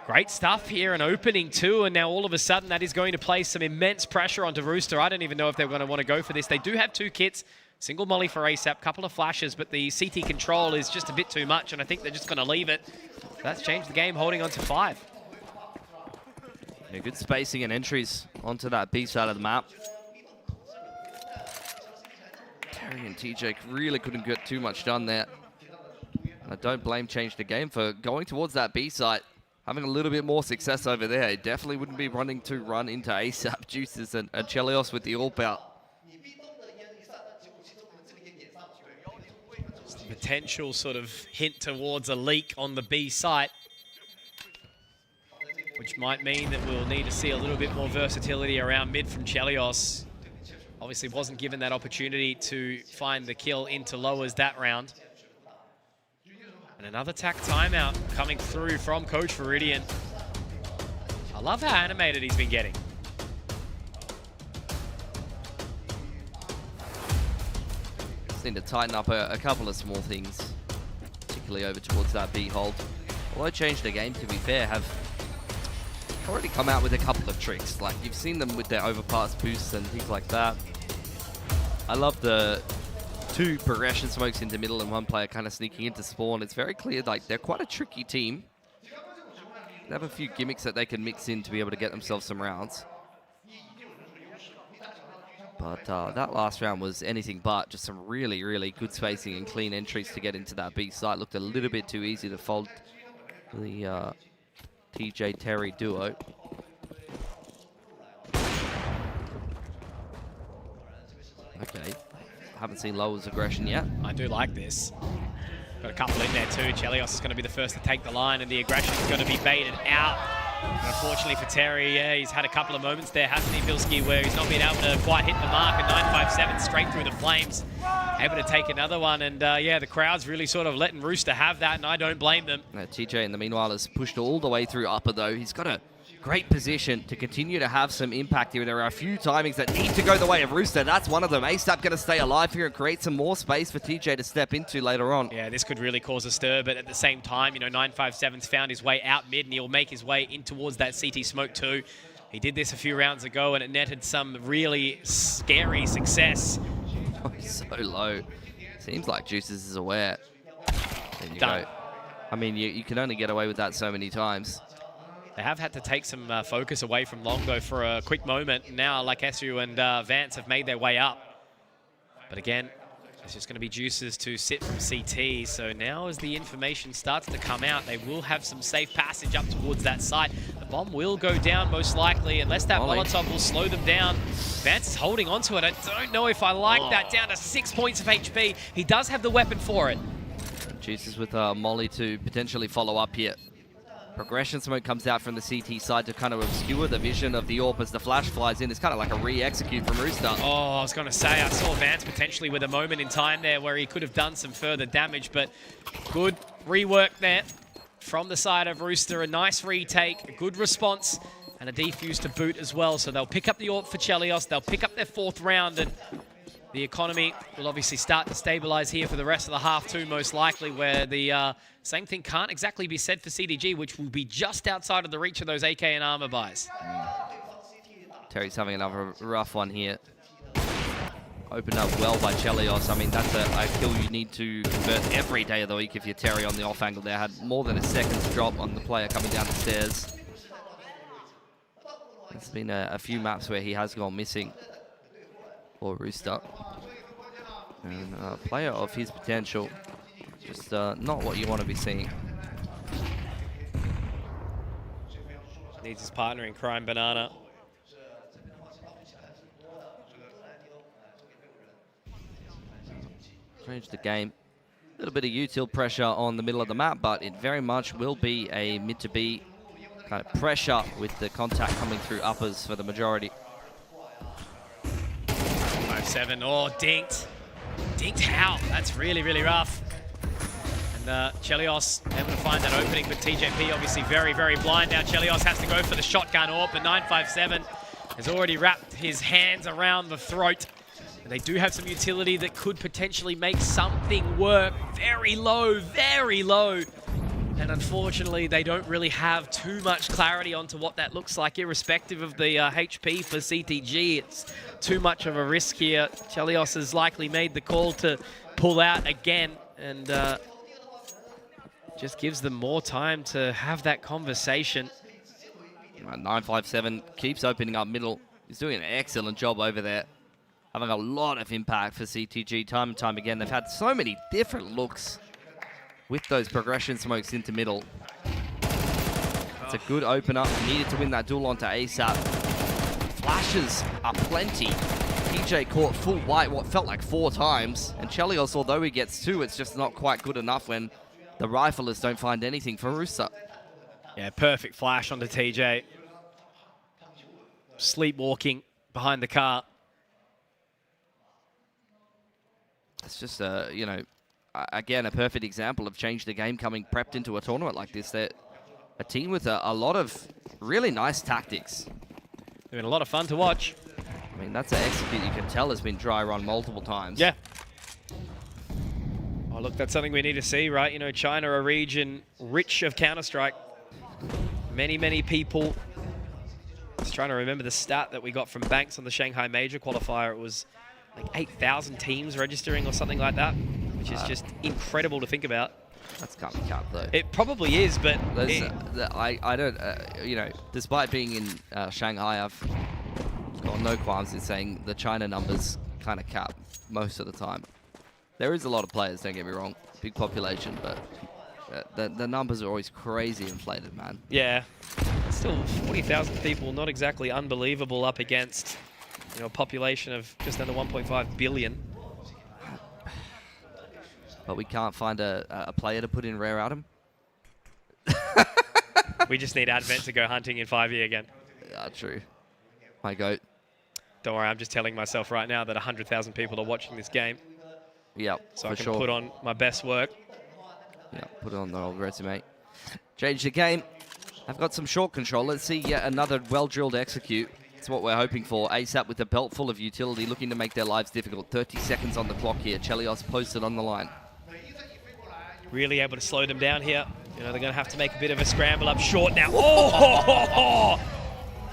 Great stuff here, an opening too, and now all of a sudden that is going to place some immense pressure onto Rooster. I don't even know if they're going to want to go for this. They do have 2 kits. Single molly for ASAP, couple of flashes, but the CT control is just a bit too much, and I think they're just going to leave it. That's changed the game, holding on to 5. Yeah, good spacing and entries onto that B side of the map. Terry and TJ really couldn't get too much done there. I don't blame Change the Game for going towards that B site, having a little bit more success over there. He definitely wouldn't be running to run into ASAP, Juices, and Chelios with the AWP out. Potential sort of hint towards a leak on the B site, which might mean that we'll need to see a little bit more versatility around mid from Chelios. Obviously wasn't given that opportunity to find the kill into lowers that round. And another TAC timeout coming through from Coach Viridian. I love how animated he's been getting. Just need to tighten up a couple of small things, particularly over towards that B hold. Although Change the Game, to be fair, have already come out with a couple of tricks. Like, you've seen them with their overpass boosts and things like that. I love the 2 progression smokes into middle and 1 player kind of sneaking into spawn. It's very clear, like, they're quite a tricky team. They have a few gimmicks that they can mix in to be able to get themselves some rounds. But that last round was anything but. Just some really, really good spacing and clean entries to get into that B site. Looked a little bit too easy to fold the TJ Terry duo. Okay, haven't seen Lowell's aggression yet. I do like this. Got a couple in there too. Chelios is going to be the first to take the line, and the aggression is going to be baited out. And unfortunately for Terry, yeah, he's had a couple of moments there, hasn't he, Bilski, where he's not been able to quite hit the mark, and 957 straight through the flames. Able to take another one, and yeah, the crowd's really sort of letting Rooster have that, and I don't blame them. TJ, in the meanwhile, has pushed all the way through upper, though. He's got a great position to continue to have some impact here. There are a few timings that need to go the way of Rooster. That's one of them. ASAP going to stay alive here and create some more space for TJ to step into later on. Yeah, this could really cause a stir, but at the same time, you know, 957's found his way out mid, and he'll make his way in towards that CT smoke too. He did this a few rounds ago, and it netted some really scary success. Oh, so low. Seems like Juices is aware. There you Done. go. I mean, you can only get away with that so many times. They have had to take some focus away from Longo for a quick moment. Now, like Esu and Vance have made their way up. But again, it's just going to be Juices to sit from CT. So now as the information starts to come out, they will have some safe passage up towards that site. The bomb will go down most likely, unless that Molotov will slow them down. Vance is holding onto it. I don't know if I like that. Down to 6 points of HP. He does have the weapon for it. Juices with Molly to potentially follow up here. Progression smoke comes out from the CT side to kind of obscure the vision of the AWP as the flash flies in. It's kind of like a re-execute from Rooster. Oh, I was going to say, I saw Vance potentially with a moment in time there where he could have done some further damage, but good rework there from the side of Rooster. A nice retake, a good response, and a defuse to boot as well. So they'll pick up the AWP for Chelios. They'll pick up their 4th round, and the economy will obviously start to stabilize here for the rest of the half too, most likely, where the same thing can't exactly be said for CDG, which will be just outside of the reach of those AK and armor buys. Terry's having another rough one here. Opened up well by Chelios. I mean, that's a kill you need to convert every day of the week if you're Terry on the off angle there. Had more than a second's drop on the player coming down the stairs. There's been a few maps where he has gone missing. Or Rooster. And a player of his potential, just not what you want to be seeing. Needs his partner in crime, Banana. Change the game. A little bit of util pressure on the middle of the map, but it very much will be a mid to B kind of pressure with the contact coming through uppers for the majority. 5-7. Oh, dinked. Dinked how? That's really, really rough. And Chelios able to find that opening, but TJP obviously very, very blind now. Chelios has to go for the shotgun AWP, but 957 has already wrapped his hands around the throat. And they do have some utility that could potentially make something work. Very low, very low. And unfortunately, they don't really have too much clarity onto what that looks like, irrespective of the HP for CTG. It's too much of a risk here. Chelios has likely made the call to pull out again, and just gives them more time to have that conversation. 957 keeps opening up middle. He's doing an excellent job over there. Having a lot of impact for CTG time and time again. They've had so many different looks with those progression smokes into middle. It's a good opener. Needed to win that duel onto ASAP. Flashes are plenty. TJ caught full white what felt like 4 times. And Chelios, although he gets 2, it's just not quite good enough when the riflers don't find anything for Rooster. Yeah, perfect flash onto TJ. Sleepwalking behind the car. It's just, you know, again, a perfect example of change the game coming prepped into a tournament like this. They're a team with a lot of really nice tactics. It's been a lot of fun to watch. I mean, that's an execute you can tell has been dry run multiple times. Yeah. Oh, look, that's something we need to see, right? You know, China, a region rich of Counter-Strike. Many, many people. I was trying to remember the stat that we got from Banks on the Shanghai Major qualifier. It was like 8,000 teams registering or something like that, which is just incredible to think about. That's coming up, though. It probably is, but I don't, you know, despite being in Shanghai, I've got no qualms in saying the China numbers kind of cap most of the time. There is a lot of players, don't get me wrong, big population, but the numbers are always crazy inflated, man. Yeah, still 40,000 people, not exactly unbelievable up against, you know, a population of just under 1.5 billion. But we can't find a player to put in Rare Atom. We just need Advent to go hunting in 5E again. Yeah, true. My goat. Don't worry, I'm just telling myself right now that 100,000 people are watching this game. Yeah, so I can put on my best work. Yeah, put it on the old resume. Change the game. I've got some short control. Let's see yet another well-drilled execute. That's what we're hoping for. ASAP with a belt full of utility, looking to make their lives difficult. 30 seconds on the clock here. Chelios posted on the line. Really able to slow them down here. You know, they're going to have to make a bit of a scramble up short now. Oh!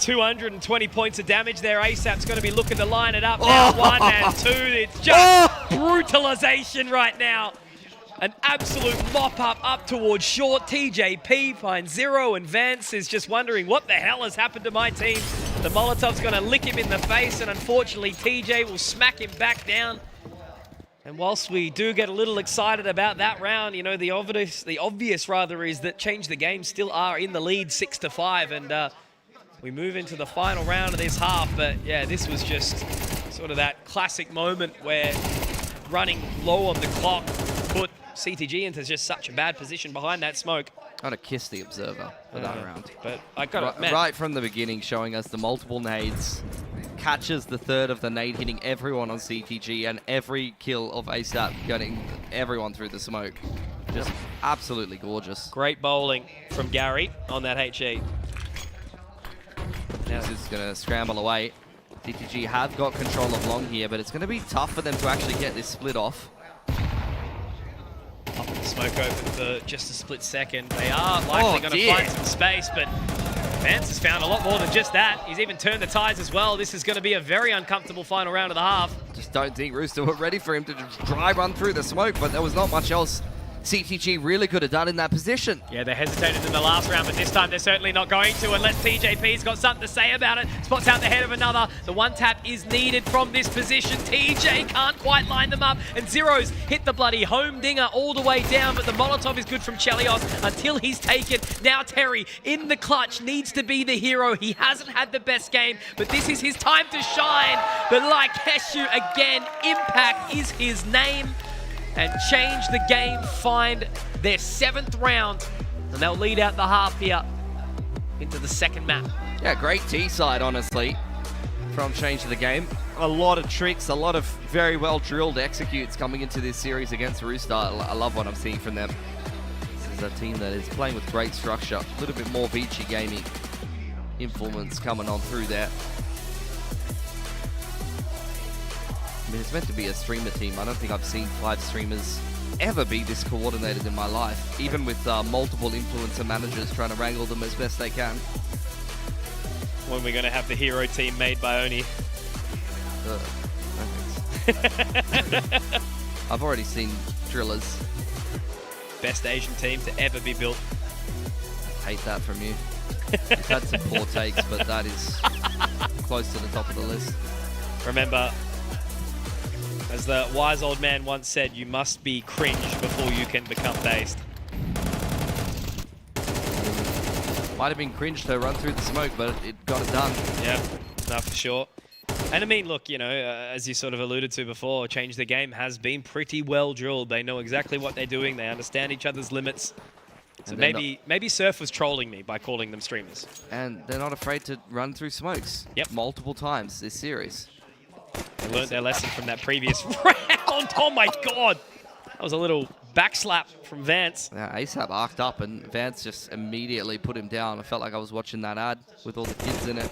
220 points of damage there. ASAP's going to be looking to line it up now. 1 and 2. It's just brutalization right now. An absolute mop-up up towards short. TJP finds Zero, and Vance is just wondering what the hell has happened to my team. The Molotov's going to lick him in the face, and unfortunately TJ will smack him back down. And whilst we do get a little excited about that round, you know, the obvious rather is that Change the Game still are in the lead 6-5, and we move into the final round of this half. But yeah, this was just sort of that classic moment where running low on the clock put CTG into just such a bad position behind that smoke. Gotta kiss the observer for that round. But I got it, right from the beginning, showing us the multiple nades, catches the third of the nade, hitting everyone on CTG, and every kill of ASAP getting everyone through the smoke. Just absolutely gorgeous. Great bowling from Gary on that HE. This is gonna scramble away. CTG have got control of long here, but it's gonna be tough for them to actually get this split off. Up in the smoke open for just a split second. They are likely going to find some space, but Vance has found a lot more than just that. He's even turned the tides as well. This is going to be a very uncomfortable final round of the half. Just don't think Rooster were ready for him to just dry run through the smoke, but there was not much else CTG really could have done in that position. Yeah, they hesitated in the last round, but this time they're certainly not going to unless TJP's got something to say about it. Spots out the head of another. The one tap is needed from this position. TJ can't quite line them up, and Zero's hit the bloody home dinger all the way down, but the Molotov is good from Chelios until he's taken. Now Terry in the clutch needs to be the hero. He hasn't had the best game, but this is his time to shine. But like Keshu again, impact is his name. And Change the Game find their 7th round, and they'll lead out the half here into the second map. Yeah, great T-side, honestly, from Change the Game. A lot of tricks, a lot of very well drilled executes coming into this series against Rooster. I love what I'm seeing from them. This is a team that is playing with great structure, a little bit more Vici gaming influence coming on through there. I mean, it's meant to be a streamer team. I don't think I've seen 5 streamers ever be this coordinated in my life, even with multiple influencer managers trying to wrangle them as best they can. When we're going to have the hero team made by Oni. No thanks. I've already seen drillers. Best Asian team to ever be built. I hate that from you. You've had some poor takes, but that is close to the top of the list. Remember, as the wise old man once said, you must be cringe before you can become based. Might have been cringe to run through the smoke, but it got it done. Yeah, no, for sure. And I mean, look, you know, as you sort of alluded to before, Change the Game has been pretty well drilled. They know exactly what they're doing. They understand each other's limits. So maybe Surf was trolling me by calling them streamers. And they're not afraid to run through smokes. Yep. Multiple times this series. They learned their lesson from that previous round. Oh my god! That was a little backslap from Vance. Yeah, ASAP arced up and Vance just immediately put him down. I felt like I was watching that ad with all the kids in it.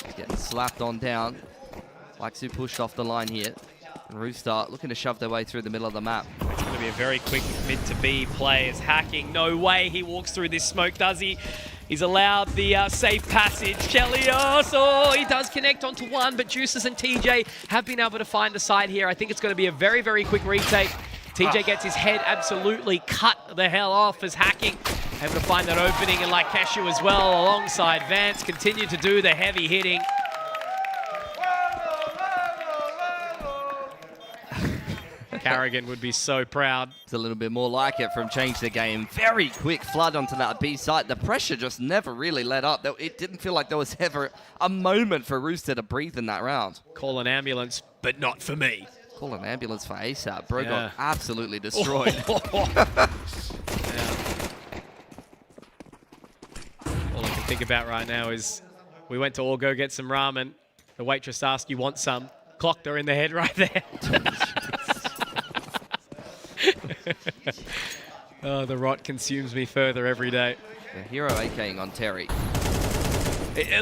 He's getting slapped on down. Lexu pushed off the line here. And Rooster looking to shove their way through the middle of the map. It's going to be a very quick mid to B play. Is hacking. No way he walks through this smoke, does he? He's allowed the safe passage. Chelios, oh, he does connect onto one, but Juices and TJ have been able to find the side here. I think it's going to be a very, very quick retake. TJ gets his head absolutely cut the hell off as hacking. Able to find that opening, and like Keshu as well, alongside Vance, continue to do the heavy hitting. Carrigan would be so proud. It's a little bit more like it from Change the Game. Very quick flood onto that B site. The pressure just never really let up. It didn't feel like there was ever a moment for Rooster to breathe in that round. Call an ambulance, but not for me. Call an ambulance for ASAP. Bro got absolutely destroyed. All I can think about right now is we went to all go get some ramen. The waitress asked, you want some? Clocked her in the head right there. Oh, the rot consumes me further every day. The hero AKing on Terry.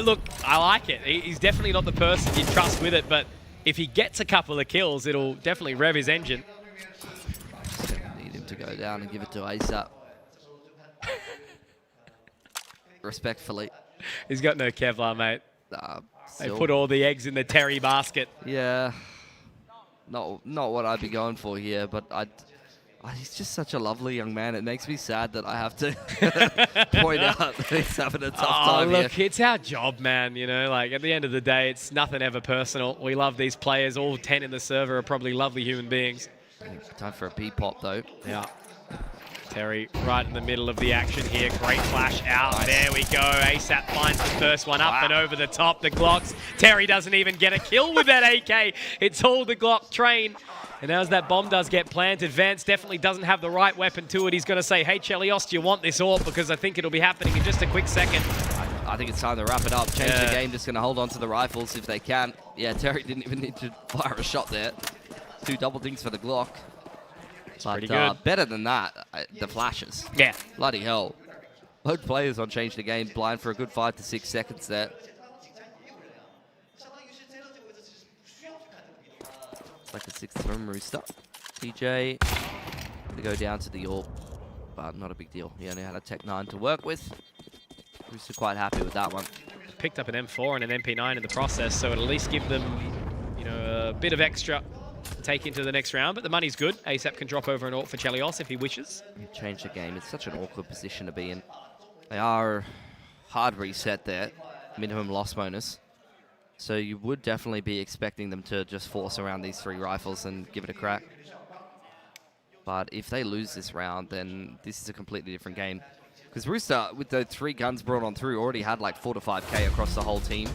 Look, I like it. He's definitely not the person you trust with it, but if he gets a couple of kills, it'll definitely rev his engine. Need him to go down and give it to ASAP. Respectfully. He's got no Kevlar, mate. They Still. put all the eggs in the Terry basket. Yeah. Not what I'd be going for here, but He's just such a lovely young man. It makes me sad that I have to point out that he's having a tough time look, here. it's our job, man. You know, like at the end of the day, it's nothing ever personal. We love these players. All 10 in the server are probably lovely human beings. Time for a B-pop, though. Yeah. Terry right in the middle of the action here. Great flash out. Nice. There we go. ASAP finds the first one up and over the top. The Glocks. Terry doesn't even get a kill with that AK. It's all the Glock train. And as that bomb does get planted, Vance definitely doesn't have the right weapon to it. He's going to say, hey, Chelios, do you want this AWP? Because I think it'll be happening in just a quick second. I think it's time to wrap it up. Change the game. Just going to hold on to the rifles if they can. Yeah, Terry didn't even need to fire a shot there. 2 double dings for the Glock. But pretty good. Better than that, the flashes. Yeah. Bloody hell. Both players on Change the Game blind for a good 5 to 6 seconds there. Like a 6th from Rooster. TJ to go down to the AWP, but not a big deal. He only had a Tech 9 to work with. Rooster quite happy with that one. Picked up an M4 and an MP9 in the process, so it'll at least give them, you know, a bit of extra to take into the next round. But the money's good. ASAP can drop over an AWP for Chelios if he wishes. Change the game. It's such an awkward position to be in. They are hard reset there. Minimum loss bonus. So you would definitely be expecting them to just force around these 3 rifles and give it a crack. But if they lose this round, then this is a completely different game. Because Rooster, with the 3 guns brought on through, already had like 4 to 5K across the whole team.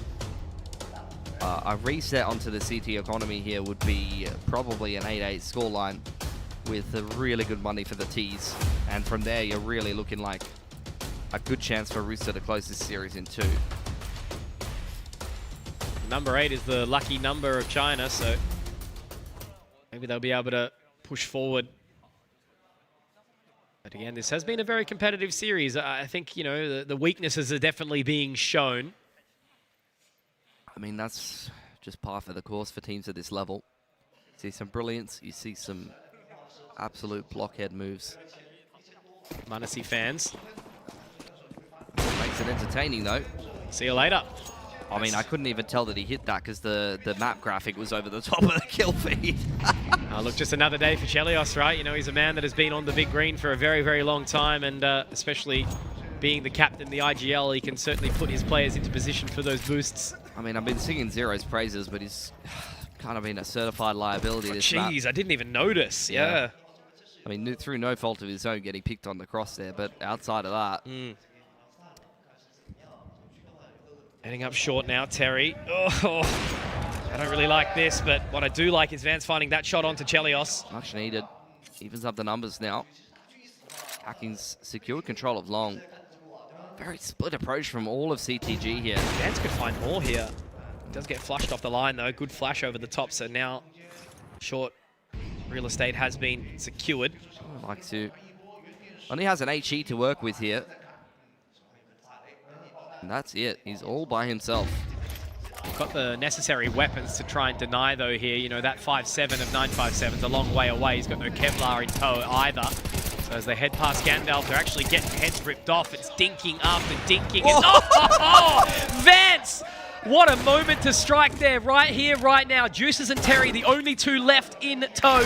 A reset onto the CT economy here would be probably an 8-8 scoreline with really good money for the Ts. And from there, you're really looking like a good chance for Rooster to close this series in 2. Number 8 is the lucky number of China, so maybe they'll be able to push forward. But again, this has been a very competitive series. I think, you know, the weaknesses are definitely being shown. I mean, that's just par for the course for teams at this level. You see some brilliance, you see some absolute blockhead moves. Manasi fans. Makes it entertaining, though. See you later. I mean, I couldn't even tell that he hit that because the map graphic was over the top of the kill feed. Look, just another day for Chelios, right? You know, he's a man that has been on the big green for a very, very long time, and especially being the captain, the IGL, he can certainly put his players into position for those boosts. I mean, I've been singing Zero's praises, but he's kind of been a certified liability this map. Jeez, I didn't even notice. Yeah. I mean, through no fault of his own getting picked on the cross there, but outside of that... Heading up short now, Terry. Oh, I don't really like this, but what I do like is Vance finding that shot onto Chelios. Much needed. Evens up the numbers now. Hacking's secured control of long. Very split approach from all of CTG here. Vance could find more here. Does get flushed off the line, though. Good flash over the top, so now short real estate has been secured. I'd like to. Only has an HE to work with here. And that's it. He's all by himself. Got the necessary weapons to try and deny, though, here. You know, that 5.7 of 9.57 is a long way away. He's got no Kevlar in tow either. So as they head past Gandalf, they're actually getting heads ripped off. It's dinking after dinking. Vance! What a moment to strike there, right here, right now. Juices and Terry, the only 2 left in tow.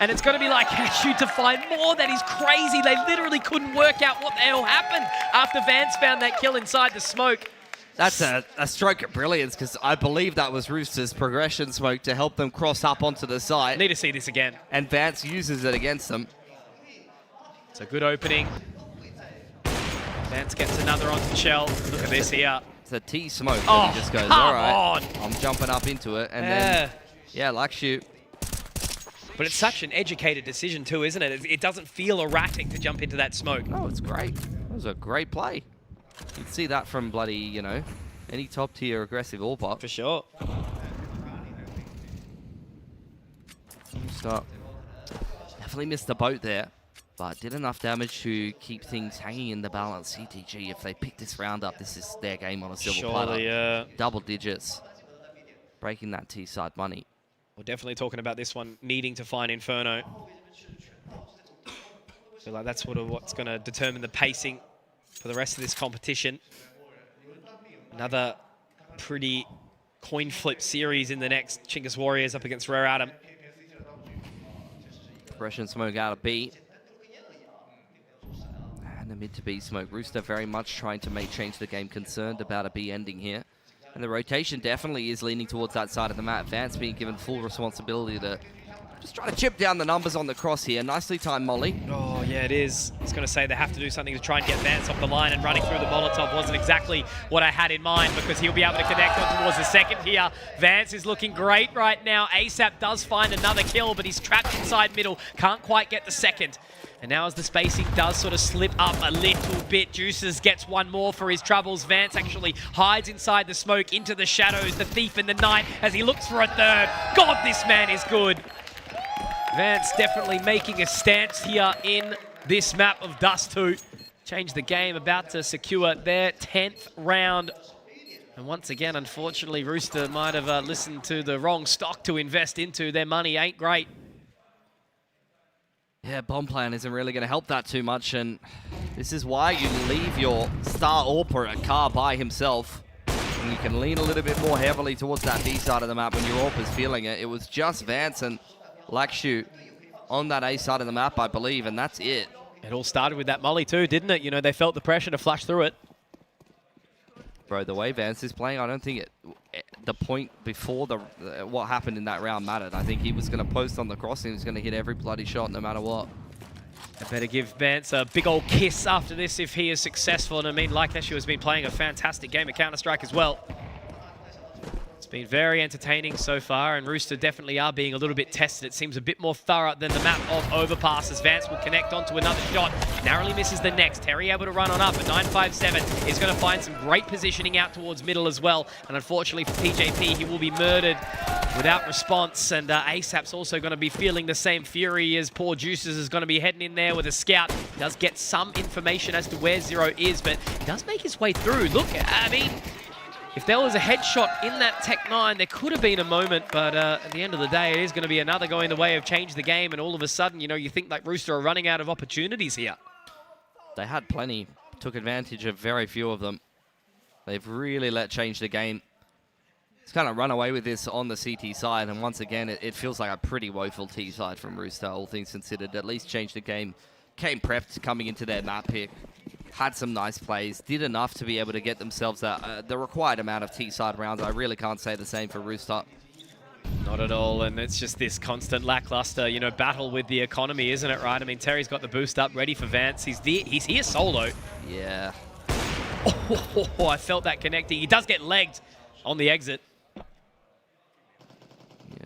And it's going to be like, shoot to find more. That is crazy. They literally couldn't work out what the hell happened after Vance found that kill inside the smoke. That's a stroke of brilliance, because I believe that was Rooster's progression smoke to help them cross up onto the site. Need to see this again. And Vance uses it against them. It's a good opening. Vance gets another onto Shell. Look at this here. It's a T smoke. Oh, he just goes, all right, I'm jumping up into it. And then, yeah, like shoot. But it's such an educated decision too, isn't it? It doesn't feel erratic to jump into that smoke. Oh, it's great. That was a great play. You'd see that from bloody, you know, any top tier aggressive all pop. For sure. Stop. Definitely missed the boat there, but did enough damage to keep things hanging in the balance. CTG, if they pick this round up, this is their game on a silver platter. Double digits. Breaking that T-side money. We're definitely talking about this one needing to find Inferno. I feel like that's what's going to determine the pacing for the rest of this competition. Another pretty coin flip series in the next. Chingus Warriors up against Rare Atom. Suppression smoke out of B. And the mid to B smoke. Rooster very much trying to change the game, concerned about a B ending here. And the rotation definitely is leaning towards that side of the map. Vance being given full responsibility to just try to chip down the numbers on the cross here. Nicely timed molly. Oh, yeah, it is. I was going to say they have to do something to try and get Vance off the line, and running through the Molotov wasn't exactly what I had in mind, because he'll be able to connect on towards the second here. Vance is looking great right now. ASAP does find another kill, but he's trapped inside middle. Can't quite get the second. And now as the spacing does sort of slip up a little bit, Juices gets one more for his troubles. Vance actually hides inside the smoke, into the shadows, the thief in the night, as he looks for a third. God, this man is good. Vance definitely making a stance here in this map of Dust 2. Change the game, about to secure their 10th round. And once again, unfortunately, Rooster might have listened to the wrong stock to invest into. Their money ain't great. Yeah, bomb plan isn't really going to help that too much, and this is why you leave your star AWPer at car by himself. And you can lean a little bit more heavily towards that B side of the map when your AWPer's feeling it. It was just Vance and Lakshu on that A side of the map, I believe, and that's it. It all started with that molly too, didn't it? You know, they felt the pressure to flush through it. Bro, the way Vance is playing, I don't think the point before what happened in that round mattered. I think he was going to post on the crossing. He was going to hit every bloody shot no matter what. I better give Vance a big old kiss after this if he is successful. And I mean, Lakshu has been playing a fantastic game of Counter-Strike as well. It's been very entertaining so far, and Rooster definitely are being a little bit tested. It seems a bit more thorough than the map of Overpasses. Vance will connect onto another shot. Narrowly misses the next. Terry able to run on up at 957. Is going to find some great positioning out towards middle as well. And unfortunately for TJP, he will be murdered without response. And ASAP's also going to be feeling the same fury as poor Juices is going to be heading in there with a scout. He does get some information as to where Zero is, but he does make his way through. Look, I mean, if there was a headshot in that Tech 9, there could have been a moment, but at the end of the day, it is going to be another going the way of change the game, and all of a sudden, you know, you think like Rooster are running out of opportunities here. They had plenty, took advantage of very few of them. They've really let change the game. It's kind of run away with this on the CT side, and once again, it feels like a pretty woeful T side from Rooster, all things considered. At least change the game, came prepped coming into their map pick. Had some nice plays, did enough to be able to get themselves the required amount of T-side rounds. I really can't say the same for Rooster. Not at all, and it's just this constant lackluster, you know, battle with the economy, isn't it, right? I mean, Terry's got the boost up, ready for Vance. He's here solo. Yeah. Oh, I felt that connecting. He does get legged on the exit. Yeah,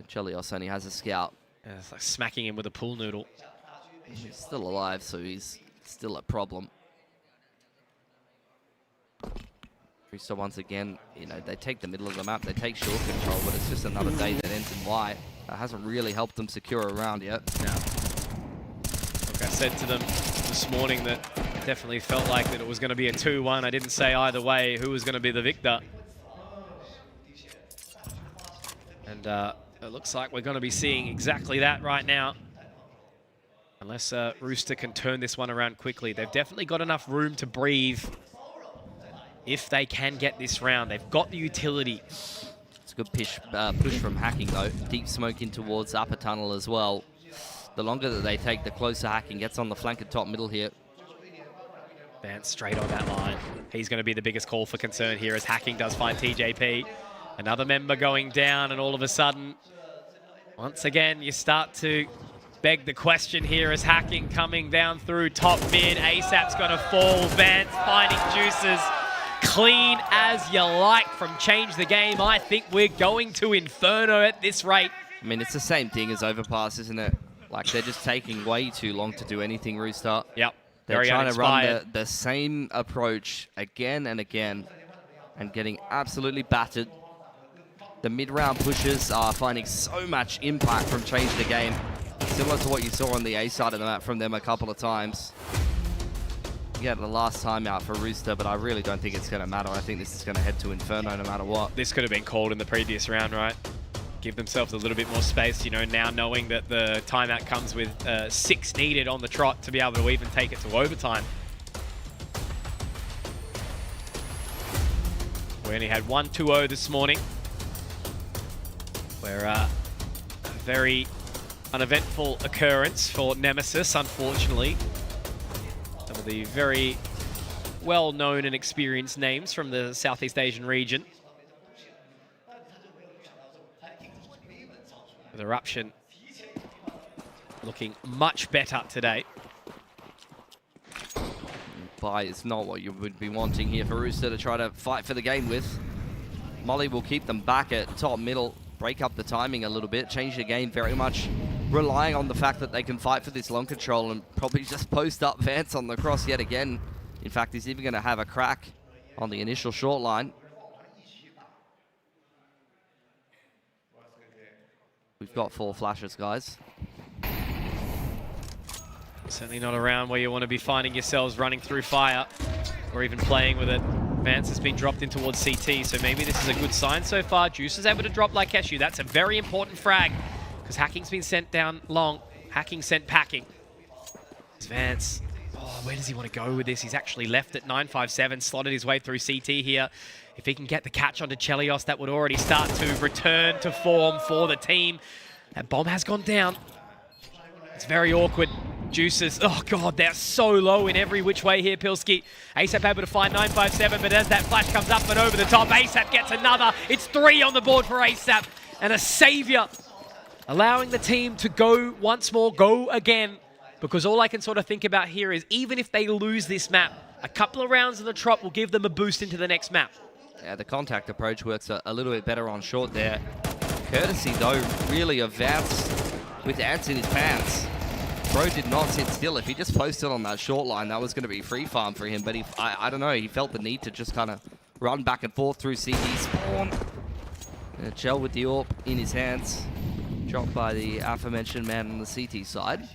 Chelios only has a scout. Yeah, it's like smacking him with a pool noodle. He's still alive, so he's still a problem. So once again, you know, they take the middle of the map, they take short control, but it's just another day that ends in Y. That hasn't really helped them secure a round yet. No. Look, I said to them this morning that it definitely felt like that it was going to be a 2-1. I didn't say either way who was going to be the victor. And it looks like we're going to be seeing exactly that right now. Unless Rooster can turn this one around quickly. They've definitely got enough room to breathe if they can get this round. They've got the utility. It's a good push from Hacking, though. Deep smoke in towards upper tunnel as well. The longer that they take, the closer Hacking gets on the flank and top middle here. Vance straight on that line. He's going to be the biggest call for concern here as Hacking does find TJP. Another member going down, and all of a sudden, once again, you start to beg the question here as Hacking coming down through top mid. ASAP's going to fall. Vance finding Juices. Clean as you like from Change the Game. I think we're going to Inferno at this rate. I mean, it's the same thing as Overpass, isn't it? Like, they're just taking way too long to do anything, Rooster. Yep. They're trying to run the same approach again and again and getting absolutely battered. The mid-round pushes are finding so much impact from Change the Game. Similar to what you saw on the A side of the map from them a couple of times. Yeah, the last time out for Rooster, but I really don't think it's going to matter. I think this is going to head to Inferno no matter what. This could have been called in the previous round, right? Give themselves a little bit more space, you know, now knowing that the timeout comes with 6 needed on the trot to be able to even take it to overtime. We only had 1-2-0 this morning. We're very uneventful occurrence for Nemesis, unfortunately. Some of the very well-known and experienced names from the Southeast Asian region. With Eruption looking much better today. Buy is not what you would be wanting here for Rooster to try to fight for the game with. Molly will keep them back at top middle, break up the timing a little bit, change the game very much, relying on the fact that they can fight for this long control and probably just post up Vance on the cross yet again. In fact, he's even going to have a crack on the initial short line. We've got 4 flashes, guys. Certainly not around where you want to be finding yourselves running through fire or even playing with it. Vance has been dropped in towards CT, so maybe this is a good sign so far. Juice is able to drop like Keshu. That's a very important frag because Hacking's been sent down long. Hacking sent packing. It's Vance. Oh, where does he want to go with this? He's actually left at 957, slotted his way through CT here. If he can get the catch onto Chelios, that would already start to return to form for the team. That bomb has gone down. It's very awkward. Juices, oh god, they're so low in every which way here, Pilski. ASAP able to find 957, but as that flash comes up and over the top, ASAP gets another. It's 3 on the board for ASAP, and a savior, allowing the team to go once more, go again, because all I can sort of think about here is even if they lose this map, a couple of rounds in the trot will give them a boost into the next map. Yeah, the contact approach works a little bit better on short there. Courtesy, though, really of Vance with ants in his pants. Bro did not sit still. If he just posted on that short line, that was going to be free farm for him. But I don't know, he felt the need to just kind of run back and forth through CT spawn. And Chell with the AWP in his hands. Dropped by the aforementioned man on the CT side.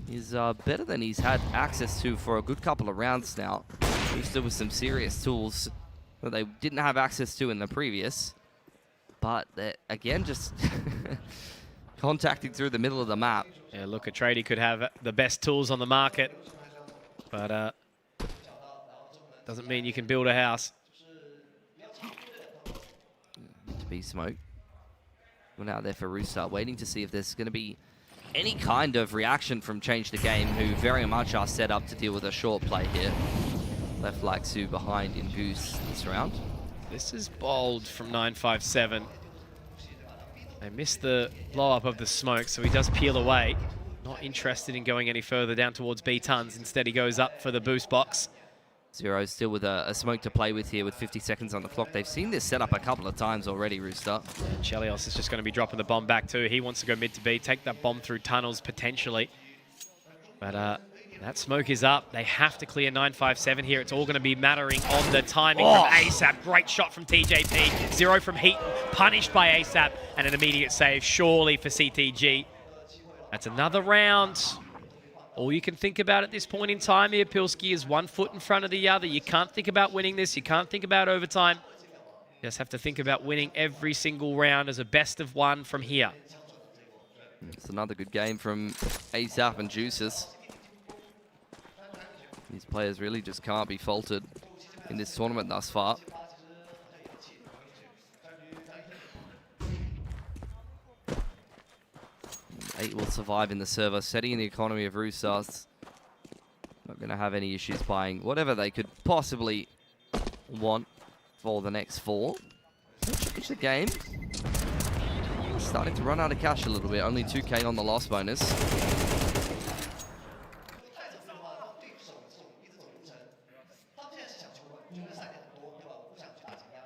He's better than he's had access to for a good couple of rounds now. Rooster with some serious tools that they didn't have access to in the previous. But again, just contacting through the middle of the map. Yeah, look, Atreides could have the best tools on the market, but doesn't mean you can build a house. To be smoked. Went out there for Rooster, waiting to see if there's going to be any kind of reaction from Change the Game, who very much are set up to deal with a short play here. Left like Sue behind in Goose this round. This is bold from 957. They missed the blow-up of the smoke, so he does peel away. Not interested in going any further down towards B-Tons. Instead, he goes up for the boost box. Zero still with a smoke to play with here with 50 seconds on the clock. They've seen this set up a couple of times already, Rooster. Chelios is just going to be dropping the bomb back too. He wants to go mid to B, take that bomb through tunnels potentially. But that smoke is up. They have to clear 957 here. It's all going to be mattering on the timing from ASAP. Great shot from TJP. Zero from Heaton, punished by ASAP, and an immediate save surely for CTG. That's another round. All you can think about at this point in time here, Pilski, is 1 foot in front of the other. You can't think about winning this. You can't think about overtime. You just have to think about winning every single round as a best of 1 from here. It's another good game from ASAP and Juices. These players really just can't be faulted in this tournament thus far. Eight will survive in the server, setting the economy of Roosters. Not going to have any issues buying whatever they could possibly want for the next 4. It's the game. Starting to run out of cash a little bit. Only 2K on the loss bonus.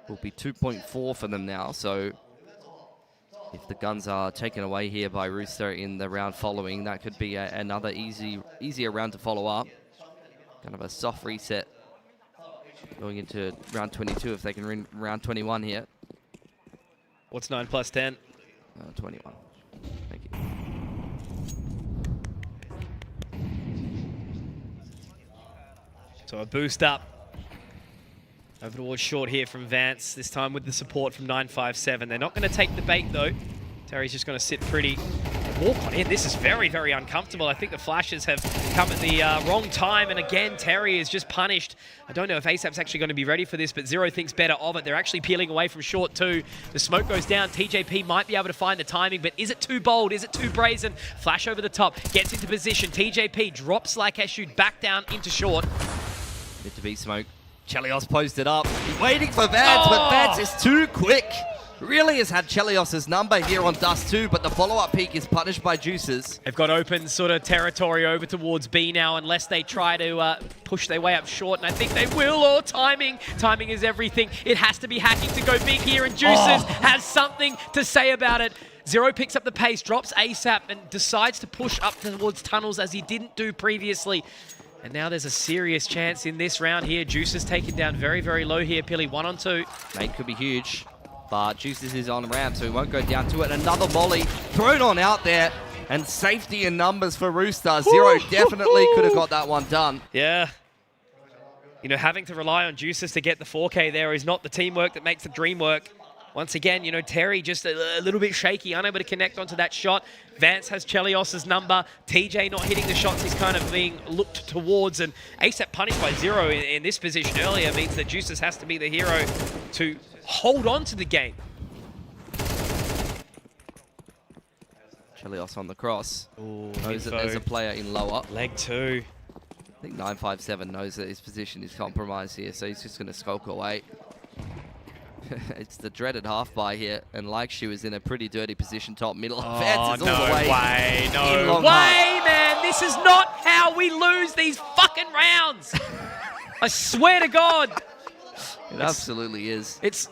Will be 2.4 for them now, so if the guns are taken away here by Rooster in the round following, that could be another easier round to follow up. Kind of a soft reset going into round 22 if they can win round 21 here. What's 9 plus 10? 21. Thank you. So a boost up. Over towards short here from Vance, this time with the support from 957. They're not going to take the bait though. Terry's just going to sit pretty walk on in. This is very, very uncomfortable. I think the flashes have come at the wrong time. And again, Terry is just punished. I don't know if ASAP's actually going to be ready for this, but Zero thinks better of it. They're actually peeling away from short too. The smoke goes down. TJP might be able to find the timing, but is it too bold? Is it too brazen? Flash over the top. Gets into position. TJP drops like Eshu back down into short. Mid to B smoke. Chelios posted up. Waiting for Vance, but Vance is too quick. Really has had Chelios' number here on Dust 2, but the follow-up peak is punished by Juices. They've got open sort of territory over towards B now, unless they try to push their way up short, and I think they will. Or timing. Timing is everything. It has to be hacking to go big here, and Juices has something to say about it. Zero picks up the pace, drops ASAP, and decides to push up towards tunnels as he didn't do previously. And now there's a serious chance in this round here. Juices taken down very, very low here, Pilly. 1 on 2. Main could be huge. But Juices is on ramp, so he won't go down to it. Another volley thrown on out there. And safety in numbers for Rooster. Zero definitely could have got that one done. Yeah. You know, having to rely on Juices to get the 4K there is not the teamwork that makes the dream work. Once again, you know, Terry just a little bit shaky, unable to connect onto that shot. Vance has Chelios' number. TJ not hitting the shots he's kind of being looked towards. And ASAP punished by Zero in this position earlier means that Juices has to be the hero to hold on to the game. Chelios on the cross. Ooh, knows that there's a player in lower. Leg 2. I think 957 knows that his position is compromised here, so he's just going to skulk away. It's the dreaded half buy here, and Likeshoe is in a pretty dirty position top middle. Vance is all the way. No way, man. This is not how we lose these fucking rounds. I swear to God. It absolutely is. It's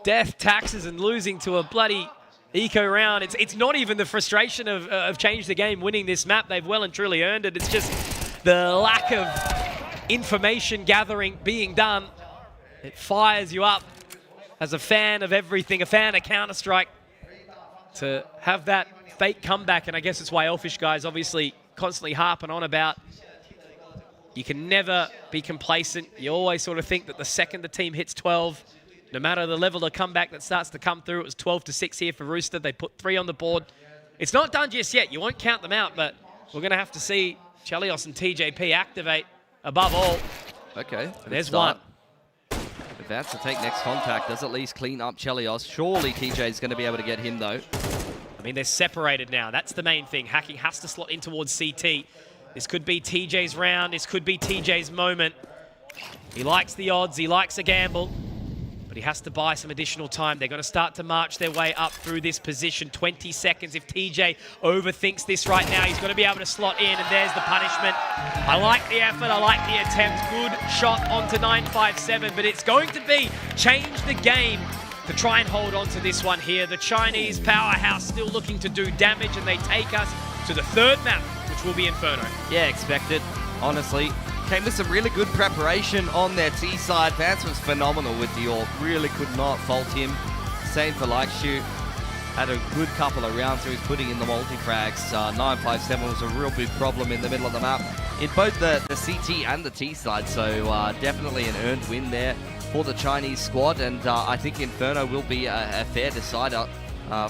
death, taxes, and losing to a bloody eco round. It's not even the frustration of Change the Game winning this map. They've well and truly earned it. It's just the lack of information gathering being done. It fires you up as a fan of everything, a fan of Counter-Strike, to have that fake comeback. And I guess it's why Elfish guys obviously constantly harping on about you can never be complacent. You always sort of think that the second the team hits 12, no matter the level of comeback that starts to come through, it was 12-6 here for Rooster. They put 3 on the board. It's not done just yet. You won't count them out, but we're going to have to see Chelios and TJP activate above all. Okay. There's one. Vance to take next contact, does at least clean up Chelios. Surely TJ's going to be able to get him, though. I mean, they're separated now. That's the main thing. Hacking has to slot in towards CT. This could be TJ's round. This could be TJ's moment. He likes the odds. He likes a gamble. But he has to buy some additional time. They're going to start to march their way up through this position. 20 seconds. If TJ overthinks this right now, he's going to be able to slot in, and there's the punishment. I like the effort. I like the attempt. Good shot onto 957, but it's going to be Change the Game to try and hold on to this one here. The Chinese powerhouse still looking to do damage, and they take us to the third map, which will be Inferno. Yeah, expected, honestly. Came with some really good preparation on their T side. Vance was phenomenal with the AWP. Really could not fault him. Same for Likeshoe. Had a good couple of rounds, so he's putting in the multi-frags. 957 was a real big problem in the middle of the map in both the CT and the T side, so definitely an earned win there for the Chinese squad, and I think Inferno will be a fair decider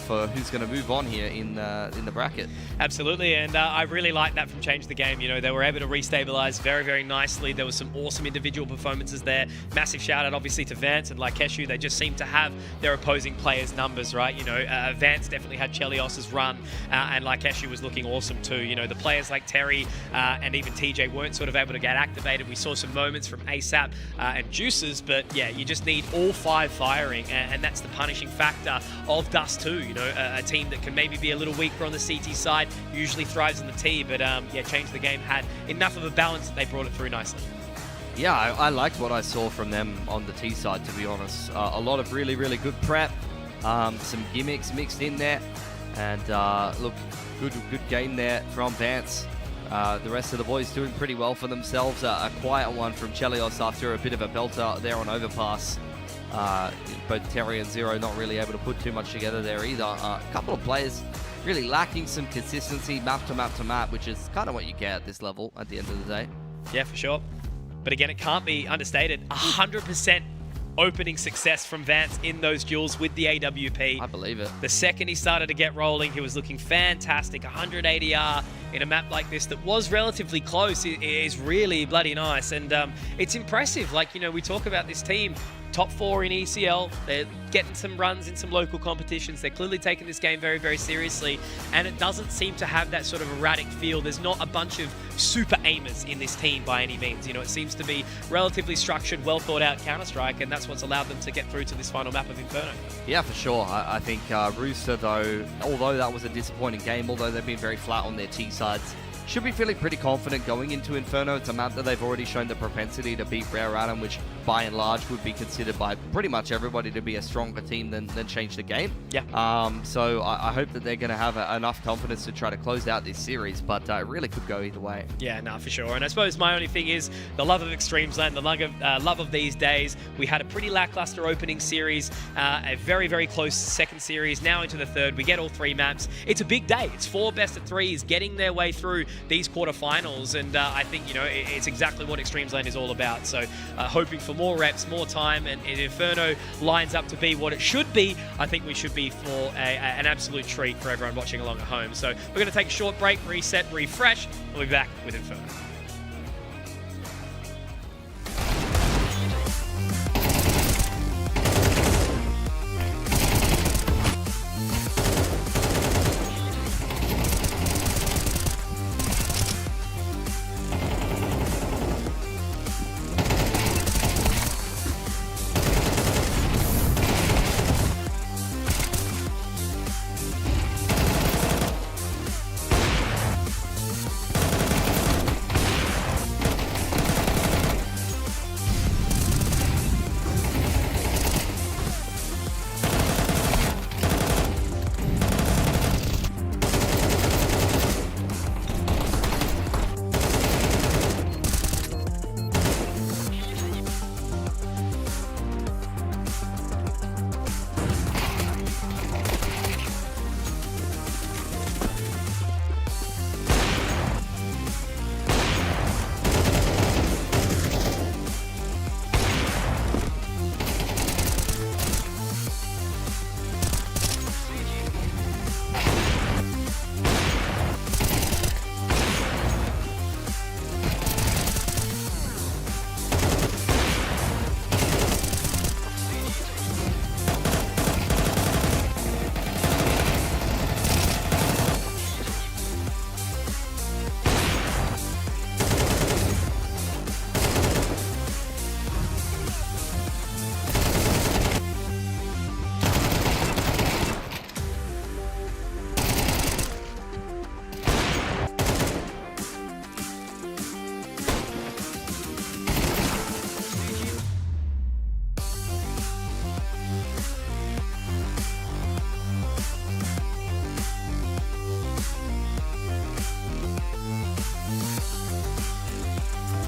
for who's going to move on here in the bracket. Absolutely, and I really like that from Change the Game. You know, they were able to restabilize very, very nicely. There was some awesome individual performances there. Massive shout out, obviously, to Vance and Likeshoe. They just seem to have their opposing players' numbers, right? You know, Vance definitely had Chelios' run, and Likeshoe was looking awesome too. You know, the players like Terry and even TJ weren't sort of able to get activated. We saw some moments from ASAP and Juices, but yeah, you just need all 5 firing, and that's the punishing factor of Dust 2. You know, a team that can maybe be a little weaker on the CT side usually thrives in the T, but yeah, Change the Game had enough of a balance that they brought it through nicely. Yeah, I liked what I saw from them on the T side, to be honest. A lot of really, really good prep, some gimmicks mixed in there, and look, good game there from Vance. The rest of the boys doing pretty well for themselves. A quiet one from Chelios after a bit of a belter there on overpass. Both Terry and Zero not really able to put too much together there either. A couple of players really lacking some consistency map to map to map, which is kind of what you get at this level at the end of the day. Yeah, for sure. But again, it can't be understated. 100% opening success from Vance in those duels with the AWP. I believe it. The second he started to get rolling, he was looking fantastic. 100 ADR in a map like this that was relatively close is really bloody nice. And it's impressive. Like, you know, we talk about this team, top 4 in ECL. They're getting some runs in some local competitions. They're clearly taking this game very, very seriously. And it doesn't seem to have that sort of erratic feel. There's not a bunch of super aimers in this team by any means. You know, it seems to be relatively structured, well thought out Counter-Strike, and that's what's allowed them to get through to this final map of Inferno. Yeah, for sure. I think Rooster, though, although that was a disappointing game, although they've been very flat on their T sides, should be feeling pretty confident going into Inferno. It's a map that they've already shown the propensity to beat Rare Atom, which by and large would be considered by pretty much everybody to be a stronger team than change the game. Yeah. So I hope that they're going to have enough confidence to try to close out this series, but it really could go either way. Yeah, no, for sure. And I suppose my only thing is the love of Extremesland, the love of these days. We had a pretty lackluster opening series, a very, very close second series, now into the third. We get all 3 maps. It's a big day. It's 4 best of 3s getting their way through these quarterfinals, and I think, you know, it's exactly what Extremesland is all about. So hoping for more reps, more time, and Inferno lines up to be what it should be. I think we should be for an absolute treat for everyone watching along at home. So we're going to take a short break, reset, refresh, and we'll be back with Inferno.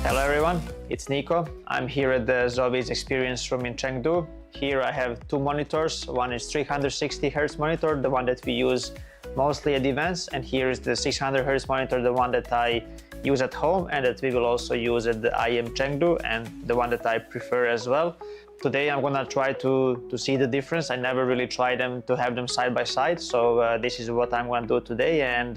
Hello everyone, it's Nico. I'm here at the ZOWIE experience room in Chengdu. Here I have 2 monitors. One is 360 Hz monitor, the one that we use mostly at events, and here is the 600 Hz monitor, the one that I use at home and that we will also use at the IM Chengdu, and the one that I prefer as well. Today I'm gonna try to see the difference. I never really tried them to have them side by side, so this is what I'm gonna do today, and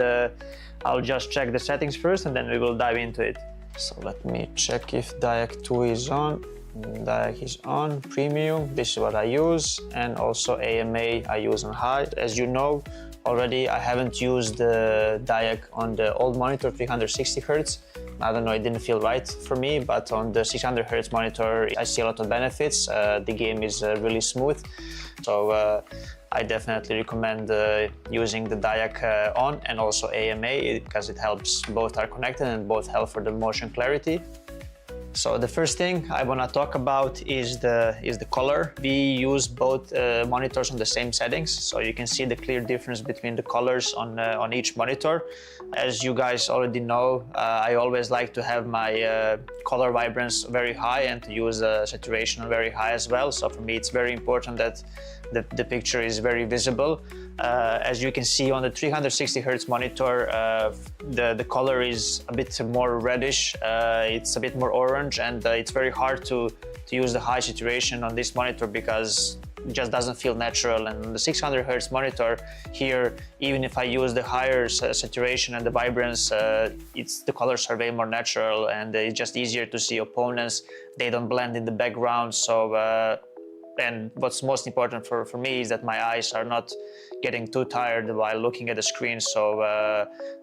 I'll just check the settings first and then we will dive into it. So let me check if DIAC 2 is on. DIAC is on, premium, this is what I use, and also AMA I use on high. As you know already, I haven't used the DIAC on the old monitor, 360 Hz. I don't know, it didn't feel right for me, but on the 600 Hz monitor, I see a lot of benefits. The game is really smooth. So I definitely recommend using the DIAC on and also AMA because it helps, both are connected and both help for the motion clarity. So the first thing I want to talk about is the color. We use both monitors on the same settings, so you can see the clear difference between the colors on each monitor. As you guys already know, I always like to have my color vibrance very high and to use saturation very high as well. So for me, it's very important that the picture is very visible. As you can see on the 360 Hz monitor, the color is a bit more reddish, it's a bit more orange, and it's very hard to to use the high saturation on this monitor because it just doesn't feel natural. And on the 600 Hz monitor here, even if I use the higher saturation and the vibrance, the colors are way more natural, and it's just easier to see opponents. They don't blend in the background. So and what's most important for me is that my eyes are not getting too tired while looking at the screen. So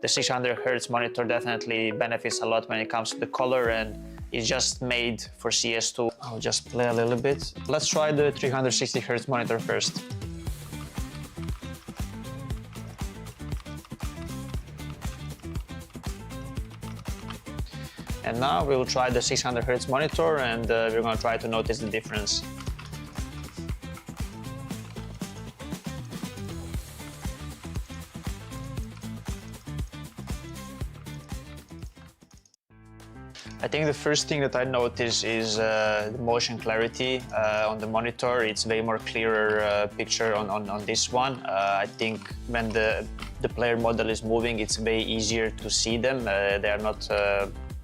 the 600 Hz monitor definitely benefits a lot when it comes to the color, and it's just made for CS2. I'll just play a little bit. Let's try the 360 Hz monitor first. And now we will try the 600 Hz monitor, and we're going to try to notice the difference. I think the first thing that I notice is the motion clarity on the monitor. It's way more clearer picture on this one. I think when the player model is moving, it's way easier to see them. They are not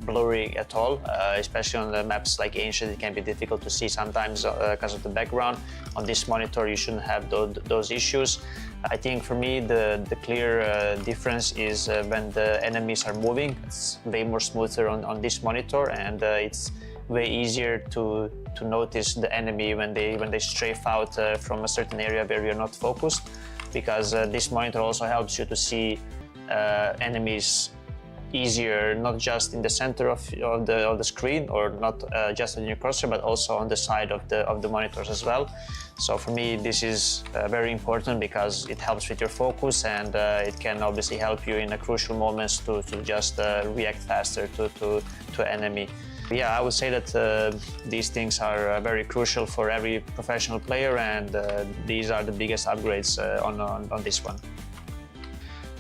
blurry at all, especially on the maps like Ancient. It can be difficult to see sometimes because of the background. On this monitor, you shouldn't have those issues. I think for me, the clear difference is when the enemies are moving. It's way more smoother on this monitor, and it's way easier to notice the enemy when they strafe out from a certain area where you're not focused, because this monitor also helps you to see enemies easier, not just in the center of the screen, or not just on your cursor, but also on the side of the monitors as well. So for me, this is very important because it helps with your focus, and it can obviously help you in the crucial moments to just react faster to enemy. Yeah, I would say that these things are very crucial for every professional player, and these are the biggest upgrades on this one.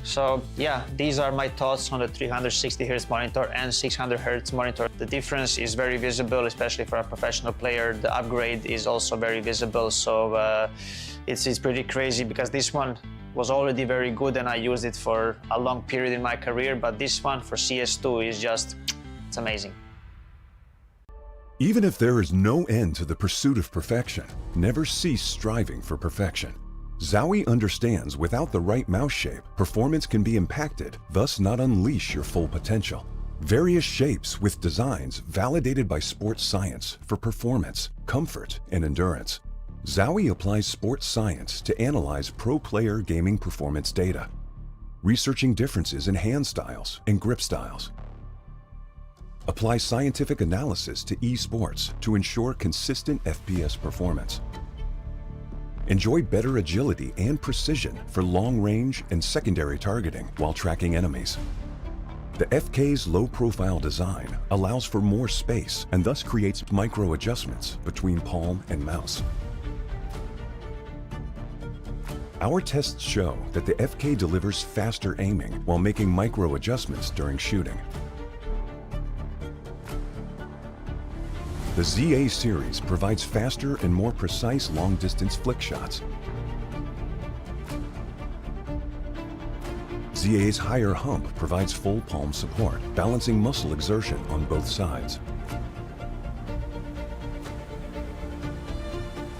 So yeah, these are my thoughts on the 360 Hz monitor and 600 Hz monitor. The difference is very visible, especially for a professional player. The upgrade is also very visible, so it's pretty crazy because this one was already very good and I used it for a long period in my career, but this one for CS2 is just, it's amazing. Even if there is no end to the pursuit of perfection, never cease striving for perfection. ZOWIE understands without the right mouse shape, performance can be impacted, thus not unleash your full potential. Various shapes with designs validated by sports science for performance, comfort, and endurance. ZOWIE applies sports science to analyze pro player gaming performance data, researching differences in hand styles and grip styles. Apply scientific analysis to esports to ensure consistent FPS performance. Enjoy better agility and precision for long-range and secondary targeting while tracking enemies. The FK's low-profile design allows for more space and thus creates micro-adjustments between palm and mouse. Our tests show that the FK delivers faster aiming while making micro-adjustments during shooting. The ZA series provides faster and more precise long-distance flick shots. ZA's higher hump provides full palm support, balancing muscle exertion on both sides.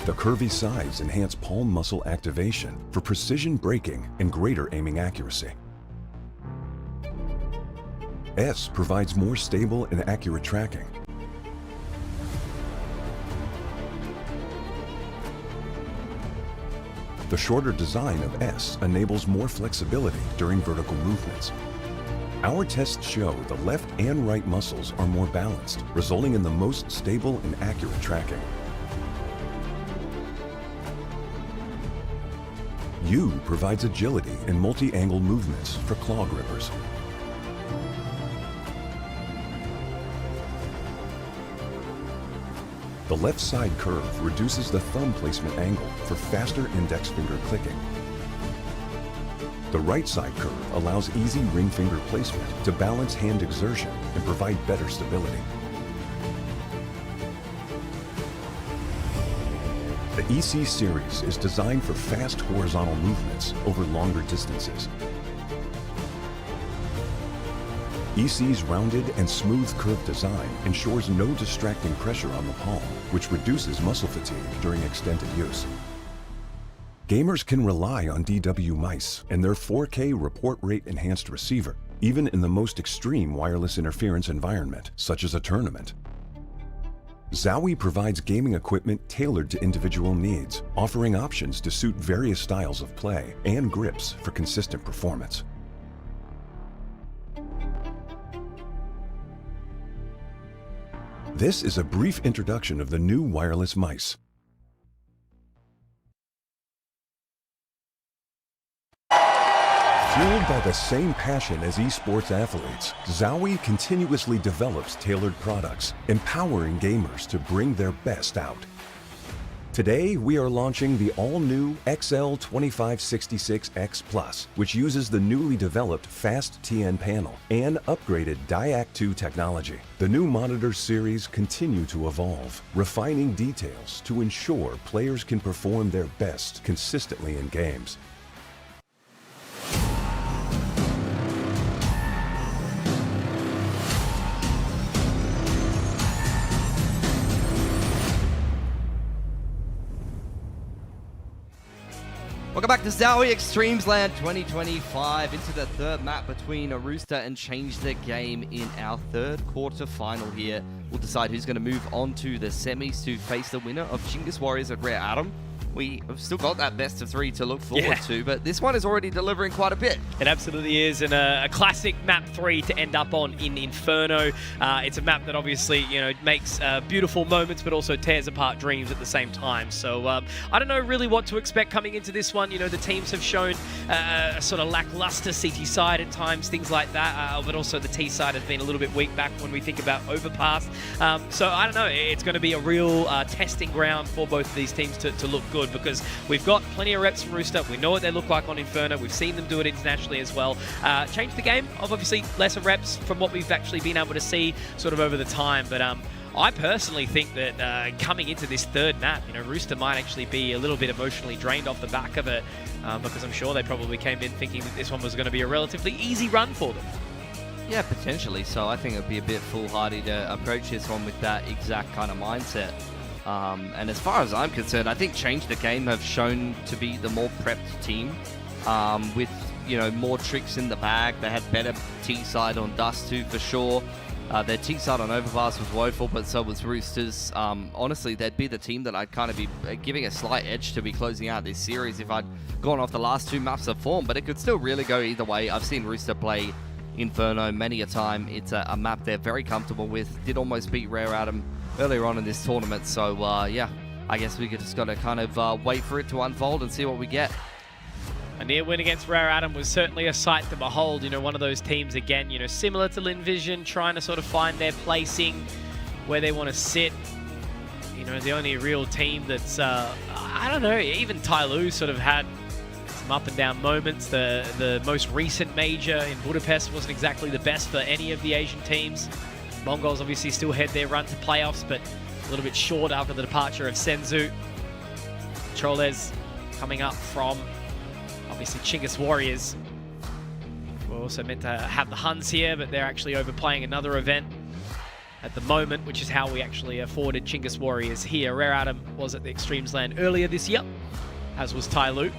The curvy sides enhance palm muscle activation for precision braking and greater aiming accuracy. S provides more stable and accurate tracking. The shorter design of S enables more flexibility during vertical movements. Our tests show the left and right muscles are more balanced, resulting in the most stable and accurate tracking. U provides agility and multi-angle movements for claw grippers. The left side curve reduces the thumb placement angle for faster index finger clicking. The right side curve allows easy ring finger placement to balance hand exertion and provide better stability. The EC series is designed for fast horizontal movements over longer distances. EC's rounded and smooth curved design ensures no distracting pressure on the palm, which reduces muscle fatigue during extended use. Gamers can rely on DW mice and their 4K report rate enhanced receiver, even in the most extreme wireless interference environment, such as a tournament. ZOWIE provides gaming equipment tailored to individual needs, offering options to suit various styles of play and grips for consistent performance. This is a brief introduction of the new wireless mice. Fueled by the same passion as esports athletes, ZOWIE continuously develops tailored products, empowering gamers to bring their best out. Today, we are launching the all-new XL2566X Plus, which uses the newly developed Fast TN panel and upgraded Diac2 technology. The new monitor series continue to evolve, refining details to ensure players can perform their best consistently in games. Welcome back to ZOWIE eXTREMESLAND 2025, into the third map between Rooster and Change the Game in our third quarter final here. We'll decide who's going to move on to the semis to face the winner of Chingus Warriors at Rare Atom. We have still got that best of three to look forward to, but this one is already delivering quite a bit. It absolutely is, and a classic map 3 to end up on in Inferno. It's a map that obviously, you know, makes beautiful moments, but also tears apart dreams at the same time. So I don't know really what to expect coming into this one. You know, the teams have shown a sort of lackluster CT side at times, things like that, but also the T side has been a little bit weak back when we think about Overpass. So I don't know, it's going to be a real testing ground for both of these teams to look good, because we've got plenty of reps from Rooster. We know what they look like on Inferno. We've seen them do it internationally as well. Change the Game of obviously lesser reps from what we've actually been able to see sort of over the time. But I personally think that coming into this third map, you know, Rooster might actually be a little bit emotionally drained off the back of it, because I'm sure they probably came in thinking that this one was going to be a relatively easy run for them. Yeah, potentially. So I think it would be a bit foolhardy to approach this one with that exact kind of mindset. And as far as I'm concerned, I think Change the Game have shown to be the more prepped team, with, you know, more tricks in the bag. They had better T-side on Dust 2 for sure. Their T-side on Overpass was woeful, but so was Roosters. Honestly, they'd be the team that I'd kind of be giving a slight edge to be closing out this series if I'd gone off the last two maps of form, but it could still really go either way. I've seen Rooster play Inferno many a time. It's a map they're very comfortable with. Did almost beat Rare Atom earlier on in this tournament, so yeah, I guess we just got to kind of wait for it to unfold and see what we get. A near win against Rare Atom was certainly a sight to behold. You know, one of those teams, again, you know, similar to LinVision, trying to sort of find their placing, where they want to sit. You know, the only real team that's, I don't know, even Tyloo sort of had some up and down moments. The most recent major in Budapest wasn't exactly the best for any of the Asian teams. Mongols obviously still had their run to playoffs, but a little bit short after the departure of Senzu. Troles coming up from, obviously, Chingus Warriors. We're also meant to have the Huns here, but they're actually overplaying another event at the moment, which is how we actually afforded Chingus Warriors here. Rare Atom was at the Extremesland earlier this year, as was Tyloo.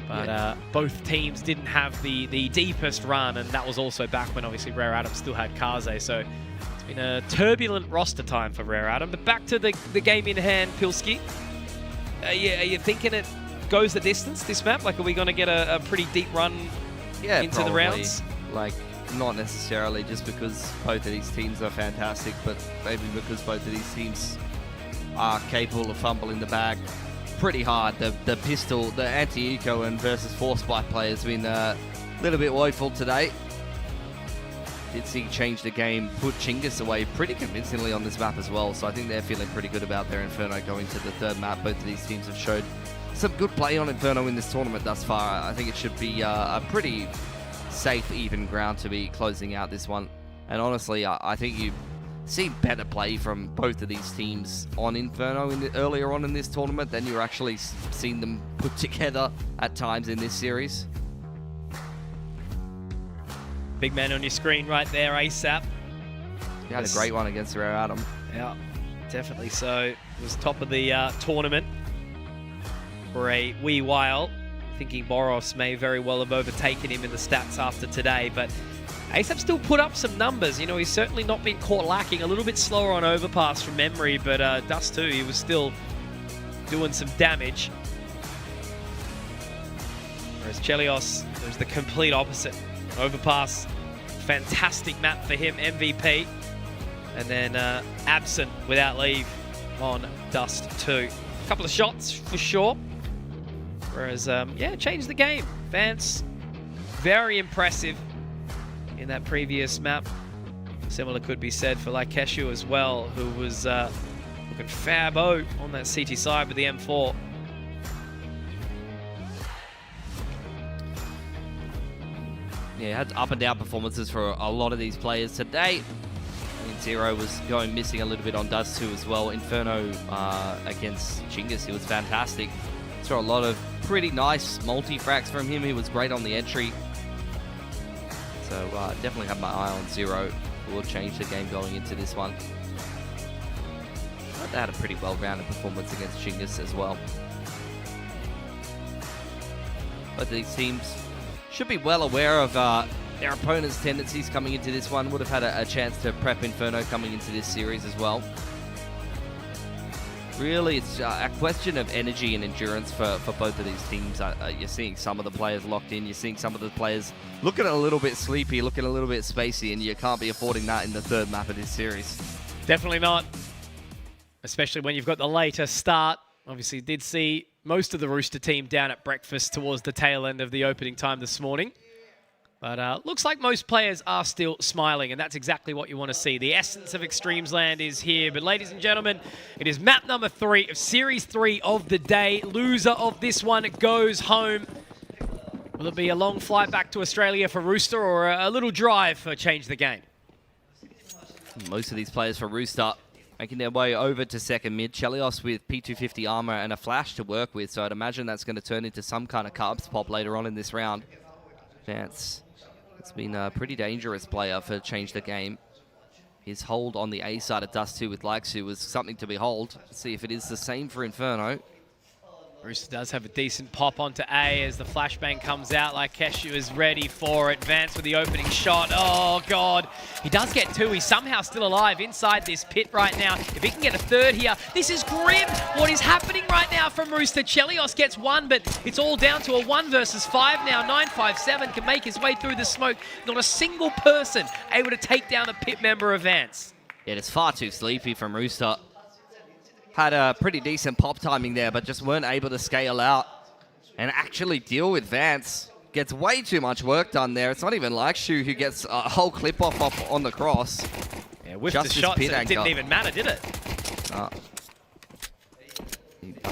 But both teams didn't have the deepest run, and that was also back when obviously Rare Atom still had Kaze. So it's been a turbulent roster time for Rare Atom. But back to the game in hand, Pilski. Are you thinking it goes the distance, this map? Like, are we going to get a pretty deep run into probably. The rounds? Like, not necessarily just because both of these teams are fantastic, but maybe because both of these teams are capable of fumbling the bag pretty hard. The pistol, the anti-eco and versus force spike play has been a little bit woeful today. Did see Change the Game put Chingus away pretty convincingly on this map as well, so I think they're feeling pretty good about their Inferno going to the third map. Both of these teams have showed some good play on Inferno in this tournament thus far. I think it should be a pretty safe, even ground to be closing out this one. And honestly, I think you see better play from both of these teams on Inferno earlier on in this tournament than you're actually seeing them put together at times in this series. Big man on your screen right there, ASAP. He had a great one against Rare Adam. Yeah, definitely so. Was top of the tournament for a wee while. Thinking Boros may very well have overtaken him in the stats after today, but ASAP still put up some numbers. You know, he's certainly not been caught lacking. A little bit slower on overpass from memory, but Dust 2, he was still doing some damage. Whereas Chelios was the complete opposite. Overpass, fantastic map for him, MVP. And then absent without leave on Dust 2. A couple of shots for sure. Whereas, yeah, changed the game. Vance, very impressive in that previous map. Similar could be said for Laikeshu as well, who was looking fab-o on that CT side with the M4. Yeah, had up and down performances for a lot of these players today. I mean, Zero was going missing a little bit on Dust 2 as well. Inferno against Chinggis, he was fantastic. Saw a lot of pretty nice multi-frags from him. He was great on the entry. So definitely have my eye on Zero. Will change the game going into this one. But they had a pretty well-rounded performance against Chinggis as well. But these teams should be well aware of their opponent's tendencies coming into this one. Would have had a chance to prep Inferno coming into this series as well. Really, it's a question of energy and endurance for both of these teams. You're seeing some of the players locked in. You're seeing some of the players looking a little bit sleepy, looking a little bit spacey, and you can't be affording that in the third map of this series. Definitely not. Especially when you've got the later start. Obviously, did see most of the Rooster team down at breakfast towards the tail end of the opening time this morning. But looks like most players are still smiling, and that's exactly what you want to see. The essence of Extremesland is here. But ladies and gentlemen, it is map number 3 of Series 3 of the day. Loser of this one goes home. Will it be a long flight back to Australia for Rooster, or a little drive for Change the Game? Most of these players for Rooster making their way over to second mid. Chelios with P250 armor and a flash to work with, so I'd imagine that's going to turn into some kind of carbs pop later on in this round. Vance has been a pretty dangerous player for Change the Game. His hold on the A side of Dust 2 with Laiksu was something to behold. Let's see if it is the same for Inferno. Rooster does have a decent pop onto A as the flashbang comes out. Laikeshu is ready for it. Vance with the opening shot. Oh, God. He does get 2. He's somehow still alive inside this pit right now. If he can get a 3rd here, this is grim. What is happening right now from Rooster? Chelios gets 1, but it's all down to a 1 versus 5 now. 957 can make his way through the smoke. Not a single person able to take down a pit member of Vance. Yeah, it's far too sleepy from Rooster. Had a pretty decent pop timing there, but just weren't able to scale out and actually deal with Vance. Gets way too much work done there. It's not even Laikeshu who gets a whole clip off on the cross. Yeah, with the shot, so it didn't even matter, did it? I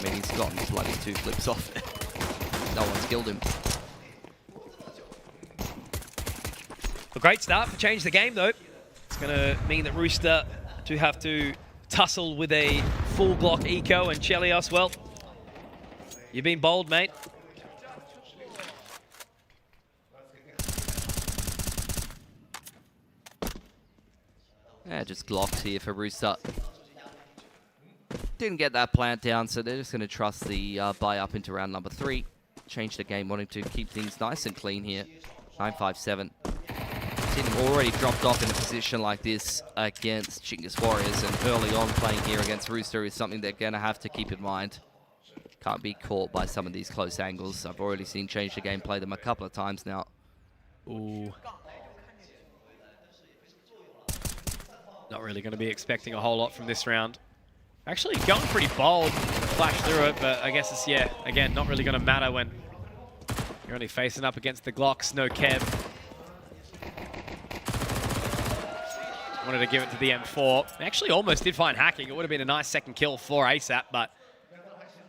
mean, he's gotten bloody 2 flips off. No one's killed him. A great start for Change the Game, though. It's going to mean that Rooster do have to tussle with a full Glock eco, and Chelios, well, you've been bold, mate. Yeah, just Glocks here for Rooster. Didn't get that plant down, so they're just going to trust the buy up into round number 3. Change the game, wanting to keep things nice and clean here. 957. Seen him already dropped off in a position like this against Chinggis Warriors, and early on playing here against Rooster is something they're going to have to keep in mind. Can't be caught by some of these close angles. I've already seen Change the Game play them a couple of times now. Ooh. Not really going to be expecting a whole lot from this round. Actually going pretty bold to flash through it, but I guess it's, yeah, again, not really going to matter when you're only facing up against the Glocks, no Kev. Wanted to give it to the M4. Actually almost did find hacking. It would have been a nice second kill for ASAP, but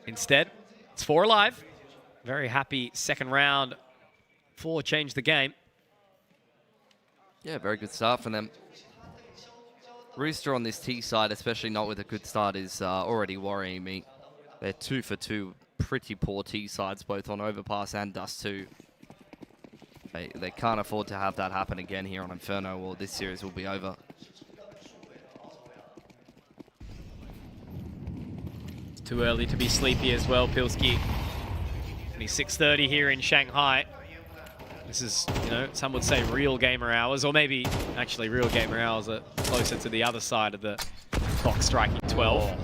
instead, it's 4 alive. Very happy second round for Change the Game. Yeah, very good start from them. Rooster on this T side, especially not with a good start, is already worrying me. They're 2 for 2 pretty poor T sides, both on Overpass and Dust 2. They can't afford to have that happen again here on Inferno, or this series will be over. It's too early to be sleepy as well, Pilski. Only 6:30 here in Shanghai. This is, you know, some would say real gamer hours, or maybe actually real gamer hours are closer to the other side of the clock striking 12.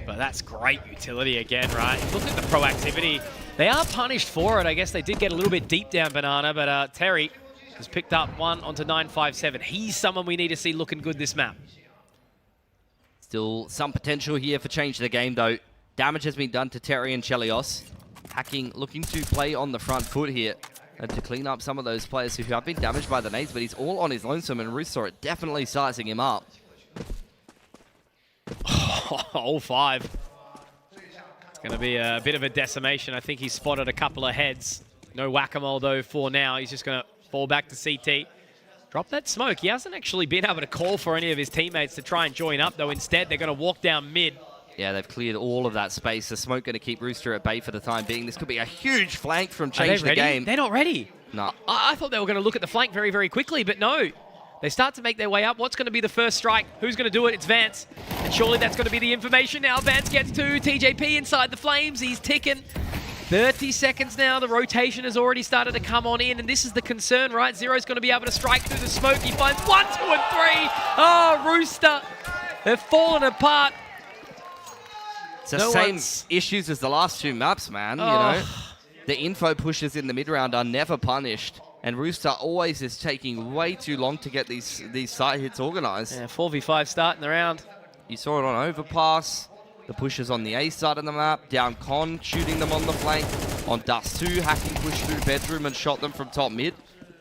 But that's great utility again, right? Look at the proactivity. They are punished for it. I guess they did get a little bit deep down, Banana, but Terry has picked up one onto 957. He's someone we need to see looking good this map. Still some potential here for change the game, though. Damage has been done to Terry and Chelios. Hacking looking to play on the front foot here and to clean up some of those players who have been damaged by the nades, but he's all on his lonesome, and Rooster definitely sizing him up. All 5. It's going to be a bit of a decimation. I think he's spotted a couple of heads. No whack-a-mole, though, for now. He's just going to fall back to CT. Drop that smoke. He hasn't actually been able to call for any of his teammates to try and join up, though. Instead, they're going to walk down mid. Yeah, they've cleared all of that space. The smoke going to keep Rooster at bay for the time being. This could be a huge flank from Change the Game. They're not ready. No. I thought they were going to look at the flank very, very quickly, but no. They start to make their way up. What's going to be the first strike? Who's going to do it? It's Vance. And surely that's going to be the information now. Vance gets to TJP inside the flames. He's ticking. 30 seconds now. The rotation has already started to come on in, and this is the concern, right? Zero's going to be able to strike through the smoke. He finds 1, 2, and 3. Oh, Rooster. They've fallen apart. It's the same issues as the last 2 maps, man. You know, the info pushes in the mid-round are never punished, and Rooster always is taking way too long to get these side hits organized. Yeah, 4v5 starting the round. You saw it on Overpass. The pushes on the A side of the map. Down Con, shooting them on the flank. On Dust 2, hacking push through Bedroom and shot them from top mid.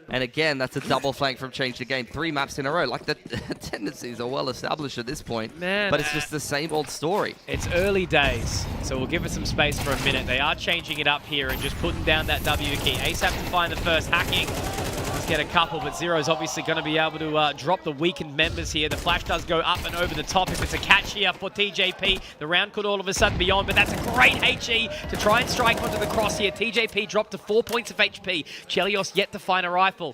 And again, that's a double flank from Change the Game. 3 maps in a row. Like, the tendencies are well established at this point. Man, but it's just the same old story. It's early days, so we'll give it some space for a minute. They are changing it up here and just putting down that W key. Ace have to find the first hacking. Let's get a couple, but Zero's obviously going to be able to drop the weakened members here. The flash does go up and over the top. If it's a catch here for TJP, the round could all of a sudden be on, but that's a great HE to try and strike onto the cross here. TJP dropped to 4 points of HP. Chelios yet to find a rifle.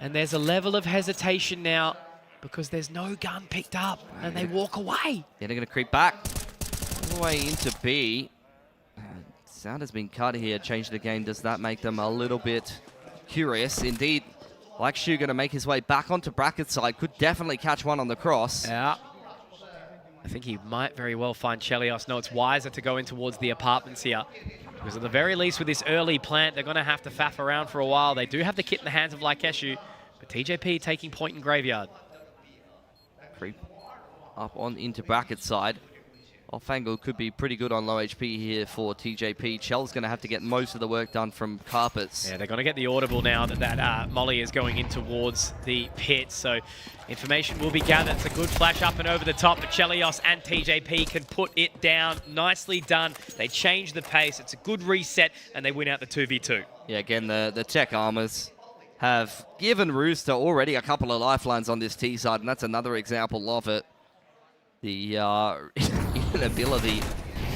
And there's a level of hesitation now because there's no gun picked up, and they walk away. Yeah, they're going to creep back all the way into B. Sound has been cut here. Change the Game. Does that make them a little bit curious? Indeed, like Shu going to make his way back onto bracket side. Could definitely catch one on the cross. Yeah. I think he might very well find Chelios. No, it's wiser to go in towards the apartments here. Because at the very least with this early plant, they're going to have to faff around for a while. They do have the kit in the hands of Laikeshu, but TJP taking point in Graveyard. Creep up on into bracket side. Offangle could be pretty good on low HP here for TJP. Chell's going to have to get most of the work done from carpets. Yeah, they're going to get the audible now that Molly is going in towards the pit. So information will be gathered. It's a good flash up and over the top, but Chelios and TJP can put it down. Nicely done. They change the pace. It's a good reset, and they win out the 2v2. Yeah, again, the tech armors have given Rooster already a couple of lifelines on this T side, and that's another example of it. The inability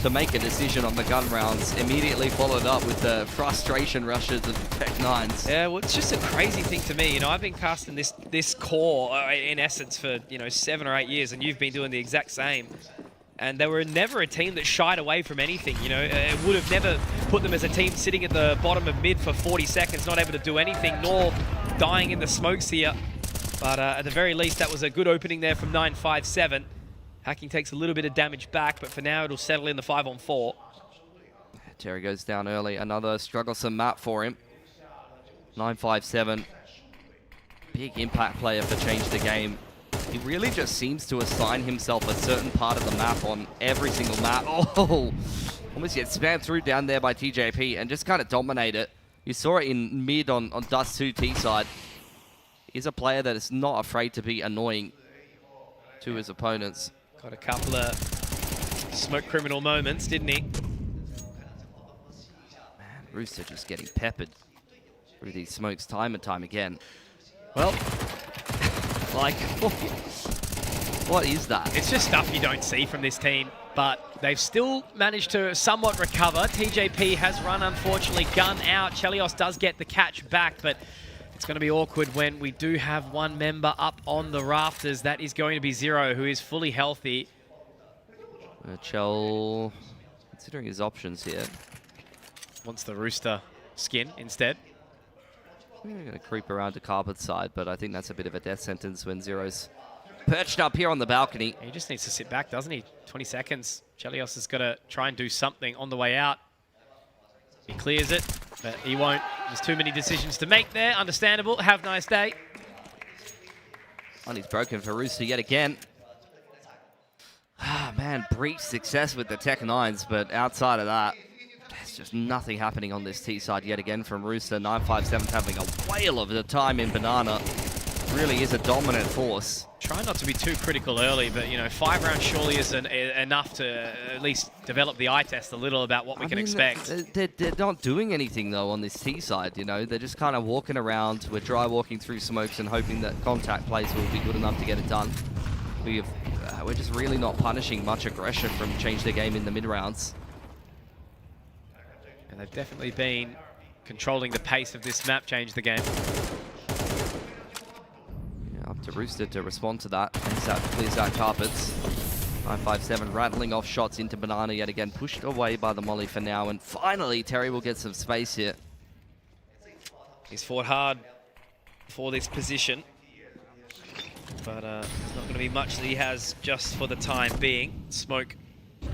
to make a decision on the gun rounds immediately followed up with the frustration rushes of Tech 9s. Yeah, well, it's just a crazy thing to me. You know, I've been casting this core, in essence, for, 7 or 8 years, and you've been doing the exact same. And they were never a team that shied away from anything, It would have never put them as a team sitting at the bottom of mid for 40 seconds, not able to do anything, nor dying in the smokes here. But at the very least, that was a good opening there from 957. Hacking takes a little bit of damage back, but for now it'll settle in the 5-on-4. Terry goes down early. Another strugglesome map for him. 957. Big impact player for Change the Game. He really just seems to assign himself a certain part of the map on every single map. Oh, almost gets spammed through down there by TJP and just kind of dominate it. You saw it in mid on Dust 2 T side. He's a player that is not afraid to be annoying to his opponents. Got a couple of smoke criminal moments, didn't he? Man, Rooster just getting peppered through these smokes time and time again. Well, like, what is that? It's just stuff you don't see from this team, but they've still managed to somewhat recover. TJP has run, unfortunately, gun out. Chelios does get the catch back, but It's going to be awkward when we do have one member up on the rafters. That is going to be Zero, who is fully healthy. Chell, considering his options here. Wants the Rooster skin instead. I'm going to creep around to Carpet side, but I think that's a bit of a death sentence when Zero's perched up here on the balcony. He just needs to sit back, doesn't he? 20 seconds. Chelios has got to try and do something on the way out. He clears it, but he won't. There's too many decisions to make there. Understandable. Have a nice day. Money's broken for Rooster yet again. Ah, man, breach success with the Tech 9s, but outside of that, there's just nothing happening on this T side yet again from Rooster. 957's having a whale of a time in Banana. Really is a dominant force. Try not to be too critical early, but, you know, 5 rounds surely isn't enough to at least develop the eye test a little about what we can expect. They're not doing anything, though, on this T side, you know. They're just kind of walking around. We're dry walking through smokes and hoping that contact plays will be good enough to get it done. We're just really not punishing much aggression from Change the Game in the mid-rounds. And they've definitely been controlling the pace of this map, Change the Game. Up to Rooster to respond to that. Clears out carpets. 957 rattling off shots into Banana yet again. Pushed away by the molly for now. And finally, Terry will get some space here. He's fought hard for this position. But there's not going to be much that he has just for the time being. Smoke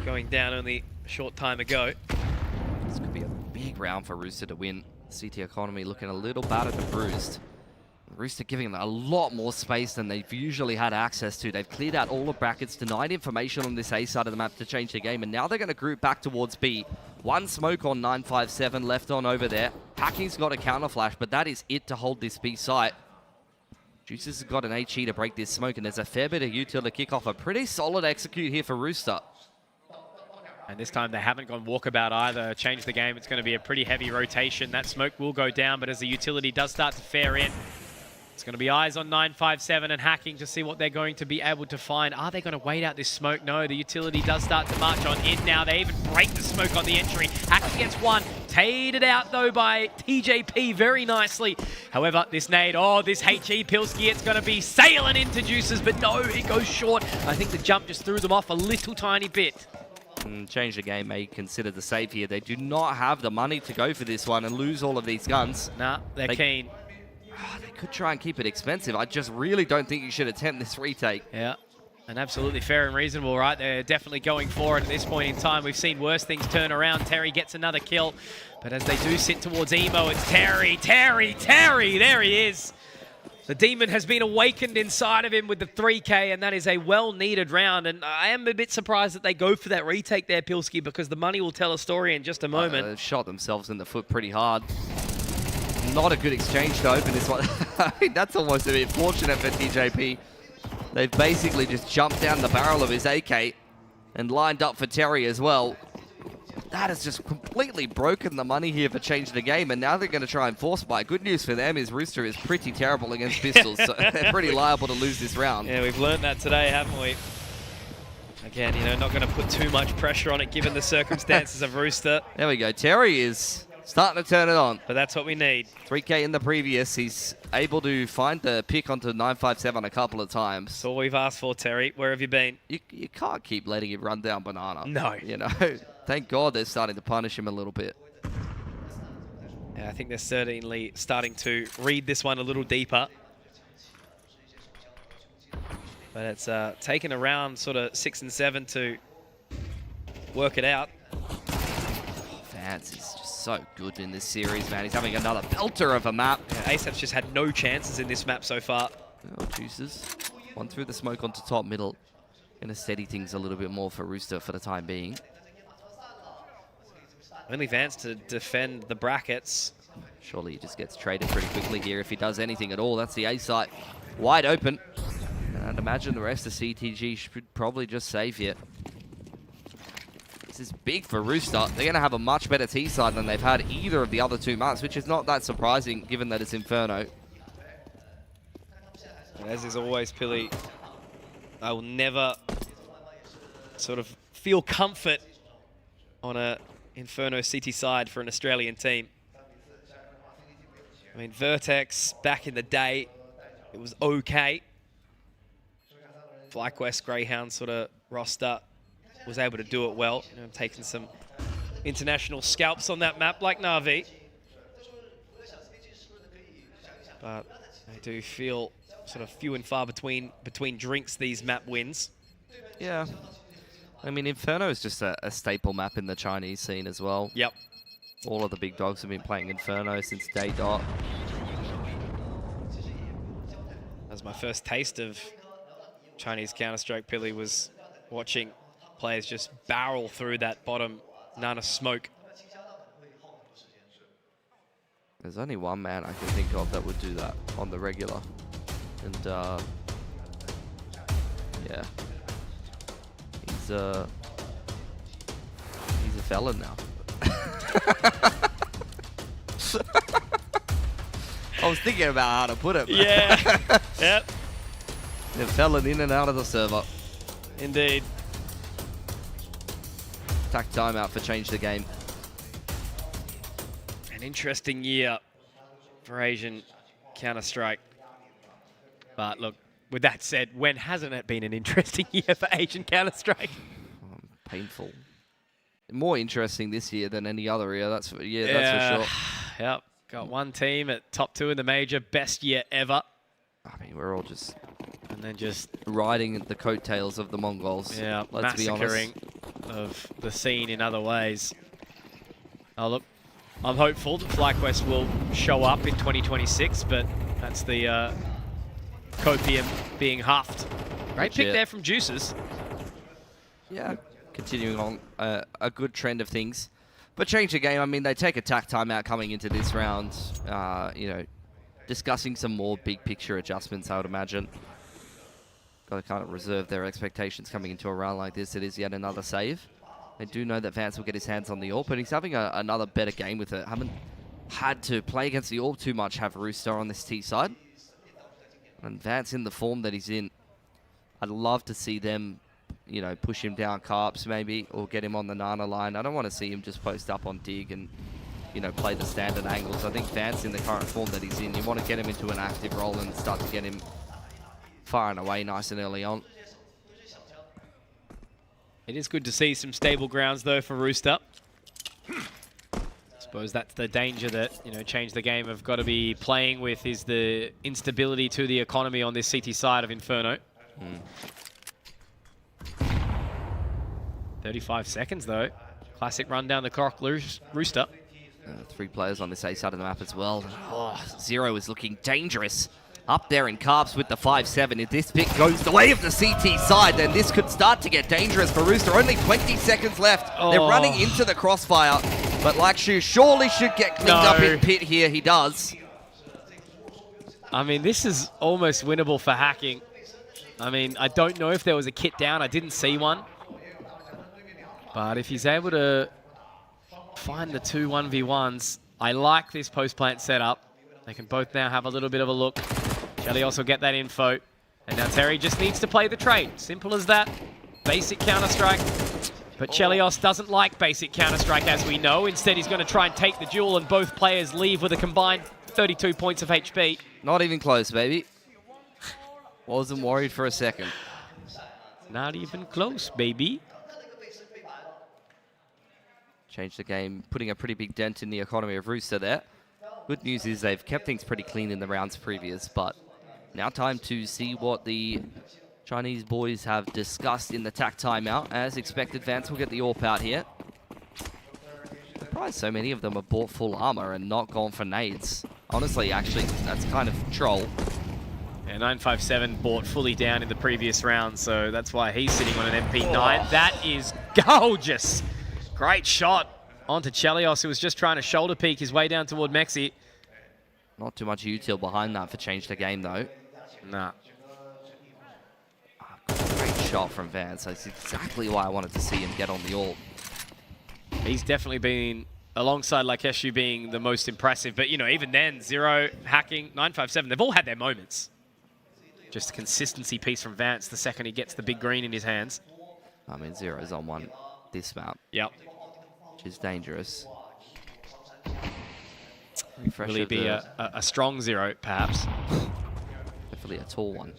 going down only a short time ago. This could be a big round for Rooster to win. CT economy looking a little battered and bruised. Rooster giving them a lot more space than they've usually had access to. They've cleared out all the brackets, denied information on this A side of the map to change the game, and now they're going to group back towards B. One smoke on 957 left on over there. Hacking's got a counter flash, but that is it to hold this B site. Juices has got an HE to break this smoke, and there's a fair bit of util to kick off. A pretty solid execute here for Rooster. And this time they haven't gone walkabout either. Change the game. It's going to be a pretty heavy rotation. That smoke will go down, but as the utility does start to fare in, it's going to be eyes on 957 and Hacking to see what they're going to be able to find. Are they going to wait out this smoke? No, the utility does start to march on in now. They even break the smoke on the entry. Hacking gets one. Taded out, though, by TJP very nicely. However, this nade, this HE Pilski, it's going to be sailing into Juices, but no, it goes short. I think the jump just threw them off a little tiny bit. Change the Game may consider the save here. They do not have the money to go for this one and lose all of these guns. Nah, they're keen. They could try and keep it expensive. I just really don't think you should attempt this retake. Yeah, and absolutely fair and reasonable, right? They're definitely going for it at this point in time. We've seen worse things turn around. Terry gets another kill, but as they do sit towards Emo, it's Terry. There he is. The demon has been awakened inside of him with the 3K, and that is a well-needed round. And I am a bit surprised that they go for that retake there, Pilski, because the money will tell a story in just a moment. They've shot themselves in the foot pretty hard. Not a good exchange to open this one. I think that's almost a bit fortunate for TJP. They've basically just jumped down the barrel of his AK and lined up for Terry as well. That has just completely broken the money here for Change the Game, and now they're going to try and force buy. Good news for them is Rooster is pretty terrible against pistols, so they're pretty liable to lose this round. Yeah, we've learned that today, haven't we? Again, you know, not going to put too much pressure on it given the circumstances of Rooster. There we go. Terry is starting to turn it on. But that's what we need. 3K in the previous. He's able to find the pick onto 957 a couple of times. That's all we've asked for, Terry. Where have you been? You can't keep letting him run down Banana. No. You know, thank God they're starting to punish him a little bit. Yeah, I think they're certainly starting to read this one a little deeper. But it's taken around sort of 6 and 7 to work it out. Vance is just so good in this series, man. He's having another belter of a map. Yeah, ASAP's just had no chances in this map so far. Oh, Juices. One through the smoke onto top middle. Gonna steady things a little bit more for Rooster for the time being. Only Vance to defend the brackets. Surely he just gets traded pretty quickly here if he does anything at all. That's the A site wide open. And I'd imagine the rest of CTG should probably just save here. This is big for Rooster. They're going to have a much better T side than they've had either of the other two maps, which is not that surprising given that it's Inferno. And as is always, Pilly, I will never sort of feel comfort on a Inferno CT side for an Australian team. I mean, Vertex, back in the day, it was okay. FlyQuest Greyhound sort of roster was able to do it well. You know, taking some international scalps on that map like Na'Vi. But I do feel sort of few and far between drinks these map wins. Yeah. I mean, Inferno is just a staple map in the Chinese scene as well. Yep. All of the big dogs have been playing Inferno since day dot. That was my first taste of Chinese Counter-Strike, Pilly, was watching players just barrel through that bottom Nana smoke. There's only one man I can think of that would do that on the regular. And, yeah. He's a felon now. I was thinking about how to put it. Yeah. Yep. They're felon in and out of the server. Indeed. Attack timeout for change the game. An interesting year for Asian Counter-Strike. But look, with that said, when hasn't it been an interesting year for Asian Counter-Strike? Painful. More interesting this year than any other year, that's for sure. Yep. Got one team at top 2 in the major, best year ever. I mean, we're all just... And then just... riding the coattails of the Mongols. Yeah, let's be honest. massacring of the scene in other ways. Oh, look, I'm hopeful that FlyQuest will show up in 2026, but that's the copium being huffed. Great pick there from Juices. Yeah, continuing on a good trend of things. But change the game, I mean, they take attack timeout coming into this round, you know, discussing some more big picture adjustments, I would imagine. Got to kind of reserve their expectations coming into a round like this. It is yet another save. They do know that Vance will get his hands on the AWP, but he's having another better game with it. Haven't had to play against the AWP too much, have Rooster on this T side. And Vance in the form that he's in, I'd love to see them, you know, push him down Carps maybe, or get him on the Nana line. I don't want to see him just post up on Dig and, you know, play the standard angles. I think Vance in the current form that he's in, you want to get him into an active role and start to get him far and away nice and early on. It is good to see some stable grounds, though, for Rooster. I suppose that's the danger that, you know, Change the Game have got to be playing with, is the instability to the economy on this CT side of Inferno. 35 seconds, though. Classic run down the clock, Rooster. 3 players on this A side of the map as well. Oh, Zero is looking dangerous. Up there in Carps with the 5-7. If this pick goes the way of the CT side, then this could start to get dangerous for Rooster. Only 20 seconds left. Oh. They're running into the crossfire. But Lakshu surely should get cleaned up in pit here. He does. I mean, this is almost winnable for hacking. I mean, I don't know if there was a kit down. I didn't see one. But if he's able to find the 2 1v1s, I like this post-plant setup. They can both now have a little bit of a look. Shelly also get that info. And now Terry just needs to play the trade. Simple as that. Basic Counter-Strike. But Chelios doesn't like basic Counter-Strike, as we know. Instead, he's going to try and take the duel, and both players leave with a combined 32 points of HP. Not even close, baby. Wasn't worried for a second. Not even close, baby. Change the game, putting a pretty big dent in the economy of Rooster there. Good news is they've kept things pretty clean in the rounds previous, but now time to see what the Chinese boys have discussed in the attack timeout. As expected, Vance will get the AWP out here. Surprised so many of them have bought full armor and not gone for nades. Honestly, actually, that's kind of troll. Yeah, 957 bought fully down in the previous round, so that's why he's sitting on an MP9. Oh. That is gorgeous. Great shot onto Chelios, who was just trying to shoulder peek his way down toward Mexi. Not too much util behind that for change the game, though. Nah. Great shot from Vance. That's exactly why I wanted to see him get on the AWP. He's definitely been, alongside Lakeshu being the most impressive, but, you know, even then, Zero, hacking, 957, they've all had their moments. Just a consistency piece from Vance the second he gets the big green in his hands. I mean, Zero's on one this map. Yep. Which is dangerous. Refresh Will he of be the- a strong 0, perhaps? Hopefully a tall one.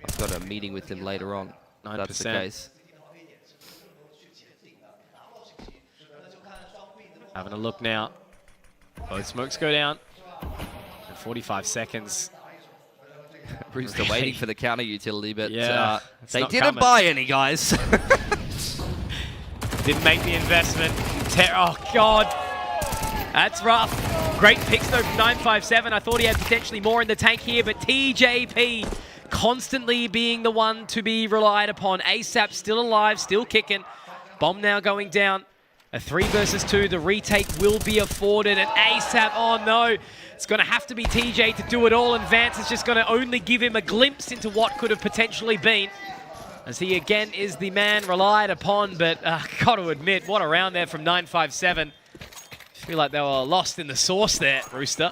I've got a meeting with him later on. 9%. That's the case. Having a look now. Both smokes go down. And 45 seconds. Rooster waiting for the counter utility, but Yeah, it's they not didn't coming. buy any, guys. Didn't make the investment. Oh, God. That's rough. Great picks, though, from 957. I thought he had potentially more in the tank here, but TJP constantly being the one to be relied upon. ASAP still alive, still kicking. Bomb now going down. A 3 versus 2. The retake will be afforded. And ASAP, oh, no. It's going to have to be TJ to do it all, and Vance is just going to only give him a glimpse into what could have potentially been, as he again is the man relied upon. But got to admit, what a round there from 957. I feel like they were lost in the sauce there, Rooster.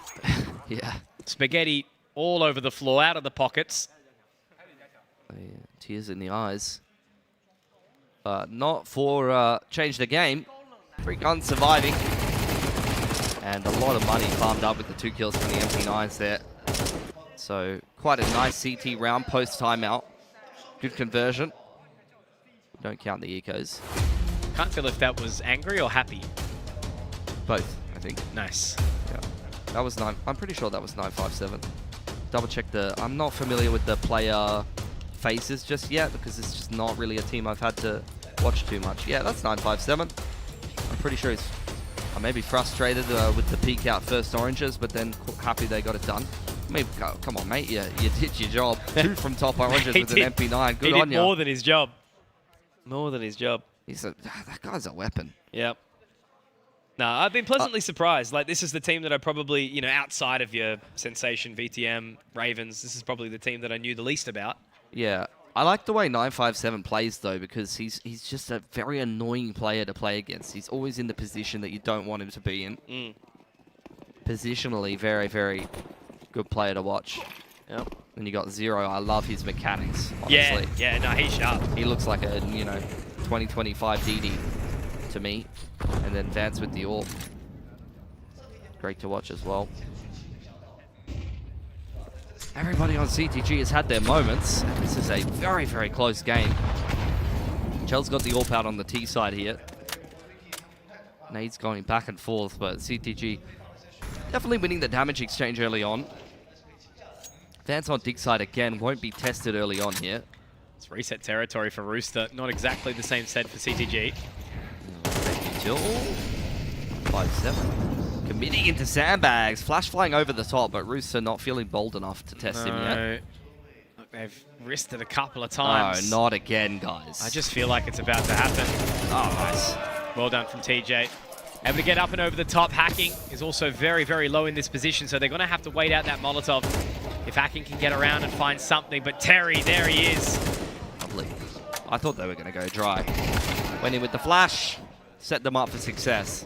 Yeah. Spaghetti all over the floor, out of the pockets. Tears in the eyes. Not for change the game. 3 guns surviving. And a lot of money farmed up with the 2 kills from the MP9s there. So quite a nice CT round post timeout. Good conversion. Don't count the ecos. Can't tell if that was angry or happy. Both, I think. Nice. Yeah. That was 9. I'm pretty sure that was 957. Double check the... I'm not familiar with the player faces just yet because it's just not really a team I've had to watch too much. Yeah, that's 957. I'm pretty sure he's... I may be frustrated with the peek out first oranges, but then happy they got it done. I mean, come on, mate. You did your job. 2 from top oranges with an MP9. Good on you. He did more than his job. More than his job. That guy's a weapon. Yep. No, I've been pleasantly surprised. Like, this is the team that I probably, you know, outside of your Sensation, VTM, Ravens, this is probably the team that I knew the least about. Yeah. I like the way 957 plays, though, because he's just a very annoying player to play against. He's always in the position that you don't want him to be in. Positionally, very, very good player to watch. Yep. Then you got Zero. I love his mechanics, honestly. Yeah, no, he's sharp. He looks like a, 2025 DD to me. And then Vance with the AWP. Great to watch as well. Everybody on CTG has had their moments. And this is a very, very close game. Chell's got the AWP out on the T side here. Nade's going back and forth, but CTG definitely winning the damage exchange early on. Vance on dig side again, won't be tested early on here. It's reset territory for Rooster. Not exactly the same set for CTG. Jill. 5-7. Committing into sandbags. Flash flying over the top, but Rooster not feeling bold enough to test him yet. Look, they've risked it a couple of times. No, not again, guys. I just feel like it's about to happen. Oh, nice. Well done from TJ. Able to get up and over the top. Hacking is also very, very low in this position, so they're going to have to wait out that Molotov if Hacking can get around and find something. But Terry, there he is. Lovely. I thought they were going to go dry. Went in with the flash. Set them up for success.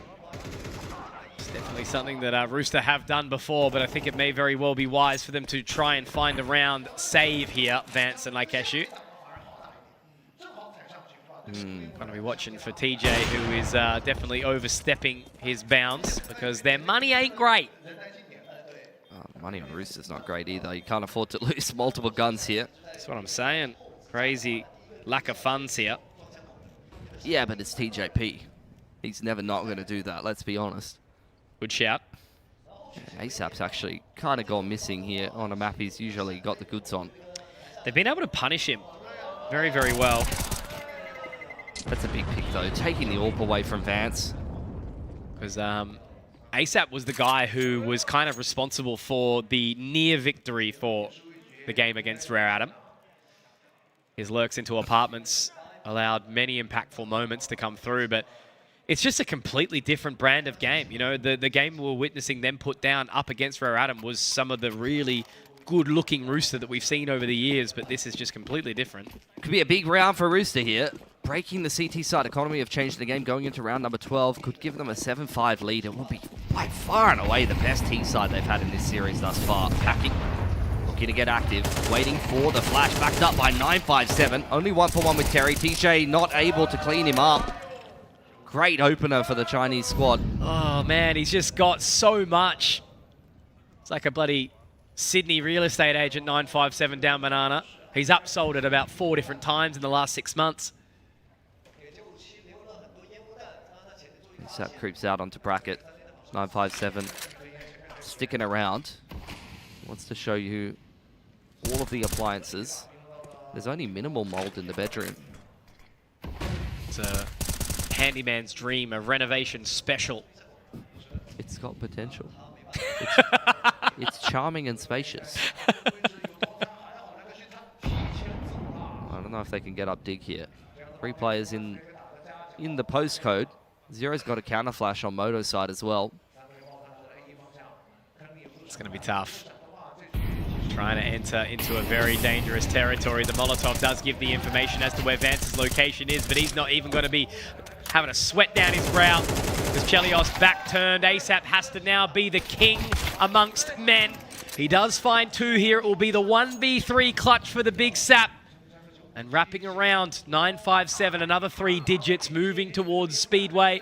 It's definitely something that Rooster have done before, but I think it may very well be wise for them to try and find a round save here, Vance and Laikeshu. Going to be watching for TJ, who is definitely overstepping his bounds because their money ain't great. Money on Rooster's not great either. You can't afford to lose multiple guns here. That's what I'm saying. Crazy lack of funds here. Yeah, but it's TJP. He's never not going to do that, let's be honest. Good shout. Yeah, ASAP's actually kind of gone missing here on a map he's usually got the goods on. They've been able to punish him very, very well. That's a big pick, though. Taking the AWP away from Vance. Because ASAP was the guy who was kind of responsible for the near victory for the game against Rare Adam. His lurks into apartments allowed many impactful moments to come through, but it's just a completely different brand of game. You know, the game we were witnessing them put down up against Rare Adam was some of the really good-looking Rooster that we've seen over the years, but this is just completely different. Could be a big round for Rooster here. Breaking the CT side economy have changed the game, going into round number 12. Could give them a 7-5 lead. It will be by far and away the best T side they've had in this series thus far. Hacking, looking to get active, waiting for the flash, backed up by 957. Only 1-for-1 with Terry. TJ not able to clean him up. Great opener for the Chinese squad. Oh, man, he's just got so much It's like a bloody Sydney real estate agent 957 down Banana. He's upsold it about 4 different times in the last 6 months. That creeps out onto bracket. 957 sticking around. Wants to show you all of the appliances. There's only minimal mold in the bedroom. It's a handyman's dream, a renovation special. It's got potential. It's charming and spacious. I don't know if they can get up dig here. 3 players in the postcode. Zero's got a counter flash on Moto's side as well. It's going to be tough. Trying to enter into a very dangerous territory. The Molotov does give the information as to where Vance's location is, but he's not even going to be having a sweat down his brow because Chelios back turned. ASAP has to now be the king amongst men. He does find 2 here. It will be the 1v3 clutch for the Big Sap. And wrapping around 957, another 3 digits moving towards Speedway.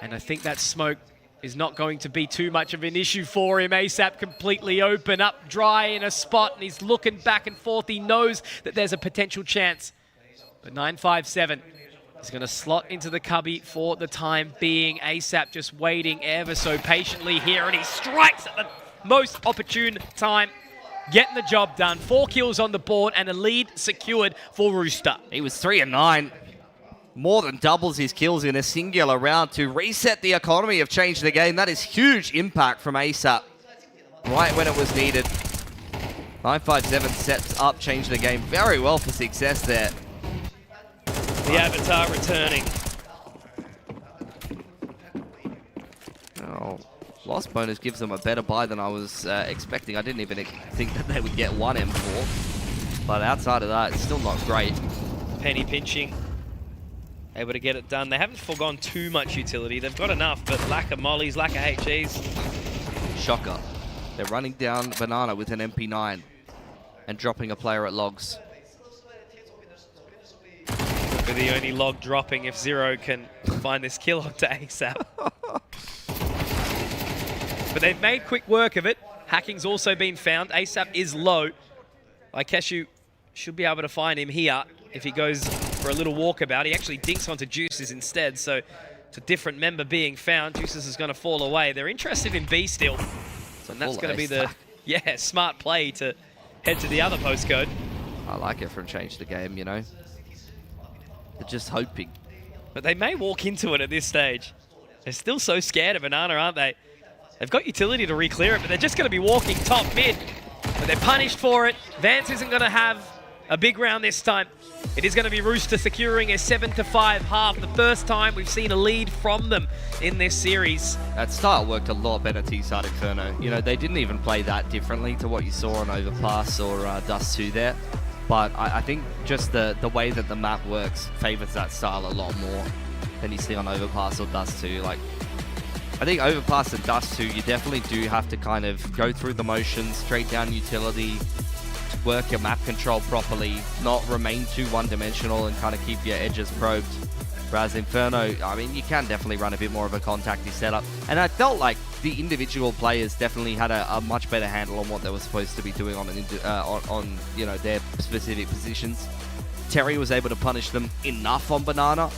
And I think that smoke is not going to be too much of an issue for him. ASAP completely open, up dry in a spot, and he's looking back and forth. He knows that there's a potential chance. But 957 is going to slot into the cubby for the time being. ASAP just waiting ever so patiently here, and he strikes at the most opportune time. Getting the job done. 4 kills on the board and a lead secured for Rooster. He was 3 and 9. More than doubles his kills in a singular round to reset the economy of Change the Game. That is huge impact from ASAP right when it was needed. 957 sets up Change the Game very well for success there. The Avatar returning. Oh, lost bonus gives them a better buy than I was expecting. I didn't even think that they would get 1 M4. But outside of that, it's still not great. Penny pinching. Able to get it done. They haven't forgone too much utility. They've got enough, but lack of mollies, lack of HEs. Shocker. They're running down Banana with an MP9 and dropping a player at logs. But the only log dropping if Zero can find this kill onto ASAP. But they've made quick work of it. Hacking's also been found. ASAP is low. Ikeshu should be able to find him here if he goes for a little walkabout. He actually dinks onto Juices instead, so it's a different member being found. Juices is going to fall away. They're interested in B still, and that's going to be the smart play to head to the other postcode. I like it from Change the Game, you know. They're just hoping. But they may walk into it at this stage. They're still so scared of Banana, aren't they? They've got utility to re-clear it, but they're just going to be walking top mid. But they're punished for it. Vance isn't going to have a big round this time. It is going to be Rooster securing a 7-5 half. The first time we've seen a lead from them in this series. That start worked a lot better T-side Inferno. You know, they didn't even play that differently to what you saw on Overpass or Dust 2 there. But I think just the way that the map works favors that style a lot more than you see on Overpass or Dust 2. Like, I think Overpass and Dust 2, you definitely do have to kind of go through the motions, straight down utility, work your map control properly, not remain too one-dimensional and kind of keep your edges probed. Whereas Inferno, I mean, you can definitely run a bit more of a contacty setup. And I felt like the individual players definitely had a much better handle on what they were supposed to be doing on you know, their specific positions. Terry was able to punish them enough on Banana.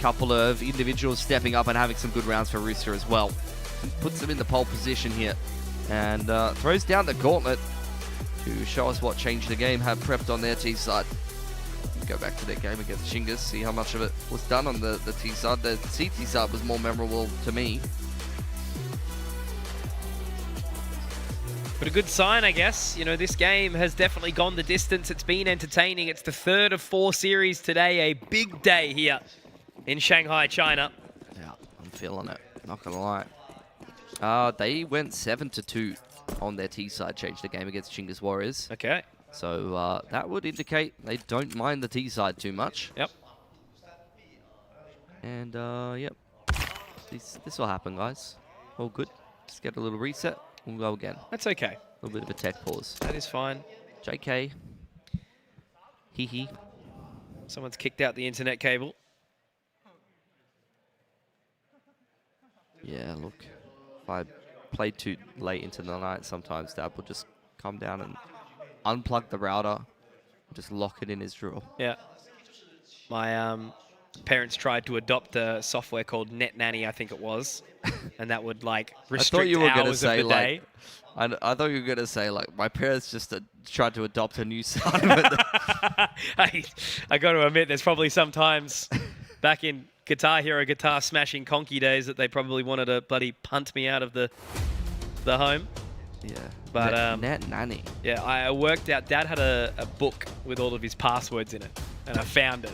Couple of individuals stepping up and having some good rounds for Rooster as well. Puts them in the pole position here. And throws down the gauntlet to show us what Change the Game have prepped on their T side. Go back to their game against Chingas, see how much of it was done on the T side. The CT side was more memorable to me. But a good sign, I guess. You know, this game has definitely gone the distance. It's been entertaining. It's the 3rd of 4 series today. A big day here in Shanghai, China. Yeah, I'm feeling it. Not gonna lie. They went 7-2 on their T side, Change the Game against Chingas Warriors. Okay. So that would indicate they don't mind the T side too much. Yep. And yep, this will happen, guys. All good. Just get a little reset. We'll go again. That's okay. A little bit of a tech pause. That is fine. JK. Hee hee. Someone's kicked out the internet cable. Yeah, look. If I played too late into the night, sometimes Dad will just come down and unplug the router, and just lock it in his drawer. Yeah. My parents tried to adopt a software called Net Nanny, I think it was, and that would like restrict hours of the day. I thought you were gonna say like my parents just tried to adopt a new son. I got to admit, there's probably sometimes back in Guitar Hero, Guitar Smashing Conky days that they probably wanted to bloody punt me out of the home. Yeah. But Net Nanny. Yeah, I worked out. Dad had a book with all of his passwords in it, and I found it.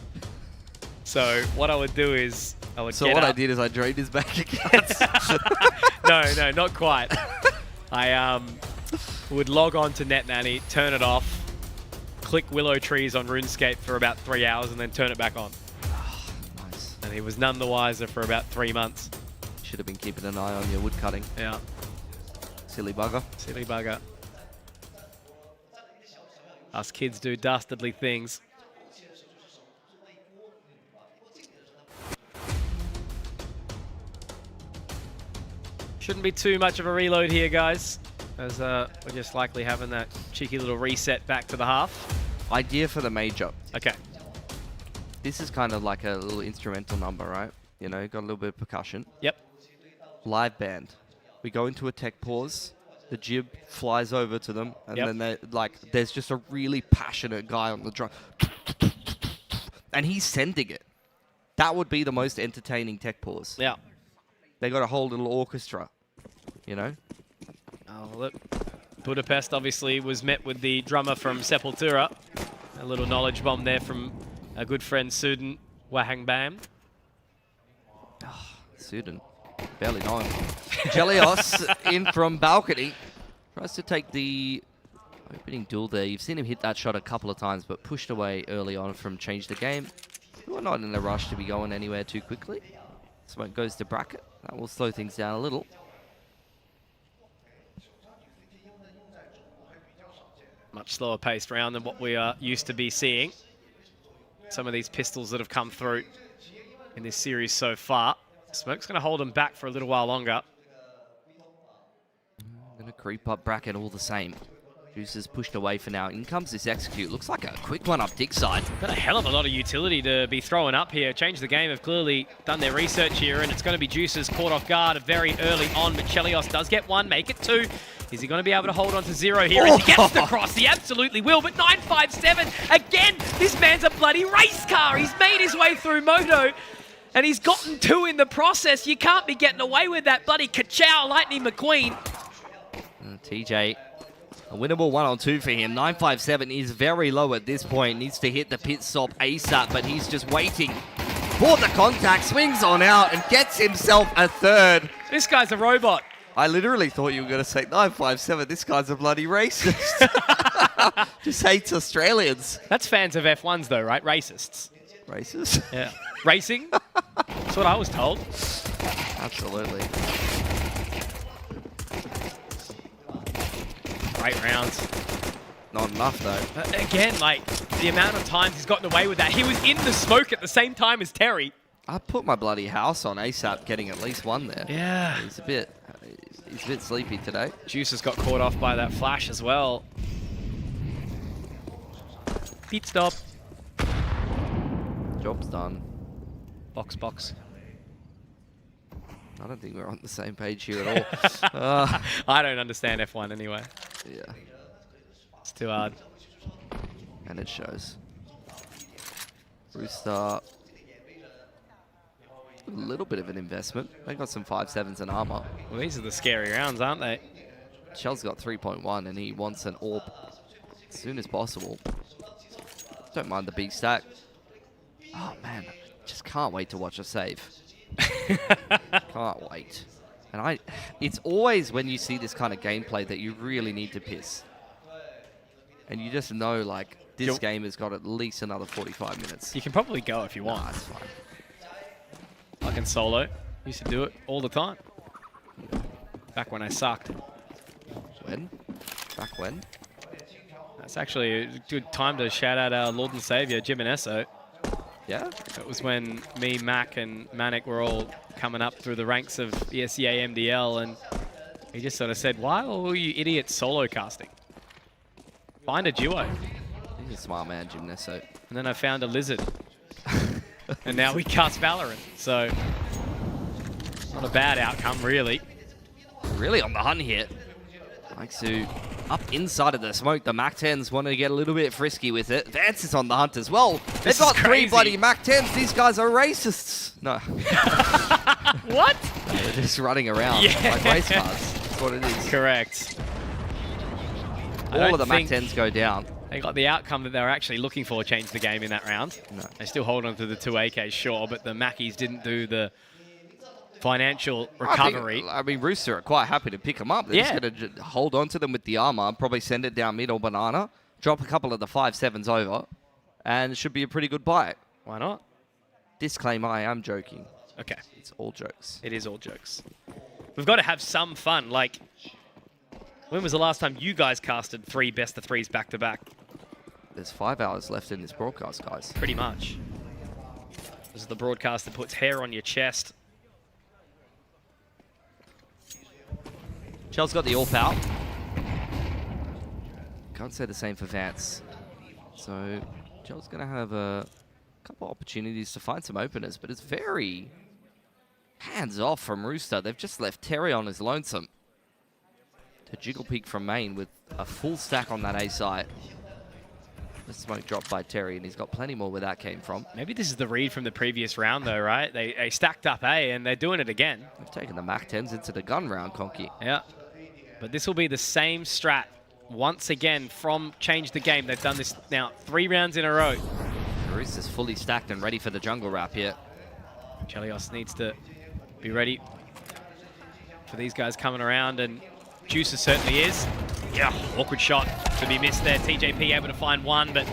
So what I would do is I would. So what I did is I drained his bank accounts. No, not quite. I would log on to Net Nanny, turn it off, click Willow Trees on RuneScape for about 3 hours, and then turn it back on. Nice. And he was none the wiser for about 3 months. Should have been keeping an eye on your wood cutting. Yeah. Silly bugger. Silly bugger. Us kids do dastardly things. Shouldn't be too much of a reload here, guys, as we're just likely having that cheeky little reset back to the half. Idea for the major. Okay. This is kind of like a little instrumental number, right? You know, got a little bit of percussion. Yep. Live band. We go into a tech pause. The jib flies over to them, and then there's just a really passionate guy on the drum, and he's sending it. That would be the most entertaining tech pause. Yeah. They got a whole little orchestra, you know? Oh, look. Budapest obviously was met with the drummer from Sepultura. A little knowledge bomb there from our good friend Suden Wahang Bam. Oh, Suden. Barely know him. Jelios in from balcony. Tries to take the opening duel there. You've seen him hit that shot a couple of times, but pushed away early on from Change the Game. We're not in a rush to be going anywhere too quickly. Smoke goes to bracket. That will slow things down a little. Much slower paced round than what we are used to be seeing. Some of these pistols that have come through in this series so far. Smoke's going to hold them back for a little while longer. Going to creep up bracket all the same. Juice is pushed away for now. In comes this execute. Looks like a quick one up dig side. Got a hell of a lot of utility to be throwing up here. Change the Game have clearly done their research here, and it's going to be Juice's caught off guard very early on, but Chelios does get one, make it two. Is he going to be able to hold on to zero here? As he gets the cross, he absolutely will, but 957, again, this man's a bloody race car. He's made his way through Moto, and he's gotten two in the process. You can't be getting away with that bloody ka-chow, Lightning McQueen. TJ, a winnable 1-on-2 for him. 957 is very low at this point. Needs to hit the pit stop ASAP, but he's just waiting for the contact. Swings on out and gets himself a third. This guy's a robot. I literally thought you were going to say 957. This guy's a bloody racist. Just hates Australians. That's fans of F1s though, right? Racists. Racist? Yeah. Racing? That's what I was told. Absolutely. Great rounds. Not enough though. Again, like the amount of times he's gotten away with that. He was in the smoke at the same time as Terry. I put my bloody house on ASAP getting at least one there. Yeah. He's a bit sleepy today. Juice has got caught off by that flash as well. Pit stop. Job's done. Box. I don't think we're on the same page here at all. I don't understand F1 anyway. Yeah. It's too hard. And it shows. Rooster. A little bit of an investment. They got some 5.7s and armor. Well, these are the scary rounds, aren't they? Shell's got 3.1 and he wants an AWP as soon as possible. Don't mind the big stack. Oh man, just can't wait to watch a save. Can't wait. And it's always when you see this kind of gameplay that you really need to piss. And you just know, like, this game has got at least another 45 minutes. You can probably go if you want. Nah, it's fine. Fucking solo. Used to do it all the time. Back when I sucked. When? Back when? That's actually a good time to shout out our Lord and Savior, Jim and Esso. Yeah? It was when me, Mac, and Manic were all coming up through the ranks of ESEA MDL, and He just sort of said, why are all you idiots solo casting? Find a duo. He's a smart man, Gymnasto. And then I found a lizard. And now we cast Valorant. So, not a bad outcome, really. Really on the hunt here. Likes to up inside of the smoke. The MAC-10s want to get a little bit frisky with it. Vance is on the hunt as well. They've got 3 bloody MAC-10s. These guys are racists. No. What? They're just running around like race cars. That's what it is. Correct. All of the MAC-10s go down. They got the outcome that they were actually looking for, changed the game in that round. No. They still hold on to the 2 AKs, sure, but the Mackies didn't do the financial recovery. I mean, Rooster are quite happy to pick them up. They're just going to hold on to them with the armor, probably send it down mid or banana, drop a couple of the 5-7s over, and it should be a pretty good buy. Why not? Disclaimer, I am joking. Okay. It's all jokes. It is all jokes. We've got to have some fun. Like, when was the last time you guys casted 3 best-of-3s back-to-back? There's 5 hours left in this broadcast, guys. Pretty much. This is the broadcast that puts hair on your chest. Chell's got the AWP out. Can't say the same for Vance. So Chell's going to have a couple opportunities to find some openers, but it's very hands-off from Rooster. They've just left Terry on his lonesome to jiggle peek from main with a full stack on that A site. The smoke dropped by Terry, and he's got plenty more where that came from. Maybe this is the read from the previous round, though, right? They stacked up A, and they're doing it again. They've taken the MAC-10s into the gun round, Conky. Yeah. But this will be the same strat once again from Change the Game. They've done this now 3 rounds in a row. Rooster's fully stacked and ready for the jungle wrap here. Chelios needs to be ready for these guys coming around, and Juicer certainly is. Yeah, awkward shot to be missed there. TJP able to find one, but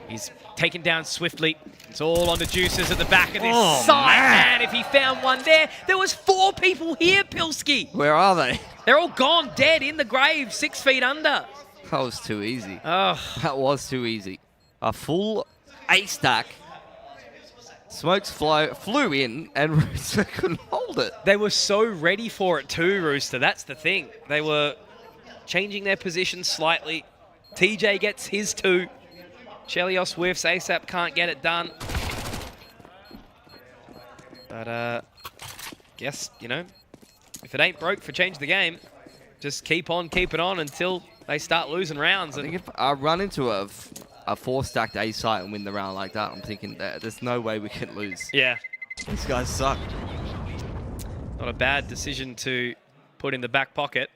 he's taken down swiftly. It's all on the Juicers at the back of this side, man. If he found one there, there was 4 people here, Pilski. Where are they? They're all gone, dead, in the grave, 6 feet under. That was too easy. Oh. That was too easy. A full A stack. Smokes flew in, and Rooster couldn't hold it. They were so ready for it too, Rooster. That's the thing. They were changing their position slightly. TJ gets his 2. Chelios whiffs. ASAP can't get it done. But, guess, you know, if it ain't broke for Change the Game, just keep on keeping on until they start losing rounds. I think if I run into a 4-stacked A site and win the round like that, I'm thinking that there's no way we can lose. Yeah. These guys suck. Not a bad decision to put in the back pocket.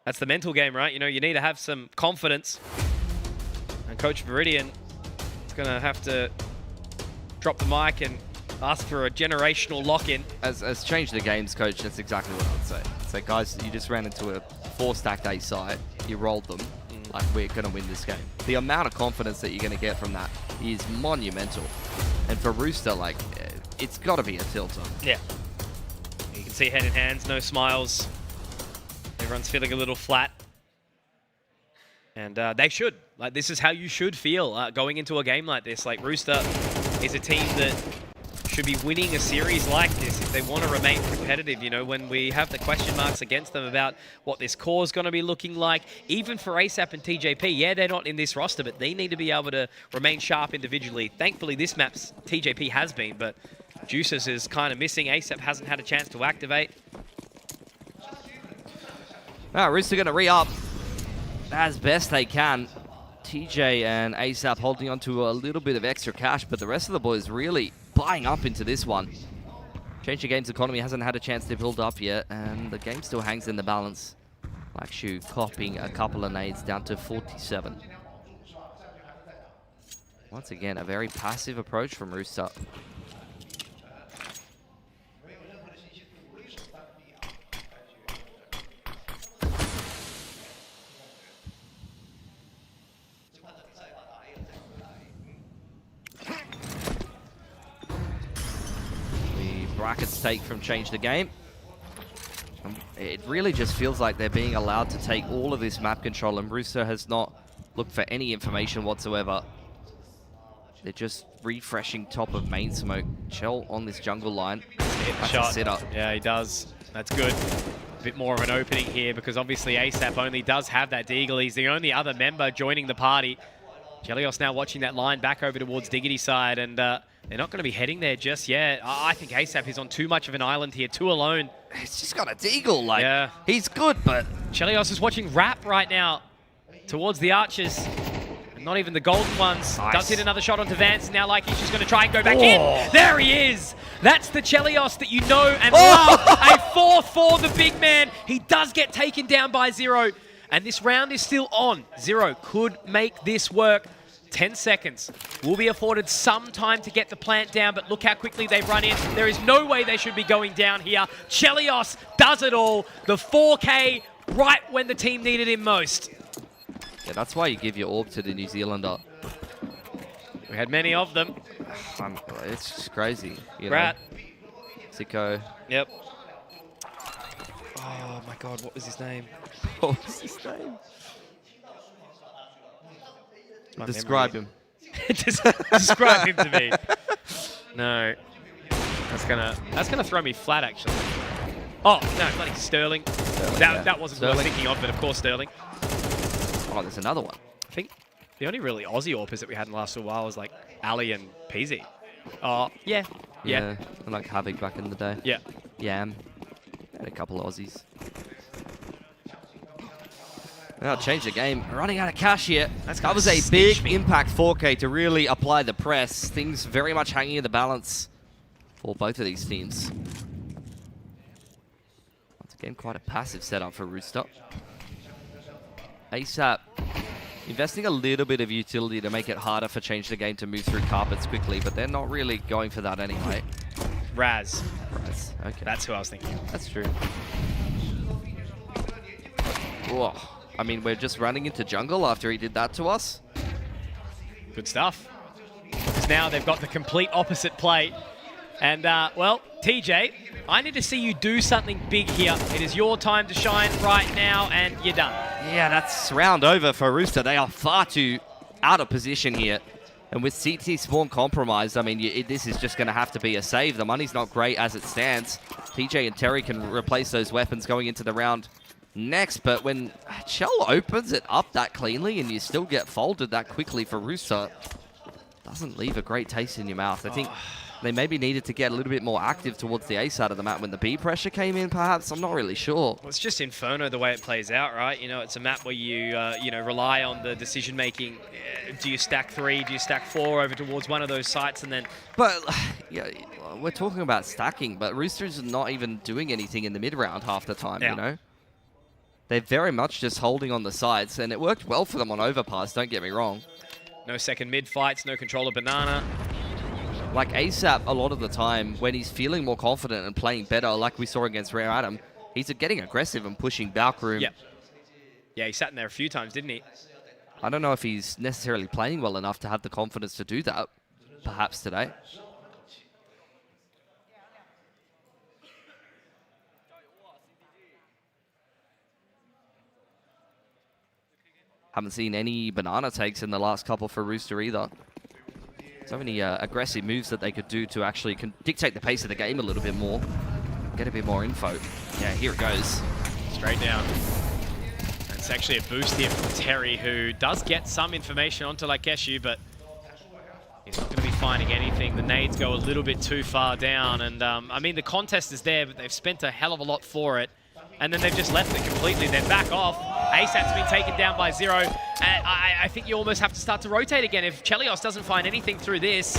That's the mental game, right? You know, you need to have some confidence. And Coach Viridian is going to have to drop the mic and ask for a generational lock-in. As Change the Game's coach, that's exactly what I would say. So guys, you just ran into a 4-stacked A site, you rolled them, like we're going to win this game. The amount of confidence that you're going to get from that is monumental. And for Rooster, like, it's got to be a tilter. Yeah. You can see head in hands, no smiles. Everyone's feeling a little flat. And they should. Like, this is how you should feel going into a game like this. Like, Rooster is a team that should be winning a series like this if they want to remain competitive. You know, when we have the question marks against them about what this core is going to be looking like, even for ASAP and TJP, yeah, they're not in this roster, but they need to be able to remain sharp individually. Thankfully, this map's TJP has been, but Juices is kind of missing. ASAP hasn't had a chance to activate. Now, Rooster going to re-up as best they can. TJ and ASAP holding on to a little bit of extra cash, but the rest of the boys really buying up into this one. Change the Game's economy hasn't had a chance to build up yet, and the game still hangs in the balance. Black Shoe copying a couple of nades down to 47. Once again, a very passive approach from Rooster. Brackets take from Change the Game. It really just feels like they're being allowed to take all of this map control, and Rooster has not looked for any information whatsoever. They're just refreshing top of main smoke. Chell on this jungle line. Hit the shot. Yeah, he does. That's good. bit more of an opening here because obviously ASAP only does have that deagle. He's the only other member joining the party. Chelios now watching that line back over towards Diggity side, and they're not going to be heading there just yet. I think ASAP is on too much of an island here, too alone. He's just got a deagle, like, yeah. He's good, but... Chelios is watching Rap right now towards the archers. And not even the golden ones. Nice. Does hit another shot onto Vance. Now like he's just going to try and go back in. There he is. That's the Chelios that you know and love. A 4 for the big man. He does get taken down by Zero. And this round is still on. Zero could make this work. 10 seconds. Will be afforded some time to get the plant down, but look how quickly they've run in. There is no way they should be going down here. Chelios does it all. The 4K right when the team needed him most. Yeah, that's why you give your orb to the New Zealander. We had many of them. It's just crazy. You Rat. know? Sicko. Yep. Oh my god, what was his name? What was his name? Describe him. Describe him to me. No. That's gonna throw me flat actually. Oh, no, bloody Sterling. That wasn't what I was thinking of, but of course Sterling. Oh, there's another one. I think the only really Aussie AWPers that we had in the last little while was like Ali and PZ. Oh, yeah. Yeah. And like Havoc back in the day. Yeah. Yam. And a couple of Aussies. Now change the game. We're running out of cash here. That was a big impact 4K to really apply the press. Things very much hanging in the balance for both of these teams. Once again, quite a passive setup for Rooster. ASAP investing a little bit of utility to make it harder for Change the Game to move through carpets quickly, but they're not really going for that anyway. Raz. Okay. That's who I was thinking. That's true. Whoa. I mean, we're just running into jungle after he did that to us. Good stuff. Because now they've got the complete opposite play. And, well, TJ, I need to see you do something big here. It is your time to shine right now, and you're done. Yeah, that's round over for Rooster. They are far too out of position here. And with CT spawn compromised, I mean, this is just going to have to be a save. The money's not great as it stands. TJ and Terry can replace those weapons going into the round next, but when Chell opens it up that cleanly and you still get folded that quickly for Rooster, doesn't leave a great taste in your mouth. I think they maybe needed to get a little bit more active towards the A side of the map when the B pressure came in, perhaps. I'm not really sure. Well, it's just Inferno the way it plays out, right? You know, it's a map where you, you know, rely on the decision-making. Do you stack 3? Do you stack 4 over towards one of those sites and then... But, yeah, we're talking about stacking, but Rooster's not even doing anything in the mid-round half the time, you know? They're very much just holding on the sides, and it worked well for them on overpass, don't get me wrong. No second mid fights, no controller banana. Like ASAP, a lot of the time, when he's feeling more confident and playing better, like we saw against Rare Adam, he's getting aggressive and pushing Balkroom. Yeah. Yeah, he sat in there a few times, didn't he? I don't know if he's necessarily playing well enough to have the confidence to do that, perhaps today. Haven't seen any banana takes in the last couple for Rooster either. So many aggressive moves that they could do to actually dictate the pace of the game a little bit more. Get a bit more info. Yeah, here it goes. Straight down. It's actually a boost here from Terry, who does get some information onto Lakeshu, but he's not going to be finding anything. The nades go a little bit too far down, and I mean, the contest is there, but they've spent a hell of a lot for it. And then they've just left it completely. They're back off. ASAP's been taken down by Zero. I think you almost have to start to rotate again if Chelios doesn't find anything through this.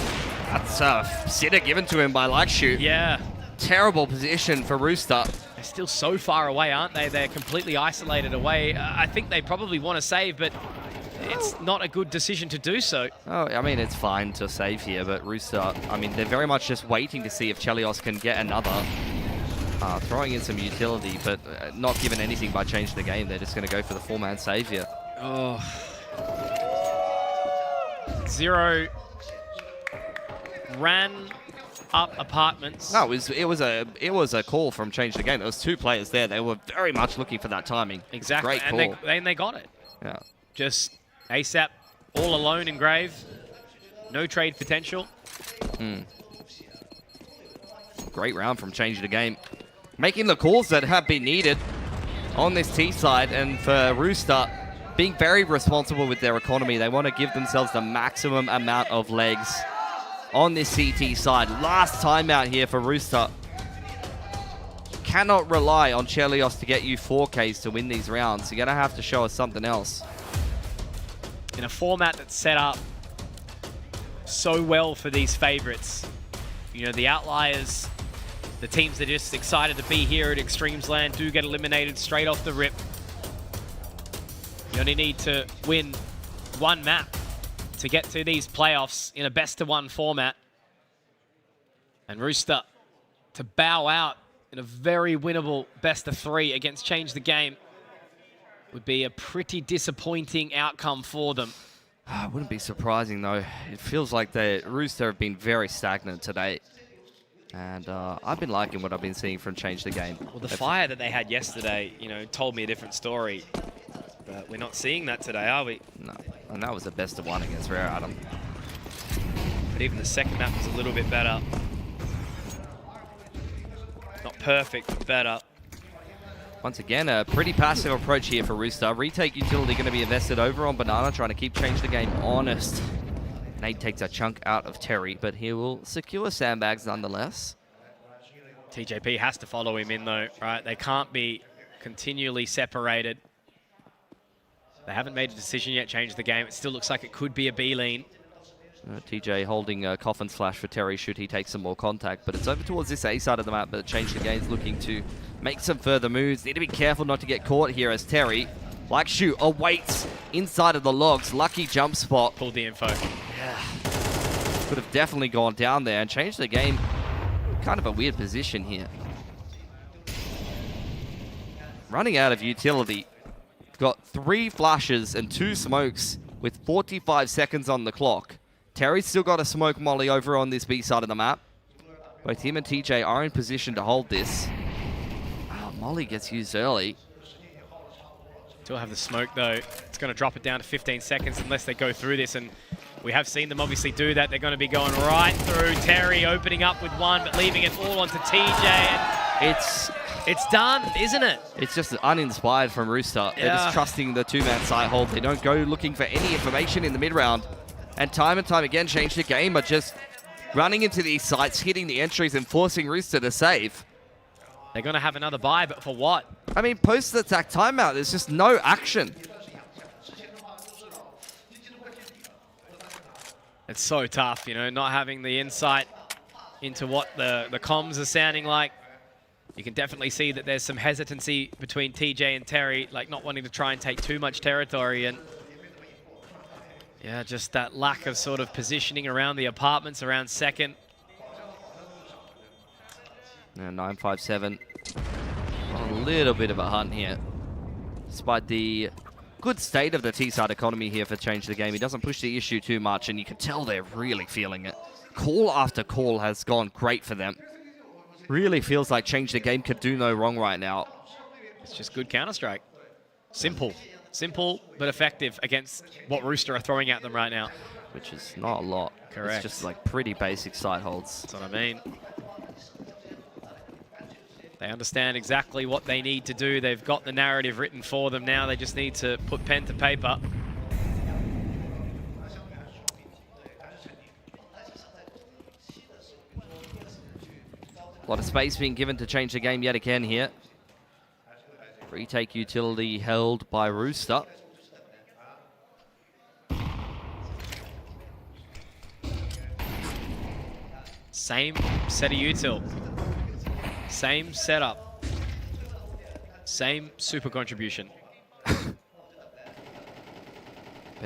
That's a sitter given to him by Lakeshu. Yeah. Terrible position for Rooster. They're still so far away, aren't they? They're completely isolated away. I think they probably want to save, but it's not a good decision to do so. Oh, I mean, it's fine to save here, but Rooster, I mean, they're very much just waiting to see if Chelios can get another. Throwing in some utility, but not given anything by changing the game. They're just going to go for the 4-man save here. Oh. Zero ran up apartments. No, it was a call from Change the Game. There was 2 players there. They were very much looking for that timing. Exactly. Great call. And they got it. Yeah. Just ASAP all alone in Grave. No trade potential. Great round from Change the Game. Making the calls that have been needed. on this T side, and for Rooster, being very responsible with their economy. They want to give themselves the maximum amount of legs on this CT side. Last timeout here for Rooster. Cannot rely on Chelios to get you 4Ks to win these rounds. You're going to have to show us something else. In a format that's set up so well for these favorites. You know, the outliers, the teams that are just excited to be here at Extremesland do get eliminated straight off the rip. You only need to win one map to get to these playoffs in a best-of-1 format. And Rooster to bow out in a very winnable best-of-3 against Change the Game would be a pretty disappointing outcome for them. It wouldn't be surprising, though. It feels like the Rooster have been very stagnant today. And I've been liking what I've been seeing from Change the Game. Well, the fire that they had yesterday, you know, told me a different story. But we're not seeing that today, are we? No, and that was the best-of-1 against Rare Adam. But even the second map was a little bit better. Not perfect, but better. Once again, a pretty passive approach here for Rooster. Retake utility going to be invested over on Banana, trying to keep Change the Game honest. Nate takes a chunk out of Terry, but he will secure sandbags nonetheless. TJP has to follow him in, though, right? They can't be continually separated. They haven't made a decision yet, Change the Game. It still looks like it could be a B-lean. TJ holding a coffin slash for Terry should he take some more contact, but it's over towards this A side of the map, but Change the Game's looking to make some further moves. Need to be careful not to get caught here as Terry, like Shu, awaits inside of the logs. Lucky jump spot. Pulled the info. Yeah. Could have definitely gone down there and changed the game. Kind of a weird position here. Running out of utility. Got 3 flashes and 2 smokes with 45 seconds on the clock. Terry's still got a smoke molly over on this B side of the map. Both him and TJ are in position to hold this. Oh, molly gets used early. Still have the smoke, though. It's going to drop it down to 15 seconds unless they go through this, and we have seen them obviously do that. They're going to be going right through. Terry opening up with 1, but leaving it all onto TJ. And it's done, isn't it? It's just uninspired from Rooster. Yeah. They're just trusting the 2-man side hold. They don't go looking for any information in the mid-round. And time again, Change the Game, but just running into these sites, hitting the entries and forcing Rooster to save. They're going to have another buy, but for what? I mean, post-attack timeout, there's just no action. It's so tough, you know, not having the insight into what the comms are sounding like. You can definitely see that there's some hesitancy between TJ and Terry, like not wanting to try and take too much territory, and yeah, just that lack of sort of positioning around the apartments around second. Yeah, 957. A little bit of a hunt here. Despite the good state of the T-side economy here for Change the Game, he doesn't push the issue too much, and you can tell they're really feeling it. Call after call has gone great for them. Really feels like Change the Game could do no wrong right now. It's just good Counter-Strike. Simple. Simple, but effective against what Rooster are throwing at them right now. Which is not a lot. Correct. It's just like pretty basic side holds. That's what I mean. They understand exactly what they need to do. They've got the narrative written for them now. They just need to put pen to paper. A lot of space being given to Change the Game yet again here. Retake utility held by Rooster. Same set of util. Same setup. Same super contribution. Pair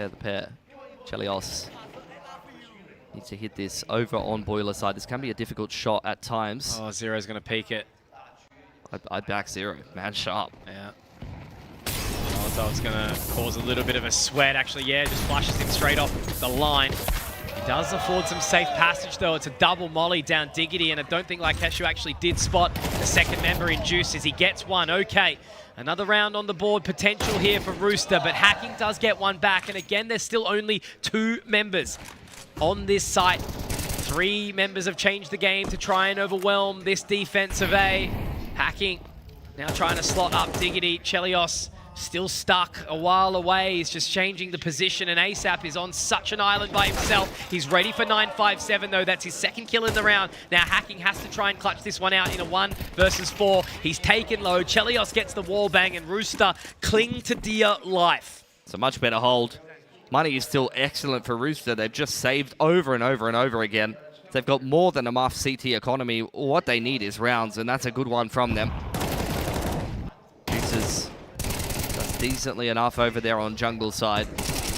the pair. Chelios needs to hit this over on boiler side. This can be a difficult shot at times. Oh, Zero's going to peek it. I'd back Zero. Man sharp. Yeah. Molotov's going to cause a little bit of a sweat. Actually, yeah, just flushes him straight off the line. He does afford some safe passage, though. It's a double molly down Diggity, and I don't think Lakeshu actually did spot the second member in Juice as he gets one. Okay, another round on the board potential here for Rooster, but Hacking does get one back, and again, there's still only 2 members on this site. 3 members have changed the game to try and overwhelm this defense of A. Hacking Now trying to slot up Diggity. Chelios still stuck a while away. He's just changing the position, and ASAP is on such an island by himself. He's ready for 957 though. That's his second kill in the round. Now Hacking has to try and clutch this one out in a 1 versus 4. He's taken low. Chelios gets the wall bang, and Rooster cling to dear life. It's a much better hold. Money is still excellent for Rooster. They've just saved over and over and over again. They've got more than enough CT economy. What they need is rounds, and that's a good one from them. Juices does decently enough over there on jungle side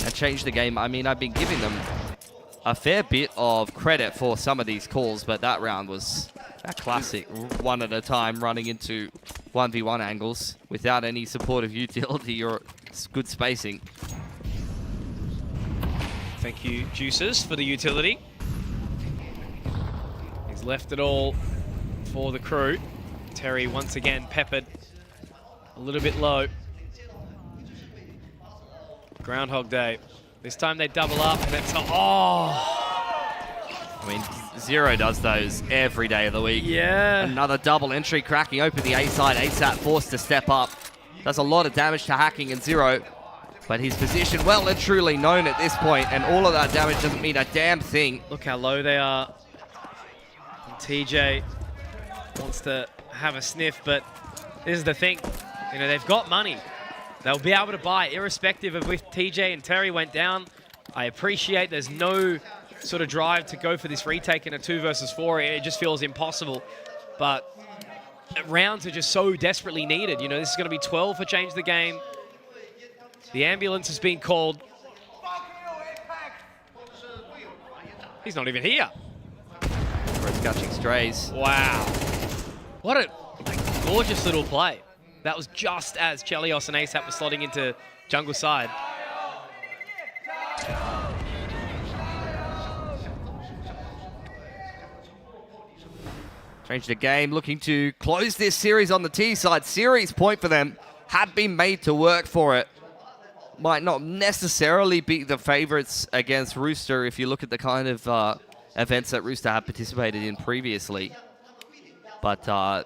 and change the game. I mean, I've been giving them a fair bit of credit for some of these calls, but that round was a classic, one at a time, running into 1v1 angles without any supportive utility or good spacing. Thank you, Juices, for the utility. He's left it all for the crew. Terry once again peppered a little bit low. Groundhog Day. This time they double up, and it's I mean, Zero does those every day of the week. Yeah. Another double entry, cracking open the A side. ASAP forced to step up. Does a lot of damage to Hacking and Zero, but his position well and truly known at this point, and all of that damage doesn't mean a damn thing. Look how low they are. And TJ wants to have a sniff, but this is the thing. You know, they've got money. They'll be able to buy, irrespective of if TJ and Terry went down. I appreciate there's no sort of drive to go for this retake in a 2 versus 4. It just feels impossible. But rounds are just so desperately needed. You know, this is going to be 12 for Change the Game. The ambulance has been called. He's not even here. He's catching strays. Wow. What a gorgeous little play. That was just as Chelios and ASAP were slotting into jungle side. Change the game, looking to close this series on the T side. Series point for them had been made to work for it. Might not necessarily be the favorites against Rooster if you look at the kind of events that Rooster have participated in previously. But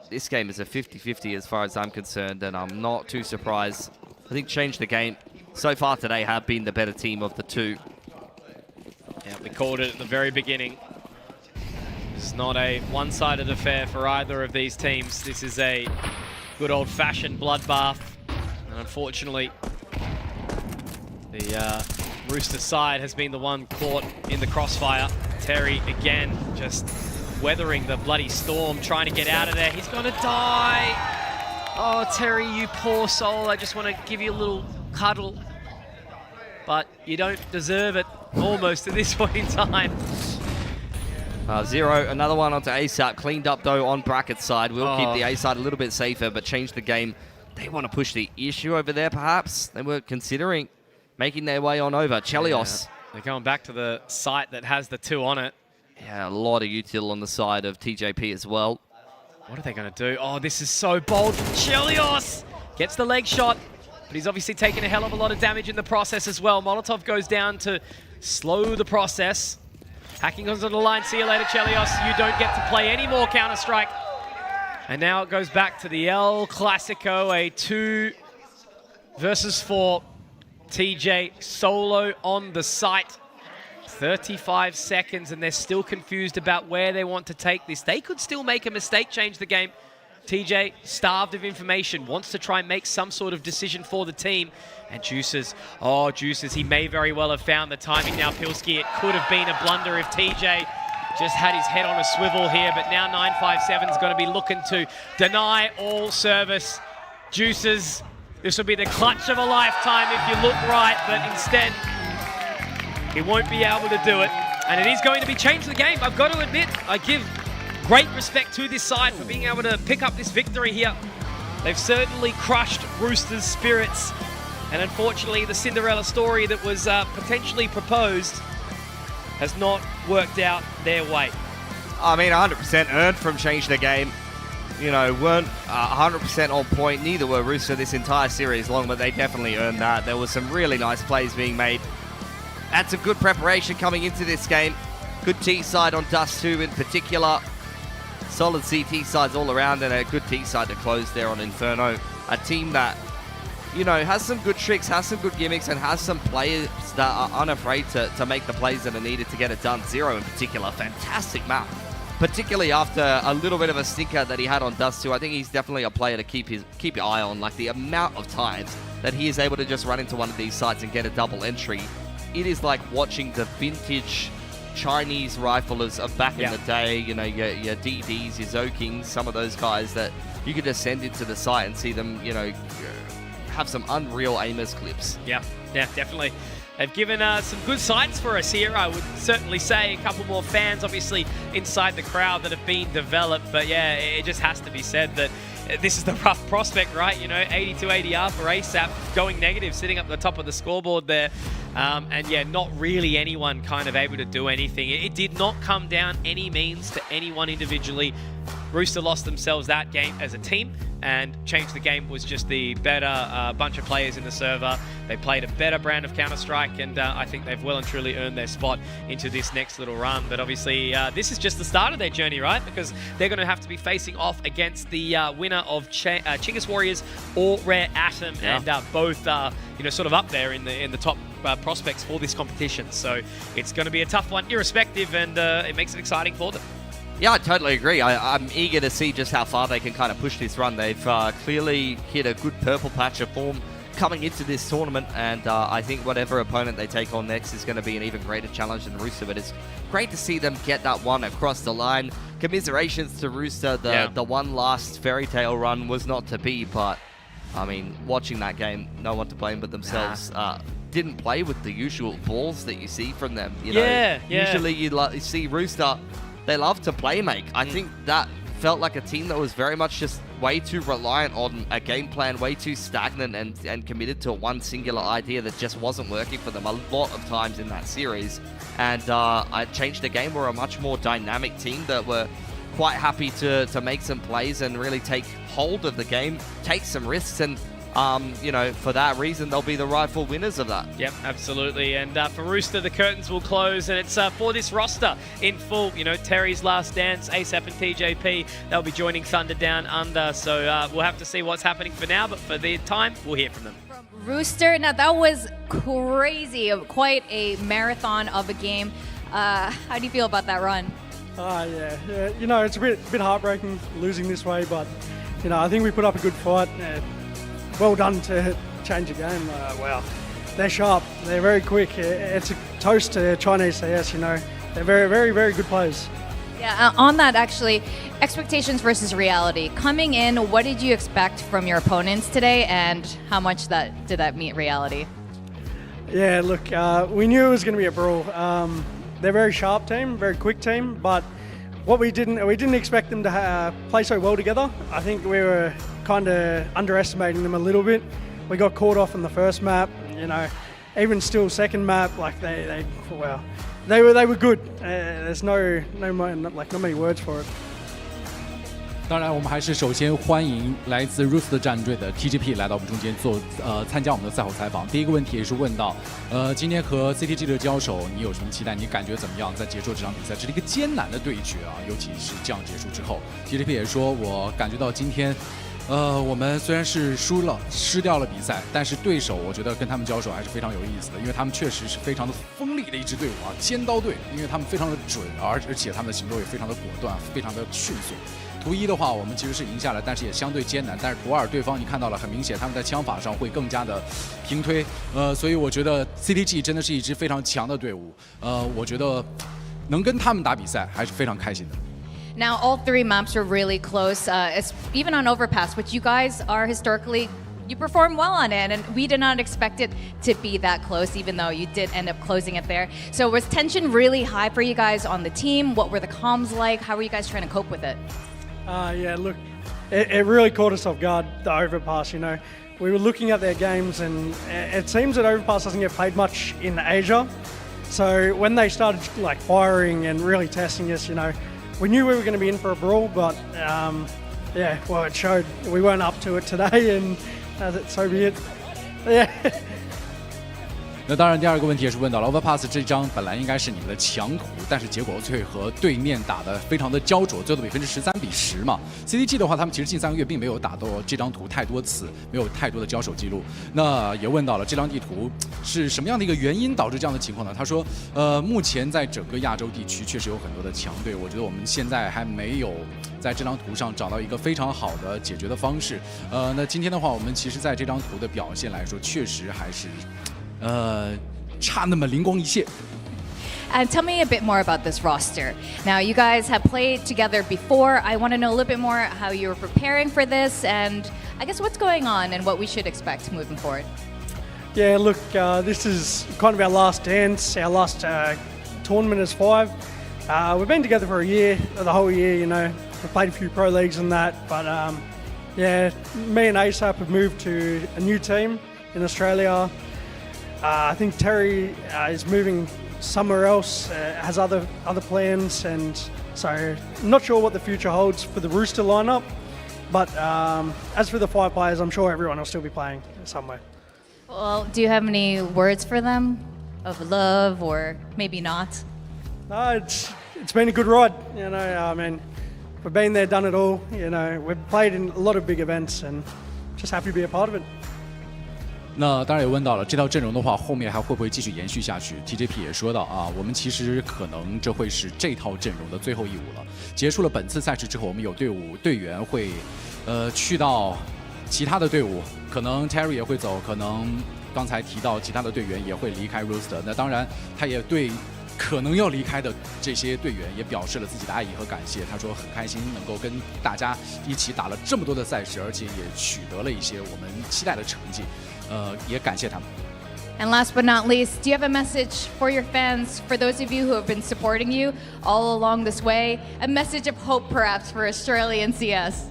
this game is a 50-50 as far as I'm concerned, and I'm not too surprised. I think Change the Game so far today have been the better team of the two. Yeah, we called it at the very beginning. This is not a one-sided affair for either of these teams. This is a good old-fashioned bloodbath. And unfortunately, the Rooster side has been the one caught in the crossfire. Terry, again, just weathering the bloody storm, trying to get out of there. He's gonna die. Oh, Terry, you poor soul. I just want to give you a little cuddle. But you don't deserve it, almost, at this point in time. Zero, another one onto ASAP. Cleaned up, though, on Bracket's side. We'll keep the A side a little bit safer, but Change the Game. They want to push the issue over there, perhaps. They were considering making their way on over. Chelios. Yeah, they're going back to the site that has the 2 on it. Yeah, a lot of util on the side of TJP as well. What are they going to do? Oh, this is so bold from Chelios. Gets the leg shot, but he's obviously taken a hell of a lot of damage in the process as well. Molotov goes down to slow the process. Hacking goes on the line. See you later, Chelios. You don't get to play any more Counter-Strike. And now it goes back to the El Clasico, a 2 versus 4. TJ solo on the site. 35 seconds, and they're still confused about where they want to take this. They could still make a mistake, Change the Game. TJ, starved of information, wants to try and make some sort of decision for the team. And Juices, oh, Juices, he may very well have found the timing now, Pilski. It could have been a blunder if TJ just had his head on a swivel here, but now 957's going to be looking to deny all service. Juices, this will be the clutch of a lifetime if you look right, but instead, he won't be able to do it, and it is going to be Change the Game. I've got to admit, I give great respect to this side for being able to pick up this victory here. They've certainly crushed Rooster's spirits, and unfortunately, the Cinderella story that was potentially proposed has not worked out their way. I mean, 100% earned from Change the Game. You know, weren't 100% on point. Neither were Rooster this entire series long, but they definitely earned that. There was some really nice plays being made. That's a good preparation coming into this game. Good T side on Dust 2 in particular. solid CT sides all around and a good T side to close there on Inferno. A team that, you know, has some good tricks, has some good gimmicks, and has some players that are unafraid to make the plays that are needed to get it done. Zero in particular, fantastic map. Particularly after a little bit of a stinker that he had on Dust 2. I think he's definitely a player to keep your eye on. Like, the amount of times that he is able to just run into one of these sites and get a double entry. It is like watching the vintage Chinese riflers of back in the day. You know, your DDs, your Zokings, some of those guys that you could just send into the site and see them, you know, have some unreal aimers clips. Yeah, definitely. They've given some good sights for us here, I would certainly say. A couple more fans, obviously, inside the crowd that have been developed. But yeah, it just has to be said that this is the rough prospect, right? You know, 82 ADR for ASAP, going negative, sitting up the top of the scoreboard there. And yeah, not really anyone kind of able to do anything. It did not come down any means to anyone individually. Rooster lost themselves that game as a team, and Change the Game was just the better bunch of players in the server. They played a better brand of Counter-Strike, and I think they've well and truly earned their spot into this next little run. But obviously, this is just the start of their journey, right? Because they're going to have to be facing off against the winner of Chingus Warriors or Rare Atom, and both you know, sort of up there in the top prospects for this competition. So it's going to be a tough one, irrespective, and it makes it exciting for them. Yeah, I totally agree. I'm eager to see just how far they can kind of push this run. They've clearly hit a good purple patch of form coming into this tournament, and I think whatever opponent they take on next is going to be an even greater challenge than Rooster, but it's great to see them get that one across the line. Commiserations to Rooster. The one last fairy tale run was not to be, but I mean, watching that game, no one to blame but themselves. Didn't play with the usual balls that you see from them. You know, usually you see Rooster, they love to play make. I think that felt like a team that was very much just way too reliant on a game plan, way too stagnant and committed to one singular idea that just wasn't working for them a lot of times in that series. And I Changed the Game were a much more dynamic team that were quite happy to make some plays and really take hold of the game, take some risks, and you know, for that reason, they'll be the rightful winners of that. Yep, absolutely. And for Rooster, the curtains will close, and it's for this roster in full. You know, Terry's Last Dance, ASAP and TJP, they'll be joining Thunder Down Under. So we'll have to see what's happening for now, but for the time, we'll hear from them. Rooster, now that was crazy, quite a marathon of a game. How do you feel about that run? Yeah, you know, it's a bit heartbreaking losing this way, but you know, I think we put up a good fight. Well done to change the game. Wow, they're sharp. They're very quick. It's a toast to Chinese CS. You know, they're very, very, very good players. Yeah. On that, actually, expectations versus reality. Coming in, what did you expect from your opponents today, and how much did that meet reality? Yeah, look, we knew it was going to be a brawl. They're a very sharp team, very quick team, but what we didn't expect them to play so well together. I think we were kind of underestimating them a little bit. We got caught off in the first map, you know, even still second map, like they were good. There's not many words for it. 当然，我们还是首先欢迎来自 Rooster 战队的 TGP 来到我们中间参加我们的赛后采访。第一个问题也是问到，今天和 CTG 的交手，你有什么期待？你感觉怎么样？在结束这场比赛，这是一个艰难的对决啊，尤其是这样结束之后 ，TGP 也说，我感觉到今天。我们虽然是失掉了比赛，但是对手我觉得跟他们交手还是非常有意思的，因为他们确实是非常的锋利的一支队伍啊，尖刀队，因为他们非常的准，而且他们的行动也非常的果断，非常的迅速。图一的话，我们其实是赢下来，但是也相对艰难。但是图二，对方你看到了，很明显他们在枪法上会更加的平推，所以我觉得 CTG 真的是一支非常强的队伍，我觉得能跟他们打比赛还是非常开心的。Now, all three maps are really close, even on Overpass, which you guys are historically, you perform well on it, and we did not expect it to be that close, even though you did end up closing it there. So was tension really high for you guys on the team? What were the comms like? How were you guys trying to cope with it? Yeah, look, it really caught us off guard, the Overpass, you know. We were looking at their games, and it seems that Overpass doesn't get played much in Asia. So when they started like firing and really testing us, you know, we knew we were going to be in for a brawl, but yeah, well, it showed. We weren't up to it today, and so be it. Yeah. 那当然，第二个问题也是问到了 Overpass 这张本来应该是你们的强图，但是结果却和对面打得非常的焦灼，最后的比分是13-10嘛。CDG 的话，他们其实近3个月并没有打到这张图太多次，没有太多的交手记录。那也问到了这张地图是什么样的一个原因导致这样的情况呢？他说，目前在整个亚洲地区确实有很多的强队，我觉得我们现在还没有在这张图上找到一个非常好的解决的方式。那今天的话，我们其实在这张图的表现来说，确实还是。差那么灵光一现。And tell me a bit more about this roster. Now, you guys have played together before. I want to know a little bit more how you were preparing for this, and I guess what's going on and what we should expect moving forward. Yeah, look, this is kind of our last dance, our last tournament as 5. We've been together for a year, the whole year, you know. We've played a few pro leagues and that, but yeah, me and ASAP have moved to a new team in Australia. I think Terry is moving somewhere else, has other plans, and so I'm not sure what the future holds for the Rooster lineup. But as for the 5 players, I'm sure everyone will still be playing somewhere. Well, do you have any words for them of love, or maybe not? It's been a good ride, you know. I mean, we've been there, done it all. You know, we've played in a lot of big events, and just happy to be a part of it. 那当然也问到了这套阵容的话，后面还会不会继续延续下去 ？TJP 也说到啊，我们其实可能这会是这套阵容的最后一舞了。结束了本次赛事之后，我们有队员会，去到其他的队伍，可能 Terry 也会走，可能刚才提到其他的队员也会离开 Rooster。那当然，他也对可能要离开的这些队员也表示了自己的爱意和感谢。他说很开心能够跟大家一起打了这么多的赛事，而且也取得了一些我们期待的成绩。也感谢他们。And last but not least, do you have a message for your fans, for those of you who have been supporting you all along this way? A message of hope, perhaps, for Australian CS?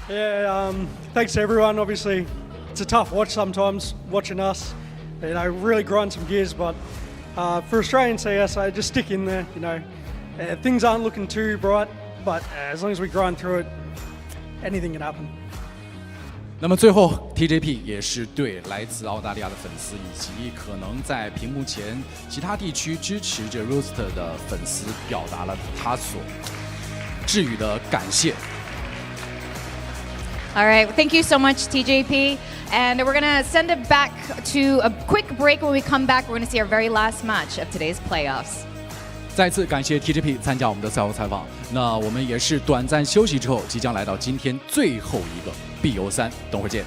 Yeah, thanks to everyone. Obviously, it's a tough watch sometimes, watching us, you know, really grind some gears. But for Australian CS, I just stick in there, you know. Things aren't looking too bright, but as long as we grind through it, anything can happen. 那么最后 ，TJP 也是对来自澳大利亚的粉丝以及可能在屏幕前其他地区支持着 Rooster 的粉丝表达了他所致予的感谢。All right, thank you so much, TJP. And we're going to send it back to a quick break. When we come back, we're going to see our very last match of today's playoffs. 再次感谢 TJP 参加我们的赛后采访。那我们也是短暂休息之后，即将来到今天最后一个 BO3，等会儿见。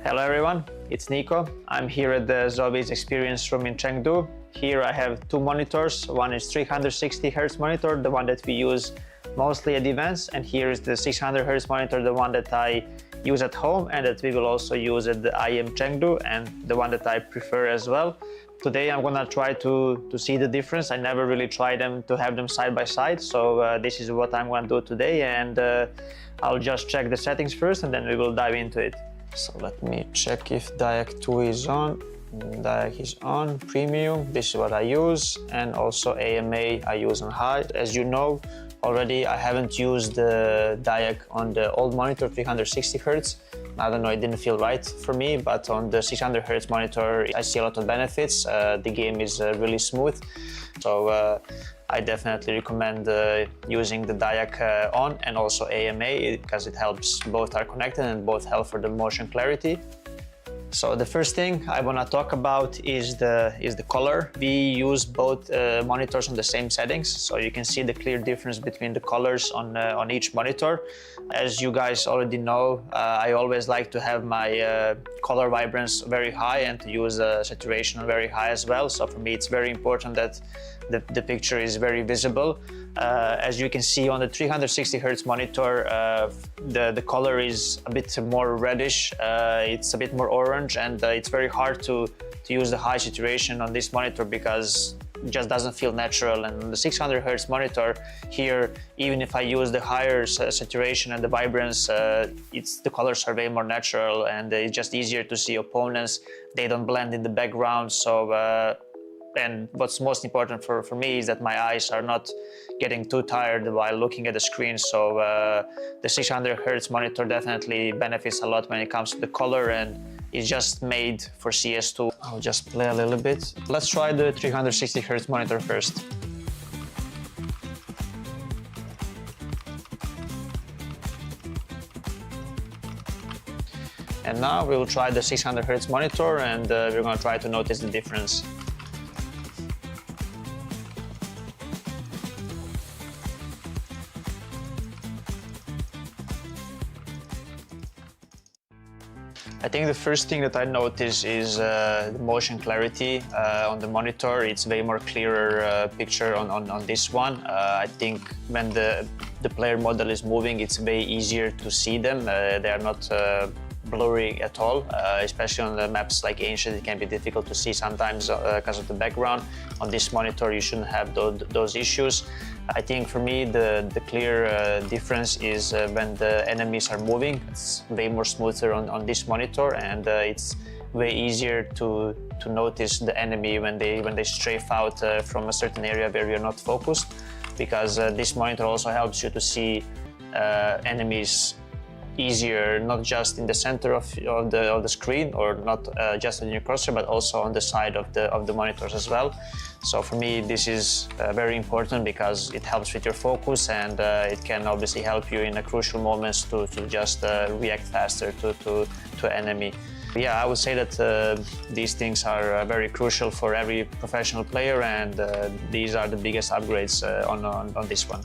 Hello everyone, it's Nico. I'm here at the ZOWIE Experience Room in Chengdu. Here I have two monitors. One is 360 Hz monitor, the one that we use mostly at events, and here is the 600 Hz monitor, the one that I use at home and that we will also use at the IEM Chengdu, and the one that I prefer as well. Today I'm gonna try to see the difference. I never really tried them to have them side by side, so this is what I'm gonna do today, and I'll just check the settings first and then we will dive into it. So let me check if DIAC 2 is on. DIAC is on, premium, this is what I use, and also AMA I use on high. As you know already, I haven't used the DIAC on the old monitor 360 Hz. I don't know, it didn't feel right for me, but on the 600 Hz monitor I see a lot of benefits. The game is really smooth, so I definitely recommend using the DIAC on and also AMA, because it helps, both are connected and both help for the motion clarity. So the first thing I want to talk about is the color. We use both monitors on the same settings, so you can see the clear difference between the colors on each monitor. As you guys already know, I always like to have my color vibrance very high and to use saturation very high as well. So for me it's very important that the picture is very visible. As you can see on the 360 Hz monitor, the color is a bit more reddish, it's a bit more orange, and it's very hard to use the high saturation on this monitor because it just doesn't feel natural. And on the 600 Hz monitor here, even if I use the higher saturation and the vibrance, the colors are way more natural, and it's just easier to see opponents. They don't blend in the background. So and what's most important for me is that my eyes are not getting too tired while looking at the screen. So the 600 Hz monitor definitely benefits a lot when it comes to the color, and it's just made for CS2. I'll just play a little bit. Let's try the 360 Hz monitor first. And now we will try the 600 Hz monitor, and we're going to try to notice the difference. I think the first thing that I notice is the motion clarity on the monitor. It's way more clearer picture on this one. I think when the player model is moving, it's way easier to see them. They are not blurry at all, especially on the maps like Ancient. It can be difficult to see sometimes because of the background. On this monitor you shouldn't have those issues. I think for me the clear difference is when the enemies are moving. It's way more smoother on this monitor, and it's way easier to notice the enemy when they strafe out from a certain area where you're not focused, because this monitor also helps you to see enemies easier, not just in the center of the screen, or not just on your crosshair, but also on the side of the monitors as well. So for me this is very important because it helps with your focus, and it can obviously help you in crucial moments to just react faster to enemy. Yeah, I would say that these things are very crucial for every professional player, and these are the biggest upgrades on this one.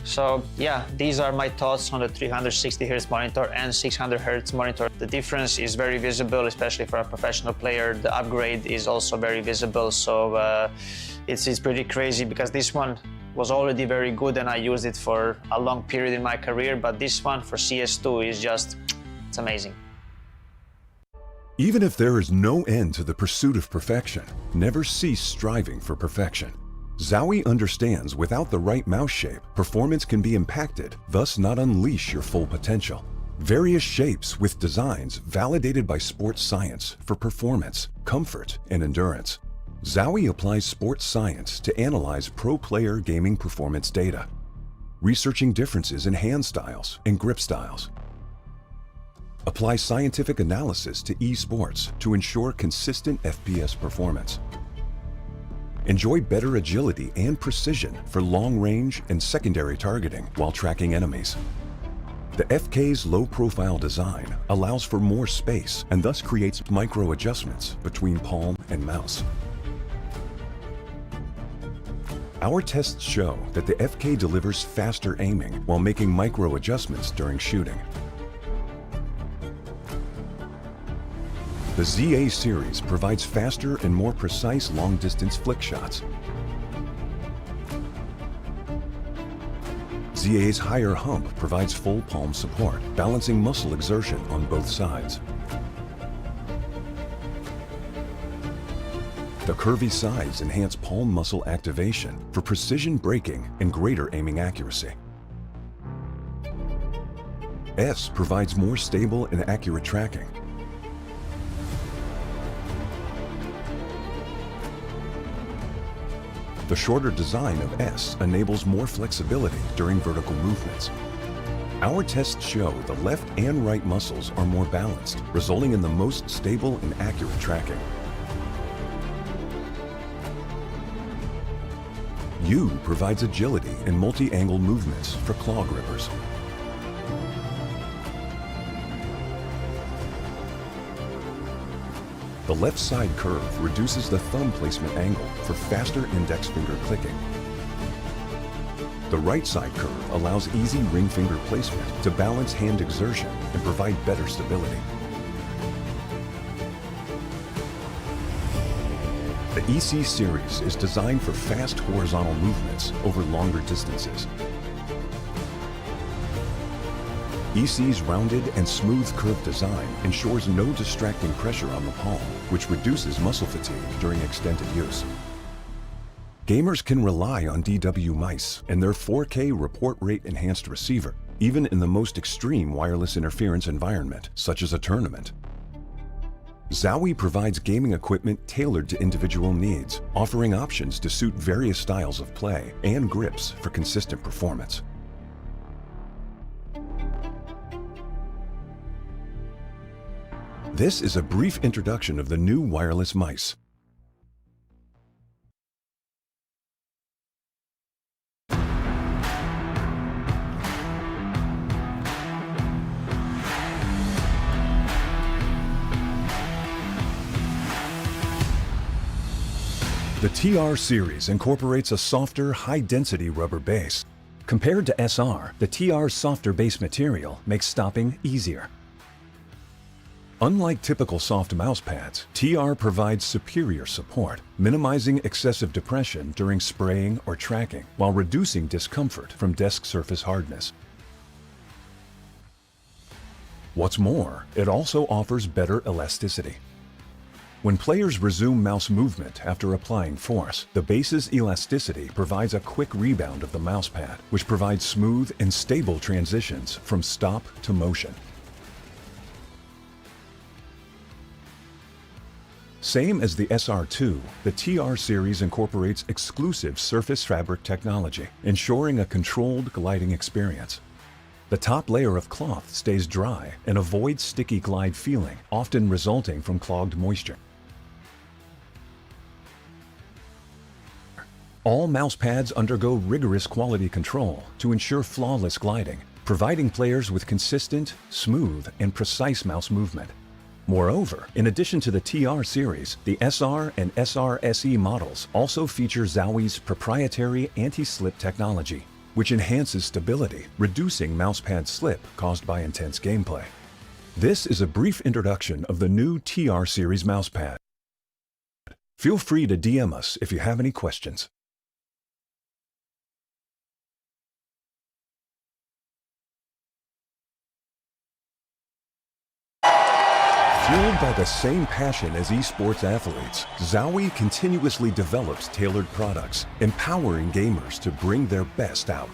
So yeah, these are my thoughts on the 360 Hz monitor and 600 Hz monitor. The difference is very visible, especially for a professional player. The upgrade is also very visible, so it's pretty crazy because this one was already very good and I used it for a long period in my career, but this one for CS2 is just, it's amazing. Even if there is no end to the pursuit of perfection, never cease striving for perfection. ZOWIE understands without the right mouse shape, performance can be impacted, thus not unleash your full potential. Various shapes with designs validated by sports science for performance, comfort, and endurance. ZOWIE applies sports science to analyze pro player gaming performance data, researching differences in hand styles and grip styles. Apply scientific analysis to esports to ensure consistent FPS performance. Enjoy better agility and precision for long-range and secondary targeting while tracking enemies. The FK's low-profile design allows for more space and thus creates micro-adjustments between palm and mouse. Our tests show that the FK delivers faster aiming while making micro-adjustments during shooting. The ZA series provides faster and more precise long-distance flick shots. ZA's higher hump provides full palm support, balancing muscle exertion on both sides. The curvy sides enhance palm muscle activation for precision braking and greater aiming accuracy. S provides more stable and accurate tracking. The shorter design of S enables more flexibility during vertical movements. Our tests show the left and right muscles are more balanced, resulting in the most stable and accurate tracking. U provides agility and multi-angle movements for claw grippers. The left side curve reduces the thumb placement angle for faster index finger clicking. The right side curve allows easy ring finger placement to balance hand exertion and provide better stability. The EC series is designed for fast horizontal movements over longer distances. EC's rounded and smooth curved design ensures no distracting pressure on the palm, which reduces muscle fatigue during extended use. Gamers can rely on DW mice and their 4K report rate enhanced receiver, even in the most extreme wireless interference environment, such as a tournament. ZOWIE provides gaming equipment tailored to individual needs, offering options to suit various styles of play and grips for consistent performance. This is a brief introduction of the new wireless mice. The TR series incorporates a softer, high-density rubber base. Compared to SR, the TR's softer base material makes stopping easier. Unlike typical soft mouse pads, TR provides superior support, minimizing excessive depression during spraying or tracking, while reducing discomfort from desk surface hardness. What's more, it also offers better elasticity. When players resume mouse movement after applying force, the base's elasticity provides a quick rebound of the mousepad, which provides smooth and stable transitions from stop to motion. Same as the SR2, the TR series incorporates exclusive surface fabric technology, ensuring a controlled gliding experience. The top layer of cloth stays dry and avoids sticky glide feeling, often resulting from clogged moisture. All mouse pads undergo rigorous quality control to ensure flawless gliding, providing players with consistent, smooth, and precise mouse movement. Moreover, in addition to the TR series, the SR and SR SE models also feature ZOWIE's proprietary anti-slip technology, which enhances stability, reducing mousepad slip caused by intense gameplay. This is a brief introduction of the new TR series mousepad. Feel free to DM us if you have any questions. Fueled by the same passion as esports athletes, ZOWIE continuously develops tailored products, empowering gamers to bring their best out.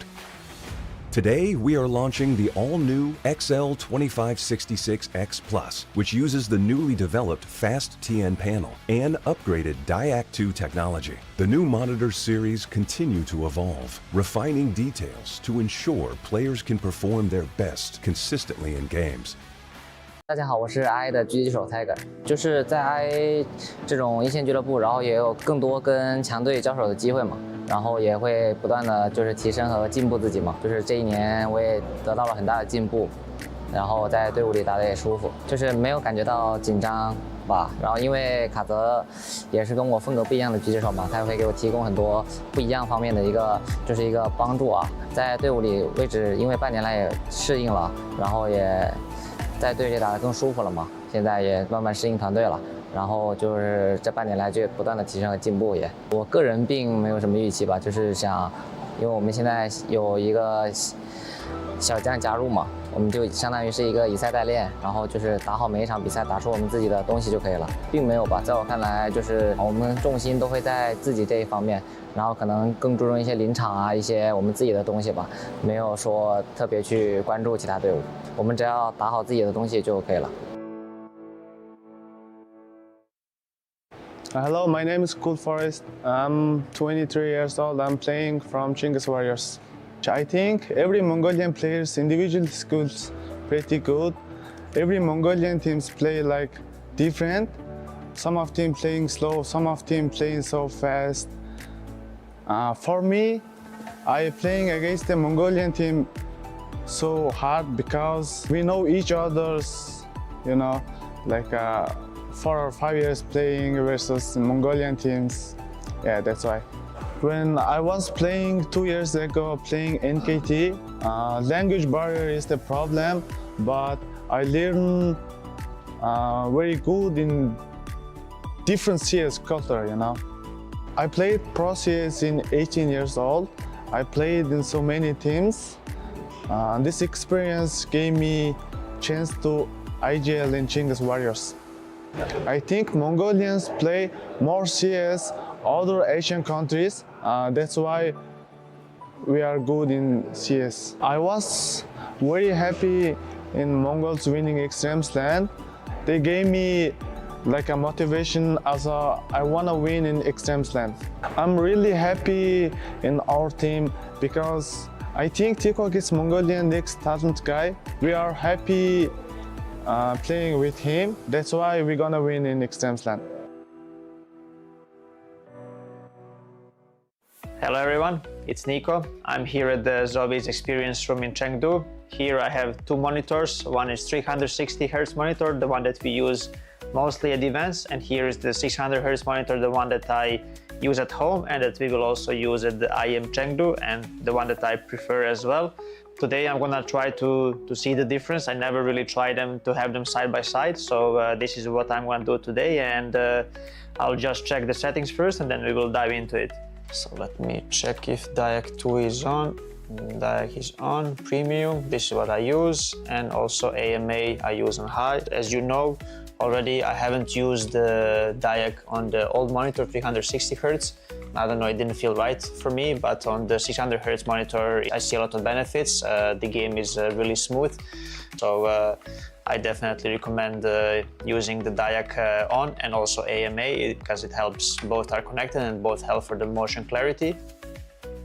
Today, we are launching the all-new XL2566X Plus, which uses the newly developed Fast TN panel and upgraded Diac2 technology. The new monitor series continue to evolve, refining details to ensure players can perform their best consistently in games. 大家好，我是 I 的狙击手 Tiger， 就是在 I 这种一线俱乐部，然后也有更多跟强队交手的机会嘛，然后也会不断的就是提升和进步自己嘛，就是这一年我也得到了很大的进步，然后在队伍里打得也舒服，就是没有感觉到紧张吧。然后因为卡泽也是跟我风格不一样的狙击手嘛，他会给我提供很多不一样方面的一个帮助啊，在队伍里位置因为半年来也适应了，然后也在队里打得更舒服了嘛，现在也慢慢适应团队了。然后就是这半年来就不断的提升和进步也。我个人并没有什么预期吧，就是想，因为我们现在有一个小将加入嘛，我们就相当于是一个以赛代练，然后就是打好每一场比赛，打出我们自己的东西就可以了，并没有吧。在我看来，就是我们重心都会在自己这一方面，然后可能更注重一些临场啊，一些我们自己的东西吧，没有说特别去关注其他队伍，我们只要打好自己的东西就可以了。Hello, my name is Cool Forest. I'm 23 years old. I'm playing from Chinggis Warriors. I think every Mongolian player's individual skills pretty good. Every Mongolian teams play like different. Some of them playing slow, some of them playing so fast. For me, I playing against the Mongolian team so hard because we know each other's, you know, like 4 or 5 years playing versus Mongolian teams. Yeah, that's why. When I was playing 2 years ago, playing NKT, language barrier is the problem, but I learned very good in different CS culture, you know. I played Pro CS in 18 years old. I played in so many teams. This experience gave me chance to IGL in Chinggis Warriors. I think Mongolians play more CS other Asian countries. That's why we are good in CS. I was very happy in Mongols winning EXTREMESLAND. They gave me like a motivation as I want to win in EXTREMESLAND. I'm really happy in our team because I think Tikok is Mongolian next talent guy. We are happy playing with him. That's why we're gonna win in EXTREMESLAND. Hello everyone, it's Nico. I'm here at the ZOWIE experience room in Chengdu. Here I have two monitors. One is 360 Hz monitor, the one that we use mostly at events, and here is the 600 Hz monitor, the one that I use at home and that we will also use at the IM Chengdu, and the one that I prefer as well. Today I'm gonna try to see the difference. I never really tried them to have them side by side, so this is what I'm gonna do today, and I'll just check the settings first and then we will dive into it. So let me check if DIAC 2 is on. DIAC is on, premium, this is what I use, and also AMA I use on high. As you know already, I haven't used the DIAC on the old monitor 360 Hz. I don't know, it didn't feel right for me, but on the 600 Hz monitor I see a lot of benefits. The game is really smooth, so I definitely recommend using the DIAC on and also AMA because it helps, both are connected and both help for the motion clarity.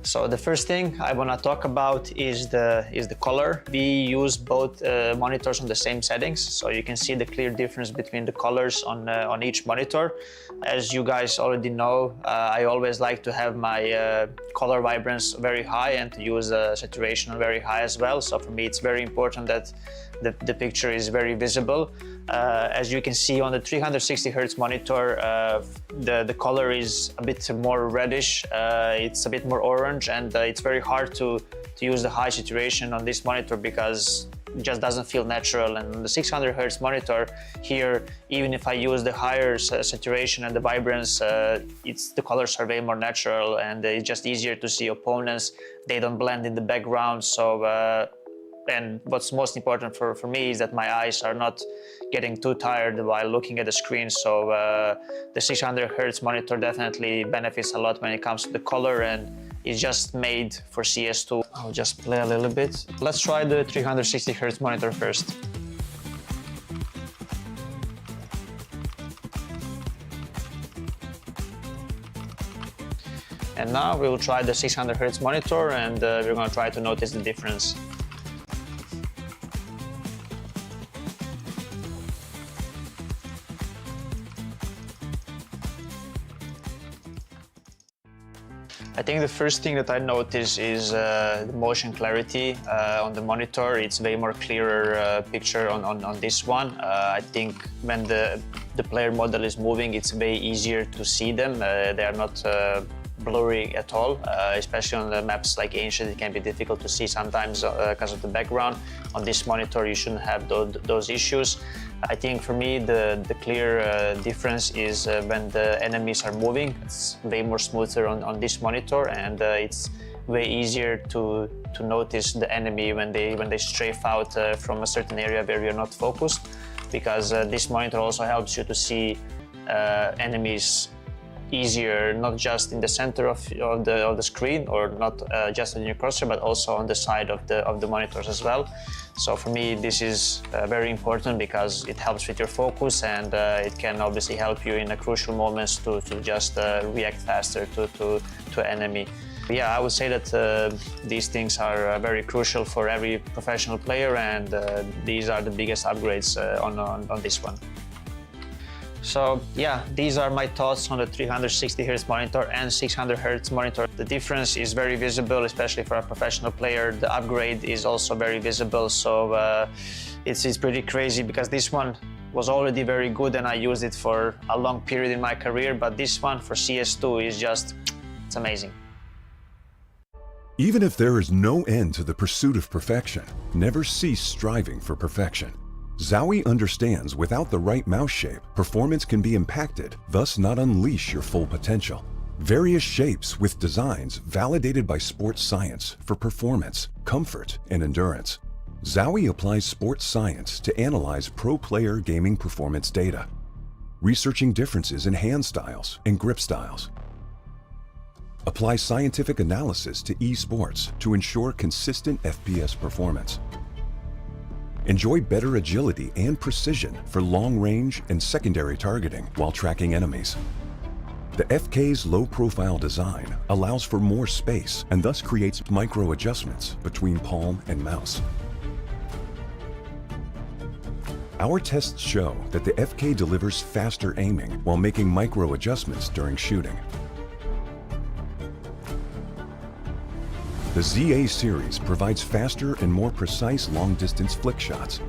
So the first thing I want to talk about is the color. We use both monitors on the same settings, so you can see the clear difference between the colors on each monitor. As you guys already know, I always like to have my color vibrance very high and to use saturation very high as well. So for me, it's very important that the picture is very visible. As you can see on the 360 Hz monitor, the color is a bit more reddish, it's a bit more orange, and it's very hard to use the high saturation on this monitor because it just doesn't feel natural. And on the 600 Hz monitor here, even if I use the higher saturation and the vibrance, the colors are way more natural and it's just easier to see opponents. They don't blend in the background. So and what's most important for me is that my eyes are not getting too tired while looking at the screen. So the 600 Hz monitor definitely benefits a lot when it comes to the color, and it's just made for CS2. I'll just play a little bit. Let's try the 360 Hz monitor first. And now we will try the 600 Hz monitor, and we're going to try to notice the difference. I think the first thing that I notice is the motion clarity on the monitor. It's way more clearer picture on this one. I think when the player model is moving, it's way easier to see them. They are not blurry at all, especially on the maps like Ancient. It can be difficult to see sometimes because of the background. On this monitor, you shouldn't have those issues. I think for me, the clear difference is when the enemies are moving. It's way more smoother on this monitor, and it's way easier to notice the enemy when they strafe out from a certain area where you're not focused, because this monitor also helps you to see enemies easier, not just in the center of the screen, or not just on your cursor, but also on the side of the monitors as well. So for me, this is very important because it helps with your focus, and it can obviously help you in the crucial moments to just react faster to enemy. Yeah, I would say that these things are very crucial for every professional player, and these are the biggest upgrades on this one. So yeah, these are my thoughts on the 360Hz monitor and 600Hz monitor. The difference is very visible, especially for a professional player. The upgrade is also very visible, so it's pretty crazy because this one was already very good and I used it for a long period in my career, but this one for CS2 is just, it's amazing. Even if there is no end to the pursuit of perfection, never cease striving for perfection. ZOWIE understands without the right mouse shape, performance can be impacted, thus not unleash your full potential. Various shapes with designs validated by sports science for performance, comfort, and endurance. ZOWIE applies sports science to analyze pro player gaming performance data, researching differences in hand styles and grip styles. Apply scientific analysis to esports to ensure consistent FPS performance. Enjoy better agility and precision for long range and secondary targeting while tracking enemies. The FK's low-profile design allows for more space and thus creates micro adjustments between palm and mouse. Our tests show that the FK delivers faster aiming while making micro adjustments during shooting. The ZA series provides faster and more precise long-distance flick shots.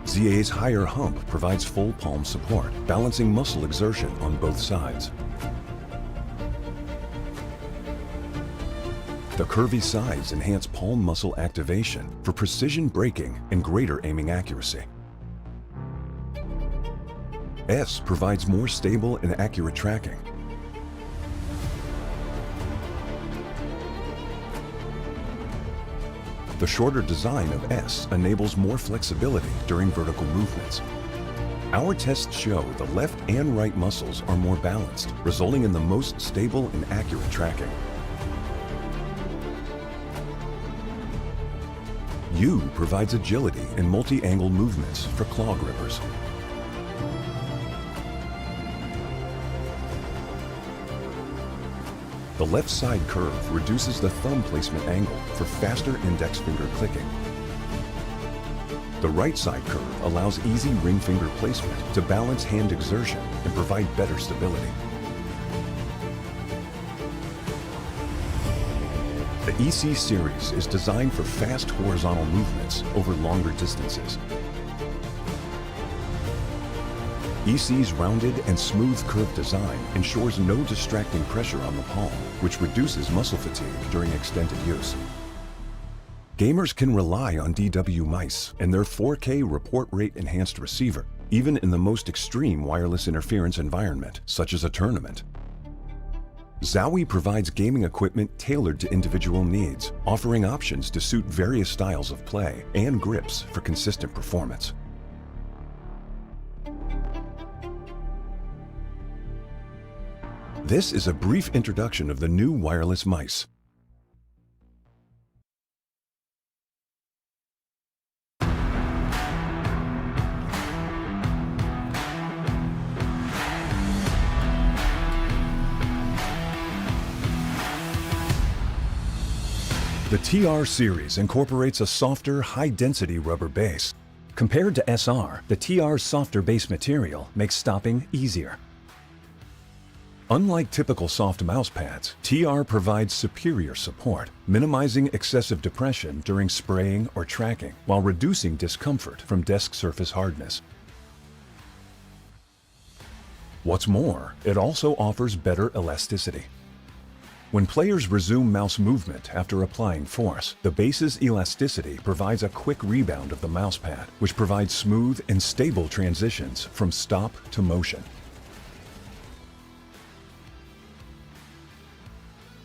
ZA's higher hump provides full palm support, balancing muscle exertion on both sides. The curvy sides enhance palm muscle activation for precision braking and greater aiming accuracy. S provides more stable and accurate tracking. The shorter design of S enables more flexibility during vertical movements. Our tests show the left and right muscles are more balanced, resulting in the most stable and accurate tracking. U provides agility and multi-angle movements for claw grippers. The left side curve reduces the thumb placement angle for faster index finger clicking. The right side curve allows easy ring finger placement to balance hand exertion and provide better stability. The EC series is designed for fast horizontal movements over longer distances. EC's rounded and smooth curve design ensures no distracting pressure on the palm, which reduces muscle fatigue during extended use. Gamers can rely on DW mice and their 4K report rate enhanced receiver, even in the most extreme wireless interference environment, such as a tournament. ZOWIE provides gaming equipment tailored to individual needs, offering options to suit various styles of play and grips for consistent performance. This is a brief introduction of the new wireless mice. The TR series incorporates a softer, high-density rubber base. Compared to SR, the TR's softer base material makes stopping easier. Unlike typical soft mouse pads, TR provides superior support, minimizing excessive depression during spraying or tracking, while reducing discomfort from desk surface hardness. What's more, it also offers better elasticity. When players resume mouse movement after applying force, the base's elasticity provides a quick rebound of the mousepad, which provides smooth and stable transitions from stop to motion.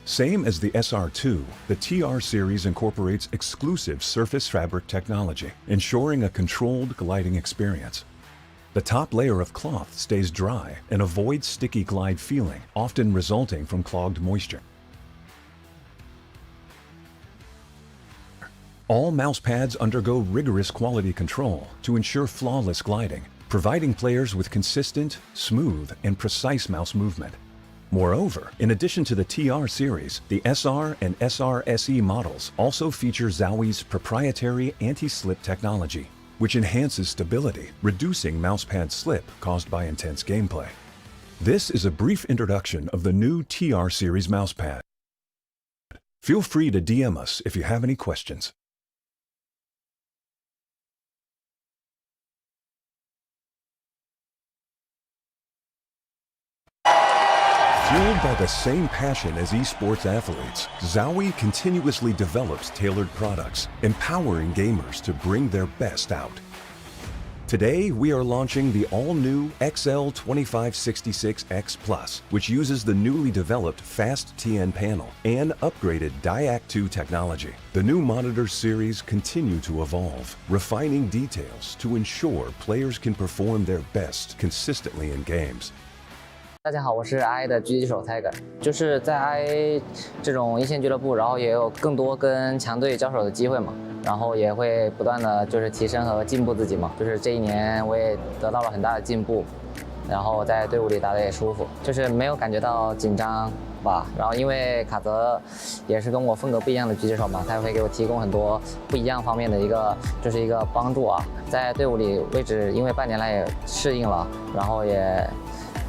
Same as the SR2, the TR series incorporates exclusive surface fabric technology, ensuring a controlled gliding experience. The top layer of cloth stays dry and avoids sticky glide feeling, often resulting from clogged moisture. All mouse pads undergo rigorous quality control to ensure flawless gliding, providing players with consistent, smooth, and precise mouse movement. Moreover, in addition to the TR series, the SR and SR-SE models also feature ZOWIE's proprietary anti-slip technology, which enhances stability, reducing mousepad slip caused by intense gameplay. This is a brief introduction of the new TR series mousepad. Feel free to DM us if you have any questions. Fueled by the same passion as esports athletes, ZOWIE continuously develops tailored products, empowering gamers to bring their best out. Today, we are launching the all-new XL2566X Plus, which uses the newly developed Fast TN panel and upgraded Diac 2 technology. The new monitor series continue to evolve, refining details to ensure players can perform their best consistently in games. 大家好，我是 I 的狙击手 Tiger， 就是在 I 这种一线俱乐部，然后也有更多跟强队交手的机会嘛，然后也会不断的就是提升和进步自己嘛，就是这一年我也得到了很大的进步，然后在队伍里打得也舒服，就是没有感觉到紧张吧。然后因为卡泽也是跟我风格不一样的狙击手嘛，他也会给我提供很多不一样方面的一个帮助啊，在队伍里位置因为半年来也适应了，然后也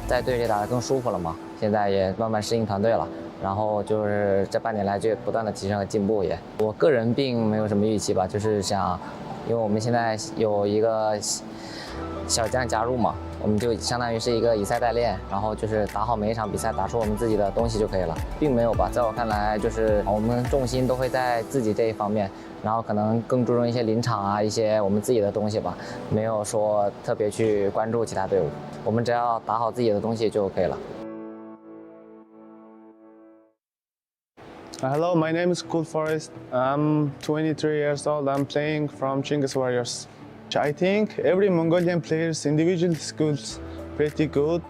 在队里打得更舒服了嘛，现在也慢慢适应团队了，然后就是这半年来就不断的提升和进步也。我个人并没有什么预期吧，就是想，因为我们现在有一个小将加入嘛，我们就相当于是一个以赛代练，然后就是打好每一场比赛，打出我们自己的东西就可以了，并没有吧，在我看来就是我们重心都会在自己这一方面。 然后可能更注重一些临场啊，一些我们自己的东西吧，没有说特别去关注其他队伍，我们只要打好自己的东西就 OK 了。Hello, my name is Cool Forest. I'm 23 years old. I'm playing from Chinggis Warriors. I think every Mongolian player's individual skills pretty good.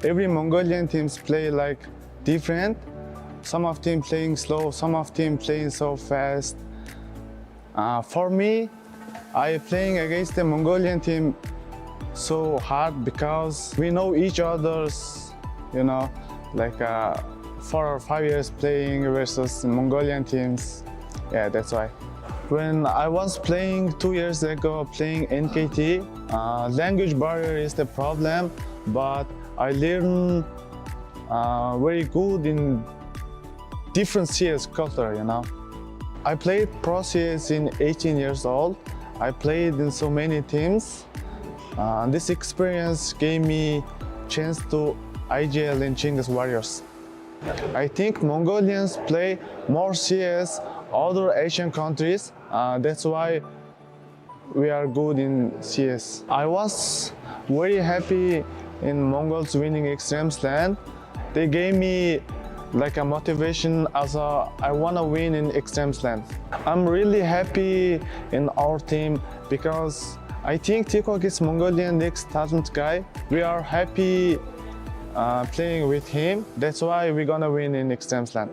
Every Mongolian teams play like different. Some of them playing slow, some of them playing so fast. For me, I playing against the Mongolian team so hard because we know each other's, you know, like 4 or 5 years playing versus Mongolian teams. Yeah, that's why. When I was playing 2 years ago, playing NKT, language barrier is the problem, but I learned very good in different CS culture, you know. I played Pro CS in 18 years old. I played in so many teams. This experience gave me chance to IGL in Chinggis Warriors. I think Mongolians play more CS other Asian countries. That's why we are good in CS. I was very happy in Mongols winning Extremesland. They gave me like a motivation as I want to win in Extremesland. I'm really happy in our team because I think Tikok is Mongolian next talent guy. We are happy playing with him. That's why we're gonna win in Extremesland.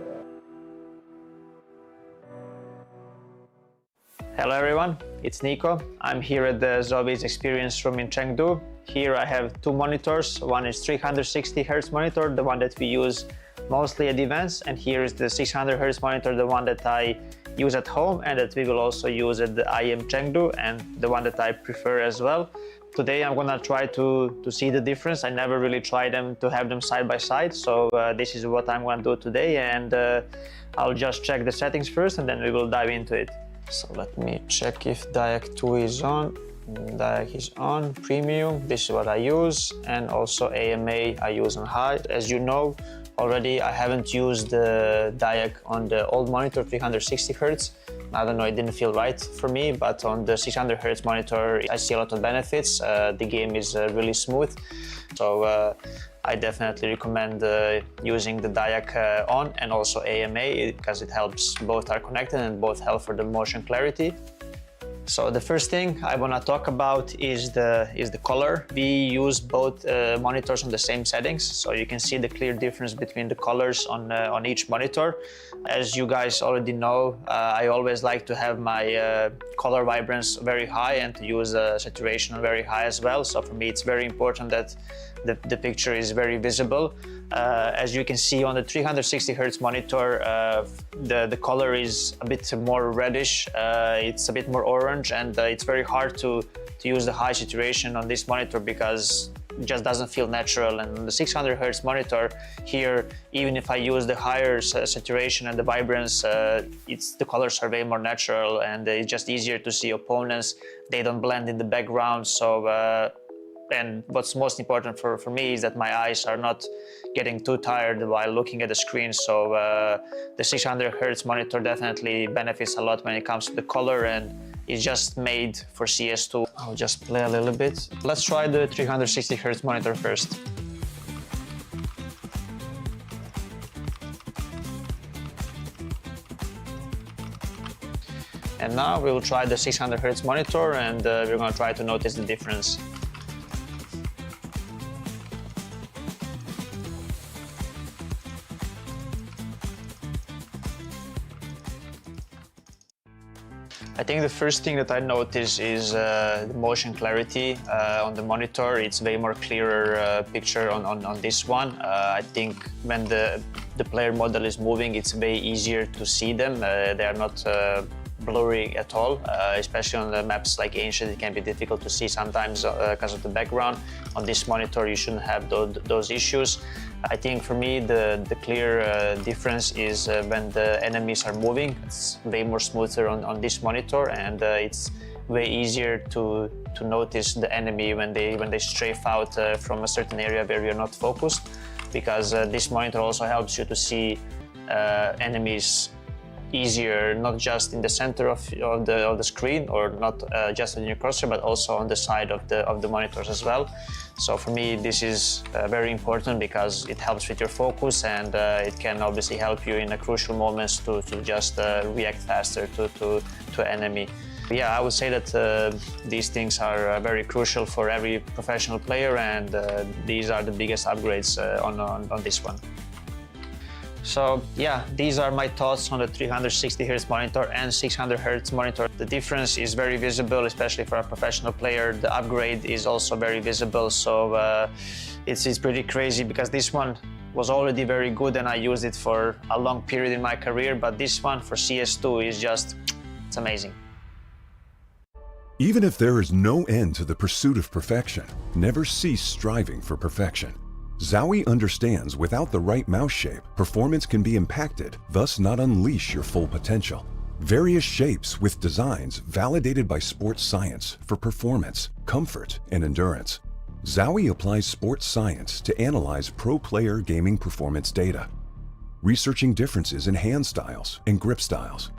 Hello everyone, it's Nico. I'm here at the ZOWIE Experience Room in Chengdu. Here I have 2 monitors. One is 360 Hz monitor, the one that we use mostly at events, and here is the 600 Hz monitor, the one that I use at home and that we will also use at the IM Chengdu, and the one that I prefer as well. Today I'm gonna try to see the difference. I never really tried them to have them side by side, so this is what I'm gonna do today, and I'll just check the settings first and then we will dive into it. So let me check if Diac 2 is on. Diag is on, premium, this is what I use, and also AMA I use on high. As you know already, I haven't used the Diag on the old monitor 360 Hz. I don't know, it didn't feel right for me, but on the 600 Hz monitor I see a lot of benefits. The game is really smooth, so I definitely recommend using the Diag on and also AMA, because it helps both are connected and both help for the motion clarity. So the first thing I want to talk about is the color. We use both monitors on the same settings, so you can see the clear difference between the colors on each monitor. As you guys already know, I always like to have my color vibrance very high and to use saturation very high as well. So for me, it's very important that the picture is very visible. As you can see on the 360 Hz monitor, the color is a bit more reddish, it's a bit more orange, and it's very hard to use the high saturation on this monitor because it just doesn't feel natural. And on the 600 Hz monitor here, even if I use the higher saturation and the vibrance, the colors are way more natural, and it's just easier to see opponents. They don't blend in the background. So and what's most important for me is that my eyes are not getting too tired while looking at the screen. So the 600 Hz monitor definitely benefits a lot when it comes to the color, and it's just made for CS2. I'll just play a little bit. Let's try the 360 Hz monitor first. And now we will try the 600 Hz monitor, and we're going to try to notice the difference. I think the first thing that I notice is the motion clarity on the monitor. It's way more clearer picture on this one. I think when the player model is moving, it's way easier to see them. They are not blurry at all, especially on the maps like Ancient. It can be difficult to see sometimes because of the background. On this monitor, you shouldn't have those issues. I think for me, the clear difference is when the enemies are moving. It's way more smoother on this monitor, and it's way easier to notice the enemy when they strafe out from a certain area where you're not focused, because this monitor also helps you to see enemies easier, not just in the center of the screen, or not just in your crosshair, but also on the side of the monitors as well. So for me, this is very important because it helps with your focus, and it can obviously help you in crucial moments to just react faster to enemy. Yeah, I would say that these things are very crucial for every professional player, and these are the biggest upgrades on this one. So yeah, these are my thoughts on the 360 Hz monitor and 600 Hz monitor. The difference is very visible, especially for a professional player. The upgrade is also very visible, so it's pretty crazy because this one was already very good and I used it for a long period in my career, but this one for CS2 is just, it's amazing. Even if there is no end to the pursuit of perfection, never cease striving for perfection. ZOWIE understands without the right mouse shape, performance can be impacted, thus not unleash your full potential. Various shapes with designs validated by sports science for performance, comfort, and endurance. ZOWIE applies sports science to analyze pro player gaming performance data, researching differences in hand styles and grip styles.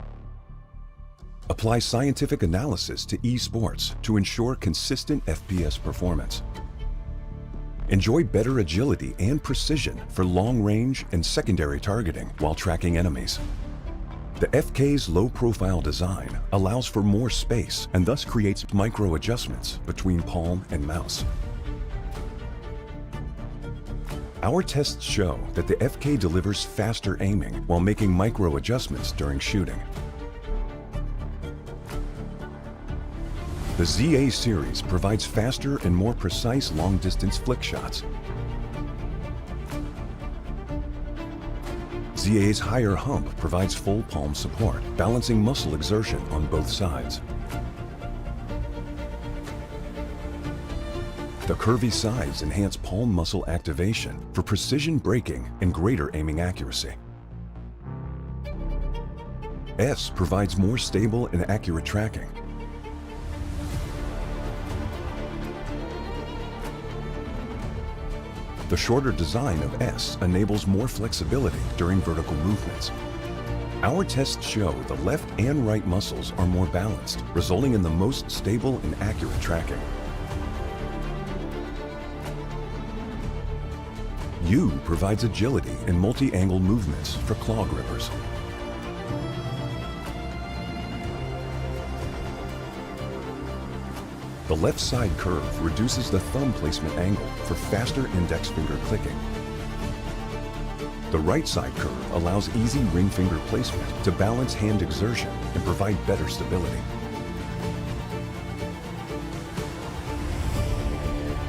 Apply scientific analysis to esports to ensure consistent FPS performance. Enjoy better agility and precision for long-range and secondary targeting while tracking enemies. The FK's low-profile design allows for more space and thus creates micro-adjustments between palm and mouse. Our tests show that the FK delivers faster aiming while making micro-adjustments during shooting. The ZA series provides faster and more precise long-distance flick shots. ZA's higher hump provides full palm support, balancing muscle exertion on both sides. The curvy sides enhance palm muscle activation for precision braking and greater aiming accuracy. S provides more stable and accurate tracking. The shorter design of S enables more flexibility during vertical movements. Our tests show the left and right muscles are more balanced, resulting in the most stable and accurate tracking. U provides agility and multi-angle movements for claw grippers. The left side curve reduces the thumb placement angle for faster index finger clicking. The right side curve allows easy ring finger placement to balance hand exertion and provide better stability.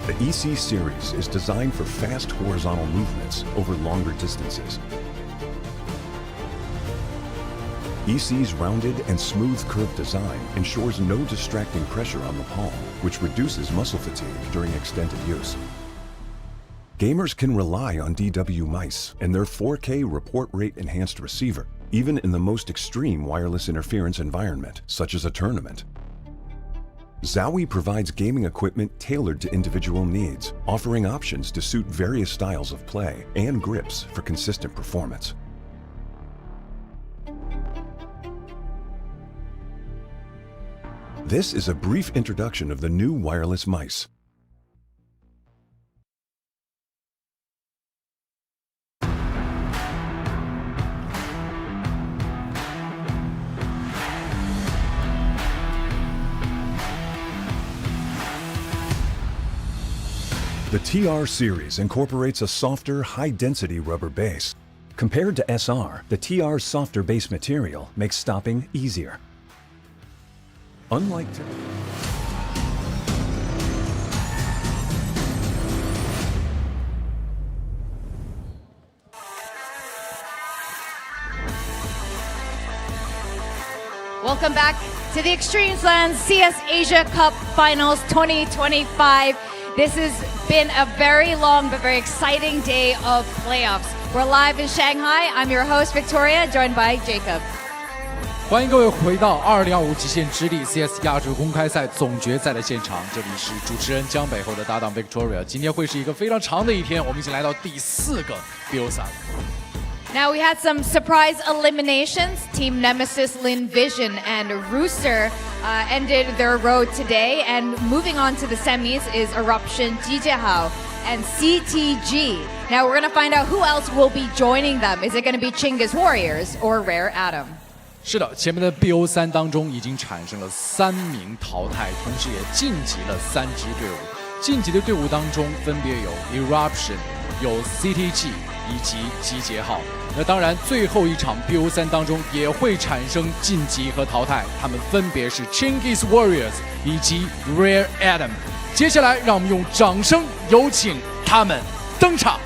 The EC series is designed for fast horizontal movements over longer distances. EC's rounded and smooth curved design ensures no distracting pressure on the palm, which reduces muscle fatigue during extended use. Gamers can rely on DW mice and their 4K report rate enhanced receiver, even in the most extreme wireless interference environment, such as a tournament. ZOWIE provides gaming equipment tailored to individual needs, offering options to suit various styles of play and grips for consistent performance. This is a brief introduction of the new wireless mice. The TR series incorporates a softer, high-density rubber base. Compared to SR, the TR's softer base material makes stopping easier. Unlike Welcome back to the Extremesland CS Asia Cup Finals 2025. This has been a very long but very exciting day of playoffs. We're live in Shanghai. I'm your host, Victoria, joined by Jacob. 欢迎各位回到2025极限之力 CS 亚洲公开赛总决赛的现场，这里是主持人江北后的搭档 Victoria。今天会是一个非常长的一天，我们已经来到第4个 BO 赛。Now we had some surprise eliminations. Team Nemesis, Lin Vision, and Rooster ended their road today. And moving on to the semis is Eruption, Jijihao, and CTG. Now we're going to find out who else will be joining them. Is it going to be Chinggis Warriors or Rare Atom? 是的，前面的 BO3 当中已经产生了3名淘汰，同时也晋级了3支队伍。晋级的队伍当中分别有 Eruption、有 CTG 以及集结号。那当然，最后一场 BO3 当中也会产生晋级和淘汰，他们分别是 Chinggis Warriors 以及 Rare Atom。接下来，让我们用掌声有请他们登场。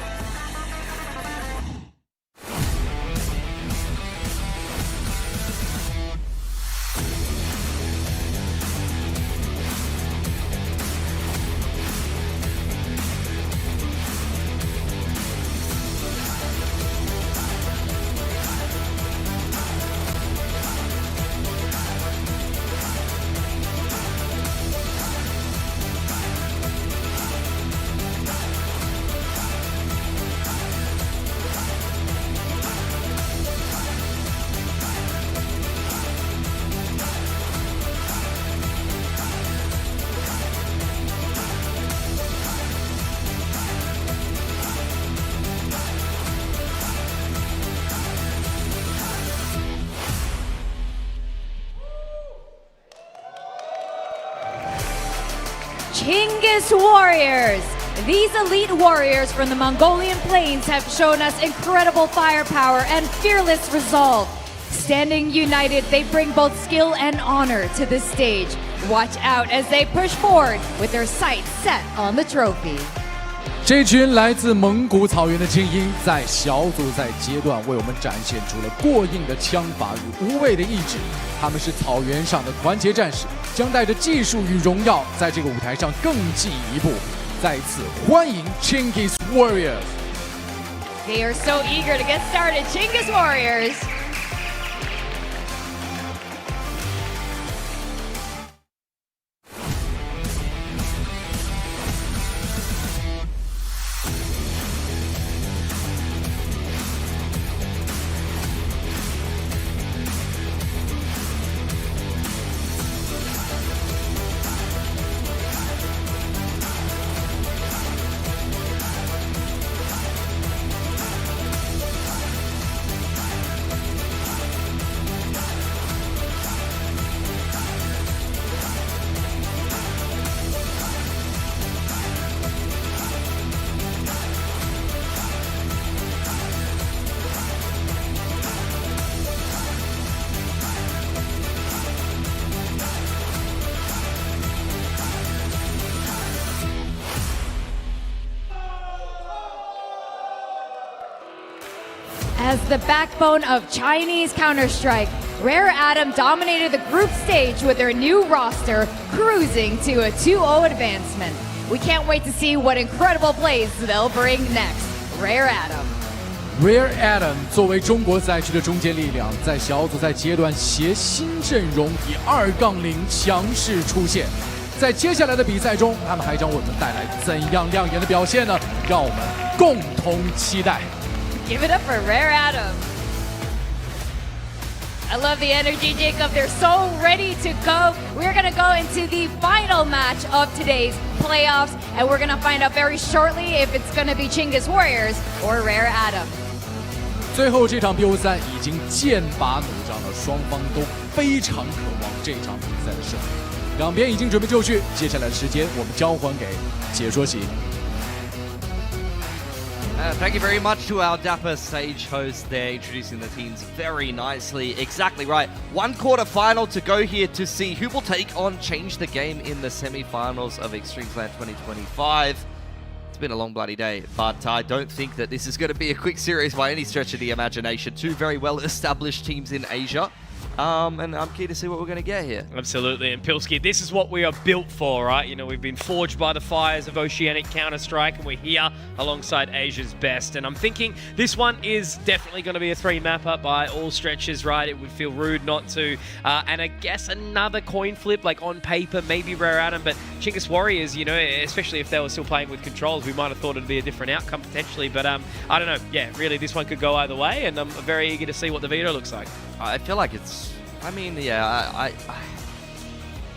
Chinggis Warriors. These elite warriors from the Mongolian plains have shown us incredible firepower and fearless resolve. Standing united, they bring both skill and honor to this stage. Watch out as they push forward with their sights set on the trophy. 这群来自蒙古草原的精英，在小组赛阶段为我们展现出了过硬的枪法与无畏的意志。他们是草原上的团结战士，将带着技术与荣耀，在这个舞台上更进一步。再次欢迎 Chinggis Warriors。They are so eager to get started. Chinggis Warriors. As the backbone of Chinese Counter-Strike, Rare Atom dominated the group stage with their new roster, cruising to a 2-0 advancement. We can't wait to see what incredible plays they'll bring next. Rare Atom。Rare Atom 作为中国赛区的中坚力量，在小组赛阶段携新阵容以2-0强势出现。在接下来的比赛中，他们还将为我们带来怎样亮眼的表现呢？让我们共同期待。Give it up for Rare Atom. I love the energy, Jacob. They're so ready to go. We're going to go into the final match of today's playoffs, and we're going to find out very shortly if it's going to be Chinggis Warriors or Rare Atom. 最后这场 BO3 已经剑拔弩张了，双方都非常渴望这场比赛的胜利。两边已经准备就绪，接下来的时间我们交还给解说席。Thank you very much to our dapper stage host there, introducing the teams very nicely. Exactly right. One quarter-final to go here to see who will take on Change the Game in the semi-finals of Extremesland 2025. It's been a long bloody day, but I don't think that this is going to be a quick series by any stretch of the imagination. Two very well-established teams in Asia. And I'm keen to see what we're going to get here. Absolutely, and Pilski, this is what we are built for, right? You know, we've been forged by the fires of Oceanic Counter-Strike, and we're here alongside Asia's best. And I'm thinking this one is definitely going to be a 3-mapper by all stretches, right? It would feel rude not to. And I guess another coin flip, like on paper, maybe Rare Atom, but Chinggis Warriors, you know, especially if they were still playing with controls, we might have thought it'd be a different outcome potentially. But I don't know. Yeah, really, this one could go either way, and I'm very eager to see what the veto looks like. I feel like it's... I mean, yeah, I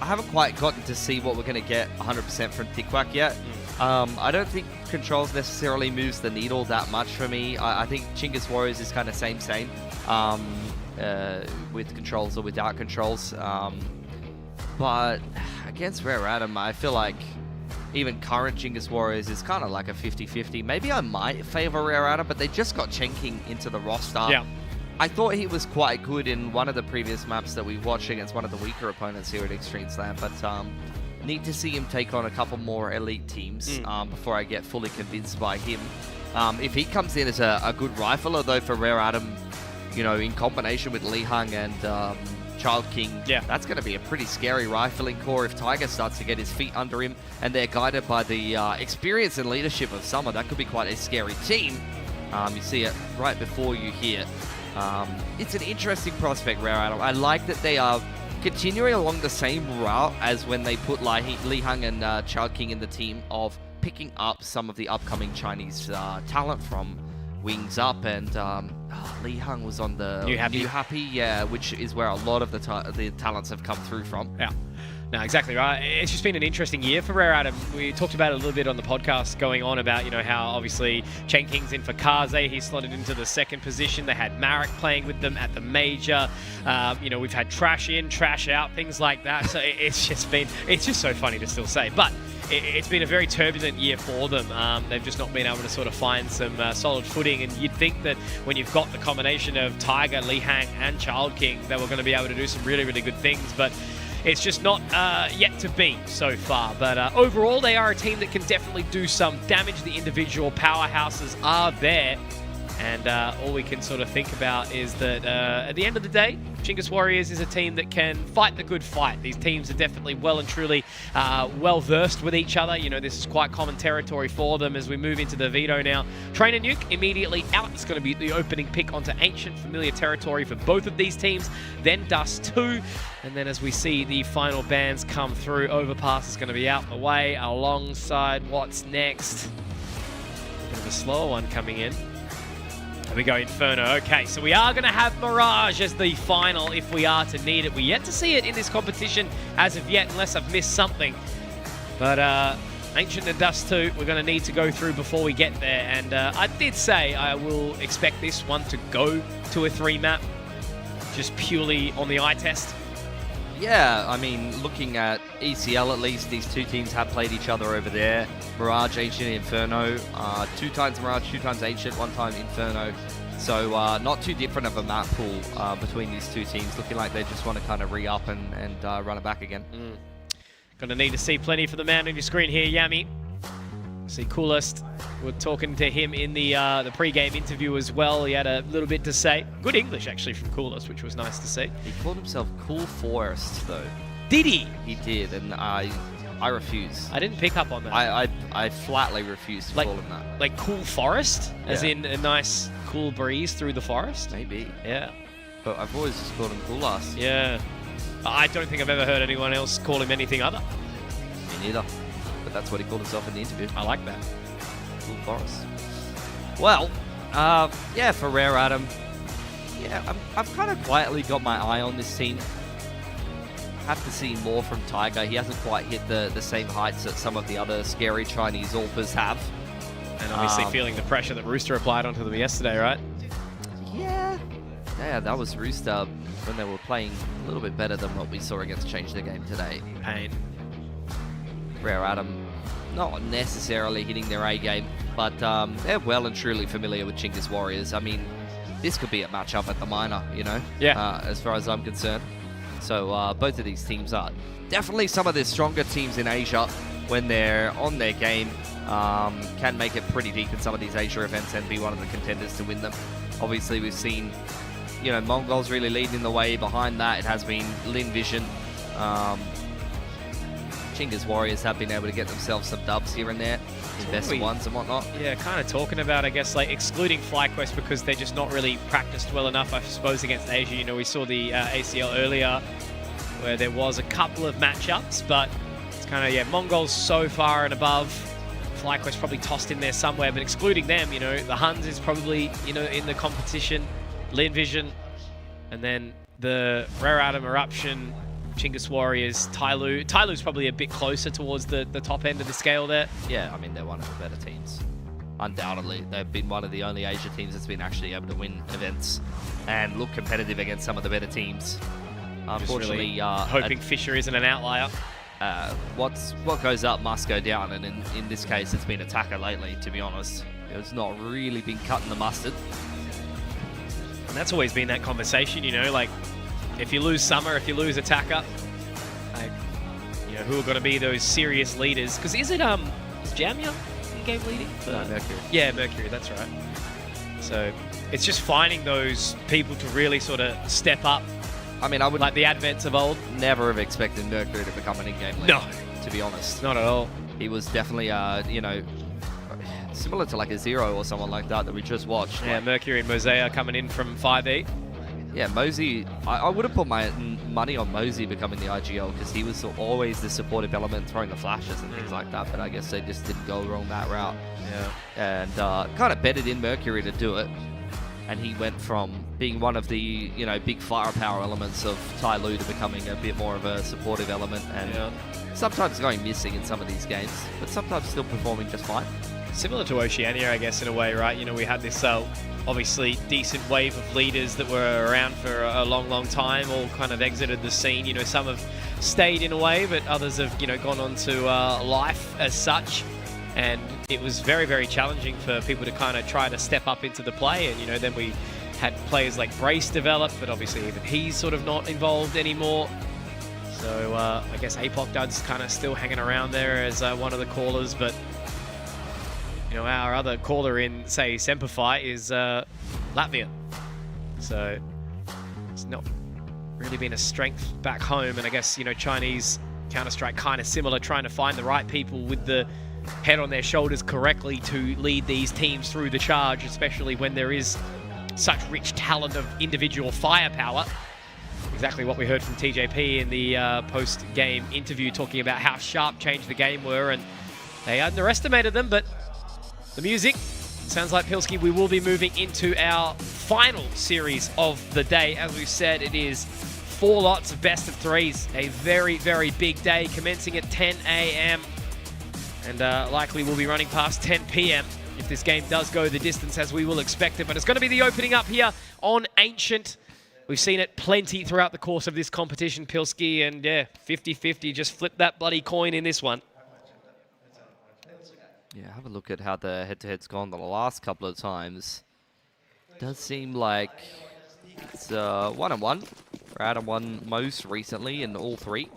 haven't quite gotten to see what we're going to get 100% from Tikkwak yet. I don't think controls necessarily moves the needle that much for me. I think Chinggis Warriors is kind of same with controls or without controls. But against Rare Atom, I feel like even current Chinggis Warriors is kind of like a 50-50. Maybe I might favor Rare Atom, but they just got Chen King into the roster. Yeah. I thought he was quite good in one of the previous maps that we watched against one of the weaker opponents here at Extremesland, but need to see him take on a couple more elite teams before I get fully convinced by him. If he comes in as a good rifler, though, for Rare Atom, you know, in combination with Li Hang and Child King, that's going to be a pretty scary rifling core if Tiger starts to get his feet under him and they're guided by the experience and leadership of Summer. That could be quite a scary team. You see it right before you here. It's an interesting prospect, Rare Atom. I like that they are continuing along the same route as when they put Li Hang and Child King in the team of picking up some of the upcoming Chinese talent from Wings Up, and Li Hang was on the New Happy, yeah, which is where a lot of the talents have come through from. Yeah. No, exactly right. It's just been an interesting year for Rare Atom. We talked about it a little bit on the podcast going on about, you know, how obviously Chen King's in for Kaze. He slotted into the second position. They had Marek playing with them at the major. You know, we've had Trash in, Trash out, things like that. So it's just so funny to still say. But it's been a very turbulent year for them. They've just not been able to sort of find some solid footing. And you'd think that when you've got the combination of Tiger, Li Hang, and Child King, they were going to be able to do some really, really good things. But it's just not yet to be so far. But overall, they are a team that can definitely do some damage. The individual powerhouses are there. And all we can sort of think about is that at the end of the day, Chinggis Warriors is a team that can fight the good fight. These teams are definitely well and truly well-versed with each other. You know, this is quite common territory for them as we move into the veto now. Trainer Nuke immediately out. It's going to be the opening pick onto Ancient, familiar territory for both of these teams. Then Dust 2. And then as we see the final bans come through, Overpass is going to be out the way alongside what's next. A bit of a slower one coming in. There we go, Inferno. Okay, so we are going to have Mirage as the final if we are to need it. We're yet to see it in this competition as of yet, unless I've missed something. But Ancient and Dust 2, we're going to need to go through before we get there. And I did say I will expect this one to go to a 3-map, just purely on the eye test. Yeah, I mean, looking at ECL at least, these two teams have played each other over there. Mirage, Ancient, Inferno. 2 times Mirage, 2 times Ancient, 1 time Inferno. So not too different of a map pool between these two teams. Looking like they just want to kind of re-up and run it back again. Gonna need to see plenty for the man on your screen here, Yami. See, Coolest, we're talking to him in the pre-game interview as well. He had a little bit to say. Good English, actually, from Coolest, which was nice to see. He called himself Cool Forest, though. Did he? He did, and I refuse. I didn't pick up on that. I flatly refuse to call him that. Like Cool Forest? As Yeah. in a nice, cool breeze through the forest? Maybe. Yeah. But I've always just called him Cool Ass. Yeah. I don't think I've ever heard anyone else call him anything other. Me neither. But that's what he called himself in the interview. I like that. Cool Forest. Well, yeah, for Rare Adam, yeah, I've kind of quietly got my eye on this team. Have to see more from Tiger. He hasn't quite hit the same heights that some of the other scary Chinese AWPers have. And obviously feeling the pressure that Rooster applied onto them yesterday, right? Yeah, that was Rooster when they were playing a little bit better than what we saw against Change the Game today. Pain. Rare Adam, not necessarily hitting their A game, but they're well and truly familiar with Chinggis Warriors. I mean, this could be a matchup at the minor, you know? Yeah. As far as I'm concerned. So both of these teams are definitely some of the stronger teams in Asia when they're on their game. Can make it pretty deep in some of these Asia events and be one of the contenders to win them. Obviously, we've seen, you know, Mongols really leading the way. Behind that, it has been Lin Vision. Chinggis Warriors have been able to get themselves some dubs here and there, in best of ones and whatnot. Yeah, kind of talking about, I guess, like excluding FlyQuest because they're just not really practiced well enough, I suppose, against Asia. You know, we saw the ACL earlier where there was a couple of matchups, but it's kind of, yeah, Mongols so far and above. FlyQuest probably tossed in there somewhere, but excluding them, you know, the Huns is probably, you know, in the competition. Lin Vision, and then the Rare Adam, Eruption, Chinggis Warriors, Tyloo. Tyloo's probably a bit closer towards the top end of the scale there. Yeah, I mean, they're one of the better teams. Undoubtedly. They've been one of the only Asia teams that's been actually able to win events and look competitive against some of the better teams. Unfortunately, really hoping Fisher isn't an outlier. What goes up must go down, and in this case, it's been Attacker lately, to be honest. It's not really been cutting the mustard. And that's always been that conversation, you know, like, if you lose Summer, if you lose Attacker, like, you know, who are going to be those serious leaders? Because is Jamia in-game leading? No, Mercury. Yeah, Mercury, that's right. So it's just finding those people to really sort of step up. I mean, I would like the advents of old. Never have expected Mercury to become an in-game leader. No, to be honest, not at all. He was definitely, you know, similar to like a Zero or someone like that we just watched. Yeah, like, Mercury and Mosea coming in from 5E. Yeah, Mosey, I would have put my money on Mosey becoming the IGL because he was always the supportive element, throwing the flashes and things like that, but I guess they just didn't go wrong that route. Yeah. And kind of betted in Mercury to do it. And he went from being one of the, you know, big firepower elements of Tyloo to becoming a bit more of a supportive element and sometimes going missing in some of these games, but sometimes still performing just fine. Similar to Oceania, I guess, in a way, right? You know, we had this obviously decent wave of leaders that were around for a long, long time, all kind of exited the scene. You know, some have stayed in a way, but others have, you know, gone on to life as such. And it was very, very challenging for people to kind of try to step up into the play. And, you know, then we had players like Brace develop, but obviously even he's sort of not involved anymore. So I guess Apoc Dud's kind of still hanging around there as one of the callers, but you know, our other caller in, say, Semperfi is Latvia. So it's not really been a strength back home. And I guess, you know, Chinese Counter-Strike kind of similar, trying to find the right people with the head on their shoulders correctly to lead these teams through the charge, especially when there is such rich talent of individual firepower. Exactly what we heard from TJP in the post-game interview, talking about how sharp Change the Game were, and they underestimated them, but the music sounds like, Pilski, we will be moving into our final series of the day. As we've said, it is 4 lots of best of 3s. A very, very big day commencing at 10 a.m. and likely will be running past 10 p.m. if this game does go the distance as we will expect it. But it's going to be the opening up here on Ancient. We've seen it plenty throughout the course of this competition, Pilski, and yeah, 50-50, just flip that bloody coin in this one. Yeah, have a look at how the head-to-head's gone the last couple of times. Does seem like it's 1-1. Adam won most recently in all 3.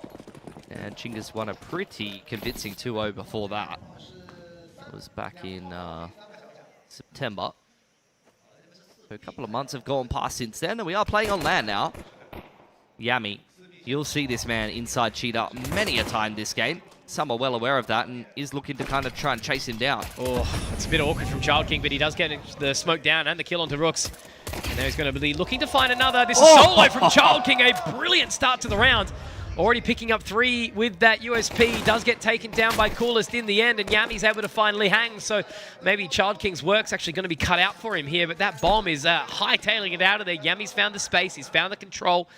And Chinggis won a pretty convincing 2-0 before that. It was back in September. So a couple of months have gone past since then, and we are playing on land now. Yami, you'll see this man inside Cheetah many a time this game. Some are well aware of that and is looking to kind of try and chase him down. Oh, it's a bit awkward from Child King, but he does get the smoke down and the kill onto Rooks. And now he's going to be looking to find another. This is solo from Child King, a brilliant start to the round. Already picking up 3 with that USP. Does get taken down by Coolest in the end, and Yami's able to find Li Hang, so maybe Child King's work's actually going to be cut out for him here, but that bomb is hightailing it out of there. Yami's found the space, he's found the control,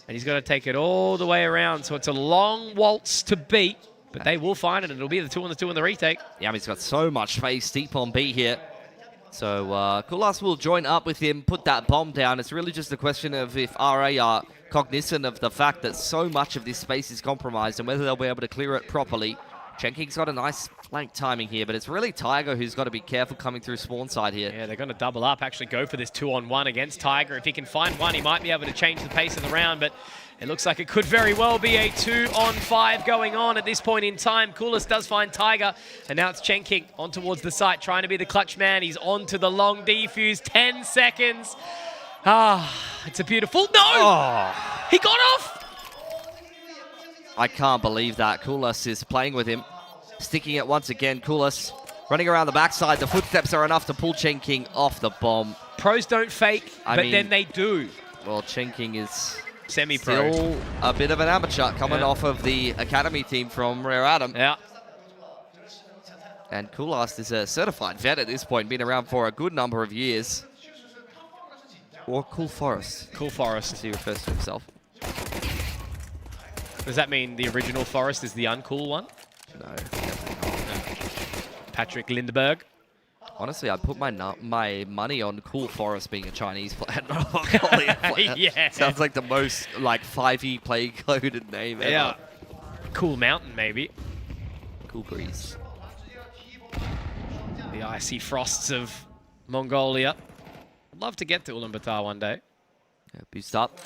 and he's got to take it all the way around, so it's a long waltz to beat, but they will find it, and it'll be the 2 on the 2 in the retake. Yami's got so much space deep on B here. So Kulas will join up with him, put that bomb down. It's really just a question of if RA are cognizant of the fact that so much of this space is compromised and whether they'll be able to clear it properly. Chenking's got a nice flank timing here, but it's really Tiger who's got to be careful coming through spawn side here. Yeah, they're going to double up, actually go for this 2-on-1 against Tiger. If he can find one, he might be able to change the pace of the round, but it looks like it could very well be a 2-on-5 going on at this point in time. Coolest does find Tiger, and now it's Chenking on towards the site, trying to be the clutch man. He's on to the long defuse, 10 seconds. It's a beautiful, no! Oh. He got off! I can't believe that. Kulas is playing with him, sticking it once again. Kulas running around the backside. The footsteps are enough to pull Chenking off the bomb. Pros don't fake, but then they do. Well, Chenking is semi-pro. Still a bit of an amateur coming off of the academy team from Rare Adam. Yeah. And Kulas is a certified vet at this point, been around for a good number of years. Or Cool Forest. Cool Forest. As he refers to himself. Does that mean the original Forest is the uncool one? No. Patrick Lindbergh. Honestly, I'd put my money on Cool Forest being a Chinese player, not a Mongolian player. Yeah. Sounds like the most, like, 5e play-coded name ever. Yeah. Cool Mountain, maybe. Cool Breeze. The icy frosts of Mongolia. I'd love to get to Ulaanbaatar one day. Yeah, boost up.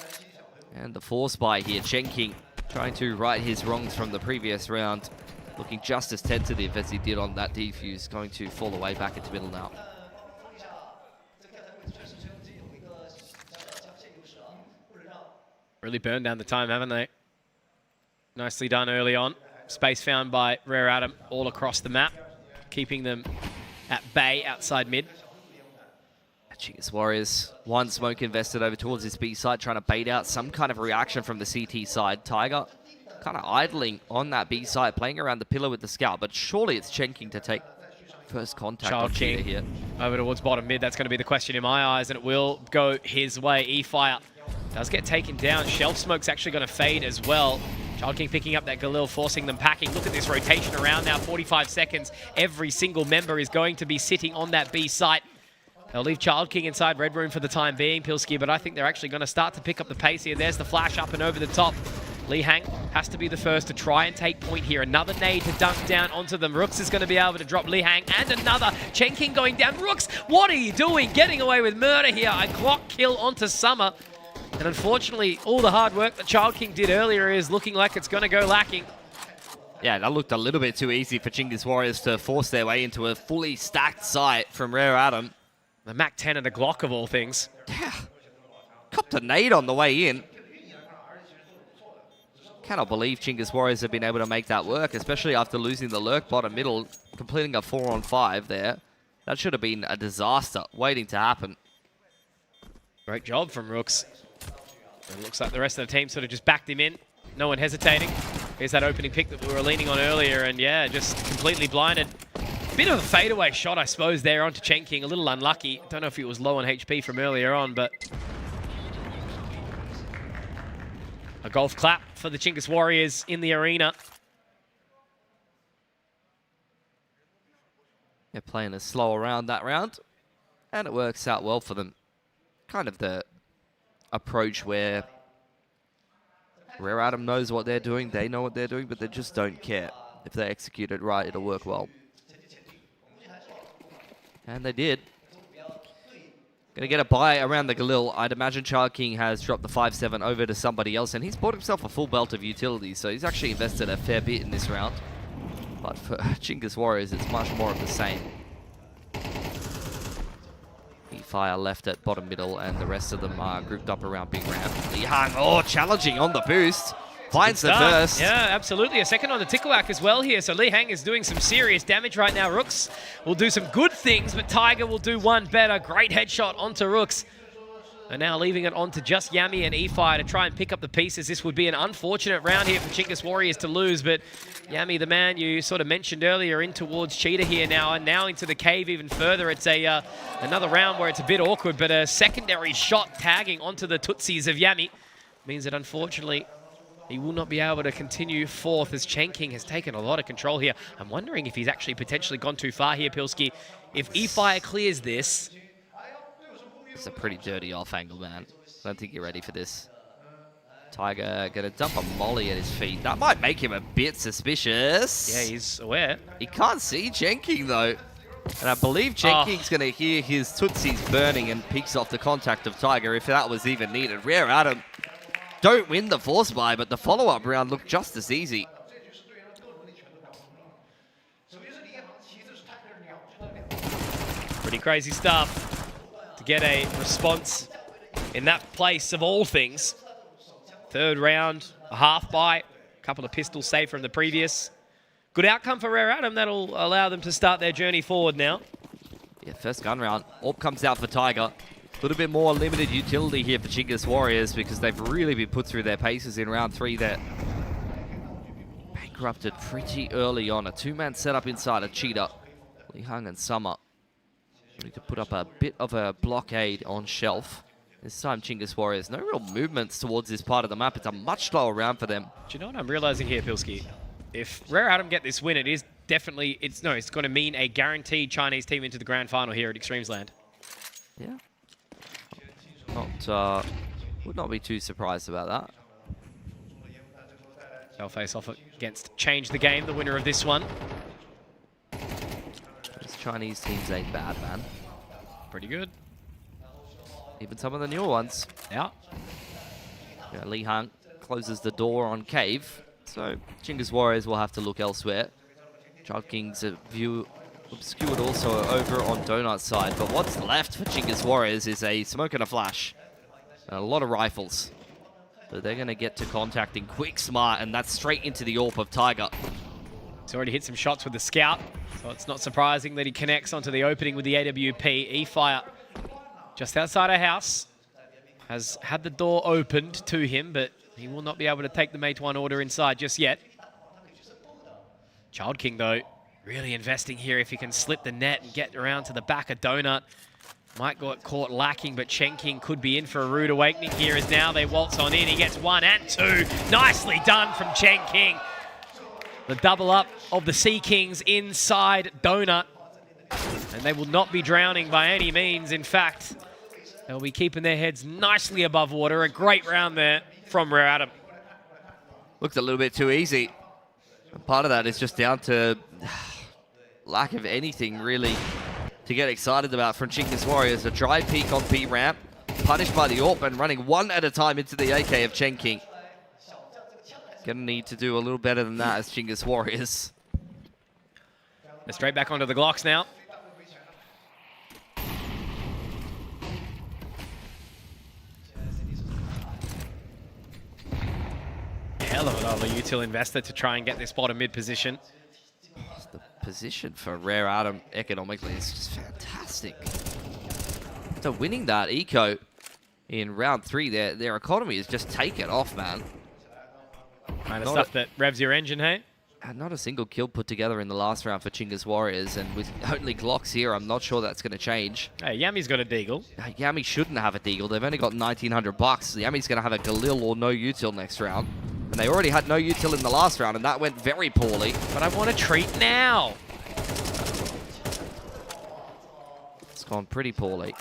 And the force buy here. Chenking trying to right his wrongs from the previous round. Looking just as tentative as he did on that defuse. Going to fall away back into middle now. Really burned down the time, haven't they? Nicely done early on. Space found by Rare Adam all across the map. Keeping them at bay outside mid. Chingus Warriors, one smoke invested over towards his B side, trying to bait out some kind of reaction from the CT side. Tiger kind of idling on that B side, playing around the pillar with the scout, but surely it's Chenking to take first contact on Cheetah here. Over towards bottom mid, that's going to be the question in my eyes, and it will go his way. E-Fire does get taken down. Shelf Smoke's actually going to fade as well. Child King picking up that Galil, forcing them packing. Look at this rotation around now, 45 seconds. Every single member is going to be sitting on that B site. They'll leave Child King inside Red Room for the time being, Pilski, but I think they're actually going to start to pick up the pace here. There's the flash up and over the top. Li Hang has to be the first to try and take point here. Another nade to dunk down onto them. Rooks is going to be able to drop Li Hang, and another. Chen King going down. Rooks, what are you doing? Getting away with murder here. A clock kill onto Summer. And unfortunately, all the hard work that Child King did earlier is looking like it's going to go lacking. Yeah, that looked a little bit too easy for Chingus Warriors to force their way into a fully stacked site from Rare Adam. The Mac 10 and the Glock of all things. Yeah. Copped a nade on the way in. Cannot believe Chingus Warriors have been able to make that work, especially after losing the lurk bottom middle, completing a 4-on-5 there. That should have been a disaster waiting to happen. Great job from Rooks. It looks like the rest of the team sort of just backed him in. No one hesitating. Here's that opening pick that we were leaning on earlier, and yeah, just completely blinded. Bit of a fadeaway shot, I suppose, there onto Chen King. A little unlucky. Don't know if he was low on HP from earlier on, but a golf clap for the Chingus Warriors in the arena. They're playing a slow around that round, and it works out well for them. Kind of the approach where Rare Adam knows what they're doing, they know what they're doing, but they just don't care. If they execute it right, it'll work well. And they did. Gonna get a buy around the Galil. I'd imagine Child King has dropped the 5-7 over to somebody else, and he's bought himself a full belt of utilities, so he's actually invested a fair bit in this round. But for Chingus Warriors, it's much more of the same. Fire left at bottom middle, and the rest of them are grouped up around big ramp. Lihang, challenging on the boost. Finds the burst. Yeah, absolutely. A second on the Tickleack as well here. So Lihang is doing some serious damage right now. Rooks will do some good things, but Tiger will do one better. Great headshot onto Rooks. And now leaving it on to just Yami and eFire to try and pick up the pieces. This would be an unfortunate round here for Chingus Warriors to lose, but Yami, the man you sort of mentioned earlier, in towards Cheetah here now, and now into the cave even further. It's a another round where it's a bit awkward, but a secondary shot tagging onto the Tootsies of Yami means that unfortunately he will not be able to continue fourth, as Chen King has taken a lot of control here. I'm wondering if he's actually potentially gone too far here, Pilski. If eFire clears this... It's a pretty dirty off angle, man. I don't think you're ready for this. Tiger gonna dump a molly at his feet. That might make him a bit suspicious. Yeah, he's aware. He can't see Chen King though. And I believe Chen King's gonna hear his Tootsies burning and peeks off the contact of Tiger if that was even needed. Rare Adam don't win the force buy, but the follow-up round looked just as easy. Pretty crazy stuff to get a response in that place of all things. Third round, a half buy, a couple of pistols saved from the previous. Good outcome for Rare Adam. That'll allow them to start their journey forward now. Yeah, first gun round. Orb comes out for Tiger. A little bit more limited utility here for Chingus Warriors because they've really been put through their paces in round 3 there. Bankrupted pretty early on. A two-man setup inside of Cheetah. Lihang and Summer need to put up a bit of a blockade on shelf. This time, Chingus Warriors, no real movements towards this part of the map. It's a much slower round for them. Do you know what I'm realizing here, Pilski? If Rare Adam get this win, it is definitely, it's going to mean a guaranteed Chinese team into the grand final here at Extremesland. Yeah. Would not be too surprised about that. They'll face off against Change the Game, the winner of this one. These Chinese teams ain't bad, man. Pretty good. Even some of the newer ones. Yeah. Lihang closes the door on Cave, so Chingus Warriors will have to look elsewhere. Child King's view obscured also over on Donut's side, but what's left for Chingus Warriors is a smoke and a flash. And a lot of rifles. So they're going to get to contacting quick, smart, and that's straight into the AWP of Tiger. He's already hit some shots with the Scout, so it's not surprising that he connects onto the opening with the AWP. eFire just outside our house has had the door opened to him, but he will not be able to take the Mate 1 order inside just yet. Child King, though, really investing here. If he can slip the net and get around to the back of Donut, might get caught lacking, but Chen King could be in for a rude awakening here as now they waltz on in. He gets 1 and 2. Nicely done from Chen King. The double up of the Sea Kings inside Donut. And they will not be drowning by any means. In fact, they'll be keeping their heads nicely above water. A great round there from Rare Adam. Looked a little bit too easy. And part of that is just down to lack of anything really to get excited about from Chingus Warriors. A dry peek on B ramp, punished by the AWP and running one at a time into the AK of Chen King. Gonna need to do a little better than that as Chingus Warriors. They're straight back onto the Glocks now. Hell of a util investor to try and get this bottom mid position. The position for Rare Adam economically is just fantastic. So winning that eco in round 3, their economy is just taken off, man. Kind of stuff that revs your engine, hey? Not a single kill put together in the last round for Chingus Warriors, and with only Glocks here, I'm not sure that's going to change. Hey, Yami's got a deagle. Yami shouldn't have a deagle. They've only got 1,900 bucks. Yami's going to have a Galil or no util next round. And they already had no util in the last round, and that went very poorly. But I want a treat now. It's gone pretty poorly.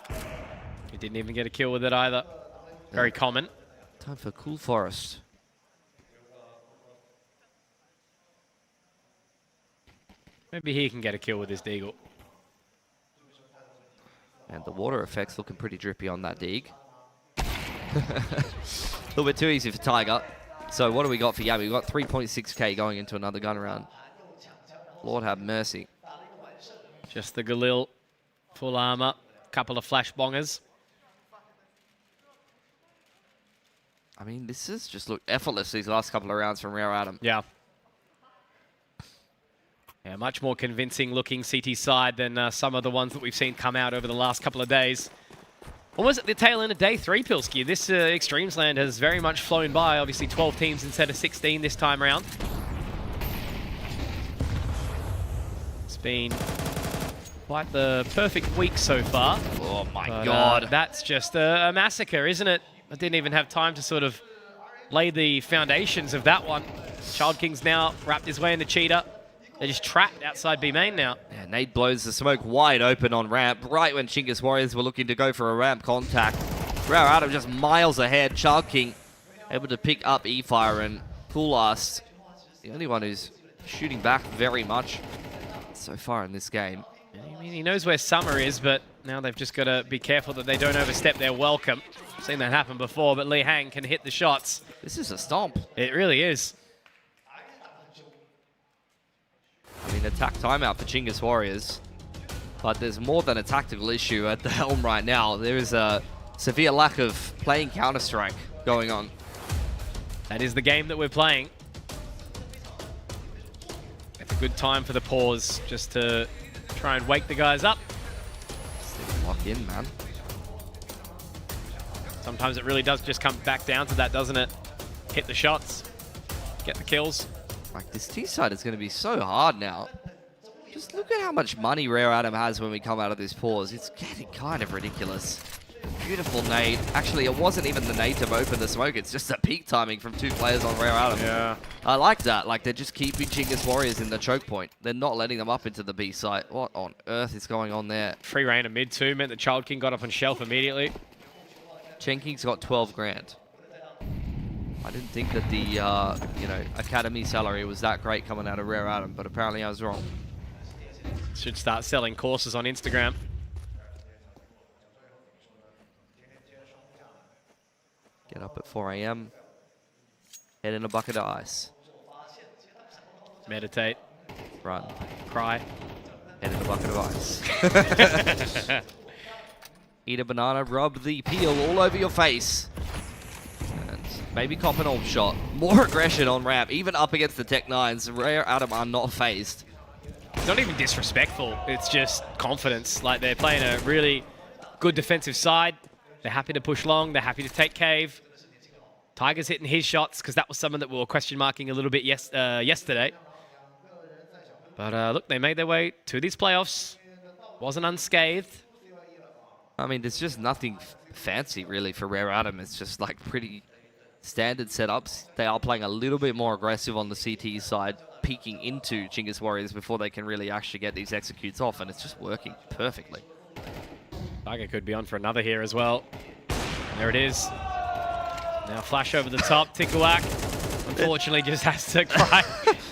He didn't even get a kill with it either. Very common. Time for Cool Forest. Maybe he can get a kill with his deagle. And the water effect's looking pretty drippy on that dig. A little bit too easy for Tiger. So what do we got for Yami? We got 3.6k going into another gun round. Lord have mercy. Just the Galil, full armor, couple of flash bongers. I mean, this has just looked effortless these last couple of rounds from Rare Adam. Yeah. Yeah, much more convincing looking CT side than some of the ones that we've seen come out over the last couple of days. Almost at the tail end of day 3, Pilski. This Extremesland has very much flown by. Obviously 12 teams instead of 16 this time around. It's been quite the perfect week so far. Oh my God. That's just a massacre, isn't it? I didn't even have time to sort of lay the foundations of that one. Child King's now wrapped his way into Cheetah. They're just trapped outside B main now. Yeah, Nate blows the smoke wide open on ramp, right when Chingus Warriors were looking to go for a ramp contact. Rare Adam just miles ahead. Child King able to pick up E-Fire, and Cool Last, the only one who's shooting back very much so far in this game. I mean, he knows where Summer is, but now they've just got to be careful that they don't overstep their welcome. I've seen that happen before, but Li Hang can hit the shots. This is a stomp. It really is. I mean, attack timeout for Chingus Warriors, but there's more than a tactical issue at the helm right now. There is a severe lack of playing Counter-Strike going on. That is the game that we're playing. It's a good time for the pause, just to try and wake the guys up. Lock in, man. Sometimes it really does just come back down to that, doesn't it? Hit the shots, get the kills. Like, this T-side is going to be so hard now. Just look at how much money Rare Adam has when we come out of this pause. It's getting kind of ridiculous. Beautiful nade. Actually, it wasn't even the nade to open the smoke. It's just a peak timing from 2 players on Rare Adam. Yeah. I like that. Like, they're just keeping Chingus Warriors in the choke point. They're not letting them up into the B site. What on earth is going on there? Free reign of mid 2 meant the Child King got up on shelf immediately. Chen King's got 12 grand. I didn't think that the, you know, academy salary was that great coming out of Rare Adam, but apparently I was wrong. Should start selling courses on Instagram. Get up at 4 a.m. Head in a bucket of ice. Meditate. Run. Cry. Head in a bucket of ice. Eat a banana, rub the peel all over your face. And maybe cop an orb shot. More aggression on ramp, even up against the Tech 9s. Rare Adam are not phased. It's not even disrespectful, it's just confidence. Like, they're playing a really good defensive side. They're happy to push long, they're happy to take cave. Tiger's hitting his shots, because that was someone that we were question marking a little bit yesterday. But look, they made their way to these playoffs. Wasn't unscathed. I mean, there's just nothing fancy, really, for Rare Adam. It's just, like, pretty standard setups. They are playing a little bit more aggressive on the CT side, peeking into Chingus Warriors before they can really actually get these executes off, and it's just working perfectly. Tiger could be on for another here as well. And there it is. Now flash over the top. Tikuak, unfortunately, just has to cry.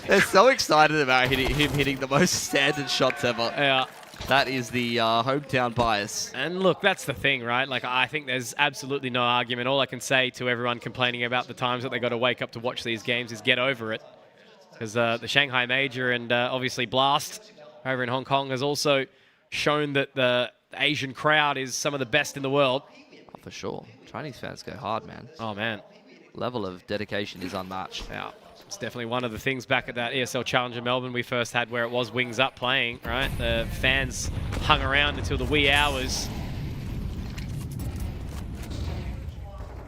They're so excited about him hitting the most standard shots ever. Yeah. That is the hometown bias. And look, that's the thing, right? Like, I think there's absolutely no argument. All I can say to everyone complaining about the times that they got to wake up to watch these games is get over it. Because the Shanghai Major and obviously Blast over in Hong Kong has also shown that the Asian crowd is some of the best in the world. Oh, for sure. Chinese fans go hard, man. Oh, man. Level of dedication is unmatched. Yeah. It's definitely one of the things back at that ESL Challenger Melbourne we first had, where it was Wings Up playing, right? The fans hung around until the wee hours.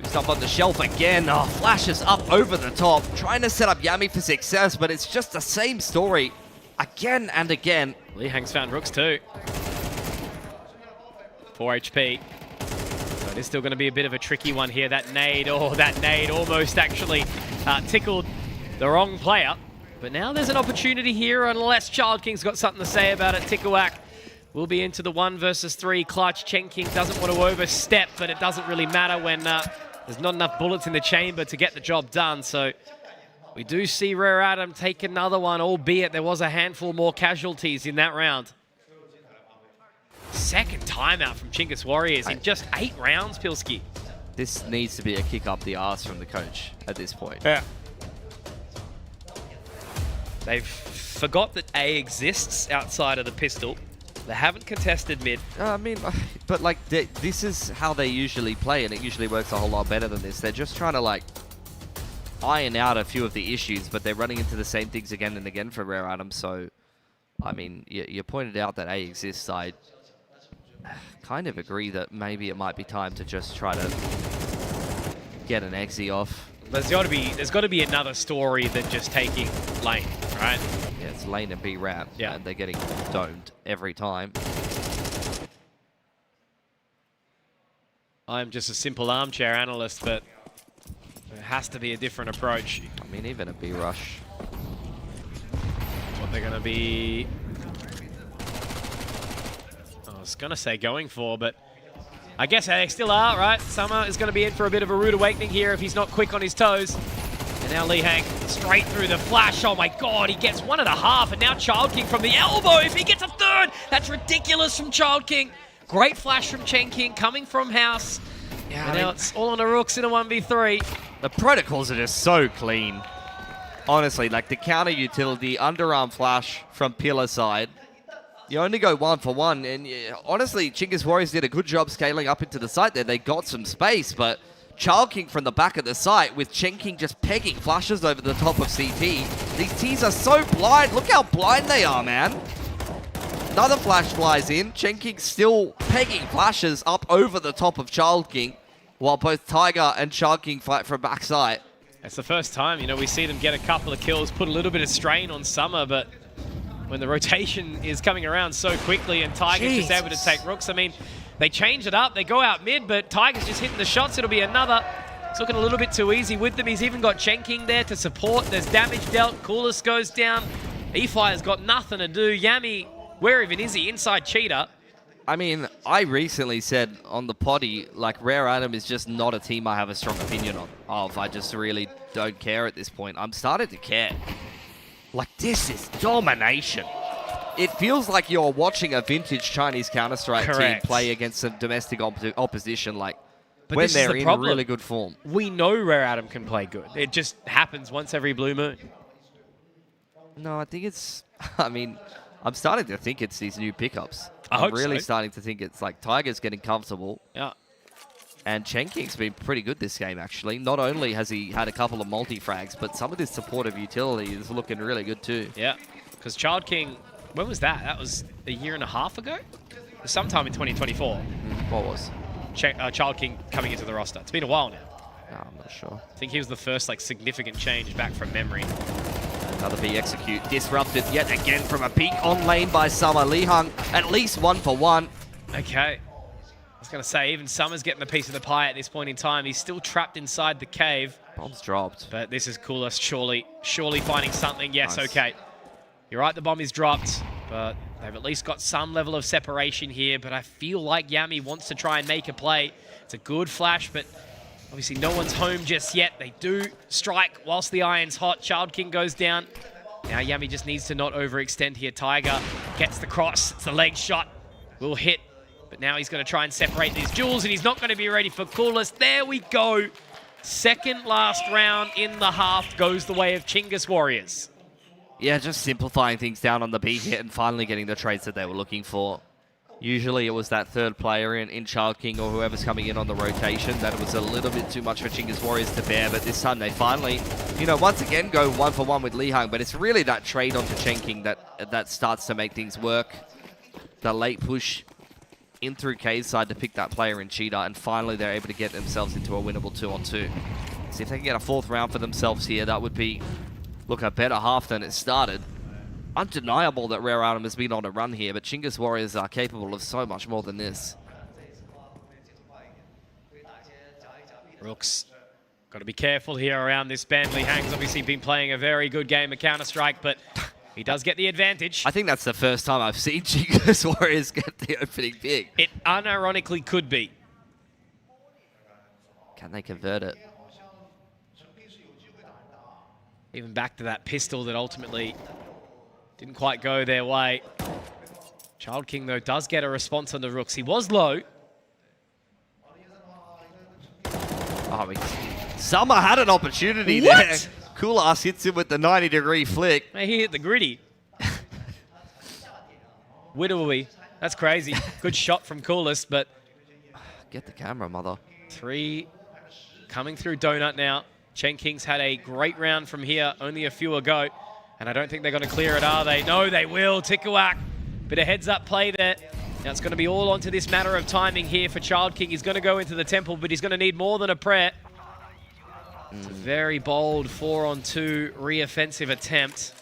He's up on the shelf again. Oh, flashes up over the top. Trying to set up Yami for success, but it's just the same story again and again. Li Hang's found Rooks too. 4 HP. So it is still going to be a bit of a tricky one here. That nade almost actually tickled the wrong player. But now there's an opportunity here, unless Child King's got something to say about it. Tikuak will be into the 1 versus 3 clutch. Chen King doesn't want to overstep, but it doesn't really matter when there's not enough bullets in the chamber to get the job done. So we do see Rare Adam take another one, albeit there was a handful more casualties in that round. Second timeout from Chingus Warriors in just 8 rounds, Pilski. This needs to be a kick up the arse from the coach at this point. Yeah. They've forgot that A exists outside of the pistol. They haven't contested mid. I mean, but like, this is how they usually play, and it usually works a whole lot better than this. They're just trying to like iron out a few of the issues, but they're running into the same things again and again for Rare Atom. So, I mean, you pointed out that A exists. I kind of agree that maybe it might be time to just try to get an exi off. There's got to be another story than just taking lane, right? Yeah, it's lane and B ramp. Yeah, and they're getting domed every time. I'm just a simple armchair analyst, but there has to be a different approach. I mean, even a B rush. That's what they're going to be. I was going to say going for, but I guess they still are, right? Summer is going to be in for a bit of a rude awakening here if he's not quick on his toes. And now Lihang straight through the flash. Oh my god, he gets 1.5, and now Child King from the elbow. If he gets a third, that's ridiculous from Child King. Great flash from Chen King coming from house. Yeah, and now it's all on the Rooks in a 1v3. The protocols are just so clean. Honestly, like the counter utility, underarm flash from pillar side. You only go 1-for-1, and honestly, Chinggis Warriors did a good job scaling up into the site there. They got some space, but Child King from the back of the site with Chen King just pegging flashes over the top of CT. These Ts are so blind. Look how blind they are, man. Another flash flies in. Chen King still pegging flashes up over the top of Child King, while both Tiger and Child King fight from backside. It's the first time, you know, we see them get a couple of kills, put a little bit of strain on Summer, but when the rotation is coming around so quickly and Tiger's just able to take Rooks, I mean, they change it up, they go out mid, but Tiger's just hitting the shots. It'll be another. It's looking a little bit too easy with them. He's even got Chen King there to support. There's damage dealt. Coolest goes down. E-Fire's got nothing to do. Yami, where even is he? Inside Cheetah. I mean, I recently said on the potty, like, Rare Atom is just not a team I have a strong opinion of. I just really don't care at this point. I'm starting to care. Like, this is domination. It feels like you're watching a vintage Chinese Counter-Strike team play against some domestic opposition, like, but when they're in really good form. We know Rare Atom can play good. It just happens once every blue moon. No, I think it's... I mean, I'm starting to think it's these new pickups. I'm really starting to think it's like Tiger's getting comfortable. Yeah. And Chen King's been pretty good this game, actually. Not only has he had a couple of multi-frags, but some of his supportive utility is looking really good too. Yeah, because Child King, when was that? That was a year and a half ago? Sometime in 2024. What was? Child King coming into the roster. It's been a while now. No, I'm not sure. I think he was the first like significant change back from memory. Another B execute. Disrupted yet again from a peek on lane by Summer. Lihang at least 1-for-1. Okay. I was going to say, even Summer's getting a piece of the pie at this point in time. He's still trapped inside the cave. Bomb's dropped. But this is coolest. Surely finding something. Yes, Nice. okay. You're right, the bomb is dropped. But they've at least got some level of separation here. But I feel like Yami wants to try and make a play. It's a good flash, but obviously no one's home just yet. They do strike whilst the iron's hot. Child King goes down. Now Yami just needs to not overextend here. Tiger gets the cross. It's the leg shot. Will hit. But now he's going to try and separate these jewels, and he's not going to be ready for coolest. There we go. Second last round in the half goes the way of Chinggis Warriors. Yeah, just simplifying things down on the B hit and finally getting the trades that they were looking for. Usually it was that third player in Child King or whoever's coming in on the rotation that was a little bit too much for Chinggis Warriors to bear, but this time they finally, you know, once again go 1-for-1 with Lihang, but it's really that trade onto Chen King that starts to make things work. The late push in through K's side to pick that player in Cheetah, and finally they're able to get themselves into a winnable 2-on-2. See if they can get a fourth round for themselves here, that would be, look, a better half than it started. Undeniable that Rare Atom has been on a run here, but Chinggis Warriors are capable of so much more than this. Rooks, got to be careful here around this bend. Lihang's obviously been playing a very good game of Counter-Strike, but he does get the advantage. I think that's the first time I've seen Chinggis Warriors get the opening pick. It unironically could be. Can they convert it? Even back to that pistol that ultimately didn't quite go their way. Child King, though, does get a response on the Rooks. He was low. Oh, Summer had an opportunity there. Cool Ass hits him with the 90-degree flick. He hit the gritty. Widowee. That's crazy. Good shot from Coolest, but... Get the camera, mother. 3 coming through Donut now. Chen King's had a great round from here, only a few ago. And I don't think they're going to clear it, are they? No, they will. Tikawak. Bit of heads-up play there. Now it's going to be all onto this matter of timing here for Child King. He's going to go into the temple, but he's going to need more than a prayer. It's a very bold 4-on-2 re-offensive attempt.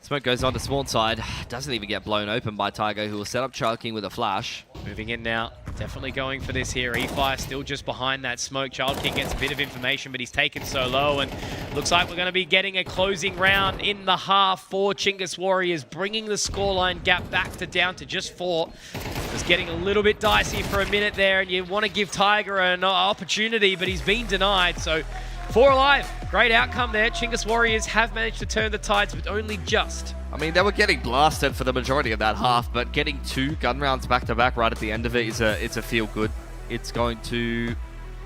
Smoke goes on to spawn side. Doesn't even get blown open by Tiger, who will set up Child King with a flash. Moving in now. Definitely going for this here. E-Fire still just behind that smoke. Child King gets a bit of information, but he's taken so low. And looks like we're going to be getting a closing round in the half for Chingus Warriors, bringing the scoreline gap back to down to just 4. It was getting a little bit dicey for a minute there, and you want to give Tiger an opportunity, but he's been denied. So 4 alive. Great outcome there. Chingus Warriors have managed to turn the tides, but only just. I mean, they were getting blasted for the majority of that half, but getting 2 gun rounds back-to-back right at the end of it is a feel-good. It's going to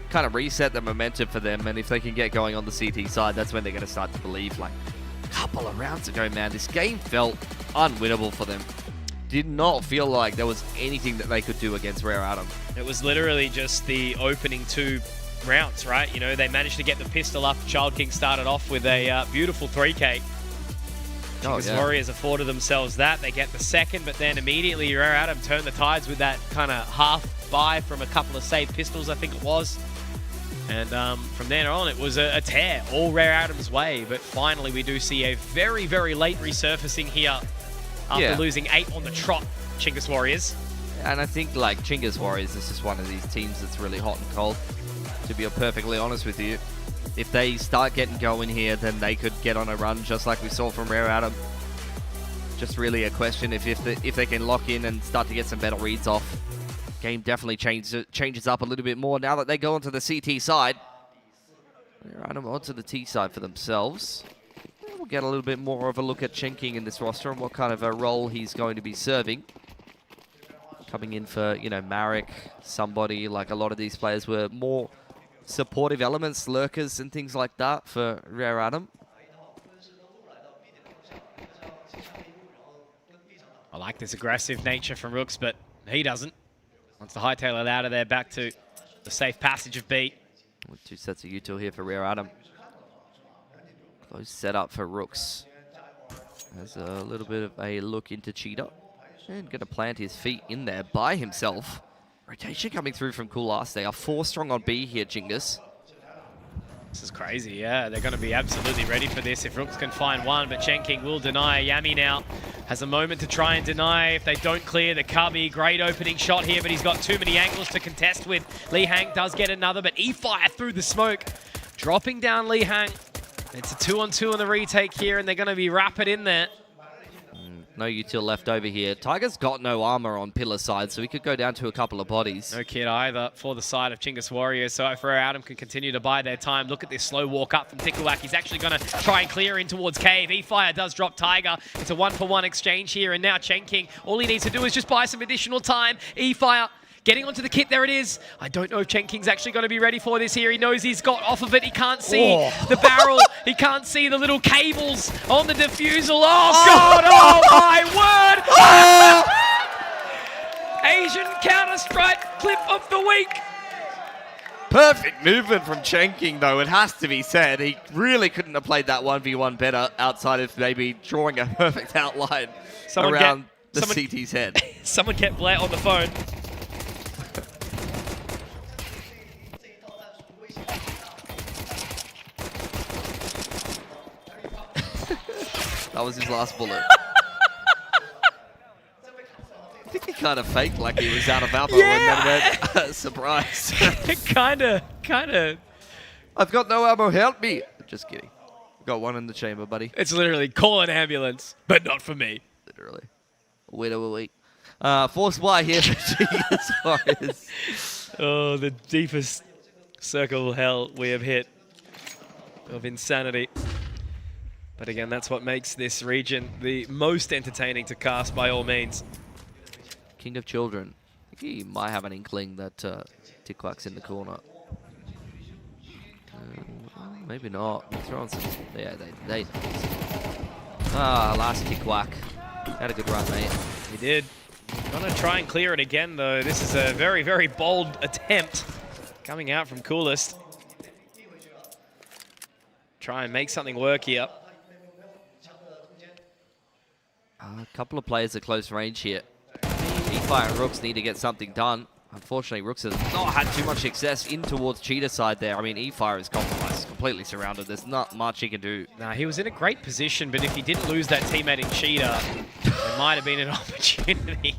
kind of reset the momentum for them, and if they can get going on the CT side, that's when they're going to start to believe. Like, a couple of rounds ago, man, this game felt unwinnable for them. Did not feel like there was anything that they could do against Rare Atom. It was literally just the opening 2 rounds, right? You know, they managed to get the pistol up. Child King started off with a beautiful 3K. Chingus Warriors afforded themselves that. They get the second, but then immediately Rare Atom turned the tides with that kind of half buy from a couple of saved pistols, I think it was. And from then on, it was a tear, all Rare Atom's way. But finally, we do see a very, very late resurfacing here after losing 8 on the trot, Chingus Warriors. And I think, like, Chingus Warriors is just one of these teams that's really hot and cold, to be perfectly honest with you. If they start getting going here, then they could get on a run just like we saw from Rare Atom. Just really a question if they can lock in and start to get some better reads off. Game definitely changes up a little bit more now that they go onto the CT side. Rare Atom onto the T side for themselves. We'll get a little bit more of a look at Chen King in this roster and what kind of a role he's going to be serving. Coming in for, you know, Marek, somebody, like a lot of these players were more supportive elements, lurkers and things like that for Rare Atom. I like this aggressive nature from Rooks, but he doesn't. Wants to hightail it out of there back to the safe passage of B. With 2 sets of util here for Rare Atom. Close setup for Rooks. Has a little bit of a look into Cheetah. And going to plant his feet in there by himself. Rotation coming through from Coolast. They are 4 strong on B here, Chingus. This is crazy, yeah. They're going to be absolutely ready for this if Rooks can find one, but Chen King will deny. Yami now has a moment to try and deny if they don't clear the cubby. Great opening shot here, but he's got too many angles to contest with. Li Hang does get another, but E-Fire through the smoke. Dropping down Li Hang. It's a 2-on-2 on the retake here, and they're going to be rapid in there. No util left over here. Tiger's got no armor on pillar side, so he could go down to a couple of bodies. No kit either for the side of Chingus Warriors. So if Rare Atom can continue to buy their time, look at this slow walk up from Tikawak. He's actually going to try and clear in towards Cave. E-Fire does drop Tiger. It's a 1-for-1 exchange here, and now Chen King, all he needs to do is just buy some additional time. E-Fire getting onto the kit, there it is. I don't know if Chen King's actually going to be ready for this here. He knows he's got off of it. He can't see the barrel. He can't see the little cables on the diffusal. Oh, God! Oh, my word! Asian Counter-Strike clip of the week. Perfect movement from Chen King, though, it has to be said. He really couldn't have played that 1v1 better outside of maybe drawing a perfect outline around the CT's head. Someone get Blair on the phone. That was his last bullet. I think he kind of faked like he was out of ammo and then went, surprise. kind of. I've got no ammo, help me. Just kidding. Got one in the chamber, buddy. It's literally, call an ambulance, but not for me. Literally. Widow. Force Y here for Chingus Warriors. Oh, the deepest circle of hell we have hit of insanity. But again, that's what makes this region the most entertaining to cast by all means. King of Children. I think he might have an inkling that Tikwak's in the corner. Maybe not. They're throwing some... Yeah, they last Tikwak. Had a good run, mate. He did. Gonna try and clear it again, though. This is a very, very bold attempt coming out from Coolest. Try and make something work here. A couple of players at close range here. E-Fire and Rooks need to get something done. Unfortunately, Rooks has not had too much success in towards Cheetah's side there. I mean, E-Fire is compromised, completely surrounded. There's not much he can do. Nah, he was in a great position, but if he didn't lose that teammate in Cheetah, it might have been an opportunity.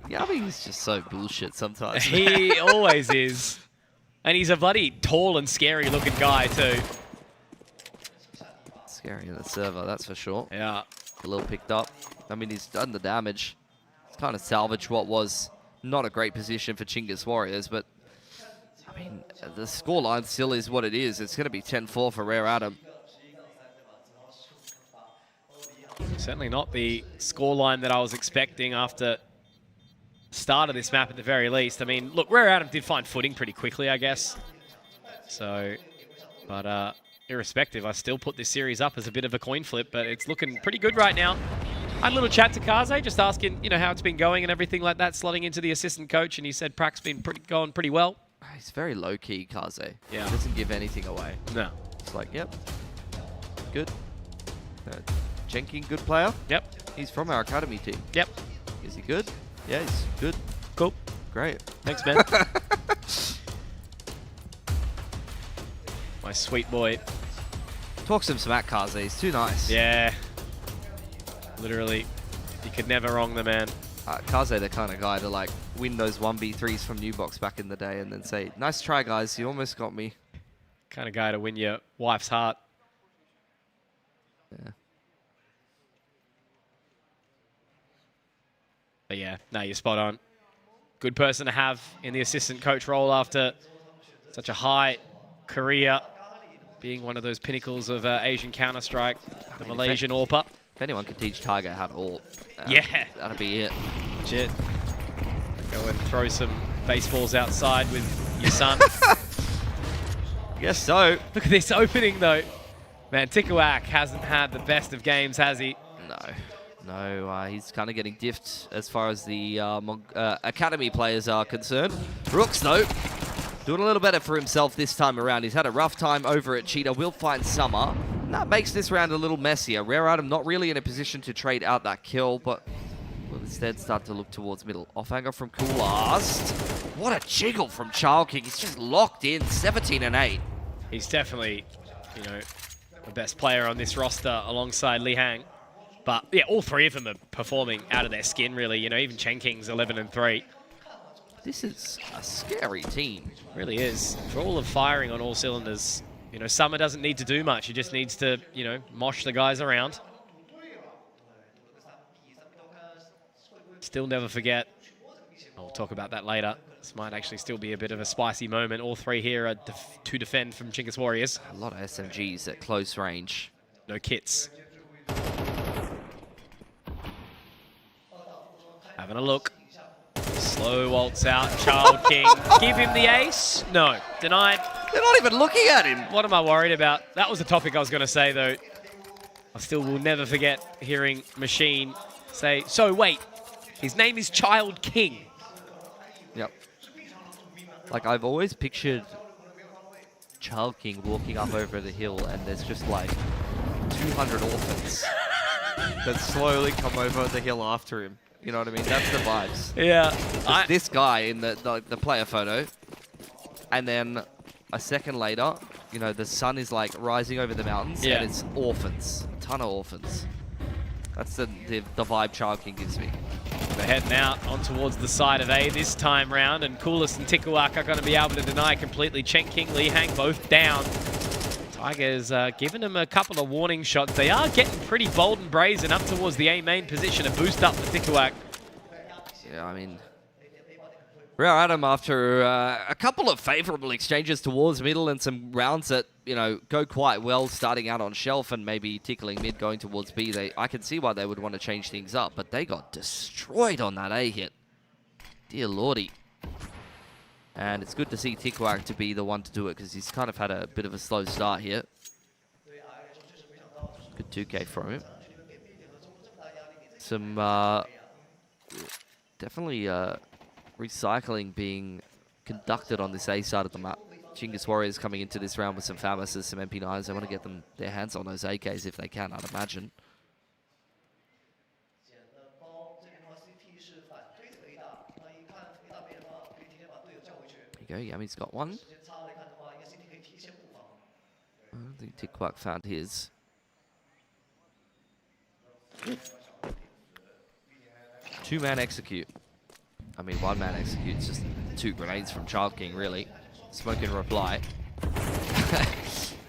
Yeah, I mean, he's just so bullshit sometimes. He always is. And he's a bloody tall and scary looking guy, too. Scary in the server, that's for sure. Yeah. A little picked up. I mean, he's done the damage. He's kind of salvaged what was not a great position for Chingus Warriors, but I mean, the scoreline still is what it is. It's going to be 10-4 for Rare Adam. Certainly not the scoreline that I was expecting after the start of this map at the very least. I mean, look, Rare Adam did find footing pretty quickly, I guess. So, but irrespective, I still put this series up as a bit of a coin flip, but it's looking pretty good right now. I had a little chat to Kaze, just asking, you know, how it's been going and everything like that, slotting into the assistant coach, and he said Prack's been going pretty well. He's very low-key, Kaze. Yeah. Doesn't give anything away. No. It's like, yep, good. Jenkin, good player. Yep. He's from our academy team. Yep. Is he good? Yeah, he's good. Cool. Great. Thanks, man. My sweet boy. Talk some smack, Kaze. He's too nice. Yeah. Literally, you could never wrong the man. Kaze, the kind of guy to like win those 1v3s from New Box back in the day and then say, nice try, guys. You almost got me. Kind of guy to win your wife's heart. Yeah. But yeah, no, you're spot on. Good person to have in the assistant coach role after such a high career, being one of those pinnacles of Asian Counter-Strike, the Malaysian AWPer. If anyone could teach Tiger how to ult, yeah, that'd be it. Legit. Go and throw some baseballs outside with your son. Guess so. Look at this opening, though. Man, Tikuak hasn't had the best of games, has he? No, he's kind of getting diffed as far as the academy players are concerned. Rooks, though, doing a little better for himself this time around. He's had a rough time over at Cheetah. Will find Summer. And that makes this round a little messier. Rare Adam not really in a position to trade out that kill, but will instead start to look towards middle. Off-anger from Coolast. What a jiggle from Child King. He's just locked in, 17 and 8. He's definitely, you know, the best player on this roster alongside Li Hang. But yeah, all three of them are performing out of their skin, really. You know, even Chen King's 11 and 3. This is a scary team. Really is. For all of firing on all cylinders. You know, Summer doesn't need to do much. He just needs to, you know, mosh the guys around. Still never forget. I'll talk about that later. This might actually still be a bit of a spicy moment. All three here are to defend from Chingus Warriors. A lot of SMGs at close range. No kits. Having a look. Slow waltz out, Child King. Give him the ace. No, denied. They're not even looking at him. What am I worried about? That was the topic I was going to say, though. I still will never forget hearing Machine say, so wait, his name is Child King. Yep. Like, I've always pictured Child King walking up over the hill and there's just like 200 orphans that slowly come over the hill after him. You know what I mean? That's the vibes. Yeah. This guy in the player photo, and then a second later, you know, the sun is like rising over the mountains, and it's orphans, a ton of orphans. That's the vibe Child King gives me. They're heading out on towards the side of A this time round, and Coolest and Tikuak are going to be able to deny completely. Chen King, Li Hang both down. Tiger's given them a couple of warning shots. They are getting pretty bold and brazen up towards the A main position. A boost up for Tikuak. Yeah, I mean, Rare Adam, after a couple of favorable exchanges towards middle and some rounds that, you know, go quite well starting out on shelf and maybe tickling mid going towards B, I can see why they would want to change things up, but they got destroyed on that A hit. Dear lordy. And it's good to see Tikuak to be the one to do it because he's kind of had a bit of a slow start here. Good 2K from him. Some Definitely recycling being conducted on this A side of the map. Chinggis Warriors coming into this round with some FAMASs, some MP9s. They want to get their hands on those AKs if they can, I'd imagine. There you go, Yami's got one. I don't think Tikwak found his. Two-man execute. I mean, one-man execute. It's just 2 grenades from Child King, really. Smoke in reply.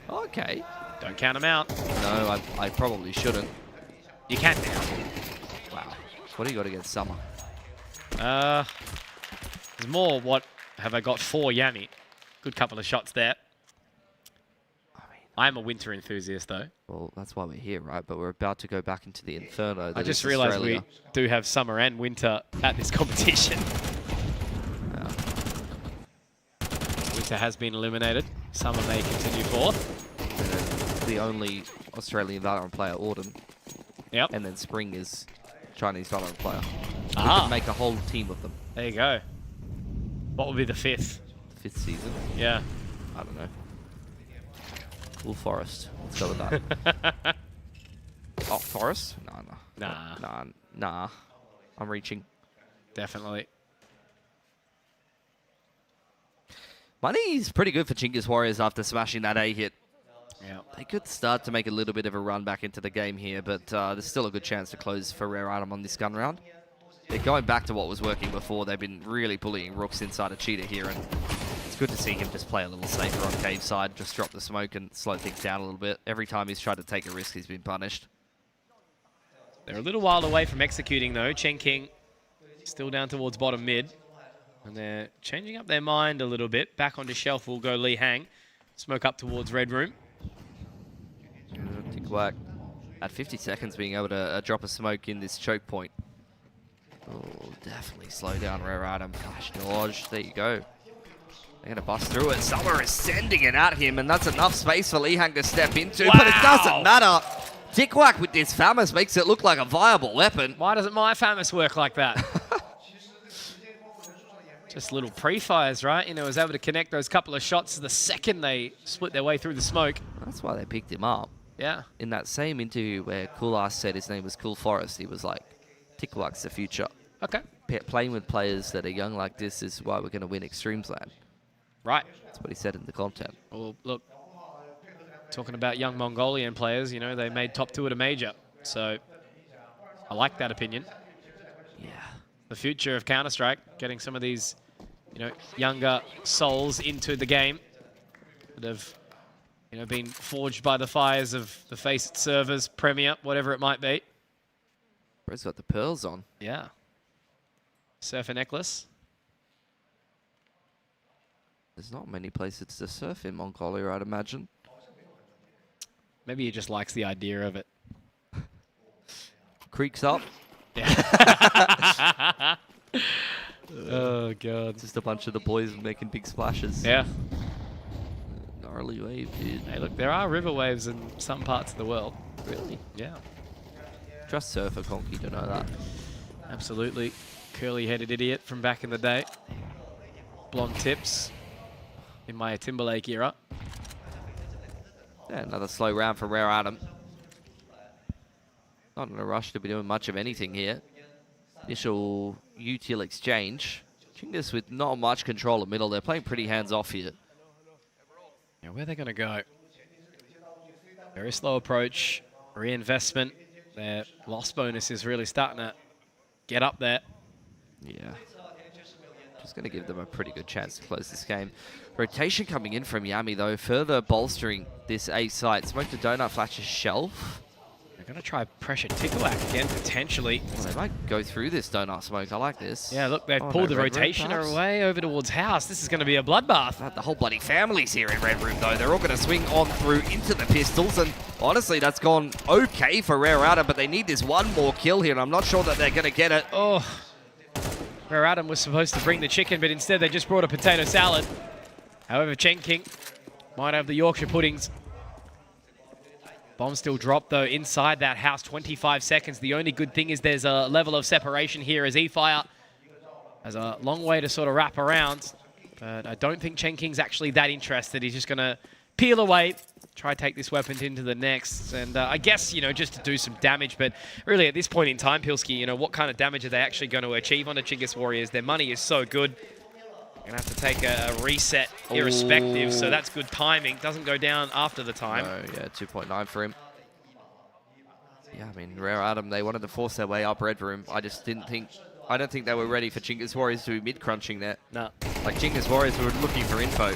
Okay. Don't count him out. No, I probably shouldn't. You can now. Wow. What do you got against Summer? There's more. What have I got for Yami? Good couple of shots there. I'm a winter enthusiast, though. Well, that's why we're here, right? But we're about to go back into the Inferno. I just realized we do have summer and winter at this competition. Yeah. Winter has been eliminated. Summer may continue forth. The only Australian Valorant player, Auden. Yep. And then Spring is Chinese Valorant player. We Ah. could make a whole team of them. There you go. What will be the 5th? 5th season? Yeah. I don't know. Cool Forest. Let's go with that. Oh, Forest? Nah. I'm reaching. Definitely. Money's pretty good for Chinggis Warriors after smashing that A hit. Yeah. They could start to make a little bit of a run back into the game here, but there's still a good chance to close for Rare Item on this gun round. They're going back to what was working before. They've been really bullying Rooks inside a cheetah here, and it's good to see him just play a little safer on Cave side, just drop the smoke and slow things down a little bit. Every time he's tried to take a risk, he's been punished. They're a little while away from executing, though. Chen King still down towards bottom mid. And they're changing up their mind a little bit. Back onto shelf will go Li Hang. Smoke up towards Red Room. Tikwak at 50 seconds being able to drop a smoke in this choke point. Oh, definitely slow down Rare Item. Flash dodge. There you go. They're going to bust through it. Summer is sending it at him, and that's enough space for Li Hang to step into. Wow. But it doesn't matter. Tikwak with this FAMAS makes it look like a viable weapon. Why doesn't my FAMAS work like that? Just little pre-fires, right? You know, was able to connect those couple of shots the second they split their way through the smoke. That's why they picked him up. Yeah. In that same interview where Cool Ass said his name was Cool Forest, he was like, Tikwak's the future. Okay. Playing with players that are young like this is why we're going to win Extremesland. Right. That's what he said in the content. Well, look, talking about young Mongolian players, you know, they made top 2 at a major. So I like that opinion. Yeah. The future of Counter-Strike, getting some of these, you know, younger souls into the game that have, you know, been forged by the fires of the Faceit servers, Premier, whatever it might be. Bro's got the pearls on. Yeah. Surfer necklace. There's not many places to surf in Mongolia, I'd imagine. Maybe he just likes the idea of it. Creeks up. Yeah. Oh, God. Just a bunch of the boys making big splashes. Yeah. Gnarly wave, dude. Hey, look, there are river waves in some parts of the world. Really? Yeah. Just surfer conky to know that. Absolutely. Curly-headed idiot from back in the day. Blonde tips in my Timberlake era. Yeah, another slow round for Rare Item. Not in a rush to be doing much of anything here. Initial util exchange. Chinggis with not much control at middle. They're playing pretty hands-off here. Now, where are they going to go? Very slow approach. Reinvestment. Their loss bonus is really starting to get up there. Yeah. Just going to give them a pretty good chance to close this game. Rotation coming in from Yami, though, further bolstering this A site. Smoke to Donut, flashes shelf. They're going to try pressure Tikwak again, potentially. Well, they might go through this Donut smoke. I like this. Yeah, look, they've pulled the rotation away over towards House. This is going to be a bloodbath. The whole bloody family's here in Red Room, though. They're all going to swing on through into the pistols, and honestly, that's gone okay for Rare Item, but they need this one more kill here, and I'm not sure that they're going to get it. Oh, Rare Item was supposed to bring the chicken, but instead they just brought a potato salad. However, Chen King might have the Yorkshire puddings. Bomb still dropped, though, inside that house. 25 seconds. The only good thing is there's a level of separation here as E-Fire Has a long way to sort of wrap around, but I don't think Chen King's actually that interested. He's just going to peel away, try to take this weapon into the next, and I guess, you know, just to do some damage, but really at this point in time, Pilski, you know, what kind of damage are they actually going to achieve on the Chinggis Warriors? Their money is so good. Going to have to take a reset irrespective, so that's good timing. Doesn't go down after the time. No, yeah, 2.9 for him. Yeah, I mean, Rare Adam, they wanted to force their way up Red Room. I don't think they were ready for Chinggis Warriors to be mid-crunching there. No. Like, Chinggis Warriors were looking for info.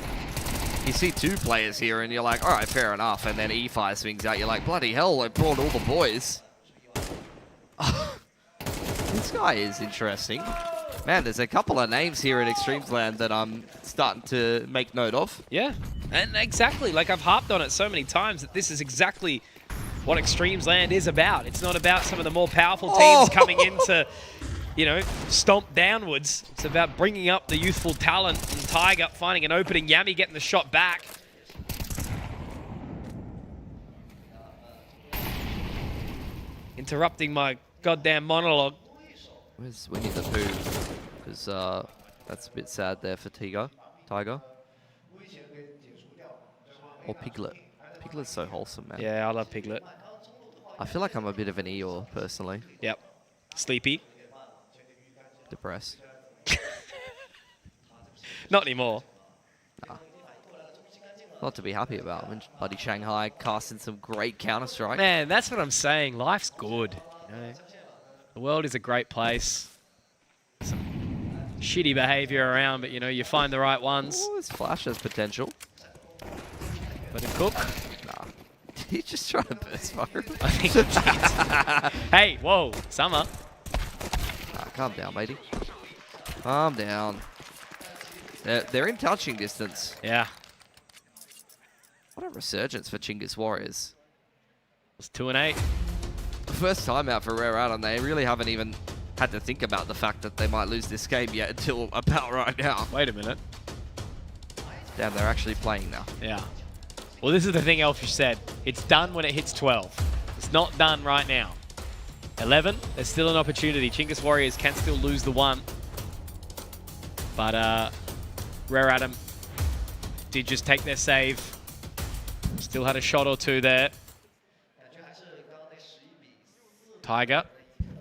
You see 2 players here, and you're like, all right, fair enough. And then E-Fire swings out. You're like, bloody hell, they brought all the boys. This guy is interesting. Man, there's a couple of names here in Extremesland that I'm starting to make note of. Yeah, and exactly. Like, I've harped on it so many times that this is exactly what Extremesland is about. It's not about some of the more powerful teams coming in to, you know, stomp downwards. It's about bringing up the youthful talent and Tiger finding an opening. Yami getting the shot back. Interrupting my goddamn monologue. Where's Winnie the Pooh? Because that's a bit sad there for Tiger. Or Piglet. Piglet's so wholesome, man. Yeah, I love Piglet. I feel like I'm a bit of an Eeyore, personally. Yep. Sleepy. Depressed. Not anymore. Nah. Not to be happy about. I mean, bloody Shanghai casting some great Counter-Strike. Man, that's what I'm saying. Life's good. You know? The world is a great place. Some shitty behavior around, but, you know, you find the right ones. Oh, this Flash has potential. But a Cook? Nah. He's just trying to burst fire. I think he did. Hey, whoa, Summer. Nah, calm down, matey. Calm down. They're in touching distance. Yeah. What a resurgence for Chinggis Warriors. It's 2-8. The first time out for Rare Adam, they really haven't even had to think about the fact that they might lose this game yet until about right now. Wait a minute. Damn, they're actually playing now. Yeah. Well, this is the thing Elfish said. It's done when it hits 12. It's not done right now. 11, there's still an opportunity. Chinggis Warriors can still lose the 1. But Rare Adam did just take their save. Still had a shot or 2 there. Tiger.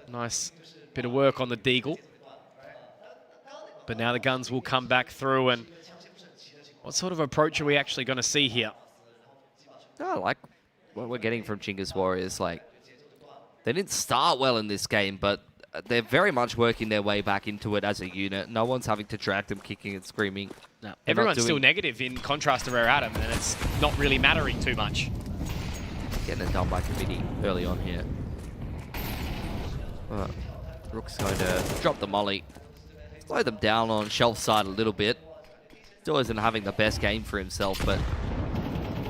Nice bit of work on the Deagle. But now the guns will come back through, and what sort of approach are we actually going to see here? I like what we're getting from Chinggis Warriors. Like, they didn't start well in this game, but they're very much working their way back into it as a unit. No one's having to drag them kicking and screaming. No, everyone's still negative in contrast to Rare Adam, and it's not really mattering too much. Getting it done by committee early on here. Rook's going to drop the molly. Slow them down on shelf side a little bit. Still isn't having the best game for himself, but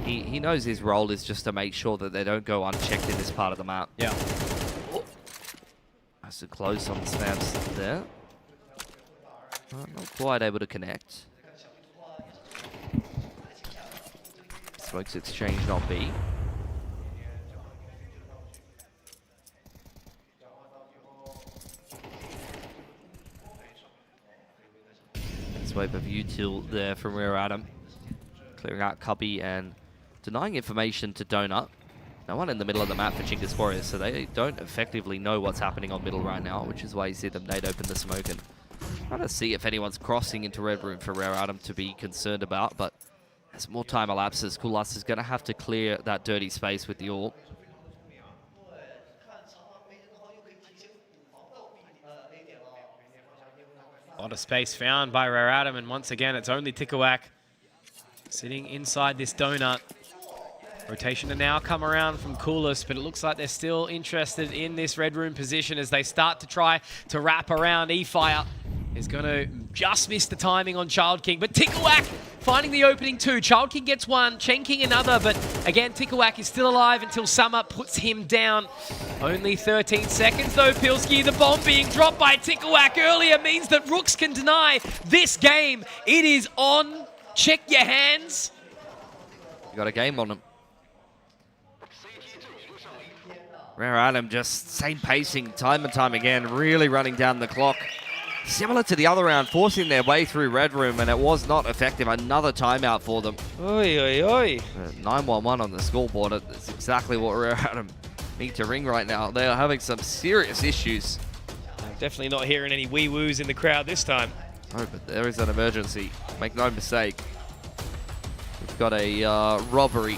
he knows his role is just to make sure that they don't go unchecked in this part of the map. Yeah. Nice and close on the spams there. Not quite able to connect. Smokes exchange not B. Wave of util there from Rare Adam. Clearing out Cubby and denying information to Donut. No one in the middle of the map for Chinggis Warriors, so they don't effectively know what's happening on middle right now, which is why you see them nade open the smoke and trying to see if anyone's crossing into Red Room for Rare Adam to be concerned about. But as more time elapses, Kulas is going to have to clear that dirty space with the ult. A lot of space found by Rare Adam, and once again, it's only Tikawak sitting inside this donut. Rotation to now come around from Coolest, but it looks like they're still interested in this Red Room position as they start to try to wrap around. E-Fire is going to just miss the timing on Child King, but Tikawak finding the opening 2. Child King gets 1, Chen King another, but again, Tikawak is still alive until Summer puts him down. Only 13 seconds though, Pilski. The bomb being dropped by Tikawak earlier means that Rooks can deny this game. It is on. Check your hands. You got a game on him. Rare Adam just same pacing time and time again, really running down the clock. similar to the other round, forcing their way through Red Room, and it was not effective. Another timeout for them. Oi, oi, oi. 9-1-1 on the scoreboard. That's exactly what we're Adam need to ring right now. They are having some serious issues. I'm definitely not hearing any wee-woos in the crowd this time. Oh, but there is an emergency. Make no mistake. We've got a robbery,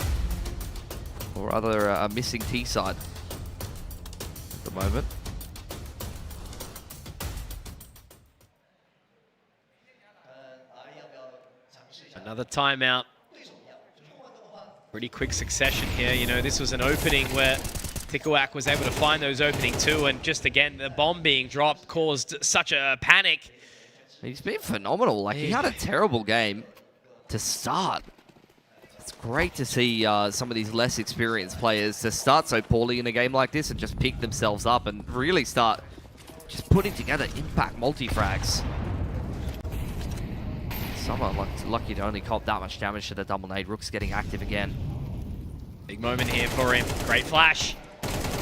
or rather a missing T-side at the moment. Another timeout. Pretty quick succession here. You know, this was an opening where Tikuak was able to find those opening two, and just again, the bomb being dropped caused such a panic. He's been phenomenal. Like, he had a terrible game to start. It's great to see some of these less experienced players to start so poorly in a game like this and just pick themselves up and really start just putting together impact multi-frags. Summer lucky to only cop that much damage to the double nade. Rook's getting active again. Big moment here for him. Great flash.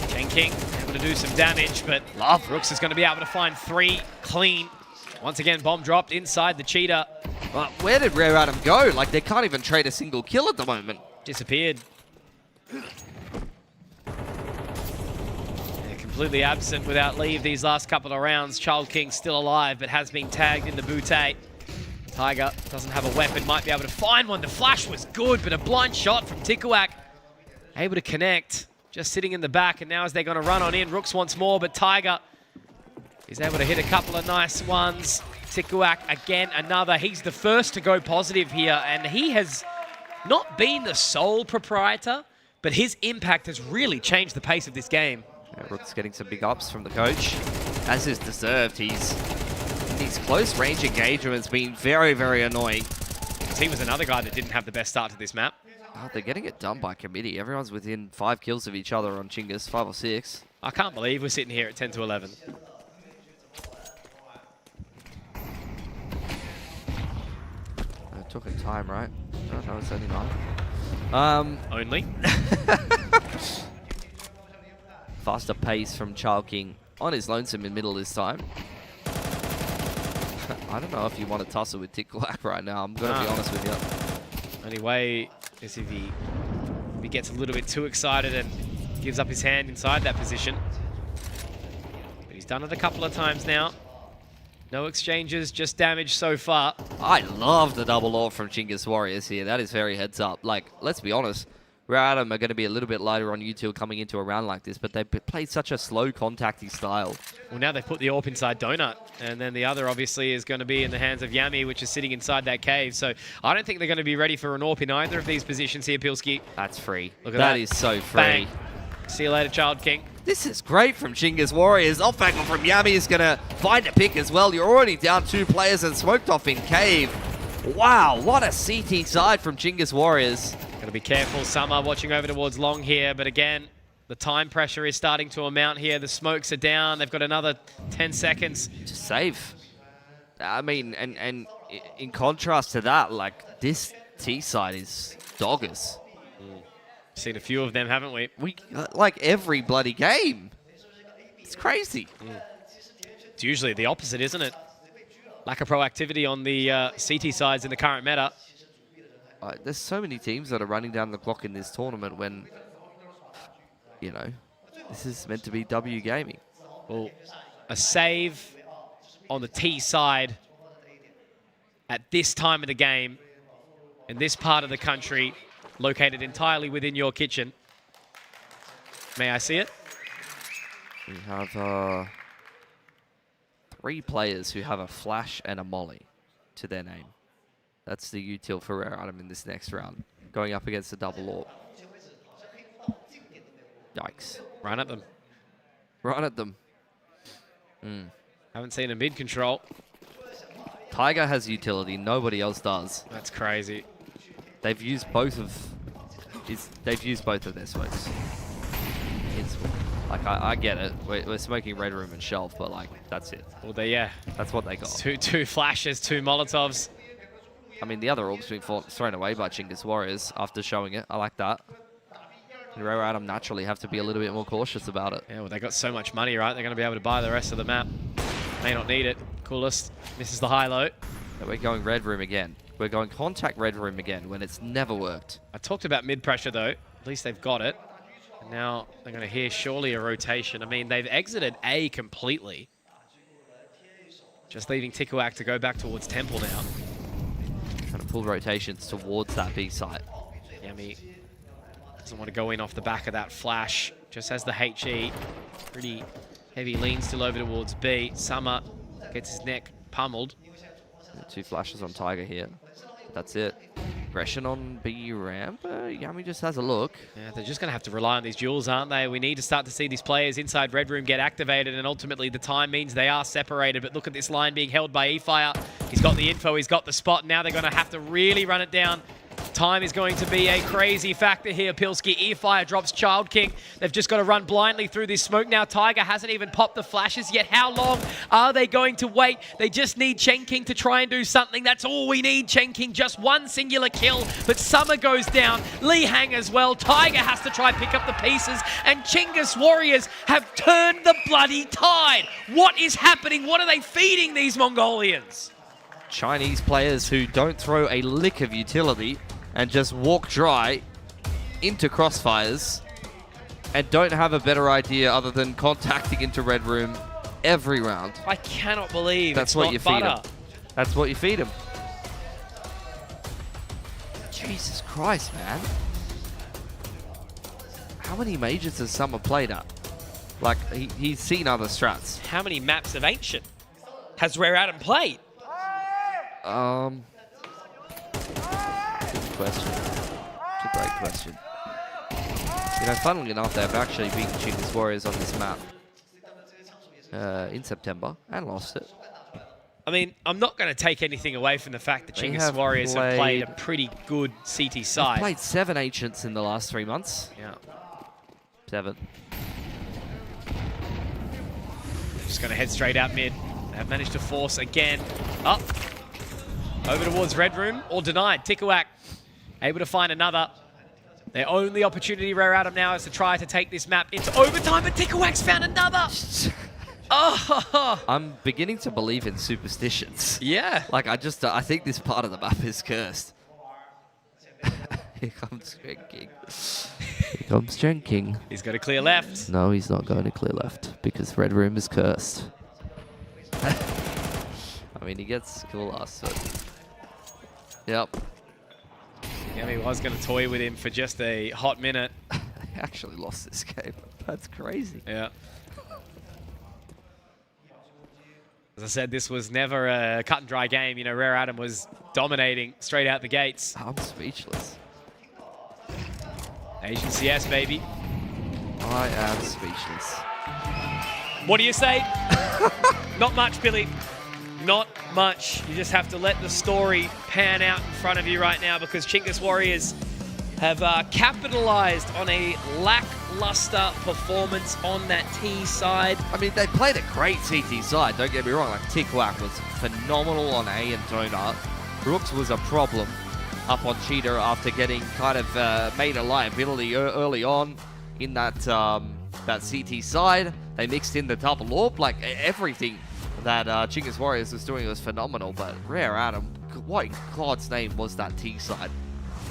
Chen King able to do some damage, but Rooks is going to be able to find 3 clean. Once again, bomb dropped inside the cheetah. But where did Rare Adam go? Like, they can't even trade a single kill at the moment. Disappeared. They're completely absent without leave these last couple of rounds. Child King still alive, but has been tagged in the bootay. Tiger doesn't have a weapon, might be able to find one. The flash was good, but a blind shot from Tikuak. Able to connect, just sitting in the back, and now as they're going to run on in, Rooks wants more, but Tiger is able to hit a couple of nice ones. Tikuak, again, another. He's the first to go positive here, and he has not been the sole proprietor, but his impact has really changed the pace of this game. Yeah, Rook's getting some big ups from the coach, as is deserved. These close range engagements been very, very annoying. He was another guy that didn't have the best start to this map. Oh, they're getting it done by committee. Everyone's within 5 kills of each other on Chinggis, 5 or 6. I can't believe we're sitting here at 10 to 11. It took a time, right? Oh, no, it's only 9. Only? Faster pace from Child King on his lonesome in middle this time. I don't know if you want to tussle with Tikuak right now. I'm going to be honest with you. Only way is if he gets a little bit too excited and gives up his hand inside that position. But he's done it a couple of times now. No exchanges, just damage so far. I love the double AWP from Chinggis Warriors here. That is very heads up. Like, let's be honest. Rare Adam are going to be a little bit lighter on util coming into a round like this, but they played such a slow contacty style. Well, now they've put the AWP inside Donut, and then the other obviously is going to be in the hands of Yami, which is sitting inside that cave. So I don't think they're going to be ready for an AWP in either of these positions here, Pilski. That's free. Look at that. That is so free. Bang. See you later, Child King. This is great from Chinggis Warriors. Off angle from Yami is going to find a pick as well. You're already down 2 players and smoked off in cave. Wow, what a CT side from Chinggis Warriors. Got to be careful. Summer watching over towards long here, but again, the time pressure is starting to amount here. The smokes are down. They've got another 10 seconds. Just save. I mean, and in contrast to that, like, this T side is doggers. Seen a few of them, haven't we? Like every bloody game. It's crazy. It's usually the opposite, isn't it? Lack of proactivity on the CT sides in the current meta. There's so many teams that are running down the clock in this tournament when, you know, this is meant to be W gaming. Well, a save on the T side at this time of the game in this part of the country, located entirely within your kitchen. May I see it? We have 3 players who have a flash and a molly to their name. That's the util for Rare Adam in this next round, going up against the double AWP. Yikes. Run at them. Run at them. Haven't seen a mid control. Tiger has utility, nobody else does. That's crazy. They've used both of their smokes. Like, I get it. We're smoking Red Room and Shelf, but like, that's it. Well, that's what they got. Two flashes, 2 Molotovs. I mean, the other AWP's been thrown away by Chinggis Warriors after showing it. I like that. And Rare Adam naturally have to be a little bit more cautious about it. Yeah, well, they got so much money, right? They're going to be able to buy the rest of the map. May not need it. Coolest misses the high-low. We're going red room again. We're going contact red room again when it's never worked. I talked about mid-pressure, though. At least they've got it. And now they're going to hear surely a rotation. I mean, they've exited A completely. Just leaving Tikuak to go back towards Temple now. Trying to pull rotations towards that B site. Yami doesn't want to go in off the back of that flash. Just has the HE. Pretty heavy lean still over towards B. Summer gets his neck pummeled. 2 flashes on Tiger here. That's it. Aggression on B ramp. Yami just has a look. Yeah, they're just going to have to rely on these duels, aren't they? We need to start to see these players inside Red Room get activated, and ultimately the time means they are separated. But look at this line being held by eFire. He's got the info, he's got the spot. Now they're going to have to really run it down. Time is going to be a crazy factor here. Pilski, eFire drops Child King. They've just got to run blindly through this smoke now. Tiger hasn't even popped the flashes yet. How long are they going to wait? They just need Chen King to try and do something. That's all we need, Chen King. Just one singular kill, but Summer goes down. Li Hang as well. Tiger has to try and pick up the pieces, and Chinggis Warriors have turned the bloody tide. What is happening? What are they feeding these Mongolians? Chinese players who don't throw a lick of utility and just walk dry into crossfires and don't have a better idea other than contacting into red room every round. I cannot believe that's what you feed them. That's what you feed them. Jesus Christ, man. How many majors has Summer played at? Like, he's seen other strats. How many maps of Ancient has Rare Adam played? Good question. It's a great question. You know, funnily enough, they've actually beaten Chinggis Warriors on this map in September and lost it. I mean, I'm not going to take anything away from the fact that Chinggis Warriors have played a pretty good CT side. They've played 7 Ancients in the last 3 months. Yeah. 7. Just going to head straight out mid. They have managed to force again. Up. Over towards Red Room, or denied. Tikuak able to find another. Their only opportunity, Rare Adam, now is to try to take this map into overtime, but Tikuak's found another! Oh! I'm beginning to believe in superstitions. Yeah. Like, I think this part of the map is cursed. Here comes Chen King. Here comes Chen King. He's got to clear left. No, he's not going to clear left, because Red Room is cursed. I mean, he gets kill last, but... Yep. Yeah, he was going to toy with him for just a hot minute. He actually lost this game. That's crazy. Yeah. As I said, this was never a cut and dry game. You know, Rare Adam was dominating straight out the gates. I'm speechless. Asian CS, baby. I am speechless. What do you say? Not much, Billy. Not much. You just have to let the story pan out in front of you right now, because Chinggis Warriors have capitalized on a lackluster performance on that T side. I mean, they played a great CT side, don't get me wrong. Like, Tikuak was phenomenal on A and Donut. Brooks was a problem up on Cheetah after getting kind of made a liability early on in that that CT side. They mixed in the double AWP, like everything that Chinggis Warriors was doing was phenomenal, but Rare Adam, what in God's name was that T side?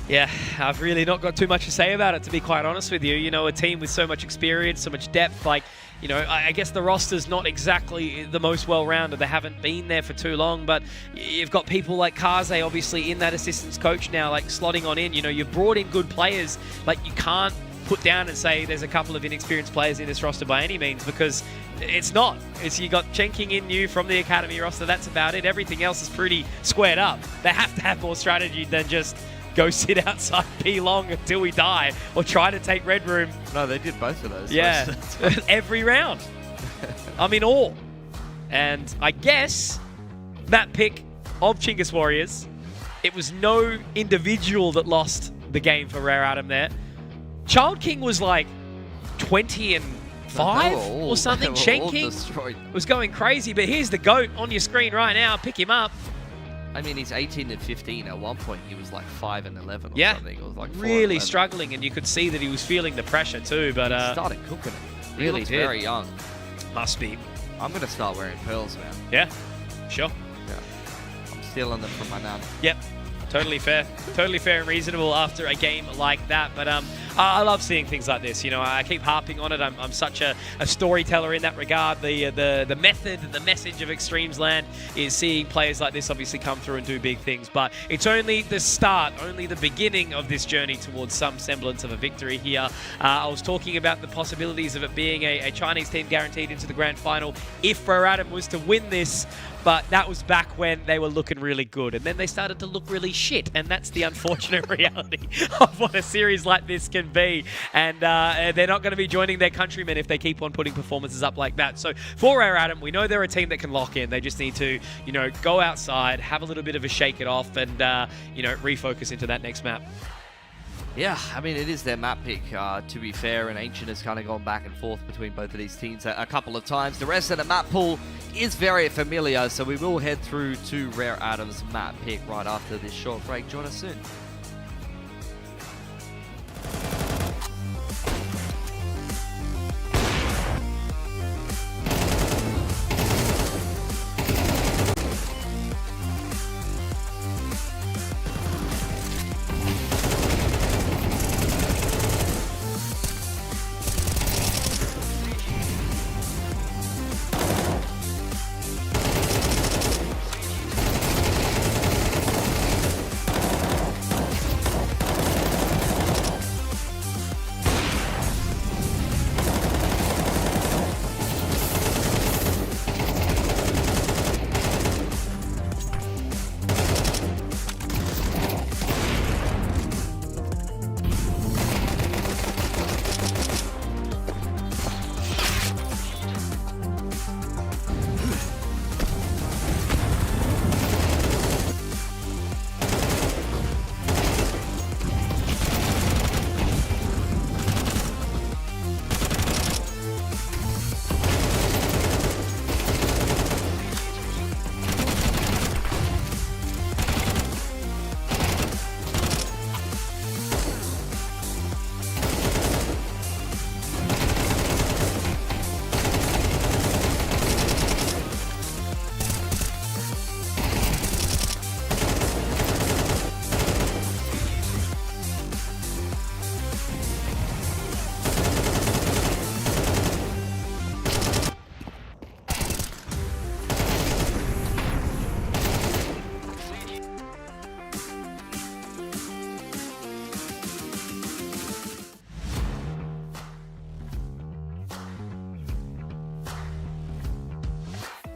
Yeah, I've really not got too much to say about it, to be quite honest with you. You know, a team with so much experience, so much depth, like, you know, I guess the roster's not exactly the most well-rounded. They haven't been there for too long, but you've got people like Kaze, obviously, in that assistance coach now, like, slotting on in. You know, you've brought in good players. Like, you can't put down and say there's a couple of inexperienced players in this roster by any means, because it's not. It's you got Chen King in you from the academy roster. That's about it. Everything else is pretty squared up. They have to have more strategy than just go sit outside P long until we die, or try to take Red Room. No, they did both of those. Yeah, every round. I mean, all. And I guess that pick of Chinggis Warriors, it was no individual that lost the game for Rare Adam there. Child King was like 20 and 5 or something. Chen King was going crazy, but here's the GOAT on your screen right now. Pick him up. I mean, he's 18 and 15. At one point, he was like 5 and 11 or something. It was like 4 really and 11. struggling, and you could see that he was feeling the pressure too. But he started cooking it. He really looks did. very young. Must be. I'm gonna start wearing pearls, man. Yeah, sure. Yeah, I'm stealing them from my nan. Yep, totally fair and reasonable after a game like that. But I love seeing things like this. You know, I keep harping on it. I'm such a storyteller in that regard. The method, the message of Extremesland is seeing players like this obviously come through and do big things. But it's only the start, only the beginning of this journey towards some semblance of a victory here. I was talking about the possibilities of it being a Chinese team guaranteed into the grand final if Rare Atom was to win this. But that was back when they were looking really good. And then they started to look really shit. And that's the unfortunate reality of what a series like this can be. And they're not going to be joining their countrymen if they keep on putting performances up like that. So for Rare Atom, we know they're a team that can lock in. They just need to, you know, go outside, have a little bit of a shake it off, and, you know, refocus into that next map. Yeah, I mean, it is their map pick, to be fair, and Ancient has kind of gone back and forth between both of these teams a couple of times. The rest of the map pool is very familiar, so we will head through to Rare Atom's map pick right after this short break. Join us soon.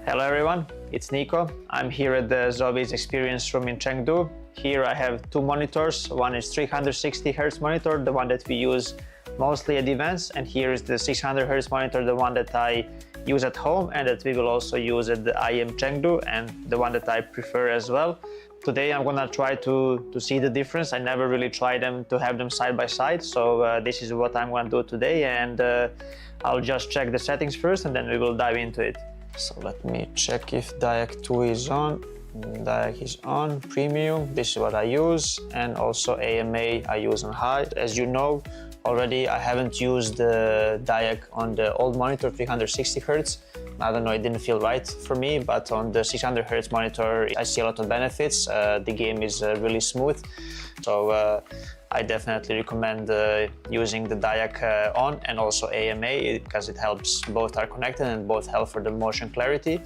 Hello everyone, it's Nico. I'm here at the ZOWIE experience room in Chengdu. Here I have two monitors. One is 360 Hz monitor, the one that we use mostly at events, and here is the 600 Hz monitor, the one that I use at home and that we will also use at the IEM Chengdu, and the one that I prefer as well. Today I'm gonna try to see the difference. I never really tried them to have them side by side, so this is what I'm gonna do today, and I'll just check the settings first and then we will dive into it. So let me check if DIAC 2 is on. DIAC is on, premium, this is what I use, and also AMA I use on high. As you know already, I haven't used the DIAC on the old monitor 360 Hz. I don't know, it didn't feel right for me, but on the 600 Hz monitor I see a lot of benefits. The game is really smooth, so I definitely recommend using the DIAC on and also AMA because it helps, both are connected and both help for the motion clarity.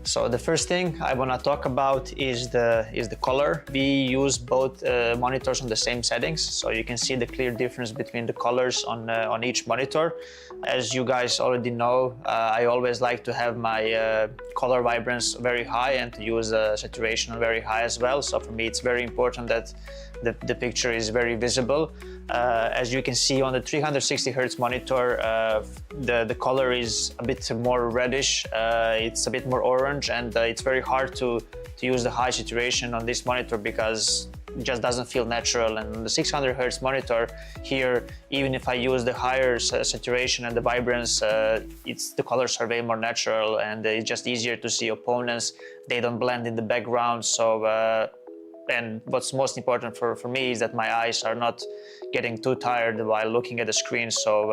So the first thing I want to talk about is the color. We use both monitors on the same settings, so you can see the clear difference between the colors on each monitor. As you guys already know, I always like to have my color vibrance very high and to use saturation very high as well. So for me it's very important that the picture is very visible. As you can see on the 360 Hz monitor, the color is a bit more reddish, it's a bit more orange, and it's very hard to use the high saturation on this monitor because it just doesn't feel natural. And on the 600 Hz monitor here, even if I use the higher saturation and the vibrance, the colors are way more natural and it's just easier to see opponents. They don't blend in the background, so and what's most important for me is that my eyes are not getting too tired while looking at the screen. So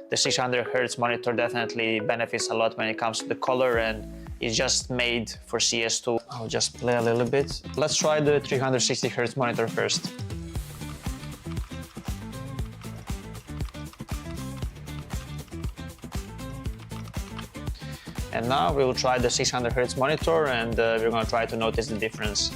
the 600 Hz monitor definitely benefits a lot when it comes to the color, and it's just made for CS2. I'll just play a little bit. Let's try the 360 Hz monitor first. And now we'll try the 600 Hz monitor, and we're going to try to notice the difference.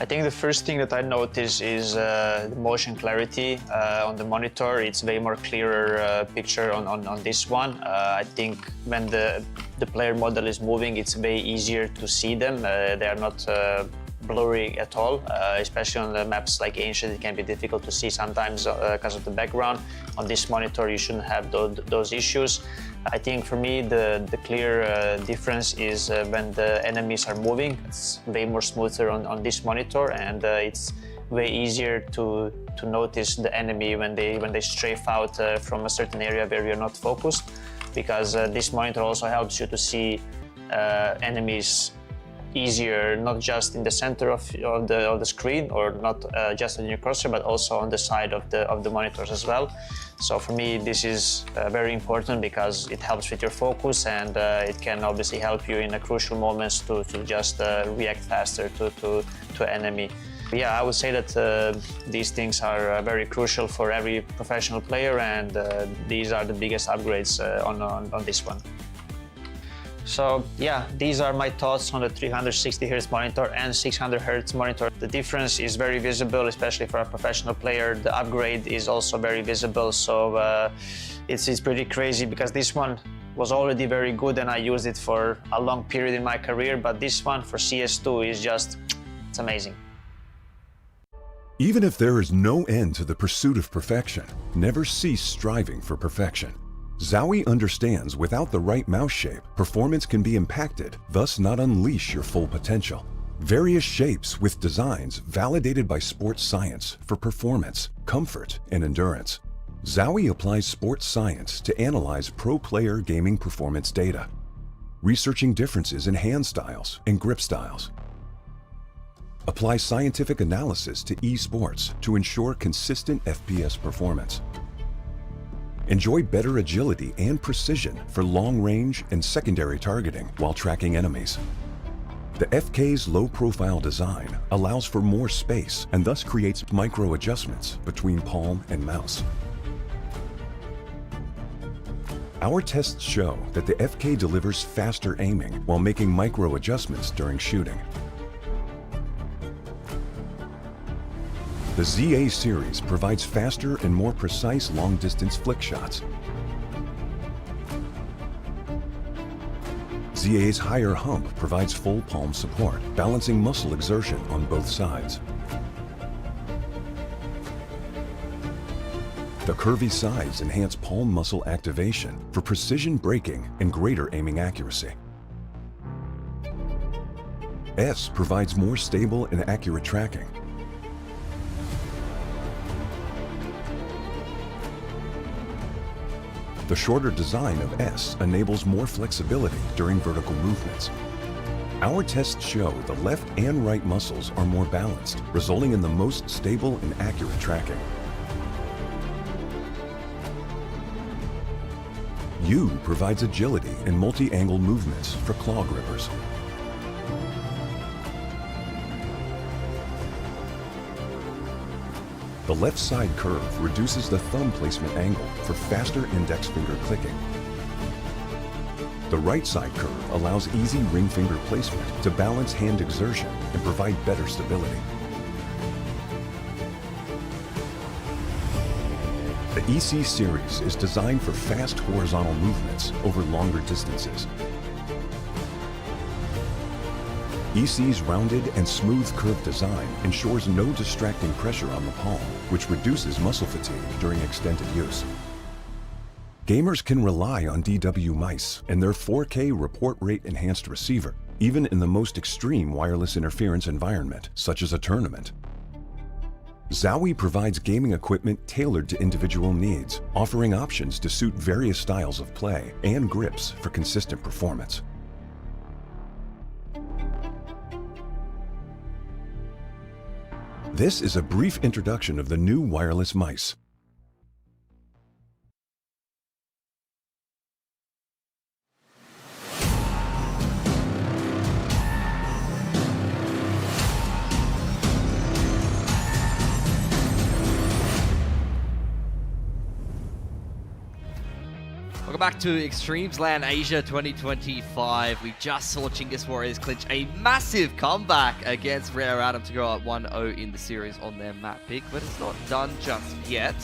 I think the first thing that I notice is the motion clarity on the monitor. It's way more clearer picture on this one. I think when the player model is moving, it's way easier to see them. They are not blurry at all, especially on the maps like Ancient. It can be difficult to see sometimes because of the background. On this monitor, you shouldn't have those issues. I think for me, the clear difference is when the enemies are moving. It's way more smoother on this monitor, and it's way easier to notice the enemy when they strafe out from a certain area where you're not focused, because this monitor also helps you to see enemies easier, not just in the center of the screen, or not just on your cursor, but also on the side of the monitors as well. So for me, this is very important because it helps with your focus, and it can obviously help you in the crucial moments to just react faster to enemy. Yeah, I would say that these things are very crucial for every professional player, and these are the biggest upgrades on this one. So yeah, these are my thoughts on the 360 Hz monitor and 600 Hz monitor. The difference is very visible, especially for a professional player. The upgrade is also very visible, so it's pretty crazy because this one was already very good and I used it for a long period in my career, but this one for CS2 is just, it's amazing. Even if there is no end to the pursuit of perfection, never cease striving for perfection. ZOWIE understands without the right mouse shape, performance can be impacted, thus not unleash your full potential. Various shapes with designs validated by sports science for performance, comfort, and endurance. ZOWIE applies sports science to analyze pro player gaming performance data, researching differences in hand styles and grip styles. Apply scientific analysis to esports to ensure consistent FPS performance. Enjoy better agility and precision for long range and secondary targeting while tracking enemies. The FK's low-profile design allows for more space and thus creates micro adjustments between palm and mouse. Our tests show that the FK delivers faster aiming while making micro adjustments during shooting. The ZA series provides faster and more precise long-distance flick shots. ZA's higher hump provides full palm support, balancing muscle exertion on both sides. The curvy sides enhance palm muscle activation for precision braking and greater aiming accuracy. S provides more stable and accurate tracking. The shorter design of S enables more flexibility during vertical movements. Our tests show the left and right muscles are more balanced, resulting in the most stable and accurate tracking. U provides agility and multi-angle movements for claw grippers. The left side curve reduces the thumb placement angle for faster index finger clicking. The right side curve allows easy ring finger placement to balance hand exertion and provide better stability. The EC series is designed for fast horizontal movements over longer distances. EC's rounded and smooth curve design ensures no distracting pressure on the palm, which reduces muscle fatigue during extended use. Gamers can rely on DW mice and their 4K report rate enhanced receiver, even in the most extreme wireless interference environment, such as a tournament. ZOWIE provides gaming equipment tailored to individual needs, offering options to suit various styles of play and grips for consistent performance. This is a brief introduction of the new wireless mice. Welcome back to Extremesland Asia 2025. We just saw Chinggis Warriors clinch a massive comeback against Rare Atom to go up 1-0 in the series on their map pick, but it's not done just yet.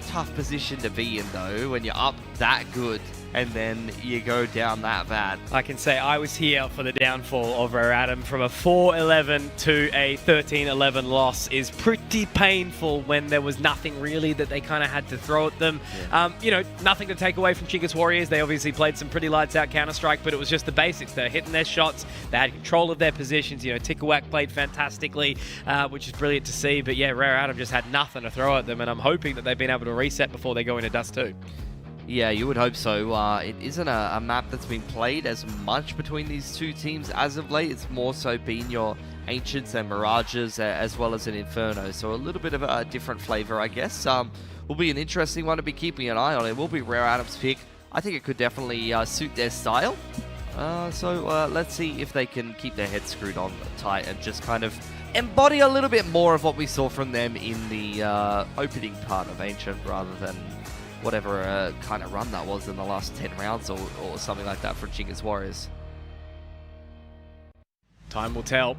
Tough position to be in though, when you're up that good and then you go down that bad. I can say I was here for the downfall of Rare Atom. From a 4-11 to a 13-11 loss is pretty painful when there was nothing really that they kind of had to throw at them. Yeah. You know, nothing to take away from Chinggis Warriors. They obviously played some pretty lights out Counter-Strike, but it was just the basics. They're hitting their shots. They had control of their positions. You know, Tikawak played fantastically, which is brilliant to see. But yeah, Rare Atom just had nothing to throw at them, and I'm hoping that they've been able to reset before they go into Dust 2. Yeah, you would hope so. It isn't a map that's been played as much between these two teams as of late. It's more so been your Ancients and Mirages as well as an Inferno. So a little bit of a different flavor, I guess. Will be an interesting one to be keeping an eye on. It will be Rare Atom's pick. I think it could definitely suit their style. So let's see if they can keep their heads screwed on tight and just kind of embody a little bit more of what we saw from them in the opening part of Ancient rather than whatever kind of run that was in the last 10 rounds or something like that for Chinggis Warriors. Time will tell.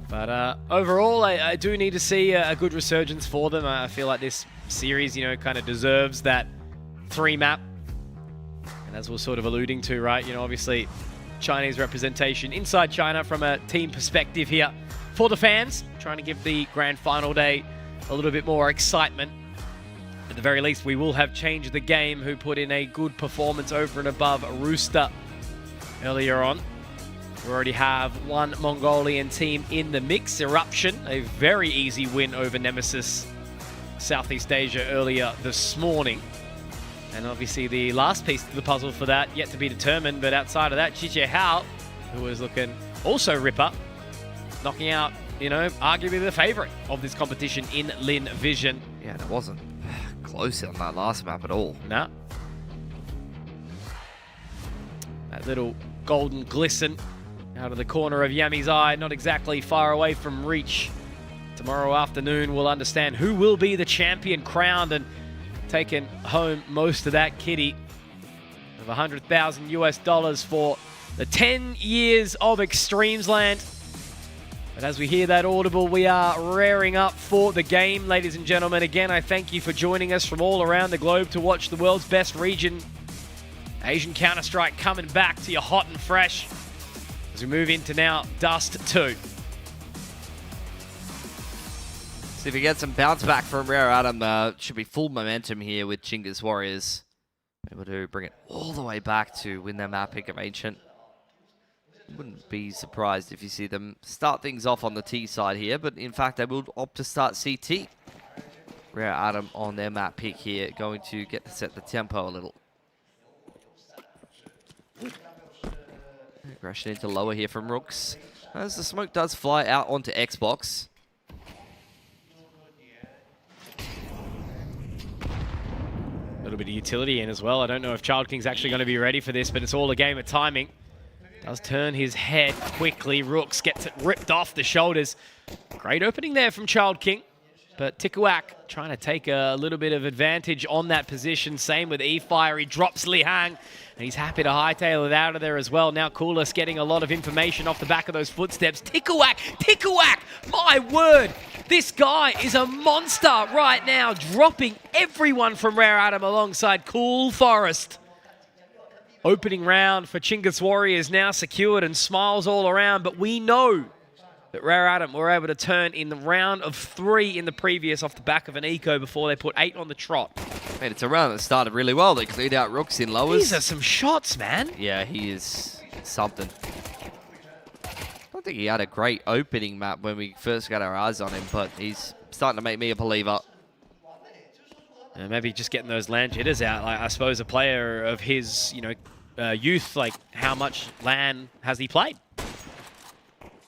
But overall, I do need to see a good resurgence for them. I feel like this series, you know, kind of deserves that 3-map. And as we're sort of alluding to, right, you know, obviously Chinese representation inside China from a team perspective here for the fans, trying to give the grand final day a little bit more excitement. At the very least, we will have changed the game, who put in a good performance over and above Rooster earlier on. We already have one Mongolian team in the mix, Eruption, a very easy win over Nemesis, Southeast Asia earlier this morning. And obviously the last piece to the puzzle for that yet to be determined, but outside of that, Zhao, who was looking also ripper, knocking out, you know, arguably the favorite of this competition in Lin Vision. Yeah, and it wasn't close on that last map at all. Nah. That little golden glisten out of the corner of Yami's eye, not exactly far away from reach. Tomorrow afternoon we'll understand who will be the champion crowned and taking home most of that kitty of $100,000 for the 10 years of Extremesland. But as we hear that audible, we are raring up for the game, ladies and gentlemen. Again, I thank you for joining us from all around the globe to watch the world's best region. Asian Counter-Strike coming back to you hot and fresh as we move into now Dust 2. See if we get some bounce back from Rare Atom. Should be full momentum here with Chinggis Warriors. Able to bring it all the way back to win their map pick of Ancient. Wouldn't be surprised if you see them start things off on the T side here, but in fact they will opt to start CT. Rare Atom on their map pick here, going to get to set the tempo a little. Aggression into lower here from Rooks, as the smoke does fly out onto Xbox. A little bit of utility in as well. I don't know if Child King's actually going to be ready for this, but it's all a game of timing. Does turn his head quickly. Rooks gets it ripped off the shoulders. Great opening there from Child King. But Tikawak trying to take a little bit of advantage on that position. Same with E-Fire. He drops Li Hang. And he's happy to hightail it out of there as well. Now Coolest getting a lot of information off the back of those footsteps. Tikawak! Tikawak! My word! This guy is a monster right now. Dropping everyone from Rare Atom alongside Cool Forest. Opening round for Chinggis Warriors now secured and smiles all around, but we know that Rare Atom were able to turn in the round of 3 in the previous off the back of an eco before they put 8 on the trot. Man, it's a round that started really well. They cleared out Rooks in lowers. These are some shots, man. Yeah, he is something. don't think he had a great opening map when we first got our eyes on him, but he's starting to make me a believer. And maybe just getting those LAN jitters out. Like, I suppose a player of his, youth, like how much LAN has he played?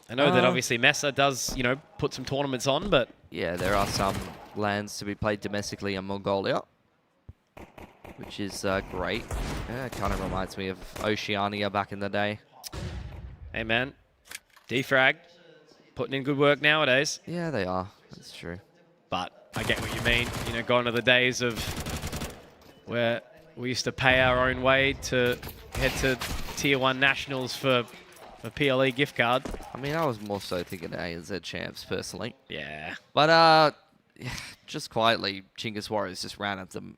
I know that obviously Mesa does, put some tournaments on, but... Yeah, there are some LANs to be played domestically in Mongolia, which is great. Yeah, it kind of reminds me of Oceania back in the day. Hey, man. Defrag. Putting in good work nowadays. Yeah, they are. That's true. But I get what you mean. Gone are the days of where we used to pay our own way to head to Tier 1 Nationals for a PLE gift card. I mean, I was more so thinking ANZ champs, personally. Yeah. But, just quietly, Chingus Warriors just ran at them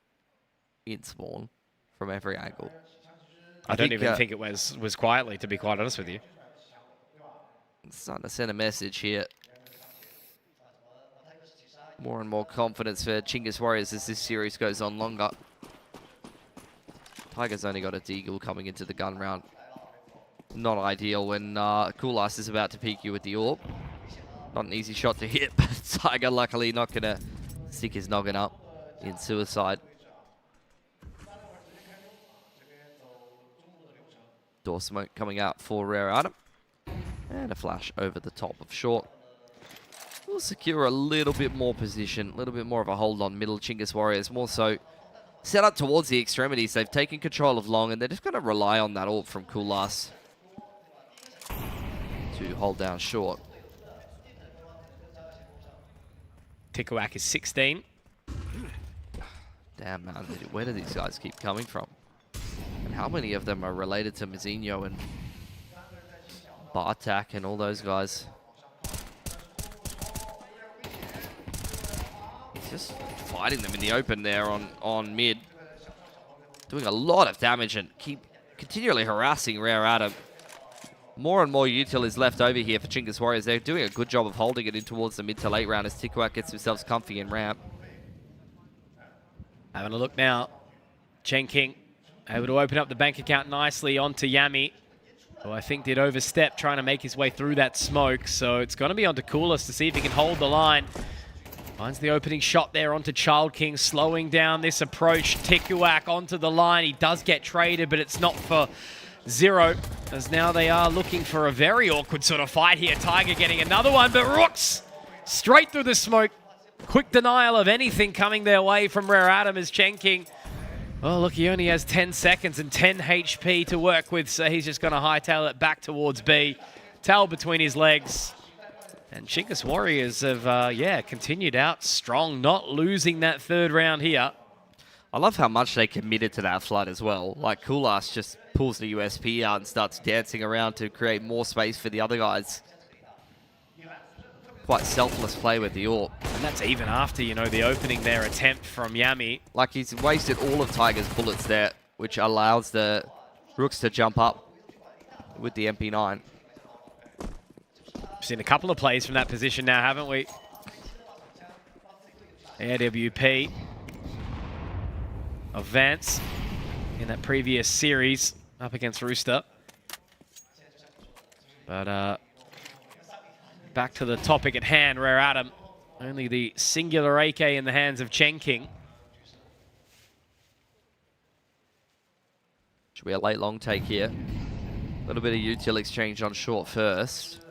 in spawn from every angle. I don't even think it was quietly, to be quite honest with you. It's starting to send a message here. More and more confidence for Chingus Warriors as this series goes on longer. Tiger's only got a deagle coming into the gun round. Not ideal when Kulas is about to peek you with the AWP. Not an easy shot to hit, but Tiger luckily not going to stick his noggin up in suicide. Door smoke coming out for Rare Item. And a flash over the top of short. We'll secure a little bit more position, a little bit more of a hold on middle. Chingus Warriors more so set up towards the extremities. They've taken control of long, and they're just going to rely on that AWP from Kulas to hold down short. Tikuak is 16. Damn, man. Where do these guys keep coming from? And how many of them are related to Mizinho and Bartak and all those guys? He's just fighting them in the open there on mid. Doing a lot of damage and continually harassing Rare Adam. More and more util is left over here for Chingus Warriors. They're doing a good job of holding it in towards the mid to late round as Tikuak gets themselves comfy in ramp. Having a look now. Chen King able to open up the bank account nicely onto Yami, who I think did overstep trying to make his way through that smoke. So it's going to be onto Kulas to see if he can hold the line. Finds the opening shot there onto Child King, slowing down this approach. Tikuak onto the line. He does get traded, but it's not for zero, as now they are looking for a very awkward sort of fight here. Tiger getting another one, but Rooks straight through the smoke. Quick denial of anything coming their way from Rare Adam as Chen King. Oh, look, he only has 10 seconds and 10 HP to work with, so he's just going to hightail it back towards B. Towel between his legs. And Chingus Warriors have, continued out strong, not losing that third round here. I love how much they committed to that flood as well. Like, Kulas just pulls the USP out and starts dancing around to create more space for the other guys. Quite selfless play with the AWP. And that's even after, the opening there attempt from Yami. Like, he's wasted all of Tiger's bullets there, which allows the Rooks to jump up with the MP9. We've seen a couple of plays from that position now, haven't we? AWP of Vance in that previous series up against Rooster. But back to the topic at hand, Rare Adam. Only the singular AK in the hands of Chen King. Should be a late long take here. A little bit of util exchange on short first.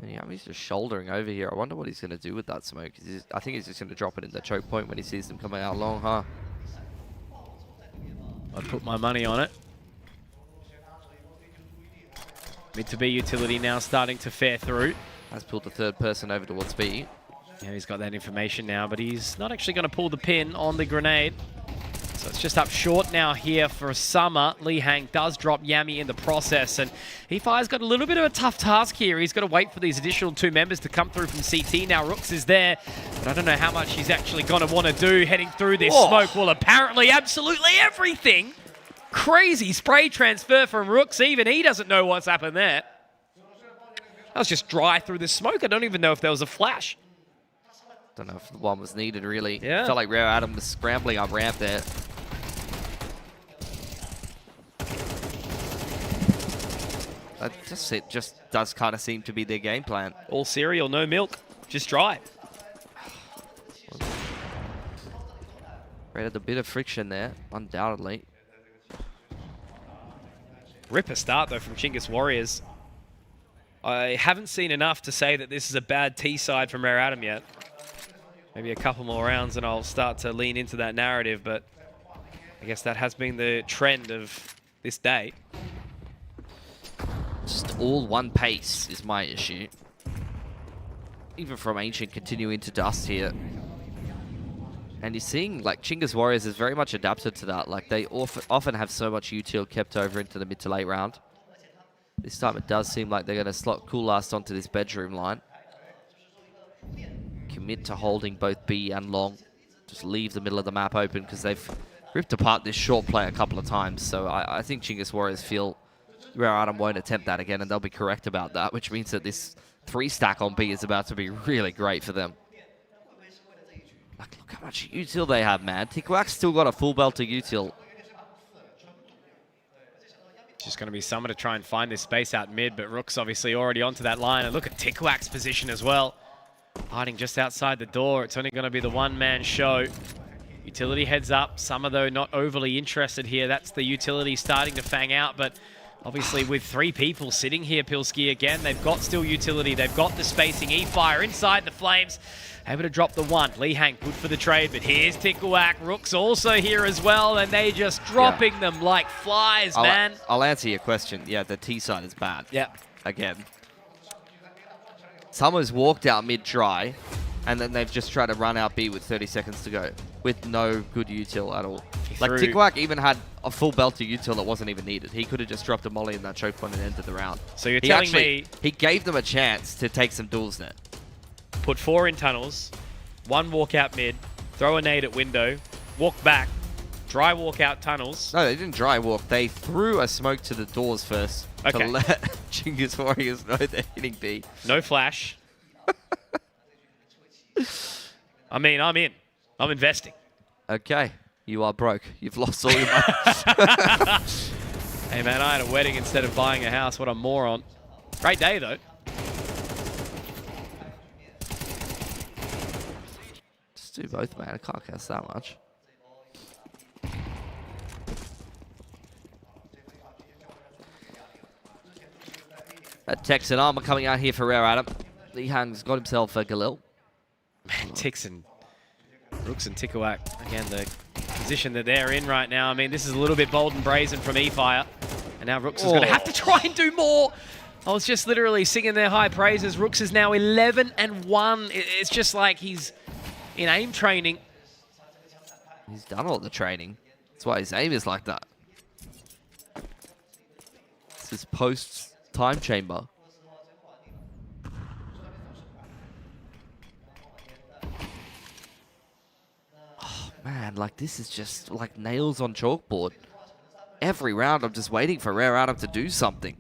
And yeah, he's just shouldering over here. I wonder what he's going to do with that smoke. I think he's just going to drop it in the choke point when he sees them coming out long, huh? I'd put my money on it. Mid to B utility now starting to fare through. Has pulled the third person over towards B. Yeah, he's got that information now, but he's not actually going to pull the pin on the grenade. So it's just up short now here for Summer. Lee Hang does drop Yami in the process, and He5's got a little bit of a tough task here. He's got to wait for these additional two members to come through from CT. Now Rooks is there, but I don't know how much he's actually going to want to do heading through this smoke. Well, apparently absolutely everything. Crazy spray transfer from Rooks. Even he doesn't know what's happened there. That was just dry through the smoke. I don't even know if there was a flash. Don't know if the one was needed, really. Yeah. Felt like Rare Adam was scrambling up ramp there. It just does kind of seem to be their game plan. All cereal, no milk, just dry. Created a bit of friction there, undoubtedly. Ripper start, though, from Chingus Warriors. I haven't seen enough to say that this is a bad T-side from Rare Adam yet. Maybe a couple more rounds and I'll start to lean into that narrative, but I guess that has been the trend of this day. Just all one pace is my issue. Even from Ancient continuing to dust here. And you're seeing, like, Chingus Warriors is very much adapted to that. Like, they often have so much util kept over into the mid to late round. This time it does seem like they're going to slot Cool Last onto this bedroom line. Commit to holding both B and long. Just leave the middle of the map open because they've ripped apart this short play a couple of times. So I think Chingus Warriors feel Rare Adam won't attempt that again, and they'll be correct about that, which means that this 3-stack on B is about to be really great for them. Like, look how much util they have, man. Tikwak's still got a full belt of util. Just going to be someone to try and find this space out mid, but Rook's obviously already onto that line. And look at Tikwak's position as well. Hiding just outside the door. It's only going to be the one-man show. Utility heads up. Summer, though, not overly interested here. That's the utility starting to fang out, but obviously with 3 people sitting here, Pilski again, they've got still utility. They've got the spacing. E-Fire inside the flames. Able to drop the 1. Lee Hang good for the trade, but here's Tikwak. Rook's also here as well, and they just dropping them like flies, man. I'll answer your question. Yeah, the T side is bad. Yeah. Again. Summer's walked out mid-dry, and then they've just tried to run out B with 30 seconds to go, with no good util at all. Like, Tikwak even had a full belt of util that wasn't even needed. He could have just dropped a molly in that choke point and ended the round. So you're telling me... He gave them a chance to take some duels net. Put 4 in tunnels, 1 walk out mid, throw a nade at window, walk back, dry walk out tunnels. No, they didn't dry walk. They threw a smoke to the doors first to let Chingus Warriors know they're hitting B. No flash. I mean, I'm in. I'm investing. Okay. You are broke. You've lost all your money. Hey, man, I had a wedding instead of buying a house. What a moron. Great day, though. Just do both, man. I can't cast that much. That Texan armor coming out here for Rare Adam. Lee Hang's got himself a Galil. Man, Tixon, Rooks and Tikwak, again, the position that they're in right now. I mean, this is a little bit bold and brazen from E-Fire. And now Rooks is going to have to try and do more. I was just literally singing their high praises. Rooks is now 11-1. It's just like he's in aim training. He's done all the training. That's why his aim is like that. It's his post-time chamber. Oh, man, like this is just like nails on chalkboard. Every round I'm just waiting for Rare Adam to do something.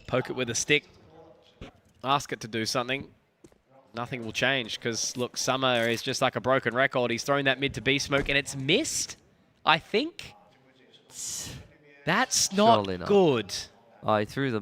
Poke it with a stick. Ask it to do something. Nothing will change because, look, Summer is just like a broken record. He's thrown that mid to B smoke and it's missed, I think. That's not good. I threw the